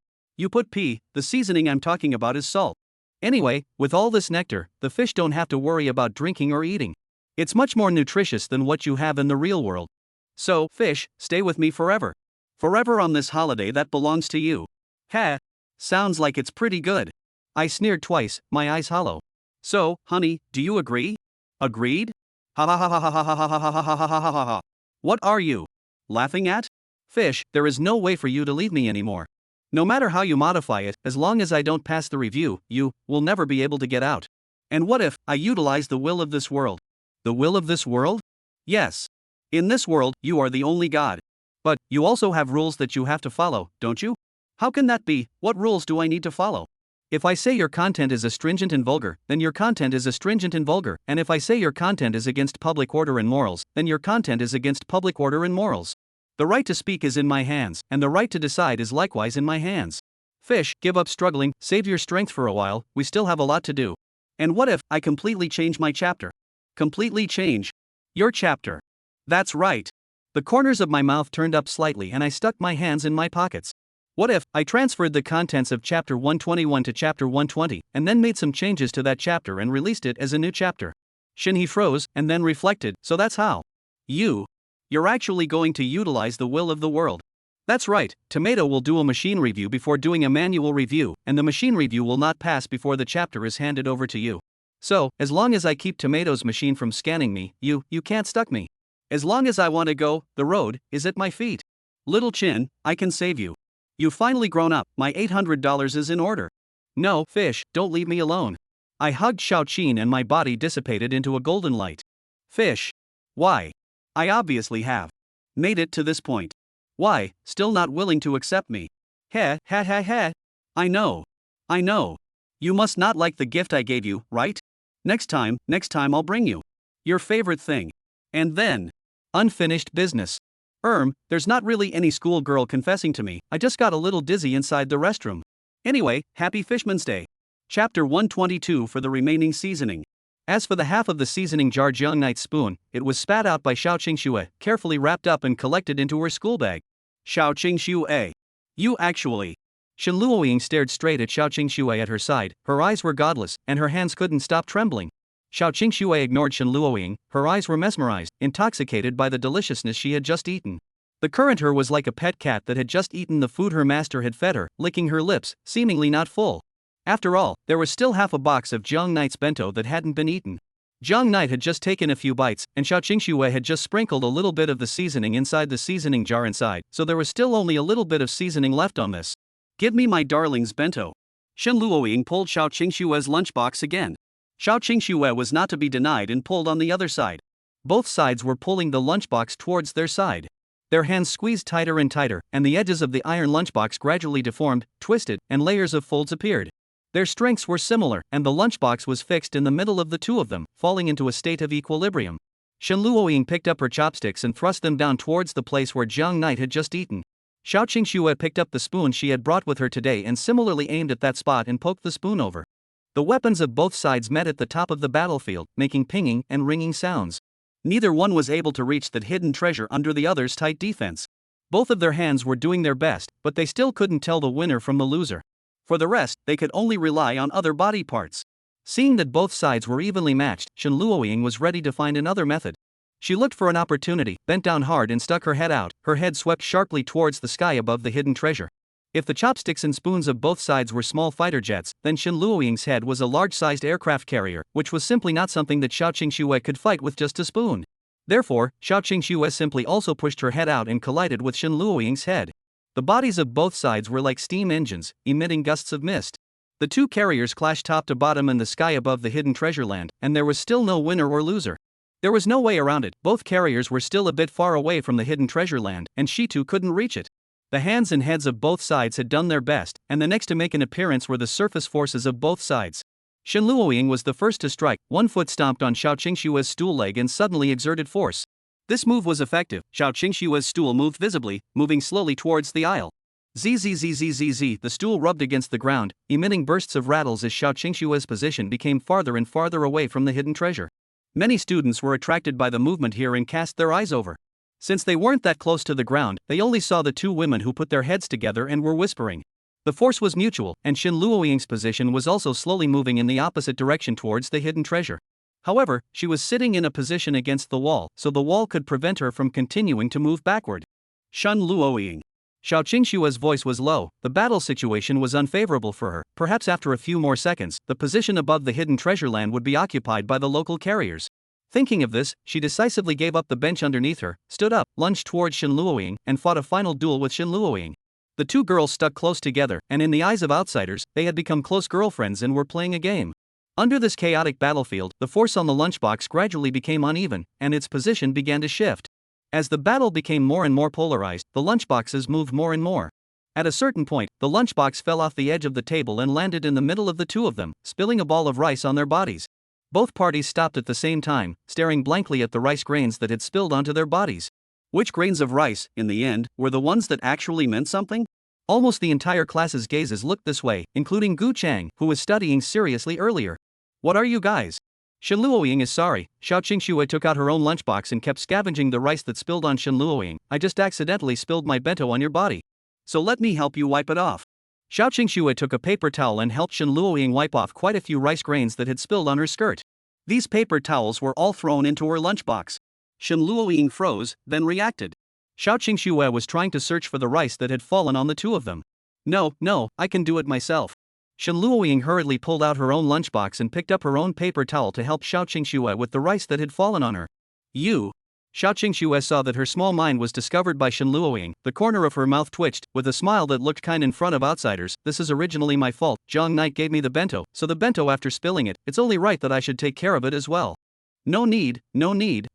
put the seasoning I'm talking about is salt. Anyway, with all this nectar, the fish don't have to worry about drinking or eating. It's much more nutritious than what you have in the real world. So, fish, stay with me forever. Forever on this holiday that belongs to you. Ha! Sounds like it's pretty good. I sneered twice, my eyes hollow. So, honey, do you agree? Agreed? Ha ha ha ha ha ha ha ha ha ha ha ha ha ha. What are you laughing at? Fish, there is no way for you to leave me anymore. No matter how you modify it, as long as I don't pass the review, you will never be able to get out. And what if I utilize the will of this world? The will of this world? Yes. In this world, you are the only God. But you also have rules that you have to follow, don't you? How can that be? What rules do I need to follow? If I say your content is astringent and vulgar, then your content is astringent and vulgar, and if I say your content is against public order and morals, then your content is against public order and morals. The right to speak is in my hands, and the right to decide is likewise in my hands. Fish, give up struggling, save your strength for a while, we still have a lot to do. And what if I completely change my chapter? Completely change your chapter. That's right. The corners of my mouth turned up slightly and I stuck my hands in my pockets. What if I transferred the contents of chapter 121 to chapter 120, and then made some changes to that chapter and released it as a new chapter? Shinhee froze, and then reflected, so that's how. You're actually going to utilize the will of the world. That's right, Tomato will do a machine review before doing a manual review, and the machine review will not pass before the chapter is handed over to you. So, as long as I keep Tomato's machine from scanning me, you can't stuck me. As long as I want to go, the road is at my feet. Little Chin, I can save you. You've finally grown up, my $800 is in order. No, Fish, don't leave me alone. I hugged Xiaoqin and my body dissipated into a golden light. Fish. Why? I obviously have made it to this point. Why, still not willing to accept me? Heh. I know. You must not like the gift I gave you, right? Next time I'll bring you your favorite thing. And then, unfinished business. There's not really any schoolgirl confessing to me, I just got a little dizzy inside the restroom. Anyway, happy Fishman's Day. Chapter 122 for the remaining seasoning. As for the half of the seasoning jar Jiang Knight's spoon, it was spat out by Xiaoqing Xue, carefully wrapped up and collected into her school bag. Xiaoqing Xue. You actually. Shen Luoying stared straight at Xiaoqing Xue at her side, her eyes were godless, and her hands couldn't stop trembling. Xiaoqing Xue ignored Shen Luoying, her eyes were mesmerized, intoxicated by the deliciousness she had just eaten. The current her was like a pet cat that had just eaten the food her master had fed her, licking her lips, seemingly not full. After all, there was still half a box of Jiang Knight's bento that hadn't been eaten. Jiang Knight had just taken a few bites, and Xiaoqing Xue had just sprinkled a little bit of the seasoning inside the seasoning jar inside, so there was still only a little bit of seasoning left on this. Give me my darling's bento. Shen Luoying pulled Xiaoqing Xue's lunchbox again. Xiaoqing Xue was not to be denied and pulled on the other side. Both sides were pulling the lunchbox towards their side. Their hands squeezed tighter and tighter, and the edges of the iron lunchbox gradually deformed, twisted, and layers of folds appeared. Their strengths were similar, and the lunchbox was fixed in the middle of the two of them, falling into a state of equilibrium. Shen Luoying picked up her chopsticks and thrust them down towards the place where Jiang Knight had just eaten. Xiao Qingxue picked up the spoon she had brought with her today and similarly aimed at that spot and poked the spoon over. The weapons of both sides met at the top of the battlefield, making pinging and ringing sounds. Neither one was able to reach that hidden treasure under the other's tight defense. Both of their hands were doing their best, but they still couldn't tell the winner from the loser. For the rest, they could only rely on other body parts. Seeing that both sides were evenly matched, Shen Luoying was ready to find another method. She looked for an opportunity, bent down hard and stuck her head out, her head swept sharply towards the sky above the hidden treasure. If the chopsticks and spoons of both sides were small fighter jets, then Shen Luoying's head was a large-sized aircraft carrier, which was simply not something that Xiao Qingxue could fight with just a spoon. Therefore, Xiao Qingxue simply also pushed her head out and collided with Shen Luoying's head. The bodies of both sides were like steam engines, emitting gusts of mist. The two carriers clashed top to bottom in the sky above the hidden treasure land, and there was still no winner or loser. There was no way around it, both carriers were still a bit far away from the hidden treasure land, and she too couldn't reach it. The hands and heads of both sides had done their best, and the next to make an appearance were the surface forces of both sides. Shen Luoying was the first to strike, one foot stomped on Xiao Qingxue's stool leg and suddenly exerted force. This move was effective, Xiao Qingxue's stool moved visibly, moving slowly towards the aisle. Zzzzzzz, the stool rubbed against the ground, emitting bursts of rattles as Xiao Qingxue's position became farther and farther away from the hidden treasure. Many students were attracted by the movement here and cast their eyes over. Since they weren't that close to the ground, they only saw the two women who put their heads together and were whispering. The force was mutual, and Shen Luoying's position was also slowly moving in the opposite direction towards the hidden treasure. However, she was sitting in a position against the wall, so the wall could prevent her from continuing to move backward. Shen Luoying. Xiao Qingxue's voice was low, the battle situation was unfavorable for her. Perhaps after a few more seconds, the position above the hidden treasure land would be occupied by the local carriers. Thinking of this, she decisively gave up the bench underneath her, stood up, lunged towards Shen Luoying, and fought a final duel with Shen Luoying. The two girls stuck close together, and in the eyes of outsiders, they had become close girlfriends and were playing a game. Under this chaotic battlefield, the force on the lunchbox gradually became uneven, and its position began to shift. As the battle became more and more polarized, the lunchboxes moved more and more. At a certain point, the lunchbox fell off the edge of the table and landed in the middle of the two of them, spilling a ball of rice on their bodies. Both parties stopped at the same time, staring blankly at the rice grains that had spilled onto their bodies. Which grains of rice, in the end, were the ones that actually meant something? Almost the entire class's gazes looked this way, including Gu Chang, who was studying seriously earlier. What are you guys? Shen Luoying is sorry. Xiao Qingxue took out her own lunchbox and kept scavenging the rice that spilled on Shen Luoying. I just accidentally spilled my bento on your body. So let me help you wipe it off. Xiao Qingxue took a paper towel and helped Shen Luoying wipe off quite a few rice grains that had spilled on her skirt. These paper towels were all thrown into her lunchbox. Shen Luoying froze, then reacted. Xiao Qingxue was trying to search for the rice that had fallen on the two of them. No, I can do it myself. Shen Luoying hurriedly pulled out her own lunchbox and picked up her own paper towel to help Xiao Qingxue with the rice that had fallen on her. You. Xiao Qingxue saw that her small mind was discovered by Shen Luoying. The corner of her mouth twitched, with a smile that looked kind in front of outsiders. This is originally my fault. Zhang Knight gave me the bento, so the bento after spilling it, it's only right that I should take care of it as well. No need,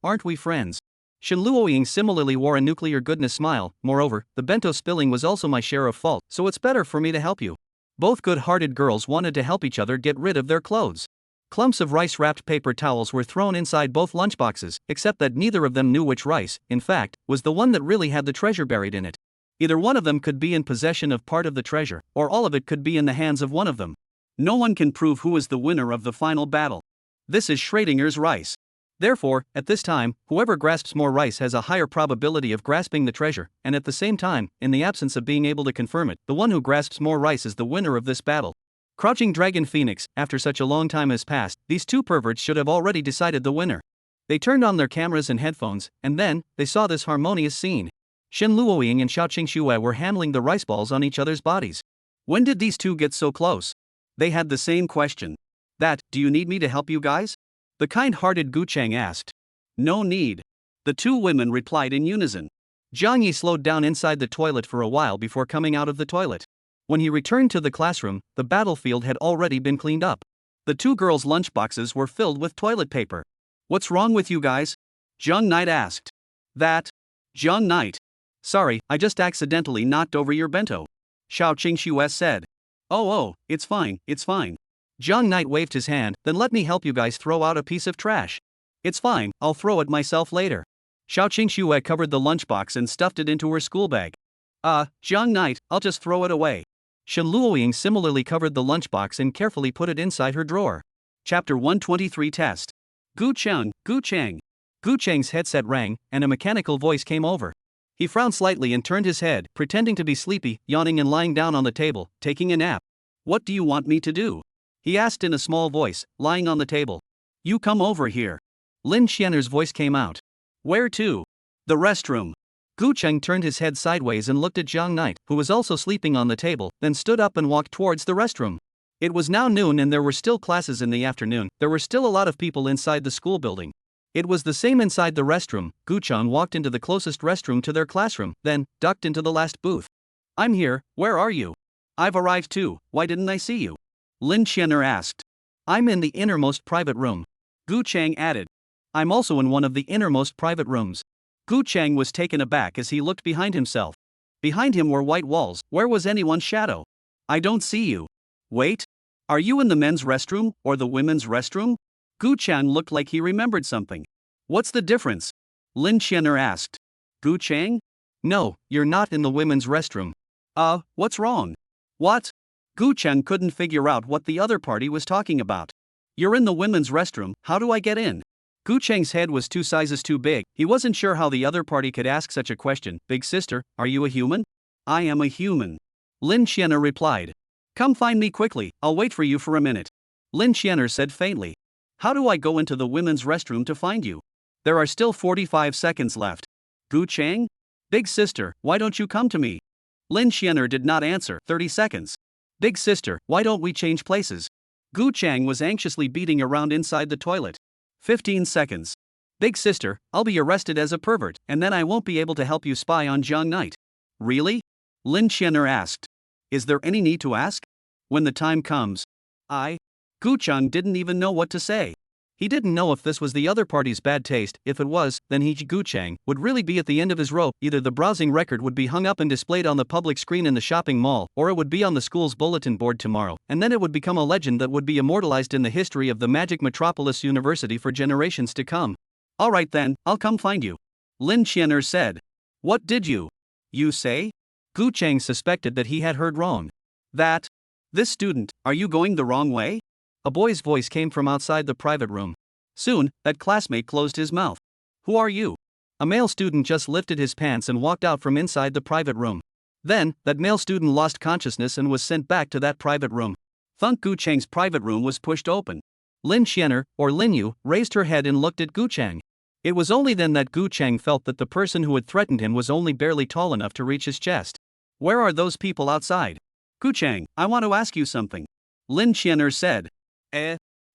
aren't we friends? Shen Luoying similarly wore a nuclear goodness smile. Moreover, the bento spilling was also my share of fault, so it's better for me to help you. Both good-hearted girls wanted to help each other get rid of their clothes. Clumps of rice-wrapped paper towels were thrown inside both lunchboxes, except that neither of them knew which rice, in fact, was the one that really had the treasure buried in it. Either one of them could be in possession of part of the treasure, or all of it could be in the hands of one of them. No one can prove who is the winner of the final battle. This is Schrodinger's rice. Therefore, at this time, whoever grasps more rice has a higher probability of grasping the treasure, and at the same time, in the absence of being able to confirm it, the one who grasps more rice is the winner of this battle. Crouching Dragon Phoenix, after such a long time has passed, these two perverts should have already decided the winner. They turned on their cameras and headphones, and then, they saw this harmonious scene. Shen Luoying and Xiao Qingxue were handling the rice balls on each other's bodies. When did these two get so close? They had the same question. Do you need me to help you guys? The kind-hearted Gu Chang asked. No need. The two women replied in unison. Zhang Yi slowed down inside the toilet for a while before coming out of the toilet. When he returned to the classroom, the battlefield had already been cleaned up. The two girls' lunchboxes were filled with toilet paper. What's wrong with you guys? Zhang Knight asked. Zhang Knight. Sorry, I just accidentally knocked over your bento. Xiao Qingxue said. Oh, it's fine. Zhang Knight waved his hand, then let me help you guys throw out a piece of trash. It's fine, I'll throw it myself later. Xiao Qingxue covered the lunchbox and stuffed it into her school bag. Jiang Knight, I'll just throw it away. Shen Luoying similarly covered the lunchbox and carefully put it inside her drawer. Chapter 123 Test. Gu Chang, Gu Chang. Gu Chang's headset rang, and a mechanical voice came over. He frowned slightly and turned his head, pretending to be sleepy, yawning and lying down on the table, taking a nap. What do you want me to do? He asked in a small voice, lying on the table. You come over here. Lin Xianer's voice came out. Where to? The restroom. Gu Cheng turned his head sideways and looked at Jiang Knight, who was also sleeping on the table, then stood up and walked towards the restroom. It was now noon and there were still classes in the afternoon. There were still a lot of people inside the school building. It was the same inside the restroom. Gu Cheng walked into the closest restroom to their classroom, then ducked into the last booth. I'm here, where are you? I've arrived too, why didn't I see you? Lin Xianer asked. I'm in the innermost private room. Gu Chang added. I'm also in one of the innermost private rooms. Gu Chang was taken aback as he looked behind himself. Behind him were white walls, where was anyone's shadow? I don't see you. Wait. Are you in the men's restroom, or the women's restroom? Gu Chang looked like he remembered something. What's the difference? Lin Xianer asked. Gu Chang? No, you're not in the women's restroom. What's wrong? What? Gu Chang couldn't figure out what the other party was talking about. You're in the women's restroom, how do I get in? Gu Cheng's head was 2 sizes too big. He wasn't sure how the other party could ask such a question. Big sister, are you a human? I am a human. Lin Xianer replied. Come find me quickly, I'll wait for you for a minute. Lin Xianer said faintly. How do I go into the women's restroom to find you? There are still 45 seconds left. Gu Chang? Big sister, why don't you come to me? Lin Xianer did not answer. 30 seconds. Big sister, why don't we change places? Gu Chang was anxiously beating around inside the toilet. 15 seconds. Big sister, I'll be arrested as a pervert, and then I won't be able to help you spy on Jiang Knight. Really? Lin Xianer asked. Is there any need to ask? When the time comes. Gu Chang didn't even know what to say. He didn't know if this was the other party's bad taste. If it was, then he, Gu Chang, would really be at the end of his rope. Either the browsing record would be hung up and displayed on the public screen in the shopping mall, or it would be on the school's bulletin board tomorrow, and then it would become a legend that would be immortalized in the history of the Magic Metropolis University for generations to come. Alright then, I'll come find you. Lin Xianer said. What did you say? Gu Chang suspected that he had heard wrong. This student, are you going the wrong way? A boy's voice came from outside the private room. Soon, that classmate closed his mouth. Who are you? A male student just lifted his pants and walked out from inside the private room. Then, that male student lost consciousness and was sent back to that private room. Thunk Gu Chang's private room was pushed open. Lin Xianer, or Lin Yu, raised her head and looked at Gu Chang. It was only then that Gu Chang felt that the person who had threatened him was only barely tall enough to reach his chest. Where are those people outside? Gu Chang, I want to ask you something. Lin Xianer said.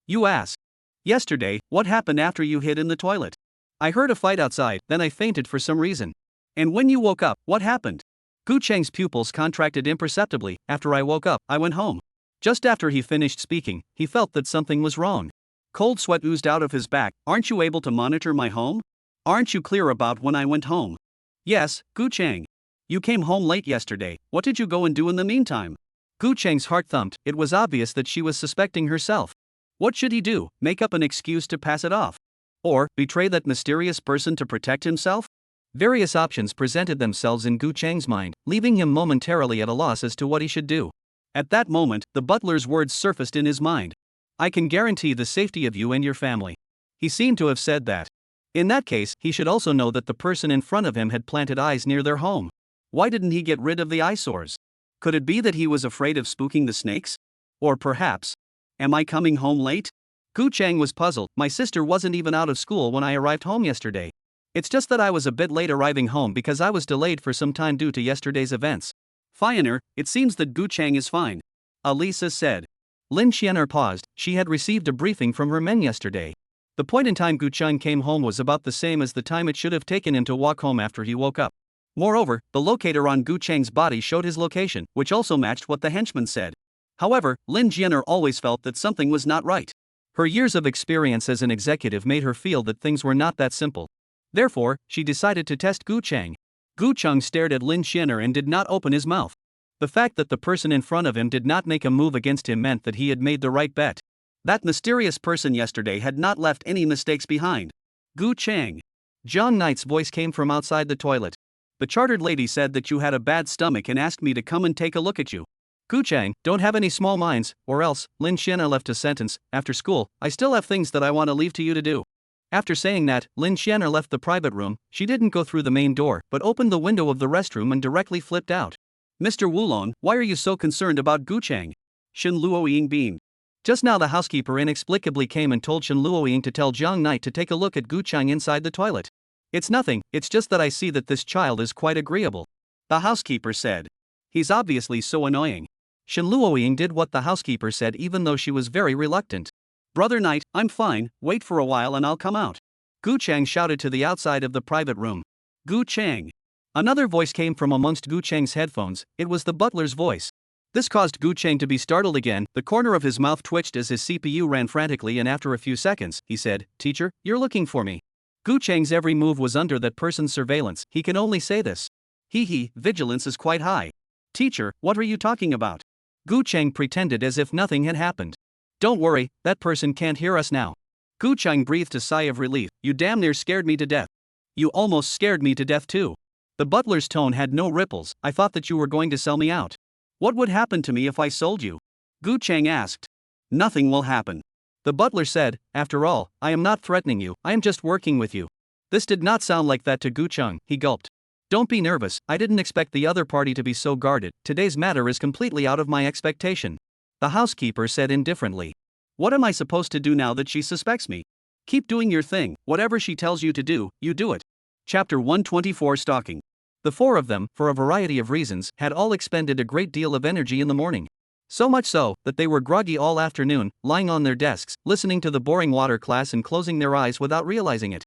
You ask. Yesterday, what happened after you hid in the toilet? I heard a fight outside, then I fainted for some reason. And when you woke up, what happened? Gu Chang's pupils contracted imperceptibly. After I woke up, I went home. Just after he finished speaking, he felt that something was wrong. Cold sweat oozed out of his back. Aren't you able to monitor my home? Aren't you clear about when I went home? Yes, Gu Chang. You came home late yesterday. What did you go and do in the meantime? Gu Chang's heart thumped. It was obvious that she was suspecting herself. What should he do? Make up an excuse to pass it off? Or betray that mysterious person to protect himself? Various options presented themselves in Gu Chang's mind, leaving him momentarily at a loss as to what he should do. At that moment, the butler's words surfaced in his mind. I can guarantee the safety of you and your family. He seemed to have said that. In that case, he should also know that the person in front of him had planted eyes near their home. Why didn't he get rid of the eyesores? Could it be that he was afraid of spooking the snakes? Or perhaps, am I coming home late? Gu Chang was puzzled. My sister wasn't even out of school when I arrived home yesterday. It's just that I was a bit late arriving home because I was delayed for some time due to yesterday's events. Finer, it seems that Gu Chang is fine. Alisa said. Lin Xianer paused. She had received a briefing from her men yesterday. The point in time Gu Chang came home was about the same as the time it should have taken him to walk home after he woke up. Moreover, the locator on Gu Chang's body showed his location, which also matched what the henchman said. However, Lin Xianer always felt that something was not right. Her years of experience as an executive made her feel that things were not that simple. Therefore, she decided to test Gu Chang. Gu Chang stared at Lin Xianer and did not open his mouth. The fact that the person in front of him did not make a move against him meant that he had made the right bet. That mysterious person yesterday had not left any mistakes behind. Gu Chang. Jiang Knight's voice came from outside the toilet. The chartered lady said that you had a bad stomach and asked me to come and take a look at you. Gu Chang, don't have any small minds, or else, Lin Xian'er left a sentence, after school, I still have things that I want to leave to you to do. After saying that, Lin Xian'er left the private room. She didn't go through the main door, but opened the window of the restroom and directly flipped out. Mr. Wulong, why are you so concerned about Gu Chang? Shen Luoying beamed. Just now the housekeeper inexplicably came and told Shen Luoying to tell Jiang Knight to take a look at Gu Chang inside the toilet. It's nothing, it's just that I see that this child is quite agreeable. The housekeeper said. He's obviously so annoying. Shen Luoying did what the housekeeper said even though she was very reluctant. Brother Knight, I'm fine, wait for a while and I'll come out. Gu Chang shouted to the outside of the private room. Gu Chang. Another voice came from amongst Gu Chang's headphones. It was the butler's voice. This caused Gu Chang to be startled again. The corner of his mouth twitched as his CPU ran frantically, and after a few seconds, he said, "Teacher, you're looking for me." Gu Chang's every move was under that person's surveillance. He can only say this. Vigilance is quite high. Teacher, what are you talking about? Gu Chang pretended as if nothing had happened. Don't worry, that person can't hear us now. Gu Chang breathed a sigh of relief. You damn near scared me to death. You almost scared me to death too. The butler's tone had no ripples. I thought that you were going to sell me out. What would happen to me if I sold you? Gu Chang asked. Nothing will happen. The butler said, after all, I am not threatening you, I am just working with you. This did not sound like that to Gu Chang. He gulped. Don't be nervous, I didn't expect the other party to be so guarded. Today's matter is completely out of my expectation. The housekeeper said indifferently. What am I supposed to do now that she suspects me? Keep doing your thing, whatever she tells you to do, you do it. Chapter 124 Stalking. The four of them, for a variety of reasons, had all expended a great deal of energy in the morning. So much so, that they were groggy all afternoon, lying on their desks, listening to the boring water class and closing their eyes without realizing it.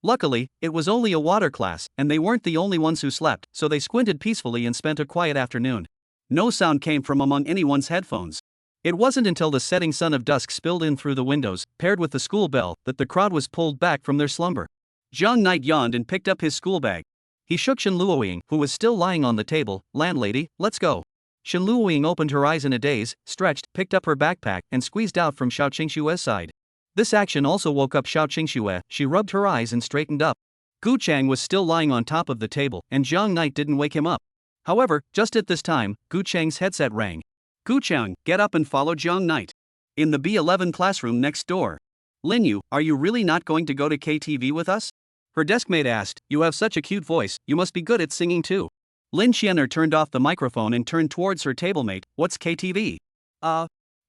Luckily, it was only a water class, and they weren't the only ones who slept, so they squinted peacefully and spent a quiet afternoon. No sound came from among anyone's headphones. It wasn't until the setting sun of dusk spilled in through the windows, paired with the school bell, that the crowd was pulled back from their slumber. Jiang Knight yawned and picked up his school bag. He shook Shen Luoying, who was still lying on the table. Landlady, let's go. Shen Luoying opened her eyes in a daze, stretched, picked up her backpack, and squeezed out from Xiao Qingshue's side. This action also woke up Xiao Qingxue. She rubbed her eyes and straightened up. Gu Chang was still lying on top of the table, and Jiang Knight didn't wake him up. However, just at this time, Gu Chang's headset rang. Gu Chang, get up and follow Jiang Knight. In the B11 classroom next door. Lin Yu, are you really not going to go to KTV with us? Her deskmate asked. You have such a cute voice, you must be good at singing too. Lin Xian'er turned off the microphone and turned towards her tablemate. What's KTV?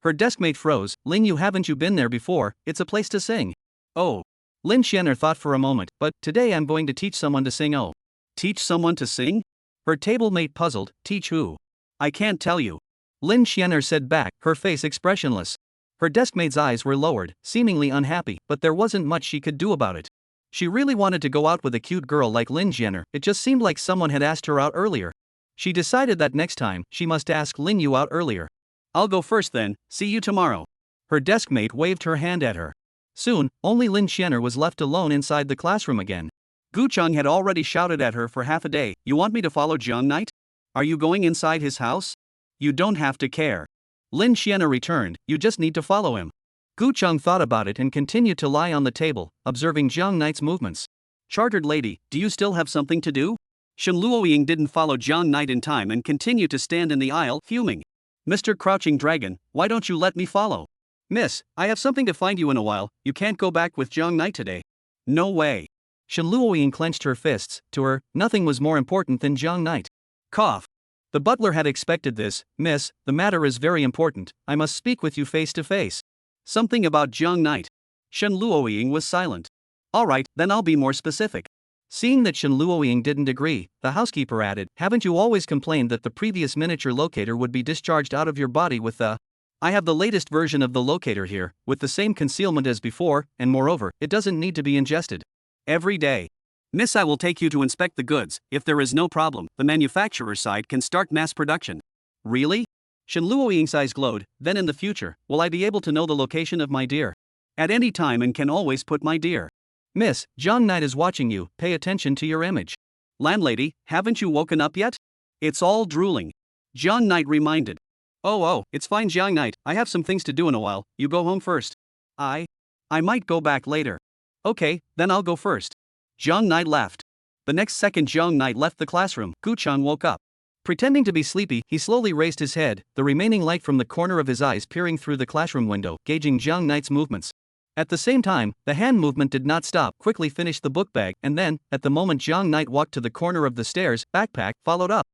Her deskmate froze. Lin Yu, haven't you been there before? It's a place to sing. Oh. Lin Xian'er thought for a moment, but today I'm going to teach someone to sing. Oh. Teach someone to sing? Her tablemate puzzled. Teach who? I can't tell you. Lin Xian'er said back, her face expressionless. Her deskmate's eyes were lowered, seemingly unhappy, but there wasn't much she could do about it. She really wanted to go out with a cute girl like Lin Xian'er. It just seemed like someone had asked her out earlier. She decided that next time, she must ask Lin Yu out earlier. I'll go first then, see you tomorrow. Her deskmate waved her hand at her. Soon, only Lin Xian'er was left alone inside the classroom again. Gu Chang had already shouted at her for half a day. You want me to follow Jiang Knight? Are you going inside his house? You don't have to care. Lin Xian'er returned, you just need to follow him. Gu Chang thought about it and continued to lie on the table, observing Jiang Knight's movements. Chartered lady, do you still have something to do? Shen Luoying didn't follow Jiang Knight in time and continued to stand in the aisle, fuming. Mr. Crouching Dragon, why don't you let me follow? Miss, I have something to find you in a while. You can't go back with Jiang Knight today. No way. Shen Luoying clenched her fists. To her, nothing was more important than Jiang Knight. Cough. The butler had expected this. Miss, the matter is very important. I must speak with you face to face. Something about Jiang Knight. Shen Luoying was silent. All right, then I'll be more specific. Seeing that Shen Luoying didn't agree, the housekeeper added, haven't you always complained that the previous miniature locator would be discharged out of your body with the... I have the latest version of the locator here, with the same concealment as before, and moreover, it doesn't need to be ingested. Every day. Miss, I will take you to inspect the goods. If there is no problem, the manufacturer's side can start mass production. Really? Shen Luoying's eyes glowed. Then in the future, will I be able to know the location of my deer? At any time, and can always put my deer. Miss, Jiang Knight is watching you. Pay attention to your image. Landlady, haven't you woken up yet? It's all drooling. Jiang Knight reminded. Oh, it's fine Jiang Knight. I have some things to do in a while. You go home first. I might go back later. Okay, then I'll go first. Jiang Knight laughed. The next second Zhang Knight left the classroom. Gu Chang woke up. Pretending to be sleepy, he slowly raised his head, the remaining light from the corner of his eyes peering through the classroom window, gauging Zhang Knight's movements. At the same time, the hand movement did not stop, quickly finished the book bag, and then, at the moment Zhang Knight walked to the corner of the stairs, backpack, followed up.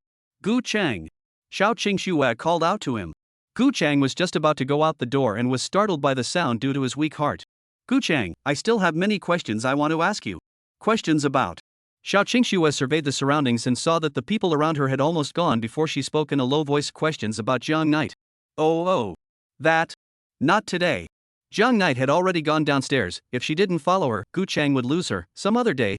Gu Chang. Xiao Qingxue called out to him. Gu Chang was just about to go out the door and was startled by the sound due to his weak heart. Gu Chang, I still have many questions I want to ask you. Questions about. Xiao Qingxue surveyed the surroundings and saw that the people around her had almost gone before she spoke in a low voice. Questions about Zhang Knight. Oh. That. Not today. Zhang Knight had already gone downstairs. If she didn't follow her, Gu Chang would lose her. Some other day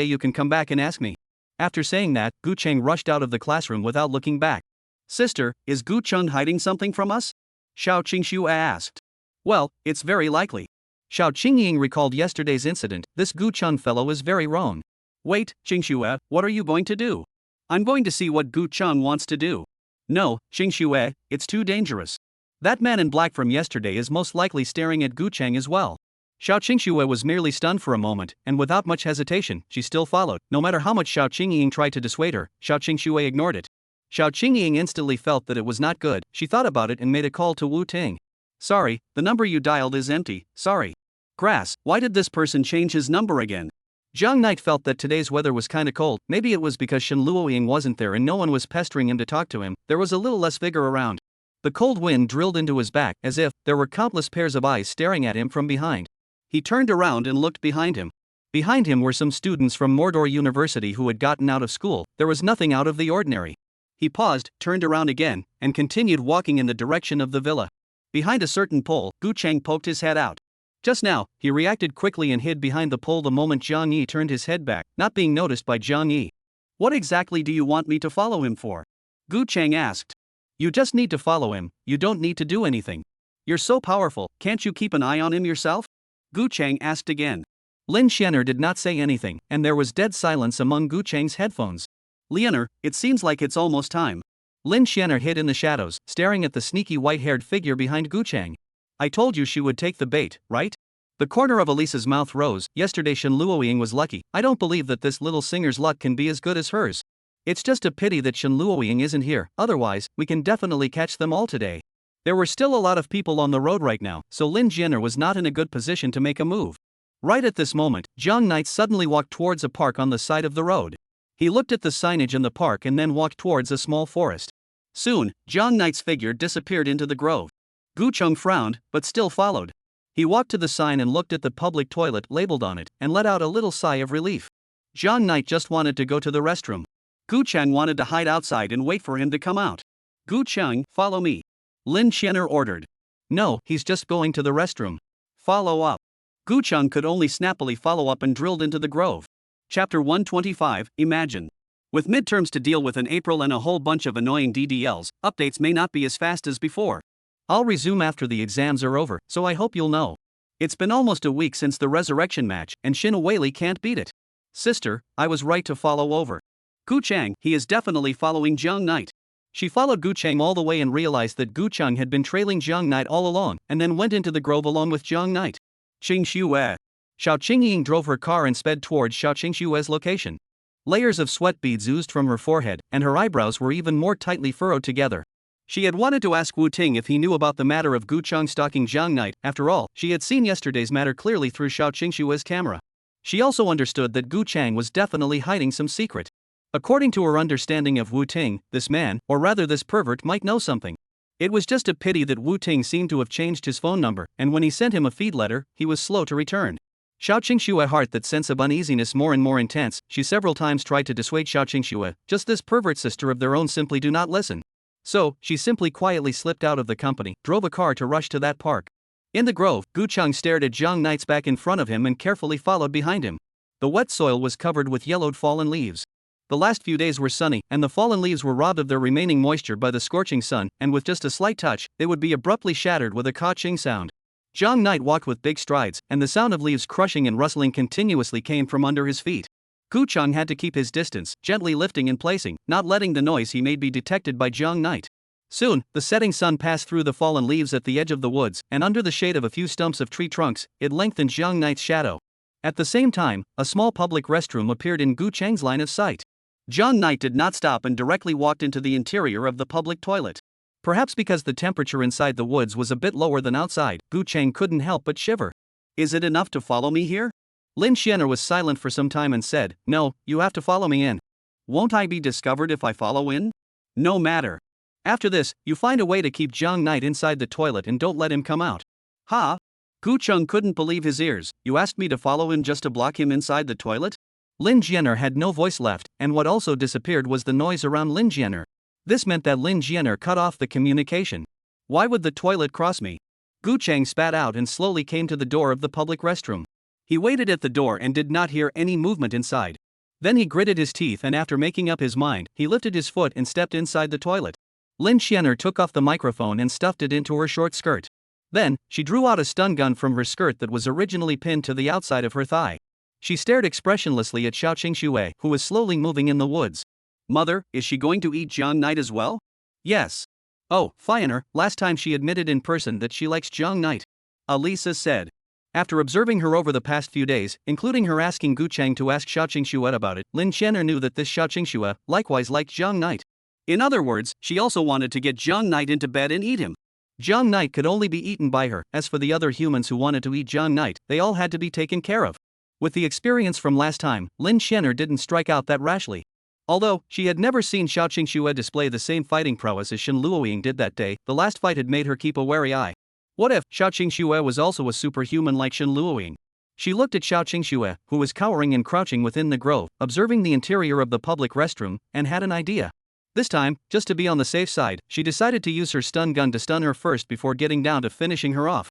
you can come back and ask me. After saying that, Gu Chang rushed out of the classroom without looking back. Sister, is Gu Chang hiding something from us? Xiao Qingxue asked. Well, it's very likely. Xiao Qingying recalled yesterday's incident. This Gu Chang fellow is very wrong. Wait, Qingxue, what are you going to do? I'm going to see what Gu Chang wants to do. No, Qingxue, it's too dangerous. That man in black from yesterday is most likely staring at Gu Chang as well. Xiao Qingxue was merely stunned for a moment, and without much hesitation, she still followed. No matter how much Xiao Qingying tried to dissuade her, Xiao Qingxue ignored it. Xiao Qingying instantly felt that it was not good. She thought about it and made a call to Wu Ting. Sorry, the number you dialed is empty, sorry. Grass, why did this person change his number again? Zhang Knight felt that today's weather was kinda cold. Maybe it was because Shen Luoying wasn't there and no one was pestering him to talk to him. There was a little less vigor around. The cold wind drilled into his back as if there were countless pairs of eyes staring at him from behind. He turned around and looked behind him. Behind him were some students from Mordor University who had gotten out of school. There was nothing out of the ordinary. He paused, turned around again, and continued walking in the direction of the villa. Behind a certain pole, Gu Chang poked his head out. Just now, he reacted quickly and hid behind the pole the moment Zhang Yi turned his head back, not being noticed by Zhang Yi. What exactly do you want me to follow him for? Gu Chang asked. You just need to follow him, you don't need to do anything. You're so powerful, can't you keep an eye on him yourself? Gu Chang asked again. Lin Xianer did not say anything, and there was dead silence among Gu Chang's headphones. Lianer, it seems like it's almost time. Lin Xianer hid in the shadows, staring at the sneaky white-haired figure behind Gu Chang. I told you she would take the bait, right? The corner of Elisa's mouth rose. Yesterday Shen Luoying was lucky. I don't believe that this little singer's luck can be as good as hers. It's just a pity that Shen Luoying isn't here, otherwise, we can definitely catch them all today. There were still a lot of people on the road right now, so Lin Xianer was not in a good position to make a move. Right at this moment, Zhang Knight suddenly walked towards a park on the side of the road. He looked at the signage in the park and then walked towards a small forest. Soon, Zhang Knight's figure disappeared into the grove. Gu Chang frowned, but still followed. He walked to the sign and looked at the public toilet labeled on it, and let out a little sigh of relief. Zhang Knight just wanted to go to the restroom. Gu Chang wanted to hide outside and wait for him to come out. Gu Chang, follow me. Lin Xianer ordered. No, he's just going to the restroom. Follow up. Gu Chang could only snappily follow up and drilled into the grove. Chapter 125, Imagine. With midterms to deal with in April and a whole bunch of annoying DDLs, updates may not be as fast as before. I'll resume after the exams are over, so I hope you'll know. It's been almost a week since the resurrection match, and Shin Weili can't beat it. Sister, I was right to follow over. Gu Chang, he is definitely following Zhang Knight. She followed Gu Chang all the way and realized that Gu Chang had been trailing Zhang Knight all along, and then went into the grove along with Zhang Knight. Qingxue. Xiao Qingying drove her car and sped towards Xiao Qingxue's location. Layers of sweat beads oozed from her forehead, and her eyebrows were even more tightly furrowed together. She had wanted to ask Wu Ting if he knew about the matter of Gu Chang stalking Zhang Knight. After all, she had seen yesterday's matter clearly through Xiao Qingxue's camera. She also understood that Gu Chang was definitely hiding some secret. According to her understanding of Wu Ting, this man, or rather this pervert, might know something. It was just a pity that Wu Ting seemed to have changed his phone number, and when he sent him a feed letter, he was slow to return. Xiao Qingxue heart that sense of uneasiness more and more intense. She several times tried to dissuade Xiao Qingxue, just this pervert sister of their own simply do not listen. So, she simply quietly slipped out of the company, drove a car to rush to that park. In the grove, Gu Chang stared at Zhang Knight's back in front of him and carefully followed behind him. The wet soil was covered with yellowed fallen leaves. The last few days were sunny, and the fallen leaves were robbed of their remaining moisture by the scorching sun, and with just a slight touch, they would be abruptly shattered with a ka-ching sound. Zhang Knight walked with big strides, and the sound of leaves crushing and rustling continuously came from under his feet. Gu Chang had to keep his distance, gently lifting and placing, not letting the noise he made be detected by Zhang Knight. Soon, the setting sun passed through the fallen leaves at the edge of the woods, and under the shade of a few stumps of tree trunks, it lengthened Zhang Knight's shadow. At the same time, a small public restroom appeared in Gu Cheng's line of sight. Zhang Knight did not stop and directly walked into the interior of the public toilet. Perhaps because the temperature inside the woods was a bit lower than outside, Gu Cheng couldn't help but shiver. Is it enough to follow me here? Lin Xianer was silent for some time and said, "No, you have to follow me in." Won't I be discovered if I follow in? No matter. After this, you find a way to keep Zhang Knight inside the toilet and don't let him come out. Ha! Gu Cheng couldn't believe his ears. You asked me to follow him just to block him inside the toilet? Lin Jianer had no voice left, and what also disappeared was the noise around Lin Jianer. This meant that Lin Jianer cut off the communication. Why would the toilet cross me? Gu Cheng spat out and slowly came to the door of the public restroom. He waited at the door and did not hear any movement inside. Then he gritted his teeth and after making up his mind, he lifted his foot and stepped inside the toilet. Lin Xianer took off the microphone and stuffed it into her short skirt. Then, she drew out a stun gun from her skirt that was originally pinned to the outside of her thigh. She stared expressionlessly at Xiao Qingxue, who was slowly moving in the woods. Mother, is she going to eat Zhang Knight as well? Yes. Oh, Fioner, last time she admitted in person that she likes Zhang Knight. Alisa said. After observing her over the past few days, including her asking Gu Cheng to ask Xiao Qingxue about it, Lin Xianer knew that this Xiao Qingxue likewise liked Zhang Knight. In other words, she also wanted to get Zhang Knight into bed and eat him. Zhang Knight could only be eaten by her. As for the other humans who wanted to eat Zhang Knight, they all had to be taken care of. With the experience from last time, Lin Xianer didn't strike out that rashly. Although she had never seen Xiao Qingxue display the same fighting prowess as Shen Luoying did that day, the last fight had made her keep a wary eye. What if Xiao Qingxue was also a superhuman like Shen Luoying? She looked at Xiao Qingxue, who was cowering and crouching within the grove, observing the interior of the public restroom, and had an idea. This time, just to be on the safe side, she decided to use her stun gun to stun her first before getting down to finishing her off.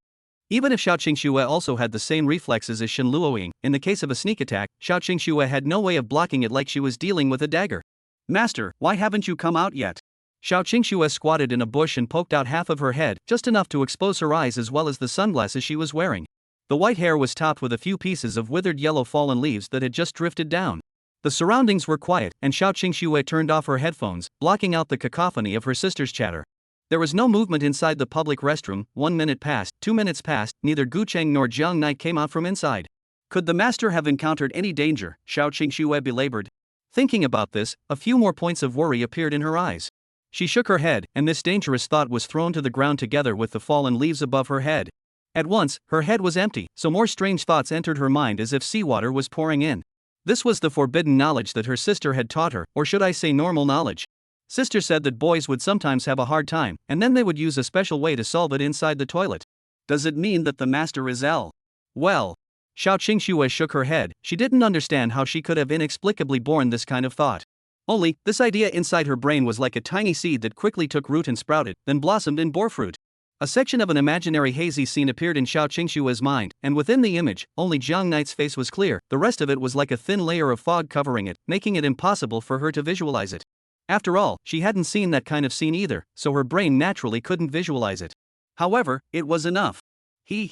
Even if Xiao Qingxue also had the same reflexes as Shen Luoying, in the case of a sneak attack, Xiao Qingxue had no way of blocking it like she was dealing with a dagger. Master, why haven't you come out yet? Xiao Qingxue squatted in a bush and poked out half of her head, just enough to expose her eyes as well as the sunglasses she was wearing. The white hair was topped with a few pieces of withered yellow fallen leaves that had just drifted down. The surroundings were quiet, and Xiao Qingxue turned off her headphones, blocking out the cacophony of her sister's chatter. There was no movement inside the public restroom. 1 minute passed, 2 minutes passed, neither Gu Cheng nor Zhang Knight came out from inside. Could the master have encountered any danger? Xiao Qingxue belabored. Thinking about this, a few more points of worry appeared in her eyes. She shook her head, and this dangerous thought was thrown to the ground together with the fallen leaves above her head. At once, her head was empty, so more strange thoughts entered her mind as if seawater was pouring in. This was the forbidden knowledge that her sister had taught her, or should I say normal knowledge. Sister said that boys would sometimes have a hard time, and then they would use a special way to solve it inside the toilet. Does it mean that the master is L? Well, Xiao Qingxue shook her head. She didn't understand how she could have inexplicably born this kind of thought. Only, this idea inside her brain was like a tiny seed that quickly took root and sprouted, then blossomed and bore fruit. A section of an imaginary hazy scene appeared in Xiao Qingxue's mind, and within the image, only Zhang Knight's face was clear. The rest of it was like a thin layer of fog covering it, making it impossible for her to visualize it. After all, she hadn't seen that kind of scene either, so her brain naturally couldn't visualize it. However, it was enough. He.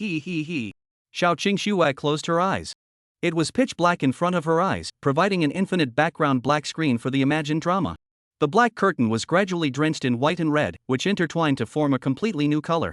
Xiao Qingxue closed her eyes. It was pitch black in front of her eyes, providing an infinite background black screen for the imagined drama. The black curtain was gradually drenched in white and red, which intertwined to form a completely new color.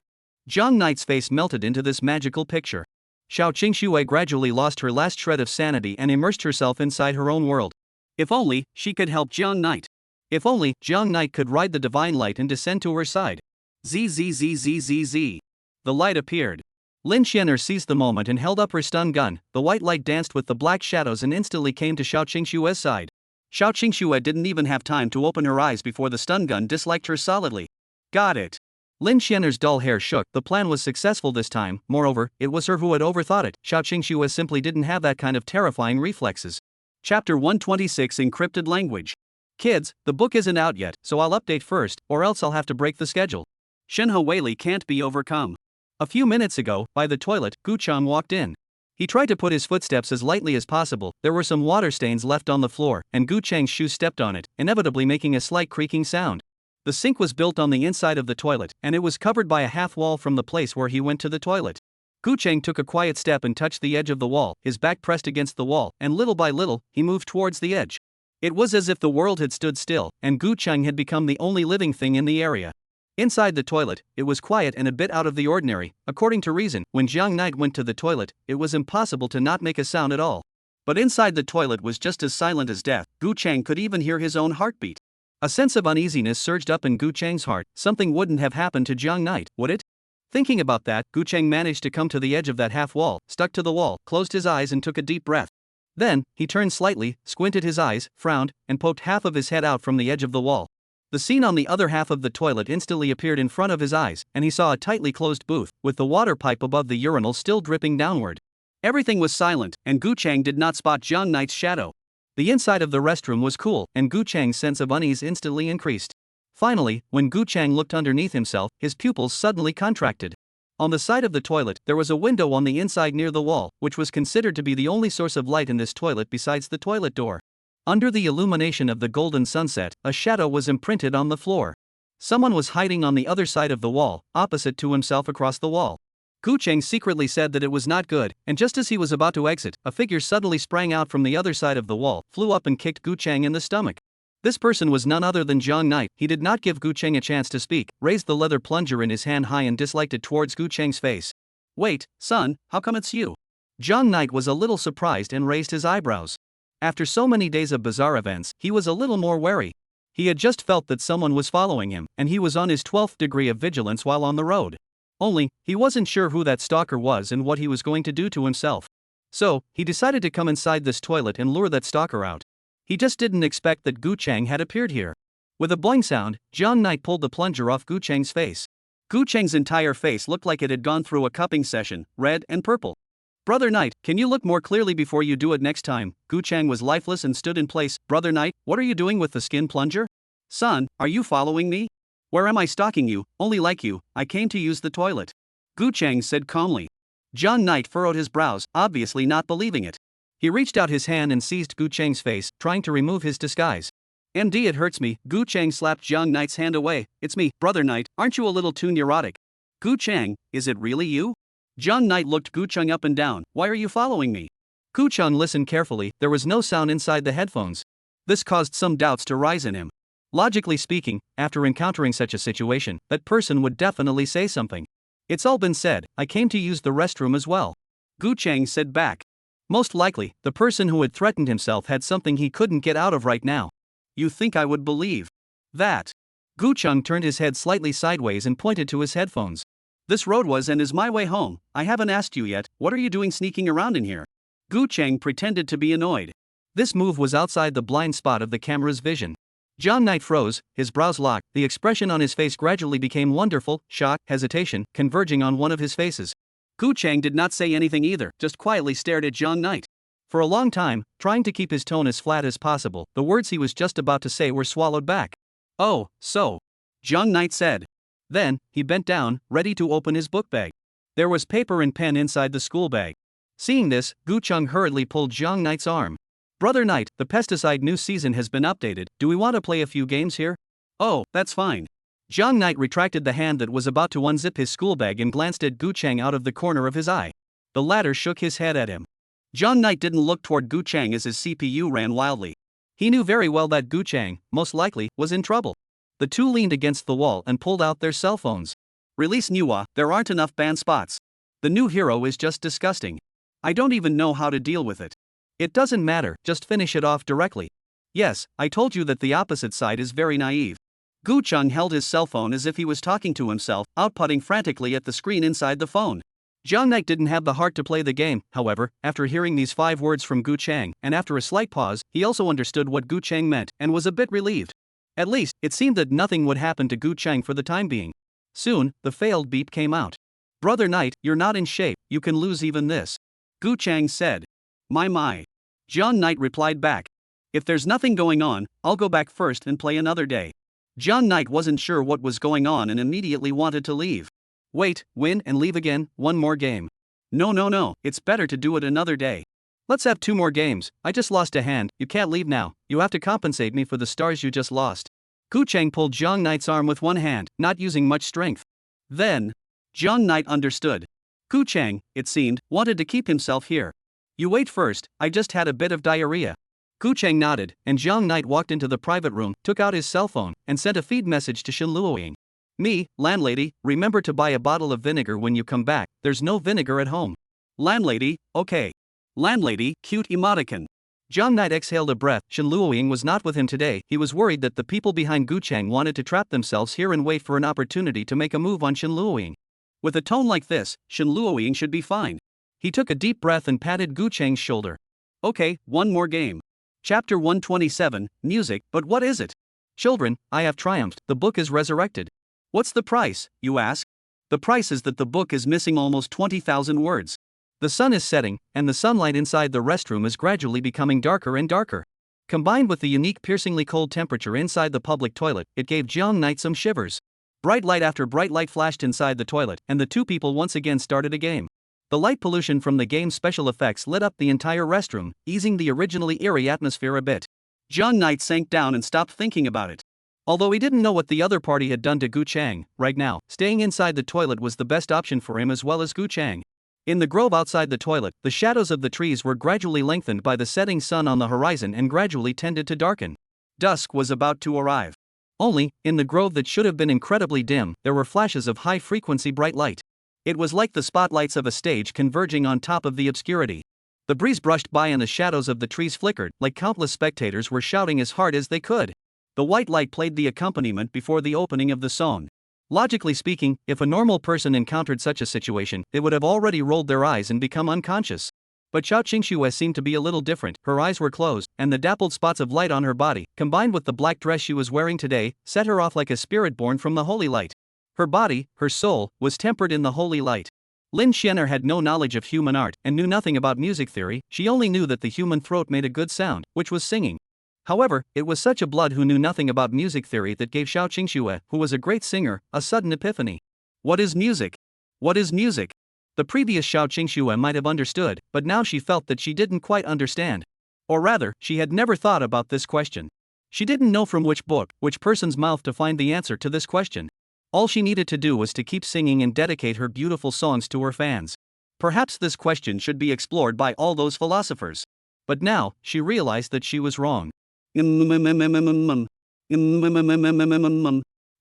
Zhang Knight's face melted into this magical picture. Xiao Qingxue gradually lost her last shred of sanity and immersed herself inside her own world. If only she could help Zhang Knight. If only Zhang Knight could ride the divine light and descend to her side. Zzzzzzz. The light appeared. Lin Xianer seized the moment and held up her stun gun. The white light danced with the black shadows and instantly came to Xiao Qingxue's side. Xiao Qingxue didn't even have time to open her eyes before the stun gun disliked her solidly. Got it. Lin Xianer's dull hair shook. The plan was successful this time. Moreover, it was her who had overthought it. Xiao Qingxue simply didn't have that kind of terrifying reflexes. Chapter 126 Encrypted Language. Kids, the book isn't out yet, so I'll update first, or else I'll have to break the schedule. Shenhe Weili can't be overcome. A few minutes ago, by the toilet, Gu Cheng walked in. He tried to put his footsteps as lightly as possible. There were some water stains left on the floor, and Gu Cheng's shoe stepped on it, inevitably making a slight creaking sound. The sink was built on the inside of the toilet, and it was covered by a half wall from the place where he went to the toilet. Gu Cheng took a quiet step and touched the edge of the wall, his back pressed against the wall, and little by little, he moved towards the edge. It was as if the world had stood still, and Gu Cheng had become the only living thing in the area. Inside the toilet, it was quiet and a bit out of the ordinary. According to reason, when Jiang Knight went to the toilet, it was impossible to not make a sound at all. But inside the toilet was just as silent as death. Gu Chang could even hear his own heartbeat. A sense of uneasiness surged up in Gu Chang's heart. Something wouldn't have happened to Jiang Knight, would it? Thinking about that, Gu Chang managed to come to the edge of that half wall, stuck to the wall, closed his eyes and took a deep breath. Then, he turned slightly, squinted his eyes, frowned, and poked half of his head out from the edge of the wall. The scene on the other half of the toilet instantly appeared in front of his eyes, and he saw a tightly closed booth, with the water pipe above the urinal still dripping downward. Everything was silent, and Gu Chang did not spot Jiang Knight's shadow. The inside of the restroom was cool, and Gu Chang's sense of unease instantly increased. Finally, when Gu Chang looked underneath himself, his pupils suddenly contracted. On the side of the toilet, there was a window on the inside near the wall, which was considered to be the only source of light in this toilet besides the toilet door. Under the illumination of the golden sunset, a shadow was imprinted on the floor. Someone was hiding on the other side of the wall, opposite to himself across the wall. Gu Chang secretly said that it was not good, and just as he was about to exit, a figure suddenly sprang out from the other side of the wall, flew up and kicked Gu Chang in the stomach. This person was none other than Jiang Knight. He did not give Gu Chang a chance to speak, raised the leather plunger in his hand high and disliked it towards Gu Chang's face. "Wait, son, how come it's you?" Jiang Knight was a little surprised and raised his eyebrows. After so many days of bizarre events, he was a little more wary. He had just felt that someone was following him, and he was on his 12th degree of vigilance while on the road. Only, he wasn't sure who that stalker was and what he was going to do to himself. So, he decided to come inside this toilet and lure that stalker out. He just didn't expect that Gu Chang had appeared here. With a boing sound, Jiang Knight pulled the plunger off Gu Chang's face. Gu Chang's entire face looked like it had gone through a cupping session, red and purple. "Brother Knight, can you look more clearly before you do it next time?" Gu Chang was lifeless and stood in place. "Brother Knight, what are you doing with the skin plunger?" "Son, are you following me?" "Where am I stalking you? Only like you, I came to use the toilet," Gu Chang said calmly. Jiang Knight furrowed his brows, obviously not believing it. He reached out his hand and seized Gu Chang's face, trying to remove his disguise. "MD, it hurts me." Gu Chang slapped Jiang Knight's hand away. "It's me, Brother Knight, aren't you a little too neurotic?" "Gu Chang, is it really you?" Jiang Knight looked Gu Chang up and down. "Why are you following me?" Gu Chang listened carefully. There was no sound inside the headphones. This caused some doubts to rise in him. Logically speaking, after encountering such a situation, that person would definitely say something. "It's all been said, I came to use the restroom as well," Gu Chang said back. Most likely, the person who had threatened himself had something he couldn't get out of right now. "You think I would believe that?" Gu Chang turned his head slightly sideways and pointed to his headphones. "This road was and is my way home. I haven't asked you yet, what are you doing sneaking around in here?" Gu Chang pretended to be annoyed. This move was outside the blind spot of the camera's vision. Jiang Knight froze, his brows locked, the expression on his face gradually became wonderful, shock, hesitation, converging on one of his faces. Gu Chang did not say anything either, just quietly stared at Jiang Knight. For a long time, trying to keep his tone as flat as possible, the words he was just about to say were swallowed back. "Oh, so," Jiang Knight said. Then, he bent down, ready to open his book bag. There was paper and pen inside the school bag. Seeing this, Gu Chang hurriedly pulled Jiang Knight's arm. "Brother Knight, the pesticide new season has been updated. Do we want to play a few games here?" "Oh, that's fine." Jiang Knight retracted the hand that was about to unzip his school bag and glanced at Gu Chang out of the corner of his eye. The latter shook his head at him. Jiang Knight didn't look toward Gu Chang as his CPU ran wildly. He knew very well that Gu Chang, most likely, was in trouble. The two leaned against the wall and pulled out their cell phones. "Release Manhwa, there aren't enough ban spots. The new hero is just disgusting. I don't even know how to deal with it." "It doesn't matter, just finish it off directly." "Yes, I told you that the opposite side is very naive." Gu Chang held his cell phone as if he was talking to himself, outputting frantically at the screen inside the phone. Jiang Knight didn't have the heart to play the game, however, after hearing these 5 words from Gu Chang, and after a slight pause, he also understood what Gu Chang meant, and was a bit relieved. At least, it seemed that nothing would happen to Gu Chang for the time being. Soon, the failed beep came out. "Brother Knight, you're not in shape, you can lose even this," Gu Chang said. My. Jiang Knight replied back. "If there's nothing going on, I'll go back first and play another day." Jiang Knight wasn't sure what was going on and immediately wanted to leave. "Wait, win and leave again, one more game." No, it's better to do it another day." "Let's have 2 more games, I just lost a hand, you can't leave now, you have to compensate me for the stars you just lost." Gu Chang pulled Jiang Knight's arm with one hand, not using much strength. Then, Jiang Knight understood. Gu Chang, it seemed, wanted to keep himself here. "You wait first, I just had a bit of diarrhea." Gu Chang nodded, and Jiang Knight walked into the private room, took out his cell phone, and sent a feed message to Shin Luoying. Me, landlady, remember to buy a bottle of vinegar when you come back, there's no vinegar at home. Landlady, okay. Landlady, cute emoticon. Zhang Knight exhaled a breath. Shen Luoying was not with him today. He was worried that the people behind Gu Chang wanted to trap themselves here and wait for an opportunity to make a move on Shen Luoying. With a tone like this, Shen Luoying should be fine. He took a deep breath and patted Gu Chang's shoulder. Okay, one more game. Chapter 127, Music, but what is it? Children, I have triumphed. The book is resurrected. What's the price, you ask? The price is that the book is missing almost 20,000 words. The sun is setting, and the sunlight inside the restroom is gradually becoming darker and darker. Combined with the unique piercingly cold temperature inside the public toilet, it gave Jiang Knight some shivers. Bright light after bright light flashed inside the toilet, and the two people once again started a game. The light pollution from the game's special effects lit up the entire restroom, easing the originally eerie atmosphere a bit. Jiang Knight sank down and stopped thinking about it. Although he didn't know what the other party had done to Gu Chang, right now, staying inside the toilet was the best option for him as well as Gu Chang. In the grove outside the toilet, the shadows of the trees were gradually lengthened by the setting sun on the horizon and gradually tended to darken. Dusk was about to arrive. Only, in the grove that should have been incredibly dim, there were flashes of high-frequency bright light. It was like the spotlights of a stage converging on top of the obscurity. The breeze brushed by and the shadows of the trees flickered, like countless spectators were shouting as hard as they could. The white light played the accompaniment before the opening of the song. Logically speaking, if a normal person encountered such a situation, they would have already rolled their eyes and become unconscious. But Xiao Qingxue seemed to be a little different. Her eyes were closed, and the dappled spots of light on her body, combined with the black dress she was wearing today, set her off like a spirit born from the holy light. Her body, her soul, was tempered in the holy light. Lin Xianer had no knowledge of human art and knew nothing about music theory. She only knew that the human throat made a good sound, which was singing. However, it was such a blood who knew nothing about music theory that gave Xiao Qingxue, who was a great singer, a sudden epiphany. What is music? What is music? The previous Xiao Qingxue might have understood, but now she felt that she didn't quite understand. Or rather, she had never thought about this question. She didn't know from which book, which person's mouth to find the answer to this question. All she needed to do was to keep singing and dedicate her beautiful songs to her fans. Perhaps this question should be explored by all those philosophers. But now, she realized that she was wrong.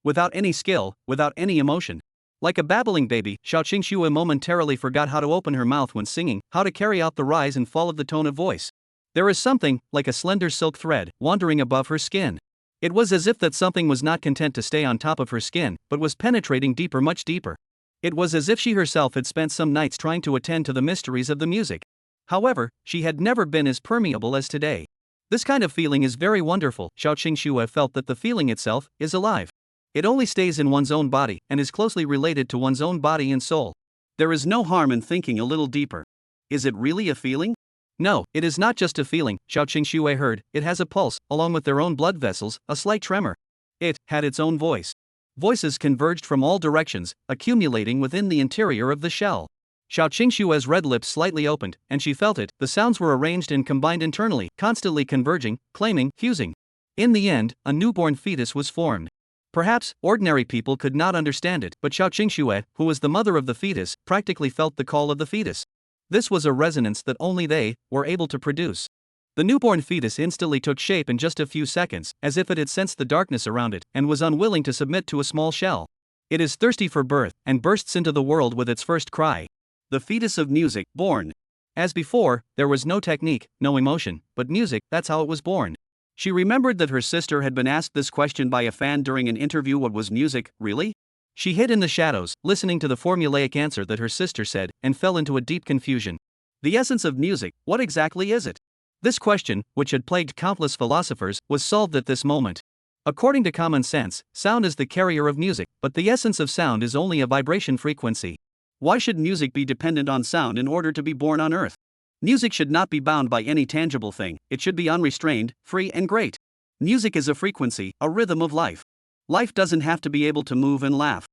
Without any skill, without any emotion. Like a babbling baby, Xiao Qingxue momentarily forgot how to open her mouth when singing, how to carry out the rise and fall of the tone of voice. There is something, like a slender silk thread, wandering above her skin. It was as if that something was not content to stay on top of her skin, but was penetrating deeper, much deeper. It was as if she herself had spent some nights trying to attend to the mysteries of the music. However, she had never been as permeable as today. This kind of feeling is very wonderful. Xiao Qingxue felt that the feeling itself is alive. It only stays in one's own body and is closely related to one's own body and soul. There is no harm in thinking a little deeper. Is it really a feeling? No, it is not just a feeling, Xiao Qingxue heard. It has a pulse, along with their own blood vessels, a slight tremor. It had its own voice. Voices converged from all directions, accumulating within the interior of the shell. Xiao Qingxue's red lips slightly opened, and she felt it. The sounds were arranged and combined internally, constantly converging, claiming, fusing. In the end, a newborn fetus was formed. Perhaps, ordinary people could not understand it, but Xiao Qingxue, who was the mother of the fetus, practically felt the call of the fetus. This was a resonance that only they were able to produce. The newborn fetus instantly took shape in just a few seconds, as if it had sensed the darkness around it, and was unwilling to submit to a small shell. It is thirsty for birth, and bursts into the world with its first cry. The fetus of music, born. As before, there was no technique, no emotion, but music, that's how it was born. She remembered that her sister had been asked this question by a fan during an interview. What was music, really? She hid in the shadows, listening to the formulaic answer that her sister said, and fell into a deep confusion. The essence of music, what exactly is it? This question, which had plagued countless philosophers, was solved at this moment. According to common sense, sound is the carrier of music, but the essence of sound is only a vibration frequency. Why should music be dependent on sound in order to be born on earth? Music should not be bound by any tangible thing, it should be unrestrained, free and great. Music is a frequency, a rhythm of life. Life doesn't have to be able to move and laugh.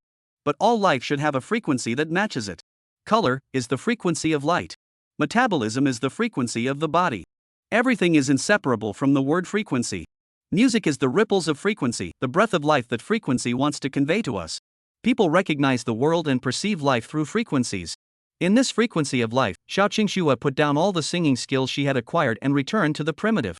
But all life should have a frequency that matches it. Color is the frequency of light. Metabolism is the frequency of the body. Everything is inseparable from the word frequency. Music is the ripples of frequency, the breath of life that frequency wants to convey to us. People recognize the world and perceive life through frequencies. In this frequency of life, Xiao Qingxue put down all the singing skills she had acquired and returned to the primitive.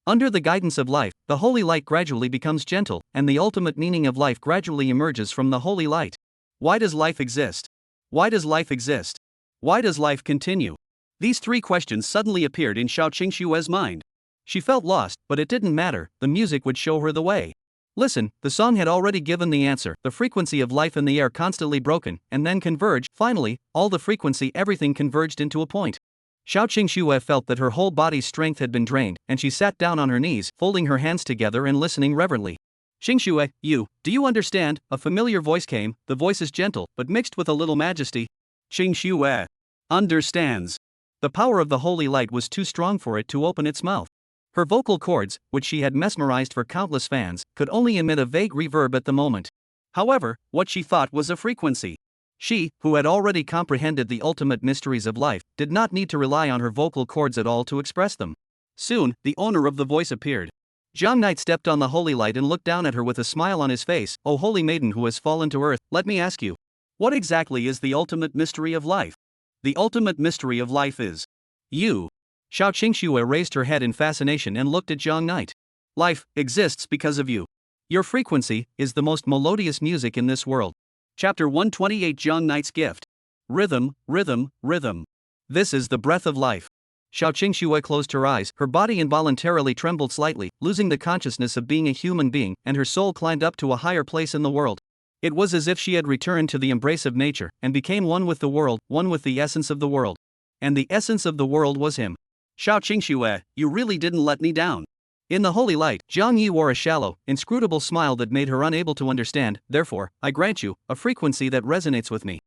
Under the guidance of life, the holy light gradually becomes gentle, and the ultimate meaning of life gradually emerges from the holy light. Why does life exist? Why does life exist? Why does life continue? These three questions suddenly appeared in Xiao Qingshue's mind. She felt lost, but it didn't matter, the music would show her the way. Listen, the song had already given the answer, the frequency of life in the air constantly broken, and then converge. Finally, all the frequency everything converged into a point. Xiao Qingxue felt that her whole body's strength had been drained, and she sat down on her knees, folding her hands together and listening reverently. Qingxue, do you understand? A familiar voice came, the voice is gentle, but mixed with a little majesty. Qingxue understands. The power of the holy light was too strong for it to open its mouth. Her vocal cords, which she had mesmerized for countless fans, could only emit a vague reverb at the moment. However, what she thought was a frequency. She, who had already comprehended the ultimate mysteries of life, did not need to rely on her vocal cords at all to express them. Soon, the owner of the voice appeared. Zhang Knight stepped on the holy light and looked down at her with a smile on his face. "O holy maiden who has fallen to earth, let me ask you, what exactly is the ultimate mystery of life?" "The ultimate mystery of life is you." Xiao Qingxue raised her head in fascination and looked at Zhang Knight. "Life exists because of you. Your frequency is the most melodious music in this world." Chapter 128 Zhang Knight's Gift. Rhythm, rhythm, rhythm. This is the breath of life. Xiao Qingxue closed her eyes, her body involuntarily trembled slightly, losing the consciousness of being a human being, and her soul climbed up to a higher place in the world. It was as if she had returned to the embrace of nature, and became one with the world, one with the essence of the world. And the essence of the world was him. "Xiao Qingxue, you really didn't let me down." In the holy light, Zhang Yi wore a shallow, inscrutable smile that made her unable to understand. "Therefore, I grant you a frequency that resonates with me."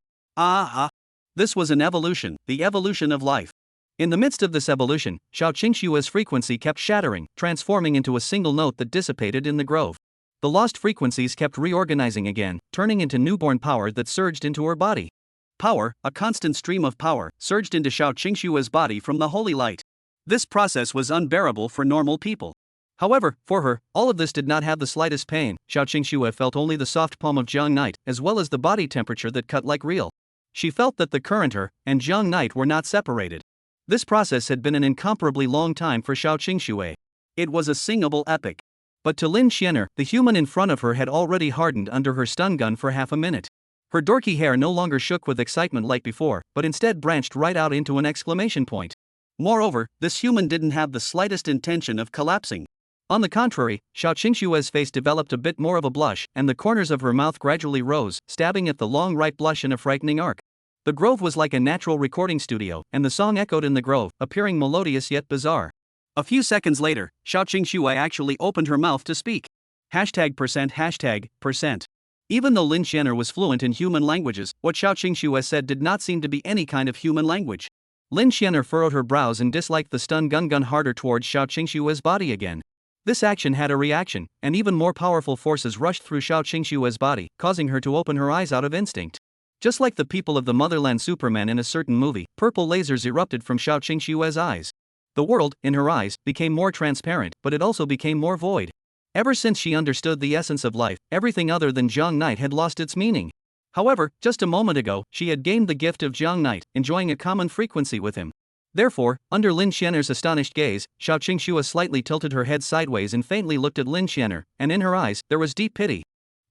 This was an evolution, the evolution of life. In the midst of this evolution, Xiao Qingxue's frequency kept shattering, transforming into a single note that dissipated in the grove. The lost frequencies kept reorganizing again, turning into newborn power that surged into her body. Power, a constant stream of power, surged into Xiao Qingxue's body from the holy light. This process was unbearable for normal people. However, for her, all of this did not have the slightest pain. Xiao Qingxue felt only the soft palm of Zhang Knight, as well as the body temperature that cut like real. She felt that the current her and Zhang Knight were not separated. This process had been an incomparably long time for Xiao Qingxue. It was a singable epic. But to Lin Xianer, the human in front of her had already hardened under her stun gun for half a minute. Her dorky hair no longer shook with excitement like before, but instead branched right out into an exclamation point. Moreover, this human didn't have the slightest intention of collapsing. On the contrary, Xiao Qingxue's face developed a bit more of a blush, and the corners of her mouth gradually rose, stabbing at the long ripe blush in a frightening arc. The grove was like a natural recording studio, and the song echoed in the grove, appearing melodious yet bizarre. A few seconds later, Xiao Qingxue actually opened her mouth to speak. #%. Even though Lin Xianer was fluent in human languages, what Xiao Qingxue said did not seem to be any kind of human language. Lin Xianer furrowed her brows and disliked the stun gun harder towards Xiao Qingxue's body again. This action had a reaction, and even more powerful forces rushed through Xiao Qingxue's body, causing her to open her eyes out of instinct. Just like the people of the Motherland Superman in a certain movie, purple lasers erupted from Xiao Qingxue's eyes. The world, in her eyes, became more transparent, but it also became more void. Ever since she understood the essence of life, everything other than Zhang Knight had lost its meaning. However, just a moment ago, she had gained the gift of Zhang Knight, enjoying a common frequency with him. Therefore, under Lin Xianer's astonished gaze, Xiao Qingxue slightly tilted her head sideways and faintly looked at Lin Xianer, and in her eyes, there was deep pity.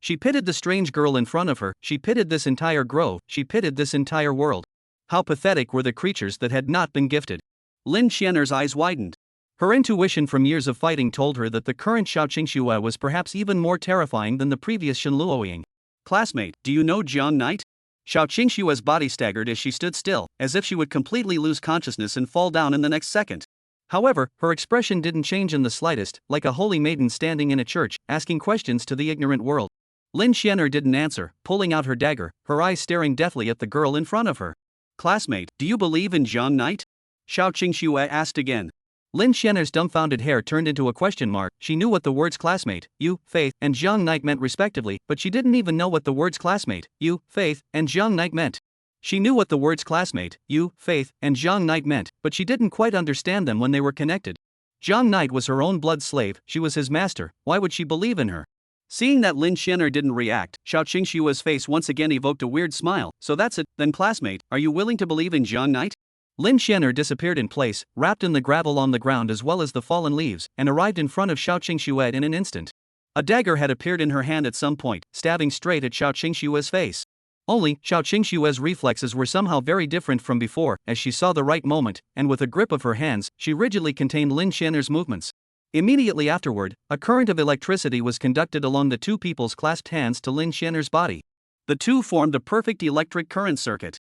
She pitied the strange girl in front of her, she pitied this entire grove, she pitied this entire world. How pathetic were the creatures that had not been gifted. Lin Xianer's eyes widened. Her intuition from years of fighting told her that the current Xiao Qingxue was perhaps even more terrifying than the previous Shen Luoying. "Classmate, do you know Zhang Knight?" Xiao Qingxue's body staggered as she stood still, as if she would completely lose consciousness and fall down in the next second. However, her expression didn't change in the slightest, like a holy maiden standing in a church, asking questions to the ignorant world. Lin Xianer didn't answer, pulling out her dagger, her eyes staring deathly at the girl in front of her. "Classmate, do you believe in Zhang Knight?" Xiao Qingxue asked again. Lin Xianer's dumbfounded hair turned into a question mark. She knew what the words classmate, you, faith, and Zhang Knight meant respectively, but she didn't even know what the words classmate, you, faith, and Zhang Knight meant. She knew what the words classmate, you, faith, and Zhang Knight meant, but she didn't quite understand them when they were connected. Zhang Knight was her own blood slave, she was his master, why would she believe in her? Seeing that Lin Xianer didn't react, Xiao Qingxue's face once again evoked a weird smile. "So that's it, then classmate, are you willing to believe in Zhang Knight?" Lin Xianer disappeared in place, wrapped in the gravel on the ground as well as the fallen leaves, and arrived in front of Xiao Qingshuo in an instant. A dagger had appeared in her hand at some point, stabbing straight at Xiao Qingshuo's face. Only, Xiao Qingshuo's reflexes were somehow very different from before, as she saw the right moment, and with a grip of her hands, she rigidly contained Lin Xianer's movements. Immediately afterward, a current of electricity was conducted along the two people's clasped hands to Lin Xianer's body. The two formed a perfect electric current circuit.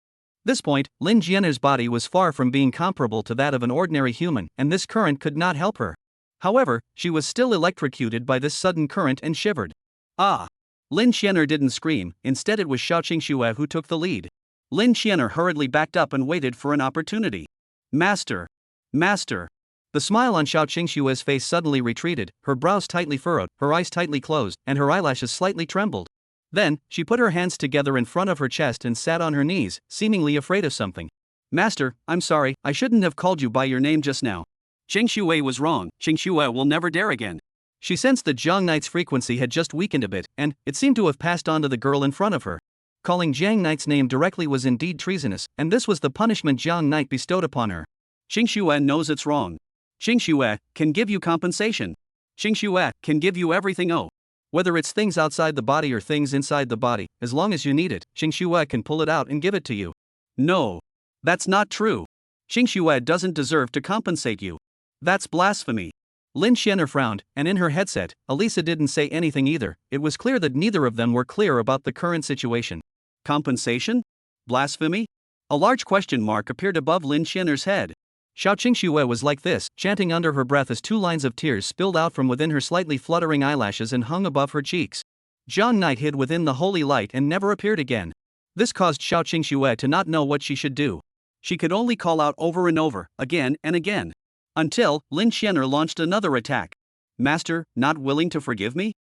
This point, Lin Xianer's body was far from being comparable to that of an ordinary human, and this current could not help her. However, she was still electrocuted by this sudden current and shivered. Ah! Lin Xianer didn't scream, instead it was Xiao Qingshuo who took the lead. Lin Xianer hurriedly backed up and waited for an opportunity. Master! Master! The smile on Xiao Qingshuo's face suddenly retreated, her brows tightly furrowed, her eyes tightly closed, and her eyelashes slightly trembled. Then, she put her hands together in front of her chest and sat on her knees, seemingly afraid of something. Master, I'm sorry, I shouldn't have called you by your name just now. Qingshuo was wrong, Qingshuo will never dare again. She sensed that Jiang Knight's frequency had just weakened a bit, and it seemed to have passed on to the girl in front of her. Calling Jiang Knight's name directly was indeed treasonous, and this was the punishment Jiang Knight bestowed upon her. Qingshuo knows it's wrong. Qingshuo can give you compensation. Qingshuo can give you everything. Oh. Whether it's things outside the body or things inside the body, as long as you need it, Qingshuo can pull it out and give it to you. No. That's not true. Qingshuo doesn't deserve to compensate you. That's blasphemy. Lin Xianer frowned, and in her headset, Elisa didn't say anything either. It was clear that neither of them were clear about the current situation. Compensation? Blasphemy? A large question mark appeared above Lin Xianer's head. Xiao Qingshuo was like this, chanting under her breath as 2 lines of tears spilled out from within her slightly fluttering eyelashes and hung above her cheeks. Jiang Knight hid within the holy light and never appeared again. This caused Xiao Qingshuo to not know what she should do. She could only call out over and over, again and again. Until, Lin Xianer launched another attack. Master, not willing to forgive me?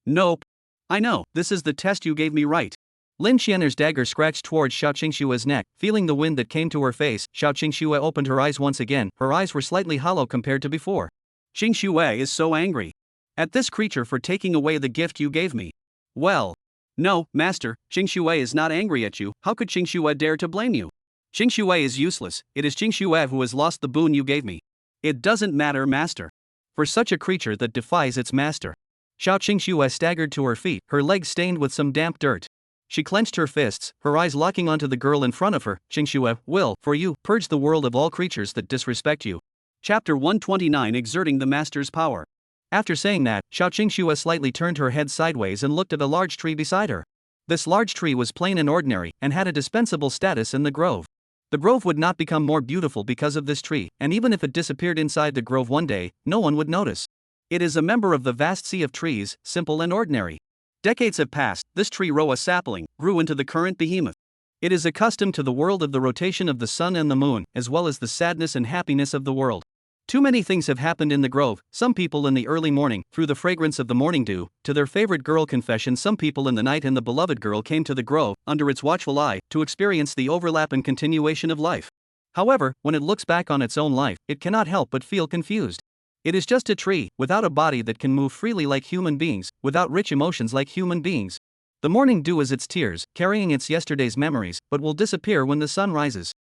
Nope. I know, this is the test you gave me, right? Lin Xianer's dagger scratched towards Xiao Qingshuo's neck. Feeling the wind that came to her face, Xiao Qingshuo opened her eyes once again. Her eyes were slightly hollow compared to before. Qingshuo is so angry at this creature for taking away the gift you gave me. Well. No, Master, Qingshuo is not angry at you. How could Qingshuo dare to blame you? Qingshuo is useless. It is Qingshuo who has lost the boon you gave me. It doesn't matter, Master. For such a creature that defies its master. Xiao Qingshuo staggered to her feet, her legs stained with some damp dirt. She clenched her fists, her eyes locking onto the girl in front of her. Qingshuo will, for you, purge the world of all creatures that disrespect you. Chapter 129 Exerting the Master's Power. After saying that, Xiao Qingshuo slightly turned her head sideways and looked at a large tree beside her. This large tree was plain and ordinary, and had a dispensable status in the grove. The grove would not become more beautiful because of this tree, and even if it disappeared inside the grove one day, no one would notice. It is a member of the vast sea of trees, simple and ordinary. Decades have passed, this tree, a sapling, grew into the current behemoth. It is accustomed to the world of the rotation of the sun and the moon, as well as the sadness and happiness of the world. Too many things have happened in the grove, some people in the early morning, through the fragrance of the morning dew, to their favorite girl confession, some people in the night, and the beloved girl came to the grove, under its watchful eye, to experience the overlap and continuation of life. However, when it looks back on its own life, it cannot help but feel confused. It is just a tree, without a body that can move freely like human beings, without rich emotions like human beings. The morning dew is its tears, carrying its yesterday's memories, but will disappear when the sun rises.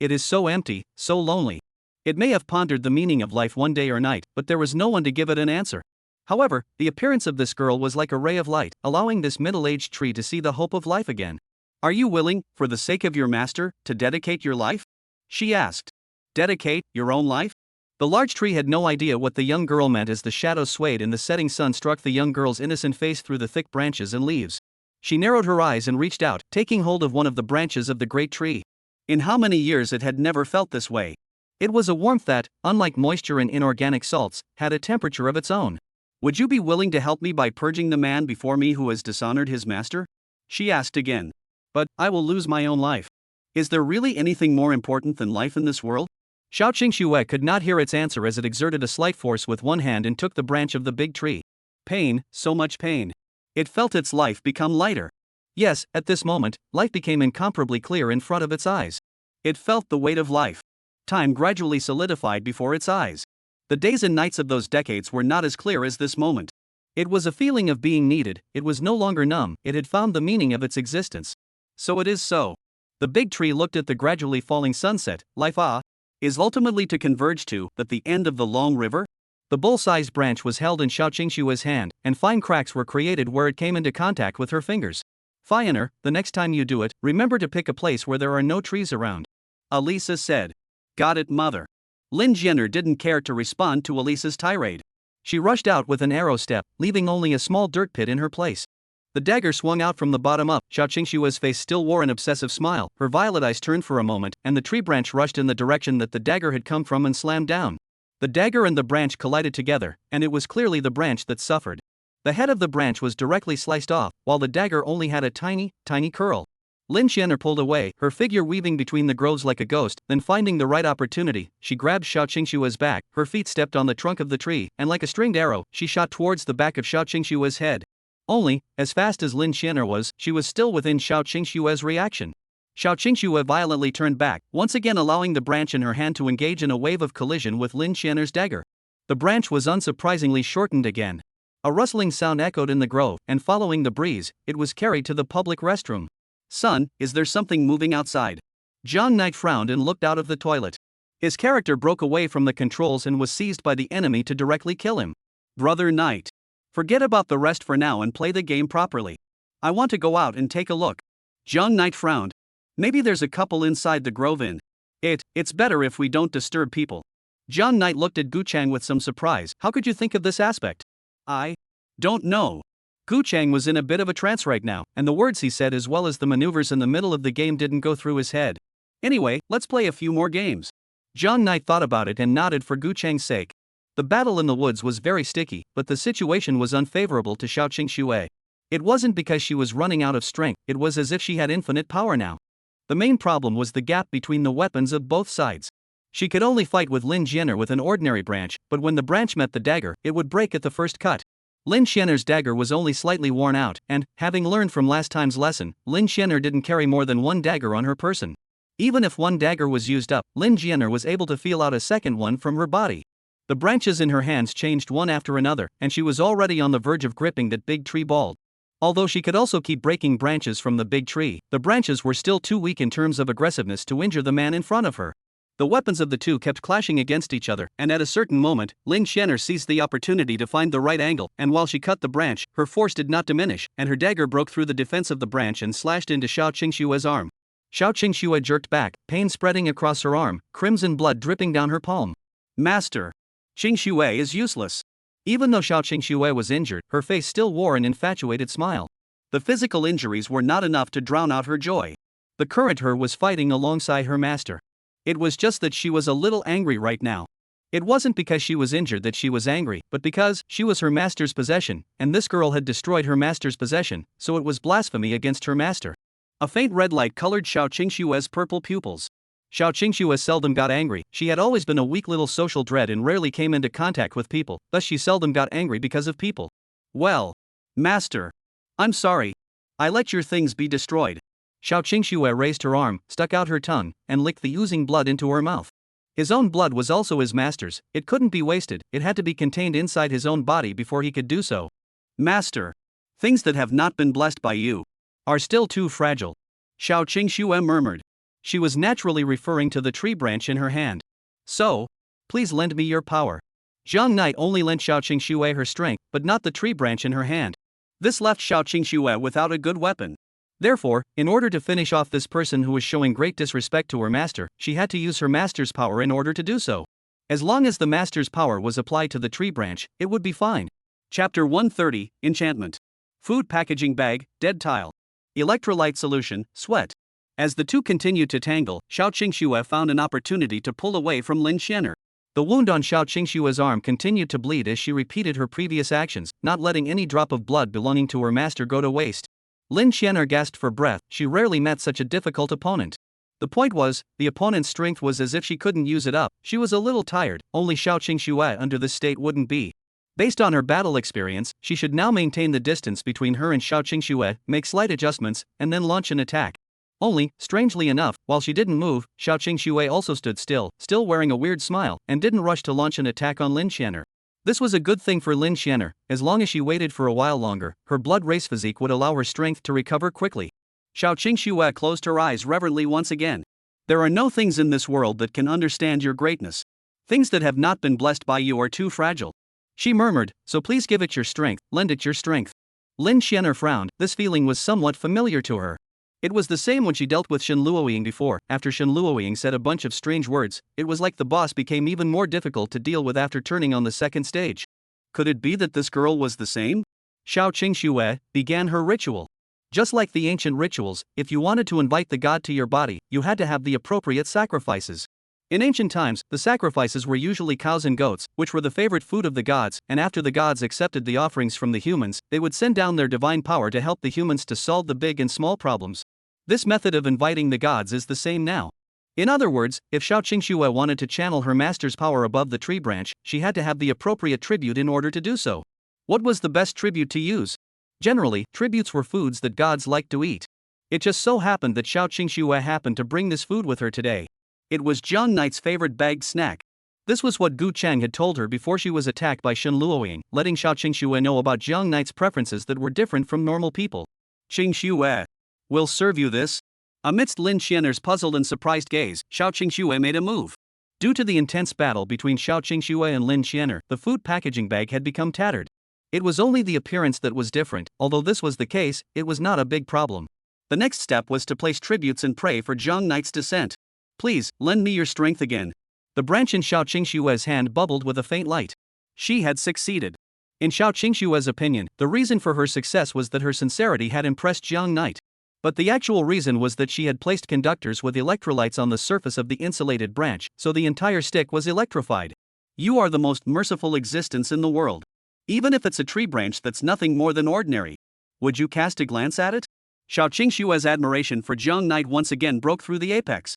It is so empty, so lonely. It may have pondered the meaning of life one day or night, but there was no one to give it an answer. However, the appearance of this girl was like a ray of light, allowing this middle-aged tree to see the hope of life again. Are you willing, for the sake of your master, to dedicate your life? She asked. Dedicate your own life? The large tree had no idea what the young girl meant as the shadow swayed and the setting sun struck the young girl's innocent face through the thick branches and leaves. She narrowed her eyes and reached out, taking hold of one of the branches of the great tree. In how many years it had never felt this way. It was a warmth that, unlike moisture and inorganic salts, had a temperature of its own. Would you be willing to help me by purging the man before me who has dishonored his master? She asked again. But, I will lose my own life. Is there really anything more important than life in this world? Xiao Qingshuo could not hear its answer as it exerted a slight force with one hand and took the branch of the big tree. Pain, so much pain. It felt its life become lighter. Yes, at this moment, life became incomparably clear in front of its eyes. It felt the weight of life. Time gradually solidified before its eyes. The days and nights of those decades were not as clear as this moment. It was a feeling of being needed, it was no longer numb, it had found the meaning of its existence. So it is so. The big tree looked at the gradually falling sunset. Life, ah. is ultimately to converge to the end of the long river? The bull-sized branch was held in Xiao Qingshue's hand, and fine cracks were created where it came into contact with her fingers. Fioner, the next time you do it, remember to pick a place where there are no trees around. Elisa said. Got it, mother. Lin Jian'er didn't care to respond to Elisa's tirade. She rushed out with an arrow step, leaving only a small dirt pit in her place. The dagger swung out from the bottom up. Xiao Qingshue's face still wore an obsessive smile, her violet eyes turned for a moment, and the tree branch rushed in the direction that the dagger had come from and slammed down. The dagger and the branch collided together, and it was clearly the branch that suffered. The head of the branch was directly sliced off, while the dagger only had a tiny, tiny curl. Lin Jian'er pulled away, her figure weaving between the groves like a ghost, then finding the right opportunity, she grabbed Xiao Qingshue's back, her feet stepped on the trunk of the tree, and like a stringed arrow, she shot towards the back of Xiao Qingshue's head. Only, as fast as Lin Jian'er was, she was still within Xiao Qingshue's reaction. Xiao Qingxue violently turned back, once again allowing the branch in her hand to engage in a wave of collision with Lin Jian'er's dagger. The branch was unsurprisingly shortened again. A rustling sound echoed in the grove, and following the breeze, it was carried to the public restroom. Son, is there something moving outside? Zhang Knight frowned and looked out of the toilet. His character broke away from the controls and was seized by the enemy to directly kill him. Brother Knight. Forget about the rest for now and play the game properly. I want to go out and take a look. Zhang Knight frowned. Maybe there's a couple inside the grove inn. It's better if we don't disturb people. Zhang Knight looked at Gu Chang with some surprise. How could you think of this aspect? I don't know. Gu Chang was in a bit of a trance right now, and the words he said as well as the maneuvers in the middle of the game didn't go through his head. Anyway, let's play a few more games. Zhang Knight thought about it and nodded for Gu Chang's sake. The battle in the woods was very sticky, but the situation was unfavorable to Xiao Qingxue. It wasn't because she was running out of strength, it was as if she had infinite power now. The main problem was the gap between the weapons of both sides. She could only fight with Lin Jian'er with an ordinary branch, but when the branch met the dagger, it would break at the first cut. Lin Jian'er's dagger was only slightly worn out, and, having learned from last time's lesson, Lin Jian'er didn't carry more than one dagger on her person. Even if one dagger was used up, Lin Jian'er was able to feel out a second one from her body. The branches in her hands changed one after another, and she was already on the verge of gripping that big tree ball. Although she could also keep breaking branches from the big tree, the branches were still too weak in terms of aggressiveness to injure the man in front of her. The weapons of the two kept clashing against each other, and at a certain moment, Lin Jian'er seized the opportunity to find the right angle, and while she cut the branch, her force did not diminish, and her dagger broke through the defense of the branch and slashed into Xiao Qingshue's arm. Xiao Qingxue jerked back, pain spreading across her arm, crimson blood dripping down her palm. Master, Qingxue is useless. Even though Xiao Qingxue was injured, her face still wore an infatuated smile. The physical injuries were not enough to drown out her joy. The current her was fighting alongside her master. It was just that she was a little angry right now. It wasn't because she was injured that she was angry, but because she was her master's possession, and this girl had destroyed her master's possession, so it was blasphemy against her master. A faint red light colored Xiao Qingshue's purple pupils. Xiao Qingxue seldom got angry. She had always been a weak little social dread and rarely came into contact with people, thus she seldom got angry because of people. Well, Master, I'm sorry. I let your things be destroyed. Xiao Qingxue raised her arm, stuck out her tongue, and licked the oozing blood into her mouth. His own blood was also his master's, it couldn't be wasted, it had to be contained inside his own body before he could do so. Master, things that have not been blessed by you are still too fragile. Xiao Qingxue murmured. She was naturally referring to the tree branch in her hand. So, please lend me your power. Zhang Knight only lent Xiao Qingxue her strength, but not the tree branch in her hand. This left Xiao Qingxue without a good weapon. Therefore, in order to finish off this person who was showing great disrespect to her master, she had to use her master's power in order to do so. As long as the master's power was applied to the tree branch, it would be fine. Chapter 130, Enchantment. Food packaging bag, dead tile. Electrolyte solution, sweat. As the two continued to tangle, Xiao Qingxue found an opportunity to pull away from Lin Jian'er. The wound on Xiao Qingxue's arm continued to bleed as she repeated her previous actions, not letting any drop of blood belonging to her master go to waste. Lin Jian'er gasped for breath, she rarely met such a difficult opponent. The point was, the opponent's strength was as if she couldn't use it up, she was a little tired, only Xiao Qingxue under this state wouldn't be. Based on her battle experience, she should now maintain the distance between her and Xiao Qingxue, make slight adjustments, and then launch an attack. Only, strangely enough, while she didn't move, Xiao Qingxue also stood still wearing a weird smile, and didn't rush to launch an attack on Lin Jian'er. This was a good thing for Lin Jian'er, as long as she waited for a while longer, her blood race physique would allow her strength to recover quickly. Xiao Qingxue closed her eyes reverently once again. There are no things in this world that can understand your greatness. Things that have not been blessed by you are too fragile. She murmured, so please give it your strength, lend it your strength. Lin Xianer frowned, this feeling was somewhat familiar to her. It was the same when she dealt with Shen Luoying before. After Shen Luoying said a bunch of strange words, it was like the boss became even more difficult to deal with after turning on the second stage. Could it be that this girl was the same? Xiao Qingxue began her ritual. Just like the ancient rituals, if you wanted to invite the god to your body, you had to have the appropriate sacrifices. In ancient times, the sacrifices were usually cows and goats, which were the favorite food of the gods, and after the gods accepted the offerings from the humans, they would send down their divine power to help the humans to solve the big and small problems. This method of inviting the gods is the same now. In other words, if Xiao Qingxue wanted to channel her master's power above the tree branch, she had to have the appropriate tribute in order to do so. What was the best tribute to use? Generally, tributes were foods that gods liked to eat. It just so happened that Xiao Qingxue happened to bring this food with her today. It was Jiang Knight's favorite bagged snack. This was what Gu Chang had told her before she was attacked by Shen Luoying, letting Xiao Qingxue know about Jiang Knight's preferences that were different from normal people. Qingxue will serve you this. Amidst Lin Xianer's puzzled and surprised gaze, Xiao Qingxue made a move. Due to the intense battle between Xiao Qingxue and Lin Xianer, the food packaging bag had become tattered. It was only the appearance that was different. Although this was the case, it was not a big problem. The next step was to place tributes and pray for Jiang Knight's descent. Please, lend me your strength again. The branch in Xiao Qingxue's hand bubbled with a faint light. She had succeeded. In Xiao Qingxue's opinion, the reason for her success was that her sincerity had impressed Jiang Knight. But the actual reason was that she had placed conductors with electrolytes on the surface of the insulated branch, so the entire stick was electrified. You are the most merciful existence in the world. Even if it's a tree branch that's nothing more than ordinary. Would you cast a glance at it? Xiao Qingxue's admiration for Jiang Knight once again broke through the apex.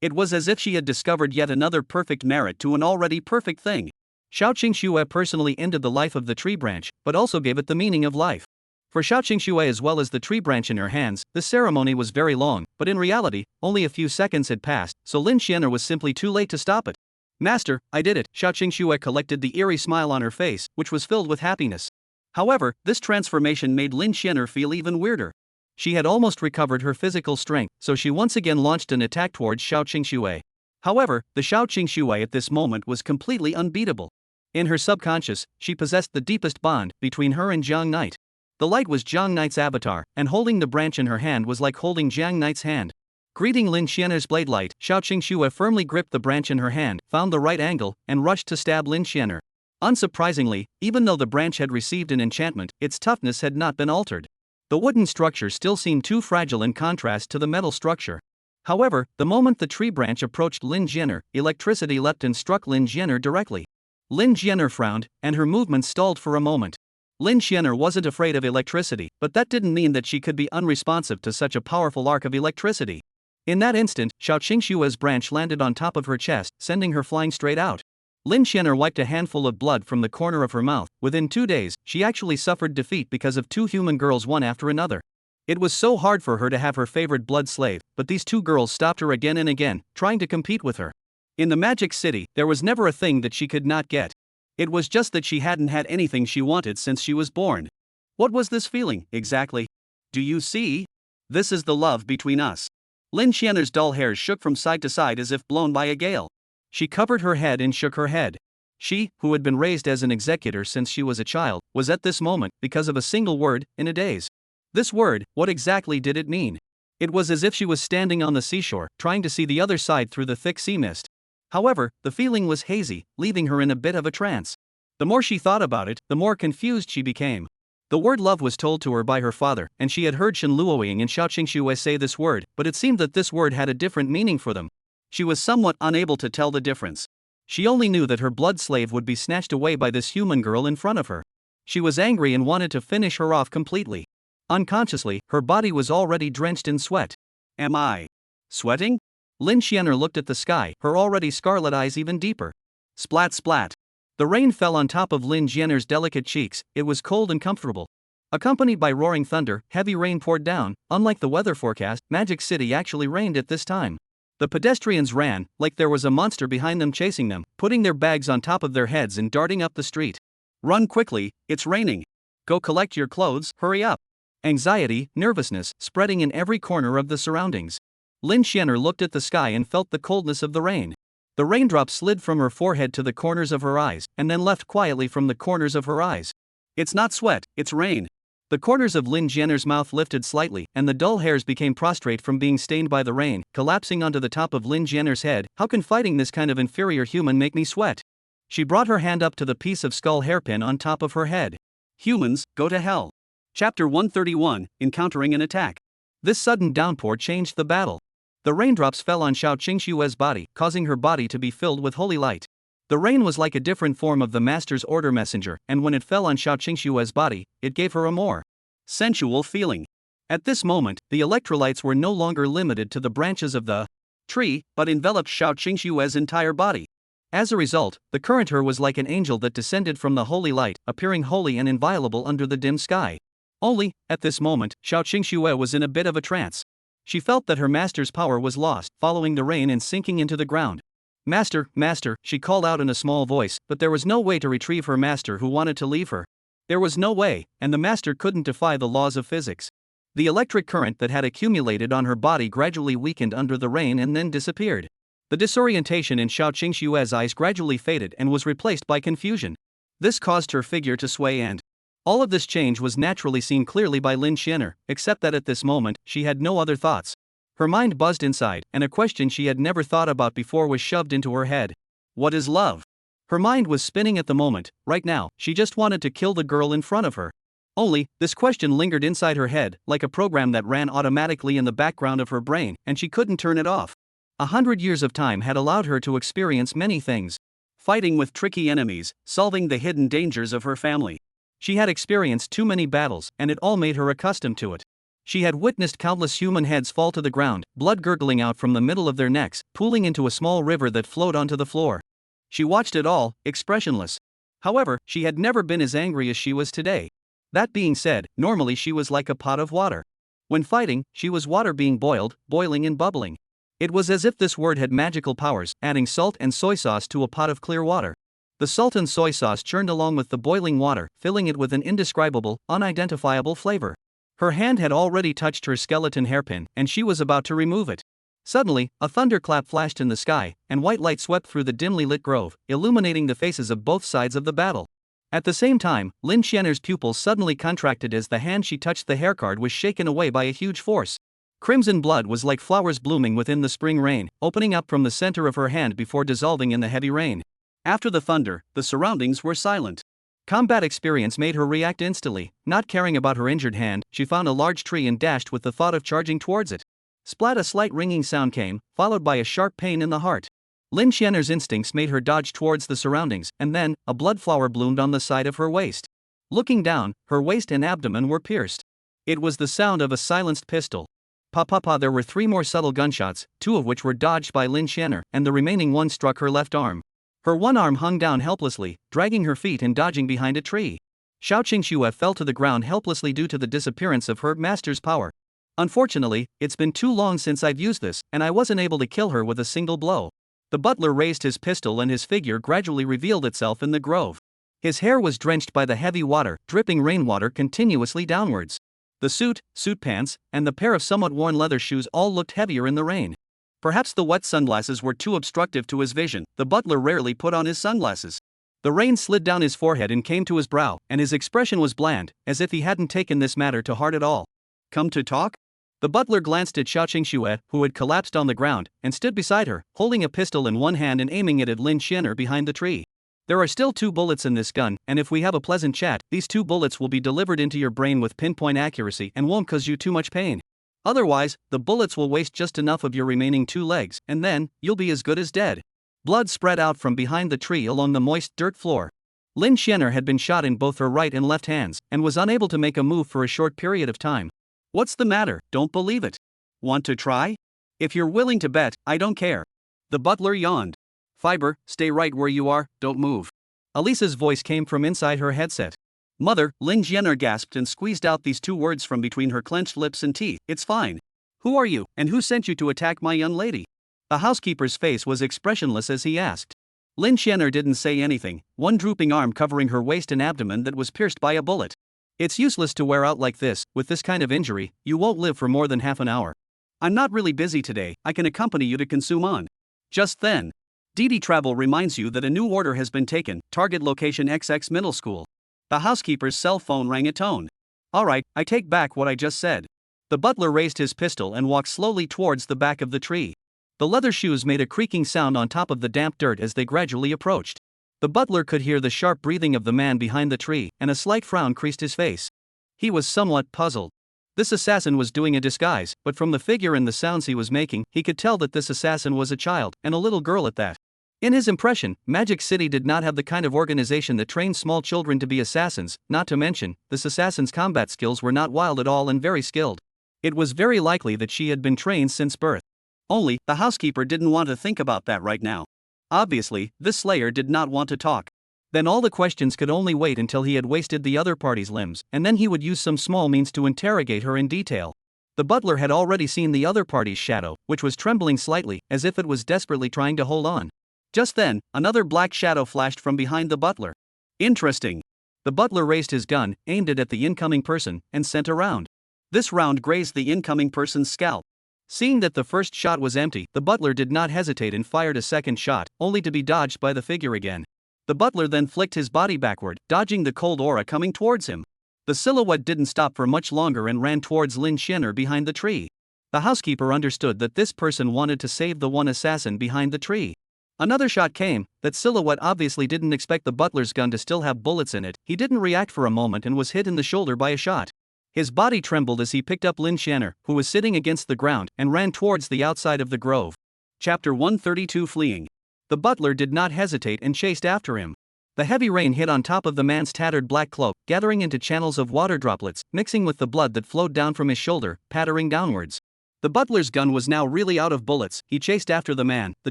It was as if she had discovered yet another perfect merit to an already perfect thing. Xiao Qingxue personally ended the life of the tree branch, but also gave it the meaning of life. For Xiao Qingxue as well as the tree branch in her hands, the ceremony was very long, but in reality, only a few seconds had passed, so Lin Xianer was simply too late to stop it. Master, I did it. Xiao Qingxue collected the eerie smile on her face, which was filled with happiness. However, this transformation made Lin Xianer feel even weirder. She had almost recovered her physical strength, so she once again launched an attack towards Xiao Qingxue. However, the Xiao Qingxue at this moment was completely unbeatable. In her subconscious, she possessed the deepest bond between her and Jiang Knight. The light was Jiang Knight's avatar, and holding the branch in her hand was like holding Jiang Knight's hand. Greeting Lin Xianer's blade light, Xiao Qingxue firmly gripped the branch in her hand, found the right angle, and rushed to stab Lin Xianer. Unsurprisingly, even though the branch had received an enchantment, its toughness had not been altered. The wooden structure still seemed too fragile in contrast to the metal structure. However, the moment the tree branch approached Lin Xianer, electricity leapt and struck Lin Xianer directly. Lin Xianer frowned, and her movements stalled for a moment. Lin Xianer wasn't afraid of electricity, but that didn't mean that she could be unresponsive to such a powerful arc of electricity. In that instant, Xiao Qingxue's branch landed on top of her chest, sending her flying straight out. Lin Xianer wiped a handful of blood from the corner of her mouth. Within 2 days, she actually suffered defeat because of 2 human girls one after another. It was so hard for her to have her favorite blood slave, but these 2 girls stopped her again and again, trying to compete with her. In the Magic City, there was never a thing that she could not get. It was just that she hadn't had anything she wanted since she was born. What was this feeling, exactly? Do you see? This is the love between us. Lin Xianer's dull hairs shook from side to side as if blown by a gale. She covered her head and shook her head. She, who had been raised as an executor since she was a child, was at this moment, because of a single word, in a daze. This word, what exactly did it mean? It was as if she was standing on the seashore, trying to see the other side through the thick sea mist. However, the feeling was hazy, leaving her in a bit of a trance. The more she thought about it, the more confused she became. The word love was told to her by her father, and she had heard Shen Luoying and Xiao Qingxue say this word, but it seemed that this word had a different meaning for them. She was somewhat unable to tell the difference. She only knew that her blood slave would be snatched away by this human girl in front of her. She was angry and wanted to finish her off completely. Unconsciously, her body was already drenched in sweat. Am I sweating? Lin Xianer looked at the sky, her already scarlet eyes even deeper. Splat splat. The rain fell on top of Lin Xianer's delicate cheeks. It was cold and comfortable. Accompanied by roaring thunder, heavy rain poured down. Unlike the weather forecast, Magic City actually rained at this time. The pedestrians ran, like there was a monster behind them chasing them, putting their bags on top of their heads and darting up the street. Run quickly, it's raining. Go collect your clothes, hurry up. Anxiety, nervousness, spreading in every corner of the surroundings. Lin Xianer looked at the sky and felt the coldness of the rain. The raindrops slid from her forehead to the corners of her eyes, and then left quietly from the corners of her eyes. It's not sweat, it's rain. The corners of Lin Xianer's mouth lifted slightly, and the dull hairs became prostrate from being stained by the rain, collapsing onto the top of Lin Xianer's head. How can fighting this kind of inferior human make me sweat? She brought her hand up to the piece of skull hairpin on top of her head. Humans, go to hell. Chapter 131, Encountering an Attack. This sudden downpour changed the battle. The raindrops fell on Xiao Qingshue's body, causing her body to be filled with holy light. The rain was like a different form of the master's order messenger, and when it fell on Xiao Qingshue's body, it gave her a more sensual feeling. At this moment, the electrolytes were no longer limited to the branches of the tree, but enveloped Xiao Qingshue's entire body. As a result, the current her was like an angel that descended from the holy light, appearing holy and inviolable under the dim sky. Only, at this moment, Xiao Qingxue was in a bit of a trance. She felt that her master's power was lost, following the rain and sinking into the ground. Master, master, she called out in a small voice, but there was no way to retrieve her master who wanted to leave her. There was no way, and the master couldn't defy the laws of physics. The electric current that had accumulated on her body gradually weakened under the rain and then disappeared. The disorientation in Xiao Qingshue's eyes gradually faded and was replaced by confusion. This caused her figure to sway and all of this change was naturally seen clearly by Lin Xianer, except that at this moment, she had no other thoughts. Her mind buzzed inside, and a question she had never thought about before was shoved into her head. What is love? Her mind was spinning at the moment. Right now, she just wanted to kill the girl in front of her. Only, this question lingered inside her head, like a program that ran automatically in the background of her brain, and she couldn't turn it off. 100 years of time had allowed her to experience many things. Fighting with tricky enemies, solving the hidden dangers of her family. She had experienced too many battles, and it all made her accustomed to it. She had witnessed countless human heads fall to the ground, blood gurgling out from the middle of their necks, pooling into a small river that flowed onto the floor. She watched it all, expressionless. However, she had never been as angry as she was today. That being said, normally she was like a pot of water. When fighting, she was water being boiled, boiling and bubbling. It was as if this word had magical powers, adding salt and soy sauce to a pot of clear water. The salt and soy sauce churned along with the boiling water, filling it with an indescribable, unidentifiable flavor. Her hand had already touched her skeleton hairpin, and she was about to remove it. Suddenly, a thunderclap flashed in the sky, and white light swept through the dimly lit grove, illuminating the faces of both sides of the battle. At the same time, Lin Xianer's pupils suddenly contracted as the hand she touched the haircard was shaken away by a huge force. Crimson blood was like flowers blooming within the spring rain, opening up from the center of her hand before dissolving in the heavy rain. After the thunder, the surroundings were silent. Combat experience made her react instantly. Not caring about her injured hand, she found a large tree and dashed with the thought of charging towards it. Splat! A slight ringing sound came, followed by a sharp pain in the heart. Lin Xianer's instincts made her dodge towards the surroundings, and then, a blood flower bloomed on the side of her waist. Looking down, her waist and abdomen were pierced. It was the sound of a silenced pistol. Pa! There were 3 more subtle gunshots, 2 of which were dodged by Lin Xianer, and the remaining one struck her left arm. Her one arm hung down helplessly, dragging her feet and dodging behind a tree. Xiao Qingxue fell to the ground helplessly due to the disappearance of her master's power. Unfortunately, it's been too long since I've used this, and I wasn't able to kill her with a single blow. The butler raised his pistol and his figure gradually revealed itself in the grove. His hair was drenched by the heavy water, dripping rainwater continuously downwards. The suit pants, and the pair of somewhat worn leather shoes all looked heavier in the rain. Perhaps the wet sunglasses were too obstructive to his vision. The butler rarely put on his sunglasses. The rain slid down his forehead and came to his brow, and his expression was bland, as if he hadn't taken this matter to heart at all. Come to talk? The butler glanced at Xiao Qingxue, who had collapsed on the ground, and stood beside her, holding a pistol in one hand and aiming it at Lin Xianer behind the tree. There are still 2 bullets in this gun, and if we have a pleasant chat, these 2 bullets will be delivered into your brain with pinpoint accuracy and won't cause you too much pain. Otherwise, the bullets will waste just enough of your remaining 2 legs, and then, you'll be as good as dead. Blood spread out from behind the tree along the moist dirt floor. Lin Xianer had been shot in both her right and left hands, and was unable to make a move for a short period of time. What's the matter? Don't believe it. Want to try? If you're willing to bet, I don't care. The butler yawned. Fiber, stay right where you are, don't move. Elisa's voice came from inside her headset. Mother, Lin Xianer gasped and squeezed out these 2 words from between her clenched lips and teeth. It's fine. Who are you, and who sent you to attack my young lady? The housekeeper's face was expressionless as he asked. Lin Xianer didn't say anything, one drooping arm covering her waist and abdomen that was pierced by a bullet. It's useless to wear out like this. With this kind of injury, you won't live for more than half an hour. I'm not really busy today, I can accompany you to consume on. Just then, DD Travel reminds you that a new order has been taken, target location XX Middle School. The housekeeper's cell phone rang a tone. Alright, I take back what I just said. The butler raised his pistol and walked slowly towards the back of the tree. The leather shoes made a creaking sound on top of the damp dirt as they gradually approached. The butler could hear the sharp breathing of the man behind the tree, and a slight frown creased his face. He was somewhat puzzled. This assassin was doing a disguise, but from the figure and the sounds he was making, he could tell that this assassin was a child, and a little girl at that. In his impression, Magic City did not have the kind of organization that trains small children to be assassins, not to mention, this assassin's combat skills were not wild at all and very skilled. It was very likely that she had been trained since birth. Only, the housekeeper didn't want to think about that right now. Obviously, this slayer did not want to talk. Then all the questions could only wait until he had wasted the other party's limbs, and then he would use some small means to interrogate her in detail. The butler had already seen the other party's shadow, which was trembling slightly, as if it was desperately trying to hold on. Just then, another black shadow flashed from behind the butler. Interesting. The butler raised his gun, aimed it at the incoming person, and sent a round. This round grazed the incoming person's scalp. Seeing that the first shot was empty, the butler did not hesitate and fired a second shot, only to be dodged by the figure again. The butler then flicked his body backward, dodging the cold aura coming towards him. The silhouette didn't stop for much longer and ran towards Lin Xianer behind the tree. The housekeeper understood that this person wanted to save the one assassin behind the tree. Another shot came. That silhouette obviously didn't expect the butler's gun to still have bullets in it. He didn't react for a moment and was hit in the shoulder by a shot. His body trembled as he picked up Lin Xianer, who was sitting against the ground, and ran towards the outside of the grove. Chapter 132 Fleeing. The butler did not hesitate and chased after him. The heavy rain hit on top of the man's tattered black cloak, gathering into channels of water droplets, mixing with the blood that flowed down from his shoulder, pattering downwards. The butler's gun was now really out of bullets. He chased after the man. The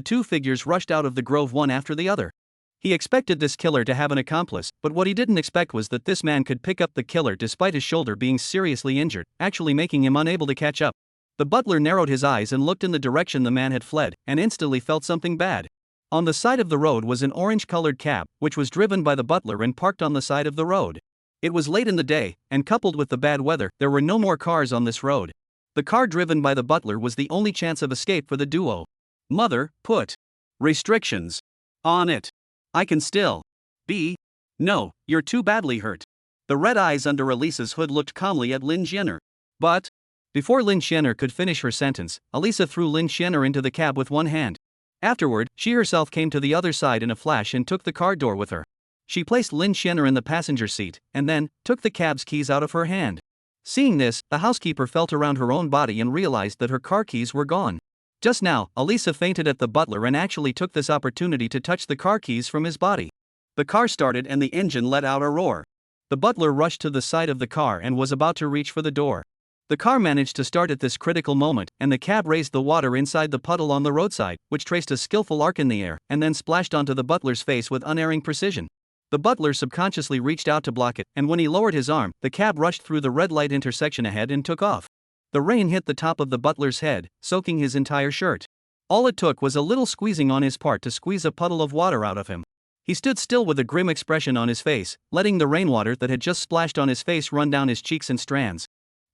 two figures rushed out of the grove one after the other. He expected this killer to have an accomplice, but what he didn't expect was that this man could pick up the killer despite his shoulder being seriously injured, actually making him unable to catch up. The butler narrowed his eyes and looked in the direction the man had fled, and instantly felt something bad. On the side of the road was an orange-colored cab, which was driven by the butler and parked on the side of the road. It was late in the day, and coupled with the bad weather, there were no more cars on this road. The car driven by the butler was the only chance of escape for the duo. Mother, put restrictions on it. I can still be. No, you're too badly hurt. The red eyes under Elisa's hood looked calmly at Lin Xianer. But, before Lin Xianer could finish her sentence, Elisa threw Lin Xianer into the cab with one hand. Afterward, she herself came to the other side in a flash and took the car door with her. She placed Lin Xianer in the passenger seat, and then, took the cab's keys out of her hand. Seeing this, the housekeeper felt around her own body and realized that her car keys were gone. Just now, Elisa fainted at the butler and actually took this opportunity to touch the car keys from his body. The car started and the engine let out a roar. The butler rushed to the side of the car and was about to reach for the door. The car managed to start at this critical moment, and the cab raised the water inside the puddle on the roadside, which traced a skillful arc in the air, and then splashed onto the butler's face with unerring precision. The butler subconsciously reached out to block it, and when he lowered his arm, the cab rushed through the red light intersection ahead and took off. The rain hit the top of the butler's head, soaking his entire shirt. All it took was a little squeezing on his part to squeeze a puddle of water out of him. He stood still with a grim expression on his face, letting the rainwater that had just splashed on his face run down his cheeks in strands.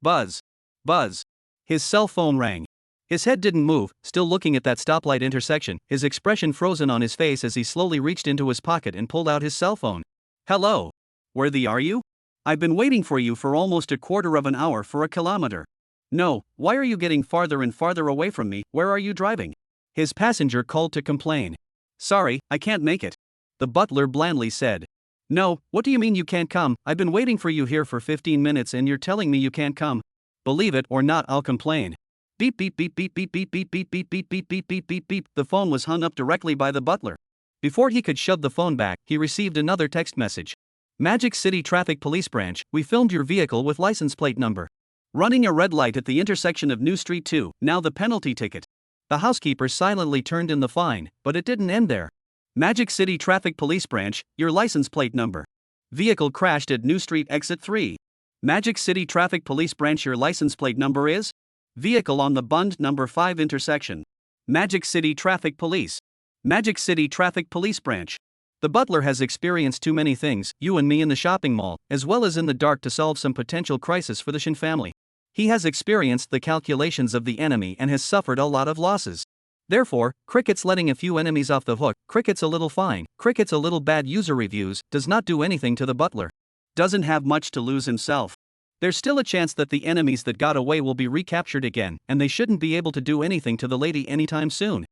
Buzz. Buzz. His cell phone rang. His head didn't move, still looking at that stoplight intersection, his expression frozen on his face as he slowly reached into his pocket and pulled out his cell phone. Hello. Where the are you? I've been waiting for you for almost a quarter of an hour for a kilometer. No, why are you getting farther and farther away from me? Where are you driving? His passenger called to complain. Sorry, I can't make it. The butler blandly said. No, what do you mean you can't come? I've been waiting for you here for 15 minutes and you're telling me you can't come. Believe it or not, I'll complain. Beep beep beep beep beep beep beep beep beep beep beep beep beep beep beep. The phone was hung up directly by the butler. Before he could shove the phone back, he received another text message. Magic City Traffic Police Branch, we filmed your vehicle with license plate number. Running a red light at the intersection of New Street 2, now the penalty ticket. The housekeeper silently turned in the fine, but it didn't end there. Magic City Traffic Police Branch, your license plate number. Vehicle crashed at New Street Exit 3. Magic City Traffic Police Branch, your license plate number is? Vehicle on the Bund number 5 intersection. Magic City Traffic Police. Magic City Traffic Police Branch. The butler has experienced too many things, you and me in the shopping mall, as well as in the dark to solve some potential crisis for the Shin family. He has experienced the calculations of the enemy and has suffered a lot of losses. Therefore, crickets letting a few enemies off the hook, crickets a little fine, crickets a little bad user reviews, does not do anything to the butler. Doesn't have much to lose himself. There's still a chance that the enemies that got away will be recaptured again, and they shouldn't be able to do anything to the lady anytime soon.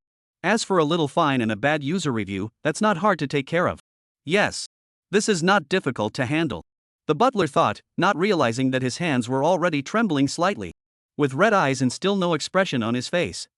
As for a little fine and a bad user review, that's not hard to take care of. Yes. This is not difficult to handle. The butler thought, not realizing that his hands were already trembling slightly. With red eyes and still no expression on his face,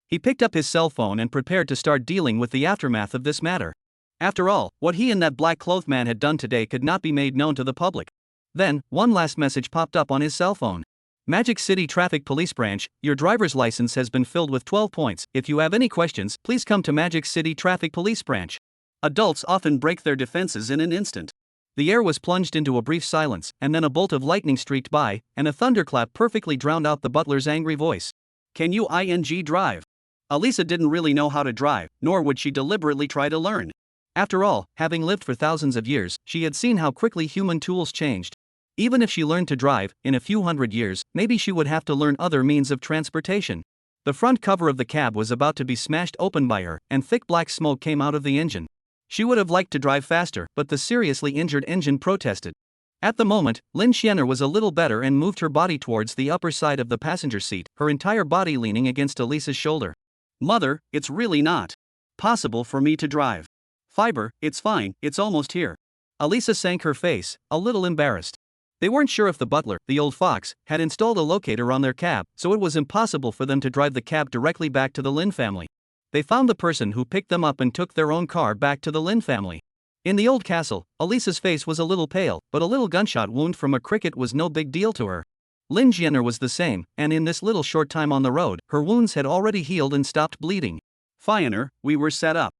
he picked up his cell phone and prepared to start dealing with the aftermath of this matter. After all, what he and that black-clothed man had done today could not be made known to the public. Then, one last message popped up on his cell phone. Magic City Traffic Police Branch, your driver's license has been filled with 12 points. If you have any questions, please come to Magic City Traffic Police Branch. Adults often break their defenses in an instant. The air was plunged into a brief silence, and then a bolt of lightning streaked by, and a thunderclap perfectly drowned out the butler's angry voice. Can you drive? Alisa didn't really know how to drive, nor would she deliberately try to learn. After all, having lived for thousands of years, she had seen how quickly human tools changed. Even if she learned to drive, in a few hundred years, maybe she would have to learn other means of transportation. The front cover of the cab was about to be smashed open by her, and thick black smoke came out of the engine. She would have liked to drive faster, but the seriously injured engine protested. At the moment, Lin Xianer was a little better and moved her body towards the upper side of the passenger seat, her entire body leaning against Alisa's shoulder. Mother, it's really not possible for me to drive. Fiber, it's fine, it's almost here. Alisa sank her face, a little embarrassed. They weren't sure if the butler, the old fox, had installed a locator on their cab, so it was impossible for them to drive the cab directly back to the Lin family. They found the person who picked them up and took their own car back to the Lin family. In the old castle, Alisa's face was a little pale, but a little gunshot wound from a cricket was no big deal to her. Lin Xianer was the same, and in this little short time on the road, her wounds had already healed and stopped bleeding. Finer, we were set up.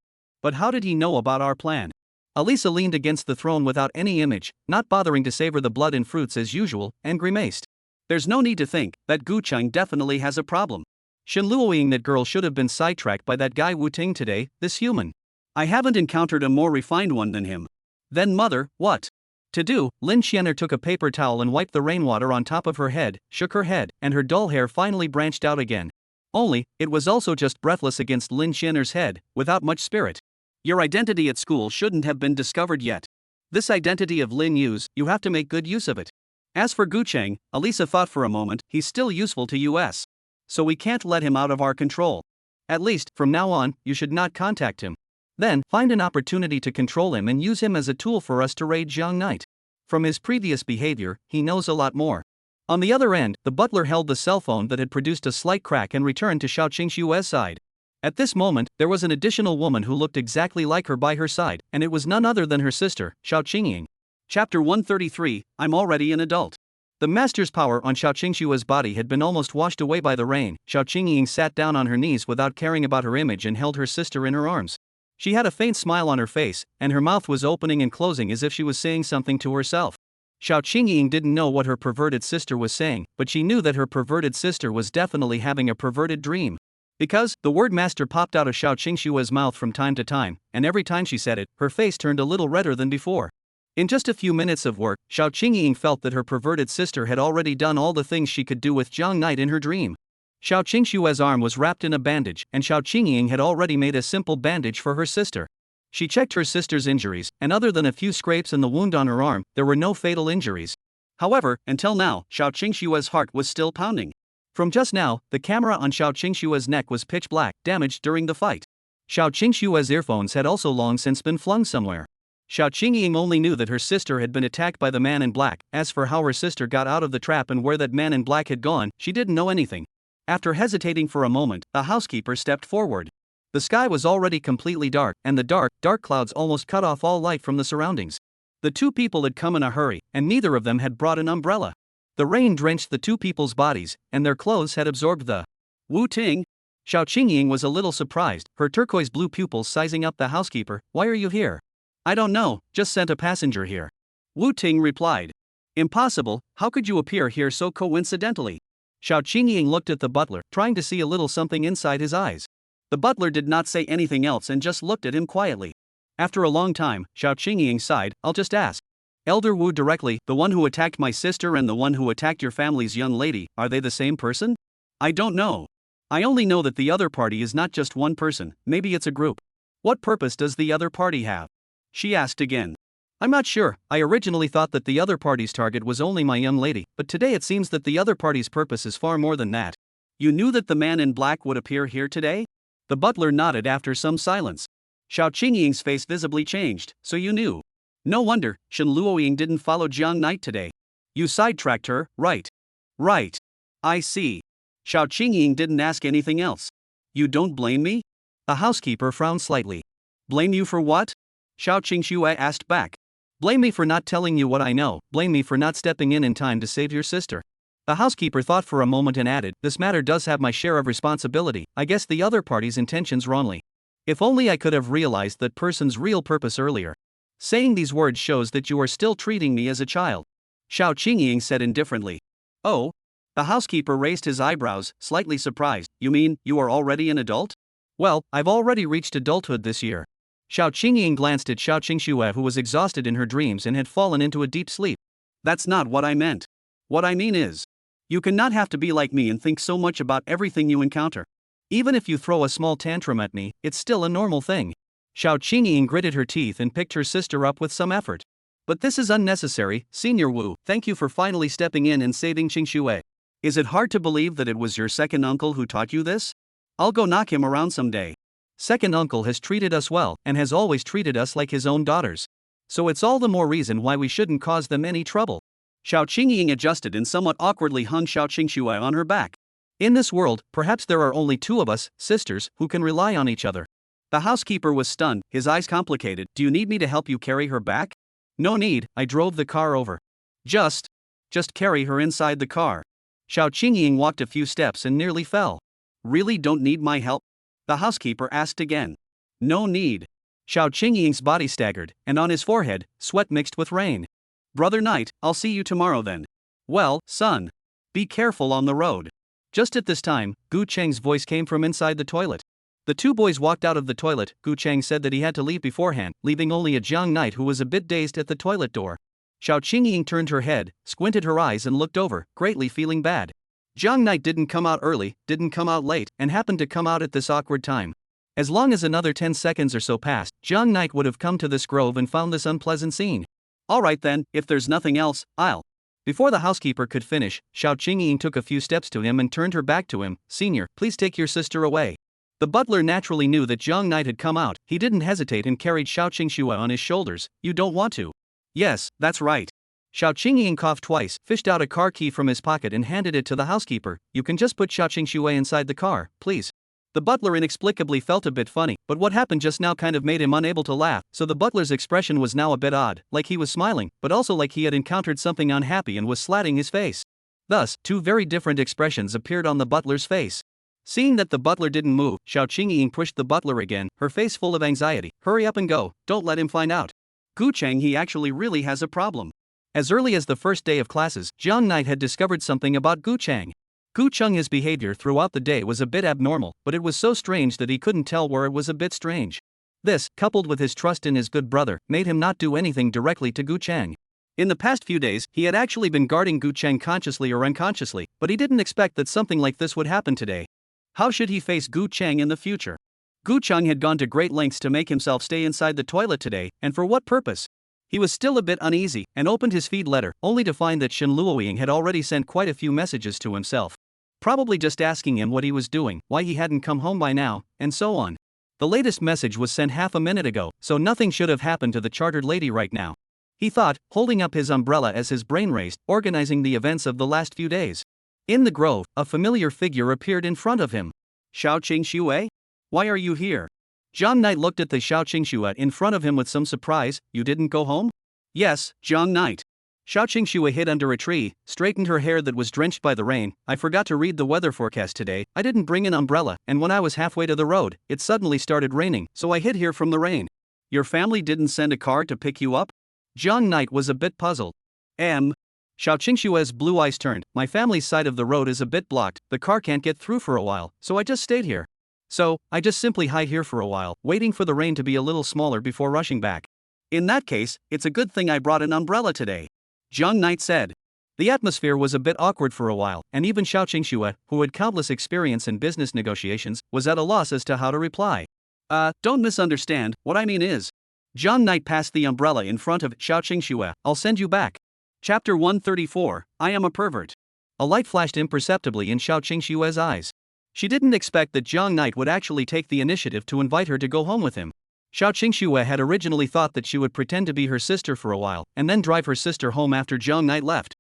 But how did he know about our plan? Alisa leaned against the throne without any image, not bothering to savor the blood and fruits as usual, and grimaced. There's no need to think, that Gu Cheng definitely has a problem. Shenluoying that girl should have been sidetracked by that guy Wu Ting today, this human. I haven't encountered a more refined one than him. Then mother, what to do? Lin Xianer took a paper towel and wiped the rainwater on top of her head, shook her head, and her dull hair finally branched out again. Only, it was also just breathless against Lin Xianer's head, without much spirit. Your identity at school shouldn't have been discovered yet. This identity of Lin Yu's, you have to make good use of it. As for Gu Cheng, Alisa thought for a moment, he's still useful to us. So we can't let him out of our control. At least, from now on, you should not contact him. Then, find an opportunity to control him and use him as a tool for us to raid Jiang Knight. From his previous behavior, he knows a lot more. On the other end, the butler held the cell phone that had produced a slight crack and returned to Xiao Qingshue's side. At this moment, there was an additional woman who looked exactly like her by her side, and it was none other than her sister, Xiao Qingying. Chapter 133, I'm already an adult. The master's power on Xiao Qingshue's body had been almost washed away by the rain. Xiao Qingying sat down on her knees without caring about her image and held her sister in her arms. She had a faint smile on her face, and her mouth was opening and closing as if she was saying something to herself. Xiao Qingying didn't know what her perverted sister was saying, but she knew that her perverted sister was definitely having a perverted dream. Because, the word master popped out of Xiao Qingshue's mouth from time to time, and every time she said it, her face turned a little redder than before. In just a few minutes of work, Xiao Qingying felt that her perverted sister had already done all the things she could do with Jiang Knight in her dream. Xiao Qingshue's arm was wrapped in a bandage, and Xiao Qingying had already made a simple bandage for her sister. She checked her sister's injuries, and other than a few scrapes and the wound on her arm, there were no fatal injuries. However, until now, Xiao Qingshue's heart was still pounding. From just now, the camera on Xiao Qingshue's neck was pitch black, damaged during the fight. Xiao Qingshue's earphones had also long since been flung somewhere. Xiao Qingying only knew that her sister had been attacked by the man in black. As for how her sister got out of the trap and where that man in black had gone, she didn't know anything. After hesitating for a moment, the housekeeper stepped forward. The sky was already completely dark, and the dark clouds almost cut off all light from the surroundings. The two people had come in a hurry, and neither of them had brought an umbrella. The rain drenched the two people's bodies, and their clothes had absorbed the Wu Ting. Xiao Qingying was a little surprised, her turquoise blue pupils sizing up the housekeeper. Why are you here? I don't know, just sent a passenger here. Wu Ting replied. Impossible, how could you appear here so coincidentally? Xiao Qingying looked at the butler, trying to see a little something inside his eyes. The butler did not say anything else and just looked at him quietly. After a long time, Xiao Qingying sighed, I'll just ask. Elder Wu directly, the one who attacked my sister and the one who attacked your family's young lady, are they the same person? I don't know. I only know that the other party is not just one person, maybe it's a group. What purpose does the other party have? She asked again. I'm not sure. I originally thought that the other party's target was only my young lady, but today it seems that the other party's purpose is far more than that. You knew that the man in black would appear here today? The butler nodded after some silence. Xiao Qingying's face visibly changed, so you knew. No wonder, Shen Luoying didn't follow Jiang Knight today. You sidetracked her, right? Right. I see. Xiao Qingying didn't ask anything else. You don't blame me? The housekeeper frowned slightly. Blame you for what? Xiao Qingxue asked back. Blame me for not telling you what I know, blame me for not stepping in time to save your sister. The housekeeper thought for a moment and added, this matter does have my share of responsibility, I guess the other party's intentions wrongly. If only I could have realized that person's real purpose earlier. Saying these words shows that you are still treating me as a child. Xiao Qingying said indifferently. Oh? The housekeeper raised his eyebrows, slightly surprised. You mean, you are already an adult? Well, I've already reached adulthood this year. Xiao Qingying glanced at Xiao Qingxue, who was exhausted in her dreams and had fallen into a deep sleep. That's not what I meant. What I mean is, you cannot have to be like me and think so much about everything you encounter. Even if you throw a small tantrum at me, it's still a normal thing. Xiao Qingying gritted her teeth and picked her sister up with some effort. But this is unnecessary, Senior Wu, thank you for finally stepping in and saving Qingxue. Is it hard to believe that it was your second uncle who taught you this? I'll go knock him around someday. Second uncle has treated us well, and has always treated us like his own daughters. So it's all the more reason why we shouldn't cause them any trouble. Xiao Qingying adjusted and somewhat awkwardly hung Xiao Qingxue on her back. In this world, perhaps there are only two of us, sisters, who can rely on each other. The housekeeper was stunned, his eyes complicated. Do you need me to help you carry her back? No need, I drove the car over. Just carry her inside the car. Xiao Qingying walked a few steps and nearly fell. Really don't need my help? The housekeeper asked again. No need. Xiao Qingying's body staggered, and on his forehead, sweat mixed with rain. Brother Knight, I'll see you tomorrow then. Well, son. Be careful on the road. Just at this time, Gu Cheng's voice came from inside the toilet. The two boys walked out of the toilet. Gu Cheng said that he had to leave beforehand, leaving only a Jiang Knight who was a bit dazed at the toilet door. Xiao Qingying turned her head, squinted her eyes and looked over, greatly feeling bad. Jiang Knight didn't come out early, didn't come out late, and happened to come out at this awkward time. As long as another 10 seconds or so passed, Jiang Knight would have come to this grove and found this unpleasant scene. Alright then, if there's nothing else, I'll. Before the housekeeper could finish, Xiao Qingying took a few steps to him and turned her back to him. Senior, please take your sister away. The butler naturally knew that Jiang Knight had come out. He didn't hesitate and carried Xiao Qingxue on his shoulders. You don't want to? Yes, that's right. Xiao Qingying coughed twice, fished out a car key from his pocket and handed it to the housekeeper. You can just put Xiao Qingxue inside the car, please. The butler inexplicably felt a bit funny, but what happened just now kind of made him unable to laugh, so the butler's expression was now a bit odd, like he was smiling, but also like he had encountered something unhappy and was slatting his face. Thus, two very different expressions appeared on the butler's face. Seeing that the butler didn't move, Xiao Qingying pushed the butler again, her face full of anxiety. Hurry up and go, don't let him find out. Gu Cheng, he actually really has a problem. As early as the first day of classes, Jiang Knight had discovered something about Gu Cheng. Gu Cheng's behavior throughout the day was a bit abnormal, but it was so strange that he couldn't tell where it was a bit strange. This, coupled with his trust in his good brother, made him not do anything directly to Gu Cheng. In the past few days, he had actually been guarding Gu Cheng consciously or unconsciously, but he didn't expect that something like this would happen today. How should he face Gu Cheng in the future? Gu Cheng had gone to great lengths to make himself stay inside the toilet today, and for what purpose? He was still a bit uneasy, and opened his feed letter, only to find that Shen Luoying had already sent quite a few messages to himself. Probably just asking him what he was doing, why he hadn't come home by now, and so on. The latest message was sent half a minute ago, so nothing should have happened to the chartered lady right now. He thought, holding up his umbrella as his brain raced, organizing the events of the last few days. In the grove, a familiar figure appeared in front of him. Xiao Qingxue? Why are you here? Jiang Knight looked at the Xiao Qingxue in front of him with some surprise. You didn't go home? Yes, Jiang Knight. Xiao Qingxue hid under a tree, straightened her hair that was drenched by the rain. I forgot to read the weather forecast today. I didn't bring an umbrella, and when I was halfway to the road, it suddenly started raining, so I hid here from the rain. Your family didn't send a car to pick you up? Jiang Knight was a bit puzzled. Xiao Qingxue's blue eyes turned. My family's side of the road is a bit blocked, the car can't get through for a while, so I just stayed here. So, I just simply hide here for a while, waiting for the rain to be a little smaller before rushing back. In that case, it's a good thing I brought an umbrella today, Jiang Knight said. The atmosphere was a bit awkward for a while, and even Xiao Qingxue, who had countless experience in business negotiations, was at a loss as to how to reply. Don't misunderstand, what I mean is. Jiang Knight passed the umbrella in front of Xiao Qingxue. I'll send you back. Chapter 134, I am a pervert. A light flashed imperceptibly in Xiao Qingxue's eyes. She didn't expect that Jiang Knight would actually take the initiative to invite her to go home with him. Xiao Qingxue had originally thought that she would pretend to be her sister for a while, and then drive her sister home after Jiang Knight left.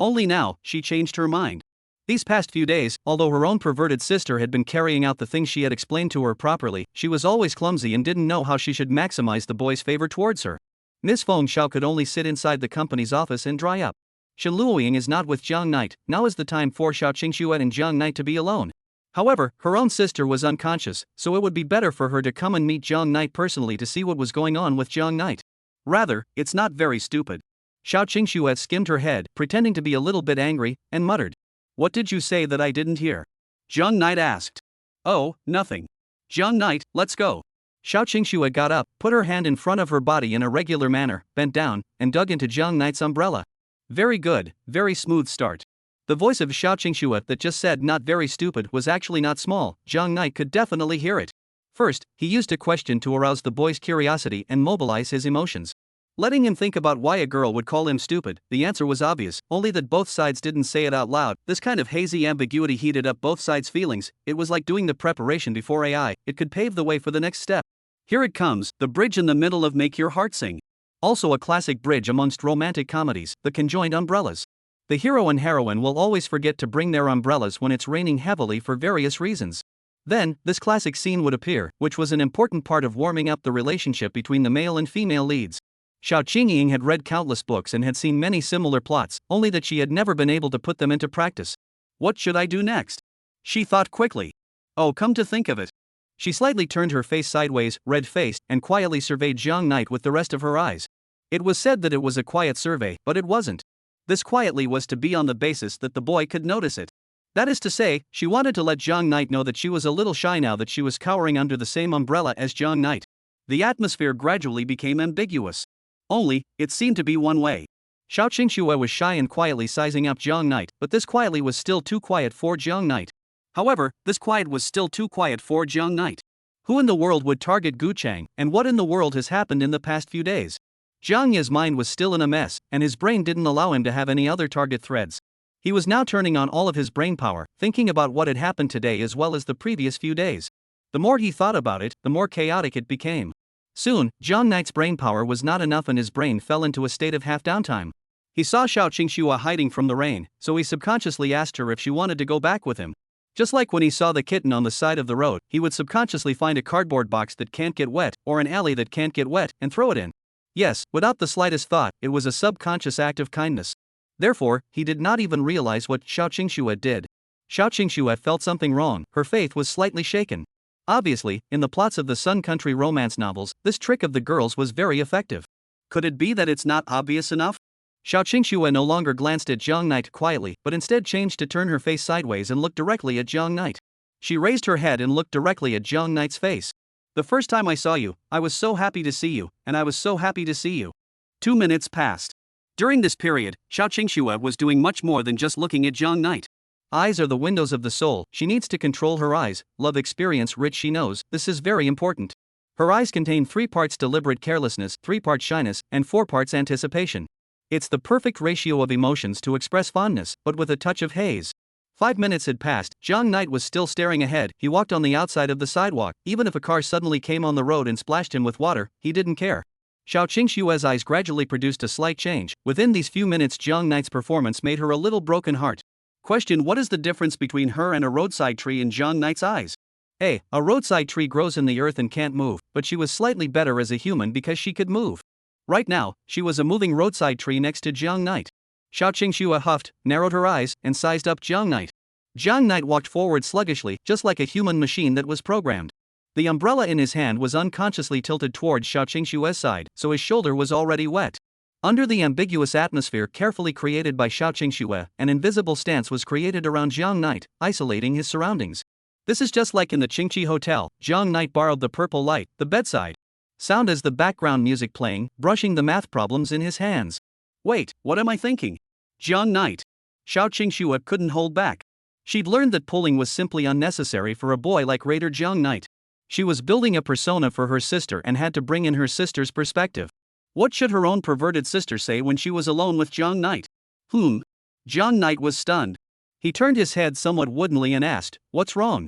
Only now, she changed her mind. These past few days, although her own perverted sister had been carrying out the things she had explained to her properly, she was always clumsy and didn't know how she should maximize the boy's favor towards her. Miss Feng Xiao could only sit inside the company's office and dry up. Shen Luoying is not with Jiang Knight, now is the time for Xiao Qingxue and Jiang Knight to be alone. However, her own sister was unconscious, so it would be better for her to come and meet Jiang Knight personally to see what was going on with Jiang Knight. Rather, it's not very stupid. Xiao Qingxue skimmed her head, pretending to be a little bit angry, and muttered. What did you say that I didn't hear? Jiang Knight asked. Oh, nothing. Jiang Knight, let's go. Xiao Qingxue got up, put her hand in front of her body in a regular manner, bent down, and dug into Jiang Knight's umbrella. Very good, very smooth start. The voice of Xiao Qingxue that just said not very stupid was actually not small. Jiang Knight could definitely hear it. First, he used a question to arouse the boy's curiosity and mobilize his emotions. Letting him think about why a girl would call him stupid, the answer was obvious, only that both sides didn't say it out loud. This kind of hazy ambiguity heated up both sides' feelings. It was like doing the preparation before AI, it could pave the way for the next step. Here it comes, the bridge in the middle of Make Your Heart Sing. Also a classic bridge amongst romantic comedies, the conjoined umbrellas. The hero and heroine will always forget to bring their umbrellas when it's raining heavily for various reasons. Then, this classic scene would appear, which was an important part of warming up the relationship between the male and female leads. Xiao Qingying had read countless books and had seen many similar plots, only that she had never been able to put them into practice. What should I do next? She thought quickly. Oh, come to think of it. She slightly turned her face sideways, red-faced, and quietly surveyed Jiang Knight with the rest of her eyes. It was said that it was a quiet survey, but it wasn't. This quietly was to be on the basis that the boy could notice it. That is to say, she wanted to let Jiang Knight know that she was a little shy now that she was cowering under the same umbrella as Jiang Knight. The atmosphere gradually became ambiguous. Only, it seemed to be one way. Xiao Qingxue was shy and quietly sizing up Jiang Knight, but this quietly was still too quiet for Jiang Knight. However, this quiet was still too quiet for Jiang Knight. Who in the world would target Gu Chang, and what in the world has happened in the past few days? Jiang Ye's mind was still in a mess, and his brain didn't allow him to have any other target threads. He was now turning on all of his brain power, thinking about what had happened today as well as the previous few days. The more he thought about it, the more chaotic it became. Soon, Jiang Knight's brain power was not enough and his brain fell into a state of half-downtime. He saw Xiao Qingxue hiding from the rain, so he subconsciously asked her if she wanted to go back with him. Just like when he saw the kitten on the side of the road, he would subconsciously find a cardboard box that can't get wet, or an alley that can't get wet, and throw it in. Yes, without the slightest thought, it was a subconscious act of kindness. Therefore, he did not even realize what Xiao Qingxue did. Xiao Qingxue felt something wrong, her faith was slightly shaken. Obviously, in the plots of the Sun Country romance novels, this trick of the girls was very effective. Could it be that it's not obvious enough? Xiao Qingxue no longer glanced at Jiang Knight quietly, but instead changed to turn her face sideways and look directly at Jiang Knight. She raised her head and looked directly at Jiang Knight's face. The first time I saw you, I was so happy to see you, and I was so happy to see you. 2 minutes passed. During this period, Xiao Qingxue was doing much more than just looking at Jiang Knight. Eyes are the windows of the soul, she needs to control her eyes, love experience rich she knows, this is very important. Her eyes contain 3 parts deliberate carelessness, 3 parts shyness, and 4 parts anticipation. It's the perfect ratio of emotions to express fondness, but with a touch of haze. 5 minutes had passed, Jiang Knight was still staring ahead, he walked on the outside of the sidewalk, even if a car suddenly came on the road and splashed him with water, he didn't care. Xiao Qingxue's eyes gradually produced a slight change. Within these few minutes Jiang Knight's performance made her a little broken heart. Question: what is the difference between her and a roadside tree in Jiang Knight's eyes? A roadside tree grows in the earth and can't move, but she was slightly better as a human because she could move. Right now, she was a moving roadside tree next to Jiang Knight. Xiao Qingxue huffed, narrowed her eyes, and sized up Jiang Knight. Jiang Knight walked forward sluggishly, just like a human machine that was programmed. The umbrella in his hand was unconsciously tilted towards Xiao Qingxue's side, so his shoulder was already wet. Under the ambiguous atmosphere carefully created by Xiao Qingxue, an invisible stance was created around Jiang Knight, isolating his surroundings. This is just like in the Qingqi Hotel. Jiang Knight borrowed the purple light, the bedside. sound as the background music playing, brushing the math problems in his hands. Wait, what am I thinking? Jiang Knight. Xiao Qingxue couldn't hold back. She'd learned that pulling was simply unnecessary for a boy like Raider Jiang Knight. She was building a persona for her sister and had to bring in her sister's perspective. What should her own perverted sister say when she was alone with Jiang Knight? Jiang Knight was stunned. He turned his head somewhat woodenly and asked, "What's wrong?"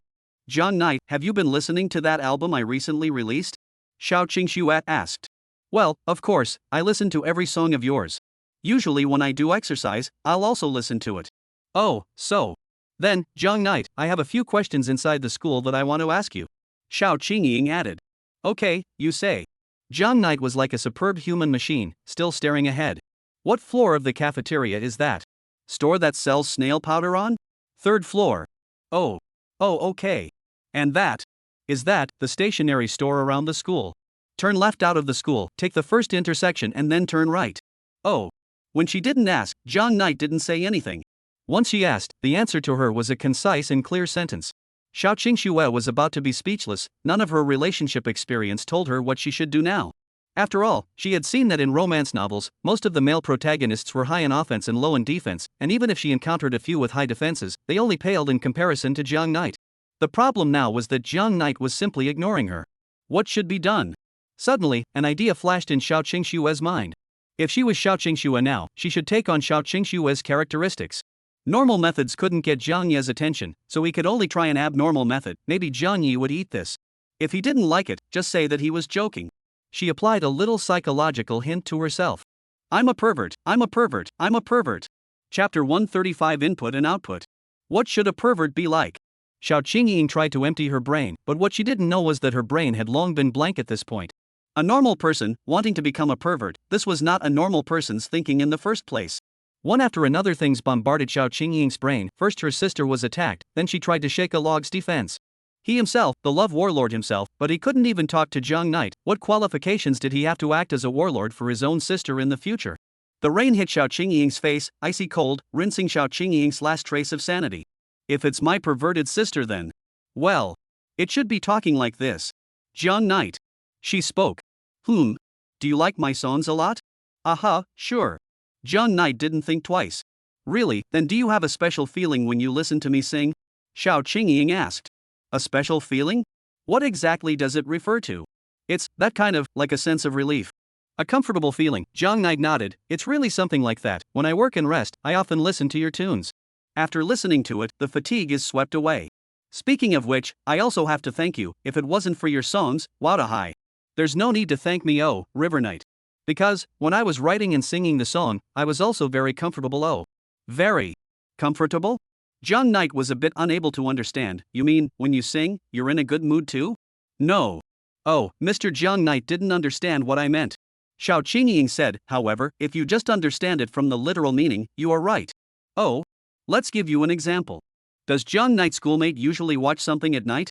Jiang Knight, have you been listening to that album I recently released? Xiao Qingxue asked. Well, of course, I listen to every song of yours. Usually when I do exercise, I'll also listen to it. Oh, so. Then, Jiang Knight, I have a few questions inside the school that I want to ask you. Xiao Qingying added. Okay, you say. Jiang Knight was like a superb human machine, still staring ahead. What floor of the cafeteria is that? Store that sells snail powder on? Third floor. Oh, okay. And that? Is that the stationery store around the school? Turn left out of the school, take the first intersection and then turn right. Oh. When she didn't ask, Jiang Knight didn't say anything. Once she asked, the answer to her was a concise and clear sentence. Xiao Qingxue was about to be speechless. None of her relationship experience told her what she should do now. After all, she had seen that in romance novels, most of the male protagonists were high in offense and low in defense, and even if she encountered a few with high defenses, they only paled in comparison to Jiang Knight. The problem now was that Jiang Knight was simply ignoring her. What should be done? Suddenly, an idea flashed in Xiao Qingxue's mind. If she was Xiao Qingxue now, she should take on Xiao Qingxue's characteristics. Normal methods couldn't get Jiang Ye's attention, so he could only try an abnormal method. Maybe Jiang Ye would eat this. If he didn't like it, just say that he was joking. She applied a little psychological hint to herself. I'm a pervert, I'm a pervert, I'm a pervert. Chapter 135 Input and Output. What should a pervert be like? Xiao Qingying tried to empty her brain, but what she didn't know was that her brain had long been blank at this point. A normal person, wanting to become a pervert, this was not a normal person's thinking in the first place. One after another things bombarded Xiao Qingying's brain. First her sister was attacked, then she tried to shake a log's defense. He himself, the love warlord himself, but he couldn't even talk to Jiang Knight. What qualifications did he have to act as a warlord for his own sister in the future? The rain hit Xiao Qingying's face, icy cold, rinsing Xiao Qingying's last trace of sanity. If it's my perverted sister then, well, it should be talking like this. Jiang Knight. She spoke. Do you like my songs a lot? Sure. Jiang Knight didn't think twice. Really, then do you have a special feeling when you listen to me sing? Xiao Qingying asked. A special feeling? What exactly does it refer to? It's that kind of, like a sense of relief. A comfortable feeling. Jiang Knight nodded. It's really something like that. When I work and rest, I often listen to your tunes. After listening to it, the fatigue is swept away. Speaking of which, I also have to thank you. If it wasn't for your songs, wowdahai. There's no need to thank me, oh, River Knight. Because, when I was writing and singing the song, I was also very comfortable, oh. Very comfortable? Jiang Knight was a bit unable to understand. You mean, when you sing, you're in a good mood too? No. Oh, Mr. Jiang Knight didn't understand what I meant. Xiao Qingying said, however, if you just understand it from the literal meaning, you are right. Oh? Let's give you an example. Does Jiang Knight's schoolmate usually watch something at night?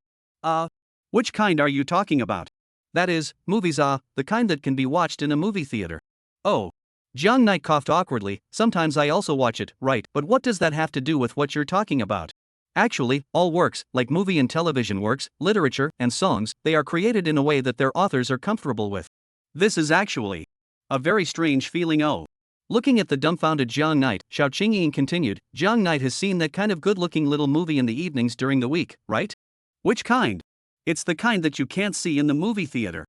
Which kind are you talking about? That is, movies, the kind that can be watched in a movie theater. Oh. Jiang Knight coughed awkwardly. Sometimes I also watch it, right, but what does that have to do with what you're talking about? Actually, all works, like movie and television works, literature, and songs, they are created in a way that their authors are comfortable with. This is actually a very strange feeling, oh. Looking at the dumbfounded Jiang Knight, Xiao Qingying continued, Jiang Knight has seen that kind of good-looking little movie in the evenings during the week, right? Which kind? It's the kind that you can't see in the movie theater.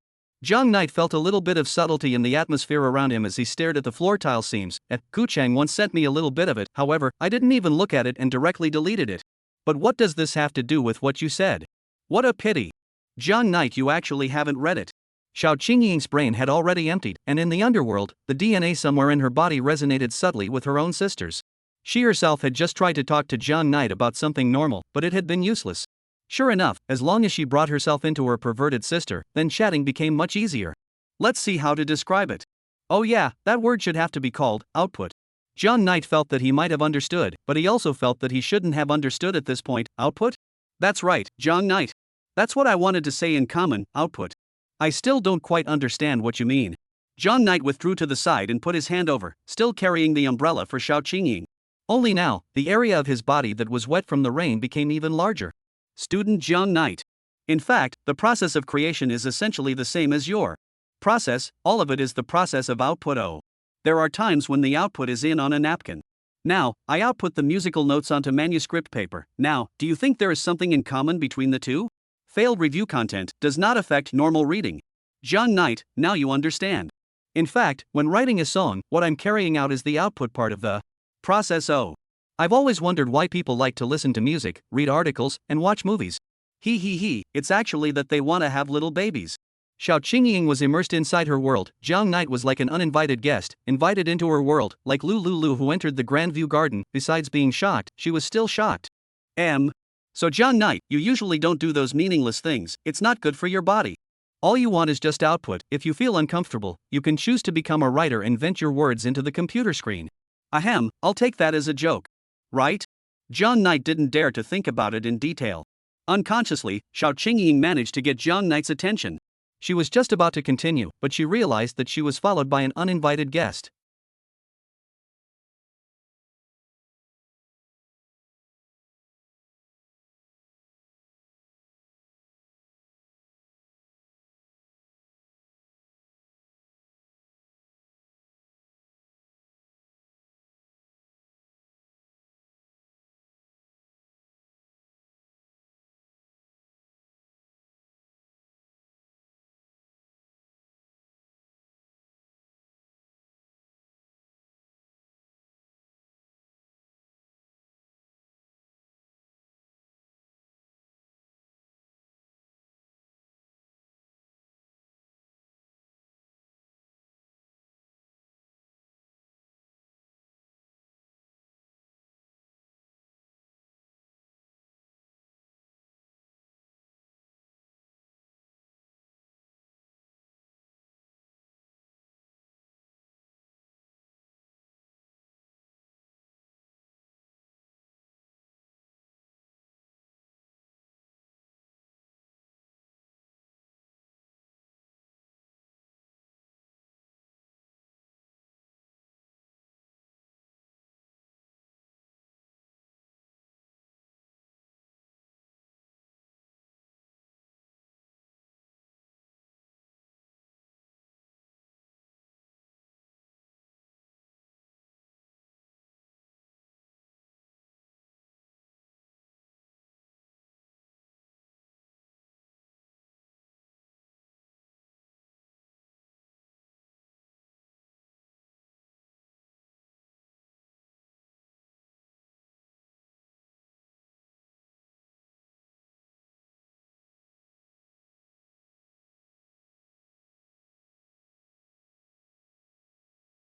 Jiang Knight felt a little bit of subtlety in the atmosphere around him as he stared at the floor tile seams. Gu Chang once sent me a little bit of it, however, I didn't even look at it and directly deleted it. But what does this have to do with what you said? What a pity. Jiang Knight, you actually haven't read it. Xiao Qingying's brain had already emptied, and in the underworld, the DNA somewhere in her body resonated subtly with her own sister's. She herself had just tried to talk to Jiang Knight about something normal, but it had been useless. Sure enough, as long as she brought herself into her perverted sister, then chatting became much easier. Let's see how to describe it. Oh yeah, that word should have to be called output. Jiang Knight felt that he might have understood, but he also felt that he shouldn't have understood at this point. Output? That's right, Jiang Knight. That's what I wanted to say in common, output. I still don't quite understand what you mean. Jiang Knight withdrew to the side and put his hand over, still carrying the umbrella for Xiao Qingying. Only now, the area of his body that was wet from the rain became even larger. Student Jiang Knight. In fact, the process of creation is essentially the same as your Process, all of it is the process of output. Oh. There are times when the output is in on a napkin. Now, I output the musical notes onto manuscript paper. Now, do you think there is something in common between the two? Failed review content does not affect normal reading. John Knight, now you understand. In fact, when writing a song, what I'm carrying out is the output part of the process. Oh. I've always wondered why people like to listen to music, read articles, and watch movies. It's actually that they want to have little babies. Xiao Qingying was immersed inside her world. Jiang Knight was like an uninvited guest, invited into her world, like Lu who entered the Grandview Garden. Besides being shocked, she was still shocked. So John Knight, you usually don't do those meaningless things, it's not good for your body. All you want is just output. If you feel uncomfortable, you can choose to become a writer and vent your words into the computer screen. I'll take that as a joke. Right? John Knight didn't dare to think about it in detail. Unconsciously, Xiao Qingying managed to get John Knight's attention. She was just about to continue, but she realized that she was followed by an uninvited guest.